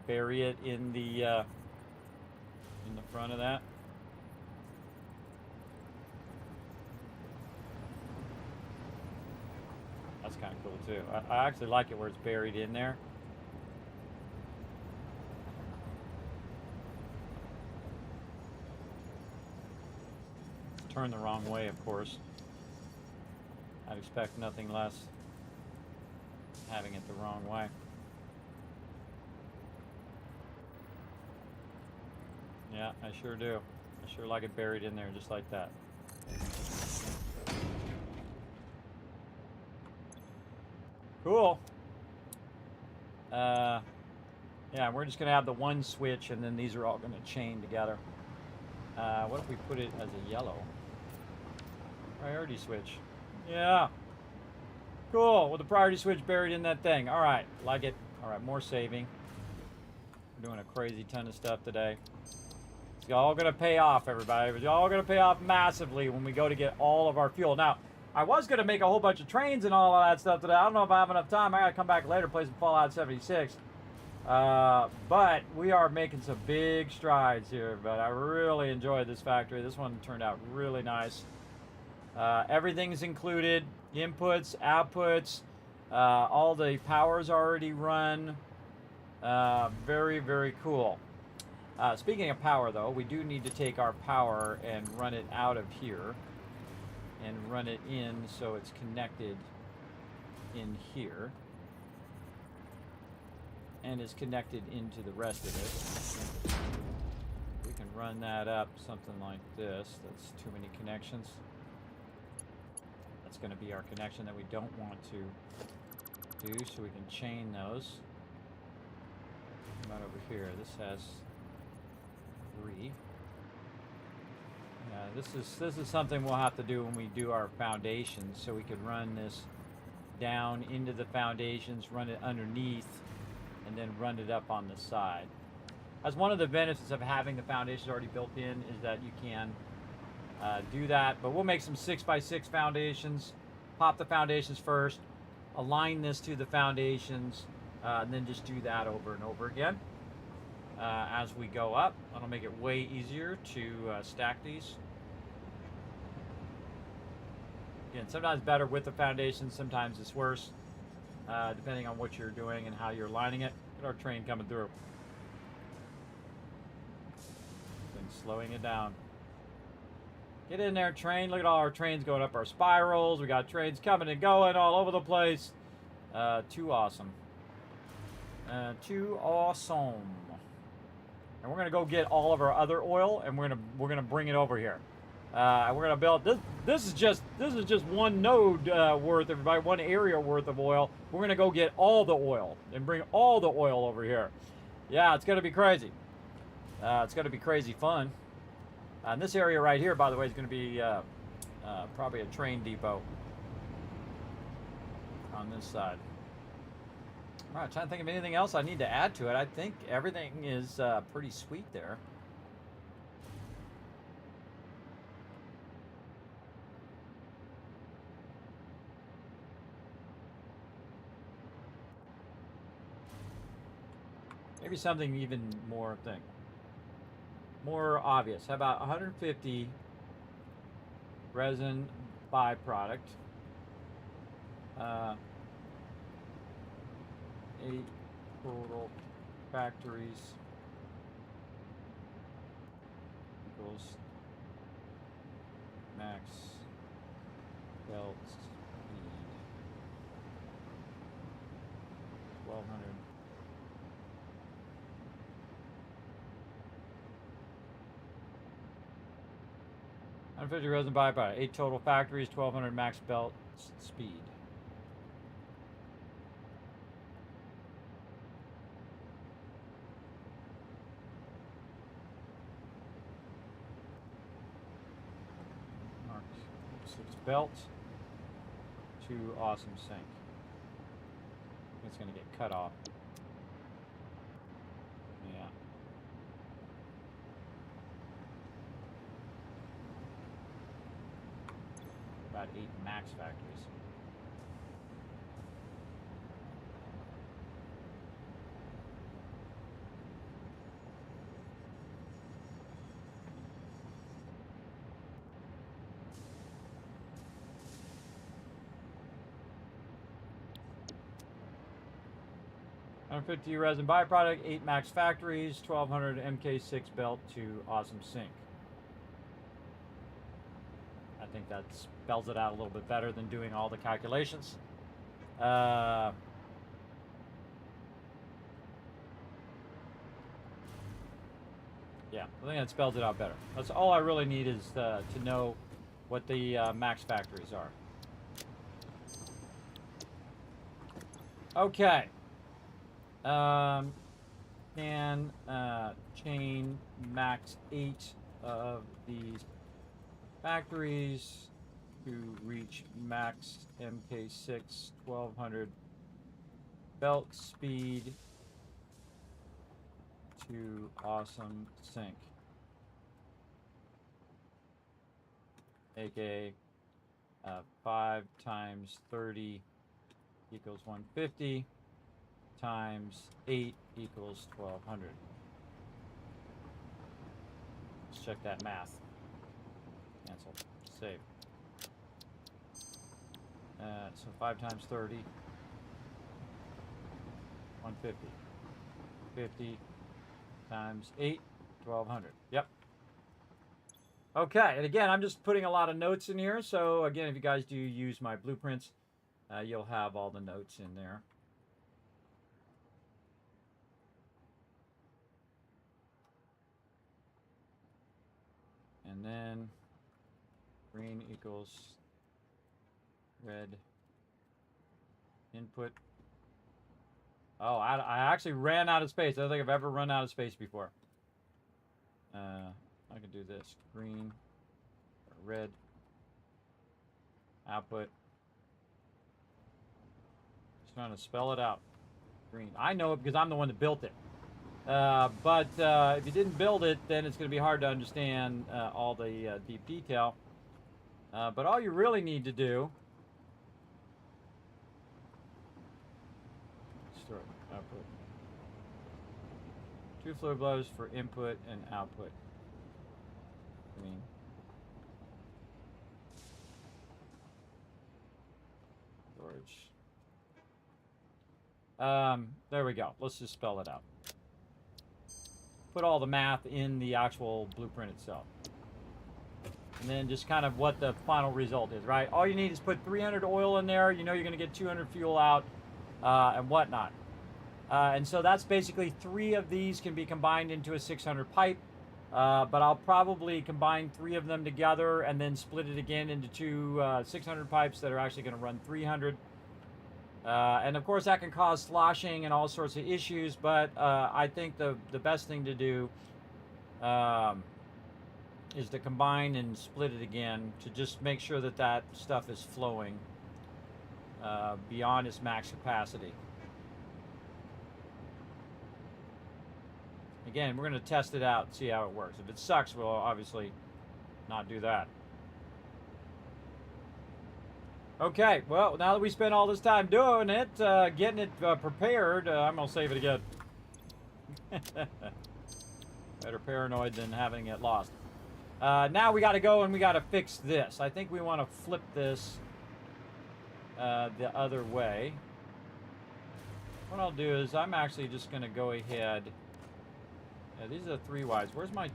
Bury it in the front of that. That's kind of cool too. I actually like it where it's buried in there. Turn the wrong way, of course. I'd expect nothing less having it the wrong way. Yeah, I sure do. I sure like it buried in there just like that. Cool. Yeah, we're just going to have the one switch and then these are all going to chain together. What if we put it as a yellow? Priority switch. Yeah. Cool. With the priority switch buried in that thing. All right. Like it. All right. More saving. We're doing a crazy ton of stuff today. It's all going to pay off, everybody. It's all going to pay off massively when we go to get all of our fuel. Now, I was going to make a whole bunch of trains and all of that stuff today. I don't know if I have enough time. I got to come back later, play some Fallout 76. But we are making some big strides here. But I really enjoyed this factory. This one turned out really nice. Everything's included. Inputs, outputs, all the power's already run. Very, very cool. Speaking of power, though, we do need to take our power and run it out of here and run it in so it's connected in here and is connected into the rest of it. can run that up something like this. That's too many connections. That's going to be our connection that we don't want to do, so we can chain those. Right over here, this has 3. This is something we'll have to do when we do our foundations, so we can run this down into the foundations, run it underneath, and then run it up on the side. That's one of the benefits of having the foundations already built in, is that you can do that. But we'll make some 6x6 foundations, pop the foundations first, align this to the foundations, and then just do that over and over again as we go up. That'll make it way easier to stack these. Again, sometimes better with the foundations, sometimes it's worse, depending on what you're doing and how you're lining it. Look at our train coming through. Been slowing it down. Get in there, train. Look at all our trains going up our spirals. We got trains coming and going all over the place. Too awesome. Too awesome. And we're gonna go get all of our other oil, and we're gonna bring it over here. We're gonna build this. This is just one node worth, everybody, one area worth of oil. We're gonna go get all the oil and bring all the oil over here. Yeah, it's gonna be crazy. It's gonna be crazy fun. And this area right here, by the way, is gonna be probably a train depot on this side. All right, trying to think of anything else I need to add to it. I think everything is pretty sweet there. Maybe something even more more obvious. How about 150 resin byproduct? 8 total factories equals max belt speed 1200. $150 resin byproduct, 8 total factories, 1200 max belt speed. Mark 6 belt, 2 awesome sink. It's going to get cut off. Yeah. About 8 max factories. $150 resin byproduct, 8 max factories, 1200 MK6 belt to awesome sink. I think that spells it out a little bit better than doing all the calculations. Yeah, I think that spells it out better. That's all I really need, is to know what the max factories are. Okay. Can chain max 8 of these factories to reach max MK6 1200 belt speed to awesome sink, aka 5 times 30 equals 150 times 8 equals 1200. Let's check that math. Cancel. Save. So 5 times 30, 150. 50 times 8, 1200. Yep. Okay, and again, I'm just putting a lot of notes in here. So again, if you guys do use my blueprints, you'll have all the notes in there. And then green equals red input. Oh, I actually ran out of space. I don't think I've ever run out of space before. I can do this. Green, red, output. Just trying to spell it out. Green. I know it because I'm the one that built it. But if you didn't build it, then it's going to be hard to understand all the deep detail. But all you really need to do... Start output. 2 fluid blows for input and output. Green. Storage. There we go. Let's just spell it out. Put all the math in the actual blueprint itself. And then just kind of what the final result is, right? All you need is put 300 oil in there. You know you're going to get 200 fuel out and whatnot. And so that's basically 3 of these can be combined into a 600 pipe. But I'll probably combine 3 of them together and then split it again into 2 600 pipes that are actually going to run 300. And of course that can cause sloshing and all sorts of issues, but I think the best thing to do is to combine and split it again to just make sure that that stuff is flowing beyond its max capacity. Again, we're going to test it out and see how it works. If it sucks, we'll obviously not do that. Okay, well, now that we spent all this time doing it, getting it prepared, I'm going to save it again. Better paranoid than having it lost. Now we got to go and we got to fix this. I think we want to flip this the other way. What I'll do is I'm actually just going to go ahead. These are the 3 wides. Where's my 2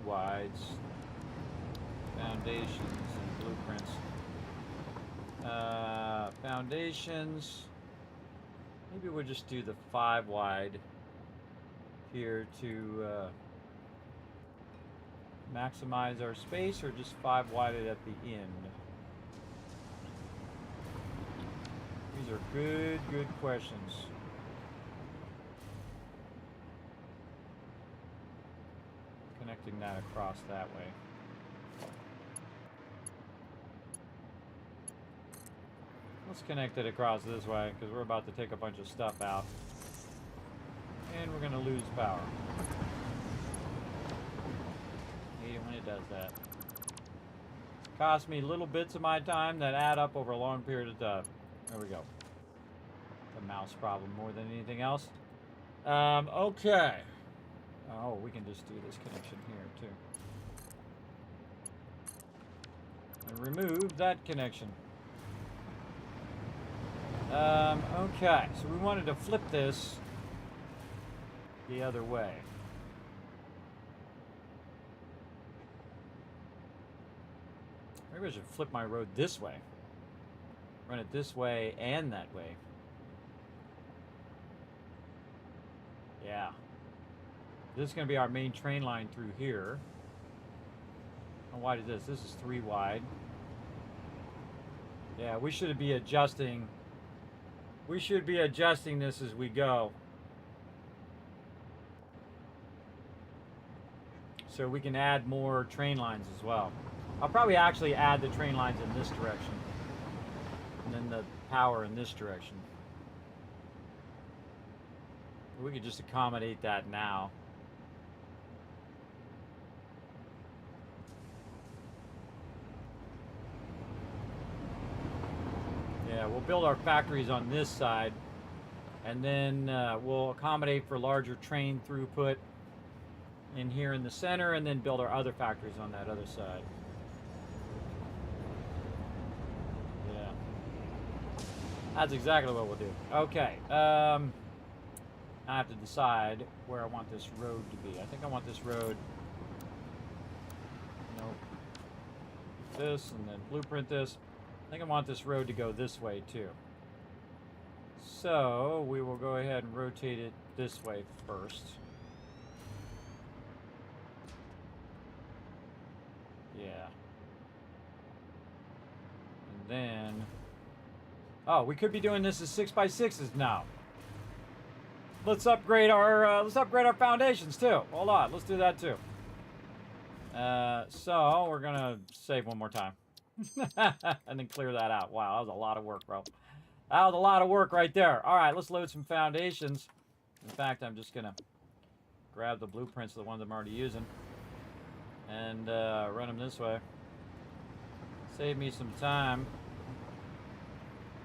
wides? Foundations and blueprints. Foundations. Maybe we'll just do the 5 wide here to maximize our space, or just 5 wide at the end. These are good questions. Connecting that across that way. Let's connect it across this way because we're about to take a bunch of stuff out. And we're going to lose power. I hate it when it does that. Costs me little bits of my time that add up over a long period of time. There we go. The mouse problem more than anything else. Okay. Oh, we can just do this connection here too. And remove that connection. Okay, so we wanted to flip this the other way. Maybe I should flip my road this way. Run it this way and that way. Yeah. This is going to be our main train line through here. How wide is this? This is 3 wide. Yeah, we should be adjusting. We should be adjusting this as we go. So we can add more train lines as well. I'll probably actually add the train lines in this direction. And then the power in this direction. We could just accommodate that now. Yeah, we'll build our factories on this side, and then we'll accommodate for larger train throughput in here in the center, and then build our other factories on that other side. Yeah, that's exactly what we'll do. Okay, I have to decide where I want this road to be. I think I want this road, nope, this, and then blueprint this. I think I want this road to go this way too. So we will go ahead and rotate it this way first. then... Oh, we could be doing this as 6x6s now. Let's upgrade our foundations too. Hold on, let's do that too. So we're gonna save one more time. And then clear that out. Wow, that was a lot of work, bro. That was a lot of work right there. All right, let's load some foundations. In fact, I'm just gonna grab the blueprints of the ones I'm already using and run them this way. Save me some time.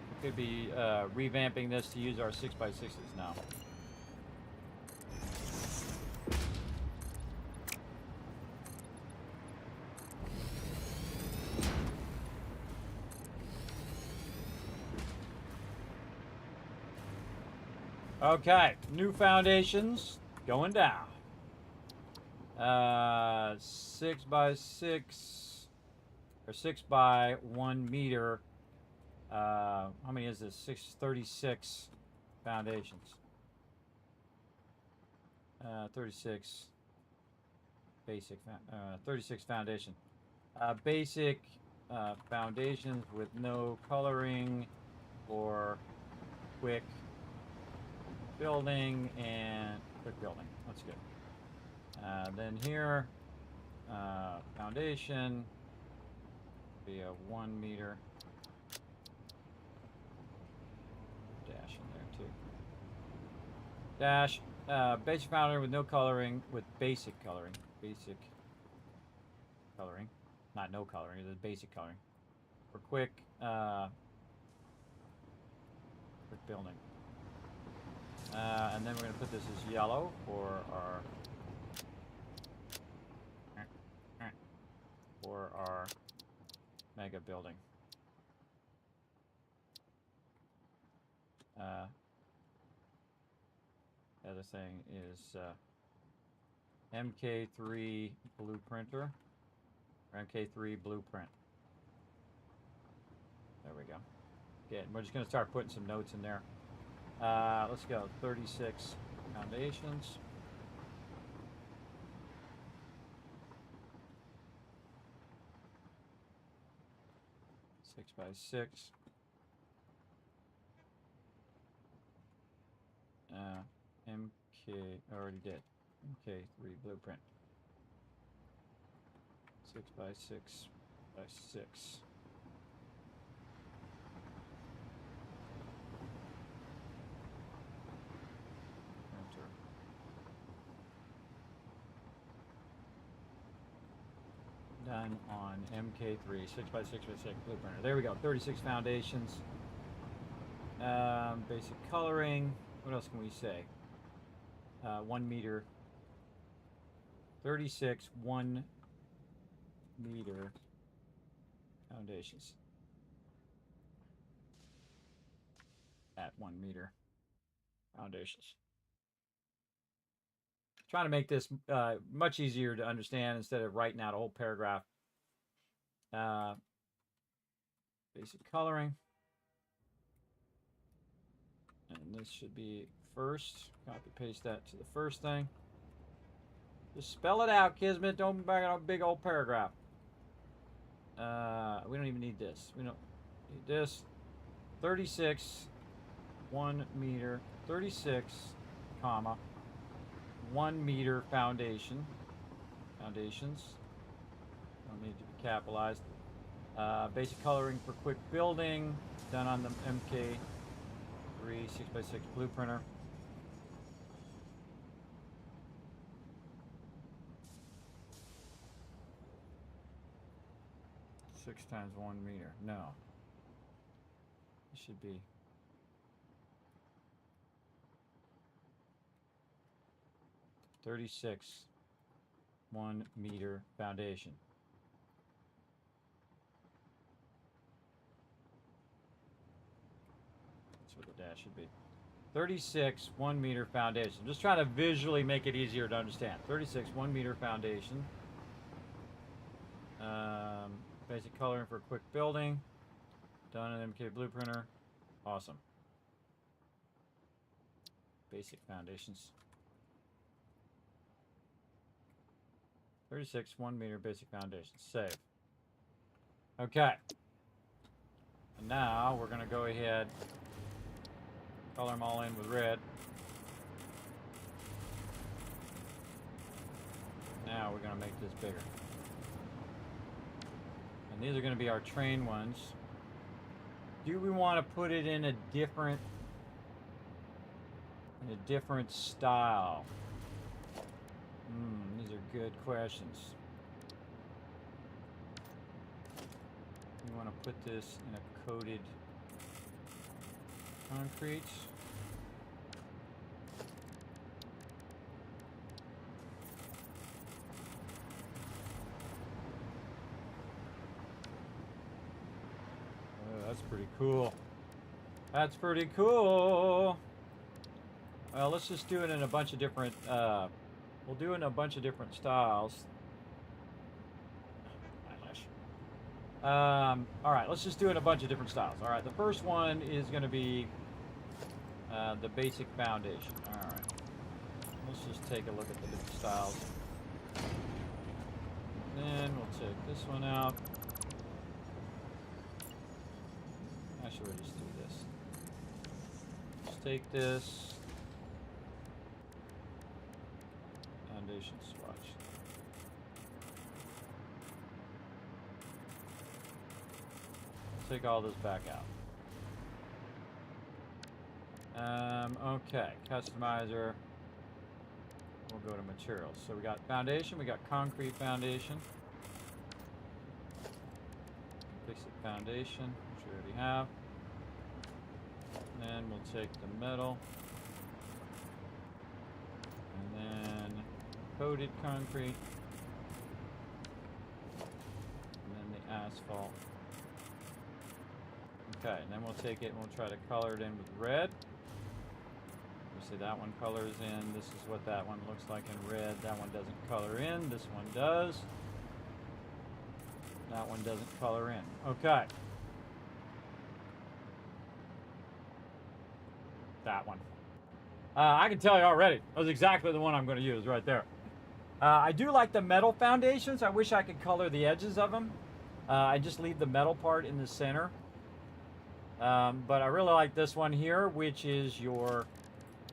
We could be revamping this to use our 6x6s now. Okay, new foundations going down. 6x6 or 6x1 meter. How many is this? 36 foundations. 36 basic. 36 foundation. Basic foundations with no coloring or quick building and quick building. That's good. Then here, foundation be a 1 meter dash in there too. Dash basic foundation with no coloring, with basic coloring. Basic coloring, not no coloring. It's basic coloring for quick building. And then we're going to put this as yellow for our mega building. The other thing is MK3 blueprinter, or MK3 blueprint. There we go. Good. We're just going to start putting some notes in there. Let's go. 36 foundations. Six by six. MK, I already did. MK3 blueprint. 6x6 by 6. Enter. Done on MK3 6x6 by 6 blueprinter. There we go. 36 foundations. Basic coloring. What else can we say? 1 meter. 36 1 meter foundations. At 1 meter foundations. Trying to make this much easier to understand instead of writing out a whole paragraph. Basic coloring. And this should be first. Copy paste that to the first thing. Just spell it out, Kismet. Don't back out a big old paragraph. We don't even need this. We don't need this. 36 1 meter 36 comma 1 meter foundations don't need to be capitalized. Basic coloring for quick building done on the MK3 6x6 blueprinter. Six times 1 meter. No. It should be 36 1 meter foundation. That's what the dash should be. 36 1 meter foundation. Just trying to visually make it easier to understand. 36 1 meter foundation. Basic coloring for quick building. Done in MK blueprinter. Awesome. Basic foundations. 36 1 meter basic foundations. Save. Okay. And now we're going to go ahead, color them all in with red. Now we're going to make this bigger. And these are going to be our train ones. Do we want to put it in a different style? These are good questions. We want to put this in a coated concrete. Oh, that's pretty cool. That's pretty cool. Well, let's just do it in a bunch of different, we'll do it in a bunch of different styles. All right, let's just do it in a bunch of different styles. All right, the first one is going to be the basic foundation. All right, let's just take a look at the different styles. Then we'll take this one out. Actually, we'll just do this. Let's take this foundation swatch. Take all this back out. Okay, customizer. We'll go to materials. So we got foundation, we got concrete foundation. Fix it foundation, which we already have. And then we'll take the metal. And then coated concrete. And then the asphalt. Okay, and then we'll take it and we'll try to color it in with red. You see that one colors in. This is what that one looks like in red. That one doesn't color in. This one does. That one doesn't color in. Okay. That one. I can tell you already. That was exactly the one I'm going to use right there. I do like the metal foundations. I wish I could color the edges of them. I just leave the metal part in the center. But I really like this one here, which is your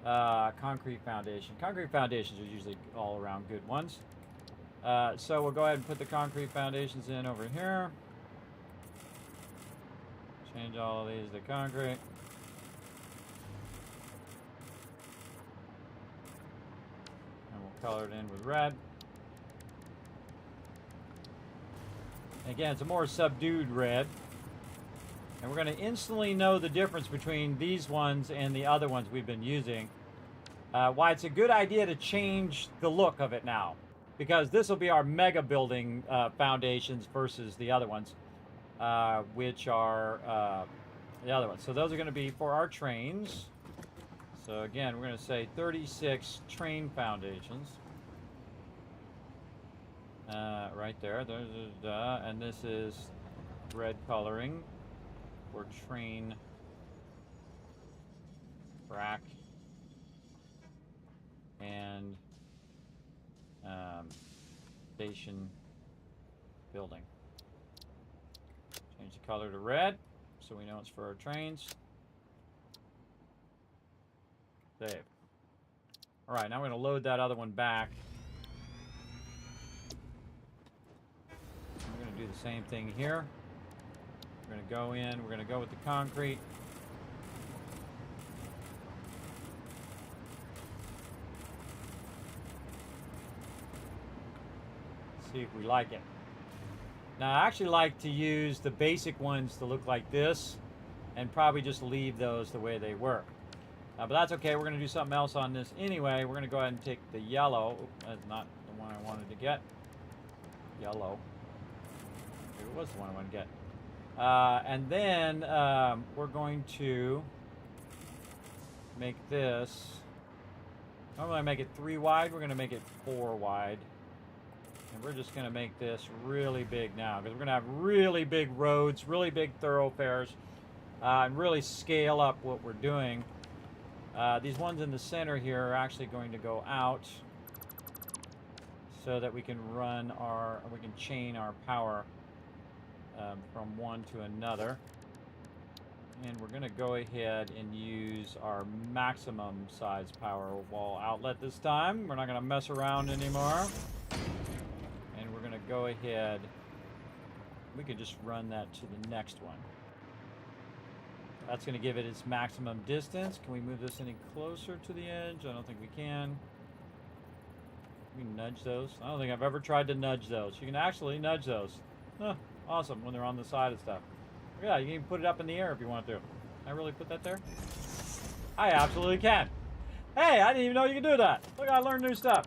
concrete foundation. Concrete foundations are usually all around good ones. So we'll go ahead and put the concrete foundations in over here. Change all of these to concrete. And we'll color it in with red. Again, it's a more subdued red. And we're going to instantly know the difference between these ones and the other ones we've been using. Why it's a good idea to change the look of it now. Because this will be our mega building foundations versus the other ones. Which are the other ones. So those are going to be for our trains. So again, we're going to say 36 train foundations. Right there. And this is red coloring. For train rack and station building. Change the color to red so we know it's for our trains. Save. All right, now we're going to load that other one back. We're going to do the same thing here. We're going to go in, we're going to go with the concrete. See if we like it. Now, I actually like to use the basic ones to look like this and probably just leave those the way they were. But that's okay. We're going to do something else on this anyway. We're going to go ahead and take the yellow. That's not the one I wanted to get. Yellow. Maybe it was the one I wanted to get. And then we're going to make this. Normally I make it 3 wide. We're going to make it 4 wide. And we're just going to make this really big now because we're going to have really big roads, really big thoroughfares, and really scale up what we're doing. These ones in the center here are actually going to go out so that we can chain our power from one to another. And we're going to go ahead and use our maximum size power wall outlet this time. We're not going to mess around anymore. And we're going to go ahead. We could just run that to the next one. That's going to give it its maximum distance. Can we move this any closer to the edge? I don't think we can. We can nudge those. I don't think I've ever tried to nudge those. You can actually nudge those. Huh, awesome, when they're on the side of stuff. Yeah, you can even put it up in the air if you want to. Can I really put that there? I absolutely can. Hey, I didn't even know you could do that. Look, I learned new stuff.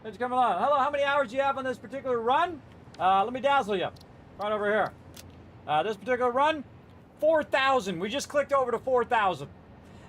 Thanks for coming on. Hello, how many hours do you have on this particular run? Let me dazzle you. Right over here. This particular run, 4,000. We just clicked over to 4,000.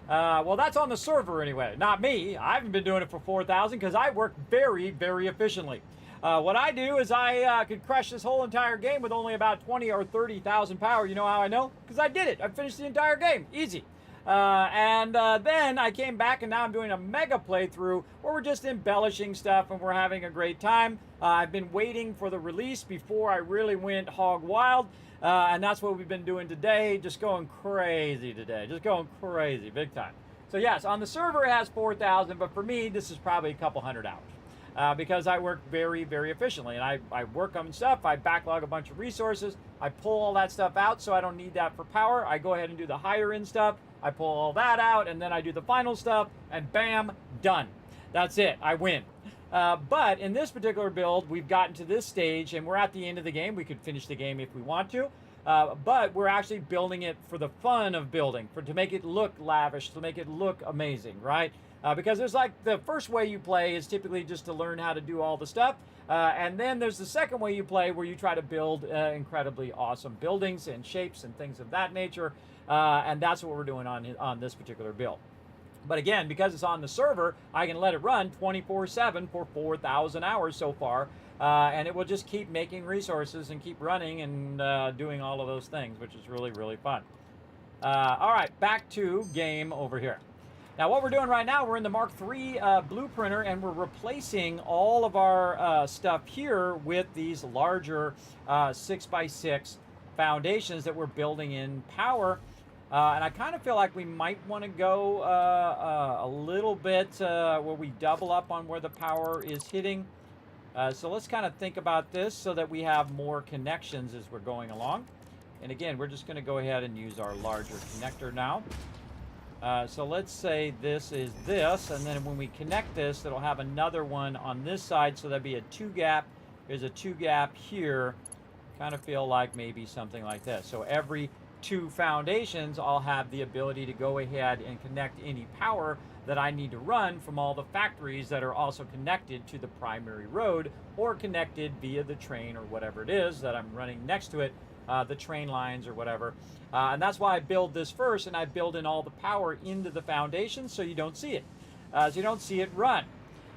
Well, that's on the server anyway, not me. I haven't been doing it for 4,000 because I work very, very efficiently. What I do is I could crush this whole entire game with only about 20 or 30,000 power. You know how I know? Because I did it. I finished the entire game. Easy. Then I came back and now I'm doing a mega playthrough where we're just embellishing stuff and we're having a great time. I've been waiting for the release before I really went hog wild. And that's what we've been doing today. Just going crazy today. Just going crazy. Big time. So yes, on the server it has 4,000, but for me, this is probably a couple hundred hours. Because I work very, very efficiently. And I work on stuff. I backlog a bunch of resources. I pull all that stuff out so I don't need that for power. I go ahead and do the higher end stuff. I pull all that out, and then I do the final stuff, and bam, done. That's it. I win. But in this particular build, we've gotten to this stage, and we're at the end of the game. We could finish the game if we want to. But we're actually building it for the fun of building, to make it look lavish, to make it look amazing, right? Because there's like the first way you play is typically just to learn how to do all the stuff. And then there's the second way you play where you try to build incredibly awesome buildings and shapes and things of that nature. And that's what we're doing on this particular build. But again, because it's on the server, I can let it run 24/7 for 4,000 hours so far. And it will just keep making resources and keep running and doing all of those things, which is really, really fun. All right, back to game over here. Now, what we're doing right now, we're in the Mark III blueprinter, and we're replacing all of our stuff here with these larger 6x6 foundations that we're building in power. And I kind of feel like we might want to go a little bit where we double up on where the power is hitting. So let's kind of think about this so that we have more connections as we're going along. And again, we're just going to go ahead and use our larger connector now. So let's say this is this, and then when we connect this, it'll have another one on this side, so that'd be a 2-gap. There's a 2-gap here. Kind of feel like maybe something like this. So every 2 foundations, I'll have the ability to go ahead and connect any power that I need to run from all the factories that are also connected to the primary road or connected via the train or whatever it is that I'm running next to it, the train lines or whatever. And that's why I build this first, and I build in all the power into the foundation so you don't see it. So you don't see it run.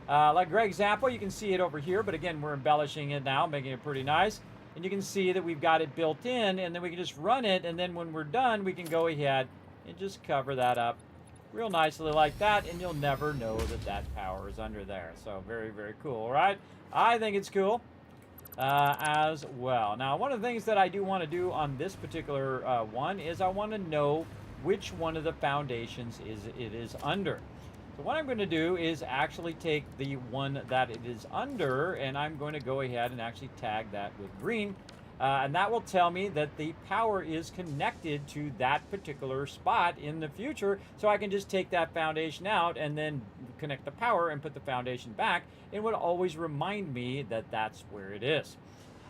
Like Greg's example, you can see it over here, but again, we're embellishing it now, making it pretty nice. And you can see that we've got it built in, and then we can just run it, and then when we're done, we can go ahead and just cover that up real nicely like that, and you'll never know that that power is under there. So very, very cool, right? I think it's cool as well. Now, one of the things that I do want to do on this particular one is I want to know which one of the foundations it is under. So what I'm going to do is actually take the one that it is under, and I'm going to go ahead and actually tag that with green. And that will tell me that the power is connected to that particular spot in the future. So I can just take that foundation out and then connect the power and put the foundation back. It would always remind me that that's where it is.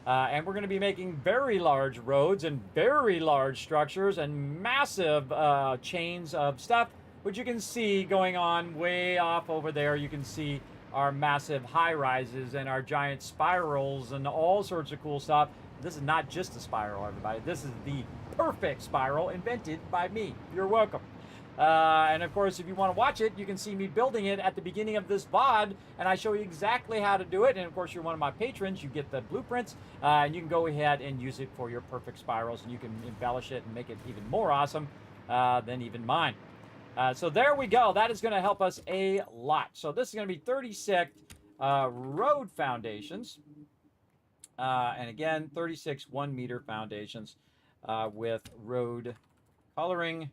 And we're going to be making very large roads and very large structures and massive chains of stuff, which you can see going on way off over there. You can see our massive high rises and our giant spirals and all sorts of cool stuff. This is not just a spiral, everybody. This is the perfect spiral invented by me. You're welcome. And of course, if you want to watch it, you can see me building it at the beginning of this VOD, and I show you exactly how to do it. And of course, you're one of my patrons. You get the blueprints, and you can go ahead and use it for your perfect spirals, and you can embellish it and make it even more awesome than even mine. So there we go. That is going to help us a lot. So this is going to be 36 road foundations. And again, 36 1-meter foundations with road coloring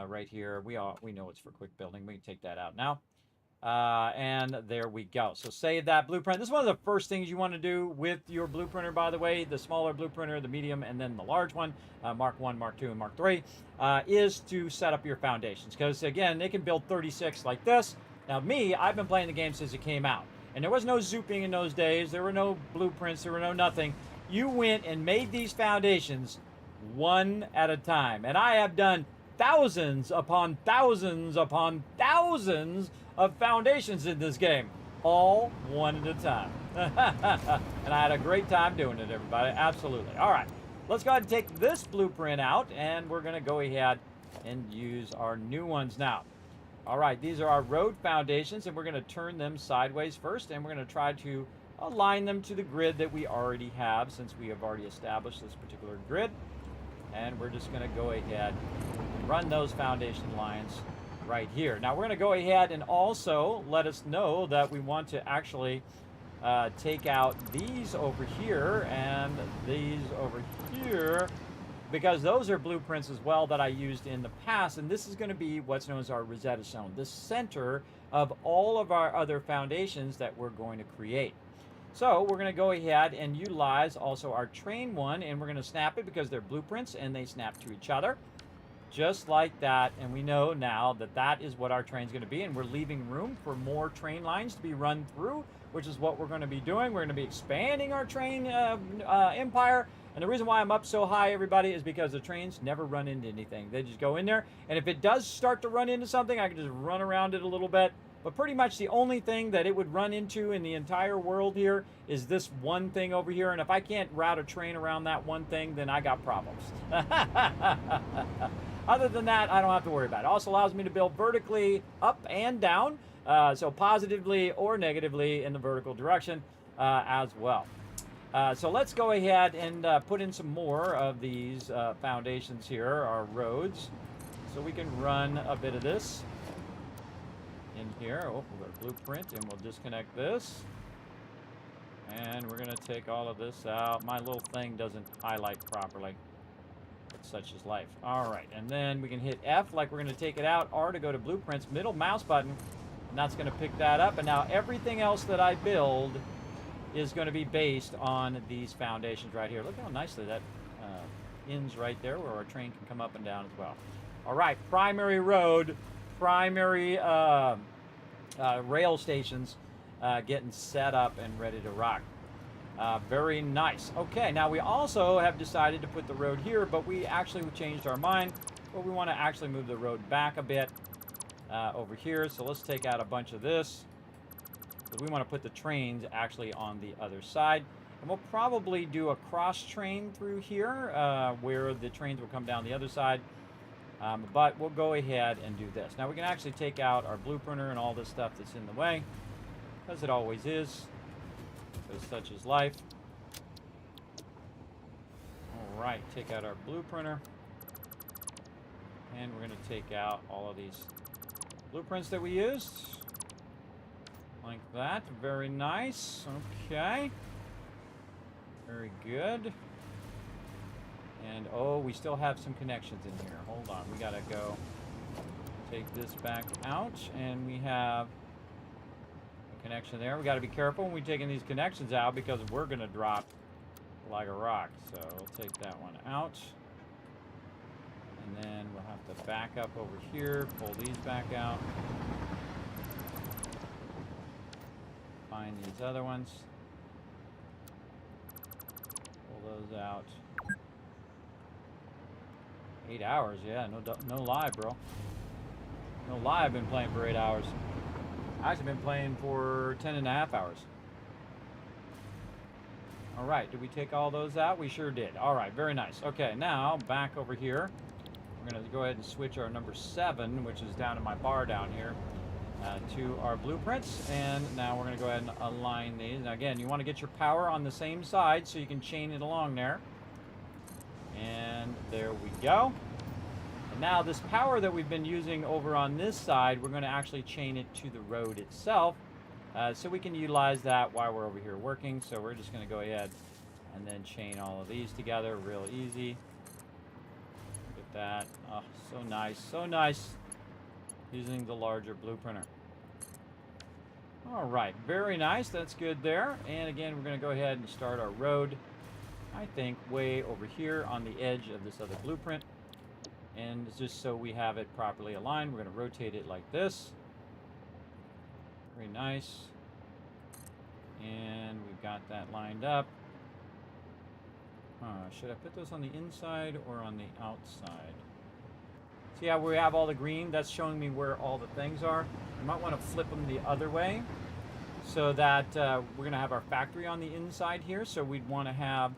right here. We know it's for quick building. We can take that out now. And there we go. So save that blueprint. This is one of the first things you want to do with your blueprinter, by the way. The smaller blueprinter, the medium, and then the large one, Mark 1, Mark 2, and Mark 3, is to set up your foundations. Because, again, they can build 36 like this. Now, I've been playing the game since it came out. And there was no zooping in those days. There were no blueprints. There were no nothing. You went and made these foundations one at a time. And I have done thousands upon thousands upon thousands of foundations in this game, all one at a time. And I had a great time doing it, everybody. Absolutely. All right, let's go ahead and take this blueprint out, and we're going to go ahead and use our new ones now. All right, these are our road foundations, and we're going to turn them sideways first, and we're going to try to align them to the grid that we already have, since we have already established this particular grid. And we're just going to go ahead and run those foundation lines right here. Now we're going to go ahead and also let us know that we want to actually take out these over here and these over here, because those are blueprints as well that I used in the past, and this is going to be what's known as our Rosetta Stone, the center of all of our other foundations that we're going to create. So we're going to go ahead and utilize also our train one, and we're going to snap it because they're blueprints and they snap to each other. Just like that, and we know now that that is what our train's going to be, and we're leaving room for more train lines to be run through, which is what we're going to be doing. We're going to be expanding our train empire, and the reason why I'm up so high, everybody, is because the trains never run into anything. They just go in there, and if it does start to run into something, I can just run around it a little bit. But pretty much the only thing that it would run into in the entire world here is this one thing over here. And if I can't route a train around that one thing, then I got problems. Other than that, I don't have to worry about it. It also allows me to build vertically up and down, so positively or negatively in the vertical direction as well. So let's go ahead and put in some more of these foundations here, our roads, so we can run a bit of this in here. Oh, we've got a blueprint, and we'll disconnect this. And we're going to take all of this out. My little thing doesn't highlight properly. But such is life. All right, and then we can hit F like we're going to take it out, R to go to blueprints, middle mouse button, and that's going to pick that up. And now everything else that I build is going to be based on these foundations right here. Look how nicely that ends right there, where our train can come up and down as well. All right, primary road, primary rail stations getting set up and ready to rock. Very nice. Okay, now we also have decided to put the road here, but we actually changed our mind. But we want to actually move the road back a bit over here. So let's take out a bunch of this. We want to put the trains actually on the other side. And we'll probably do a cross train through here where the trains will come down the other side. But we'll go ahead and do this. Now we can actually take out our blueprinter and all this stuff that's in the way, as it always is, because such is life. All right, take out our blueprinter. And we're going to take out all of these blueprints that we used. Like that. Very nice. Okay. Very good. And, oh, we still have some connections in here. Hold on. We got to go take this back out. And we have a connection there. We got to be careful when we're taking these connections out, because we're going to drop like a rock. So we'll take that one out. And then we'll have to back up over here, pull these back out. Find these other ones. Pull those out. 8 hours, yeah, no lie, bro. No lie, I've been playing for 8 hours. I've actually been playing for 10.5 hours. All right, did we take all those out? We sure did. All right, very nice. Okay, now back over here. We're going to go ahead and switch our number 7, which is down in my bar down here, to our blueprints. And now we're going to go ahead and align these. Now again, you want to get your power on the same side so you can chain it along there. And there we go. And now this power that we've been using over on this side, we're going to actually chain it to the road itself, so we can utilize that while we're over here working. So we're just going to go ahead and then chain all of these together real easy. Get that. Oh, so nice. So nice. Using the larger blue printer. All right. Very nice. That's good there. And again, we're going to go ahead and start our road, I think, way over here on the edge of this other blueprint. And just so we have it properly aligned, we're going to rotate it like this. Very nice. And we've got that lined up. Should I put those on the inside or on the outside? See how we have all the green? That's showing me where all the things are. I might want to flip them the other way so that we're going to have our factory on the inside here. So we'd want to have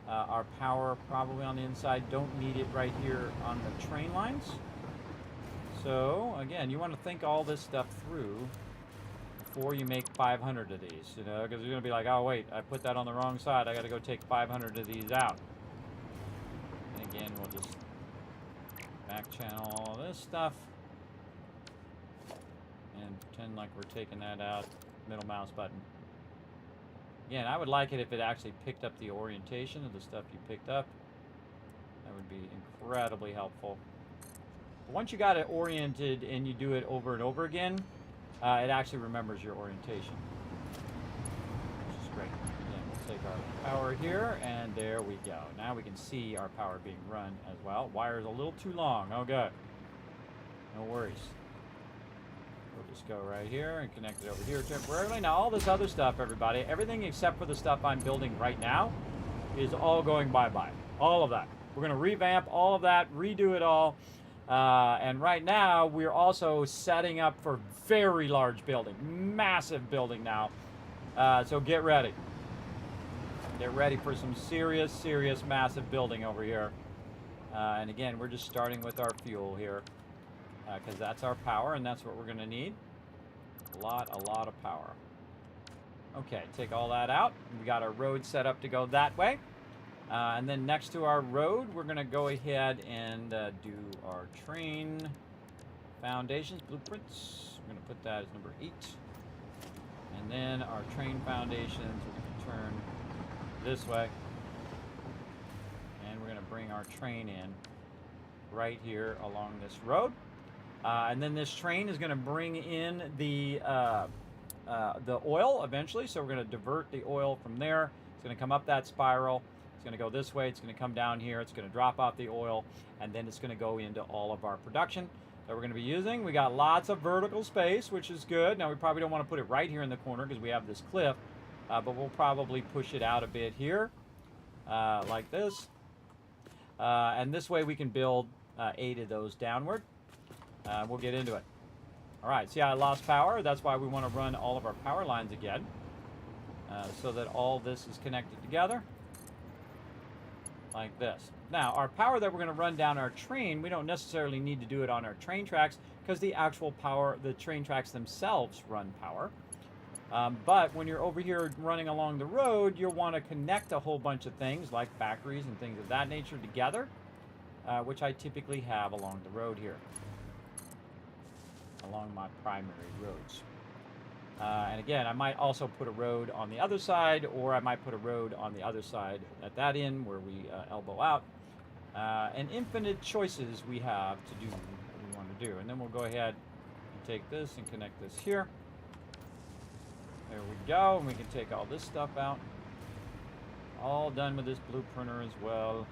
our power probably on the inside. Don't need it right here on the train lines. So again, you want to think all this stuff through before you make 500 of these, you know, because you're going to be like, oh wait, I put that on the wrong side. I got to go take 500 of these out. And again, we'll just back channel all this stuff and pretend like we're taking that out. Middle mouse button. Again, I would like it if it actually picked up the orientation of the stuff you picked up. That would be incredibly helpful. But once you got it oriented and you do it over and over again, it actually remembers your orientation, which is great. Again, we'll take our power here, and there we go. Now we can see our power being run as well. Wire's a little too long. Oh, good. No worries. We'll just go right here and connect it over here temporarily. Now, all this other stuff, everybody, everything except for the stuff I'm building right now is all going bye-bye. All of that. We're going to revamp all of that, redo it all. And right now, we're also setting up for very large building. Massive building now. So get ready. Get ready for some serious, serious, massive building over here. And again, we're just starting with our fuel here. Because that's our power, and that's what we're going to need. A lot of power. Okay, take all that out. We got our road set up to go that way. And then next to our road, we're going to go ahead and do our train foundations, blueprints. We're going to put that as number 8. And then our train foundations, we're going to turn this way. And we're going to bring our train in right here along this road. And then this train is going to bring in the oil eventually. So we're going to divert the oil from there. It's going to come up that spiral. It's going to go this way. It's going to come down here. It's going to drop off the oil. And then it's going to go into all of our production that we're going to be using. We got lots of vertical space, which is good. Now, we probably don't want to put it right here in the corner because we have this cliff. But we'll probably push it out a bit here like this. And this way we can build 8 of those downward. We'll get into it. All right, see how I lost power? That's why we want to run all of our power lines again so that all this is connected together like this. Now, our power that we're going to run down our train, we don't necessarily need to do it on our train tracks because the actual power, the train tracks themselves run power. But when you're over here running along the road, you'll want to connect a whole bunch of things like factories and things of that nature together, which I typically have along the road here. Along my primary roads. And again, I might also put a road on the other side, or I might put a road on the other side at that end where we elbow out. And infinite choices we have to do what we want to do. And then we'll go ahead and take this and connect this here. There we go. And we can take all this stuff out. All done with this blue printer as well.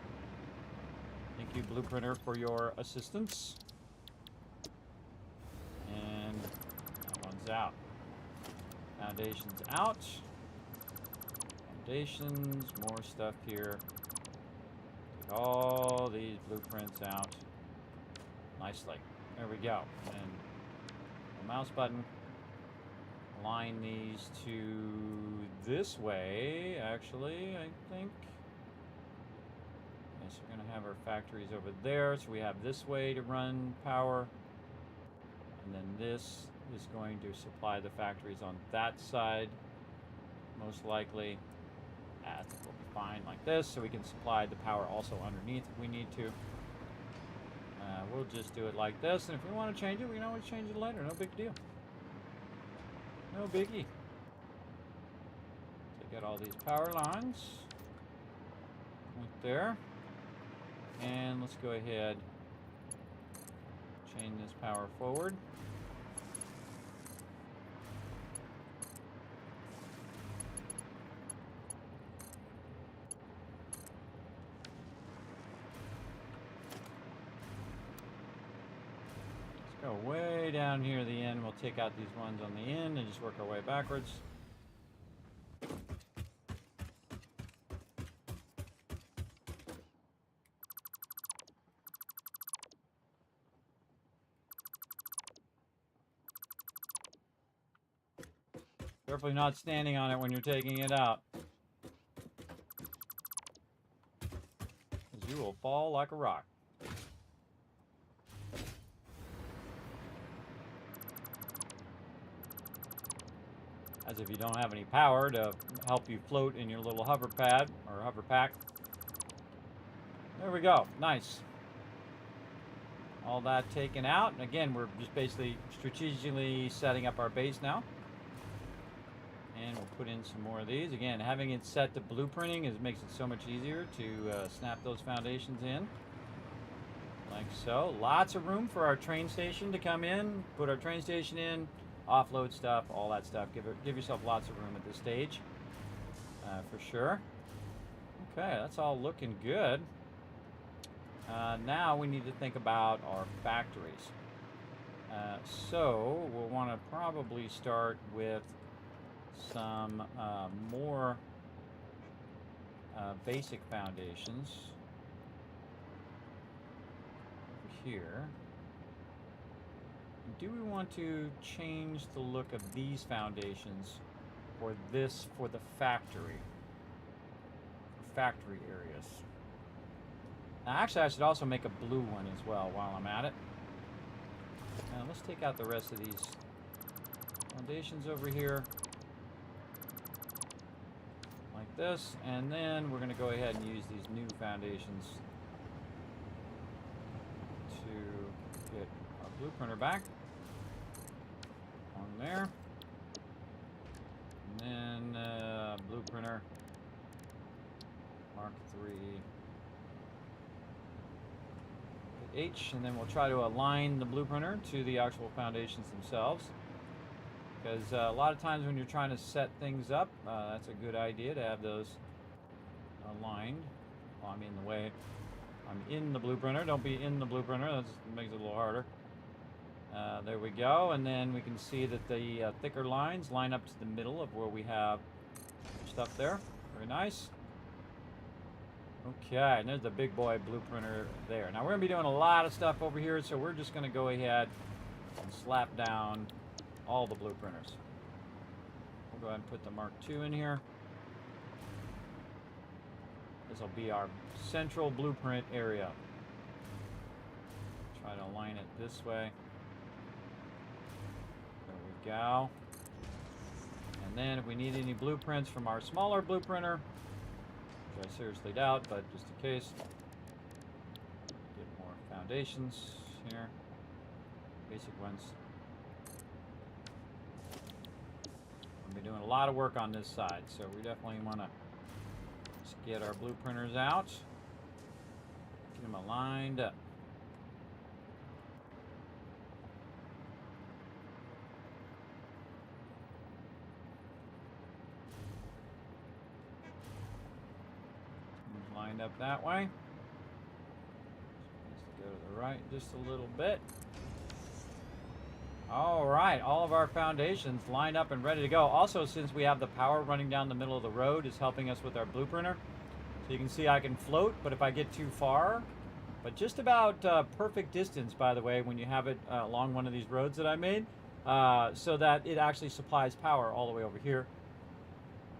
Thank you, blue printer, for your assistance. And that one's out. Foundations out. Foundations, more stuff here. Take all these blueprints out nicely. There we go. And the mouse button. Align these to this way, actually, I think. Yes, we're going to have our factories over there. So we have this way to run power. And then this is going to supply the factories on that side, most likely. I think we'll be fine like this, so we can supply the power also underneath if we need to. We'll just do it like this, and if we want to change it, we can always change it later. No big deal. No biggie. Take out all these power lines right there. And let's go ahead Chain this power forward. Let's go way down here at the end. We'll take out these ones on the end and just work our way backwards. Carefully not standing on it when you're taking it out, because you will fall like a rock. As if you don't have any power to help you float in your little hover pad or hover pack. There we go. Nice. All that taken out. And again, we're just basically strategically setting up our base now. And we'll put in some more of these. Again, having it set to blueprinting makes it so much easier to snap those foundations in. Like so. Lots of room for our train station to come in. Put our train station in. Offload stuff. All that stuff. Give yourself lots of room at this stage. For sure. Okay, that's all looking good. Now we need to think about our factories. So we'll want to probably start with some more basic foundations here. Do we want to change the look of these foundations for the factory areas? Now, actually, I should also make a blue one as well while I'm at it. Now, let's take out the rest of these foundations over here. Like this, and then we're going to go ahead and use these new foundations to get our blue printer back on there. And then blue printer Mark III H, and then we'll try to align the blue printer to the actual foundations themselves. Because a lot of times when you're trying to set things up, that's a good idea to have those aligned. Well, I'm in the way. I'm in the blue printer. Don't be in the blue printer. That makes it a little harder. There we go. And then we can see that the thicker lines line up to the middle of where we have stuff there. Very nice. Okay, and there's the big boy blue printer there. Now we're going to be doing a lot of stuff over here, so we're just going to go ahead and slap down all the blue printers. We'll go ahead and put the Mark II in here. This will be our central blueprint area. Try to align it this way. There we go. And then if we need any blueprints from our smaller blue printer, which I seriously doubt, but just in case, get more foundations here. Basic ones. We'll be doing a lot of work on this side, so we definitely want to just get our blue printers out, get them aligned up. Lined up that way. Let's go to the right just a little bit. All right, all of our foundations lined up and ready to go. Also, since we have the power running down the middle of the road, is helping us with our blue printer. So you can see I can float, but if I get too far, but just about perfect distance, by the way, when you have it along one of these roads that I made, so that it actually supplies power all the way over here.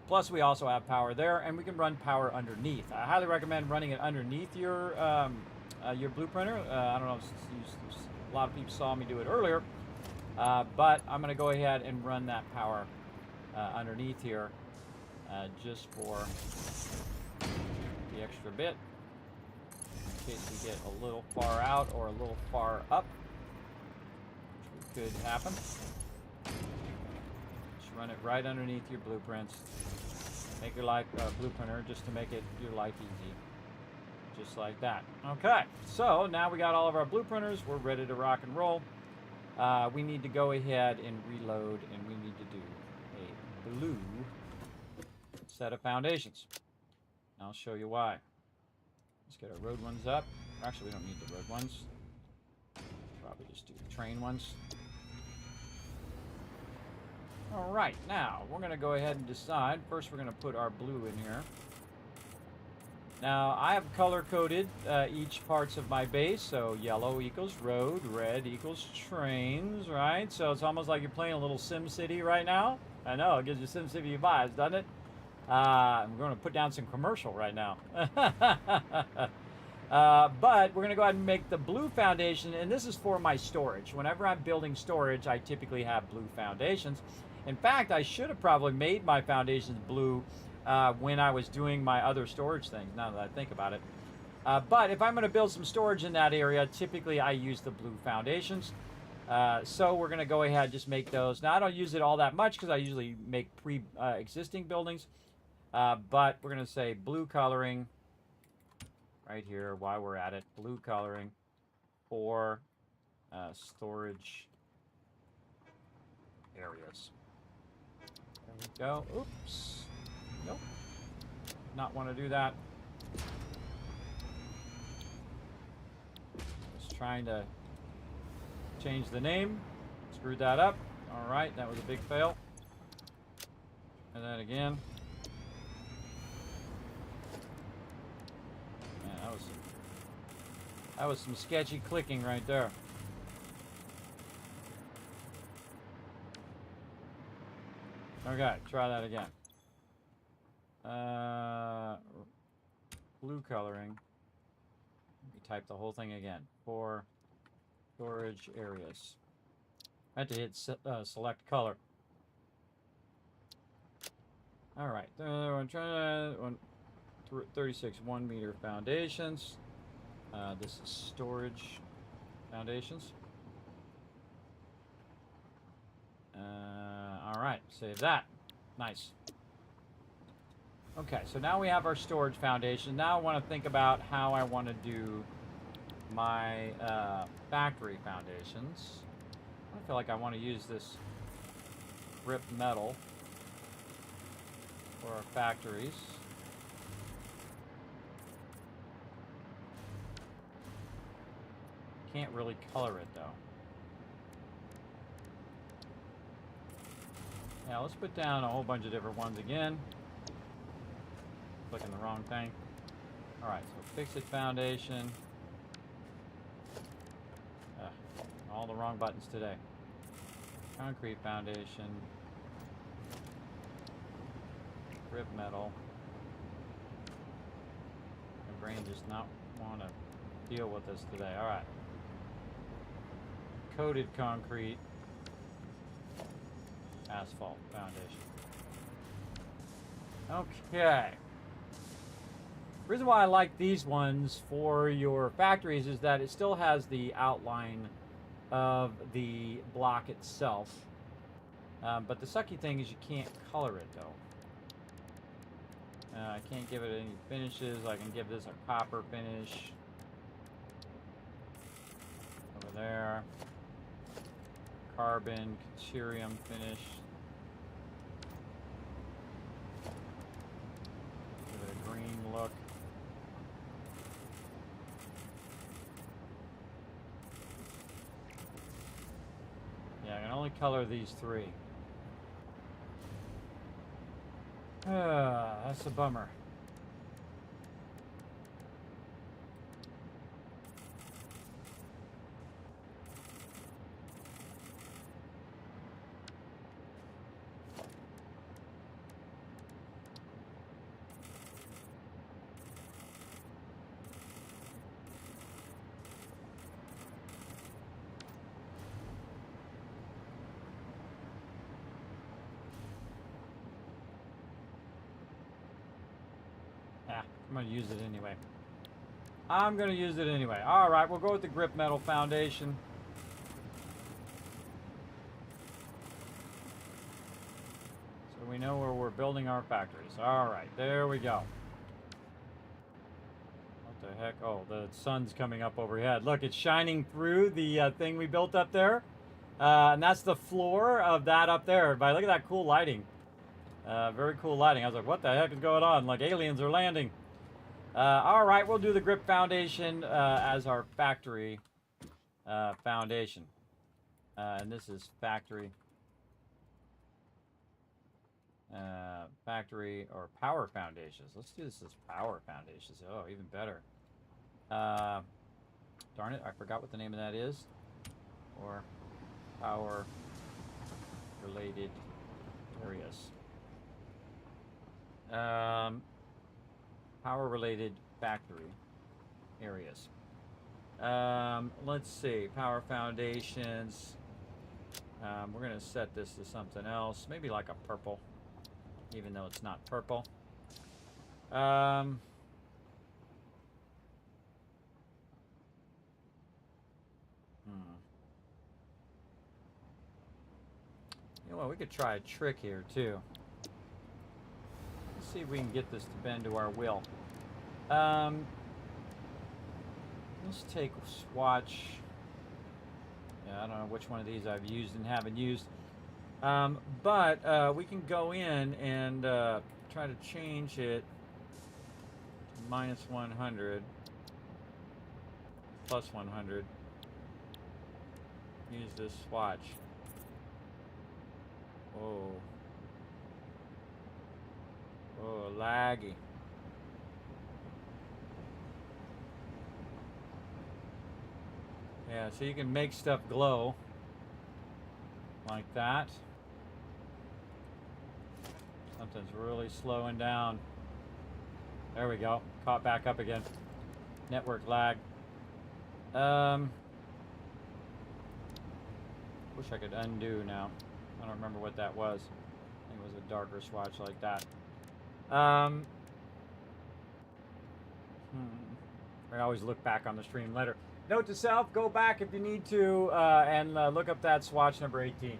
Plus, we also have power there, and we can run power underneath. I highly recommend running it underneath your blue printer. I don't know if a lot of people saw me do it earlier. But I'm going to go ahead and run that power underneath here just for the extra bit in case we get a little far out or a little far up, which could happen. Just run it right underneath your blueprints. Make your life blue printer just to make your life easy. Just like that. Okay, so now we got all of our blueprinters. We're ready to rock and roll. We need to go ahead and reload, and we need to do a blue set of foundations. I'll show you why. Let's get our road ones up. Actually, we don't need the road ones. Probably just do the train ones. All right, now we're going to go ahead and decide. First, we're going to put our blue in here. Now, I have color-coded each parts of my base, so yellow equals road, red equals trains, right? So it's almost like you're playing a little Sim City right now. I know, it gives you Sim City vibes, doesn't it? I'm going to put down some commercial right now. But we're going to go ahead and make the blue foundation, and this is for my storage. Whenever I'm building storage, I typically have blue foundations. In fact, I should have probably made my foundations blue when I was doing my other storage things, now that I think about it. But if I'm going to build some storage in that area, typically I use the blue foundations. So we're going to go ahead and just make those. Now, I don't use it all that much because I usually make existing buildings. But we're going to say blue coloring right here while we're at it. Blue coloring for storage areas. There we go. Oops. Nope. Not want to do that. Just trying to change the name. Screwed that up. All right, that was a big fail. And then again. Man, that was some sketchy clicking right there. Okay, try that again. Blue coloring. Let me type the whole thing again. For storage areas. I had to hit select color. All right. I'm trying to 36 1 meter foundations. This is storage foundations. All right. Save that. Nice. Okay, so now we have our storage foundation. Now I want to think about how I want to do my factory foundations. I feel like I want to use this ripped metal for our factories. Can't really color it though. Yeah, let's put down a whole bunch of different ones again. Clicking the wrong thing. Alright, so fix it foundation. All the wrong buttons today. Concrete foundation. Rip metal. My brain does not want to deal with this today. Alright. Coated concrete. Asphalt foundation. Okay. The reason why I like these ones for your factories is that it still has the outline of the block itself. But the sucky thing is you can't color it though. I can't give it any finishes. I can give this a copper finish. Over there. Carbon, cerium finish. Give it a green look. Yeah, I can only color these three. That's a bummer. I'm going to use it anyway. I'm going to use it anyway. All right, we'll go with the grip metal foundation. So we know where we're building our factories. All right, there we go. What the heck? Oh, the sun's coming up overhead. Look, it's shining through the thing we built up there. And that's the floor of that up there. Everybody, look at that cool lighting. Very cool lighting. I was like, what the heck is going on? Like aliens are landing. All right, we'll do the grip foundation as our factory foundation. And this is factory. Factory or power foundations. Let's do this as power foundations. Oh, even better. Darn it, I forgot what the name of that is. Or power related areas. Power related factory areas. Let's see, power foundations. We're gonna set this to something else, maybe like a purple, even though it's not purple. You know what, we could try a trick here too. Let's see if we can get this to bend to our will. Let's take swatch. Yeah, I don't know which one of these I've used and haven't used. But we can go in and try to change it to -100, +100. Use this swatch. Oh. Oh, laggy. Yeah, so you can make stuff glow like that. Something's really slowing down. There we go. Caught back up again. Network lag. Wish I could undo now. I don't remember what that was. I think it was a darker swatch like that. I always look back on the stream later. Note to self, go back if you need to and look up that swatch number 18.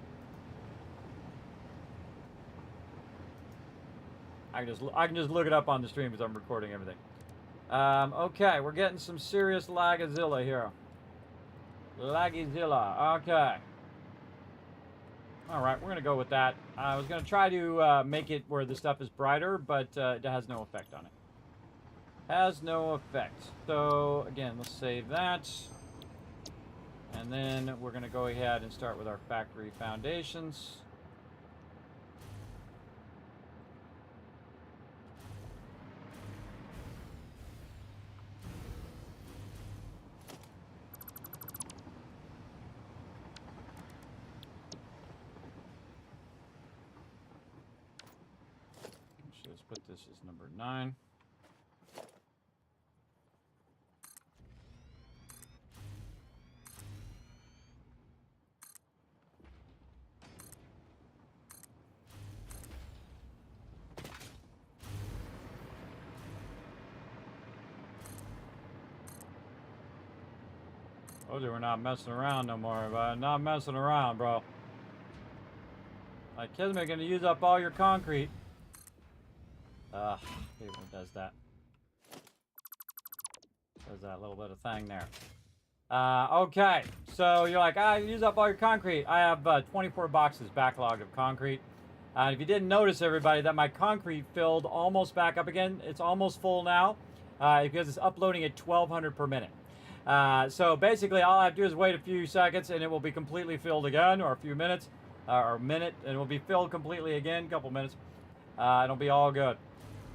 I can just look it up on the stream because I'm recording everything. Okay, we're getting some serious lagazilla here. Lagazilla, okay. All right, we're gonna go with that. I was gonna try to make it where the stuff is brighter, but it has no effect on it. Has no effect. So again, let's save that. And then we're gonna go ahead and start with our factory foundations. So let's put this as number 9. Oh, we're not messing around no more, but not messing around, bro. Like, Kismet gonna use up all your concrete. It does that. Does that little bit of thing there. Okay, so you're like, use up all your concrete. I have 24 boxes backlogged of concrete. If you didn't notice, everybody, that my concrete filled almost back up again. It's almost full now because it's uploading at 1,200 per minute. So basically, all I have to do is wait a few seconds, and it will be completely filled again, or a few minutes, or a minute, and it will be filled completely again, a couple minutes. It'll be all good.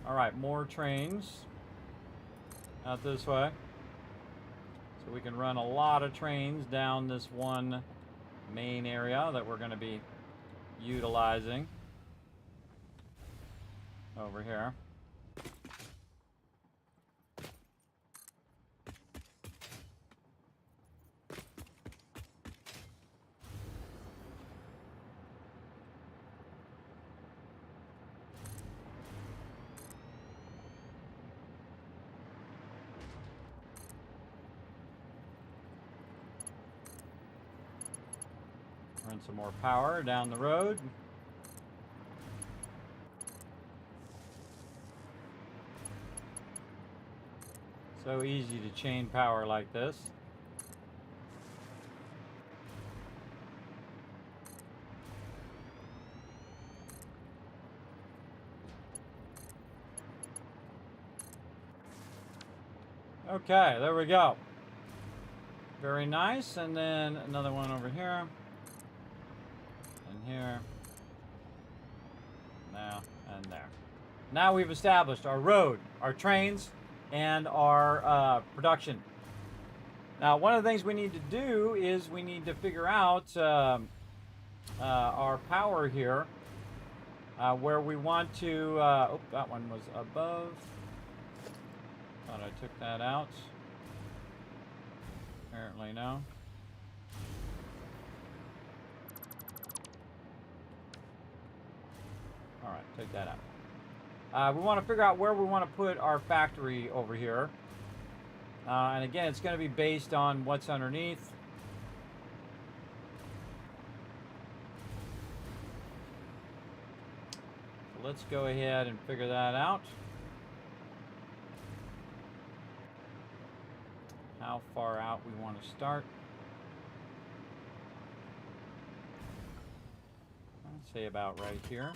All right, more trains out this way. So we can run a lot of trains down this one main area that we're going to be utilizing over here. Run some more power down the road. So easy to chain power like this. Okay, there we go. Very nice. And then another one over here. And here. Now, and there. Now we've established our road, our trains, and our production. Now, one of the things we need to do is we need to figure out our power here, where we want to. Oh, that one was above. Thought I took that out. Apparently, no. All right, take that out. We want to figure out where we want to put our factory over here. And again, it's going to be based on what's underneath. So let's go ahead and figure that out. How far out we want to start. I'd say about right here.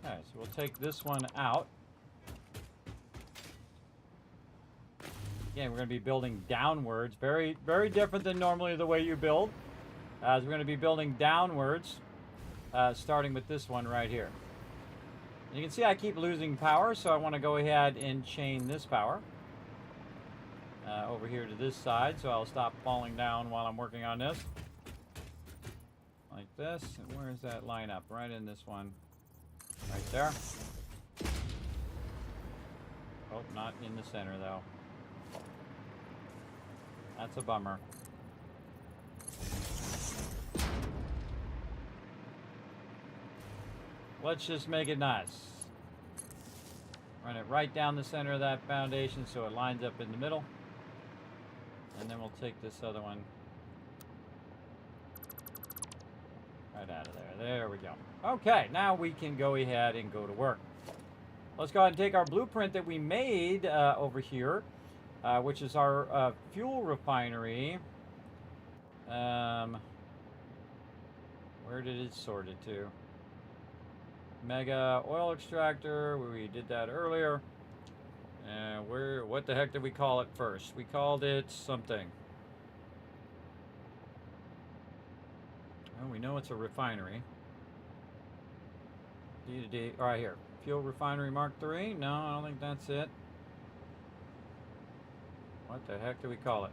Okay, so we'll take this one out. Again, we're going to be building downwards. Very, very different than normally the way you build. As we're going to be building downwards, starting with this one right here. You can see I keep losing power, so I want to go ahead and chain this power over here to this side, so I'll stop falling down while I'm working on this. Like this. And where is that line up? Right in this one. Right there. Oh, not in the center, though. That's a bummer. Let's just make it nice. Run it right down the center of that foundation so it lines up in the middle. And then we'll take this other one right out of there. There we go. Okay, now we can go ahead and go to work. Let's go ahead and take our blueprint that we made over here, which is our fuel refinery. Where did it sort it to? Mega oil extractor. We did that earlier. What the heck did we call it first? We called it something. Well, we know it's a refinery. D. Right here. Fuel refinery Mark III. No, I don't think that's it. What the heck do we call it?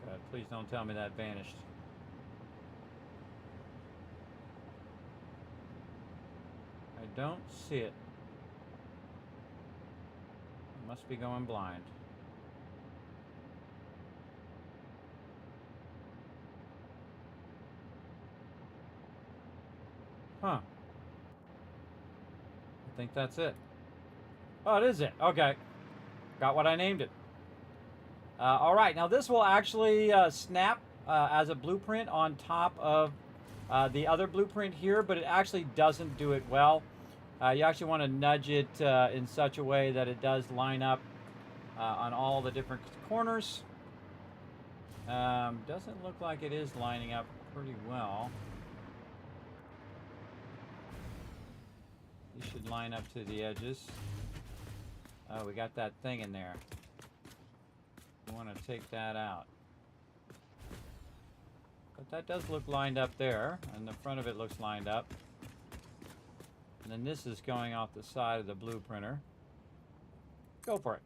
God, please don't tell me that vanished. I don't see it. I must be going blind. Huh. I think that's it. Oh, it is it. Okay. Got what I named it. All right. Now, this will actually snap as a blueprint on top of the other blueprint here, but it actually doesn't do it well. You actually want to nudge it in such a way that it does line up on all the different corners. Doesn't look like it is lining up pretty well. You should line up to the edges. Oh, we got that thing in there. We want to take that out. But that does look lined up there, and the front of it looks lined up. And then this is going off the side of the blue printer. Go for it.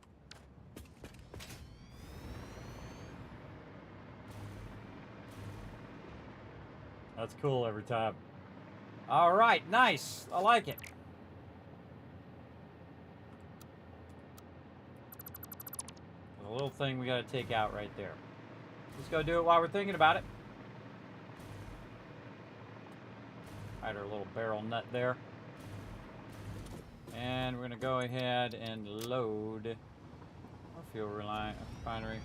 That's cool every time. All right, nice. I like it. There's a little thing we got to take out right there. Let's go do it while we're thinking about it. Hide our little barrel nut there. And we're going to go ahead and load our fuel refinery.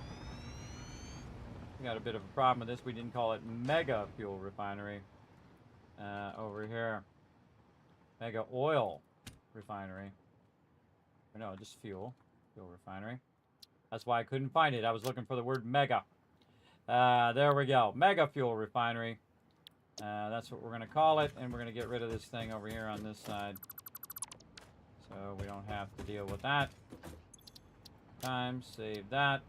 We got a bit of a problem with this. We didn't call it mega fuel refinery over here. Mega oil refinery. Or no, just fuel refinery. That's why I couldn't find it. I was looking for the word mega. There we go. Mega fuel refinery. That's what we're going to call it. And we're going to get rid of this thing over here on this side. So we don't have to deal with that. Save that.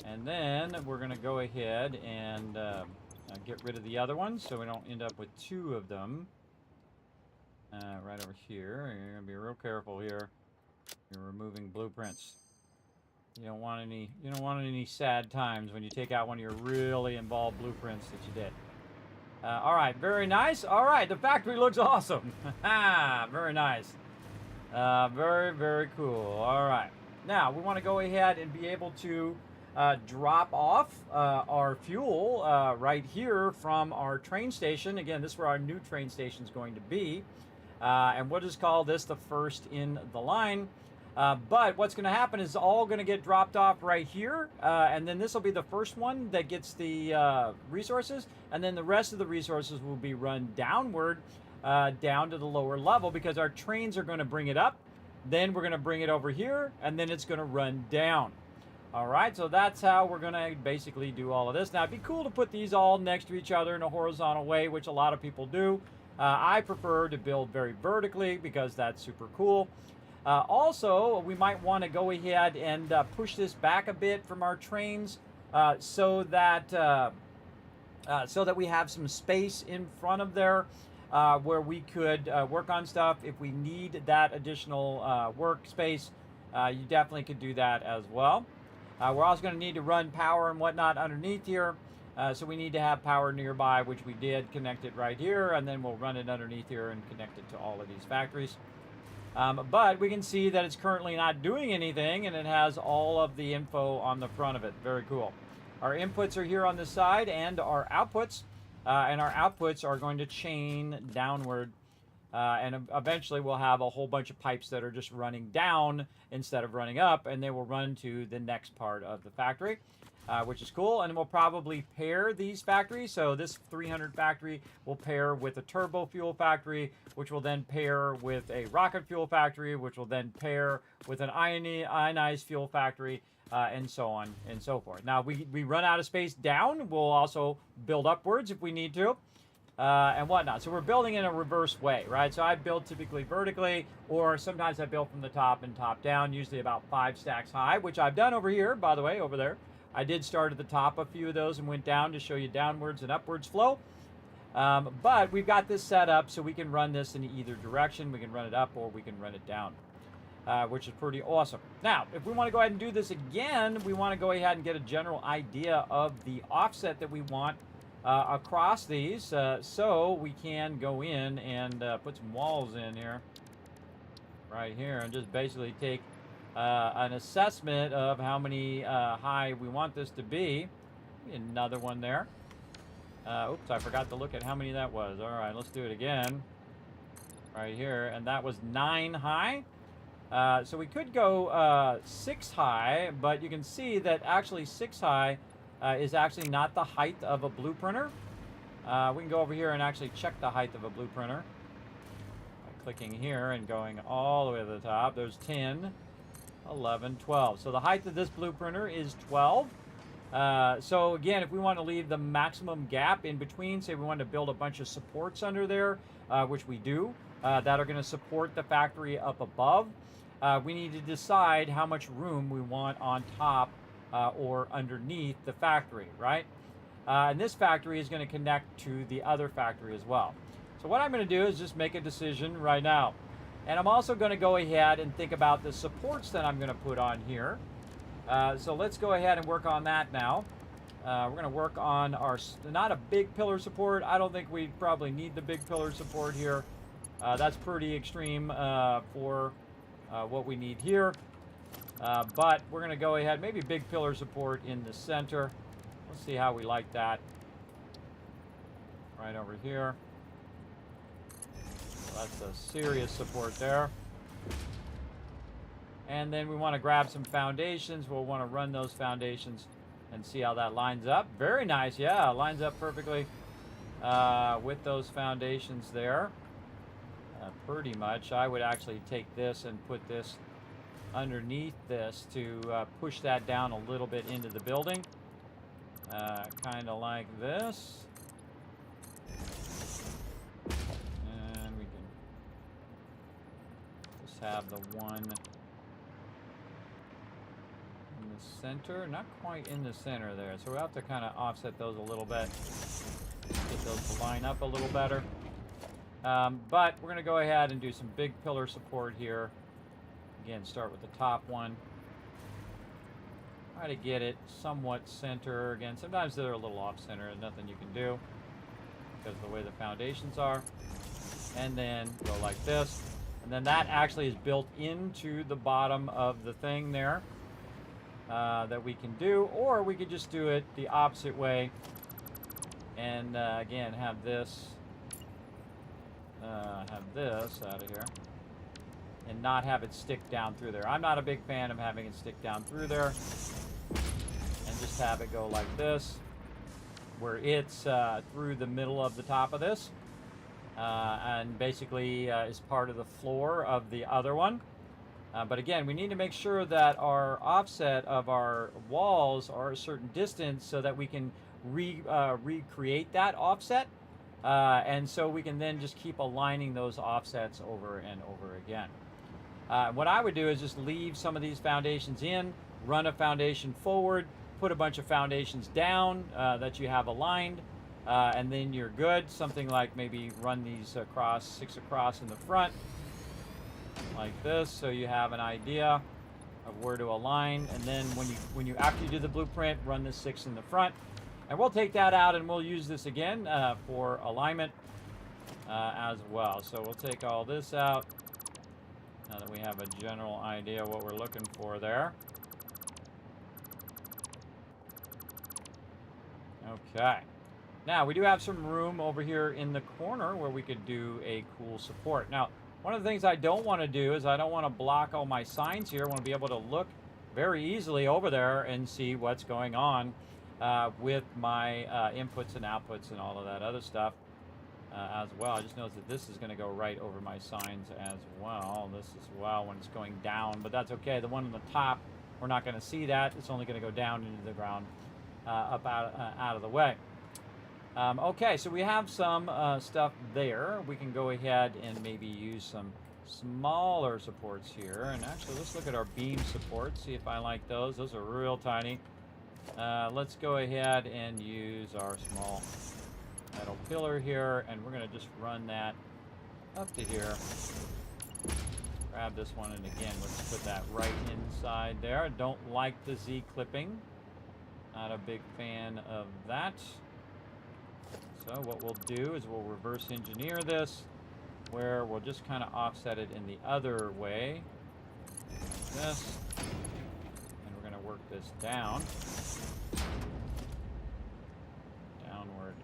And then we're going to go ahead and get rid of the other ones so we don't end up with two of them. Right over here. You're going to be real careful here. You're removing blueprints. You don't want any sad times when you take out one of your really involved blueprints that you did. All right, very nice. All right, the factory looks awesome. Very nice. Very, very cool. All right. Now, we want to go ahead and be able to drop off our fuel right here from our train station. Again, this is where our new train station is going to be. And we'll just call this the first in the line. But what's going to happen is all going to get dropped off right here. And then this will be the first one that gets the resources. And then the rest of the resources will be run downward, down to the lower level, because our trains are going to bring it up. Then we're going to bring it over here, and then it's going to run down. All right, so that's how we're going to basically do all of this. Now, it'd be cool to put these all next to each other in a horizontal way, which a lot of people do. I prefer to build very vertically because that's super cool. Also, we might want to go ahead and push this back a bit from our trains so that we have some space in front of there where we could work on stuff. If we need that additional workspace, you definitely could do that as well. We're also going to need to run power and whatnot underneath here. So we need to have power nearby, which we did, connect it right here, and then we'll run it underneath here and connect it to all of these factories. But we can see that it's currently not doing anything, and it has all of the info on the front of it. Very cool. Our inputs are here on the side, and our outputs. And our outputs are going to chain downward. And eventually we'll have a whole bunch of pipes that are just running down instead of running up, and they will run to the next part of the factory. Which is cool, and we'll probably pair these factories. So this 300 factory will pair with a turbo fuel factory, which will then pair with a rocket fuel factory, which will then pair with an ionized fuel factory, and so on and so forth. Now, we run out of space down. We'll also build upwards if we need to, and whatnot. So we're building in a reverse way, right? So I build typically vertically, or sometimes I build from the top and top down, usually about 5 stacks high, which I've done over here, by the way, over there. I did start at the top a few of those and went down to show you downwards and upwards flow. But we've got this set up so we can run this in either direction. We can run it up or we can run it down, which is pretty awesome. Now, if we want to go ahead and do this again, we want to go ahead and get a general idea of the offset that we want across these. So we can go in and put some walls in here, right here, and just basically take an assessment of how many high we want this to be. Another one there. Oops, I forgot to look at how many that was. All right, let's do it again. Right here, and that was 9 high. So we could go 6 high, but you can see that actually 6 high is actually not the height of a blueprinter. We can go over here and actually check the height of a blueprinter by clicking here and going all the way to the top. There's 10. 11, 12. So the height of this blueprinter is 12. So again, if we want to leave the maximum gap in between, say we want to build a bunch of supports under there, which we do, that are going to support the factory up above, we need to decide how much room we want on top or underneath the factory, right? And this factory is going to connect to the other factory as well. So what I'm going to do is just make a decision right now. And I'm also going to go ahead and think about the supports that I'm going to put on here. So let's go ahead and work on that now. We're going to work on our, not a big pillar support. I don't think we probably need the big pillar support here. That's pretty extreme for what we need here. But we're going to go ahead, maybe big pillar support in the center. Let's see how we like that. Right over here. That's a serious support there. And then we want to grab some foundations. We'll want to run those foundations and see how that lines up. Very nice. Yeah, lines up perfectly with those foundations there. pretty much. I would actually take this and put this underneath this to push that down a little bit into the building. Kind of like this. And we can just have the one in the center. Not quite in the center there. So we'll have to kind of offset those a little bit. Get those to line up a little better. But we're going to go ahead and do some big pillar support here. Again, start with the top one. Try to get it somewhat center. Again, sometimes they're a little off center. There's nothing you can do because of the way the foundations are. And then go like this. And then that actually is built into the bottom of the thing there that we can do. Or we could just do it the opposite way. And again, have this out of here. And not have it stick down through there. I'm not a big fan of having it stick down through there. And just have it go like this, where it's through the middle of the top of this. And basically is part of the floor of the other one. But again, we need to make sure that our offset of our walls are a certain distance so that we can recreate that offset. And so we can then just keep aligning those offsets over and over again. What I would do is just leave some of these foundations in, run a foundation forward, put a bunch of foundations down that you have aligned, and then you're good. Something like maybe run these across, 6 across in the front, like this, so you have an idea of where to align. And then when you after you do the blueprint, run the 6 in the front. And we'll take that out and we'll use this again for alignment as well. So we'll take all this out now that we have a general idea what we're looking for there. Okay. Now we do have some room over here in the corner where we could do a cool support. Now, one of the things I don't want to do is I don't want to block all my signs here. I want to be able to look very easily over there and see what's going on with my inputs and outputs and all of that other stuff as well. I just noticed that this is going to go right over my signs as well. This as well when it's going down, but that's okay. The one on the top, we're not going to see that. It's only going to go down into the ground, up out of the way. Okay, so we have some stuff there. We can go ahead and maybe use some smaller supports here. And actually, let's look at our beam supports, see if I like those. Those are real tiny. Let's go ahead and use our small metal pillar here, and we're going to just run that up to here. Grab this one, and again, let's put that right inside there. Don't like the Z clipping. Not a big fan of that. So what we'll do is we'll reverse engineer this, where we'll just kind of offset it in the other way, like this. And we're going to work this down. Downward.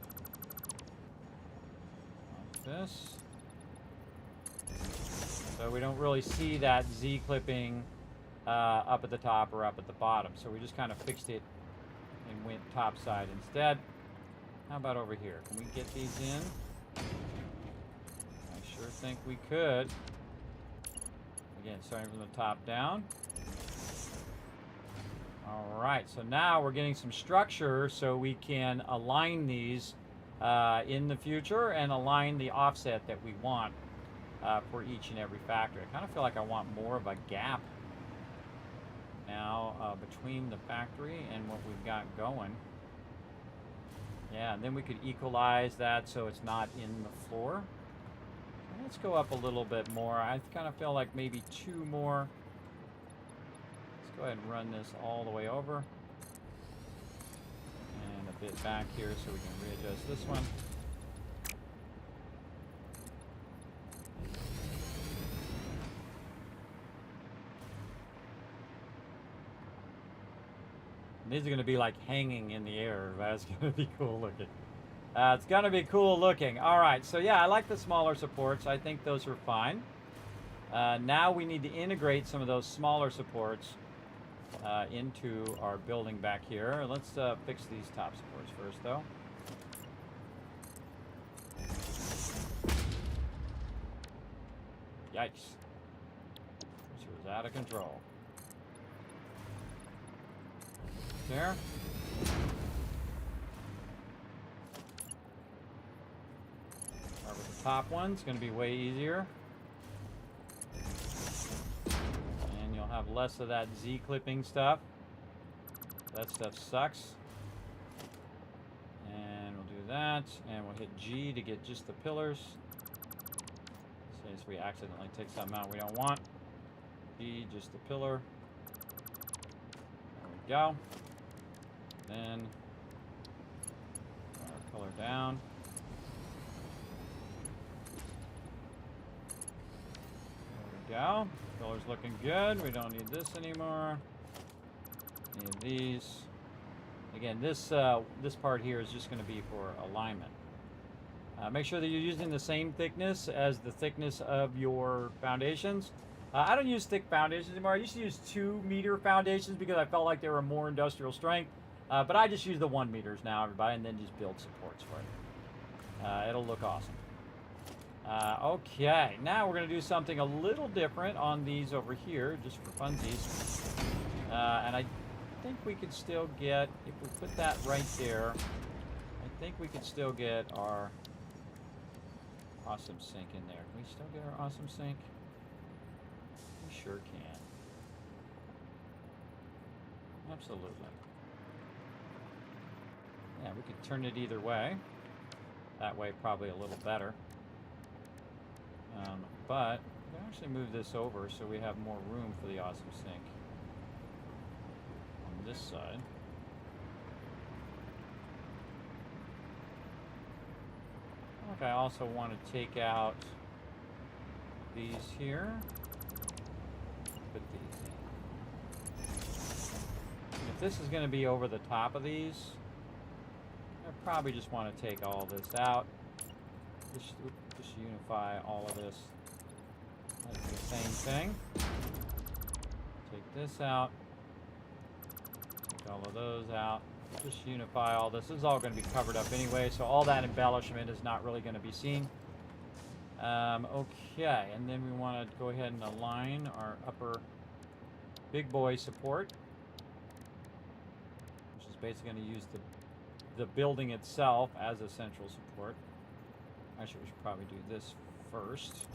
Like this. So we don't really see that Z clipping up at the top or up at the bottom. So we just kind of fixed it and went top side instead. How about over here? Can we get these in? I sure think we could. Again, starting from the top down. All right, so now we're getting some structure so we can align these in the future and align the offset that we want for each and every factory. I kind of feel like I want more of a gap now between the factory and what we've got going. Yeah, and then we could equalize that so it's not in the floor. Let's go up a little bit more. I kind of feel like maybe 2 more. Let's go ahead and run this all the way over. And a bit back here so we can readjust this one. These are going to be like hanging in the air. That's going to be cool looking. It's going to be cool looking. All right, so yeah, I like the smaller supports. I think those are fine. Now we need to integrate some of those smaller supports into our building back here. Let's fix these top supports first, though. Yikes. This was out of control. There. Start with the top one. It's going to be way easier. And you'll have less of that Z clipping stuff. That stuff sucks. And we'll do that. And we'll hit G to get just the pillars. In case we accidentally take something out we don't want. G, just the pillar. There we go. Then our pillar down. There we go. Pillar's looking good. We don't need this anymore. Need these. Again, this part here is just going to be for alignment. Make sure that you're using the same thickness as the thickness of your foundations. I don't use thick foundations anymore. I used to use 2-meter foundations because I felt like they were more industrial strength. But I just use the 1 meters now, everybody, and then just build supports for it. It'll look awesome. Okay, now we're going to do something a little different on these over here, just for funsies. And I think we could still get, if we put that right there, I think we could still get our awesome sink in there. Can we still get our awesome sink? We sure can. Absolutely. Yeah, we could turn it either way. That way probably a little better. But we can actually move this over so we have more room for the awesome sink on this side. I think I also want to take out these here. Put these in. If this is going to be over the top of these, I probably just want to take all this out. Just unify all of this. That's the same thing. Take this out. Take all of those out. Just unify all this. This is all going to be covered up anyway, so all that embellishment is not really going to be seen. Okay, and then we want to go ahead and align our upper big boy support, which is basically going to use the building itself as a central support. Actually, we should probably do this first.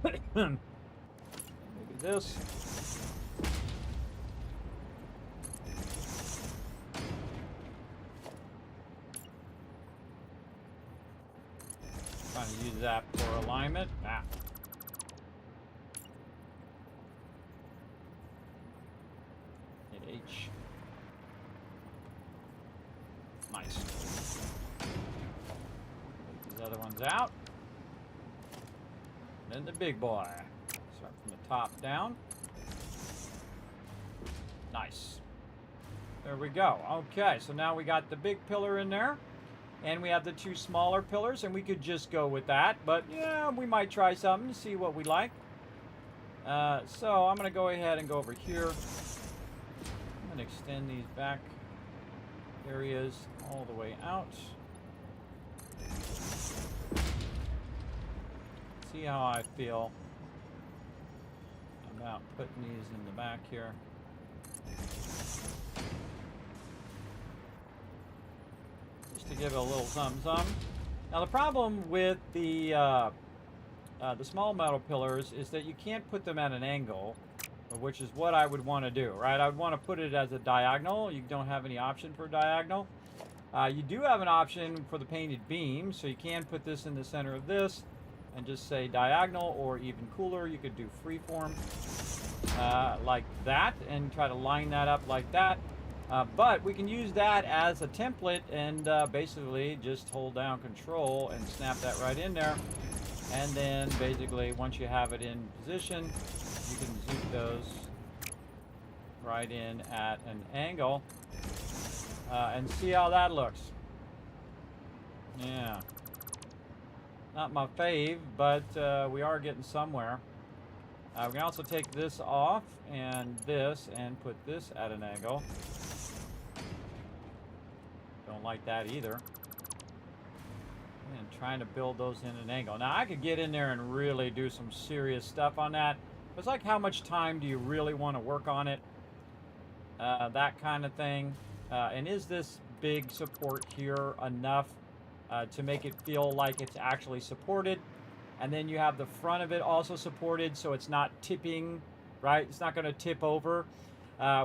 Maybe this. Trying to use that for alignment. Ah. Hit H. Nice. Take these other ones out. Then the big boy. Start from the top down. Nice. There we go. Okay, so now we got the big pillar in there. And we have the 2 smaller pillars, and we could just go with that. But, yeah, we might try something to see what we like. So I'm going to go ahead and go over here. I'm going to extend these back areas all the way out. See how I feel about putting these in the back here. To give it a little something. Now the problem with the small metal pillars is that you can't put them at an angle, which is what I would want to do, right? I would want to put it as a diagonal. You don't have any option for diagonal. You do have an option for the painted beam, so you can put this in the center of this and just say diagonal, or even cooler, you could do freeform like that and try to line that up like that. But we can use that as a template and basically just hold down control and snap that right in there. And then basically once you have it in position, you can zoom those right in at an angle and see how that looks. Yeah. Not my fave, but we are getting somewhere. We can also take this off and put this at an angle. Don't like that either. And trying to build those in an angle. Now I could get in there and really do some serious stuff on that. It's like, how much time do you really want to work on it? That kind of thing. And is this big support here enough to make it feel like it's actually supported? And then you have the front of it also supported, so it's not tipping, right? It's not going to tip over,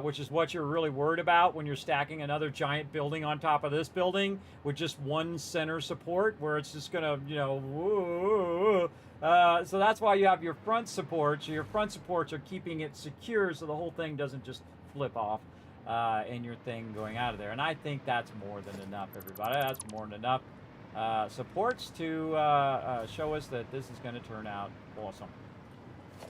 which is what you're really worried about when you're stacking another giant building on top of this building with just one center support, where it's just going to, you know, whoa. So that's why you have your front supports. Your front supports are keeping it secure, so the whole thing doesn't just flip off and your thing going out of there. And I think that's more than enough, everybody. That's more than enough supports to show us that this is going to turn out awesome.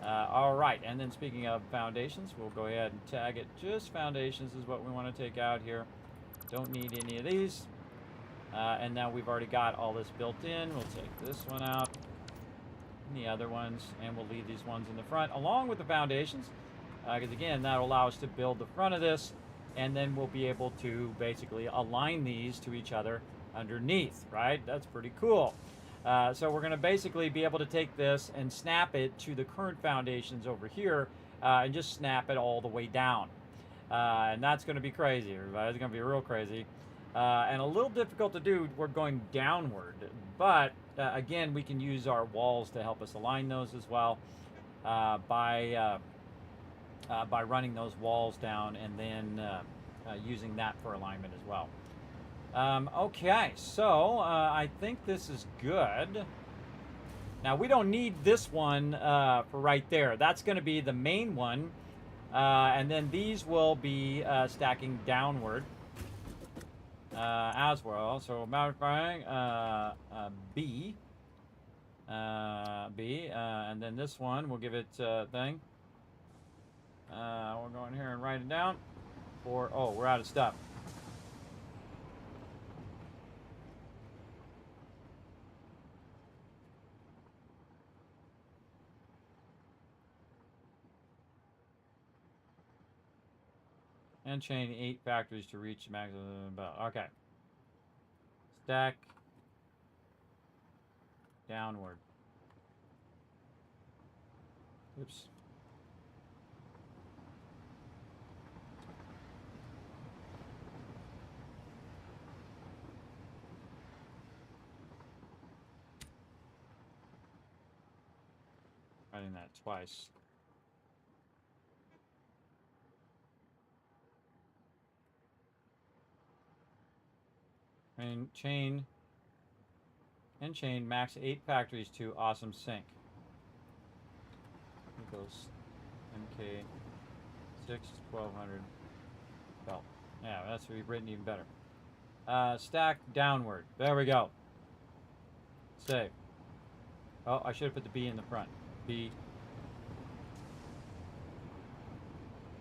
All right, and then speaking of foundations, we'll go ahead and tag it. Just foundations is what we want to take out here. Don't need any of these. And now we've already got all this built in. We'll take this one out and the other ones, and we'll leave these ones in the front along with the foundations. Because again, that'll allow us to build the front of this, and then we'll be able to basically align these to each other underneath, right? That's pretty cool. So we're going to basically be able to take this and snap it to the current foundations over here and just snap it all the way down. And that's going to be crazy, everybody. It's going to be real crazy. And a little difficult to do. We're going downward. But again, we can use our walls to help us align those as well by running those walls down and then using that for alignment as well. Okay, so I think this is good. Now we don't need this one for right there. That's going to be the main one, and then these will be stacking downward as well. So modifying B, and then this one we'll give it thing. We'll go in here and write it down. Oh, we're out of stuff. And chain 8 factories to reach maximum. Okay. Stack downward. Oops. Writing that twice. And chain max 8 factories to awesome sync. It goes MK 6 1200 belt. Yeah, that's written even better. Stack downward. There we go. Save. Oh, I should have put the B in the front. B.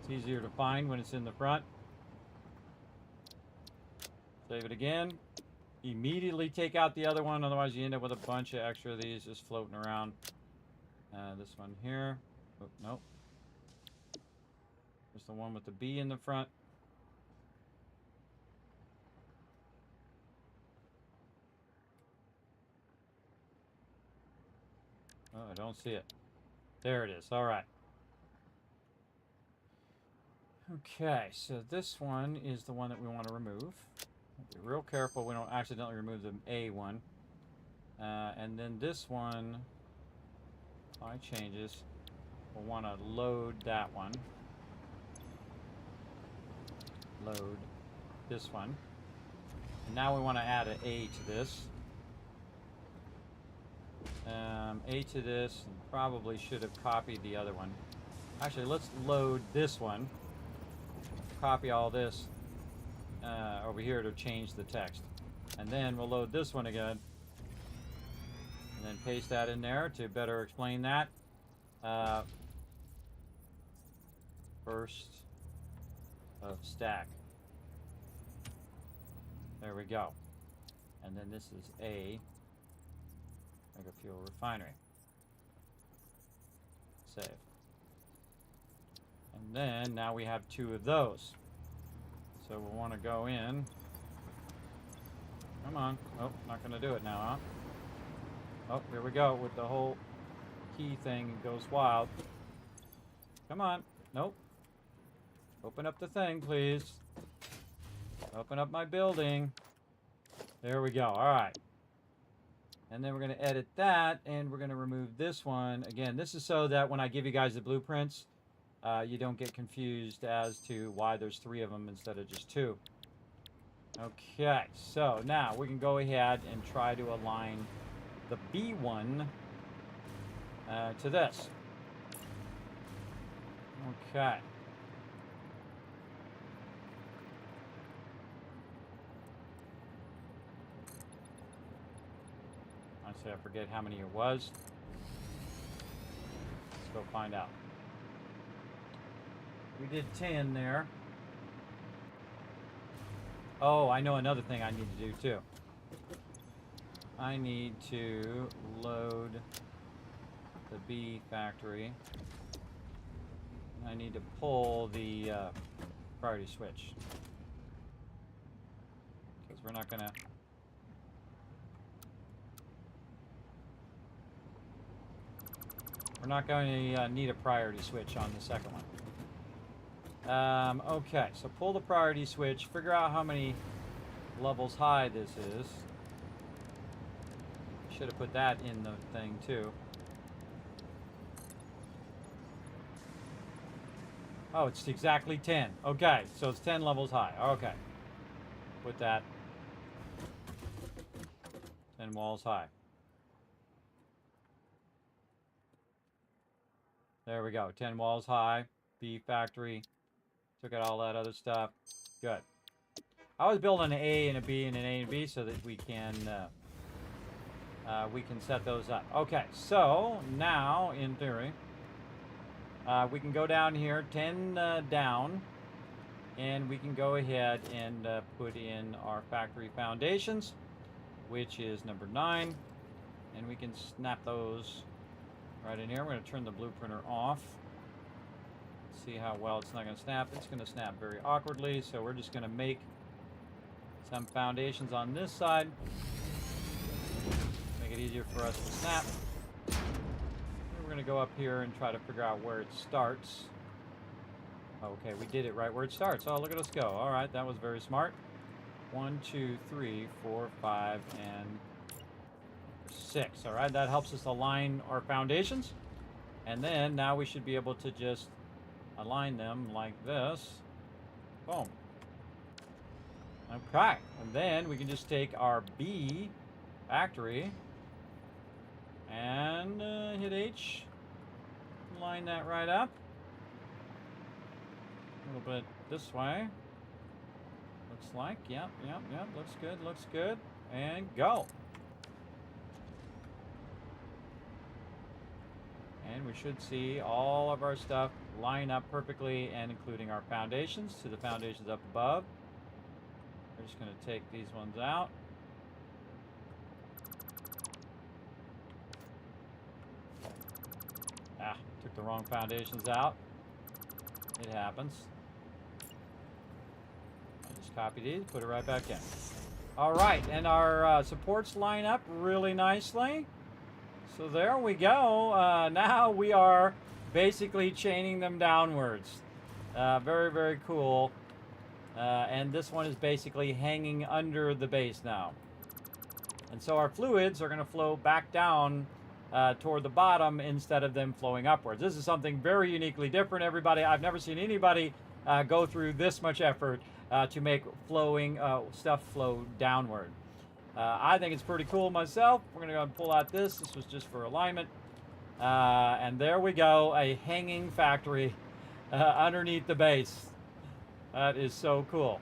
It's easier to find when it's in the front. Save it again. Immediately take out the other one, otherwise you end up with a bunch of extra of these just floating around. This one here. Oh, nope. There's the one with the B in the front. Oh, I don't see it. There it is. All right. Okay, so this one is the one that we want to remove. Be real careful we don't accidentally remove the A one. And then this one, apply changes. We'll want to load that one. Load this one. And now we want to add an A to this. A to this, and probably should have copied the other one. Actually, let's load this one. Copy all this over here to change the text. And then we'll load this one again. And then paste that in there to better explain that. First of stack. There we go. And then this is A. Mega fuel refinery. Save. And then now we have 2 of those. So we'll want to go in. Come on. Oh, not going to do it now, huh? Oh, here we go with the whole key thing goes wild. Come on. Nope. Open up the thing, please. Open up my building. There we go. All right. And then we're going to edit that, and we're going to remove this one. Again, this is so that when I give you guys the blueprints, you don't get confused as to why there's 3 of them instead of just 2. Okay, so now we can go ahead and try to align the B1 to this. Okay. Honestly, I forget how many it was. Let's go find out. We did 10 there. Oh, I know another thing I need to do too. I need to load the B factory. I need to pull the priority switch. Because we're not gonna... We're not going to need a priority switch on the second one. Okay, so pull the priority switch, figure out how many levels high this is. Should have put that in the thing too. Oh, it's exactly 10. Okay, so it's 10 levels high. Okay. Put that 10 walls high. There we go. 10 walls high. B factory. Took out all that other stuff. Good. I was building an A and a B and an A and B so that we can set those up. Okay, so now in theory, we can go down here, 10 down, and we can go ahead and put in our factory foundations, which is number 9, and we can snap those right in here. We're going to turn the blueprinter off. See how well it's not going to snap. It's going to snap very awkwardly, so we're just going to make some foundations on this side. Make it easier for us to snap. And we're going to go up here and try to figure out where it starts. Okay, we did it right where it starts. Oh, look at us go. All right, that was very smart. 1, 2, 3, 4, 5, and 6. All right, that helps us align our foundations. And then now we should be able to just align them like this. Boom. Okay, and then we can just take our B factory and hit H. Line that right up. A little bit this way. Looks like, yep, looks good. And go. And we should see all of our stuff line up perfectly, and including our foundations to the foundations up above. We're just going to take these ones out. Ah, took the wrong foundations out. It happens. I just copy these, put it right back in. All right, and our supports line up really nicely. So there we go. Now we are basically chaining them downwards. Very, very cool. And this one is basically hanging under the base now. And so our fluids are going to flow back down toward the bottom instead of them flowing upwards. This is something very uniquely different, everybody. I've never seen anybody go through this much effort to make flowing stuff flow downward. I think it's pretty cool myself. We're going to go and pull out this. This was just for alignment. And there we go, a hanging factory underneath the base. That is so cool.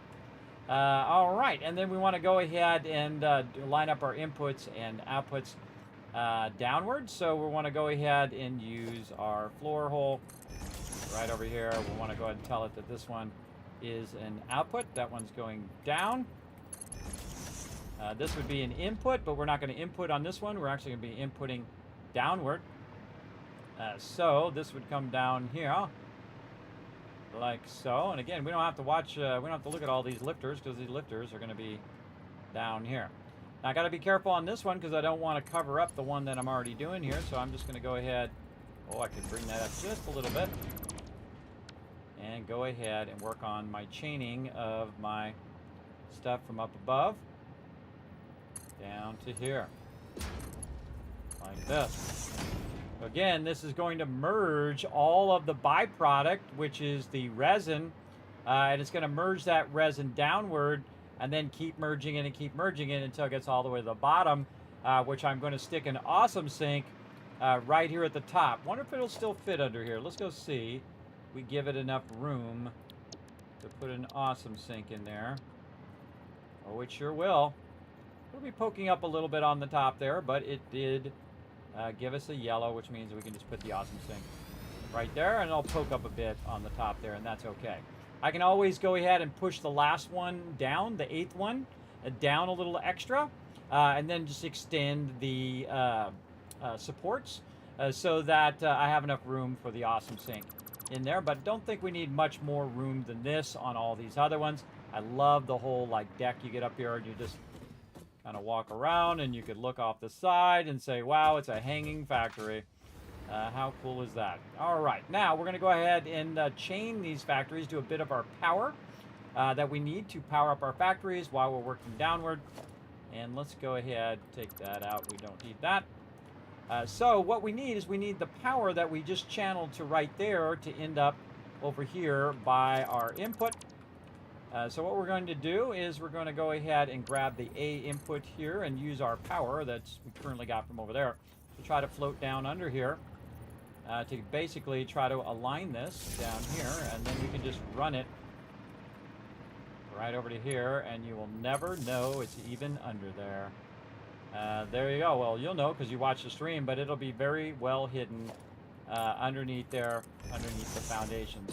All right, and then we want to go ahead and line up our inputs and outputs downward. So we want to go ahead and use our floor hole right over here. We want to go ahead and tell it that this one is an output. That one's going down. This would be an input, but we're not going to input on this one. We're actually going to be inputting downward. So this would come down here, like so. And again, we don't have to watch, we don't have to look at all these lifters, because these lifters are going to be down here. Now, I got to be careful on this one because I don't want to cover up the one that I'm already doing here. So I'm just going to go ahead. Oh, I can bring that up just a little bit. And go ahead and work on my chaining of my stuff from up above down to here. Like this. Again, this is going to merge all of the byproduct, which is the resin. And it's going to merge that resin downward and then keep merging it and keep merging it until it gets all the way to the bottom, which I'm going to stick an awesome sink right here at the top. Wonder if it'll still fit under here. Let's go see. We give it enough room to put an awesome sink in there. Oh, it sure will. It'll be poking up a little bit on the top there, but it did give us a yellow, which means we can just put the awesome sink right there, and it'll poke up a bit on the top there, and that's okay. I can always go ahead and push the last one down, the 8th one, down a little extra, and then just extend the supports so that I have enough room for the awesome sink in there. But don't think we need much more room than this on all these other ones. I love the whole like deck you get up here and you just kind of walk around and you could look off the side and say, wow, it's a hanging factory. How cool is that? All right, now we're going to go ahead and chain these factories to a bit of our power that we need to power up our factories while we're working downward. And let's go ahead, take that out. We don't need that. So what we need is we need the power that we just channeled to right there to end up over here by our input. So what we're going to do is we're going to go ahead and grab the A input here and use our power that's we currently got from over there to try to float down under here to basically try to align this down here, and then we can just run it right over to here, and you will never know it's even under there. There you go. Well, you'll know because you watch the stream, but it'll be very well hidden underneath there, underneath the foundations,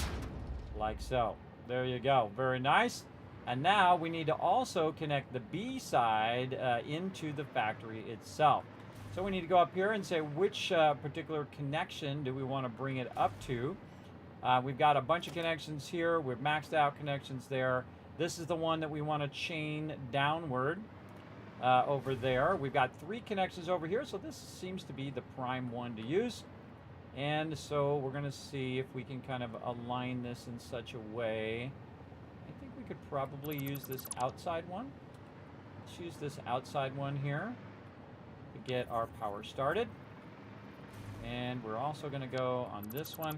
like so. There you go. Very nice. And now we need to also connect the B side into the factory itself. So we need to go up here and say which particular connection do we want to bring it up to. We've got a bunch of connections here. We've maxed out connections there. This is the one that we want to chain downward over there. We've got 3 connections over here, so this seems to be the prime one to use. And so we're going to see if we can kind of align this in such a way. I think we could probably use this outside one. Let's use this outside one here to get our power started. And we're also going to go on this one,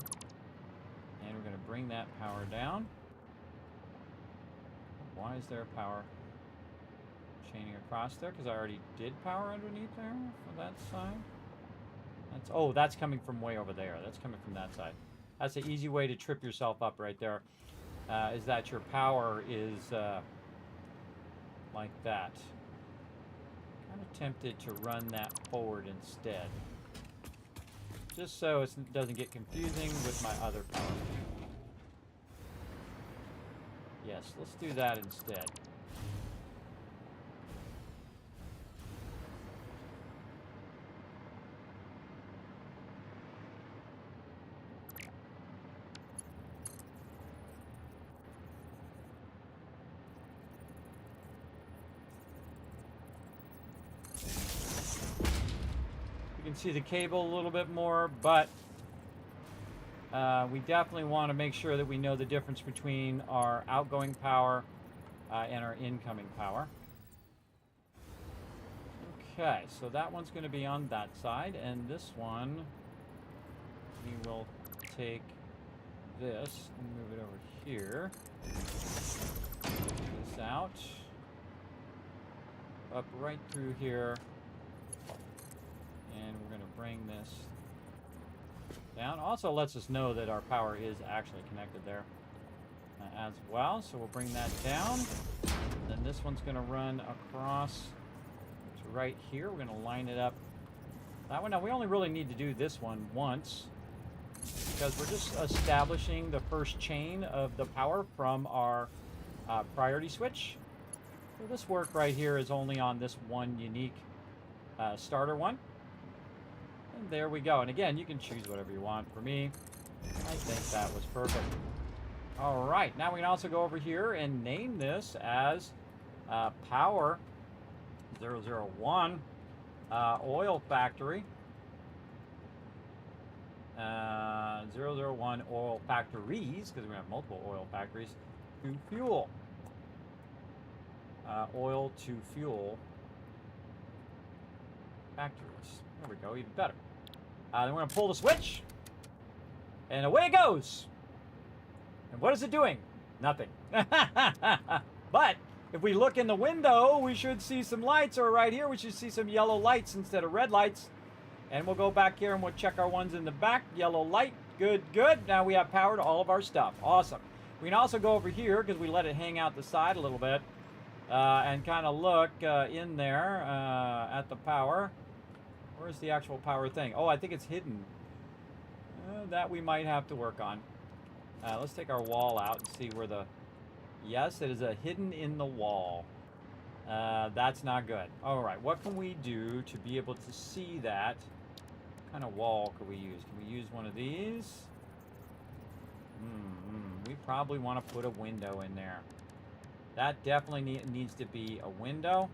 and we're going to bring that power down. Why is there power chaining across there? Because I already did power underneath there for that side. Oh, that's coming from way over there. That's coming from that side. That's an easy way to trip yourself up right there, is that your power is like that. Kind of tempted to run that forward instead, just so it doesn't get confusing with my other power. Yes, let's do that instead. You can see the cable a little bit more, but we definitely want to make sure that we know the difference between our outgoing power and our incoming power. Okay, so that one's going to be on that side, and this one, we will take this and move it over here. Take this out. Up right through here. And we're going to bring this down. Also lets us know that our power is actually connected there as well. So we'll bring that down. Then this one's going to run across to right here. We're going to line it up that one. Now we only really need to do this one once because we're just establishing the first chain of the power from our priority switch. So this work right here is only on this one unique starter one. And there we go. And again, you can choose whatever you want. For me, I think that was perfect. All right. Now we can also go over here and name this as power 001 oil factory. 001 oil factories, because we have multiple oil factories, to fuel. Oil to fuel factories. There we go, even better. Then we're going to pull the switch, and away it goes. And what is it doing? Nothing. But if we look in the window, we should see some lights, or right here, we should see some yellow lights instead of red lights. And we'll go back here and we'll check our ones in the back. Yellow light. Good, good. Now we have power to all of our stuff. Awesome. We can also go over here because we let it hang out the side a little bit and kind of look in there at the power. Where's the actual power thing? Oh, I think it's hidden. That we might have to work on. Let's take our wall out and see where the... Yes, it is a hidden in the wall. That's not good. All right, what can we do to be able to see that? What kind of wall could we use? Can we use one of these? We probably want to put a window in there. That definitely needs to be a window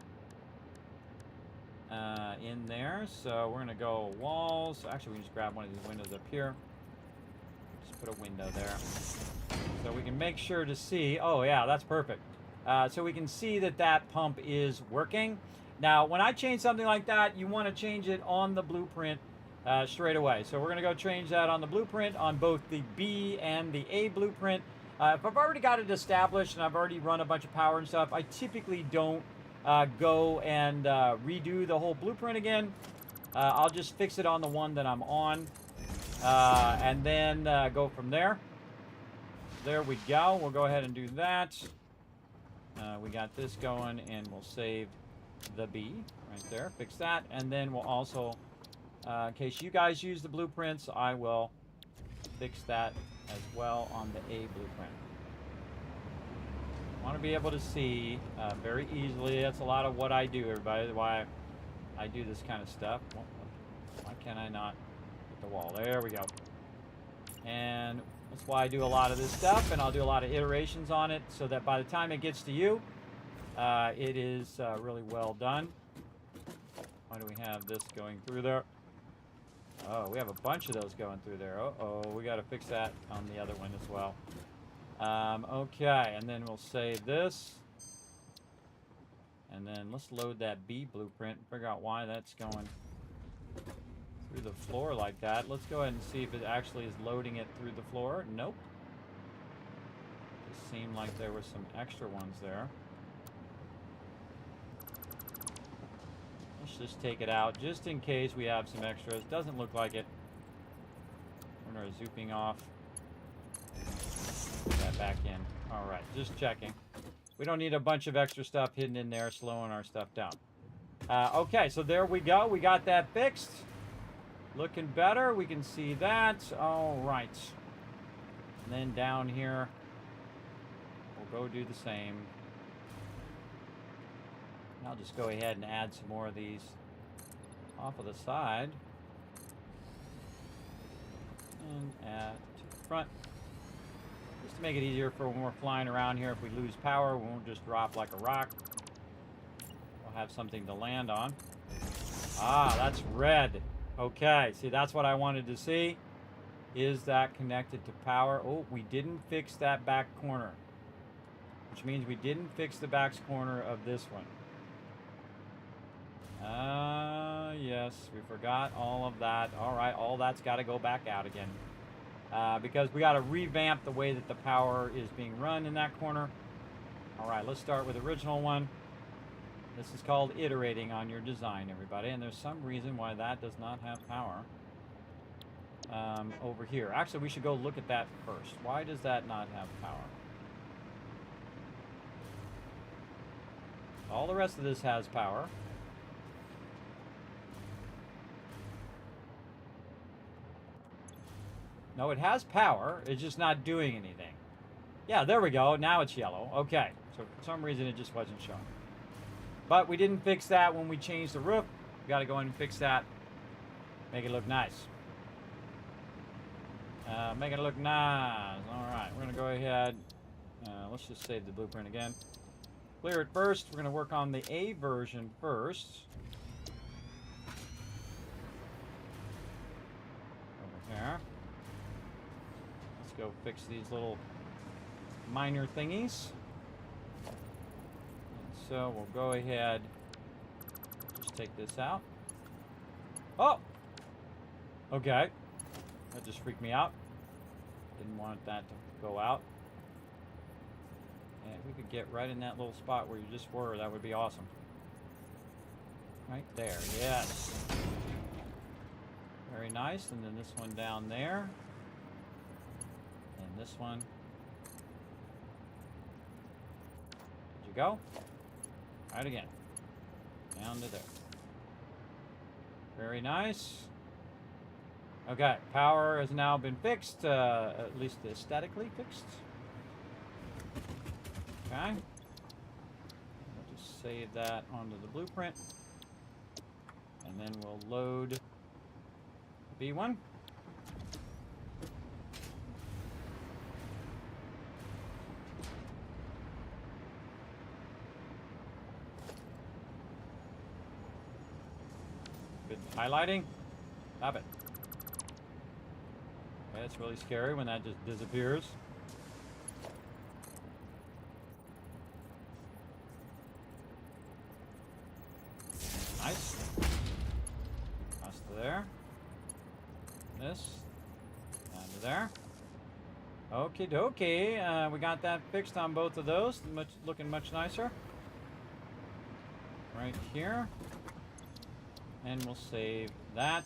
in there. So we're going to go walls. Actually, we can just grab one of these windows up here. Just put a window there. So we can make sure to see. Oh, yeah, that's perfect. So we can see that that pump is working. Now, when I change something like that, you want to change it on the blueprint straight away. So we're going to go change that on the blueprint on both the B and the A blueprint. If I've already got it established and I've already run a bunch of power and stuff, I typically don't go and redo the whole blueprint again. I'll just fix it on the one that I'm on and then go from there. There we go. We'll go ahead and do that. We got this going, and we'll save the B right there. Fix that, and then we'll also, in case you guys use the blueprints, I will fix that as well on the A blueprint. I want to be able to see very easily. That's a lot of what I do, everybody. Why I do this kind of stuff. Well, why can't I not hit the wall? There we go. And that's why I do a lot of this stuff, and I'll do a lot of iterations on it so that by the time it gets to you, it is really well done. Why do we have this going through there? Oh, we have a bunch of those going through there. Uh-oh, we got to fix that on the other one as well. Okay, and then we'll save this. And then let's load that B blueprint and figure out why that's going through the floor like that. Let's go ahead and see if it actually is loading it through the floor. Nope. Just seemed like there were some extra ones there. Let's just take it out just in case we have some extras. Doesn't look like it. We're going to zooping off. Put that back in. Alright, just checking. We don't need a bunch of extra stuff hidden in there slowing our stuff down. Okay, so there we go. We got that fixed. Looking better. We can see that. All right. And then down here, we'll go do the same. And I'll just go ahead and add some more of these off of the side. And add to the front. Just to make it easier for when we're flying around here. If we lose power, we won't just drop like a rock. We'll have something to land on. Ah, that's red. Okay, see, that's what I wanted to see. Is that connected to power? Oh, we didn't fix that back corner. Which means we didn't fix the back corner of this one. Yes, we forgot all of that. All right, all that's got to go back out again. Because we got to revamp the way that the power is being run in that corner. All right, let's start with the original one. This is called iterating on your design, everybody. And there's some reason why that does not have power over here. Actually, we should go look at that first. Why does that not have power? All the rest of this has power. No, it has power. It's just not doing anything. Yeah, there we go. Now it's yellow. Okay. So for some reason, it just wasn't showing. But we didn't fix that when we changed the roof. We got to go in and fix that. Make it look nice. Make it look nice. All right, we're going to go ahead. Let's just save the blueprint again. clear it first. We're going to work on the A version first. Over here. Let's go fix these little minor thingies. And so we'll go ahead, just take this out. Oh! Okay. That just freaked me out. Didn't want that to go out. And if we could get right in that little spot where you just were, that would be awesome. Right there, yes. Very nice. And then this one down there. And this one. Did you go? Right again. Down to there. Very nice. Okay, power has now been fixed, at least aesthetically fixed. Okay. We'll just save that onto the blueprint. And then we'll load the B1. Good highlighting. Stop it. Okay, it's really scary when that just disappears. Nice. That's to there. This. Down to there. Okie dokie. We got that fixed on both of those. Looking much nicer. Right here. And we'll save that.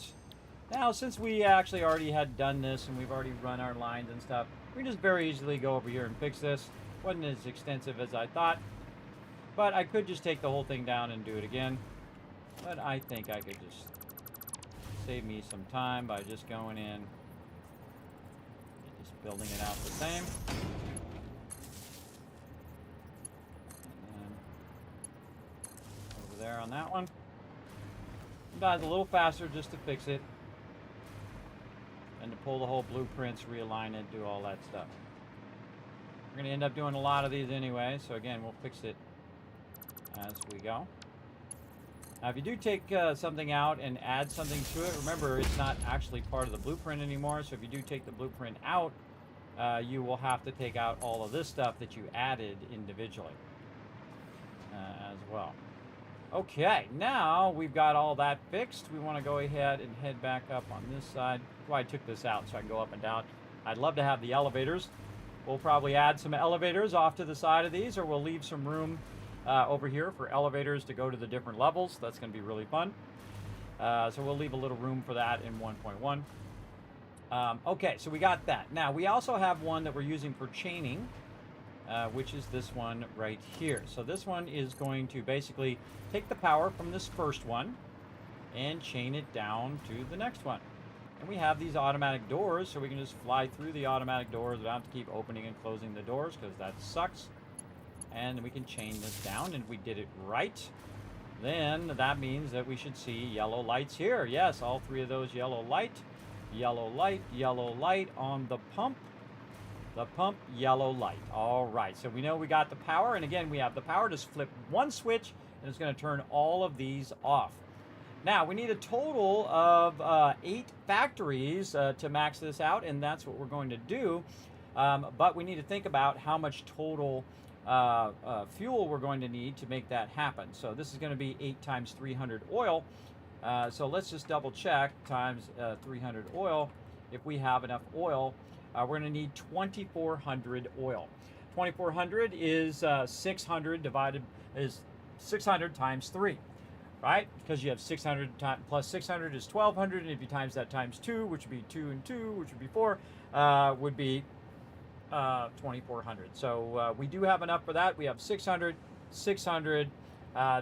Now, since we actually already had done this and we've already run our lines and stuff, we can just very easily go over here and fix this. Wasn't as extensive as I thought, but I could just take the whole thing down and do it again. But I think I could just save me some time by just going in and just building it out the same. And then over there on that one. Sometimes a little faster just to fix it. And to pull the whole blueprints, realign it, do all that stuff. We're going to end up doing a lot of these anyway, so again, we'll fix it as we go. Now, if you do take something out and add something to it, remember, it's not actually part of the blueprint anymore, so if you do take the blueprint out, you will have to take out all of this stuff that you added individually as well. Okay, now we've got all that fixed. We want to go ahead and head back up on this side. Well, I took this out so I can go up and down. I'd love to have the elevators. We'll probably add some elevators off to the side of these, or we'll leave some room over here for elevators to go to the different levels. That's going to be really fun. So we'll leave a little room for that in 1.1. Okay, so we got that. Now, we also have one that we're using for chaining, which is this one right here. So this one is going to basically take the power from this first one and chain it down to the next one. And we have these automatic doors, so we can just fly through the automatic doors without have to keep opening and closing the doors, because that sucks. And we can chain this down, and if we did it right, then that means that we should see yellow lights here. Yes, all three of those yellow light on the pump. The pump, yellow light. All right, so we know we got the power, and again, we have the power. Just flip one switch, and it's going to turn all of these off. Now, we need a total of 8 factories to max this out, and that's what we're going to do. But we need to think about how much total fuel we're going to need to make that happen. So this is going to be 8 times 300 oil. So let's just double check times 300 oil. If we have enough oil, we're going to need 2,400 oil. 2,400 is 600 times 3, right? Because you have 600 plus 600 is 1,200, and if you times that times 2, which would be 2 and 2, which would be 4, would be 2,400. So we do have enough for that. We have 600, 600,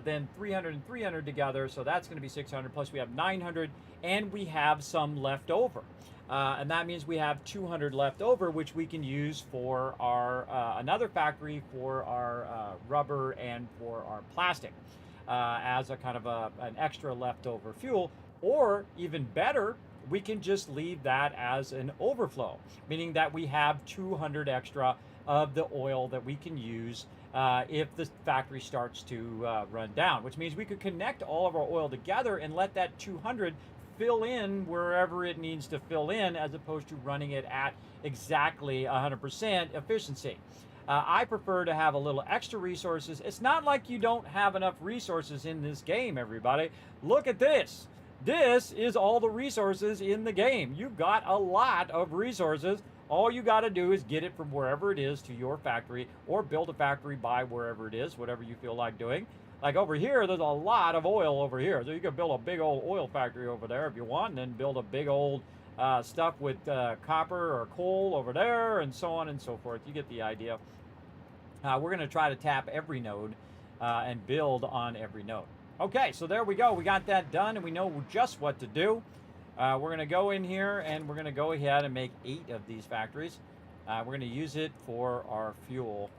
then 300 and 300 together, so that's going to be 600, plus we have 900, and we have some left over. And that means we have 200 left over, which we can use for our another factory for our rubber and for our plastic as a kind of an extra leftover fuel. Or even better, we can just leave that as an overflow, meaning that we have 200 extra of the oil that we can use if the factory starts to run down, which means we could connect all of our oil together and let that 200 fill in wherever it needs to fill in, as opposed to running it at exactly 100% efficiency. I prefer to have a little extra resources. It's not like you don't have enough resources in this game, everybody. Look at this. This is all the resources in the game. You've got a lot of resources. All you got to do is get it from wherever it is to your factory, or build a factory by wherever it is, whatever you feel like doing. Like over here, there's a lot of oil over here. So you can build a big old oil factory over there if you want, and then build a big old stuff with copper or coal over there, and so on and so forth. You get the idea. We're going to try to tap every node and build on every node. Okay, so there we go. We got that done, and we know just what to do. We're going to go in here, and we're going to go ahead and make 8 of these factories. We're going to use it for our fuel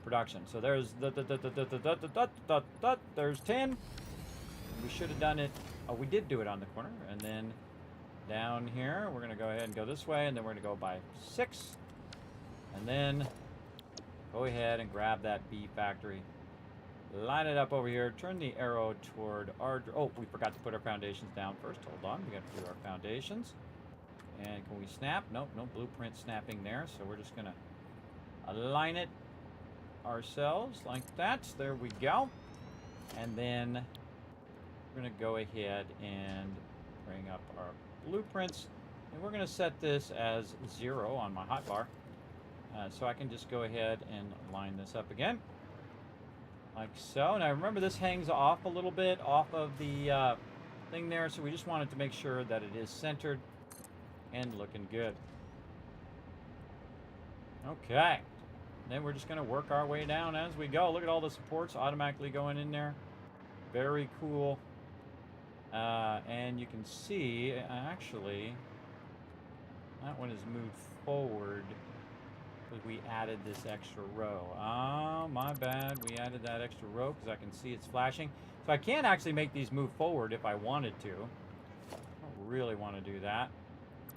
production. So there's there's 10. We should have done it. Oh, we did do it on the corner. And then down here, we're going to go ahead and go this way, and then we're going to go by 6. And then go ahead and grab that B factory. Line it up over here. Turn the arrow toward our... Oh, we forgot to put our foundations down first. Hold on. We got to do our foundations. And can we snap? Nope, no blueprint snapping there. So we're just going to align it ourselves like that. There we go. And then we're going to go ahead and bring up our blueprints. And we're going to set this as 0 on my hotbar. So I can just go ahead and line this up again. Like so. Now remember, this hangs off a little bit off of the thing there, so we just wanted to make sure that it is centered and looking good. Okay. Then we're just going to work our way down as we go. Look at all the supports automatically going in there. Very cool. And you can see, actually, that one is moved forward. We added this extra row. Oh, my bad. We added that extra row because I can see it's flashing. So I can actually make these move forward if I wanted to. I don't really want to do that.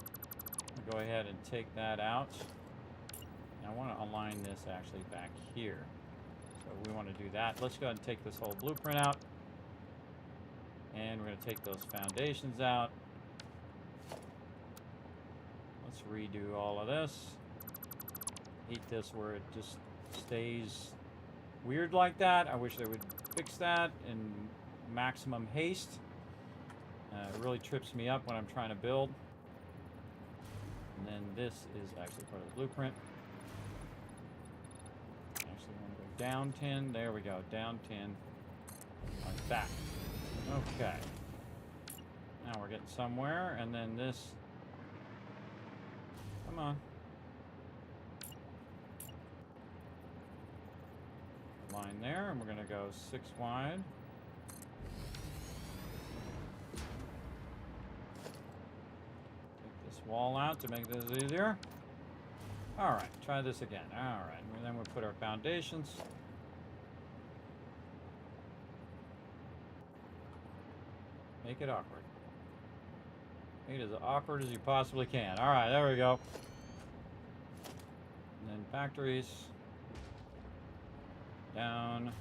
I'll go ahead and take that out. And I want to align this actually back here. So we want to do that. Let's go ahead and take this whole blueprint out. And we're going to take those foundations out. Let's redo all of this. Hate this where it just stays weird like that. I wish they would fix that in maximum haste. It really trips me up when I'm trying to build. And then this is actually part of the blueprint. Actually, want to go down 10. There we go. Down 10. Like that. Okay. Now we're getting somewhere. And then this. Come on. Line there, and we're going to go 6 wide. Take this wall out to make this easier. All right, try this again. All right, and then we'll put our foundations. Make it awkward. Make it as awkward as you possibly can. All right, there we go. And then factories. Down.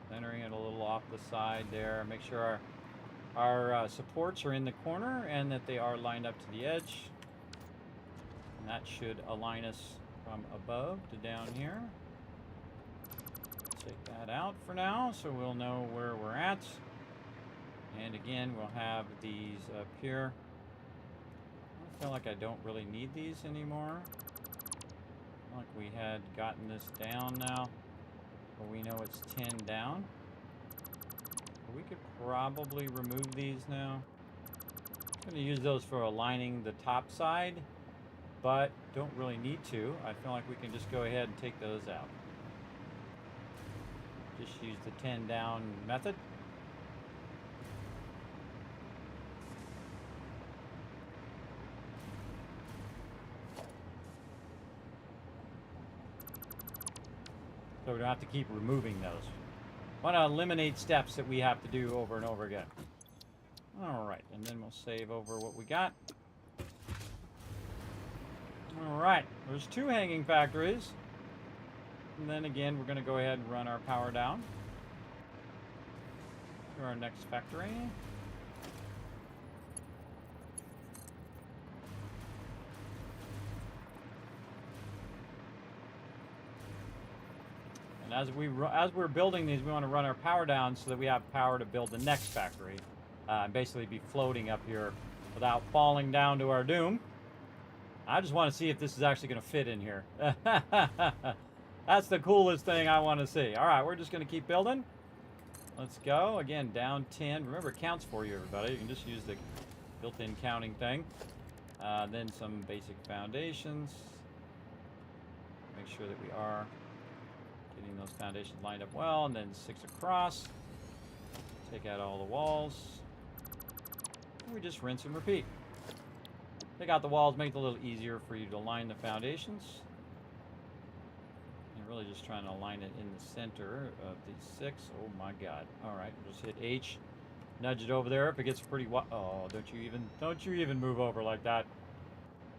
Centering it a little off the side there. Make sure our supports are in the corner and that they are lined up to the edge. And that should align us from above to down here. Take that out for now so we'll know where we're at. And again, we'll have these up here. I feel like I don't really need these anymore. Like we had gotten this down now, but we know it's 10 down. But we could probably remove these now. I'm going to use those for aligning the top side, but don't really need to. I feel like we can just go ahead and take those out. Just use the 10 down method. So we don't have to keep removing those. Want to eliminate steps that we have to do over and over again. Alright, and then we'll save over what we got. Alright, there's 2 hanging factories. and then again, we're going to go ahead and run our power down to our next factory. And as we're building these, we want to run our power down so that we have power to build the next factory, and basically be floating up here without falling down to our doom. I just want to see if this is actually going to fit in here. That's the coolest thing I want to see. All right, we're just going to keep building. Let's go. Again, down 10. Remember, it counts for you, everybody. You can just use the built-in counting thing. Then some basic foundations. Make sure that we are getting those foundations lined up well. And then 6 across. Take out all the walls. And we just rinse and repeat. Take out the walls, make it a little easier for you to align the foundations. You're really just trying to align it in the center of these 6. Oh my God! All right, just hit H, nudge it over there. If it gets pretty wide, oh, don't you even move over like that.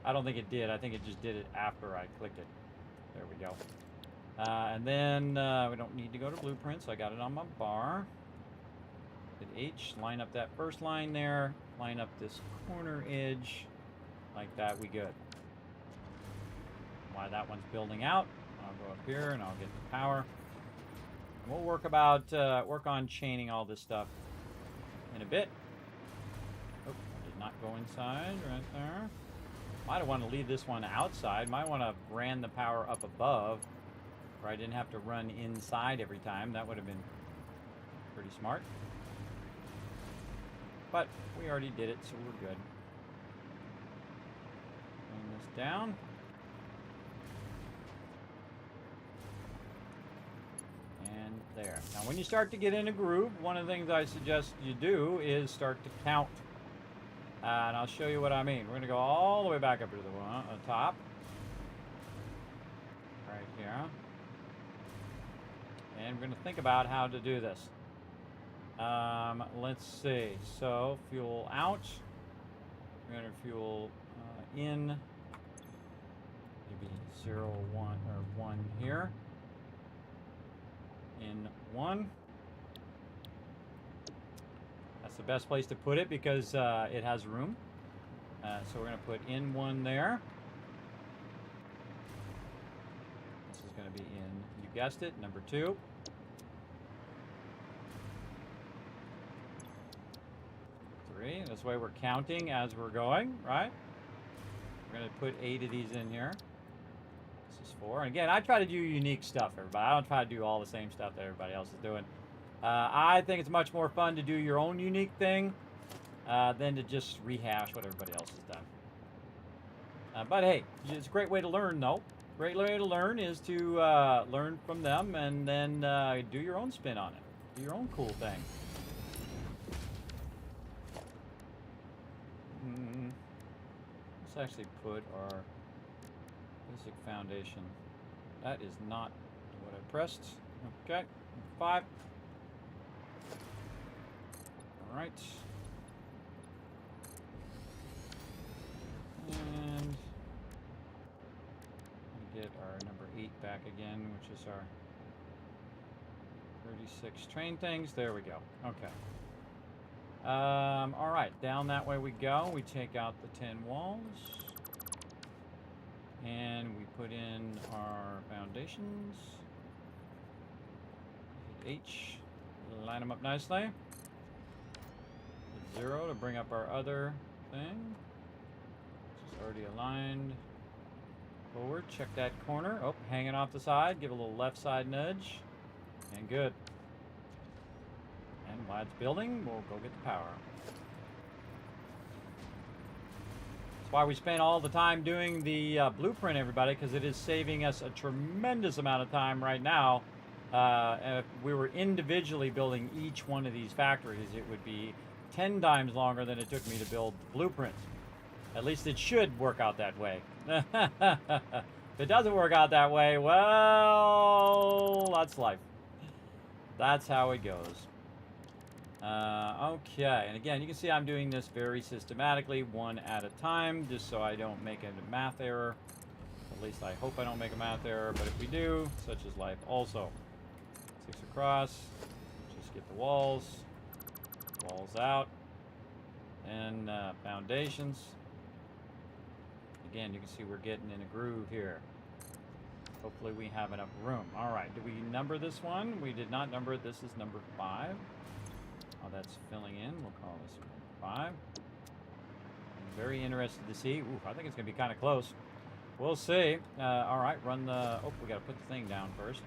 I don't think it did. I think it just did it after I clicked it. There we go. And then we don't need to go to blueprints. I got it on my bar. Hit H, line up that first line there. Line up this corner edge. Like that, we good. While that one's building out, I'll go up here and I'll get the power. And we'll work on chaining all this stuff in a bit. Oh, I did not go inside right there. Might have wanted to leave this one outside. Might want to ran the power up above, where I didn't have to run inside every time. That would have been pretty smart. But we already did it, so we're good. Down. And there. Now when you start to get in a groove, one of the things I suggest you do is start to count. And I'll show you what I mean. We're going to go all the way back up to the top. Right here. And we're going to think about how to do this. Let's see. So fuel out. We're going to fuel in. 0, 1, or 1 here. In 1. That's the best place to put it because it has room. So we're going to put in 1 there. This is going to be in, you guessed it, number 2. This way we're counting as we're going, right? We're going to put 8 of these in here. This is 4. And again, I try to do unique stuff, everybody. I don't try to do all the same stuff that everybody else is doing. I think it's much more fun to do your own unique thing than to just rehash what everybody else has done. But hey, it's a great way to learn, though. Great way to learn is to learn from them and then do your own spin on it. Do your own cool thing. Let's actually put our basic foundation. That is not what I pressed. Okay, 5. All right. And get our number 8 back again, which is our 36 train things. There we go. Okay. All right, down that way we go. We take out the 10 walls. And we put in our foundations. Hit H. Line them up nicely. Hit 0 to bring up our other thing. Which is already aligned. Forward. Check that corner. Oh, hanging off the side. Give a little left side nudge. And good. And while it's building, we'll go get the power. That's why we spend all the time doing the blueprint, everybody, because it is saving us a tremendous amount of time right now. If we were individually building each one of these factories, it would be 10 times longer than it took me to build the blueprints. At least it should work out that way. If it doesn't work out that way, well, that's life. That's how it goes. Okay, and again, you can see I'm doing this very systematically, one at a time, just so I don't make a math error. At least I hope I don't make them out there, but if we do, such is life also. 6 across. Just get the walls. Walls out. And foundations. Again, you can see we're getting in a groove here. Hopefully we have enough room. All right, did we number this one? We did not number it. This is number 5. Oh, that's filling in. We'll call this number 5. I'm very interested to see. Ooh, I think it's going to be kind of close. We'll see. All right, run the... Oh, we got to put the thing down first.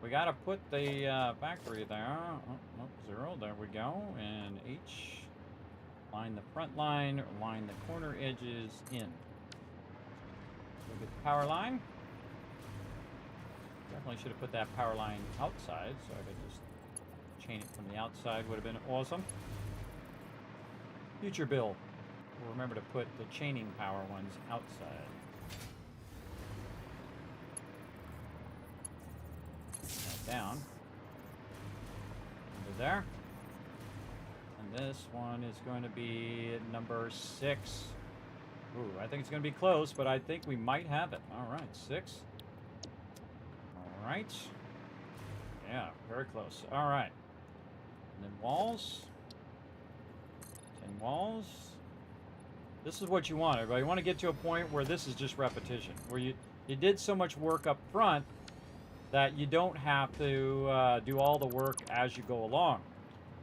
We got to put the factory there. Oh, 0. There we go. And H. Line the front line. Line the corner edges in. Look at the power line. Definitely should have put that power line outside, so I could just chain it from the outside. Would have been awesome. Future build. We'll remember to put the chaining power ones outside. That down. Under there. And this one is going to be number 6. Ooh, I think it's going to be close, but I think we might have it. All right, 6. All right. Yeah, very close. All right. And then walls. 10 walls. This is what you want, everybody. You want to get to a point where this is just repetition, where you did so much work up front that you don't have to do all the work as you go along,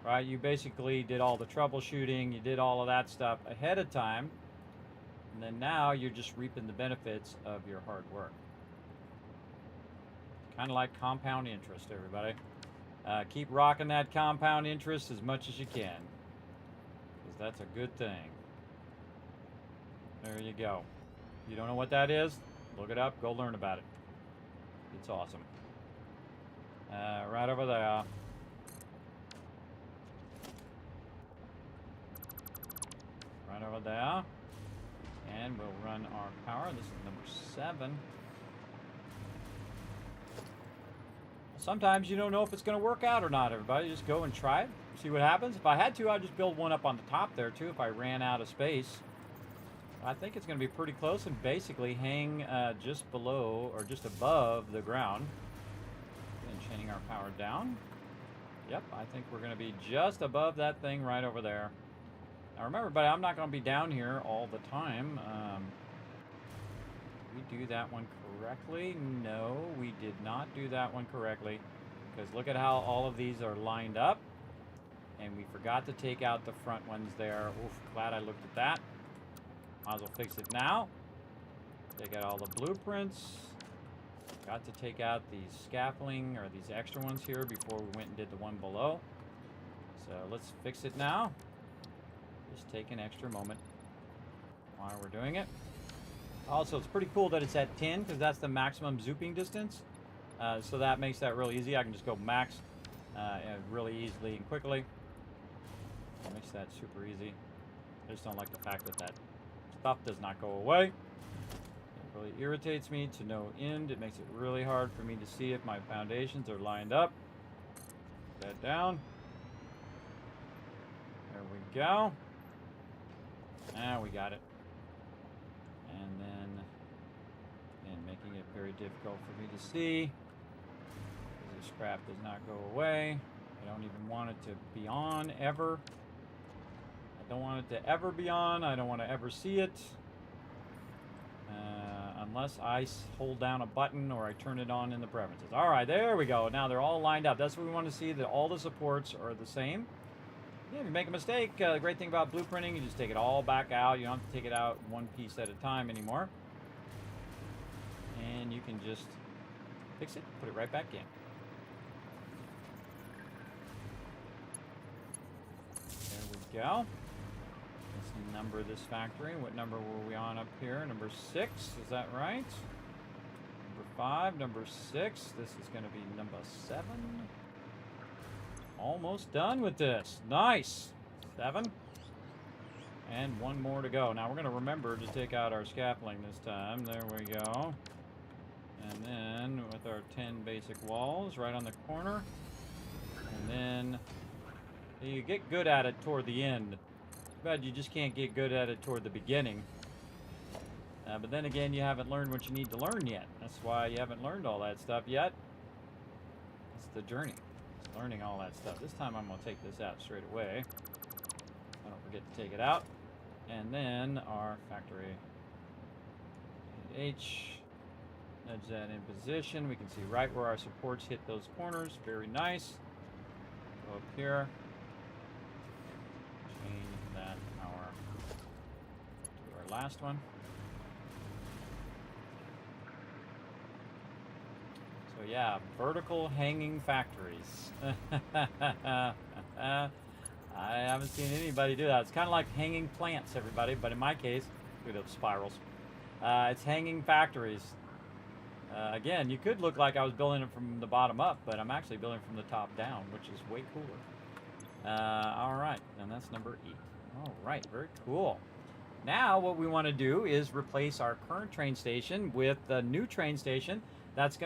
right? You basically did all the troubleshooting, you did all of that stuff ahead of time, and then now you're just reaping the benefits of your hard work. Kind of like compound interest, everybody. Keep rocking that compound interest as much as you can, because that's a good thing. There you go. You don't know what that is? Look it up. Go learn about it. It's awesome. Right over there. Right over there. And we'll run our power. This is number 7. Sometimes you don't know if it's going to work out or not, everybody. Just go and try it. See what happens. If I had to, I'd just build one up on the top there, too, if I ran out of space. I think it's going to be pretty close and basically hang just below or just above the ground. And chaining our power down. Yep, I think we're going to be just above that thing right over there. Now remember, buddy, I'm not going to be down here all the time. Did we do that one correctly? No, we did not do that one correctly. Because look at how all of these are lined up. And we forgot to take out the front ones there. Oof, glad I looked at that. Might as well fix it now. Take out all the blueprints. Got to take out these scaffolding or these extra ones here before we went and did the one below. So let's fix it now. Just take an extra moment while we're doing it. Also, it's pretty cool that it's at 10 because that's the maximum zooping distance. So that makes that really easy. I can just go max really easily and quickly. That makes that super easy. I just don't like the fact that that stuff does not go away. It really irritates me to no end. It makes it really hard for me to see if my foundations are lined up. Put that down. There we go. Now we got it. And then, and making it very difficult for me to see. This scrap does not go away. I don't even want it to be on ever. I don't want it to ever be on. I don't want to ever see it. Unless I hold down a button or I turn it on in the preferences. All right, there we go. Now they're all lined up. That's what we want to see, that all the supports are the same. Yeah, if you make a mistake, the great thing about blueprinting, you just take it all back out. You don't have to take it out one piece at a time anymore. And you can just fix it, put it right back in. There we go. Let's number this factory. What number were we on up here? Number 6, is that right? Number 5, number 6. This is going to be number 7. Almost done with this. Nice. 7. And one more to go. Now we're going to remember to take out our scaffolding this time. There we go. And then with our 10 basic walls right on the corner. And then you get good at it toward the end. But you just can't get good at it toward the beginning. But then again, you haven't learned what you need to learn yet. That's why you haven't learned all that stuff yet. It's the journey. It's learning all that stuff. This time I'm going to take this out straight away. I don't forget to take it out. And then our factory H. Nudge that in position. We can see right where our supports hit those corners. Very nice. Go up here. Change that power to our last one. So yeah, vertical hanging factories. I haven't seen anybody do that. It's kind of like hanging plants, everybody, but in my case, look at those spirals. It's hanging factories. Again, you could look like I was building it from the bottom up, but I'm actually building from the top down, which is way cooler. All right, and that's number 8. All right, very cool. Now what we want to do is replace our current train station with the new train station that's going to